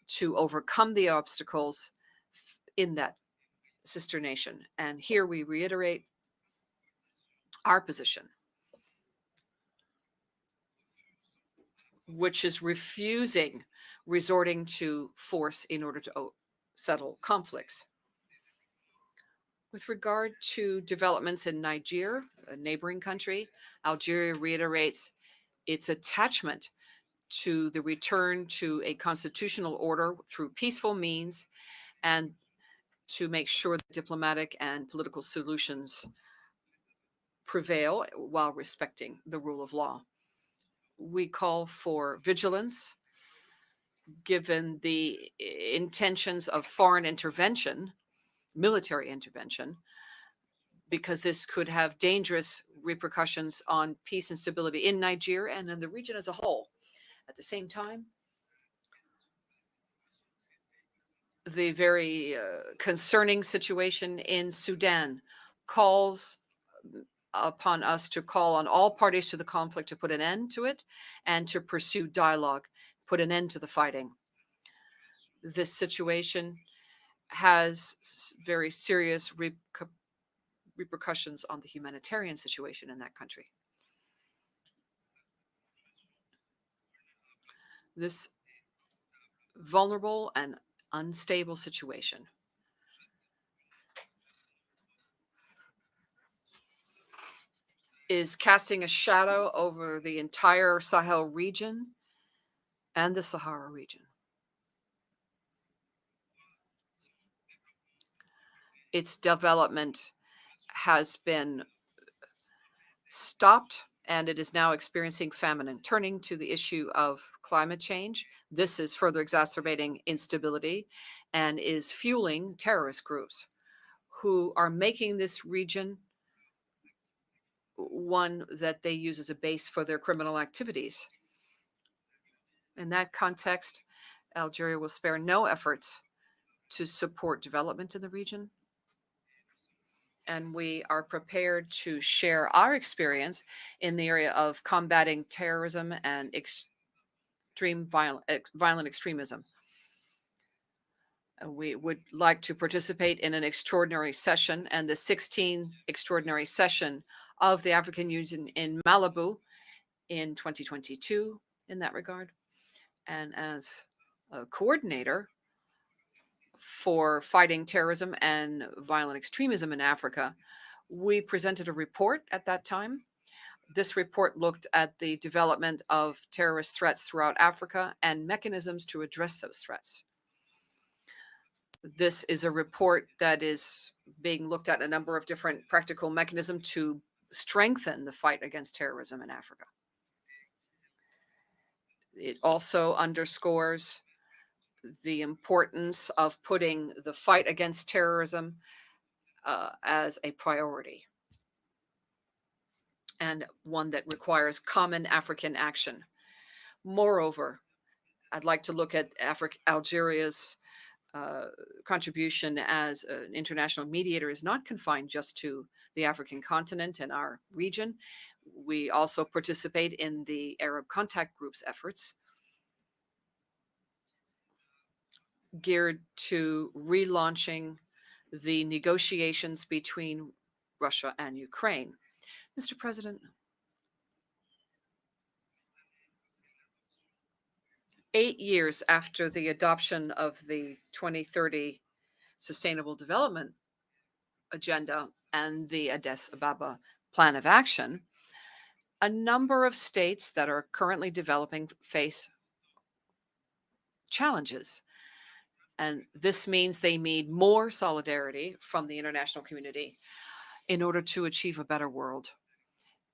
Speaker 15: to overcome the obstacles in that sister nation. And here we reiterate our position, which is refusing resorting to force in order to settle conflicts. With regard to developments in Niger, a neighboring country, Algeria reiterates its attachment to the return to a constitutional order through peaceful means and to make sure that diplomatic and political solutions prevail while respecting the rule of law. We call for vigilance given the intentions of foreign intervention, military intervention, because this could have dangerous repercussions on peace and stability in Niger and in the region as a whole. At the same time, the very concerning situation in Sudan calls upon us to call on all parties to the conflict to put an end to it and to pursue dialogue, put an end to the fighting. This situation has very serious repercussions on the humanitarian situation in that country. This vulnerable and unstable situation is casting a shadow over the entire Sahel region and the Sahara region. Its development has been stopped and it is now experiencing famine. And turning to the issue of climate change, this is further exacerbating instability and is fueling terrorist groups who are making this region one that they use as a base for their criminal activities. In that context, Algeria will spare no efforts to support development in the region. And we are prepared to share our experience in the area of combating terrorism and extreme violent extremism. We would like to participate in an extraordinary session and the 16th extraordinary session of the African Union in Malibu in 2022 in that regard. And as a coordinator for fighting terrorism and violent extremism in Africa, we presented a report at that time. This report looked at the development of terrorist threats throughout Africa and mechanisms to address those threats. This is a report that is being looked at a number of different practical mechanisms to strengthen the fight against terrorism in Africa. It also underscores the importance of putting the fight against terrorism as a priority and one that requires common African action. Moreover, I'd like to look at Algeria's contribution as an international mediator is not confined just to the African continent and our region. We also participate in the Arab Contact Group's efforts geared to relaunching the negotiations between Russia and Ukraine. Mr. President, 8 years after the adoption of the 2030 Sustainable Development Agenda and the Addis Ababa Plan of Action, a number of states that are currently developing face challenges. And this means they need more solidarity from the international community in order to achieve a better world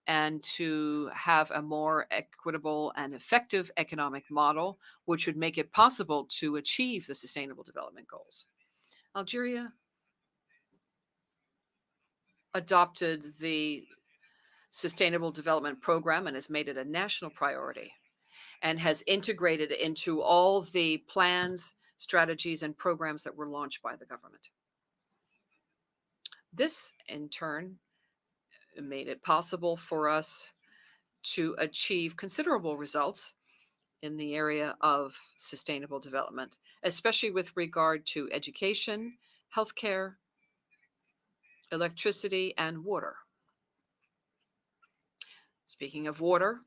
Speaker 15: and to have a more equitable and effective economic model, which would make it possible to achieve the Sustainable Development Goals. Algeria adopted the Sustainable Development Program and has made it a national priority and has integrated it into all the plans, strategies, and programs that were launched by the government. This, in turn, made it possible for us to achieve considerable results in the area of sustainable development, especially with regard to education, healthcare, electricity, and water. Speaking of water,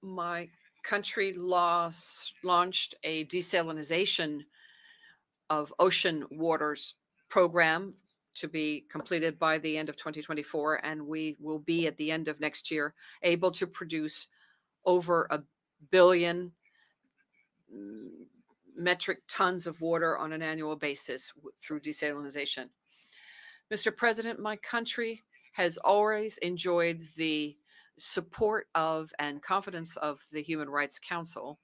Speaker 15: my country launched a desalination of ocean waters program to be completed by the end of 2024, and we will be at the end of next year able to produce over 1 billion metric tons of water on an annual basis through desalination. Mr. President, my country has always enjoyed the support of and confidence of the Human Rights Council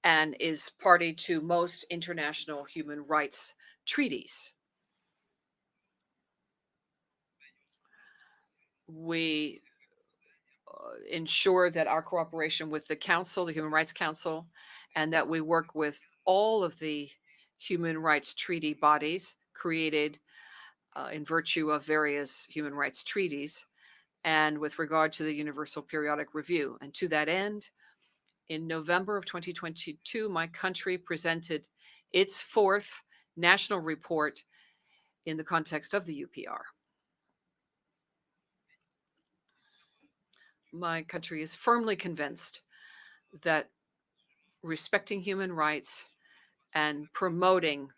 Speaker 15: and is party to most international human rights treaties. We ensure that our cooperation with the Council, the Human Rights Council, and that we work with all of the human rights treaty bodies created in virtue of various human rights treaties and with regard to the Universal Periodic Review. And to that end, in November of 2022, my country presented its fourth national report in the context of the UPR. My country is firmly convinced that respecting human rights and promoting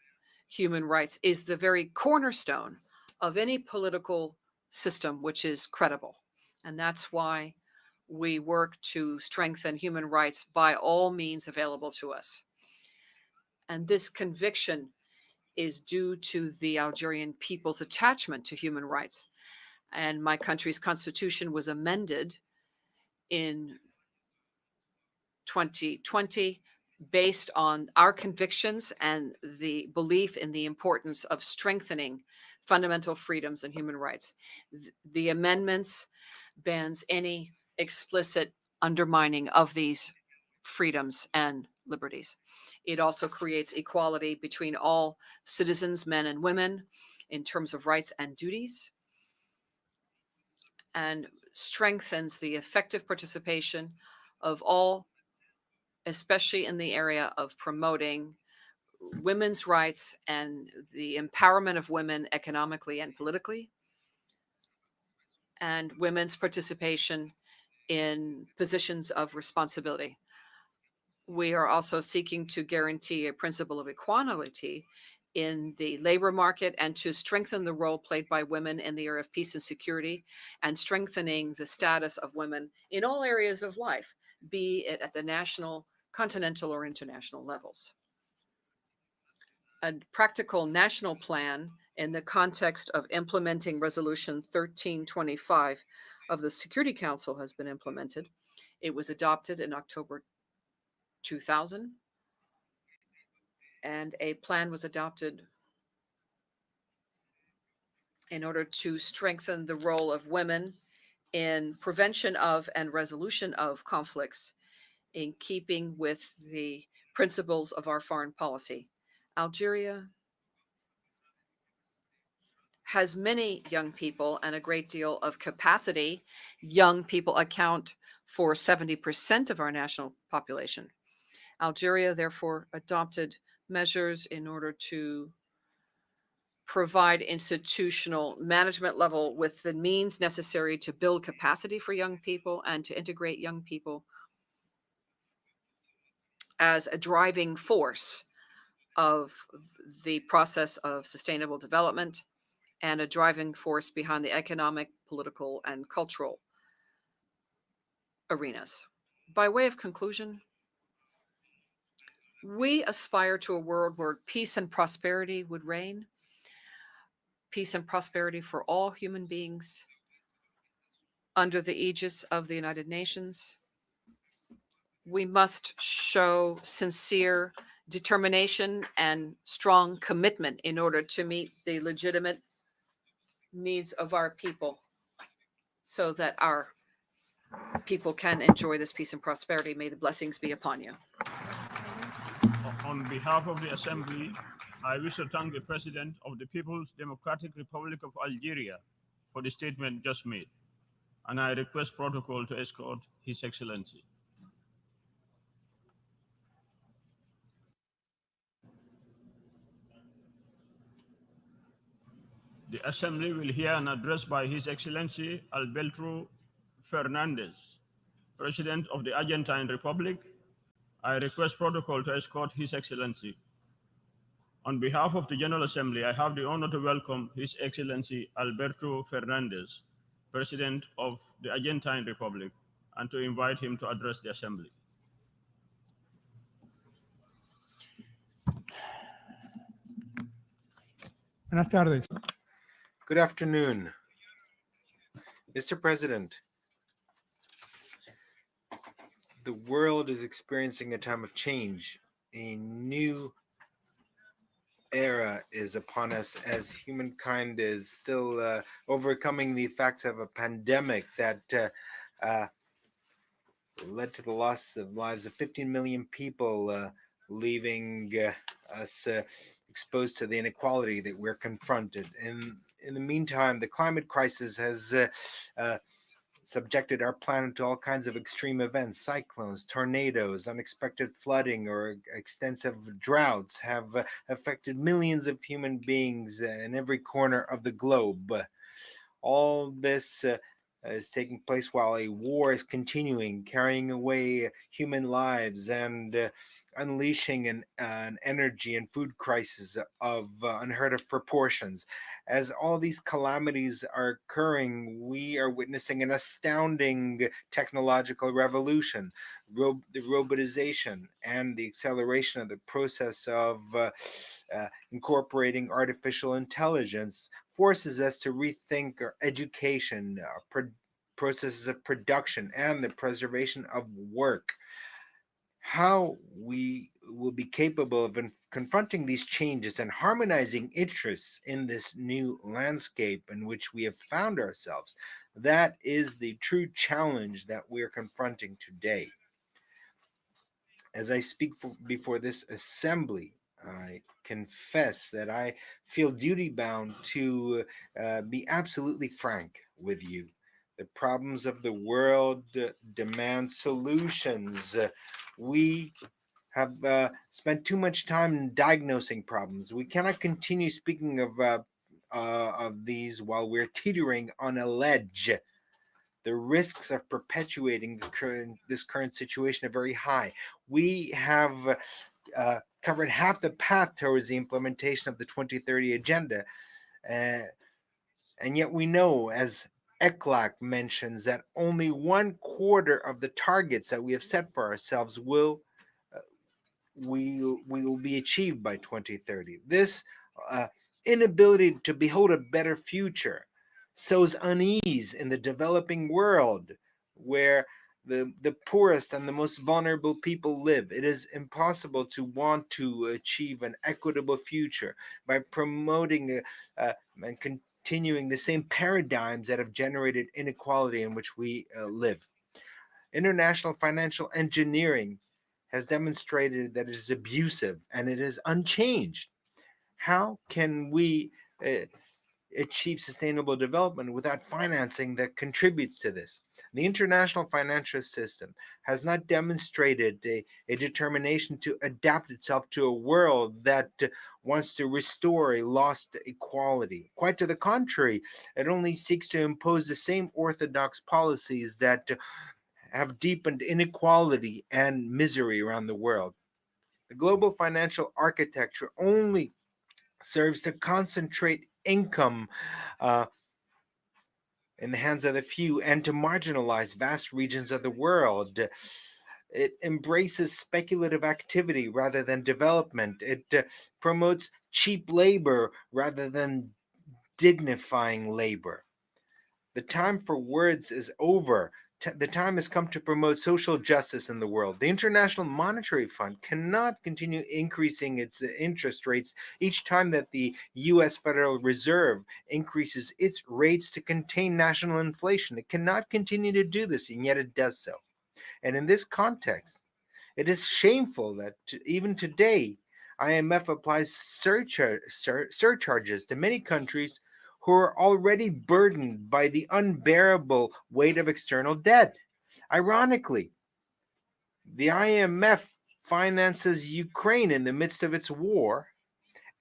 Speaker 15: human rights is the very cornerstone of any political system which is credible. And that's why we work to strengthen human rights by all means available to us. And this conviction is due to the Algerian people's attachment to human rights. And my country's constitution was amended in 2020 based on our convictions and the belief in the importance of strengthening fundamental freedoms and human rights. The amendments bans any explicit undermining of these freedoms and liberties. It also creates equality between all citizens, men and women, in terms of rights and duties, and strengthens the effective participation of all, especially in the area of promoting women's rights and the empowerment of women economically and politically, and women's participation in positions of responsibility. We are also seeking to guarantee a principle of equality in the labor market and to strengthen the role played by women in the area of peace and security, and strengthening the status of women in all areas of life, be it at the national, continental, or international levels. A practical national plan in the context of implementing Resolution 1325 of the Security Council has been implemented. It was adopted in October 2000, and a plan was adopted in order to strengthen the role of women in prevention of and resolution of conflicts, in keeping with the principles of our foreign policy. Algeria has many young people and a great deal of capacity. Young people account for 70% of our national population. Algeria, therefore, adopted measures in order to provide institutional management level with the means necessary to build capacity for young people and to integrate young people as a driving force of the process of sustainable development and a driving force behind the economic, political, and cultural arenas. By way of conclusion, we aspire to a world where peace and prosperity would reign, peace and prosperity for all human beings under the aegis of the United Nations. We must show sincere determination and strong commitment in order to meet the legitimate needs of our people so that our people can enjoy this peace and prosperity. May the blessings be upon you.
Speaker 1: On behalf of the Assembly, I wish to thank the President of the People's Democratic Republic of Algeria for the statement just made, and I request protocol to escort His Excellency. The Assembly will hear an address by His Excellency Alberto Fernandez, President of the Argentine Republic. I request protocol to escort His Excellency. On behalf of the General Assembly, I have the honor to welcome His Excellency Alberto Fernandez, President of the Argentine Republic, and to invite him to address the Assembly. Buenas tardes.
Speaker 16: Good afternoon. Mr. President, the world is experiencing a time of change. A new era is upon us as humankind is still overcoming the effects of a pandemic that led to the loss of lives of 15 million people, leaving us exposed to the inequality that we're confronted. In the meantime, the climate crisis has subjected our planet to all kinds of extreme events. Cyclones, tornadoes, unexpected flooding, or extensive droughts have affected millions of human beings in every corner of the globe. All this is taking place while a war is continuing, carrying away human lives and unleashing an energy and food crisis of unheard of proportions. As all these calamities are occurring, we are witnessing an astounding technological revolution. The robotization and the acceleration of the process of incorporating artificial intelligence forces us to rethink our education, processes of production, and the preservation of work. How we will be capable of confronting these changes and harmonizing interests in this new landscape in which we have found ourselves, that is the true challenge that we are confronting today. As I speak before this assembly, I confess that I feel duty bound to be absolutely frank with you. The problems of the world demand solutions. We have spent too much time diagnosing problems. We cannot continue speaking of these while we're teetering on a ledge. The risks of perpetuating this current situation are very high. We have covered half the path towards the implementation of the 2030 agenda. And yet we know, as ECLAC mentions, that only 1/4 of the targets that we have set for ourselves will be achieved by 2030. This inability to behold a better future sows unease in the developing world, where the poorest and the most vulnerable people live. It is impossible to want to achieve an equitable future by promoting and continuing the same paradigms that have generated inequality in which we live. International financial engineering has demonstrated that it is abusive and it is unchanged. How can we achieve sustainable development without financing that contributes to this? The international financial system has not demonstrated a determination to adapt itself to a world that wants to restore a lost equality. Quite to the contrary, it only seeks to impose the same orthodox policies that have deepened inequality and misery around the world. The global financial architecture only serves to concentrate income in the hands of the few and to marginalize vast regions of the world. It embraces speculative activity rather than development. It promotes cheap labor rather than dignifying labor. The time for words is over. The time has come to promote social justice in the world. The International Monetary Fund cannot continue increasing its interest rates each time that the US Federal Reserve increases its rates to contain national inflation. It cannot continue to do this, and yet it does so. And in this context, it is shameful that even today, IMF applies surcharges to many countries who are already burdened by the unbearable weight of external debt. Ironically, the IMF finances Ukraine in the midst of its war,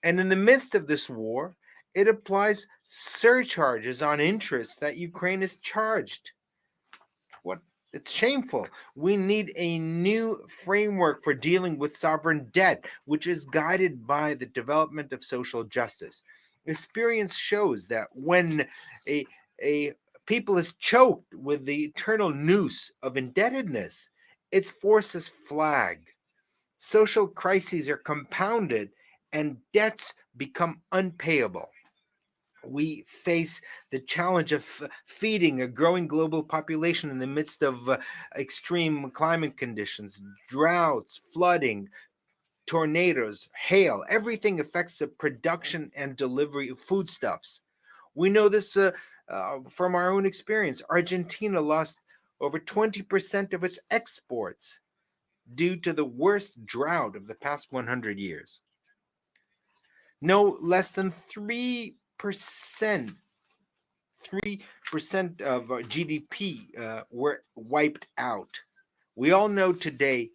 Speaker 16: and in the midst of this war, it applies surcharges on interest that Ukraine is charged. It's shameful. We need a new framework for dealing with sovereign debt, which is guided by the development of social justice. Experience shows that when a people is choked with the eternal noose of indebtedness, its forces flag. Social crises are compounded and debts become unpayable. We face the challenge of feeding a growing global population in the midst of extreme climate conditions, droughts, flooding, tornadoes, hail. Everything affects the production and delivery of foodstuffs. We know this from our own experience. Argentina lost over 20% of its exports due to the worst drought of the past 100 years. no less than 3% of GDP were wiped out. We all know today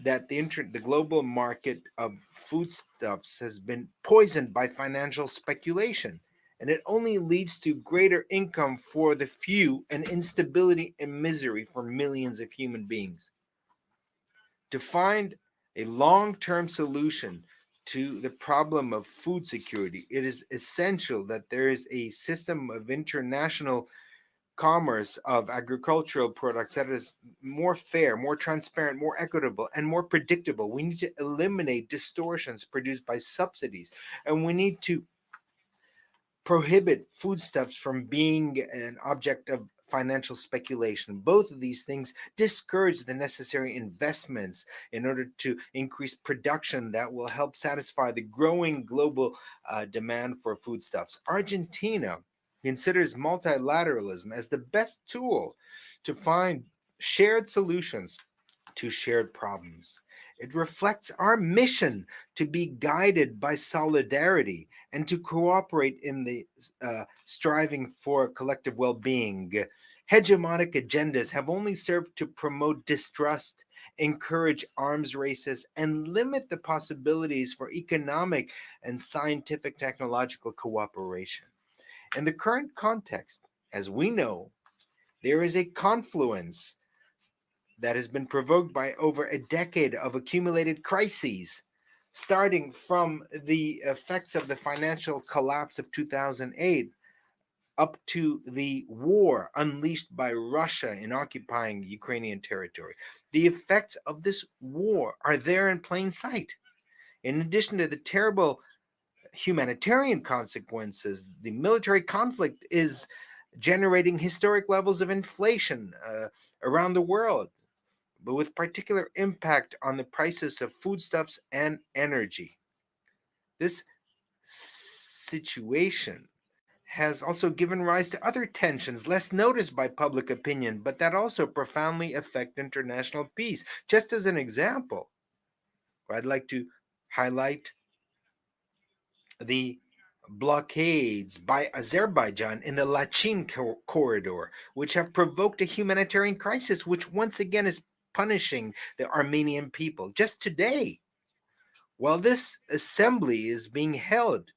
Speaker 16: that the global market of foodstuffs has been poisoned by financial speculation, and it only leads to greater income for the few and instability and misery for millions of human beings. To find a long-term solution to the problem of food security, it is essential that there is a system of international commerce of agricultural products that is more fair, more transparent, more equitable, and more predictable. We need to eliminate distortions produced by subsidies, and we need to prohibit foodstuffs from being an object of financial speculation. Both of these things discourage the necessary investments in order to increase production that will help satisfy the growing global demand for foodstuffs. Argentina considers multilateralism as the best tool to find shared solutions to shared problems. It reflects our mission to be guided by solidarity and to cooperate in the striving for collective well-being. Hegemonic agendas have only served to promote distrust, encourage arms races, and limit the possibilities for economic and scientific technological cooperation. In the current context, as we know, there is a confluence that has been provoked by over a decade of accumulated crises, starting from the effects of the financial collapse of 2008 up to the war unleashed by Russia in occupying Ukrainian territory. The effects of this war are there in plain sight. In addition to the terrible humanitarian consequences, the military conflict is generating historic levels of inflation around the world, but with particular impact on the prices of foodstuffs and energy. This situation has also given rise to other tensions less noticed by public opinion, but that also profoundly affect international peace. Just as an example, I'd like to highlight the blockades by Azerbaijan in the Lachin corridor, which have provoked a humanitarian crisis, which once again is punishing the Armenian people. Just today, while this assembly is being held,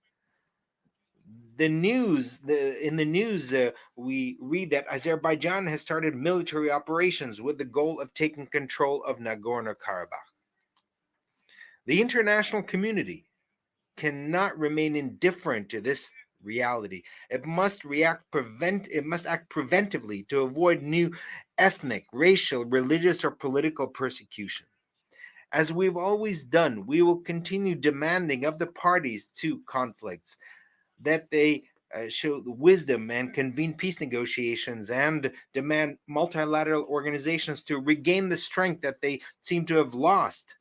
Speaker 16: in the news, we read that Azerbaijan has started military operations with the goal of taking control of Nagorno-Karabakh. The international community cannot remain indifferent to this reality. It must act preventively to avoid new ethnic, racial, religious, or political persecution. As we've always done, we will continue demanding of the parties to conflicts that they show wisdom and convene peace negotiations and demand multilateral organizations to regain the strength that they seem to have lost,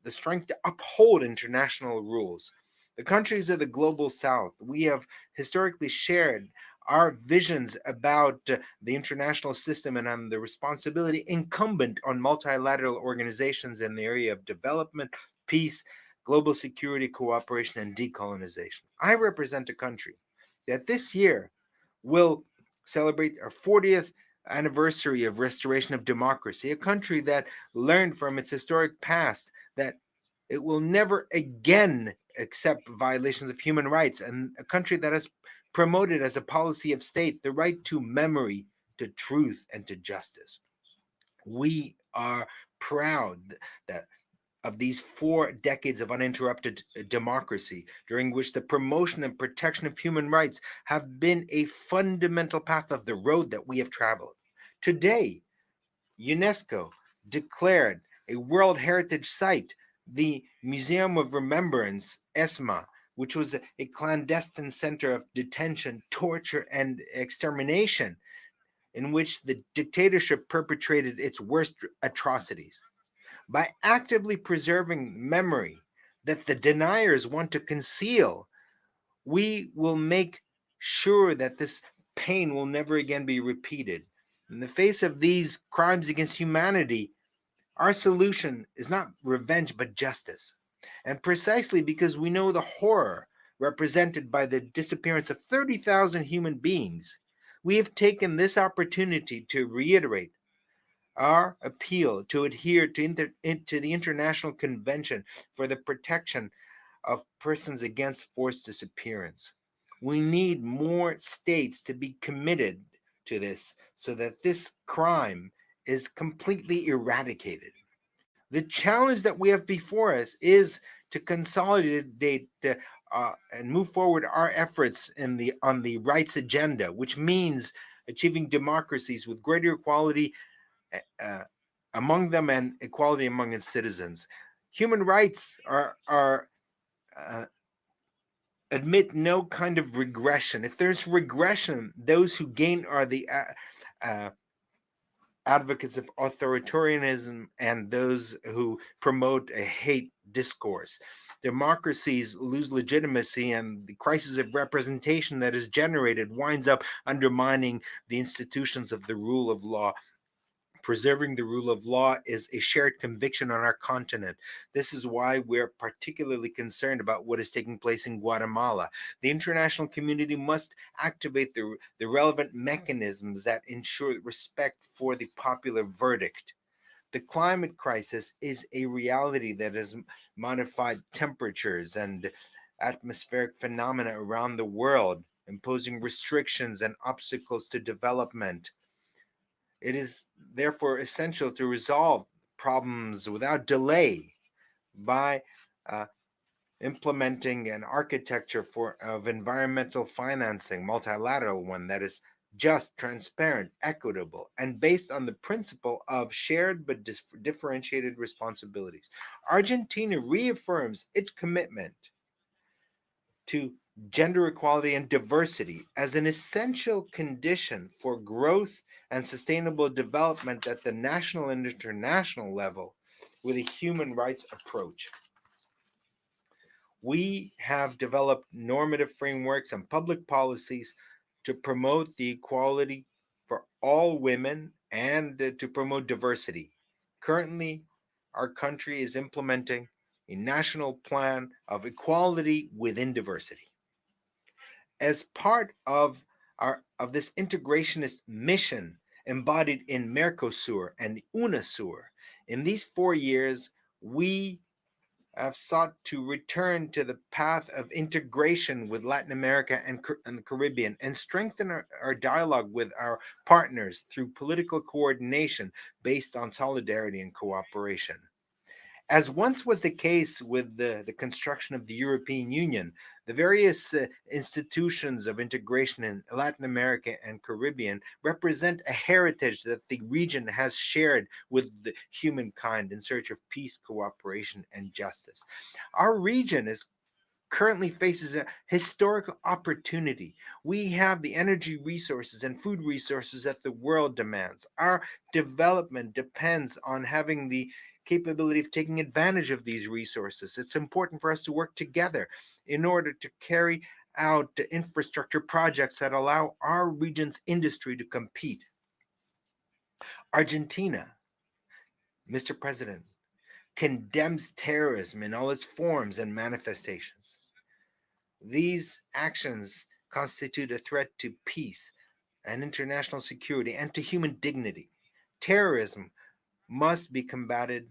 Speaker 16: the strength to uphold international rules. The countries of the global south, we have historically shared our visions about the international system and on the responsibility incumbent on multilateral organizations in the area of development, peace, global security, cooperation, and decolonization. I represent a country that this year will celebrate our 40th anniversary of restoration of democracy, a country that learned from its historic past that it will never again accept violations of human rights, and a country that has promoted as a policy of state the right to memory, to truth, and to justice. We are proud that of these 4 decades of uninterrupted democracy, during which the promotion and protection of human rights have been a fundamental path of the road that we have traveled. Today, UNESCO declared a World Heritage Site the Museum of Remembrance, ESMA, which was a clandestine center of detention, torture, and extermination, in which the dictatorship perpetrated its worst atrocities. By actively preserving memory that the deniers want to conceal, we will make sure that this pain will never again be repeated. In the face of these crimes against humanity, our solution is not revenge but justice. And precisely because we know the horror represented by the disappearance of 30,000 human beings, we have taken this opportunity to reiterate our appeal to adhere to the International Convention for the Protection of Persons Against Forced Disappearance. We need more states to be committed to this so that this crime is completely eradicated. The challenge that we have before us is to consolidate and move forward our efforts on the rights agenda, which means achieving democracies with greater equality among them and equality among its citizens. Human rights admit no kind of regression. If there's regression, those who gain are the advocates of authoritarianism and those who promote a hate discourse. Democracies lose legitimacy, and the crisis of representation that is generated winds up undermining the institutions of the rule of law. Preserving the rule of law is a shared conviction on our continent. This is why we're particularly concerned about what is taking place in Guatemala. The international community must activate the relevant mechanisms that ensure respect for the popular verdict. The climate crisis is a reality that has modified temperatures and atmospheric phenomena around the world, imposing restrictions and obstacles to development. It is therefore essential to resolve problems without delay by implementing an architecture of environmental financing, multilateral one that is just, transparent, equitable, and based on the principle of shared but differentiated responsibilities. Argentina reaffirms its commitment to gender equality and diversity as an essential condition for growth and sustainable development at the national and international level with a human rights approach. We have developed normative frameworks and public policies to promote the equality for all women and to promote diversity. Currently, our country is implementing a national plan of equality within diversity. As part of this integrationist mission embodied in Mercosur and UNASUR, in these 4 years, we have sought to return to the path of integration with Latin America and the Caribbean and strengthen our dialogue with our partners through political coordination based on solidarity and cooperation. As once was the case with the construction of the European Union, the various institutions of integration in Latin America and Caribbean represent a heritage that the region has shared with the humankind in search of peace, cooperation, and justice. Our region currently faces a historical opportunity. We have the energy resources and food resources that the world demands. Our development depends on having the capability of taking advantage of these resources. It's important for us to work together in order to carry out infrastructure projects that allow our region's industry to compete. Argentina, Mr. President, condemns terrorism in all its forms and manifestations. These actions constitute a threat to peace and international security and to human dignity. Terrorism must be combated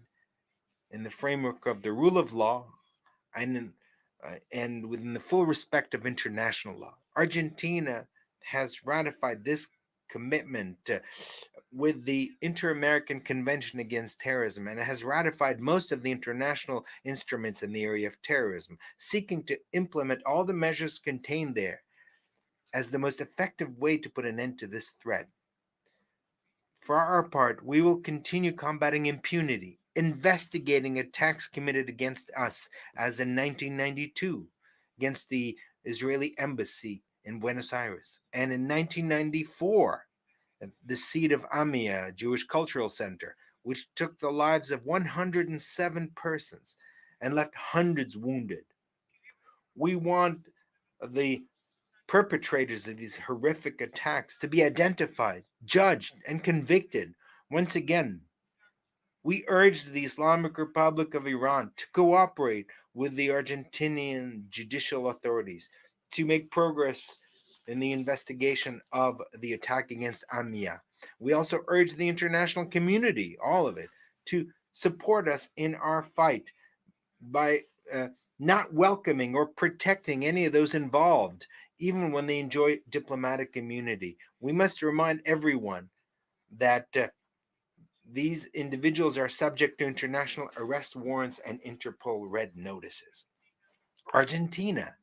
Speaker 16: in the framework of the rule of law and within the full respect of international law. Argentina has ratified this commitment with the Inter-American Convention Against Terrorism, and has ratified most of the international instruments in the area of terrorism, seeking to implement all the measures contained there as the most effective way to put an end to this threat. For our part, we will continue combating impunity, investigating attacks committed against us, as in 1992, against the Israeli embassy in Buenos Aires, and in 1994, the seat of Amia Jewish Cultural Center, which took the lives of 107 persons and left hundreds wounded. We want the perpetrators of these horrific attacks to be identified, judged, and convicted. Once again, We urge the Islamic Republic of Iran to cooperate with the Argentinian judicial authorities to make progress in the investigation of the attack against AMIA. We also urge the international community, all of it, to support us in our fight by not welcoming or protecting any of those involved, even when they enjoy diplomatic immunity. We must remind everyone that these individuals are subject to international arrest warrants and Interpol red notices. Argentina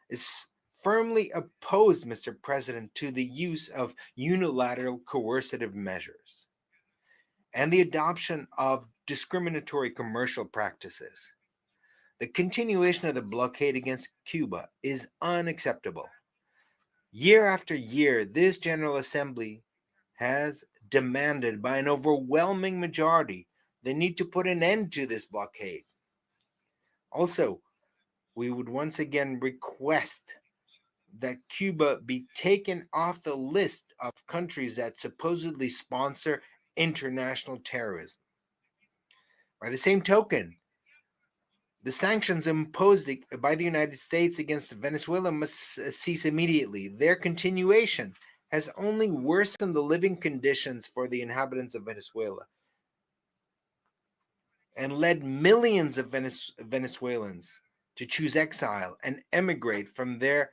Speaker 16: is firmly opposed, Mr. President, to the use of unilateral coercive measures and the adoption of discriminatory commercial practices. The continuation of the blockade against Cuba is unacceptable. Year after year, this General Assembly has demanded by an overwhelming majority the need to put an end to this blockade. Also, we would once again request that Cuba be taken off the list of countries that supposedly sponsor international terrorism. By the same token, the sanctions imposed by the United States against Venezuela must cease immediately. Their continuation has only worsened the living conditions for the inhabitants of Venezuela and led millions of Venezuelans to choose exile and emigrate from their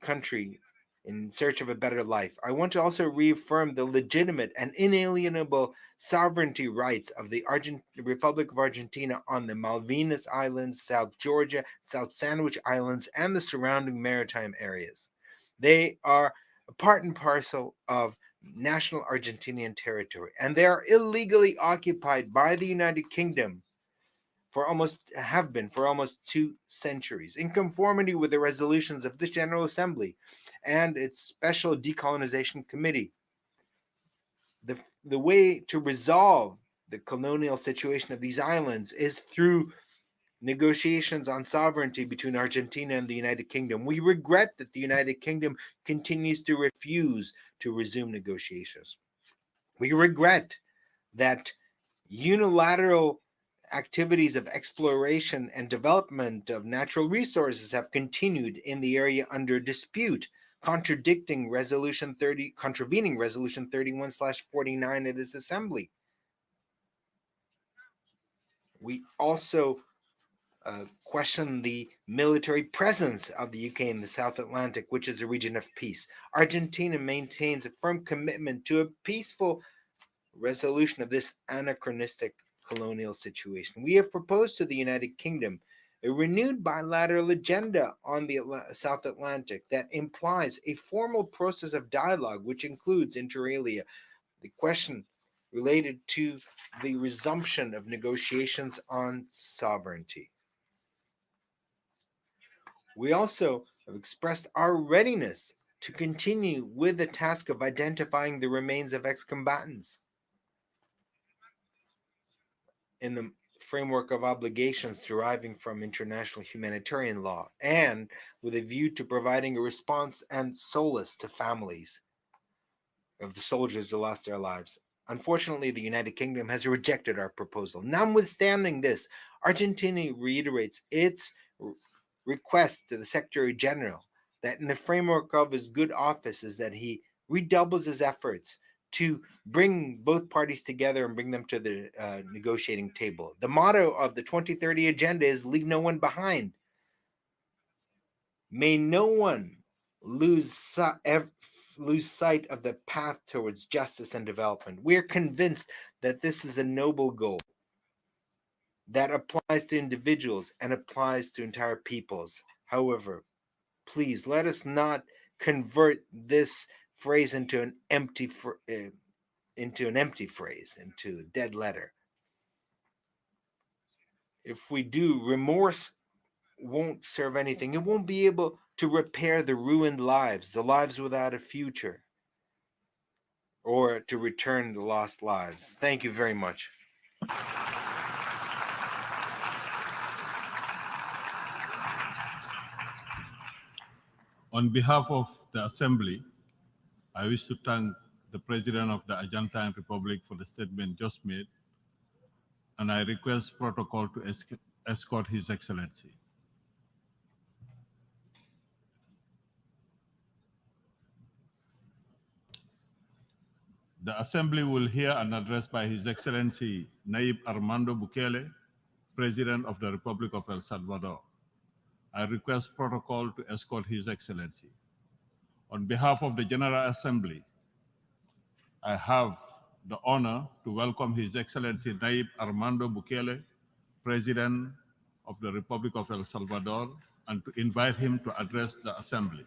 Speaker 16: country in search of a better life. I want to also reaffirm the legitimate and inalienable sovereignty rights of the Republic of Argentina on the Malvinas Islands, South Georgia, South Sandwich Islands, and the surrounding maritime areas. They are a part and parcel of national Argentinian territory, and they are illegally occupied by the United Kingdom have been for almost 2 centuries, in conformity with the resolutions of this General Assembly and its Special Decolonization Committee. The way to resolve the colonial situation of these islands is through negotiations on sovereignty between Argentina and the United Kingdom. We regret that the United Kingdom continues to refuse to resume negotiations. We regret that unilateral activities of exploration and development of natural resources have continued in the area under dispute, contravening Resolution 31/49 of this Assembly. We also question the military presence of the UK in the South Atlantic, which is a region of peace. Argentina maintains a firm commitment to a peaceful resolution of this anachronistic colonial situation. We have proposed to the United Kingdom a renewed bilateral agenda on the South Atlantic that implies a formal process of dialogue, which includes, inter alia, the question related to the resumption of negotiations on sovereignty. We also have expressed our readiness to continue with the task of identifying the remains of ex-combatants in the framework of obligations deriving from international humanitarian law, and with a view to providing a response and solace to families of the soldiers who lost their lives. Unfortunately, the United Kingdom has rejected our proposal. Notwithstanding this, Argentina reiterates its request to the Secretary General that in the framework of his good offices that he redoubles his efforts to bring both parties together and bring them to the negotiating table. The motto of the 2030 agenda is leave no one behind. May no one lose sight of the path towards justice and development. We are convinced that this is a noble goal that applies to individuals and applies to entire peoples. However, please let us not convert this phrase into an empty phrase, into a dead letter. If we do, remorse won't serve anything. It won't be able to repair the ruined lives, the lives without a future, or to return the lost lives. Thank you very much.
Speaker 2: On behalf of the Assembly, I wish to thank the President of the Argentine Republic for the statement just made and I request protocol to escort His Excellency. The Assembly will hear an address by His Excellency Nayib Armando Bukele, President of the Republic of El Salvador. I request protocol to escort His Excellency. On behalf of the General Assembly, I have the honor to welcome His Excellency Nayib Armando Bukele, President of the Republic of El Salvador, and to invite him to address the Assembly.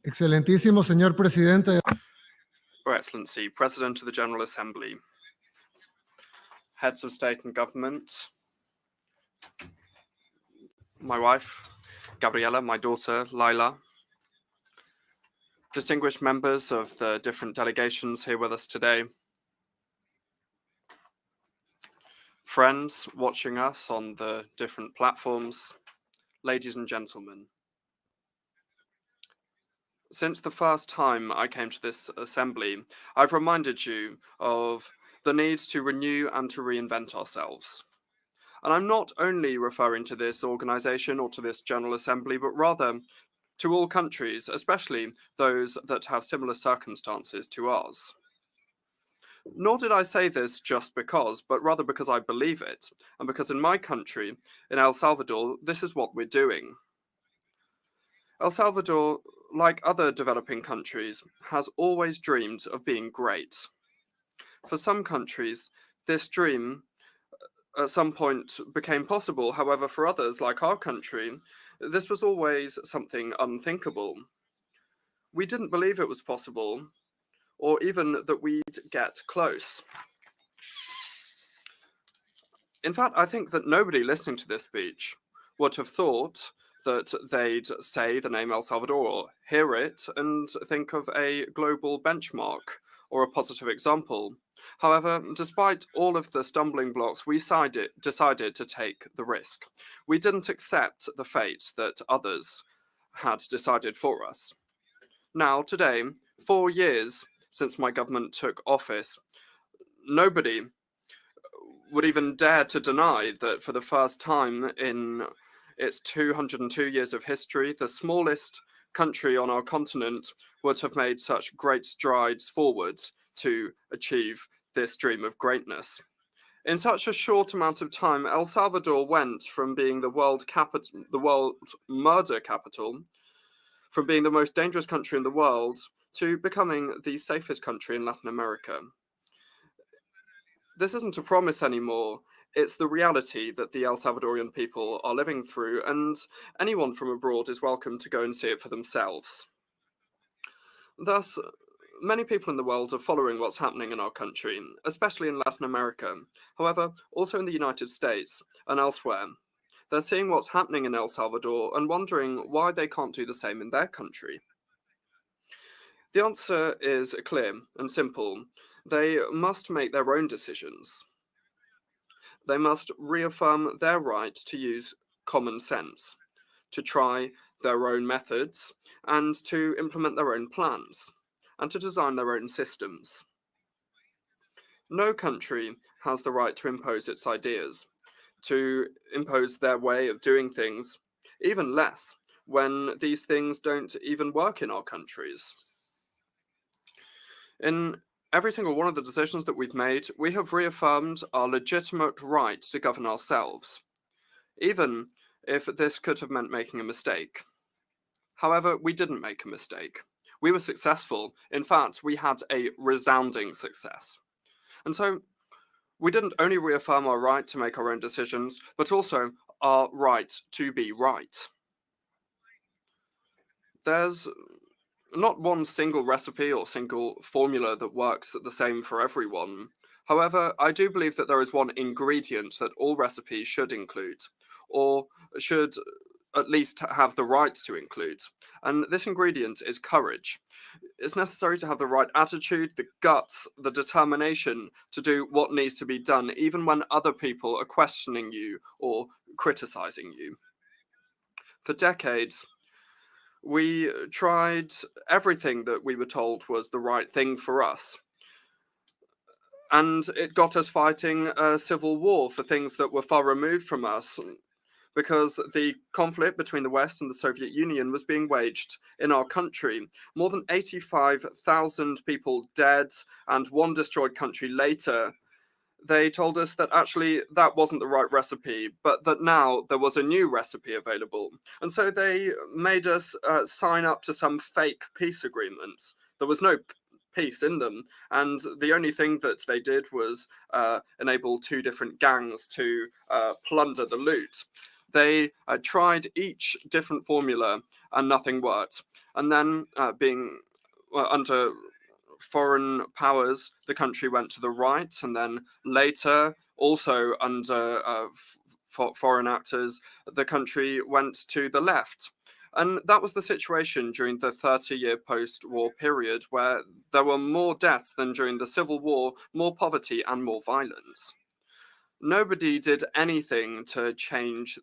Speaker 4: Excelentísimo señor presidente.
Speaker 10: Your Excellency, President of the General Assembly, heads of state and government, my wife, Gabriela, my daughter, Laila, distinguished members of the different delegations here with us today, friends watching us on the different platforms, ladies and gentlemen. Since the first time I came to this assembly, I've reminded you of the need to renew and to reinvent ourselves. And I'm not only referring to this organization or to this General Assembly, but rather to all countries, especially those that have similar circumstances to ours. Nor did I say this just because, but rather because I believe it, and because in my country, in El Salvador, this is what we're doing. El Salvador, like other developing countries, has always dreamed of being great. For some countries, this dream at some point became possible. However, for others, like our country, this was always something unthinkable. We didn't believe it was possible, or even that we'd get close. In fact, I think that nobody listening to this speech would have thought that they'd say the name El Salvador, or hear it, and think of a global benchmark or a positive example. However, despite all of the stumbling blocks, we decided to take the risk. We didn't accept the fate that others had decided for us. Now, today, 4 years since my government took office, nobody would even dare to deny that for the first time in its 202 years of history, the smallest country on our continent would have made such great strides forward to achieve this dream of greatness. In such a short amount of time, El Salvador went from being the world murder capital, from being the most dangerous country in the world, to becoming the safest country in Latin America. This isn't a promise anymore. It's the reality that the El Salvadorian people are living through, and anyone from abroad is welcome to go and see it for themselves. Thus, many people in the world are following what's happening in our country, especially in Latin America. However, also in the United States and elsewhere. They're seeing what's happening in El Salvador and wondering why they can't do the same in their country. The answer is clear and simple. They must make their own decisions. They must reaffirm their right to use common sense, to try their own methods, and to implement their own plans, and to design their own systems. No country has the right to impose its ideas, to impose their way of doing things, even less when these things don't even work in our countries. In every single one of the decisions that we've made, we have reaffirmed our legitimate right to govern ourselves, even if this could have meant making a mistake. However, we didn't make a mistake. We were successful. In fact, we had a resounding success. And so, we didn't only reaffirm our right to make our own decisions, but also our right to be right. There's not one single recipe or single formula that works the same for everyone. However, I do believe that there is one ingredient that all recipes should include, or should at least have the right to include. And this ingredient is courage. It's necessary to have the right attitude, the guts, the determination to do what needs to be done, even when other people are questioning you or criticizing you. For decades, we tried everything that we were told was the right thing for us. And it got us fighting a civil war for things that were far removed from us, because the conflict between the West and the Soviet Union was being waged in our country. More than 85,000 people dead, and one destroyed country later. They told us that actually that wasn't the right recipe, but that now there was a new recipe available. And so they made us sign up to some fake peace agreements. There was no peace in them, and the only thing that they did was enable two different gangs to plunder the loot. They tried each different formula and nothing worked. And then being under foreign powers, the country went to the right, and then later, also under foreign actors, the country went to the left. And that was the situation during the 30-year post-war period, where there were more deaths than during the Civil War, more poverty and more violence. Nobody did anything to change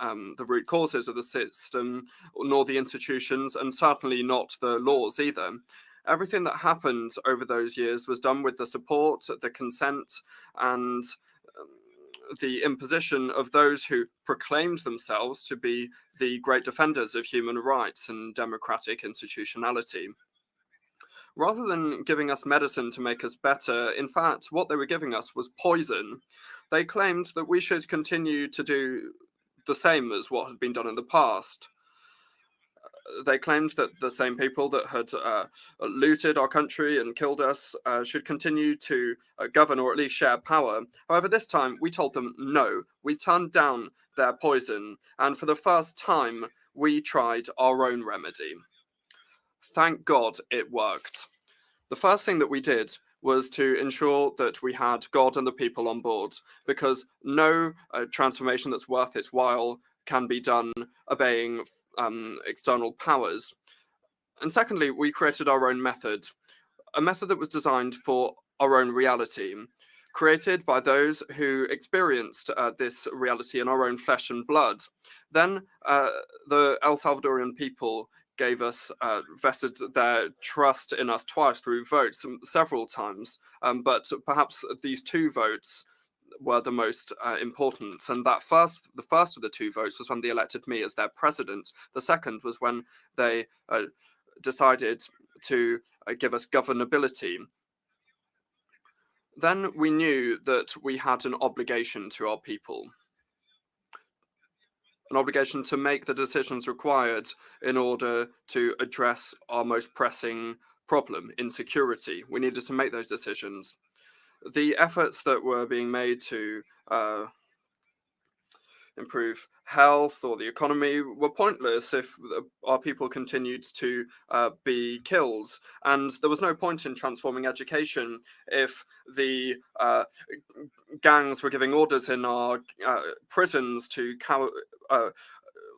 Speaker 10: the root causes of the system, nor the institutions, and certainly not the laws either. Everything that happened over those years was done with the support, the consent, and the imposition of those who proclaimed themselves to be the great defenders of human rights and democratic institutionality. Rather than giving us medicine to make us better, in fact, what they were giving us was poison. They claimed that we should continue to do the same as what had been done in the past. They claimed that the same people that had looted our country and killed us should continue to govern, or at least share power. However, this time we told them no. We turned down their poison, and for the first time we tried our own remedy. Thank God it worked. The first thing that we did was to ensure that we had God and the people on board, because no transformation that's worth its while can be done obeying external powers. And secondly, we created our own method, a method that was designed for our own reality, created by those who experienced this reality in our own flesh and blood. Then the El Salvadorian people gave us, vested their trust in us twice through votes, several times, but perhaps these two votes were the most important. And the first of the two votes was when they elected me as their president. The second was when they decided to give us governability. Then we knew that we had an obligation to our people, an obligation to make the decisions required in order to address our most pressing problem, insecurity. We needed to make those decisions. The efforts that were being made to improve health or the economy were pointless if our people continued to be killed. And there was no point in transforming education if the gangs were giving orders in our prisons to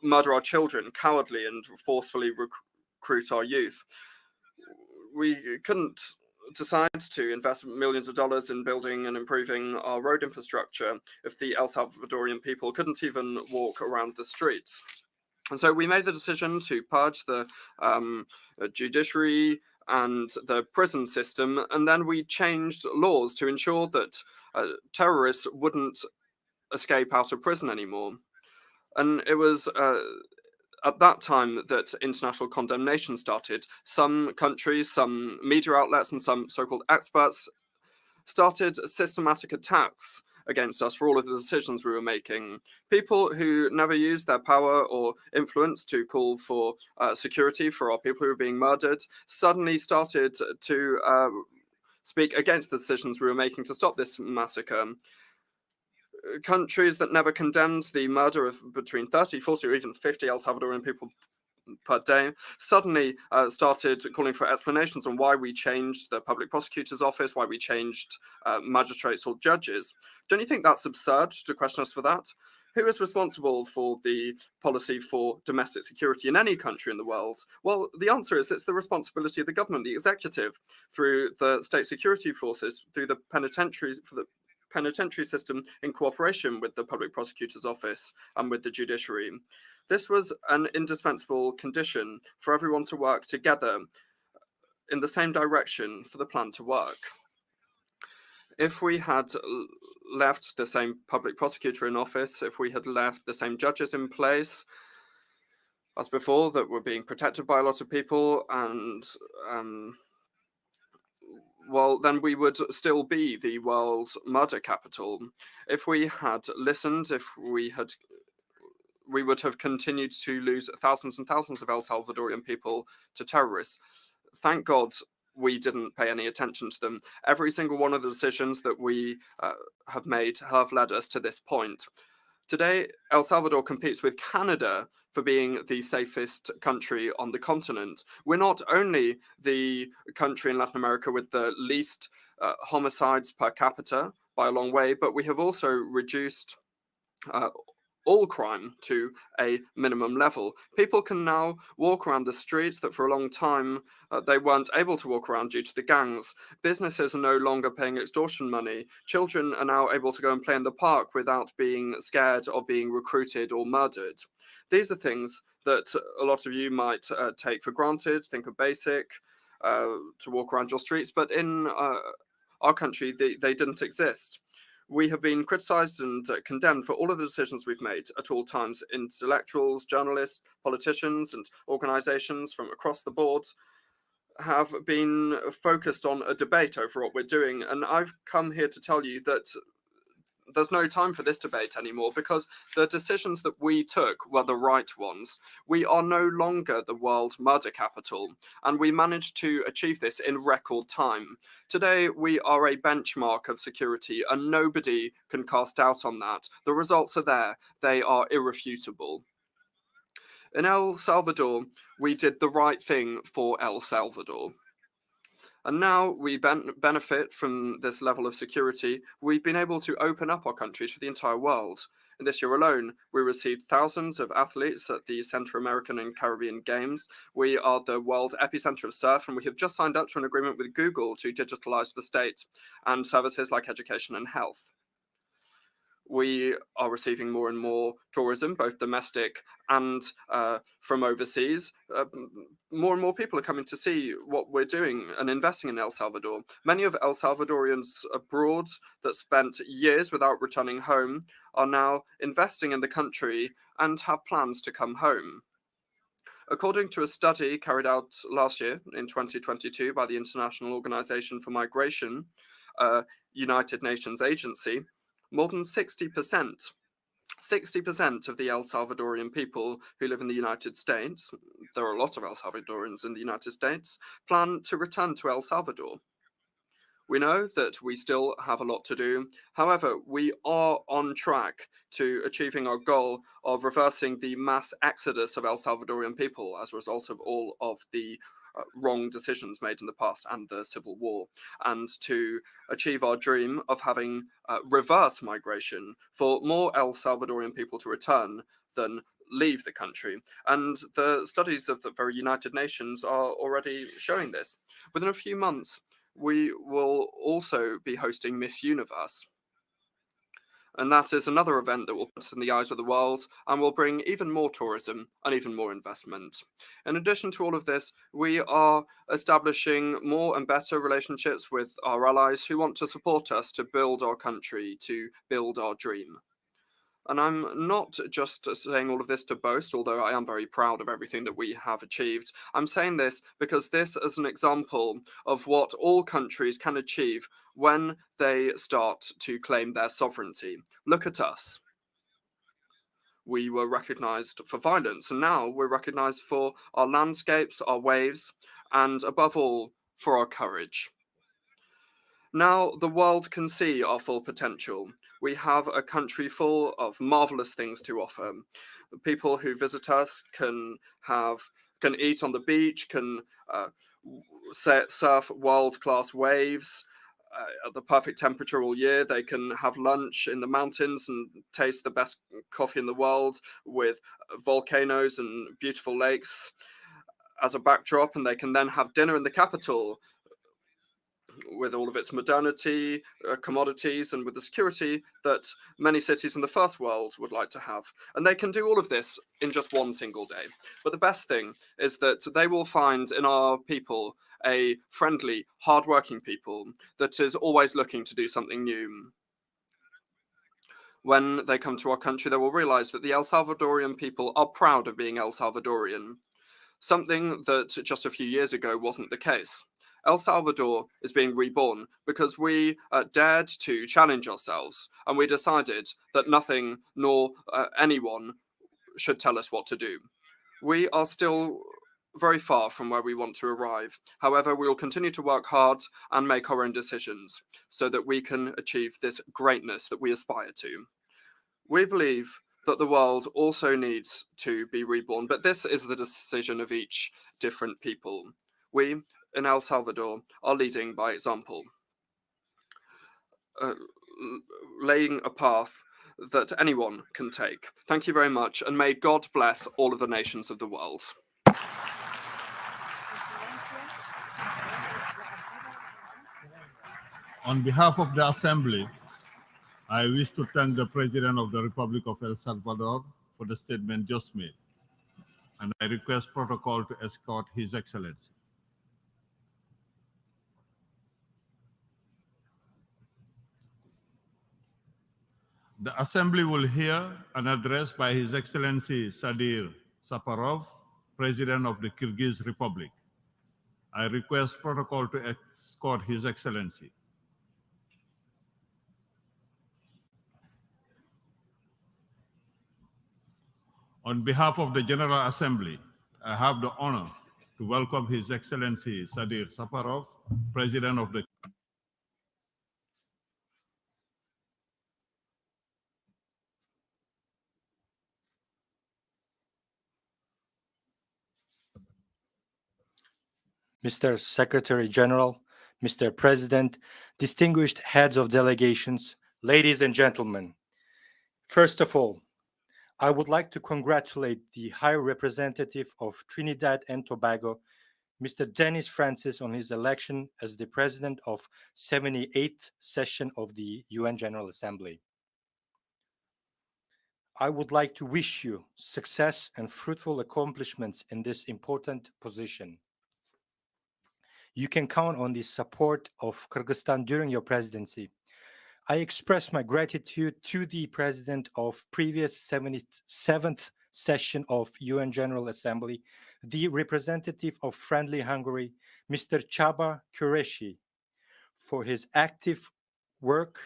Speaker 10: murder our children cowardly and forcefully recruit our youth. We couldn't decide to invest millions of dollars in building and improving our road infrastructure if the El Salvadorian people couldn't even walk around the streets. And so we made the decision to purge the judiciary and the prison system, and then we changed laws to ensure that terrorists wouldn't escape out of prison anymore. And it was at that time that international condemnation started. Some countries, some media outlets, and some so-called experts started systematic attacks against us for all of the decisions we were making. People who never used their power or influence to call for security for our people who were being murdered suddenly started to speak against the decisions we were making to stop this massacre. Countries that never condemned the murder of between 30, 40, or even 50 El Salvadorian people per day suddenly started calling for explanations on why we changed the public prosecutor's office, why we changed magistrates or judges. Don't you think that's absurd to question us for that? Who is responsible for the policy for domestic security in any country in the world? Well, the answer is it's the responsibility of the government, the executive, through the state security forces, through the penitentiaries, for the penitentiary system in cooperation with the public prosecutor's office and with the judiciary. This was an indispensable condition for everyone to work together in the same direction for the plan to work. If we had left the same public prosecutor in office, if we had left the same judges in place as before that were being protected by a lot of people, and well, then we would still be the world's murder capital. If we had listened, we would have continued to lose thousands and thousands of El Salvadorian people to terrorists. Thank God we didn't pay any attention to them. Every single one of the decisions that we have made have led us to this point. Today, El Salvador competes with Canada for being the safest country on the continent. We're not only the country in Latin America with the least homicides per capita by a long way, but we have also reduced all crime to a minimum level. People can now walk around the streets that for a long time they weren't able to walk around due to the gangs. Businesses are no longer paying extortion money. Children are now able to go and play in the park without being scared or being recruited or murdered. These are things that a lot of you might take for granted, think are basic, to walk around your streets, but in our country they didn't exist. We have been criticized and condemned for all of the decisions we've made at all times. Intellectuals, journalists, politicians, and organizations from across the board have been focused on a debate over what we're doing. And I've come here to tell you that there's no time for this debate anymore, because the decisions that we took were the right ones. We are no longer the world murder capital, and we managed to achieve this in record time. Today, we are a benchmark of security, and nobody can cast doubt on that. The results are there. They are irrefutable. In El Salvador, we did the right thing for El Salvador. And now we benefit from this level of security. We've been able to open up our country to the entire world. In this year alone, we received thousands of athletes at the Central American and Caribbean Games. We are the world epicenter of surf, and we have just signed up to an agreement with Google to digitalize the state and services like education and health. We are receiving more and more tourism, both domestic and from overseas. More and more people are coming to see what we're doing and investing in El Salvador. Many of El Salvadorians abroad that spent years without returning home are now investing in the country and have plans to come home. According to a study carried out last year in 2022 by the International Organization for Migration, a United Nations agency, more than 60% of the El Salvadorian people who live in the United States, there are a lot of El Salvadorians in the United States, plan to return to El Salvador. We know that we still have a lot to do. However, we are on track to achieving our goal of reversing the mass exodus of El Salvadorian people as a result of all of the wrong decisions made in the past and the civil war, and to achieve our dream of having reverse migration for more El Salvadorian people to return than leave the country. And the studies of the very United Nations are already showing this. Within a few months, we will also be hosting Miss Universe. And that is another event that will put us in the eyes of the world and will bring even more tourism and even more investment. In addition to all of this, we are establishing more and better relationships with our allies who want to support us to build our country, to build our dream. And I'm not just saying all of this to boast, although I am very proud of everything that we have achieved. I'm saying this because this is an example of what all countries can achieve when they start to claim their sovereignty. Look at us. We were recognized for violence, and now we're recognized for our landscapes, our waves, and above all, for our courage. Now the world can see our full potential. We have a country full of marvelous things to offer. People who visit us can eat on the beach, can surf world-class waves, at the perfect temperature all year. They can have lunch in the mountains and taste the best coffee in the world with volcanoes and beautiful lakes as a backdrop, and they can then have dinner in the capital with all of its modernity, commodities, and with the security that many cities in the first world would like to have. And they can do all of this in just one single day. But the best thing is that they will find in our people a friendly, hardworking people that is always looking to do something new. When they come to our country, they will realize that the El Salvadorian people are proud of being El Salvadorian, something that just a few years ago wasn't the case. El Salvador is being reborn because we dared to challenge ourselves, and we decided that nothing nor anyone should tell us what to do. We are still very far from where we want to arrive. However, we will continue to work hard and make our own decisions so that we can achieve this greatness that we aspire to. We believe that the world also needs to be reborn, but this is the decision of each different people. We in El Salvador are leading by example, laying a path that anyone can take. Thank you very much, and may God bless all of the nations of the world.
Speaker 2: On behalf of the Assembly, I wish to thank the President of the Republic of El Salvador for the statement just made, and I request protocol to escort His Excellency. The Assembly will hear an address by His Excellency Sadir Saparov, President of the Kyrgyz Republic. I request protocol to escort His Excellency. On behalf of the General Assembly, I have the honor to welcome His Excellency Sadir Saparov, President of the
Speaker 3: Mr. Secretary General, Mr. President, distinguished heads of delegations, ladies and gentlemen. First of all, I would like to congratulate the High Representative of Trinidad and Tobago, Mr. Dennis Francis, on his election as the President of 78th session of the UN General Assembly. I would like to wish you success and fruitful accomplishments in this important position. You can count on the support of Kyrgyzstan during your presidency. I express my gratitude to the President of previous 77th session of UN General Assembly, the representative of Friendly Hungary, Mr. Csaba Kureshi, for his active work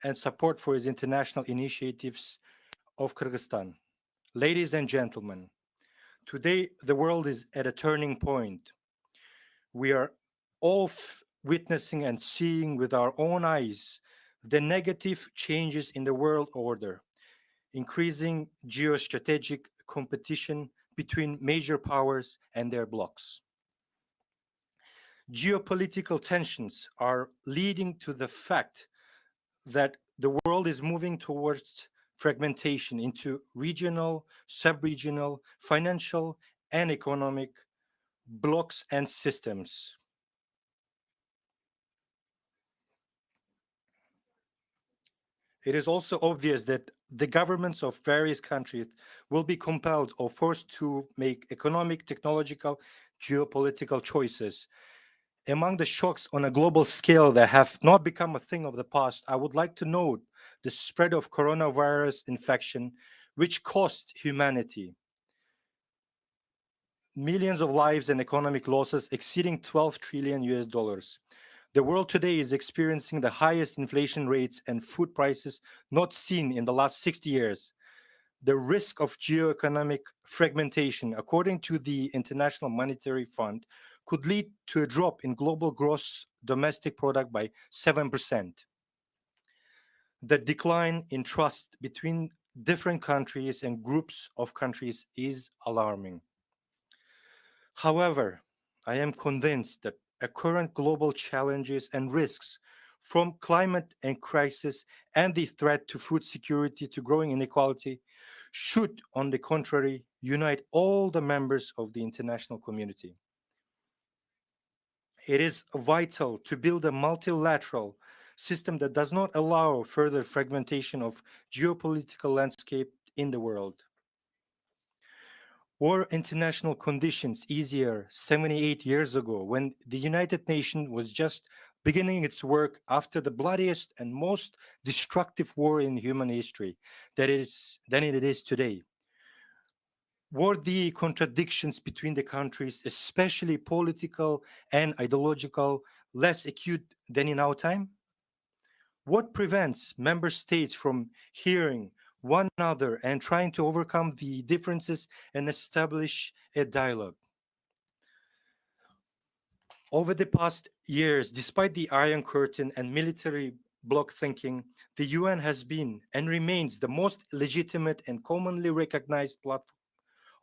Speaker 3: and support for his international initiatives of Kyrgyzstan. Ladies and gentlemen, today the world is at a turning point. We are all witnessing and seeing with our own eyes the negative changes in the world order, increasing geostrategic competition between major powers and their blocs. Geopolitical tensions are leading to the fact that the world is moving towards fragmentation into regional, sub-regional, financial, and economic blocks and systems. It is also obvious that the governments of various countries will be compelled or forced to make economic, technological, geopolitical choices. Among the shocks on a global scale that have not become a thing of the past, I would like to note the spread of coronavirus infection, which cost humanity millions of lives and economic losses exceeding $12 trillion US. The world today is experiencing the highest inflation rates and food prices not seen in the last 60 years. The risk of geoeconomic fragmentation, according to the International Monetary Fund, could lead to a drop in global gross domestic product by 7%. The decline in trust between different countries and groups of countries is alarming. However, I am convinced that current global challenges and risks, from climate and crisis and the threat to food security to growing inequality, should, on the contrary, unite all the members of the international community. It is vital to build a multilateral system that does not allow further fragmentation of geopolitical landscape in the world. Were international conditions easier 78 years ago, when the United Nations was just beginning its work after the bloodiest and most destructive war in human history than it is today? Were the contradictions between the countries, especially political and ideological, less acute than in our time? What prevents member states from hearing one another and trying to overcome the differences and establish a dialogue? Over the past years, despite the Iron Curtain and military bloc thinking, the UN has been and remains the most legitimate and commonly recognized platform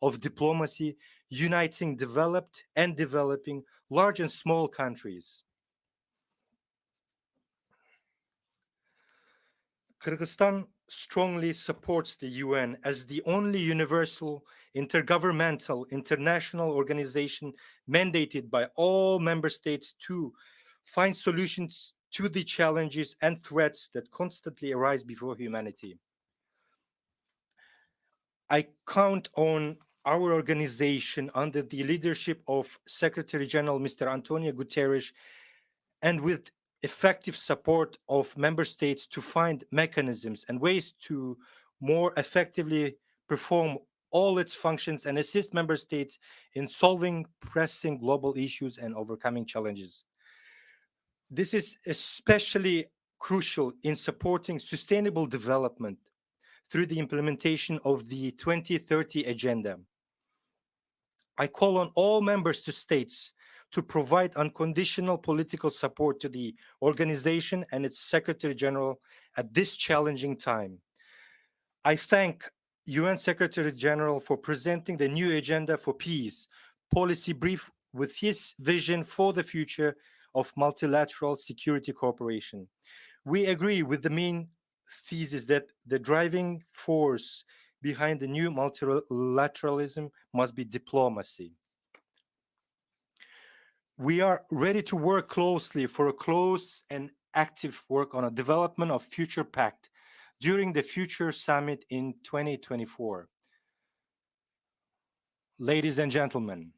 Speaker 3: of diplomacy, uniting developed and developing, large and small countries. Kyrgyzstan strongly supports the UN as the only universal, intergovernmental, international organization mandated by all member states to find solutions to the challenges and threats that constantly arise before humanity. I count on our organization under the leadership of Secretary General Mr. Antonio Guterres, and with effective support of member states, to find mechanisms and ways to more effectively perform all its functions and assist member states in solving pressing global issues and overcoming challenges. This is especially crucial in supporting sustainable development through the implementation of the 2030 Agenda. I call on all member states to provide unconditional political support to the organization and its Secretary General at this challenging time. I thank UN Secretary General for presenting the new Agenda for Peace policy brief with his vision for the future of multilateral security cooperation. We agree with the main thesis that the driving force behind the new multilateralism must be diplomacy. We are ready to work closely for a close and active work on a development of future pact during the future summit in 2024. Ladies and gentlemen,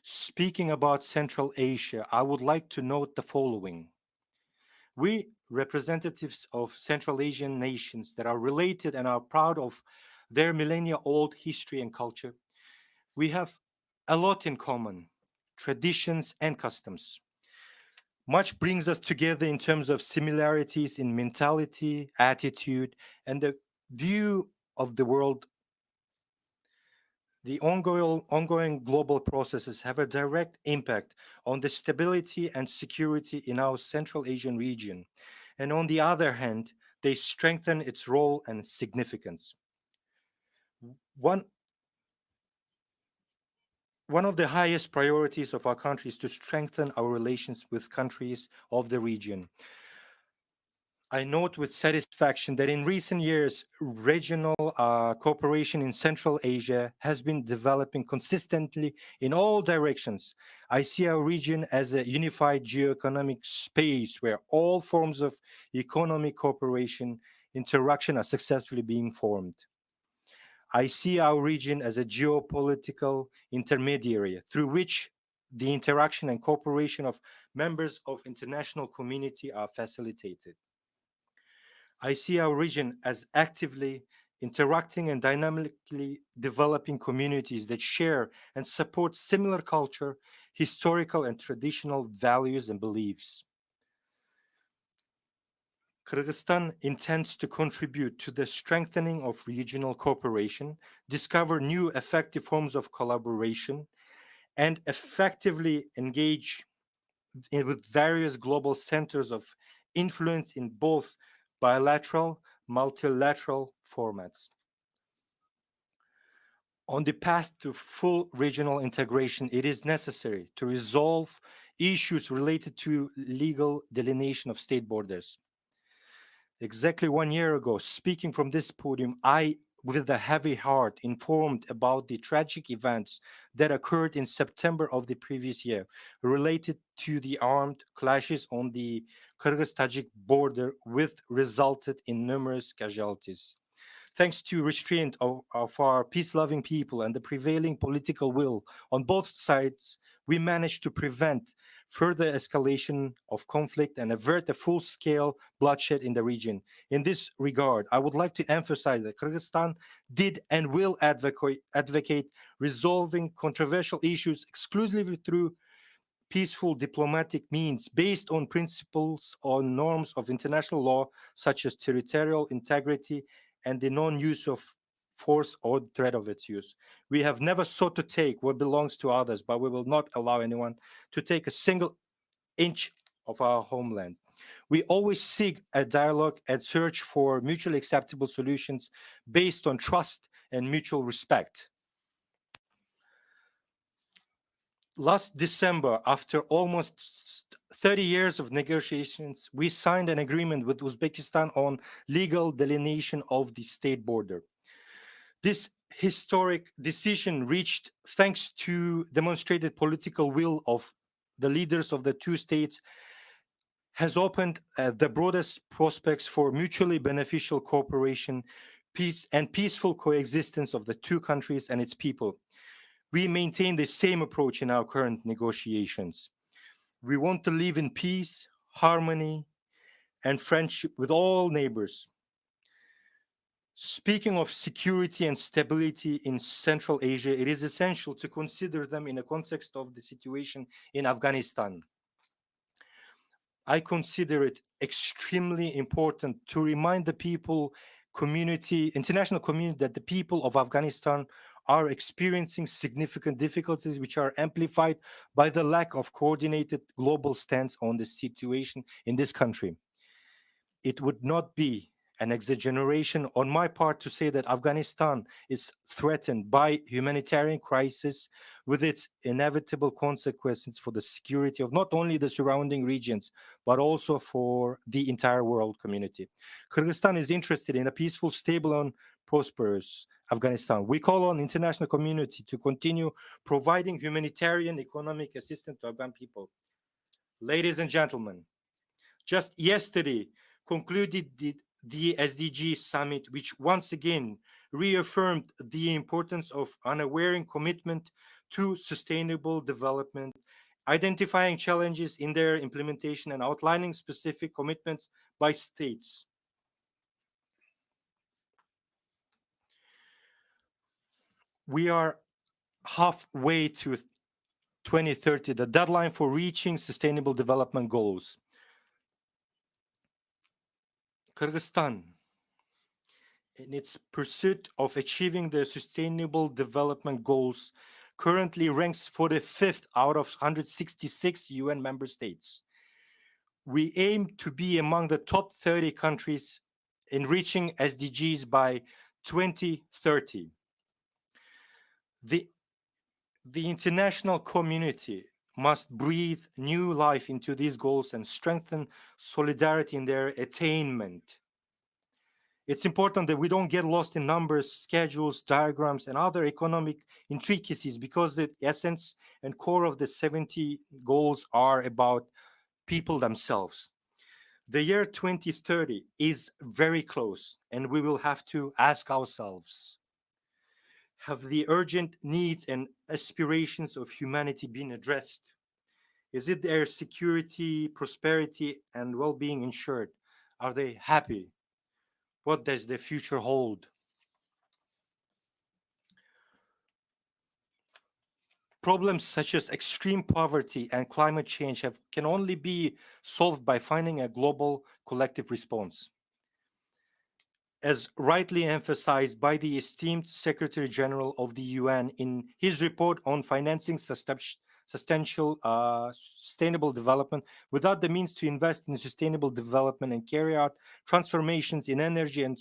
Speaker 3: speaking about Central Asia, I would like to note the following. We, representatives of Central Asian nations that are related and are proud of their millennia-old history and culture, we have a lot in common: traditions and customs. Much brings us together in terms of similarities in mentality, attitude, and the view of the world. The ongoing global processes have a direct impact on the stability and security in our Central Asian region, and on the other hand, they strengthen its role and significance. One of the highest priorities of our country is to strengthen our relations with countries of the region. I note with satisfaction that in recent years, regional cooperation in Central Asia has been developing consistently in all directions. I see our region as a unified geoeconomic space where all forms of economic cooperation interaction are successfully being formed. I see our region as a geopolitical intermediary through which the interaction and cooperation of members of international community are facilitated. I see our region as actively interacting and dynamically developing communities that share and support similar culture, historical and traditional values and beliefs. Kyrgyzstan intends to contribute to the strengthening of regional cooperation, discover new effective forms of collaboration, and effectively engage with various global centers of influence in both bilateral, multilateral formats. On the path to full regional integration, it is necessary to resolve issues related to legal delineation of state borders. Exactly 1 year ago, speaking from this podium, I, with a heavy heart, informed about the tragic events that occurred in September of the previous year related to the armed clashes on the Kyrgyz-Tajik border, which resulted in numerous casualties. Thanks to restraint of our peace-loving people and the prevailing political will on both sides, we managed to prevent further escalation of conflict and avert a full-scale bloodshed in the region. In this regard, I would like to emphasize that Kyrgyzstan did and will advocate resolving controversial issues exclusively through peaceful diplomatic means based on principles or norms of international law, such as territorial integrity and the non-use of force or threat of its use. We have never sought to take what belongs to others, but we will not allow anyone to take a single inch of our homeland. We always seek a dialogue and search for mutually acceptable solutions based on trust and mutual respect. Last December, after almost 30 years of negotiations, we signed an agreement with Uzbekistan on legal delineation of the state border. This historic decision, reached thanks to demonstrated political will of the leaders of the two states, has opened the broadest prospects for mutually beneficial cooperation, peace, and peaceful coexistence of the two countries and its people. We maintain the same approach in our current negotiations. We want to live in peace, harmony, and friendship with all neighbors. Speaking of security and stability in Central Asia, it is essential to consider them in the context of the situation in Afghanistan. I consider it extremely important to remind the international community, that the people of Afghanistan are experiencing significant difficulties, which are amplified by the lack of coordinated global stance on the situation in this country. It would not be an exaggeration on my part to say that Afghanistan is threatened by humanitarian crisis, with its inevitable consequences for the security of not only the surrounding regions, but also for the entire world community. Kyrgyzstan is interested in a peaceful, stable, and prosperous Afghanistan. We call on the international community to continue providing humanitarian economic assistance to Afghan people. Ladies and gentlemen, just yesterday concluded the SDG summit, which once again reaffirmed the importance of unwavering commitment to sustainable development, identifying challenges in their implementation and outlining specific commitments by states. We are halfway to 2030, the deadline for reaching sustainable development goals. Kyrgyzstan, in its pursuit of achieving the sustainable development goals, currently ranks 45th out of 166 UN member states. We aim to be among the top 30 countries in reaching SDGs by 2030. The international community must breathe new life into these goals and strengthen solidarity in their attainment. It's important that we don't get lost in numbers, schedules, diagrams, and other economic intricacies, because the essence and core of the 70 goals are about people themselves. The year 2030 is very close, and we will have to ask ourselves, have the urgent needs and aspirations of humanity been addressed? Is it their security, prosperity, and well-being ensured? Are they happy? What does the future hold? Problems such as extreme poverty and climate change can only be solved by finding a global collective response. As rightly emphasized by the esteemed Secretary General of the UN in his report on financing sustainable development, without the means to invest in sustainable development and carry out transformations in energy and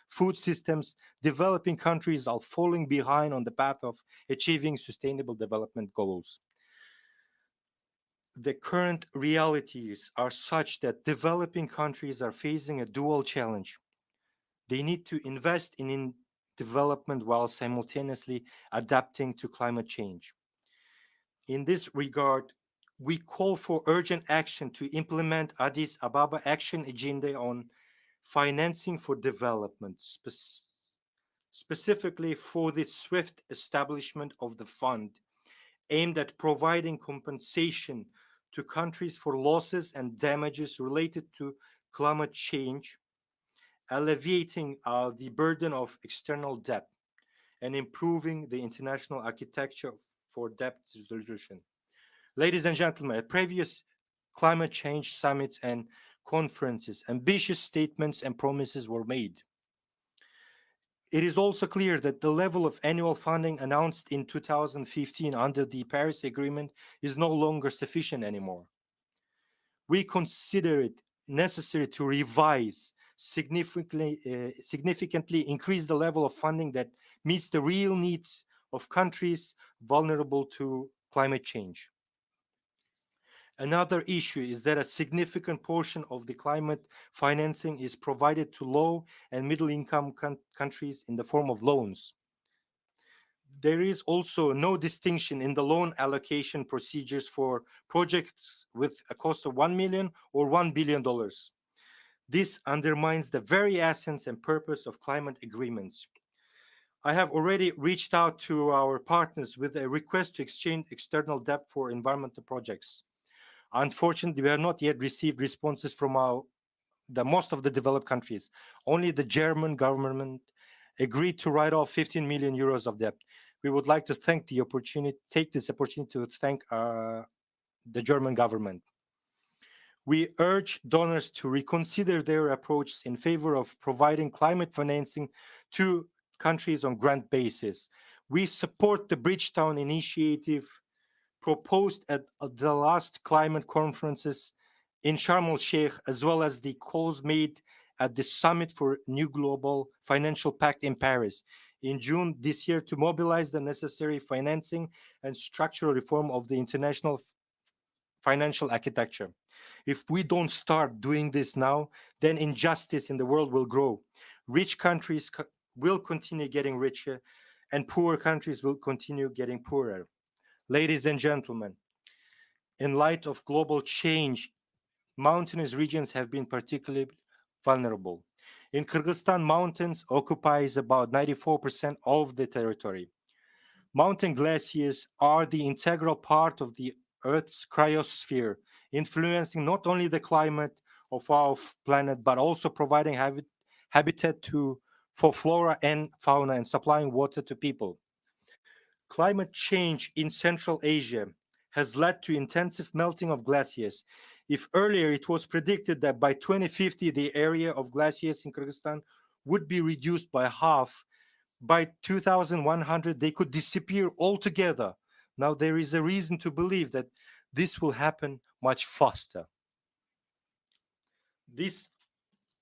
Speaker 3: food systems, developing countries are falling behind on the path of achieving sustainable development goals. The current realities are such that developing countries are facing a dual challenge. They need to invest in development while simultaneously adapting to climate change. In this regard, we call for urgent action to implement Addis Ababa Action Agenda on financing for development, specifically for the swift establishment of the fund aimed at providing compensation to countries for losses and damages related to climate change, alleviating the burden of external debt, and improving the international architecture for debt resolution. Ladies and gentlemen, at previous climate change summits and conferences, ambitious statements and promises were made. It is also clear that the level of annual funding announced in 2015 under the Paris Agreement is no longer sufficient anymore. We consider it necessary to revise, significantly increase the level of funding that meets the real needs of countries vulnerable to climate change. Another issue is that a significant portion of the climate financing is provided to low and middle income countries in the form of loans. There is also no distinction in the loan allocation procedures for projects with a cost of $1 million or $1 billion. This undermines the very essence and purpose of climate agreements. I have already reached out to our partners with a request to exchange external debt for environmental projects. Unfortunately, we have not yet received responses from most of the developed countries. Only the German government agreed to write off 15 million euros of debt. We would like to take this opportunity to thank the German government. We urge donors to reconsider their approach in favor of providing climate financing to countries on grant basis. We support the Bridgetown initiative proposed at the last climate conferences in Sharm el-Sheikh, as well as the calls made at the Summit for New Global Financial Pact in Paris in June this year to mobilize the necessary financing and structural reform of the international financial architecture. If we don't start doing this now, then injustice in the world will grow. Rich countries will continue getting richer, and poor countries will continue getting poorer. Ladies and gentlemen, in light of global change, mountainous regions have been particularly vulnerable. In Kyrgyzstan, mountains occupies about 94% of the territory. Mountain glaciers are the integral part of the Earth's cryosphere, influencing not only the climate of our planet, but also providing habitat for flora and fauna and supplying water to people. Climate change in Central Asia has led to intensive melting of glaciers. If earlier it was predicted that by 2050 the area of glaciers in Kyrgyzstan would be reduced by half, by 2100 they could disappear altogether. Now there is a reason to believe that this will happen much faster. This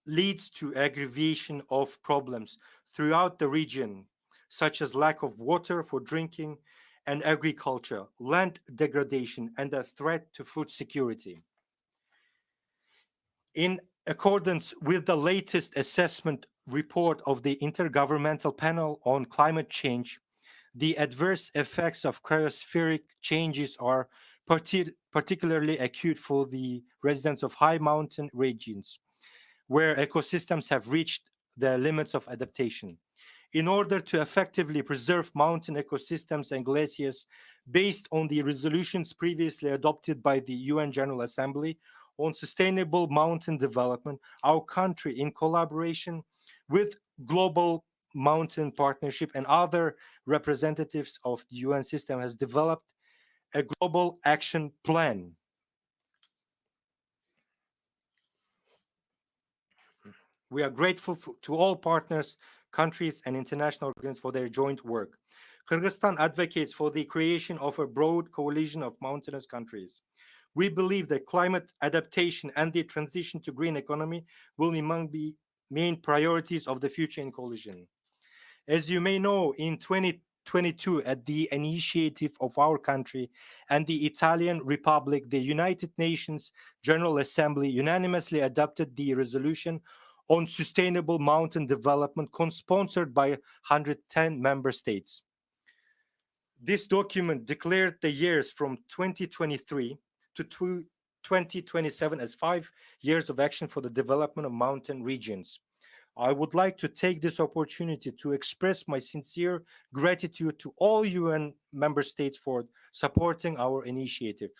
Speaker 3: leads to aggravation of problems throughout the region, such as lack of water for drinking and agriculture, land degradation, and a threat to food security. In accordance with the latest assessment report of the Intergovernmental Panel on Climate Change, the adverse effects of cryospheric changes are particularly acute for the residents of high mountain regions, where ecosystems have reached the limits of adaptation. In order to effectively preserve mountain ecosystems and glaciers, based on the resolutions previously adopted by the UN General Assembly on sustainable mountain development, our country, in collaboration with Global Mountain Partnership and other representatives of the UN system, has developed a global action plan. We are grateful to all partners, countries, and international organizations for their joint work. Kyrgyzstan advocates for the creation of a broad coalition of mountainous countries. We believe that climate adaptation and the transition to green economy will main priorities of the future in coalition. As you may know, in 2022, at the initiative of our country and the Italian Republic, the United Nations General Assembly unanimously adopted the resolution on sustainable mountain development, co-sponsored by 110 member states. This document declared the years from 2023 to 2027 as 5 years of action for the development of mountain regions. I would like to take this opportunity to express my sincere gratitude to all UN member states for supporting our initiative.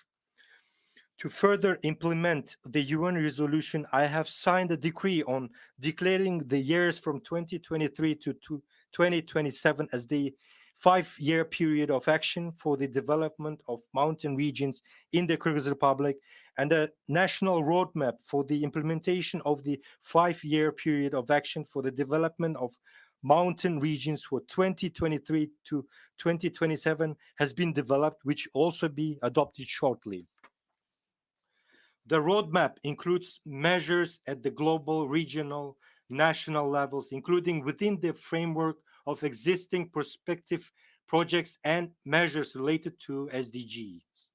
Speaker 3: To further implement the UN resolution, I have signed a decree on declaring the years from 2023 to 2027 as the 5-year period of action for the development of mountain regions in the Kyrgyz Republic, and a national roadmap for the implementation of the 5-year period of action for the development of mountain regions for 2023 to 2027 has been developed, which will also be adopted shortly. The roadmap includes measures at the global, regional, national levels, including within the framework of existing prospective projects and measures related to SDGs.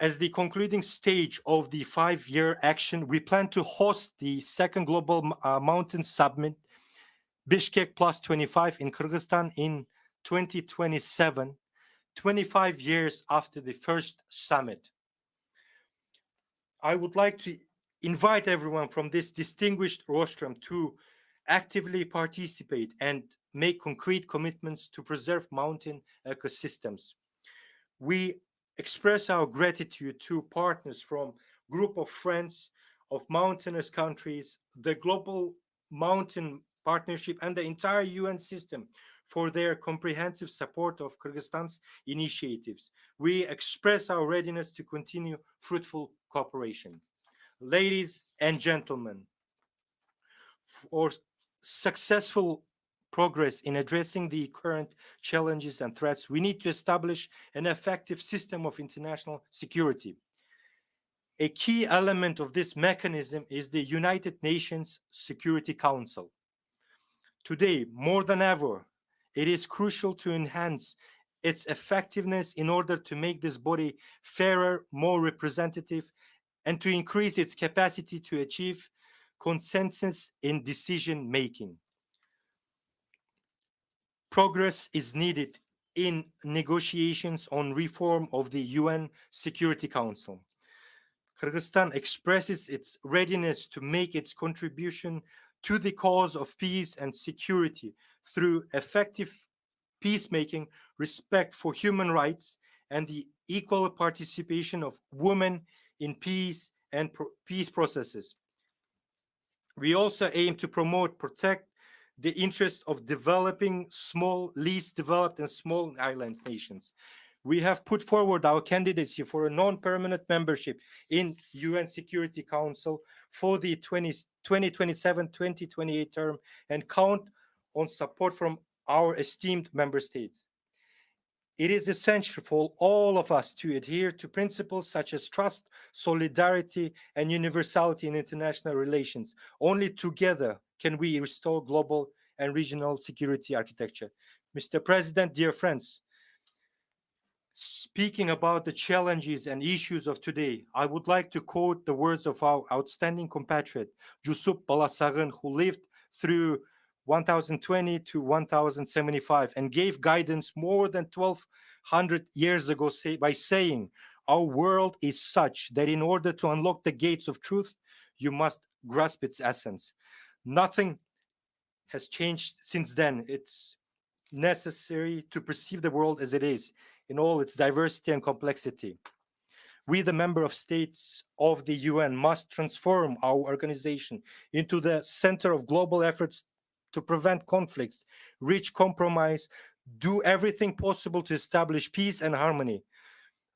Speaker 3: As the concluding stage of the 5-year action, we plan to host the second Global Mountain Summit, Bishkek Plus 25 in Kyrgyzstan in 2027, 25 years after the first summit. I would like to invite everyone from this distinguished rostrum to actively participate and make concrete commitments to preserve mountain ecosystems. We express our gratitude to partners from Group of Friends of Mountainous Countries, the Global Mountain Partnership, and the entire UN system for their comprehensive support of Kyrgyzstan's initiatives. We express our readiness to continue fruitful cooperation. Ladies and gentlemen, for successful progress in addressing the current challenges and threats, we need to establish an effective system of international security. A key element of this mechanism is the United Nations Security Council. Today, more than ever, it is crucial to enhance its effectiveness in order to make this body fairer, more representative, and to increase its capacity to achieve consensus in decision making. Progress is needed in negotiations on reform of the UN Security Council. Kyrgyzstan expresses its readiness to make its contribution to the cause of peace and security through effective peacemaking, respect for human rights, and the equal participation of women in peace and peace processes. We also aim to promote, protect the interests of developing small, least developed and small island nations. We have put forward our candidacy for a non-permanent membership in UN Security Council for the 2027-2028 term and count on support from our esteemed member states. It is essential for all of us to adhere to principles such as trust, solidarity, and universality in international relations. Only together can we restore global and regional security architecture. Mr. President, dear friends, speaking about the challenges and issues of today, I would like to quote the words of our outstanding compatriot, Jusup Balasagin, who lived through 1020 to 1075 and gave guidance more than 1200 years ago by saying, our world is such that in order to unlock the gates of truth, you must grasp its essence. Nothing has changed since then. It's necessary to perceive the world as it is in all its diversity and complexity. We, the member of states of the UN, must transform our organization into the center of global efforts to prevent conflicts, reach compromise, do everything possible to establish peace and harmony.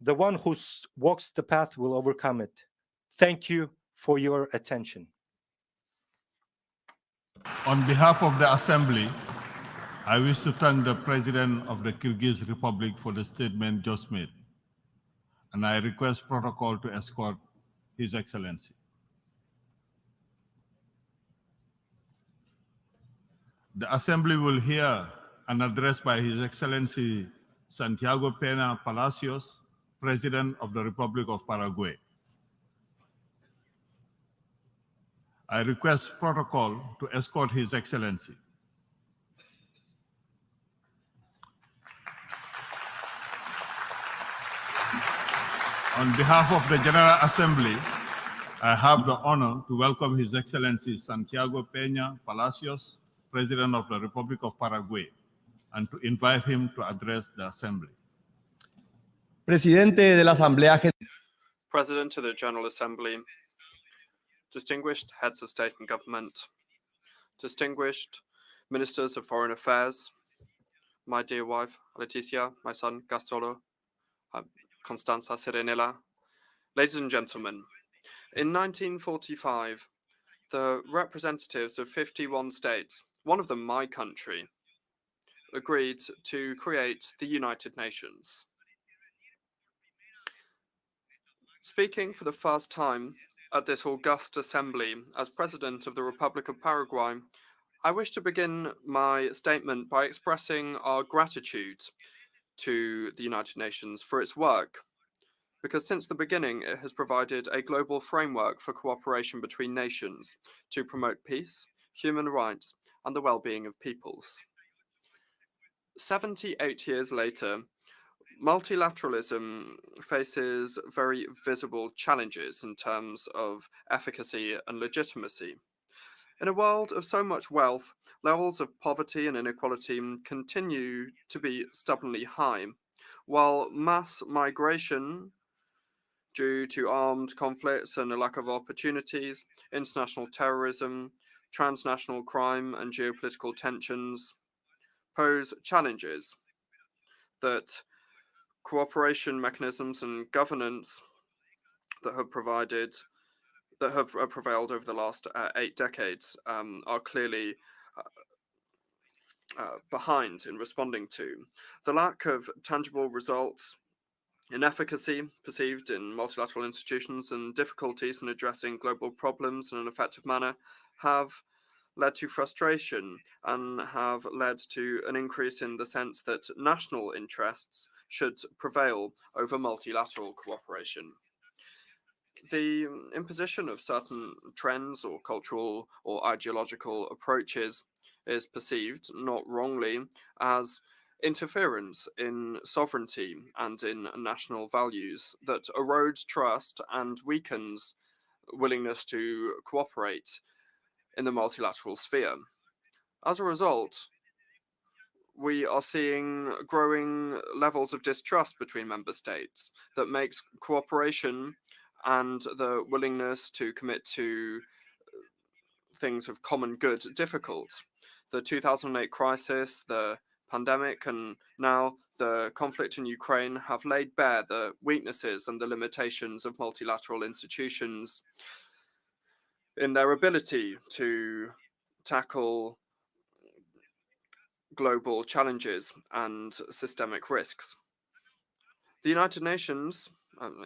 Speaker 3: The one who walks the path will overcome it. Thank you for your attention.
Speaker 2: On behalf of the Assembly, I wish to thank the President of the Kyrgyz Republic for the statement just made, and I request protocol to escort His Excellency. The Assembly will hear an address by His Excellency Santiago Peña Palacios, President of the Republic of Paraguay. I request protocol to escort His Excellency. On behalf of the General Assembly, I have the honor to welcome His Excellency Santiago Peña Palacios, President of the Republic of Paraguay, and to invite him to address the Assembly.
Speaker 7: Presidente de la Asamblea
Speaker 10: President of the General Assembly, distinguished heads of state and government, distinguished ministers of foreign affairs, my dear wife, Leticia, my son, Gastolo, Constanza Serenella, ladies and gentlemen, in 1945, the representatives of 51 states, one of them my country, agreed to create the United Nations. Speaking for the first time at this august assembly as President of the Republic of Paraguay, I wish to begin my statement by expressing our gratitude to the United Nations for its work, because since the beginning it has provided a global framework for cooperation between nations to promote peace, human rights, and the well-being of peoples. 78 years later, multilateralism faces very visible challenges in terms of efficacy and legitimacy. In a world of so much wealth, levels of poverty and inequality continue to be stubbornly high, while mass migration due to armed conflicts and a lack of opportunities, international terrorism, transnational crime, and geopolitical tensions pose challenges that cooperation mechanisms and governance that have prevailed over the last 8 decades are clearly behind in responding to. The lack of tangible results in efficacy perceived in multilateral institutions and difficulties in addressing global problems in an effective manner have led to frustration and have led to an increase in the sense that national interests should prevail over multilateral cooperation. The imposition of certain trends or cultural or ideological approaches is perceived, not wrongly, as interference in sovereignty and in national values that erodes trust and weakens willingness to cooperate in the multilateral sphere. As a result, we are seeing growing levels of distrust between member states that makes cooperation and the willingness to commit to things of common good difficult. The 2008 crisis, the pandemic, and now the conflict in Ukraine have laid bare the weaknesses and the limitations of multilateral institutions in their ability to tackle global challenges and systemic risks. The United Nations,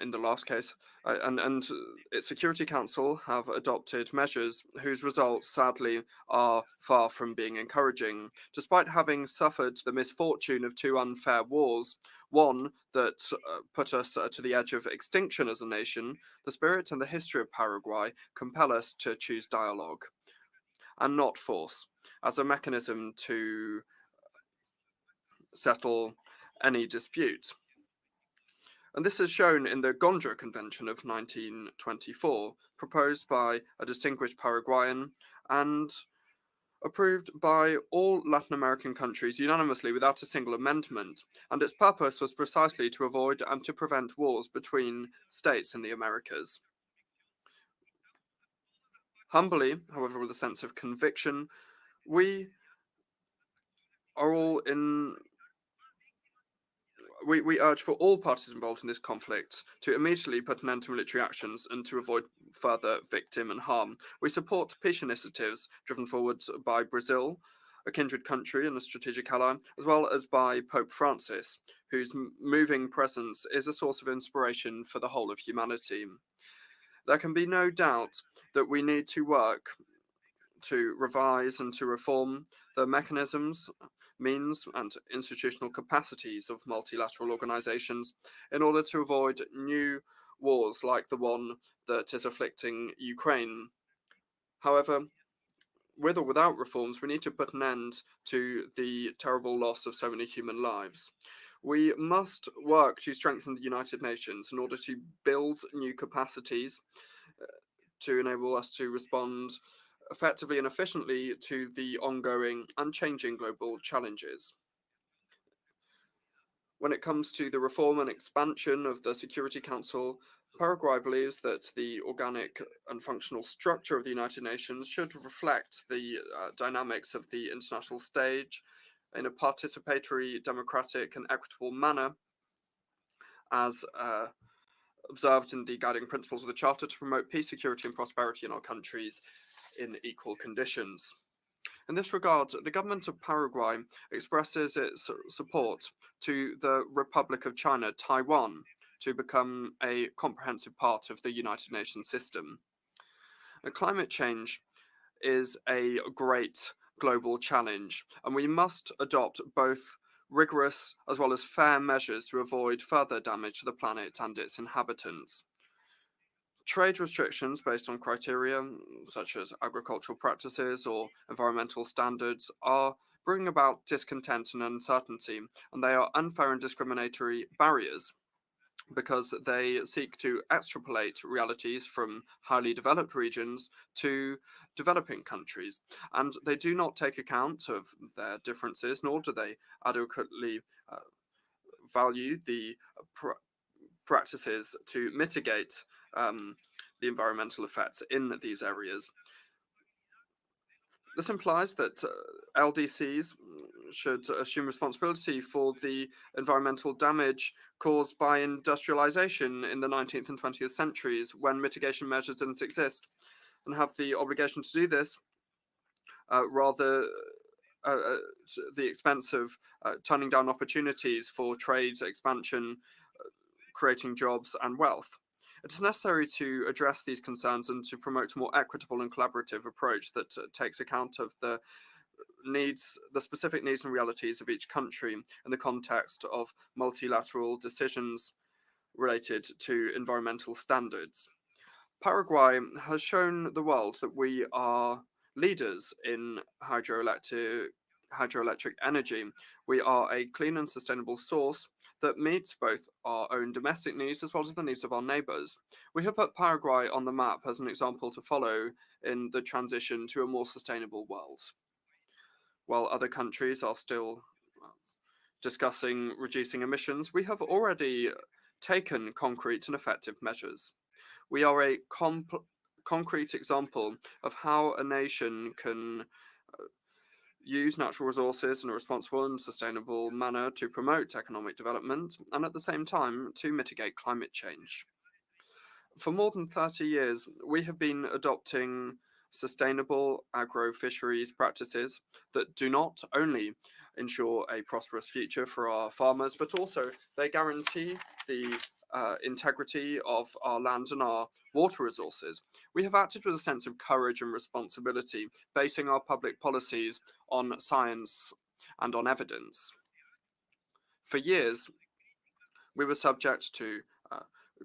Speaker 10: in the last case, and its Security Council have adopted measures whose results, sadly, are far from being encouraging. Despite having suffered the misfortune of 2 unfair wars, one that put us to the edge of extinction as a nation, the spirit and the history of Paraguay compel us to choose dialogue and not force as a mechanism to settle any dispute. And this is shown in the Gondra Convention of 1924, proposed by a distinguished Paraguayan and approved by all Latin American countries unanimously without a single amendment. And its purpose was precisely to avoid and to prevent wars between states in the Americas. Humbly, however, with a sense of conviction, we are all we urge for all parties involved in this conflict to immediately put an end to military actions and to avoid further victim and harm. We support peace initiatives driven forward by Brazil, a kindred country and a strategic ally, as well as by Pope Francis, whose moving presence is a source of inspiration for the whole of humanity. There can be no doubt that we need to work to revise and to reform the mechanisms, means, and institutional capacities of multilateral organizations in order to avoid new wars like the one that is afflicting Ukraine. However, with or without reforms, we need to put an end to the terrible loss of so many human lives. We must work to strengthen the United Nations in order to build new capacities to enable us to respond effectively and efficiently to the ongoing and changing global challenges. When it comes to the reform and expansion of the Security Council, Paraguay believes that the organic and functional structure of the United Nations should reflect the dynamics of the international stage in a participatory, democratic, and equitable manner, as observed in the guiding principles of the Charter, to promote peace, security, and prosperity in our countries in equal conditions. In this regard, the government of Paraguay expresses its support to the Republic of China, Taiwan, to become a comprehensive part of the United Nations system. Climate change is a great global challenge, and we must adopt both rigorous as well as fair measures to avoid further damage to the planet and its inhabitants. Trade restrictions based on criteria such as agricultural practices or environmental standards are bringing about discontent and uncertainty, and they are unfair and discriminatory barriers because they seek to extrapolate realities from highly developed regions to developing countries, and they do not take account of their differences, nor do they adequately value the practices to mitigate the environmental effects in these areas. This implies that LDCs should assume responsibility for the environmental damage caused by industrialization in the 19th and 20th centuries when mitigation measures didn't exist, and have the obligation to do this rather at the expense of turning down opportunities for trade expansion, creating jobs and wealth. It is necessary to address these concerns and to promote a more equitable and collaborative approach that takes account of the specific needs and realities of each country in the context of multilateral decisions related to environmental standards. Paraguay has shown the world that we are leaders in hydroelectric energy. We are a clean and sustainable source that meets both our own domestic needs as well as the needs of our neighbors. We have put Paraguay on the map as an example to follow in the transition to a more sustainable world. While other countries are still discussing reducing emissions, we have already taken concrete and effective measures. We are a concrete example of how a nation can use natural resources in a responsible and sustainable manner to promote economic development and at the same time to mitigate climate change. For more than 30 years, we have been adopting sustainable agro-fisheries practices that do not only ensure a prosperous future for our farmers, but also they guarantee the integrity of our land and our water resources. We have acted with a sense of courage and responsibility, basing our public policies on science and on evidence. For years, we were subject to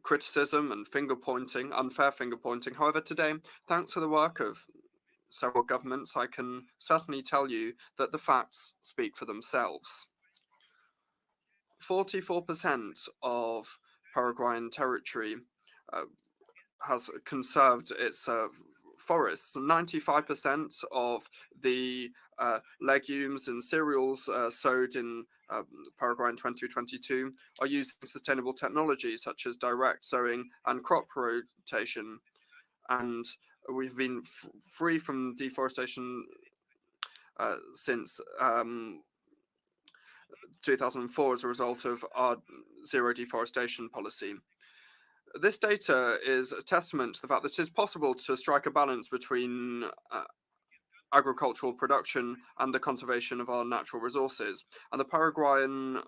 Speaker 10: criticism and finger-pointing, unfair finger-pointing. However, today, thanks to the work of several governments, I can certainly tell you that the facts speak for themselves. 44% of Paraguayan territory has conserved its forests. 95% of the legumes and cereals sowed in Paraguay in 2022 are using sustainable technology such as direct sowing and crop rotation. And we've been free from deforestation since 2004 as a result of our zero deforestation policy. This data is a testament to the fact that it is possible to strike a balance between agricultural production and the conservation of our natural resources. And the Paraguayan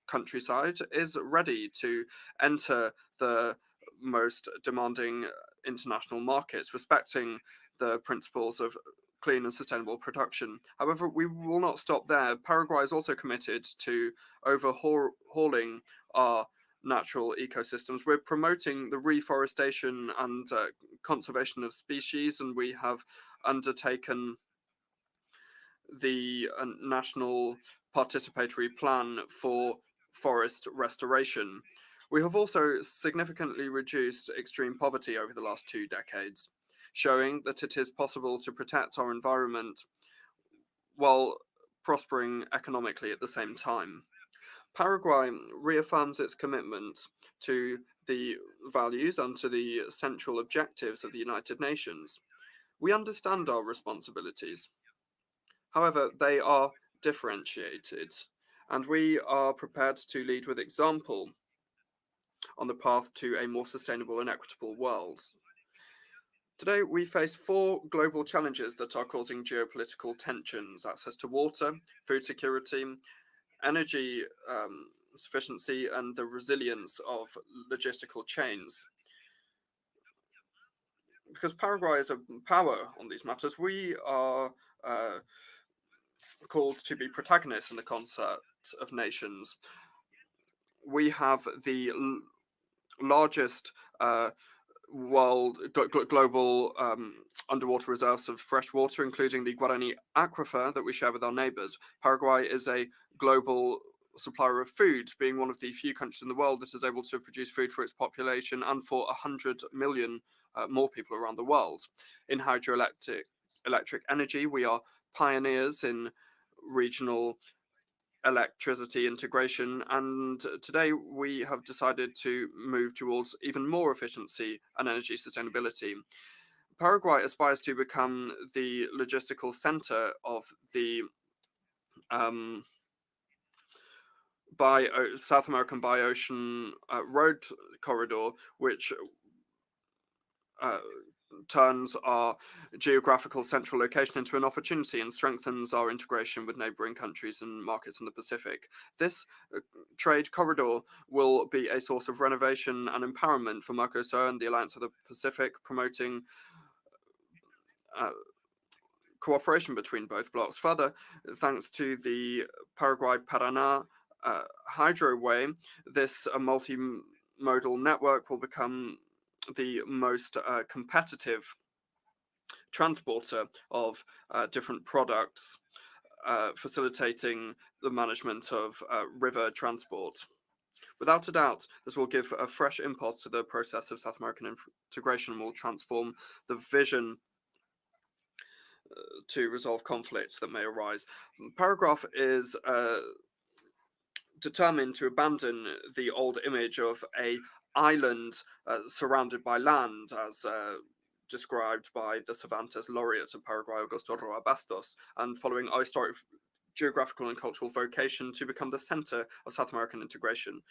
Speaker 10: countryside is ready to enter the most demanding international markets, respecting the principles of clean and sustainable production. However, we will not stop there. Paraguay is also committed to overhauling our natural ecosystems. We're promoting the reforestation and conservation of species, and we have undertaken the national participatory plan for forest restoration. We have also significantly reduced extreme poverty over the last 2 decades, showing that it is possible to protect our environment while prospering economically at the same time. Paraguay reaffirms its commitment to the values and to the central objectives of the United Nations. We understand our responsibilities. However, they are differentiated, and we are prepared to lead with example on the path to a more sustainable and equitable world. Today, we face 4 global challenges that are causing geopolitical tensions: access to water, food security, energy sufficiency, and the resilience of logistical chains. Because Paraguay is a power on these matters, we are called to be protagonists in the concert of nations. We have the largest global underwater reserves of fresh water, including the Guarani aquifer that we share with our neighbors. Paraguay is a global supplier of food, being one of the few countries in the world that is able to produce food for its population and for 100 million more people around the world. In hydroelectric energy, we are pioneers in regional electricity integration, and today we have decided to move towards even more efficiency and energy sustainability. Paraguay aspires to become the logistical center of the South American bi-ocean road corridor, which turns our geographical central location into an opportunity and strengthens our integration with neighboring countries and markets in the Pacific. This trade corridor will be a source of renovation and empowerment for Mercosur and the Alliance of the Pacific, promoting cooperation between both blocs. Further, thanks to the Paraguay-Paraná hydroway, this multimodal network will become the most competitive transporter of different products, facilitating the management of river transport. Without a doubt, this will give a fresh impulse to the process of South American integration and will transform the vision to resolve conflicts that may arise. Paraguay is determined to abandon the old image of an island surrounded by land, as described by the Cervantes laureate of Paraguay, Augusto Roa Bastos, and following our historic, geographical and cultural vocation to become the center of South American integration.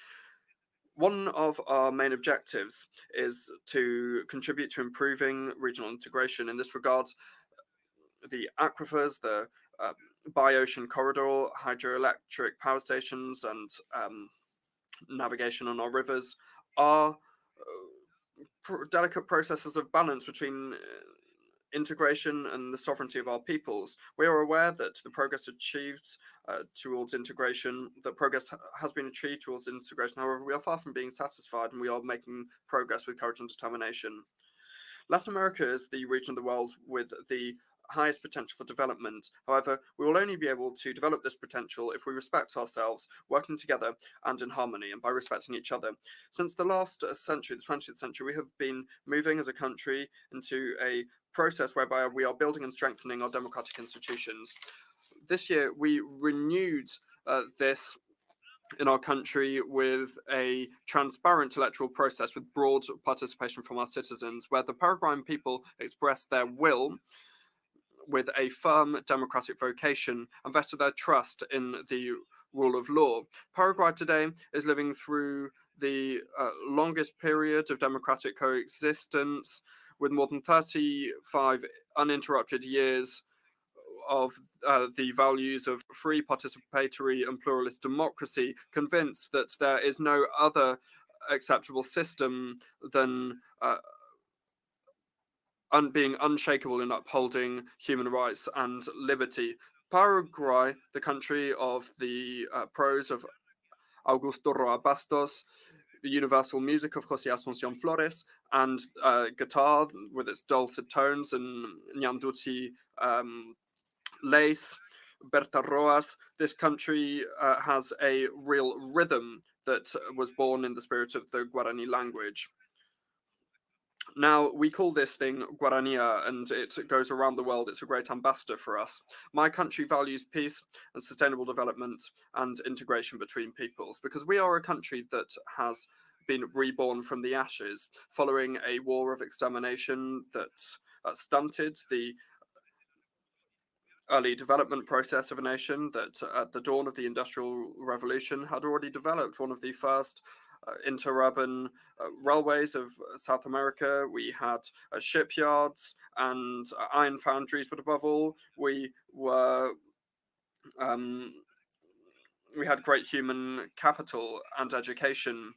Speaker 10: One of our main objectives is to contribute to improving regional integration. In this regard, the aquifers, the bi-ocean corridor, hydroelectric power stations, and navigation on our rivers are delicate processes of balance between integration and the sovereignty of our peoples. We are aware that the progress achieved towards integration, that progress has been achieved towards integration. However, we are far from being satisfied, and we are making progress with courage and determination. Latin America is the region of the world with the highest potential for development. However, we will only be able to develop this potential if we respect ourselves, working together and in harmony, and by respecting each other. Since the last century, the 20th century, we have been moving as a country into a process whereby we are building and strengthening our democratic institutions. This year, we renewed this in our country with a transparent electoral process with broad participation from our citizens, where the Paraguayan people expressed their will with a firm democratic vocation and vested their trust in the rule of law. Paraguay today is living through the longest period of democratic coexistence, with more than 35 uninterrupted years of the values of free, participatory, and pluralist democracy, convinced that there is no other acceptable system than being unshakable in upholding human rights and liberty. Paraguay, the country of the prose of Augusto Roa Bastos, the universal music of José Asunción Flores, and guitar with its dulcet tones and Nyanduti lace, Berta Roas. This country has a real rhythm that was born in the spirit of the Guarani language. Now, we call this thing Guarania, and it goes around the world. It's a great ambassador for us. My country values peace and sustainable development and integration between peoples, because we are a country that has been reborn from the ashes following a war of extermination that stunted the early development process of a nation that at the dawn of the Industrial Revolution had already developed one of the first interurban railways of South America. We had shipyards and iron foundries, but above all, we had great human capital and education.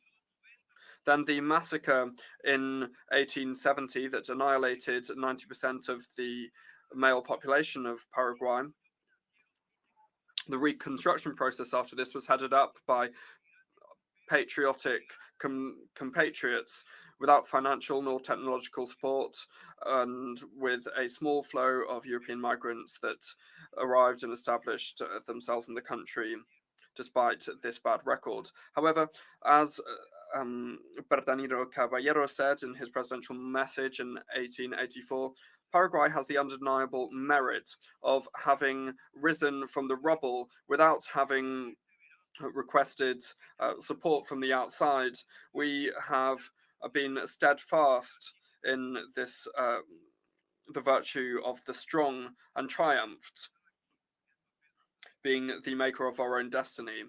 Speaker 10: Then the massacre in 1870 that annihilated 90% of the male population of Paraguay. The reconstruction process after this was headed up by patriotic compatriots without financial nor technological support, and with a small flow of European migrants that arrived and established themselves in the country despite this bad record. However, as Bernardino Caballero said in his presidential message in 1884, Paraguay has the undeniable merit of having risen from the rubble without having requested support from the outside. We have been steadfast in this, the virtue of the strong, and triumphed, being the maker of our own destiny.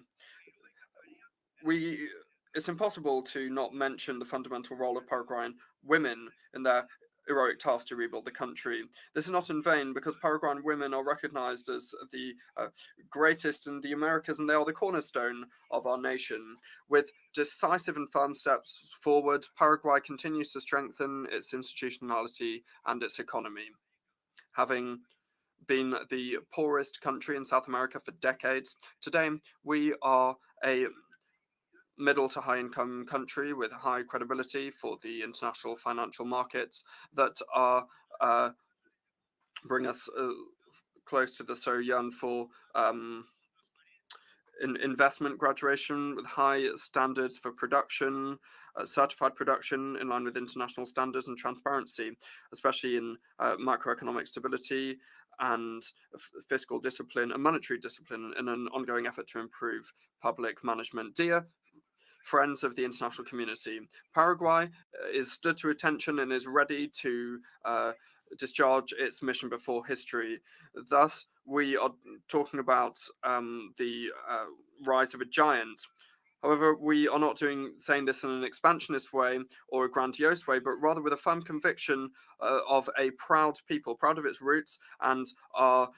Speaker 10: It's impossible to not mention the fundamental role of Paraguayan women in their heroic task to rebuild the country. This is not in vain, because Paraguayan women are recognized as the greatest in the Americas, and they are the cornerstone of our nation. With decisive and firm steps forward, Paraguay continues to strengthen its institutionality and its economy. Having been the poorest country in South America for decades, today we are a middle to high income country with high credibility for the international financial markets that are bring us close to the so yearn for investment graduation with high standards for production, certified production in line with international standards, and transparency, especially in macroeconomic stability and fiscal discipline and monetary discipline, in an ongoing effort to improve public management. Dear friends of the international community, Paraguay is stood to attention and is ready to discharge its mission before history. Thus, we are talking about the rise of a giant. However, we are not saying this in an expansionist way or a grandiose way, but rather with a firm conviction of a proud people, proud of its roots and our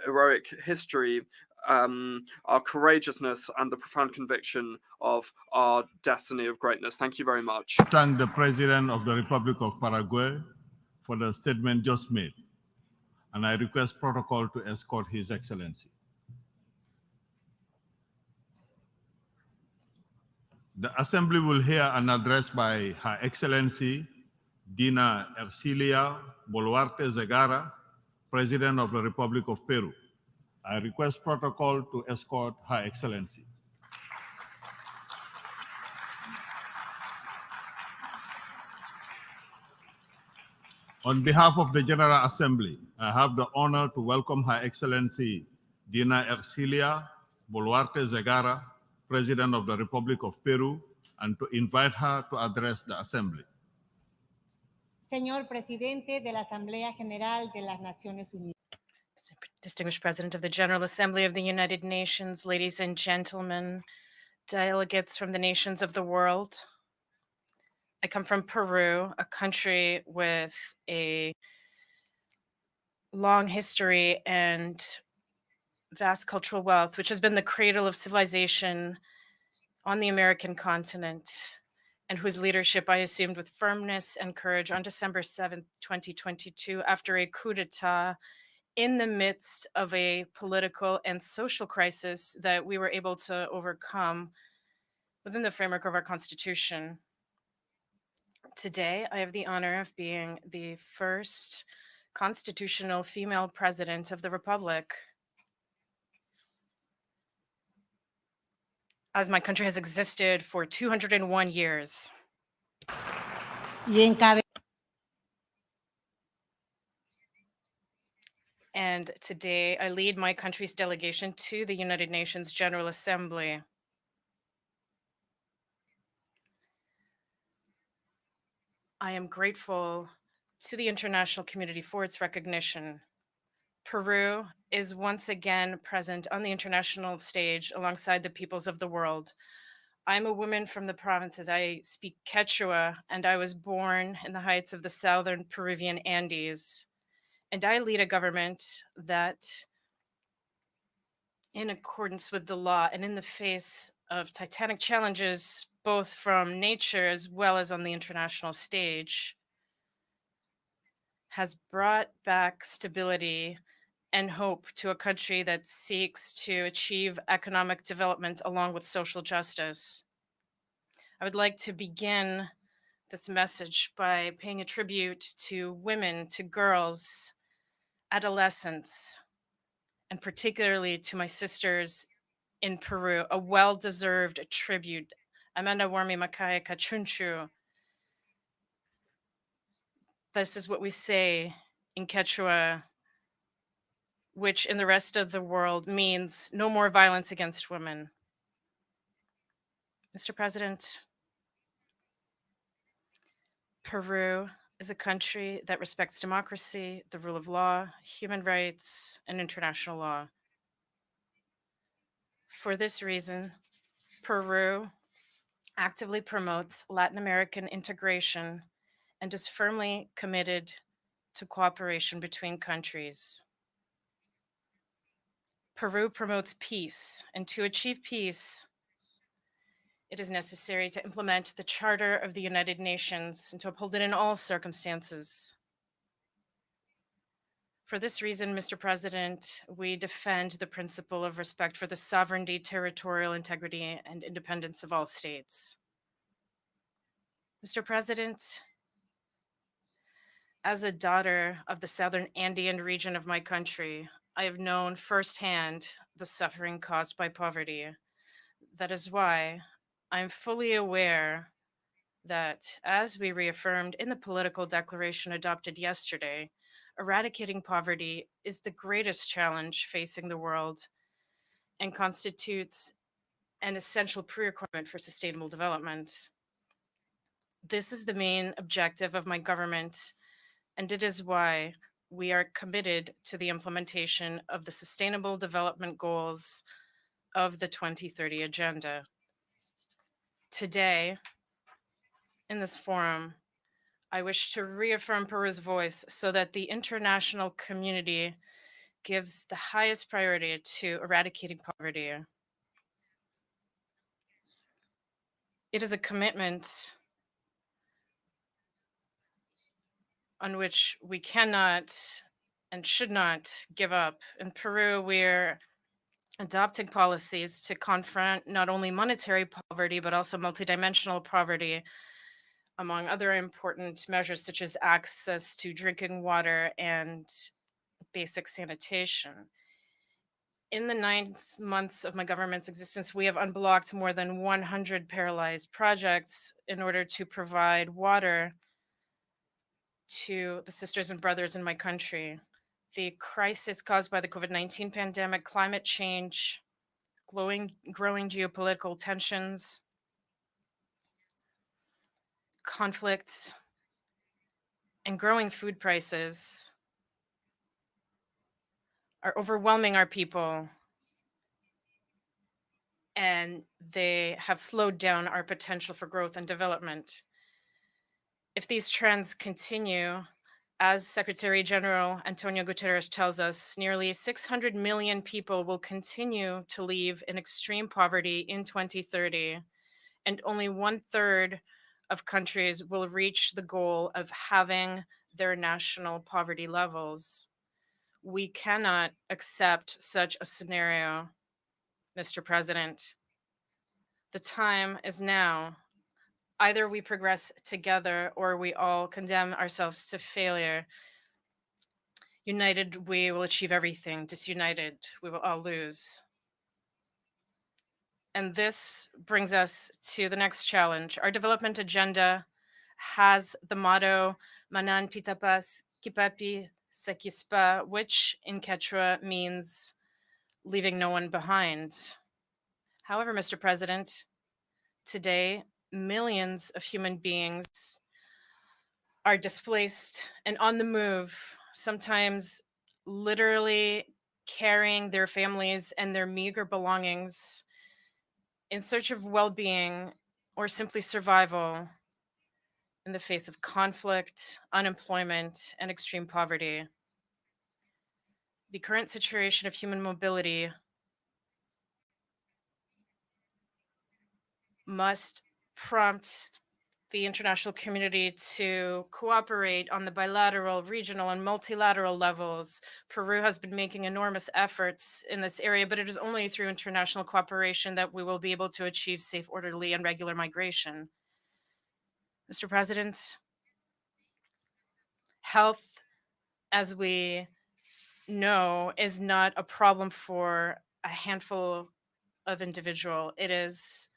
Speaker 10: heroic history, our courageousness, and the profound conviction of our destiny of greatness. Thank you very much.
Speaker 2: Thank the President of the Republic of Paraguay for the statement just made, and I request protocol to escort His Excellency. The Assembly will hear an address by Her Excellency Dina Ercilia Boluarte Zegara, President of the Republic of Peru. I request protocol to escort Her Excellency. On behalf of the General Assembly, I have the honor to welcome Her Excellency Dina Ercilia Boluarte Zegara, President of the Republic of Peru, and to invite her to address the Assembly.
Speaker 7: Señor Presidente de la Asamblea General de las Naciones Unidas.
Speaker 8: Distinguished President of the General Assembly of the United Nations, ladies and gentlemen, delegates from the nations of the world. I come from Peru, a country with a long history and vast cultural wealth, which has been the cradle of civilization on the American continent. and whose leadership I assumed with firmness and courage on December 7th, 2022, after a coup d'etat in the midst of a political and social crisis that we were able to overcome within the framework of our Constitution. Today, I have the honor of being the first constitutional female president of the Republic. As my country has existed for 201 years. And today, I lead my country's delegation to the United Nations General Assembly. I am grateful to the international community for its recognition. Peru is once again present on the international stage alongside the peoples of the world. I'm a woman from the provinces. I speak Quechua, and I was born in the heights of the southern Peruvian Andes. And I lead a government that, in accordance with the law and in the face of titanic challenges, both from nature as well as on the international stage, has brought back stability and hope to a country that seeks to achieve economic development along with social justice. I would like to begin this message by paying a tribute to women, to girls, adolescents, and particularly to my sisters in Peru, a well-deserved tribute. Amanda Warmi Makaya Kachunchu. This is what we say in Quechua, which in the rest of the world means no more violence against women. Mr. President, Peru is a country that respects democracy, the rule of law, human rights, and international law. For this reason, Peru actively promotes Latin American integration and is firmly committed to cooperation between countries. Peru promotes peace, and to achieve peace, it is necessary to implement the Charter of the United Nations and to uphold it in all circumstances. For this reason, Mr. President, we defend the principle of respect for the sovereignty, territorial integrity, and independence of all states. Mr. President, as a daughter of the southern Andean region of my country, I have known firsthand the suffering caused by poverty. That is why I'm fully aware that, as we reaffirmed in the political declaration adopted yesterday, eradicating poverty is the greatest challenge facing the world and constitutes an essential prerequisite for sustainable development. This is the main objective of my government, and it is why we are committed to the implementation of the Sustainable Development Goals of the 2030 Agenda. Today, in this forum, I wish to reaffirm Peru's voice so that the international community gives the highest priority to eradicating poverty. It is a commitment on which we cannot and should not give up. In Peru, we're adopting policies to confront not only monetary poverty, but also multidimensional poverty, among other important measures such as access to drinking water and basic sanitation. In the 9 months of my government's existence, we have unblocked more than 100 paralyzed projects in order to provide water to the sisters and brothers in my country. The crisis caused by the COVID-19 pandemic, climate change, growing geopolitical tensions, conflicts, and growing food prices are overwhelming our people, and they have slowed down our potential for growth and development. If these trends continue, as Secretary General Antonio Guterres tells us, nearly 600 million people will continue to live in extreme poverty in 2030, and only 1/3 of countries will reach the goal of having their national poverty levels. We cannot accept such a scenario, Mr. President. The time is now. Either we progress together or we all condemn ourselves to failure. United, we will achieve everything. Disunited, we will all lose. And this brings us to the next challenge. Our development agenda has the motto Manan Pitapas Kipapi Sekispa, which in Quechua means leaving no one behind. However, Mr. President, today, millions of human beings are displaced and on the move, sometimes literally carrying their families and their meager belongings in search of well-being or simply survival in the face of conflict, unemployment, and extreme poverty. The current situation of human mobility must prompt the international community to cooperate on the bilateral, regional, and multilateral levels. Peru has been making enormous efforts in this area, but it is only through international cooperation that we will be able to achieve safe, orderly, and regular migration. Mr. President, health, as we know, is not a problem for a handful of individuals. It is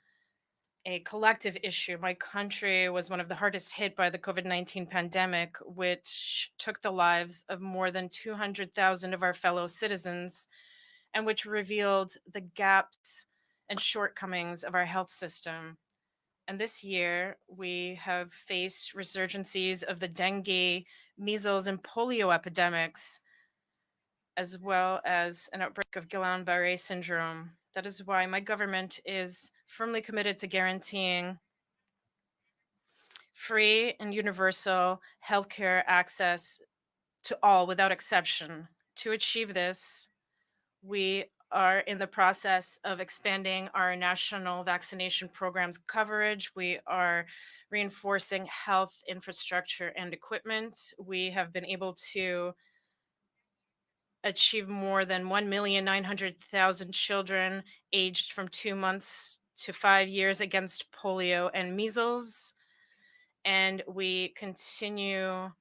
Speaker 8: a collective issue. My country was one of the hardest hit by the COVID-19 pandemic, which took the lives of more than 200,000 of our fellow citizens, and which revealed the gaps and shortcomings of our health system. And this year, we have faced resurgencies of the dengue, measles, and polio epidemics, as well as an outbreak of Guillain-Barré syndrome. That is why my government is firmly committed to guaranteeing free and universal healthcare access to all without exception. To achieve this, we are in the process of expanding our national vaccination programs coverage. We are reinforcing health infrastructure and equipment. We have been able to achieve more than 1,900,000 children aged from 2 months to 5 years against polio and measles. And we continue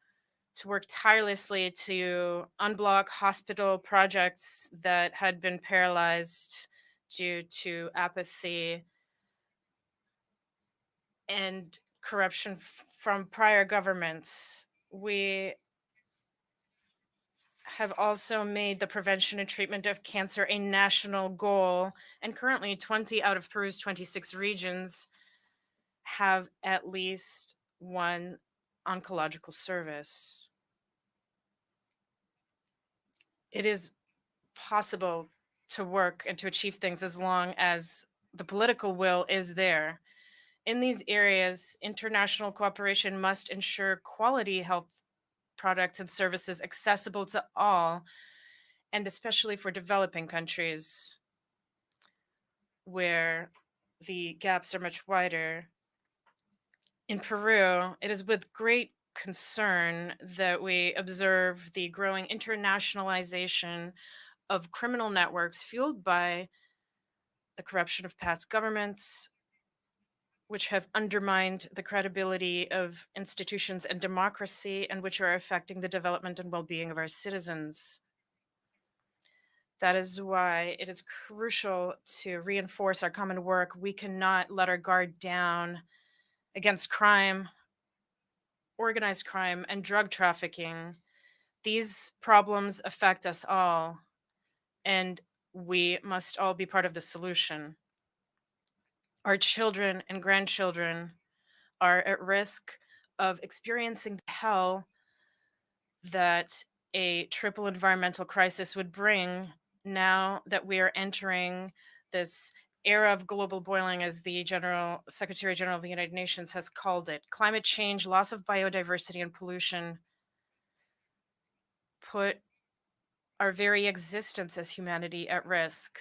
Speaker 8: to work tirelessly to unblock hospital projects that had been paralyzed due to apathy and corruption from prior governments. We have also made the prevention and treatment of cancer a national goal, and currently 20 out of Peru's 26 regions have at least one oncological service. It is possible to work and to achieve things as long as the political will is there. In these areas, international cooperation must ensure quality health products and services accessible to all, and especially for developing countries where the gaps are much wider. In Peru, it is with great concern that we observe the growing internationalization of criminal networks fueled by the corruption of past governments, which have undermined the credibility of institutions and democracy, and which are affecting the development and well-being of our citizens. That is why it is crucial to reinforce our common work. We cannot let our guard down against crime, organized crime, and drug trafficking. These problems affect us all, and we must all be part of the solution. Our children and grandchildren are at risk of experiencing the hell that a triple environmental crisis would bring now that we are entering this era of global boiling, as the Secretary General of the United Nations has called it. Climate change, loss of biodiversity, and pollution put our very existence as humanity at risk.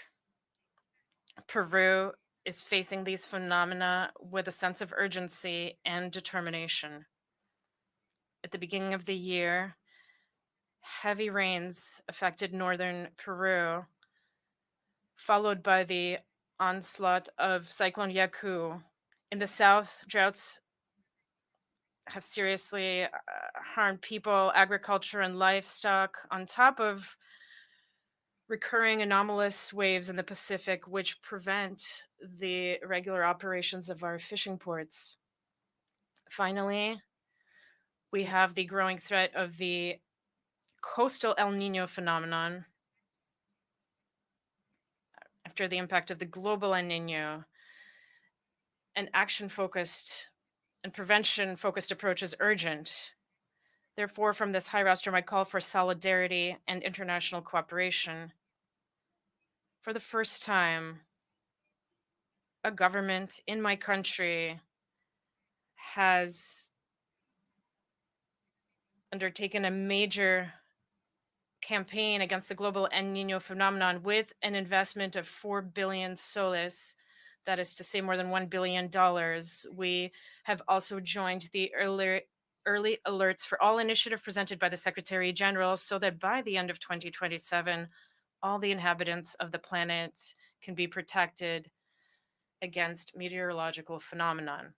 Speaker 8: Peru is facing these phenomena with a sense of urgency and determination. At the beginning of the year, heavy rains affected northern Peru, followed by the onslaught of Cyclone Yaku. In the south, droughts have seriously harmed people, agriculture, and livestock, on top of recurring anomalous waves in the Pacific, which prevent the regular operations of our fishing ports. Finally, we have the growing threat of the coastal El Nino phenomenon after the impact of the global El Nino. An action-focused and prevention-focused approach is urgent. Therefore, from this high rostrum, I call for solidarity and international cooperation. For the first time, a government in my country has undertaken a major campaign against the global El Nino phenomenon with an investment of 4 billion soles, that is to say more than $1 billion. We have also joined the early alerts for all initiative presented by the Secretary General, so that by the end of 2027, all the inhabitants of the planet can be protected against meteorological phenomenon.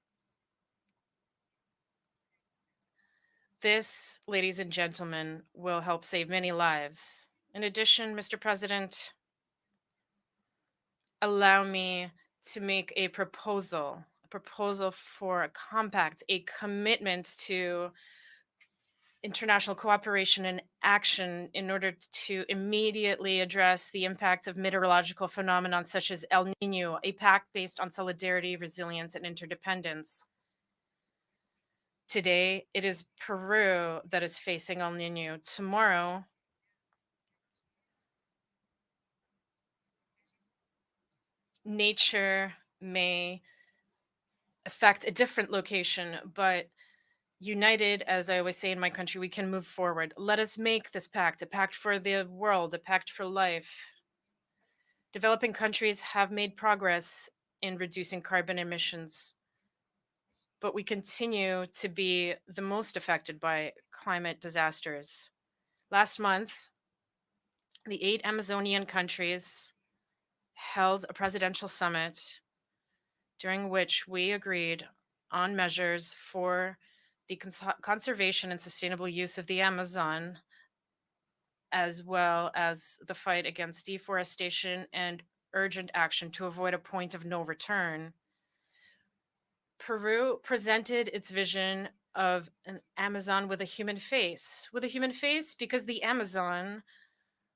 Speaker 8: This, ladies and gentlemen, will help save many lives. In addition, Mr. President, allow me to make a proposal for a compact, a commitment to international cooperation and action in order to immediately address the impact of meteorological phenomena such as El Nino, a pact based on solidarity, resilience, and interdependence. Today, it is Peru that is facing El Nino. Tomorrow, nature may affect a different location, but united, as I always say in my country, we can move forward. Let us make this pact, a pact for the world, a pact for life. Developing countries have made progress in reducing carbon emissions, but we continue to be the most affected by climate disasters. Last month, the 8 Amazonian countries held a presidential summit during which we agreed on measures for the conservation and sustainable use of the Amazon, as well as the fight against deforestation and urgent action to avoid a point of no return. Peru presented its vision of an Amazon with a human face. With a human face because the Amazon,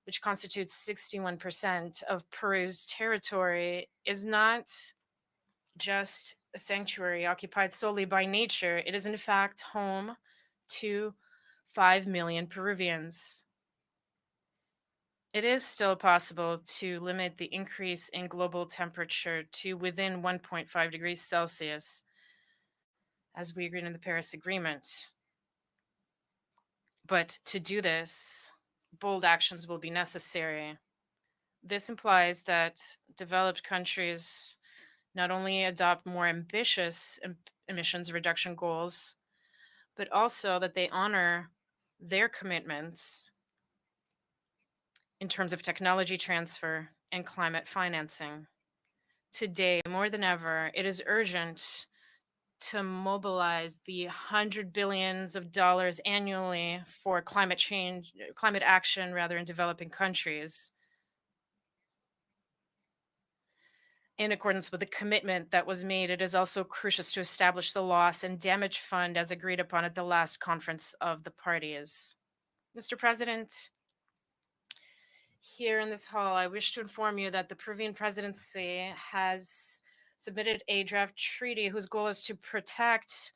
Speaker 8: which constitutes 61% of Peru's territory, is not just a sanctuary occupied solely by nature. It is in fact home to 5 million Peruvians. It is still possible to limit the increase in global temperature to within 1.5 degrees Celsius, as we agreed in the Paris Agreement. But to do this, bold actions will be necessary. This implies that developed countries not only adopt more ambitious emissions reduction goals, but also that they honor their commitments in terms of technology transfer and climate financing. Today, more than ever, it is urgent to mobilize the $100 billion annually for climate action in developing countries, in accordance with the commitment that was made. It is also crucial to establish the loss and damage fund as agreed upon at the last conference of the parties. Mr. President, here in this hall, I wish to inform you that the Peruvian presidency has submitted a draft treaty whose goal is to protect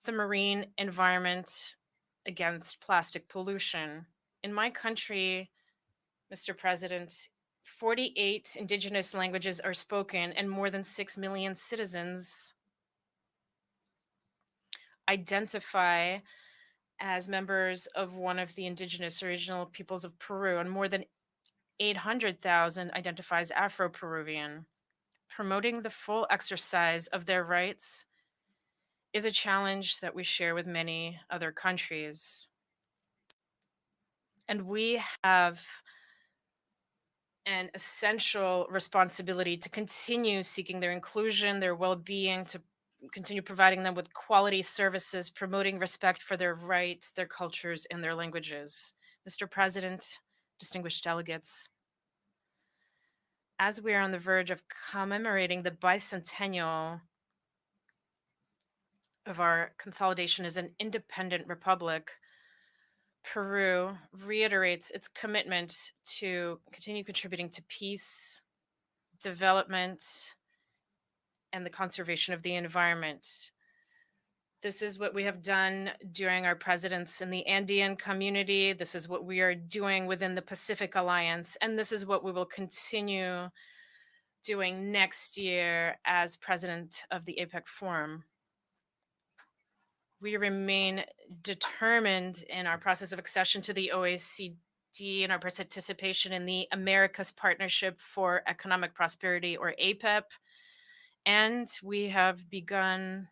Speaker 8: the marine environment against plastic pollution. In my country, Mr. President, 48 indigenous languages are spoken, and more than 6 million citizens identify as members of one of the indigenous original peoples of Peru, and more than 800,000 identify as Afro-Peruvian. promoting the full exercise of their rights is a challenge that we share with many other countries. And we have an essential responsibility to continue seeking their inclusion, their well-being, to continue providing them with quality services, promoting respect for their rights, their cultures, and their languages. Mr. President, distinguished delegates, as we are on the verge of commemorating the bicentennial of our consolidation as an independent republic, Peru reiterates its commitment to continue contributing to peace, development, and the conservation of the environment. This is what we have done during our presence in the Andean community. This is what we are doing within the Pacific Alliance. And this is what we will continue doing next year as president of the APEC Forum. We remain determined in our process of accession to the OECD and our participation in the Americas Partnership for Economic Prosperity, or APEP. And we have begun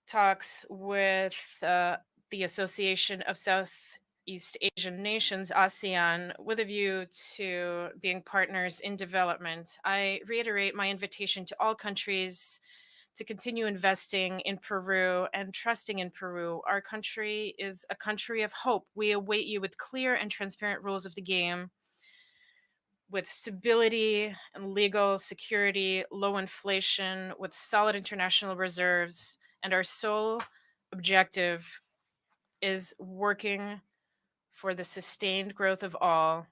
Speaker 8: talks with the Association of Southeast Asian Nations, ASEAN, with a view to being partners in development. I reiterate my invitation to all countries to continue investing in Peru and trusting in Peru. Our country is a country of hope. We await you with clear and transparent rules of the game, with stability and legal security, low inflation, with solid international reserves. And our sole objective is working for the sustained growth of all,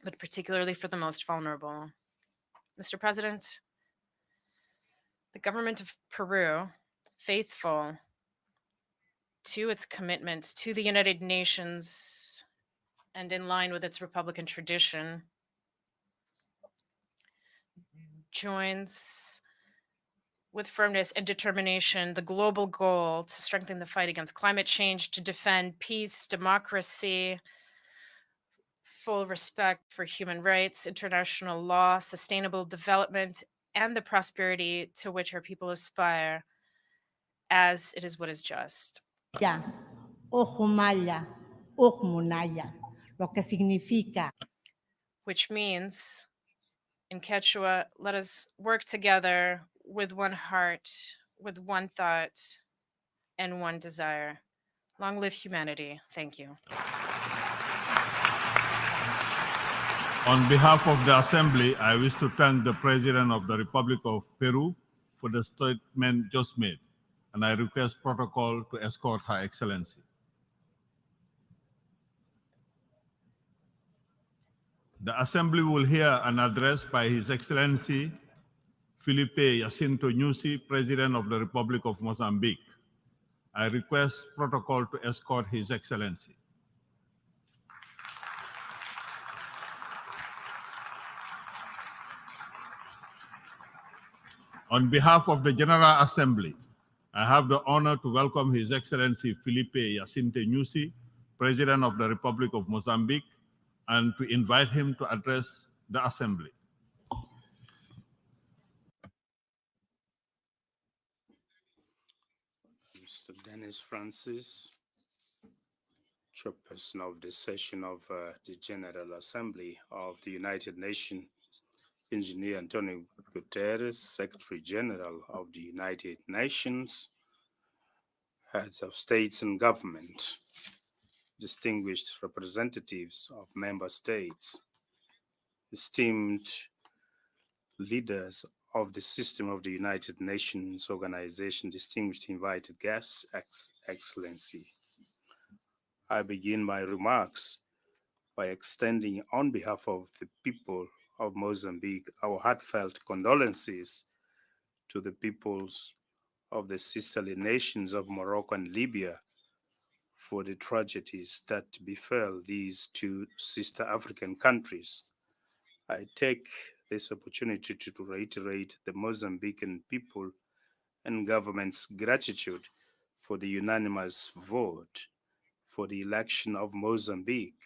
Speaker 8: but particularly for the most vulnerable. Mr. President, the government of Peru, faithful to its commitments to the United Nations and in line with its Republican tradition, joins with firmness and determination the global goal to strengthen the fight against climate change, to defend peace, democracy, full respect for human rights, international law, sustainable development, and the prosperity to which our people aspire, as it is what is just.
Speaker 7: Ya, ojumaya, ojmunaya, lo que significa.
Speaker 8: Which means, in Quechua, let us work together with one heart, with one thought, and one desire. Long live humanity. Thank you.
Speaker 2: On behalf of the Assembly, I wish to thank the President of the Republic of Peru for the statement just made, and I request protocol to escort Her Excellency. The Assembly will hear an address by His Excellency Felipe Jacinto Nyusi, President of the Republic of Mozambique. I request protocol to escort His Excellency. On behalf of the General Assembly, I have the honor to welcome His Excellency Felipe Jacinto Nyusi, President of the Republic of Mozambique, and to invite him to address the Assembly.
Speaker 11: Mr. Dennis Francis, Chairperson of the session of the General Assembly of the United Nations, Engineer Antonio Guterres, Secretary General of the United Nations, heads of states and government, distinguished representatives of member states, esteemed leaders of the system of the United Nations Organization, distinguished invited guests, Excellencies. I begin my remarks by extending on behalf of the people of Mozambique our heartfelt condolences to the peoples of the sisterly nations of Morocco and Libya for the tragedies that befell these two sister African countries. I take this opportunity to reiterate the Mozambican people and government's gratitude for the unanimous vote for the election of Mozambique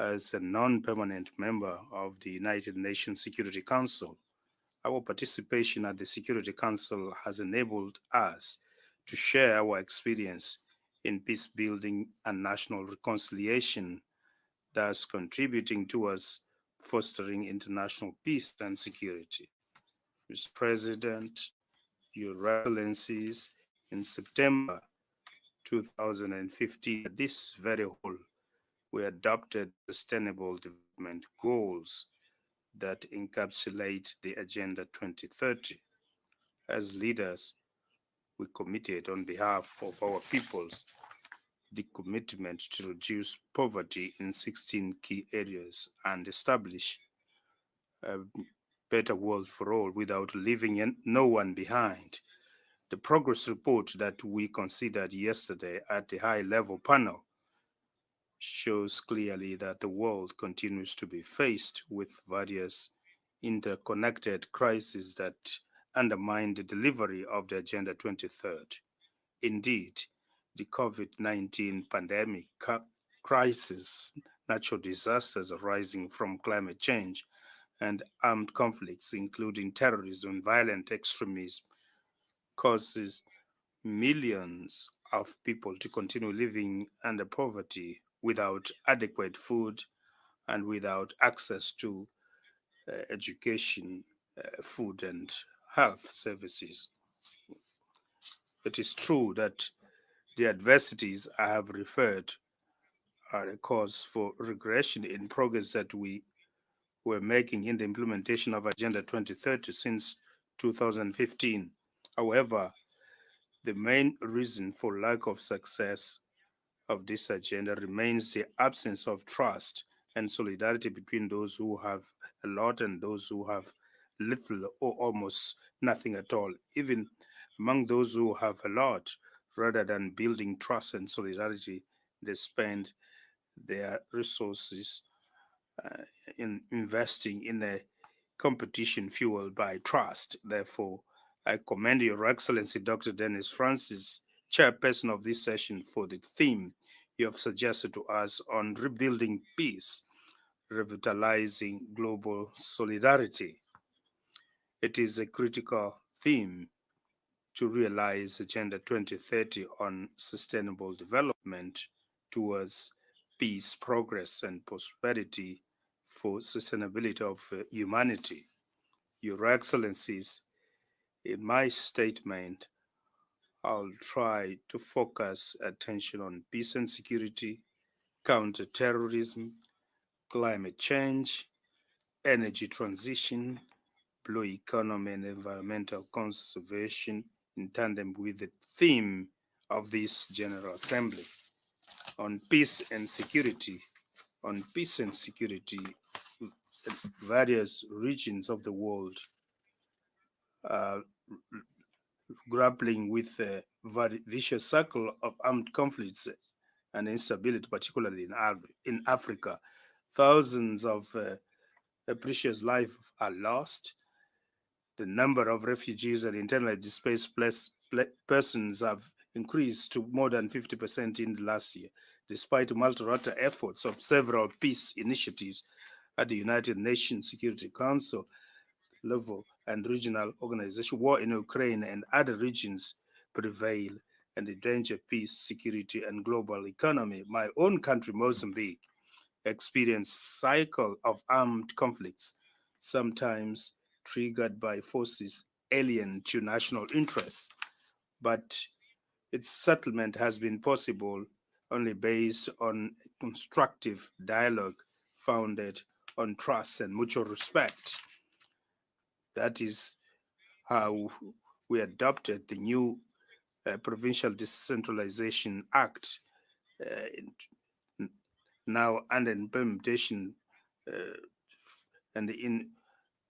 Speaker 11: as a non-permanent member of the United Nations Security Council. Our participation at the Security Council has enabled us to share our experience in peace building and national reconciliation, thus contributing towards fostering international peace and security. Mr. President, Your Excellencies, in September 2015, at this very hall, we adopted Sustainable Development Goals that encapsulate the Agenda 2030. As leaders, we committed on behalf of our peoples the commitment to reduce poverty in 16 key areas and establish a better world for all without leaving no one behind. The progress report that we considered yesterday at the high-level panel shows clearly that the world continues to be faced with various interconnected crises that undermine the delivery of the Agenda 2030. Indeed, the COVID-19 pandemic crisis, natural disasters arising from climate change, and armed conflicts, including terrorism and violent extremism, causes millions of people to continue living under poverty without adequate food and without access to education, food, and health services. It is true that the adversities I have referred are a cause for regression in progress that we were making in the implementation of Agenda 2030 since 2015. However, the main reason for lack of success of this agenda remains the absence of trust and solidarity between those who have a lot and those who have little or almost nothing at all. Even among those who have a lot, rather than building trust and solidarity, they spend their resources in investing in a competition fueled by trust. Therefore, I commend Your Excellency Dr. Dennis Francis, chairperson of this session, for the theme you have suggested to us on rebuilding peace, revitalizing global solidarity. It is a critical theme to realize Agenda 2030 on sustainable development towards peace, progress, and prosperity for sustainability of humanity. Your Excellencies, in my statement, I'll try to focus attention on peace and security, counterterrorism, climate change, energy transition, blue economy, and environmental conservation in tandem with the theme of this General Assembly. On peace and security, various regions of the world are grappling with a very vicious cycle of armed conflicts and instability, particularly in Africa. Thousands of precious lives are lost. The number of refugees and internally displaced persons have increased to more than 50% in the last year, despite multilateral efforts of several peace initiatives at the United Nations Security Council level and regional organization. War in Ukraine and other regions prevail and endanger peace, security, and global economy. My own country, Mozambique, experienced cycle of armed conflicts, sometimes triggered by forces alien to national interests, but its settlement has been possible only based on constructive dialogue founded on trust and mutual respect. That is how we adopted the new Provincial Decentralization Act, now under implementation. And in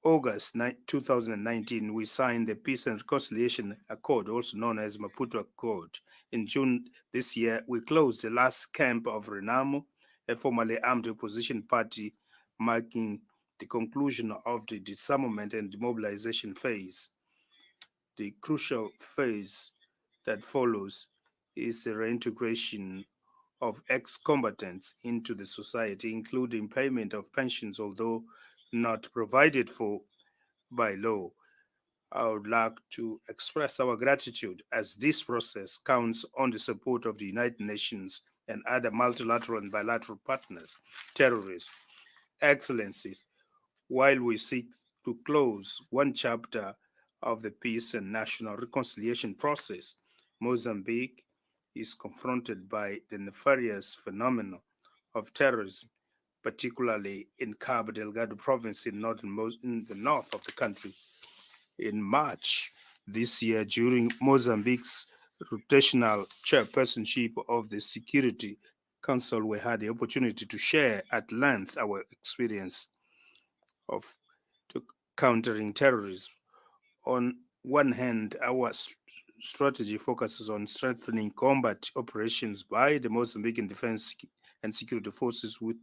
Speaker 11: August 2019, we signed the Peace and Reconciliation Accord, also known as Maputo Accord. In June this year, we closed the last camp of Renamo, a formerly armed opposition party, marking the conclusion of the disarmament and demobilization phase. The crucial phase that follows is the reintegration of ex-combatants into the society, including payment of pensions, although not provided for by law. I would like to express our gratitude as this process counts on the support of the United Nations and other multilateral and bilateral partners. Terrorists, Excellencies, while we seek to close one chapter of the peace and national reconciliation process, Mozambique is confronted by the nefarious phenomenon of terrorism, particularly in Cabo Delgado province in the north of the country. In March this year, during Mozambique's rotational chairpersonship of the Security Council, we had the opportunity to share at length our experience of countering terrorism. On one hand, our strategy focuses on strengthening combat operations by the Mozambican Defense and Security Forces with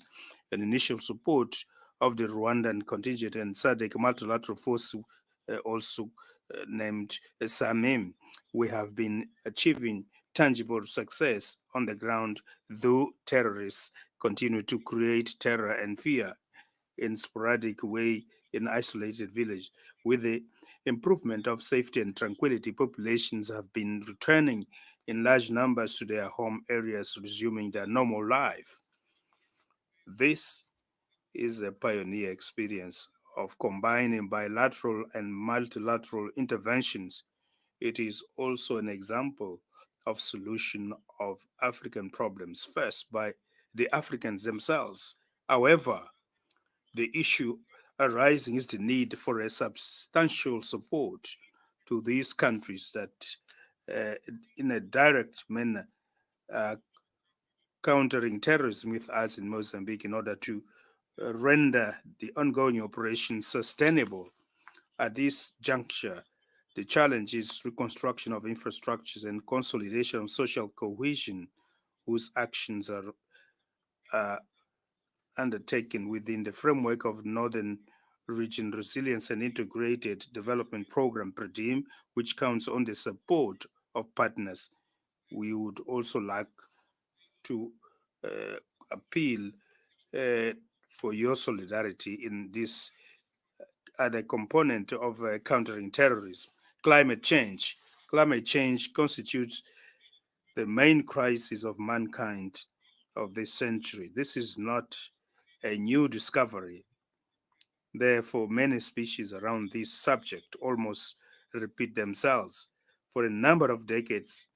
Speaker 11: an initial support of the Rwandan contingent and SADC multilateral force, also named SAMIM. We have been achieving tangible success on the ground, though terrorists continue to create terror and fear in sporadic way in isolated villages. With the improvement of safety and tranquility, populations have been returning in large numbers to their home areas, resuming their normal life. This is a pioneer experience of combining bilateral and multilateral interventions. It is also an example of solution of African problems, first by the Africans themselves. However, the issue arising is the need for a substantial support to these countries that, in a direct manner, countering terrorism with us in Mozambique in order to render the ongoing operation sustainable. At this juncture, the challenge is reconstruction of infrastructures and consolidation of social cohesion, whose actions are undertaken within the framework of Northern Region Resilience and Integrated Development Program, PREDIM, which counts on the support of partners. We would also like to appeal for your solidarity in this other component of countering terrorism. Climate change. Climate change constitutes the main crisis of mankind of this century. This is not a new discovery. Therefore, many species around this subject almost repeat themselves. For a number of decades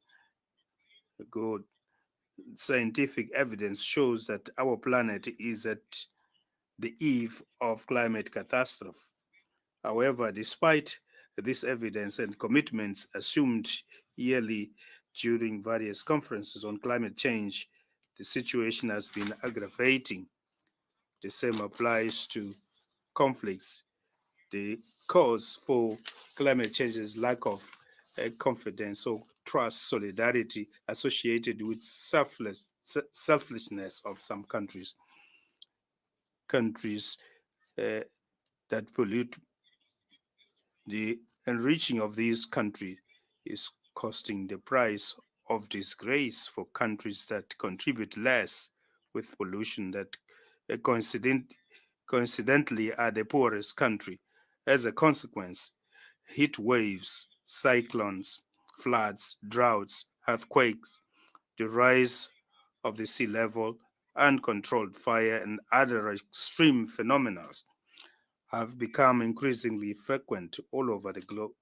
Speaker 11: ago, scientific evidence shows that our planet is at the eve of climate catastrophe. However, despite this evidence and commitments assumed yearly during various conferences on climate change, the situation has been aggravating. The same applies to conflicts. The cause for climate change is lack of confidence or trust, solidarity associated with selfishness of some countries. Countries that pollute. The enriching of these countries is costing the price of disgrace for countries that contribute less with pollution that coincidentally are the poorest country. As a consequence, heat waves, cyclones, floods, droughts, earthquakes, the rise of the sea level, uncontrolled fire, and other extreme phenomena have become increasingly frequent all over the globe.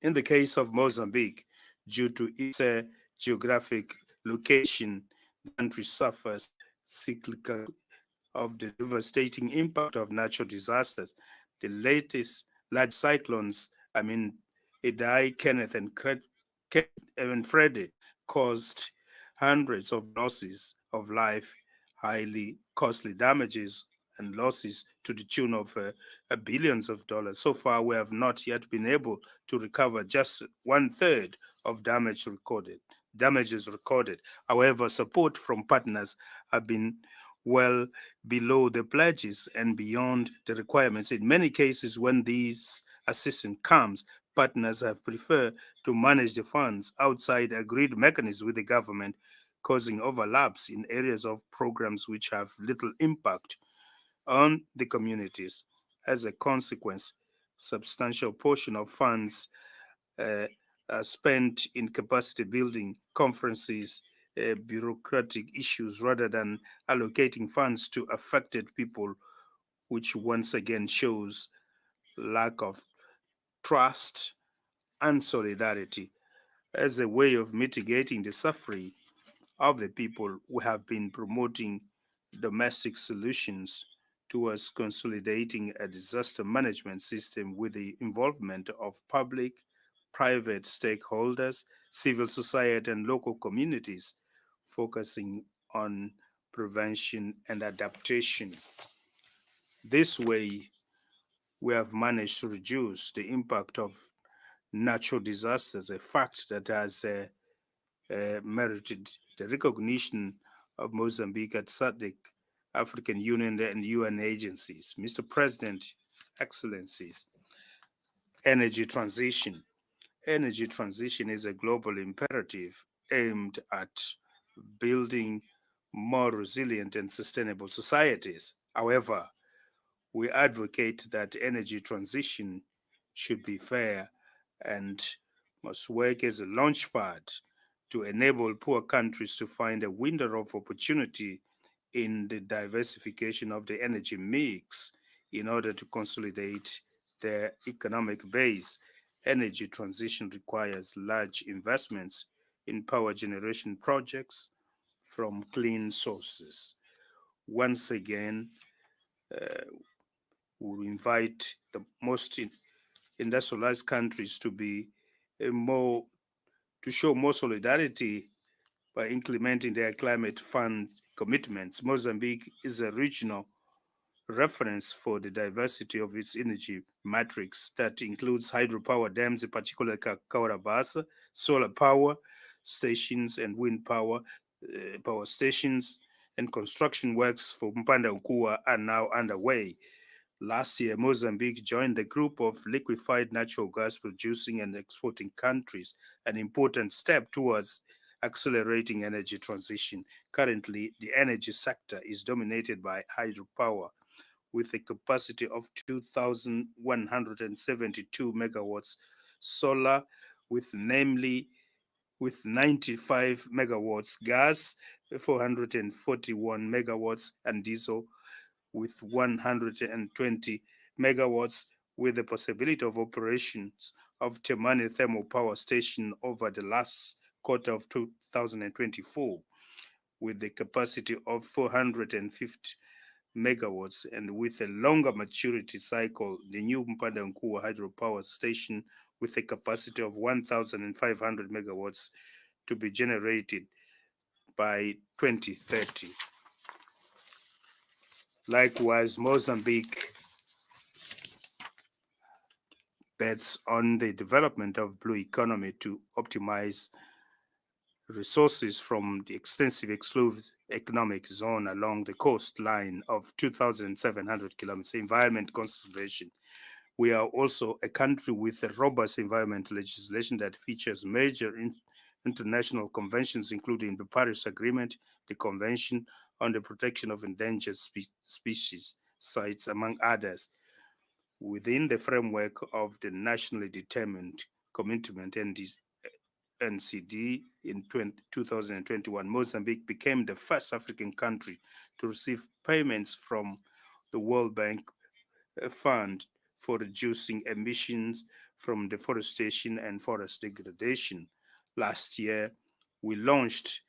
Speaker 11: In the case of Mozambique, due to its geographic location, the country suffers cyclical of the devastating impact of natural disasters. The latest large cyclones, Idai, Kenneth, and Freddie, caused hundreds of losses of life, highly costly damages, and losses to the tune of billions of dollars. So far, we have not yet been able to recover just 1/3 of damages recorded. However, support from partners have been well below the pledges and beyond the requirements. In many cases, when these assistance comes, partners have preferred to manage the funds outside agreed mechanisms with the government, causing overlaps in areas of programs which have little impact on the communities. As a consequence, substantial portion of funds are spent in capacity building, conferences, bureaucratic issues, rather than allocating funds to affected people, which once again shows lack of trust and solidarity. As a way of mitigating the suffering of the people, we have been promoting domestic solutions towards consolidating a disaster management system with the involvement of public, private stakeholders, civil society, and local communities, focusing on prevention and adaptation. This way, we have managed to reduce the impact of natural disasters, a fact that has merited the recognition of Mozambique at SADC, African Union, and UN agencies. Mr. President, Excellencies, energy transition. Energy transition is a global imperative aimed at building more resilient and sustainable societies. However, we advocate that energy transition should be fair and must work as a launchpad to enable poor countries to find a window of opportunity in the diversification of the energy mix in order to consolidate their economic base. Energy transition requires large investments in power generation projects from clean sources. Once again, we invite the most industrialized countries to be to show more solidarity by implementing their climate fund commitments. Mozambique is a regional reference for the diversity of its energy matrix that includes hydropower dams, in particular Kaurabasa, solar power stations, and wind power power stations, and construction works for Mpanda Ukua are now underway. Last year, Mozambique joined the group of liquefied natural gas producing and exporting countries, an important step towards accelerating energy transition. Currently, the energy sector is dominated by hydropower, with a capacity of 2,172 megawatts, solar with 95 megawatts, gas 441 megawatts, and diesel with 120 megawatts, with the possibility of operations of Temane Thermal Power Station over the last quarter of 2024, with the capacity of 450 megawatts, and with a longer maturity cycle, the new Mpanda Nkua hydropower station with a capacity of 1,500 megawatts to be generated by 2030. Likewise, Mozambique bets on the development of blue economy to optimize resources from the extensive exclusive economic zone along the coastline of 2,700 kilometers. Environment conservation. We are also a country with a robust environmental legislation that features major international conventions, including the Paris Agreement, the Convention on the Protection of Endangered Species sites, among others. Within the framework of the nationally determined commitment NCD in 2021, Mozambique became the first African country to receive payments from the World Bank Fund for reducing emissions from deforestation and forest degradation. Last year, we launched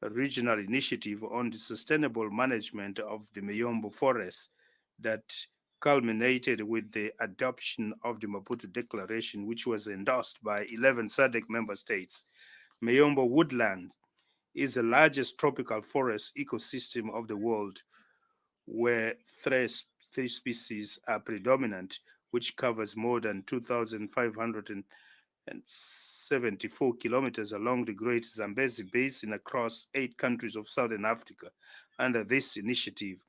Speaker 11: a regional initiative on the sustainable management of the Mayombo forest that culminated with the adoption of the Maputo Declaration, which was endorsed by 11 SADC member states. Mayombo woodland is the largest tropical forest ecosystem of the world, where three species are predominant, which covers more than 2,574 kilometers along the Great Zambezi Basin across 8 countries of Southern Africa. Under this initiative,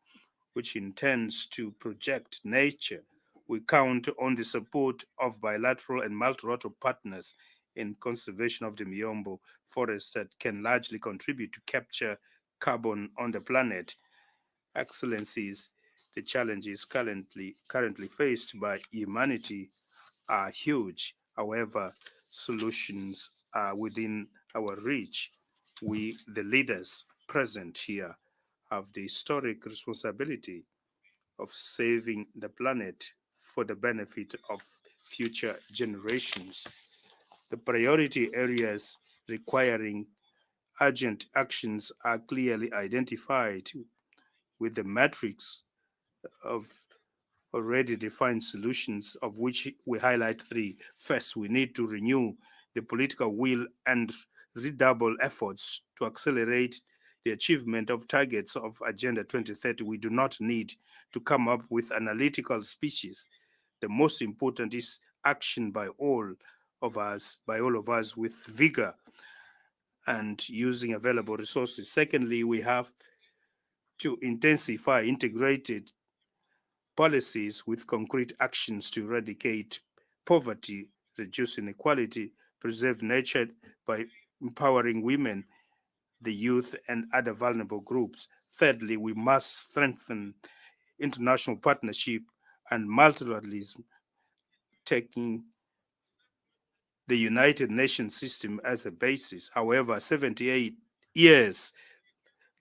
Speaker 11: which intends to project nature, we count on the support of bilateral and multilateral partners, in conservation of the Miombo forest that can largely contribute to capture carbon on the planet. Excellencies, the challenges currently faced by humanity are huge. However, solutions are within our reach. We, the leaders present here, have the historic responsibility of saving the planet for the benefit of future generations. The priority areas requiring urgent actions are clearly identified with the matrix of already defined solutions, of which we highlight three. First, we need to renew the political will and redouble efforts to accelerate the achievement of targets of Agenda 2030. We do not need to come up with analytical speeches. The most important is action by all of us with vigor and using available resources. Secondly, we have to intensify integrated policies with concrete actions to eradicate poverty, reduce inequality, preserve nature by empowering women, the youth, and other vulnerable groups. Thirdly, we must strengthen international partnership and multilateralism, taking the United Nations system as a basis. However, 78 years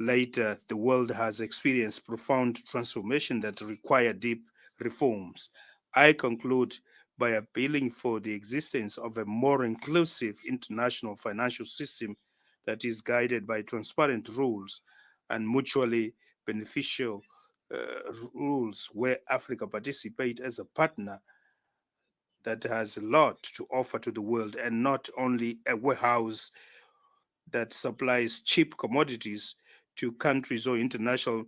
Speaker 11: later, the world has experienced profound transformation that require deep reforms. I conclude by appealing for the existence of a more inclusive international financial system that is guided by transparent rules and mutually beneficial rules, where Africa participates as a partner that has a lot to offer to the world and not only a warehouse that supplies cheap commodities to countries or international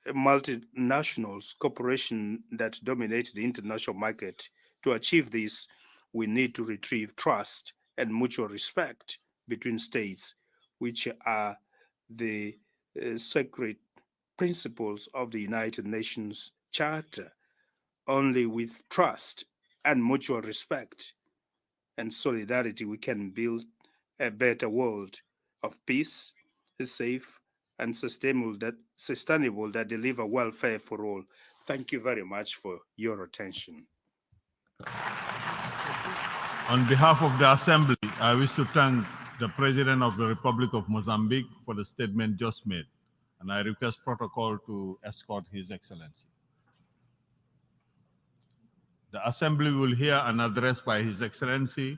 Speaker 11: multinationals, corporations that dominate the international market. To achieve this, we need to retrieve trust and mutual respect between states, which are the sacred principles of the United Nations Charter. Only with trust and mutual respect and solidarity we can build a better world of peace, safe and sustainable that deliver welfare for all. Thank you very much for your attention.
Speaker 2: On behalf of the Assembly, I wish to thank the President of the Republic of Mozambique for the statement just made, and I request protocol to escort His Excellency. The Assembly will hear an address by His Excellency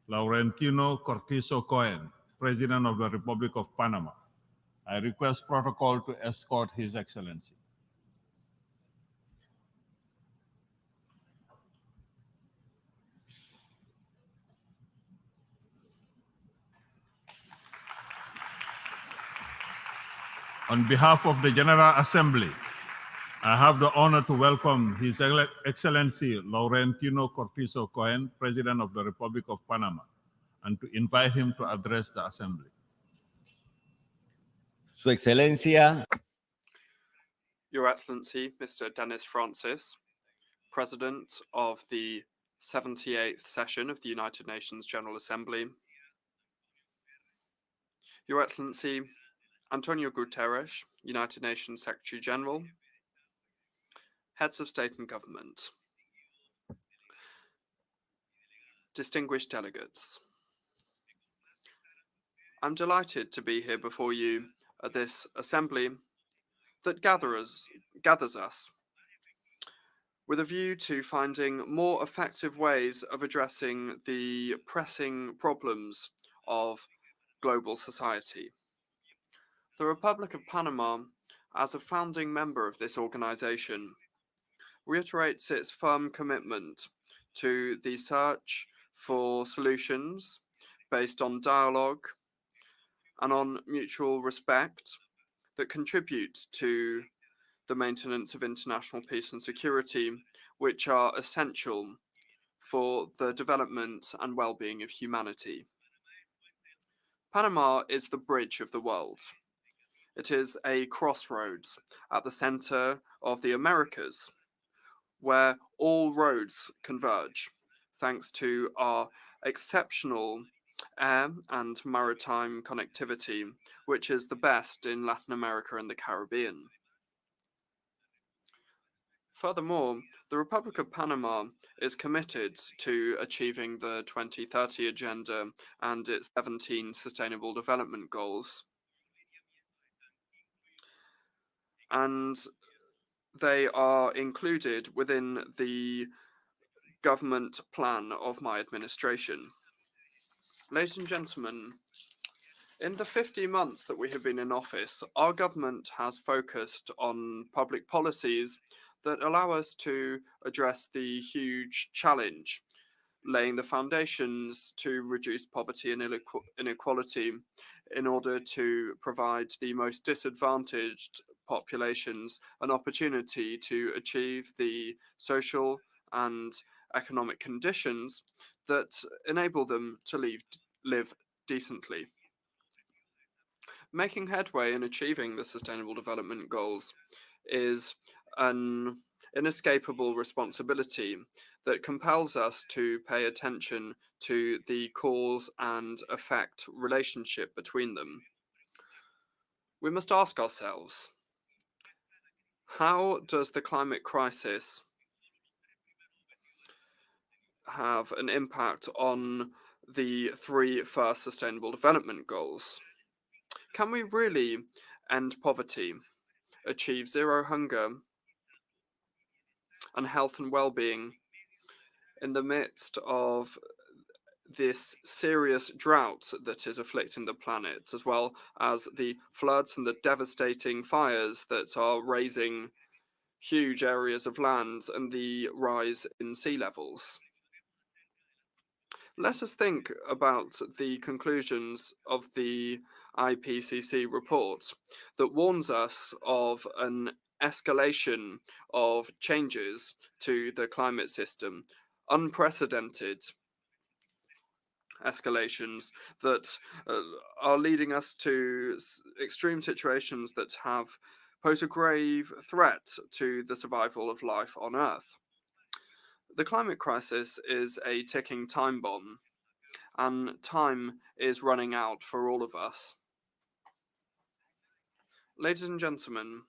Speaker 2: Laurentino Cortizo Cohen, President of the Republic of Panama. I request protocol to escort His Excellency. On behalf of the General Assembly, I have the honor to welcome His Excellency Laurentino Cortizo Cohen, President of the Republic of Panama, and to invite him to address the Assembly.
Speaker 12: Su Excelencia.
Speaker 10: Your Excellency, Mr. Dennis Francis, President of the 78th session of the United Nations General Assembly. Your Excellency, Antonio Guterres, United Nations Secretary General, heads of state and government, distinguished delegates. I'm delighted to be here before you at this assembly that gathers us with a view to finding more effective ways of addressing the pressing problems of global society. The Republic of Panama, as a founding member of this organization, reiterates its firm commitment to the search for solutions based on dialogue and on mutual respect that contributes to the maintenance of international peace and security, which are essential for the development and well-being of humanity. Panama is the bridge of the world. It is a crossroads at the center of the Americas, where all roads converge thanks to our exceptional air and maritime connectivity, which is the best in Latin America and the Caribbean. Furthermore, the Republic of Panama is committed to achieving the 2030 Agenda and its 17 Sustainable Development Goals. And they are included within the government plan of my administration. Ladies and gentlemen, in the 50 months that we have been in office, our government has focused on public policies that allow us to address the huge challenge, laying the foundations to reduce poverty and inequality in order to provide the most disadvantaged populations an opportunity to achieve the social and economic conditions that enable them to live decently. Making headway in achieving the Sustainable Development Goals is an inescapable responsibility that compels us to pay attention to the cause and effect relationship between them. We must ask ourselves, how does the climate crisis have an impact on the 3 first Sustainable Development Goals? Can we really end poverty, achieve zero hunger, and health and well-being in the midst of this serious drought that is afflicting the planet, as well as the floods and the devastating fires that are razing huge areas of land and the rise in sea levels? Let us think about the conclusions of the IPCC report that warns us of an escalation of changes to the climate system, unprecedented escalations that are leading us to extreme situations that have posed a grave threat to the survival of life on Earth. The climate crisis is a ticking time bomb, and time is running out for all of us. Ladies and gentlemen,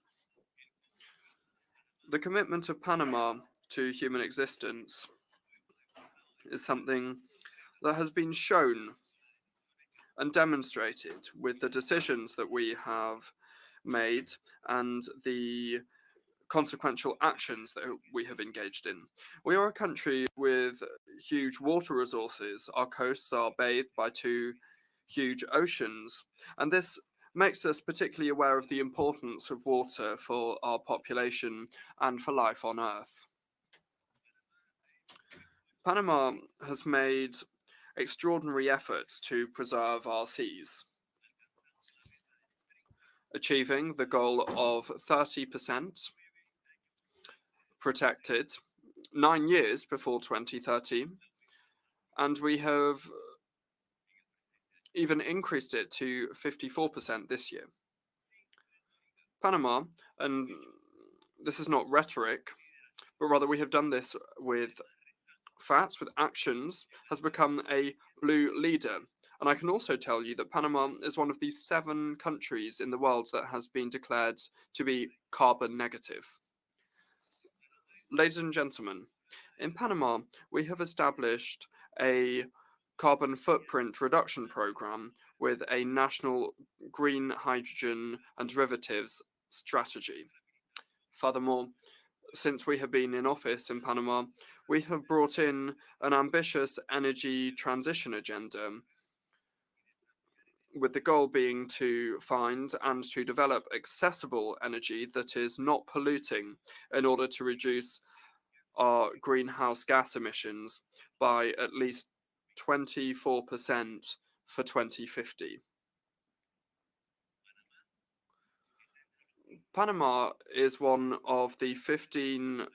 Speaker 10: the commitment of Panama to human existence is something that has been shown and demonstrated with the decisions that we have made and the consequential actions that we have engaged in. We are a country with huge water resources. Our coasts are bathed by 2 huge oceans, and this makes us particularly aware of the importance of water for our population and for life on Earth. Panama has made extraordinary efforts to preserve our seas, achieving the goal of 30% protected 9 years before 2030, and we have even increased it to 54% this year. Panama, and this is not rhetoric, but rather we have done this with facts, with actions, has become a blue leader. And I can also tell you that Panama is one of the 7 countries in the world that has been declared to be carbon negative. Ladies and gentlemen, in Panama, we have established a carbon footprint reduction program with a national green hydrogen and derivatives strategy. Furthermore, since we have been in office in Panama, we have brought in an ambitious energy transition agenda, with the goal being to find and to develop accessible energy that is not polluting in order to reduce our greenhouse gas emissions by at least 24% for 2050. Panama is one of the 15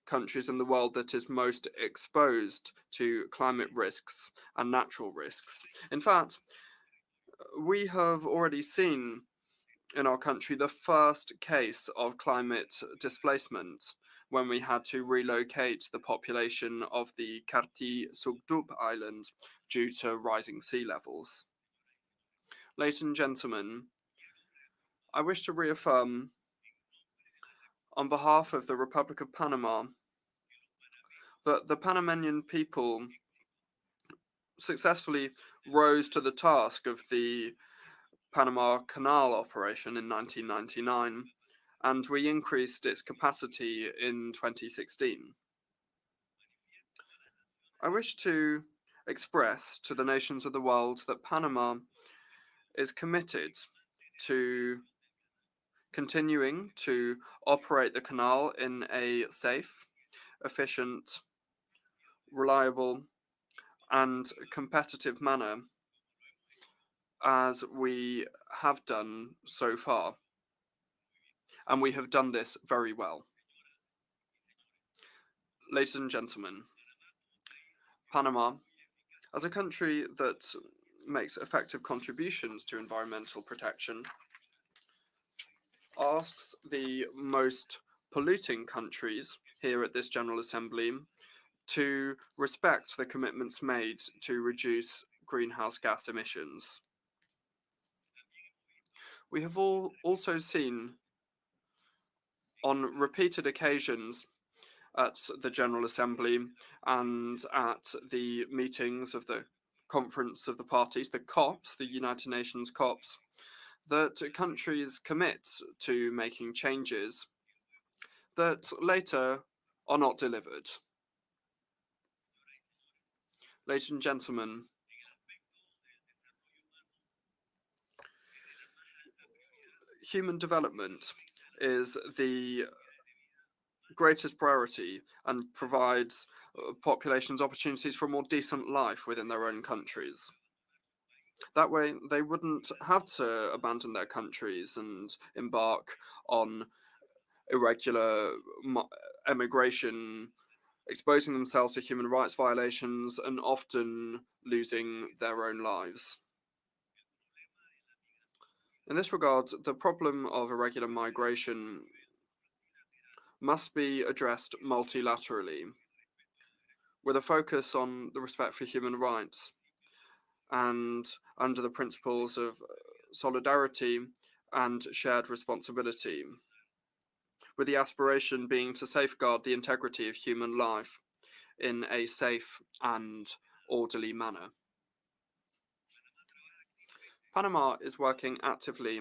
Speaker 10: countries in the world that is most exposed to climate risks and natural risks. In fact, we have already seen in our country the first case of climate displacement when we had to relocate the population of the Karti Sugdup Island due to rising sea levels. Ladies and gentlemen, I wish to reaffirm on behalf of the Republic of Panama that the Panamanian people successfully rose to the task of the Panama Canal operation in 1999, and we increased its capacity in 2016. I wish to express to the nations of the world that Panama is committed to continuing to operate the canal in a safe, efficient, reliable, and competitive manner, as we have done so far. And we have done this very well. Ladies and gentlemen, Panama, as a country that makes effective contributions to environmental protection, asks the most polluting countries here at this General Assembly to respect the commitments made to reduce greenhouse gas emissions. We have also seen on repeated occasions at the General Assembly and at the meetings of the Conference of the Parties, the COPs, the United Nations COPs, that countries commit to making changes that later are not delivered. Ladies and gentlemen, human development is the greatest priority and provides populations opportunities for a more decent life within their own countries. That way, they wouldn't have to abandon their countries and embark on irregular emigration, exposing themselves to human rights violations and often losing their own lives. In this regard, the problem of irregular migration must be addressed multilaterally, with a focus on the respect for human rights and under the principles of solidarity and shared responsibility, with the aspiration being to safeguard the integrity of human life in a safe and orderly manner. Panama is working actively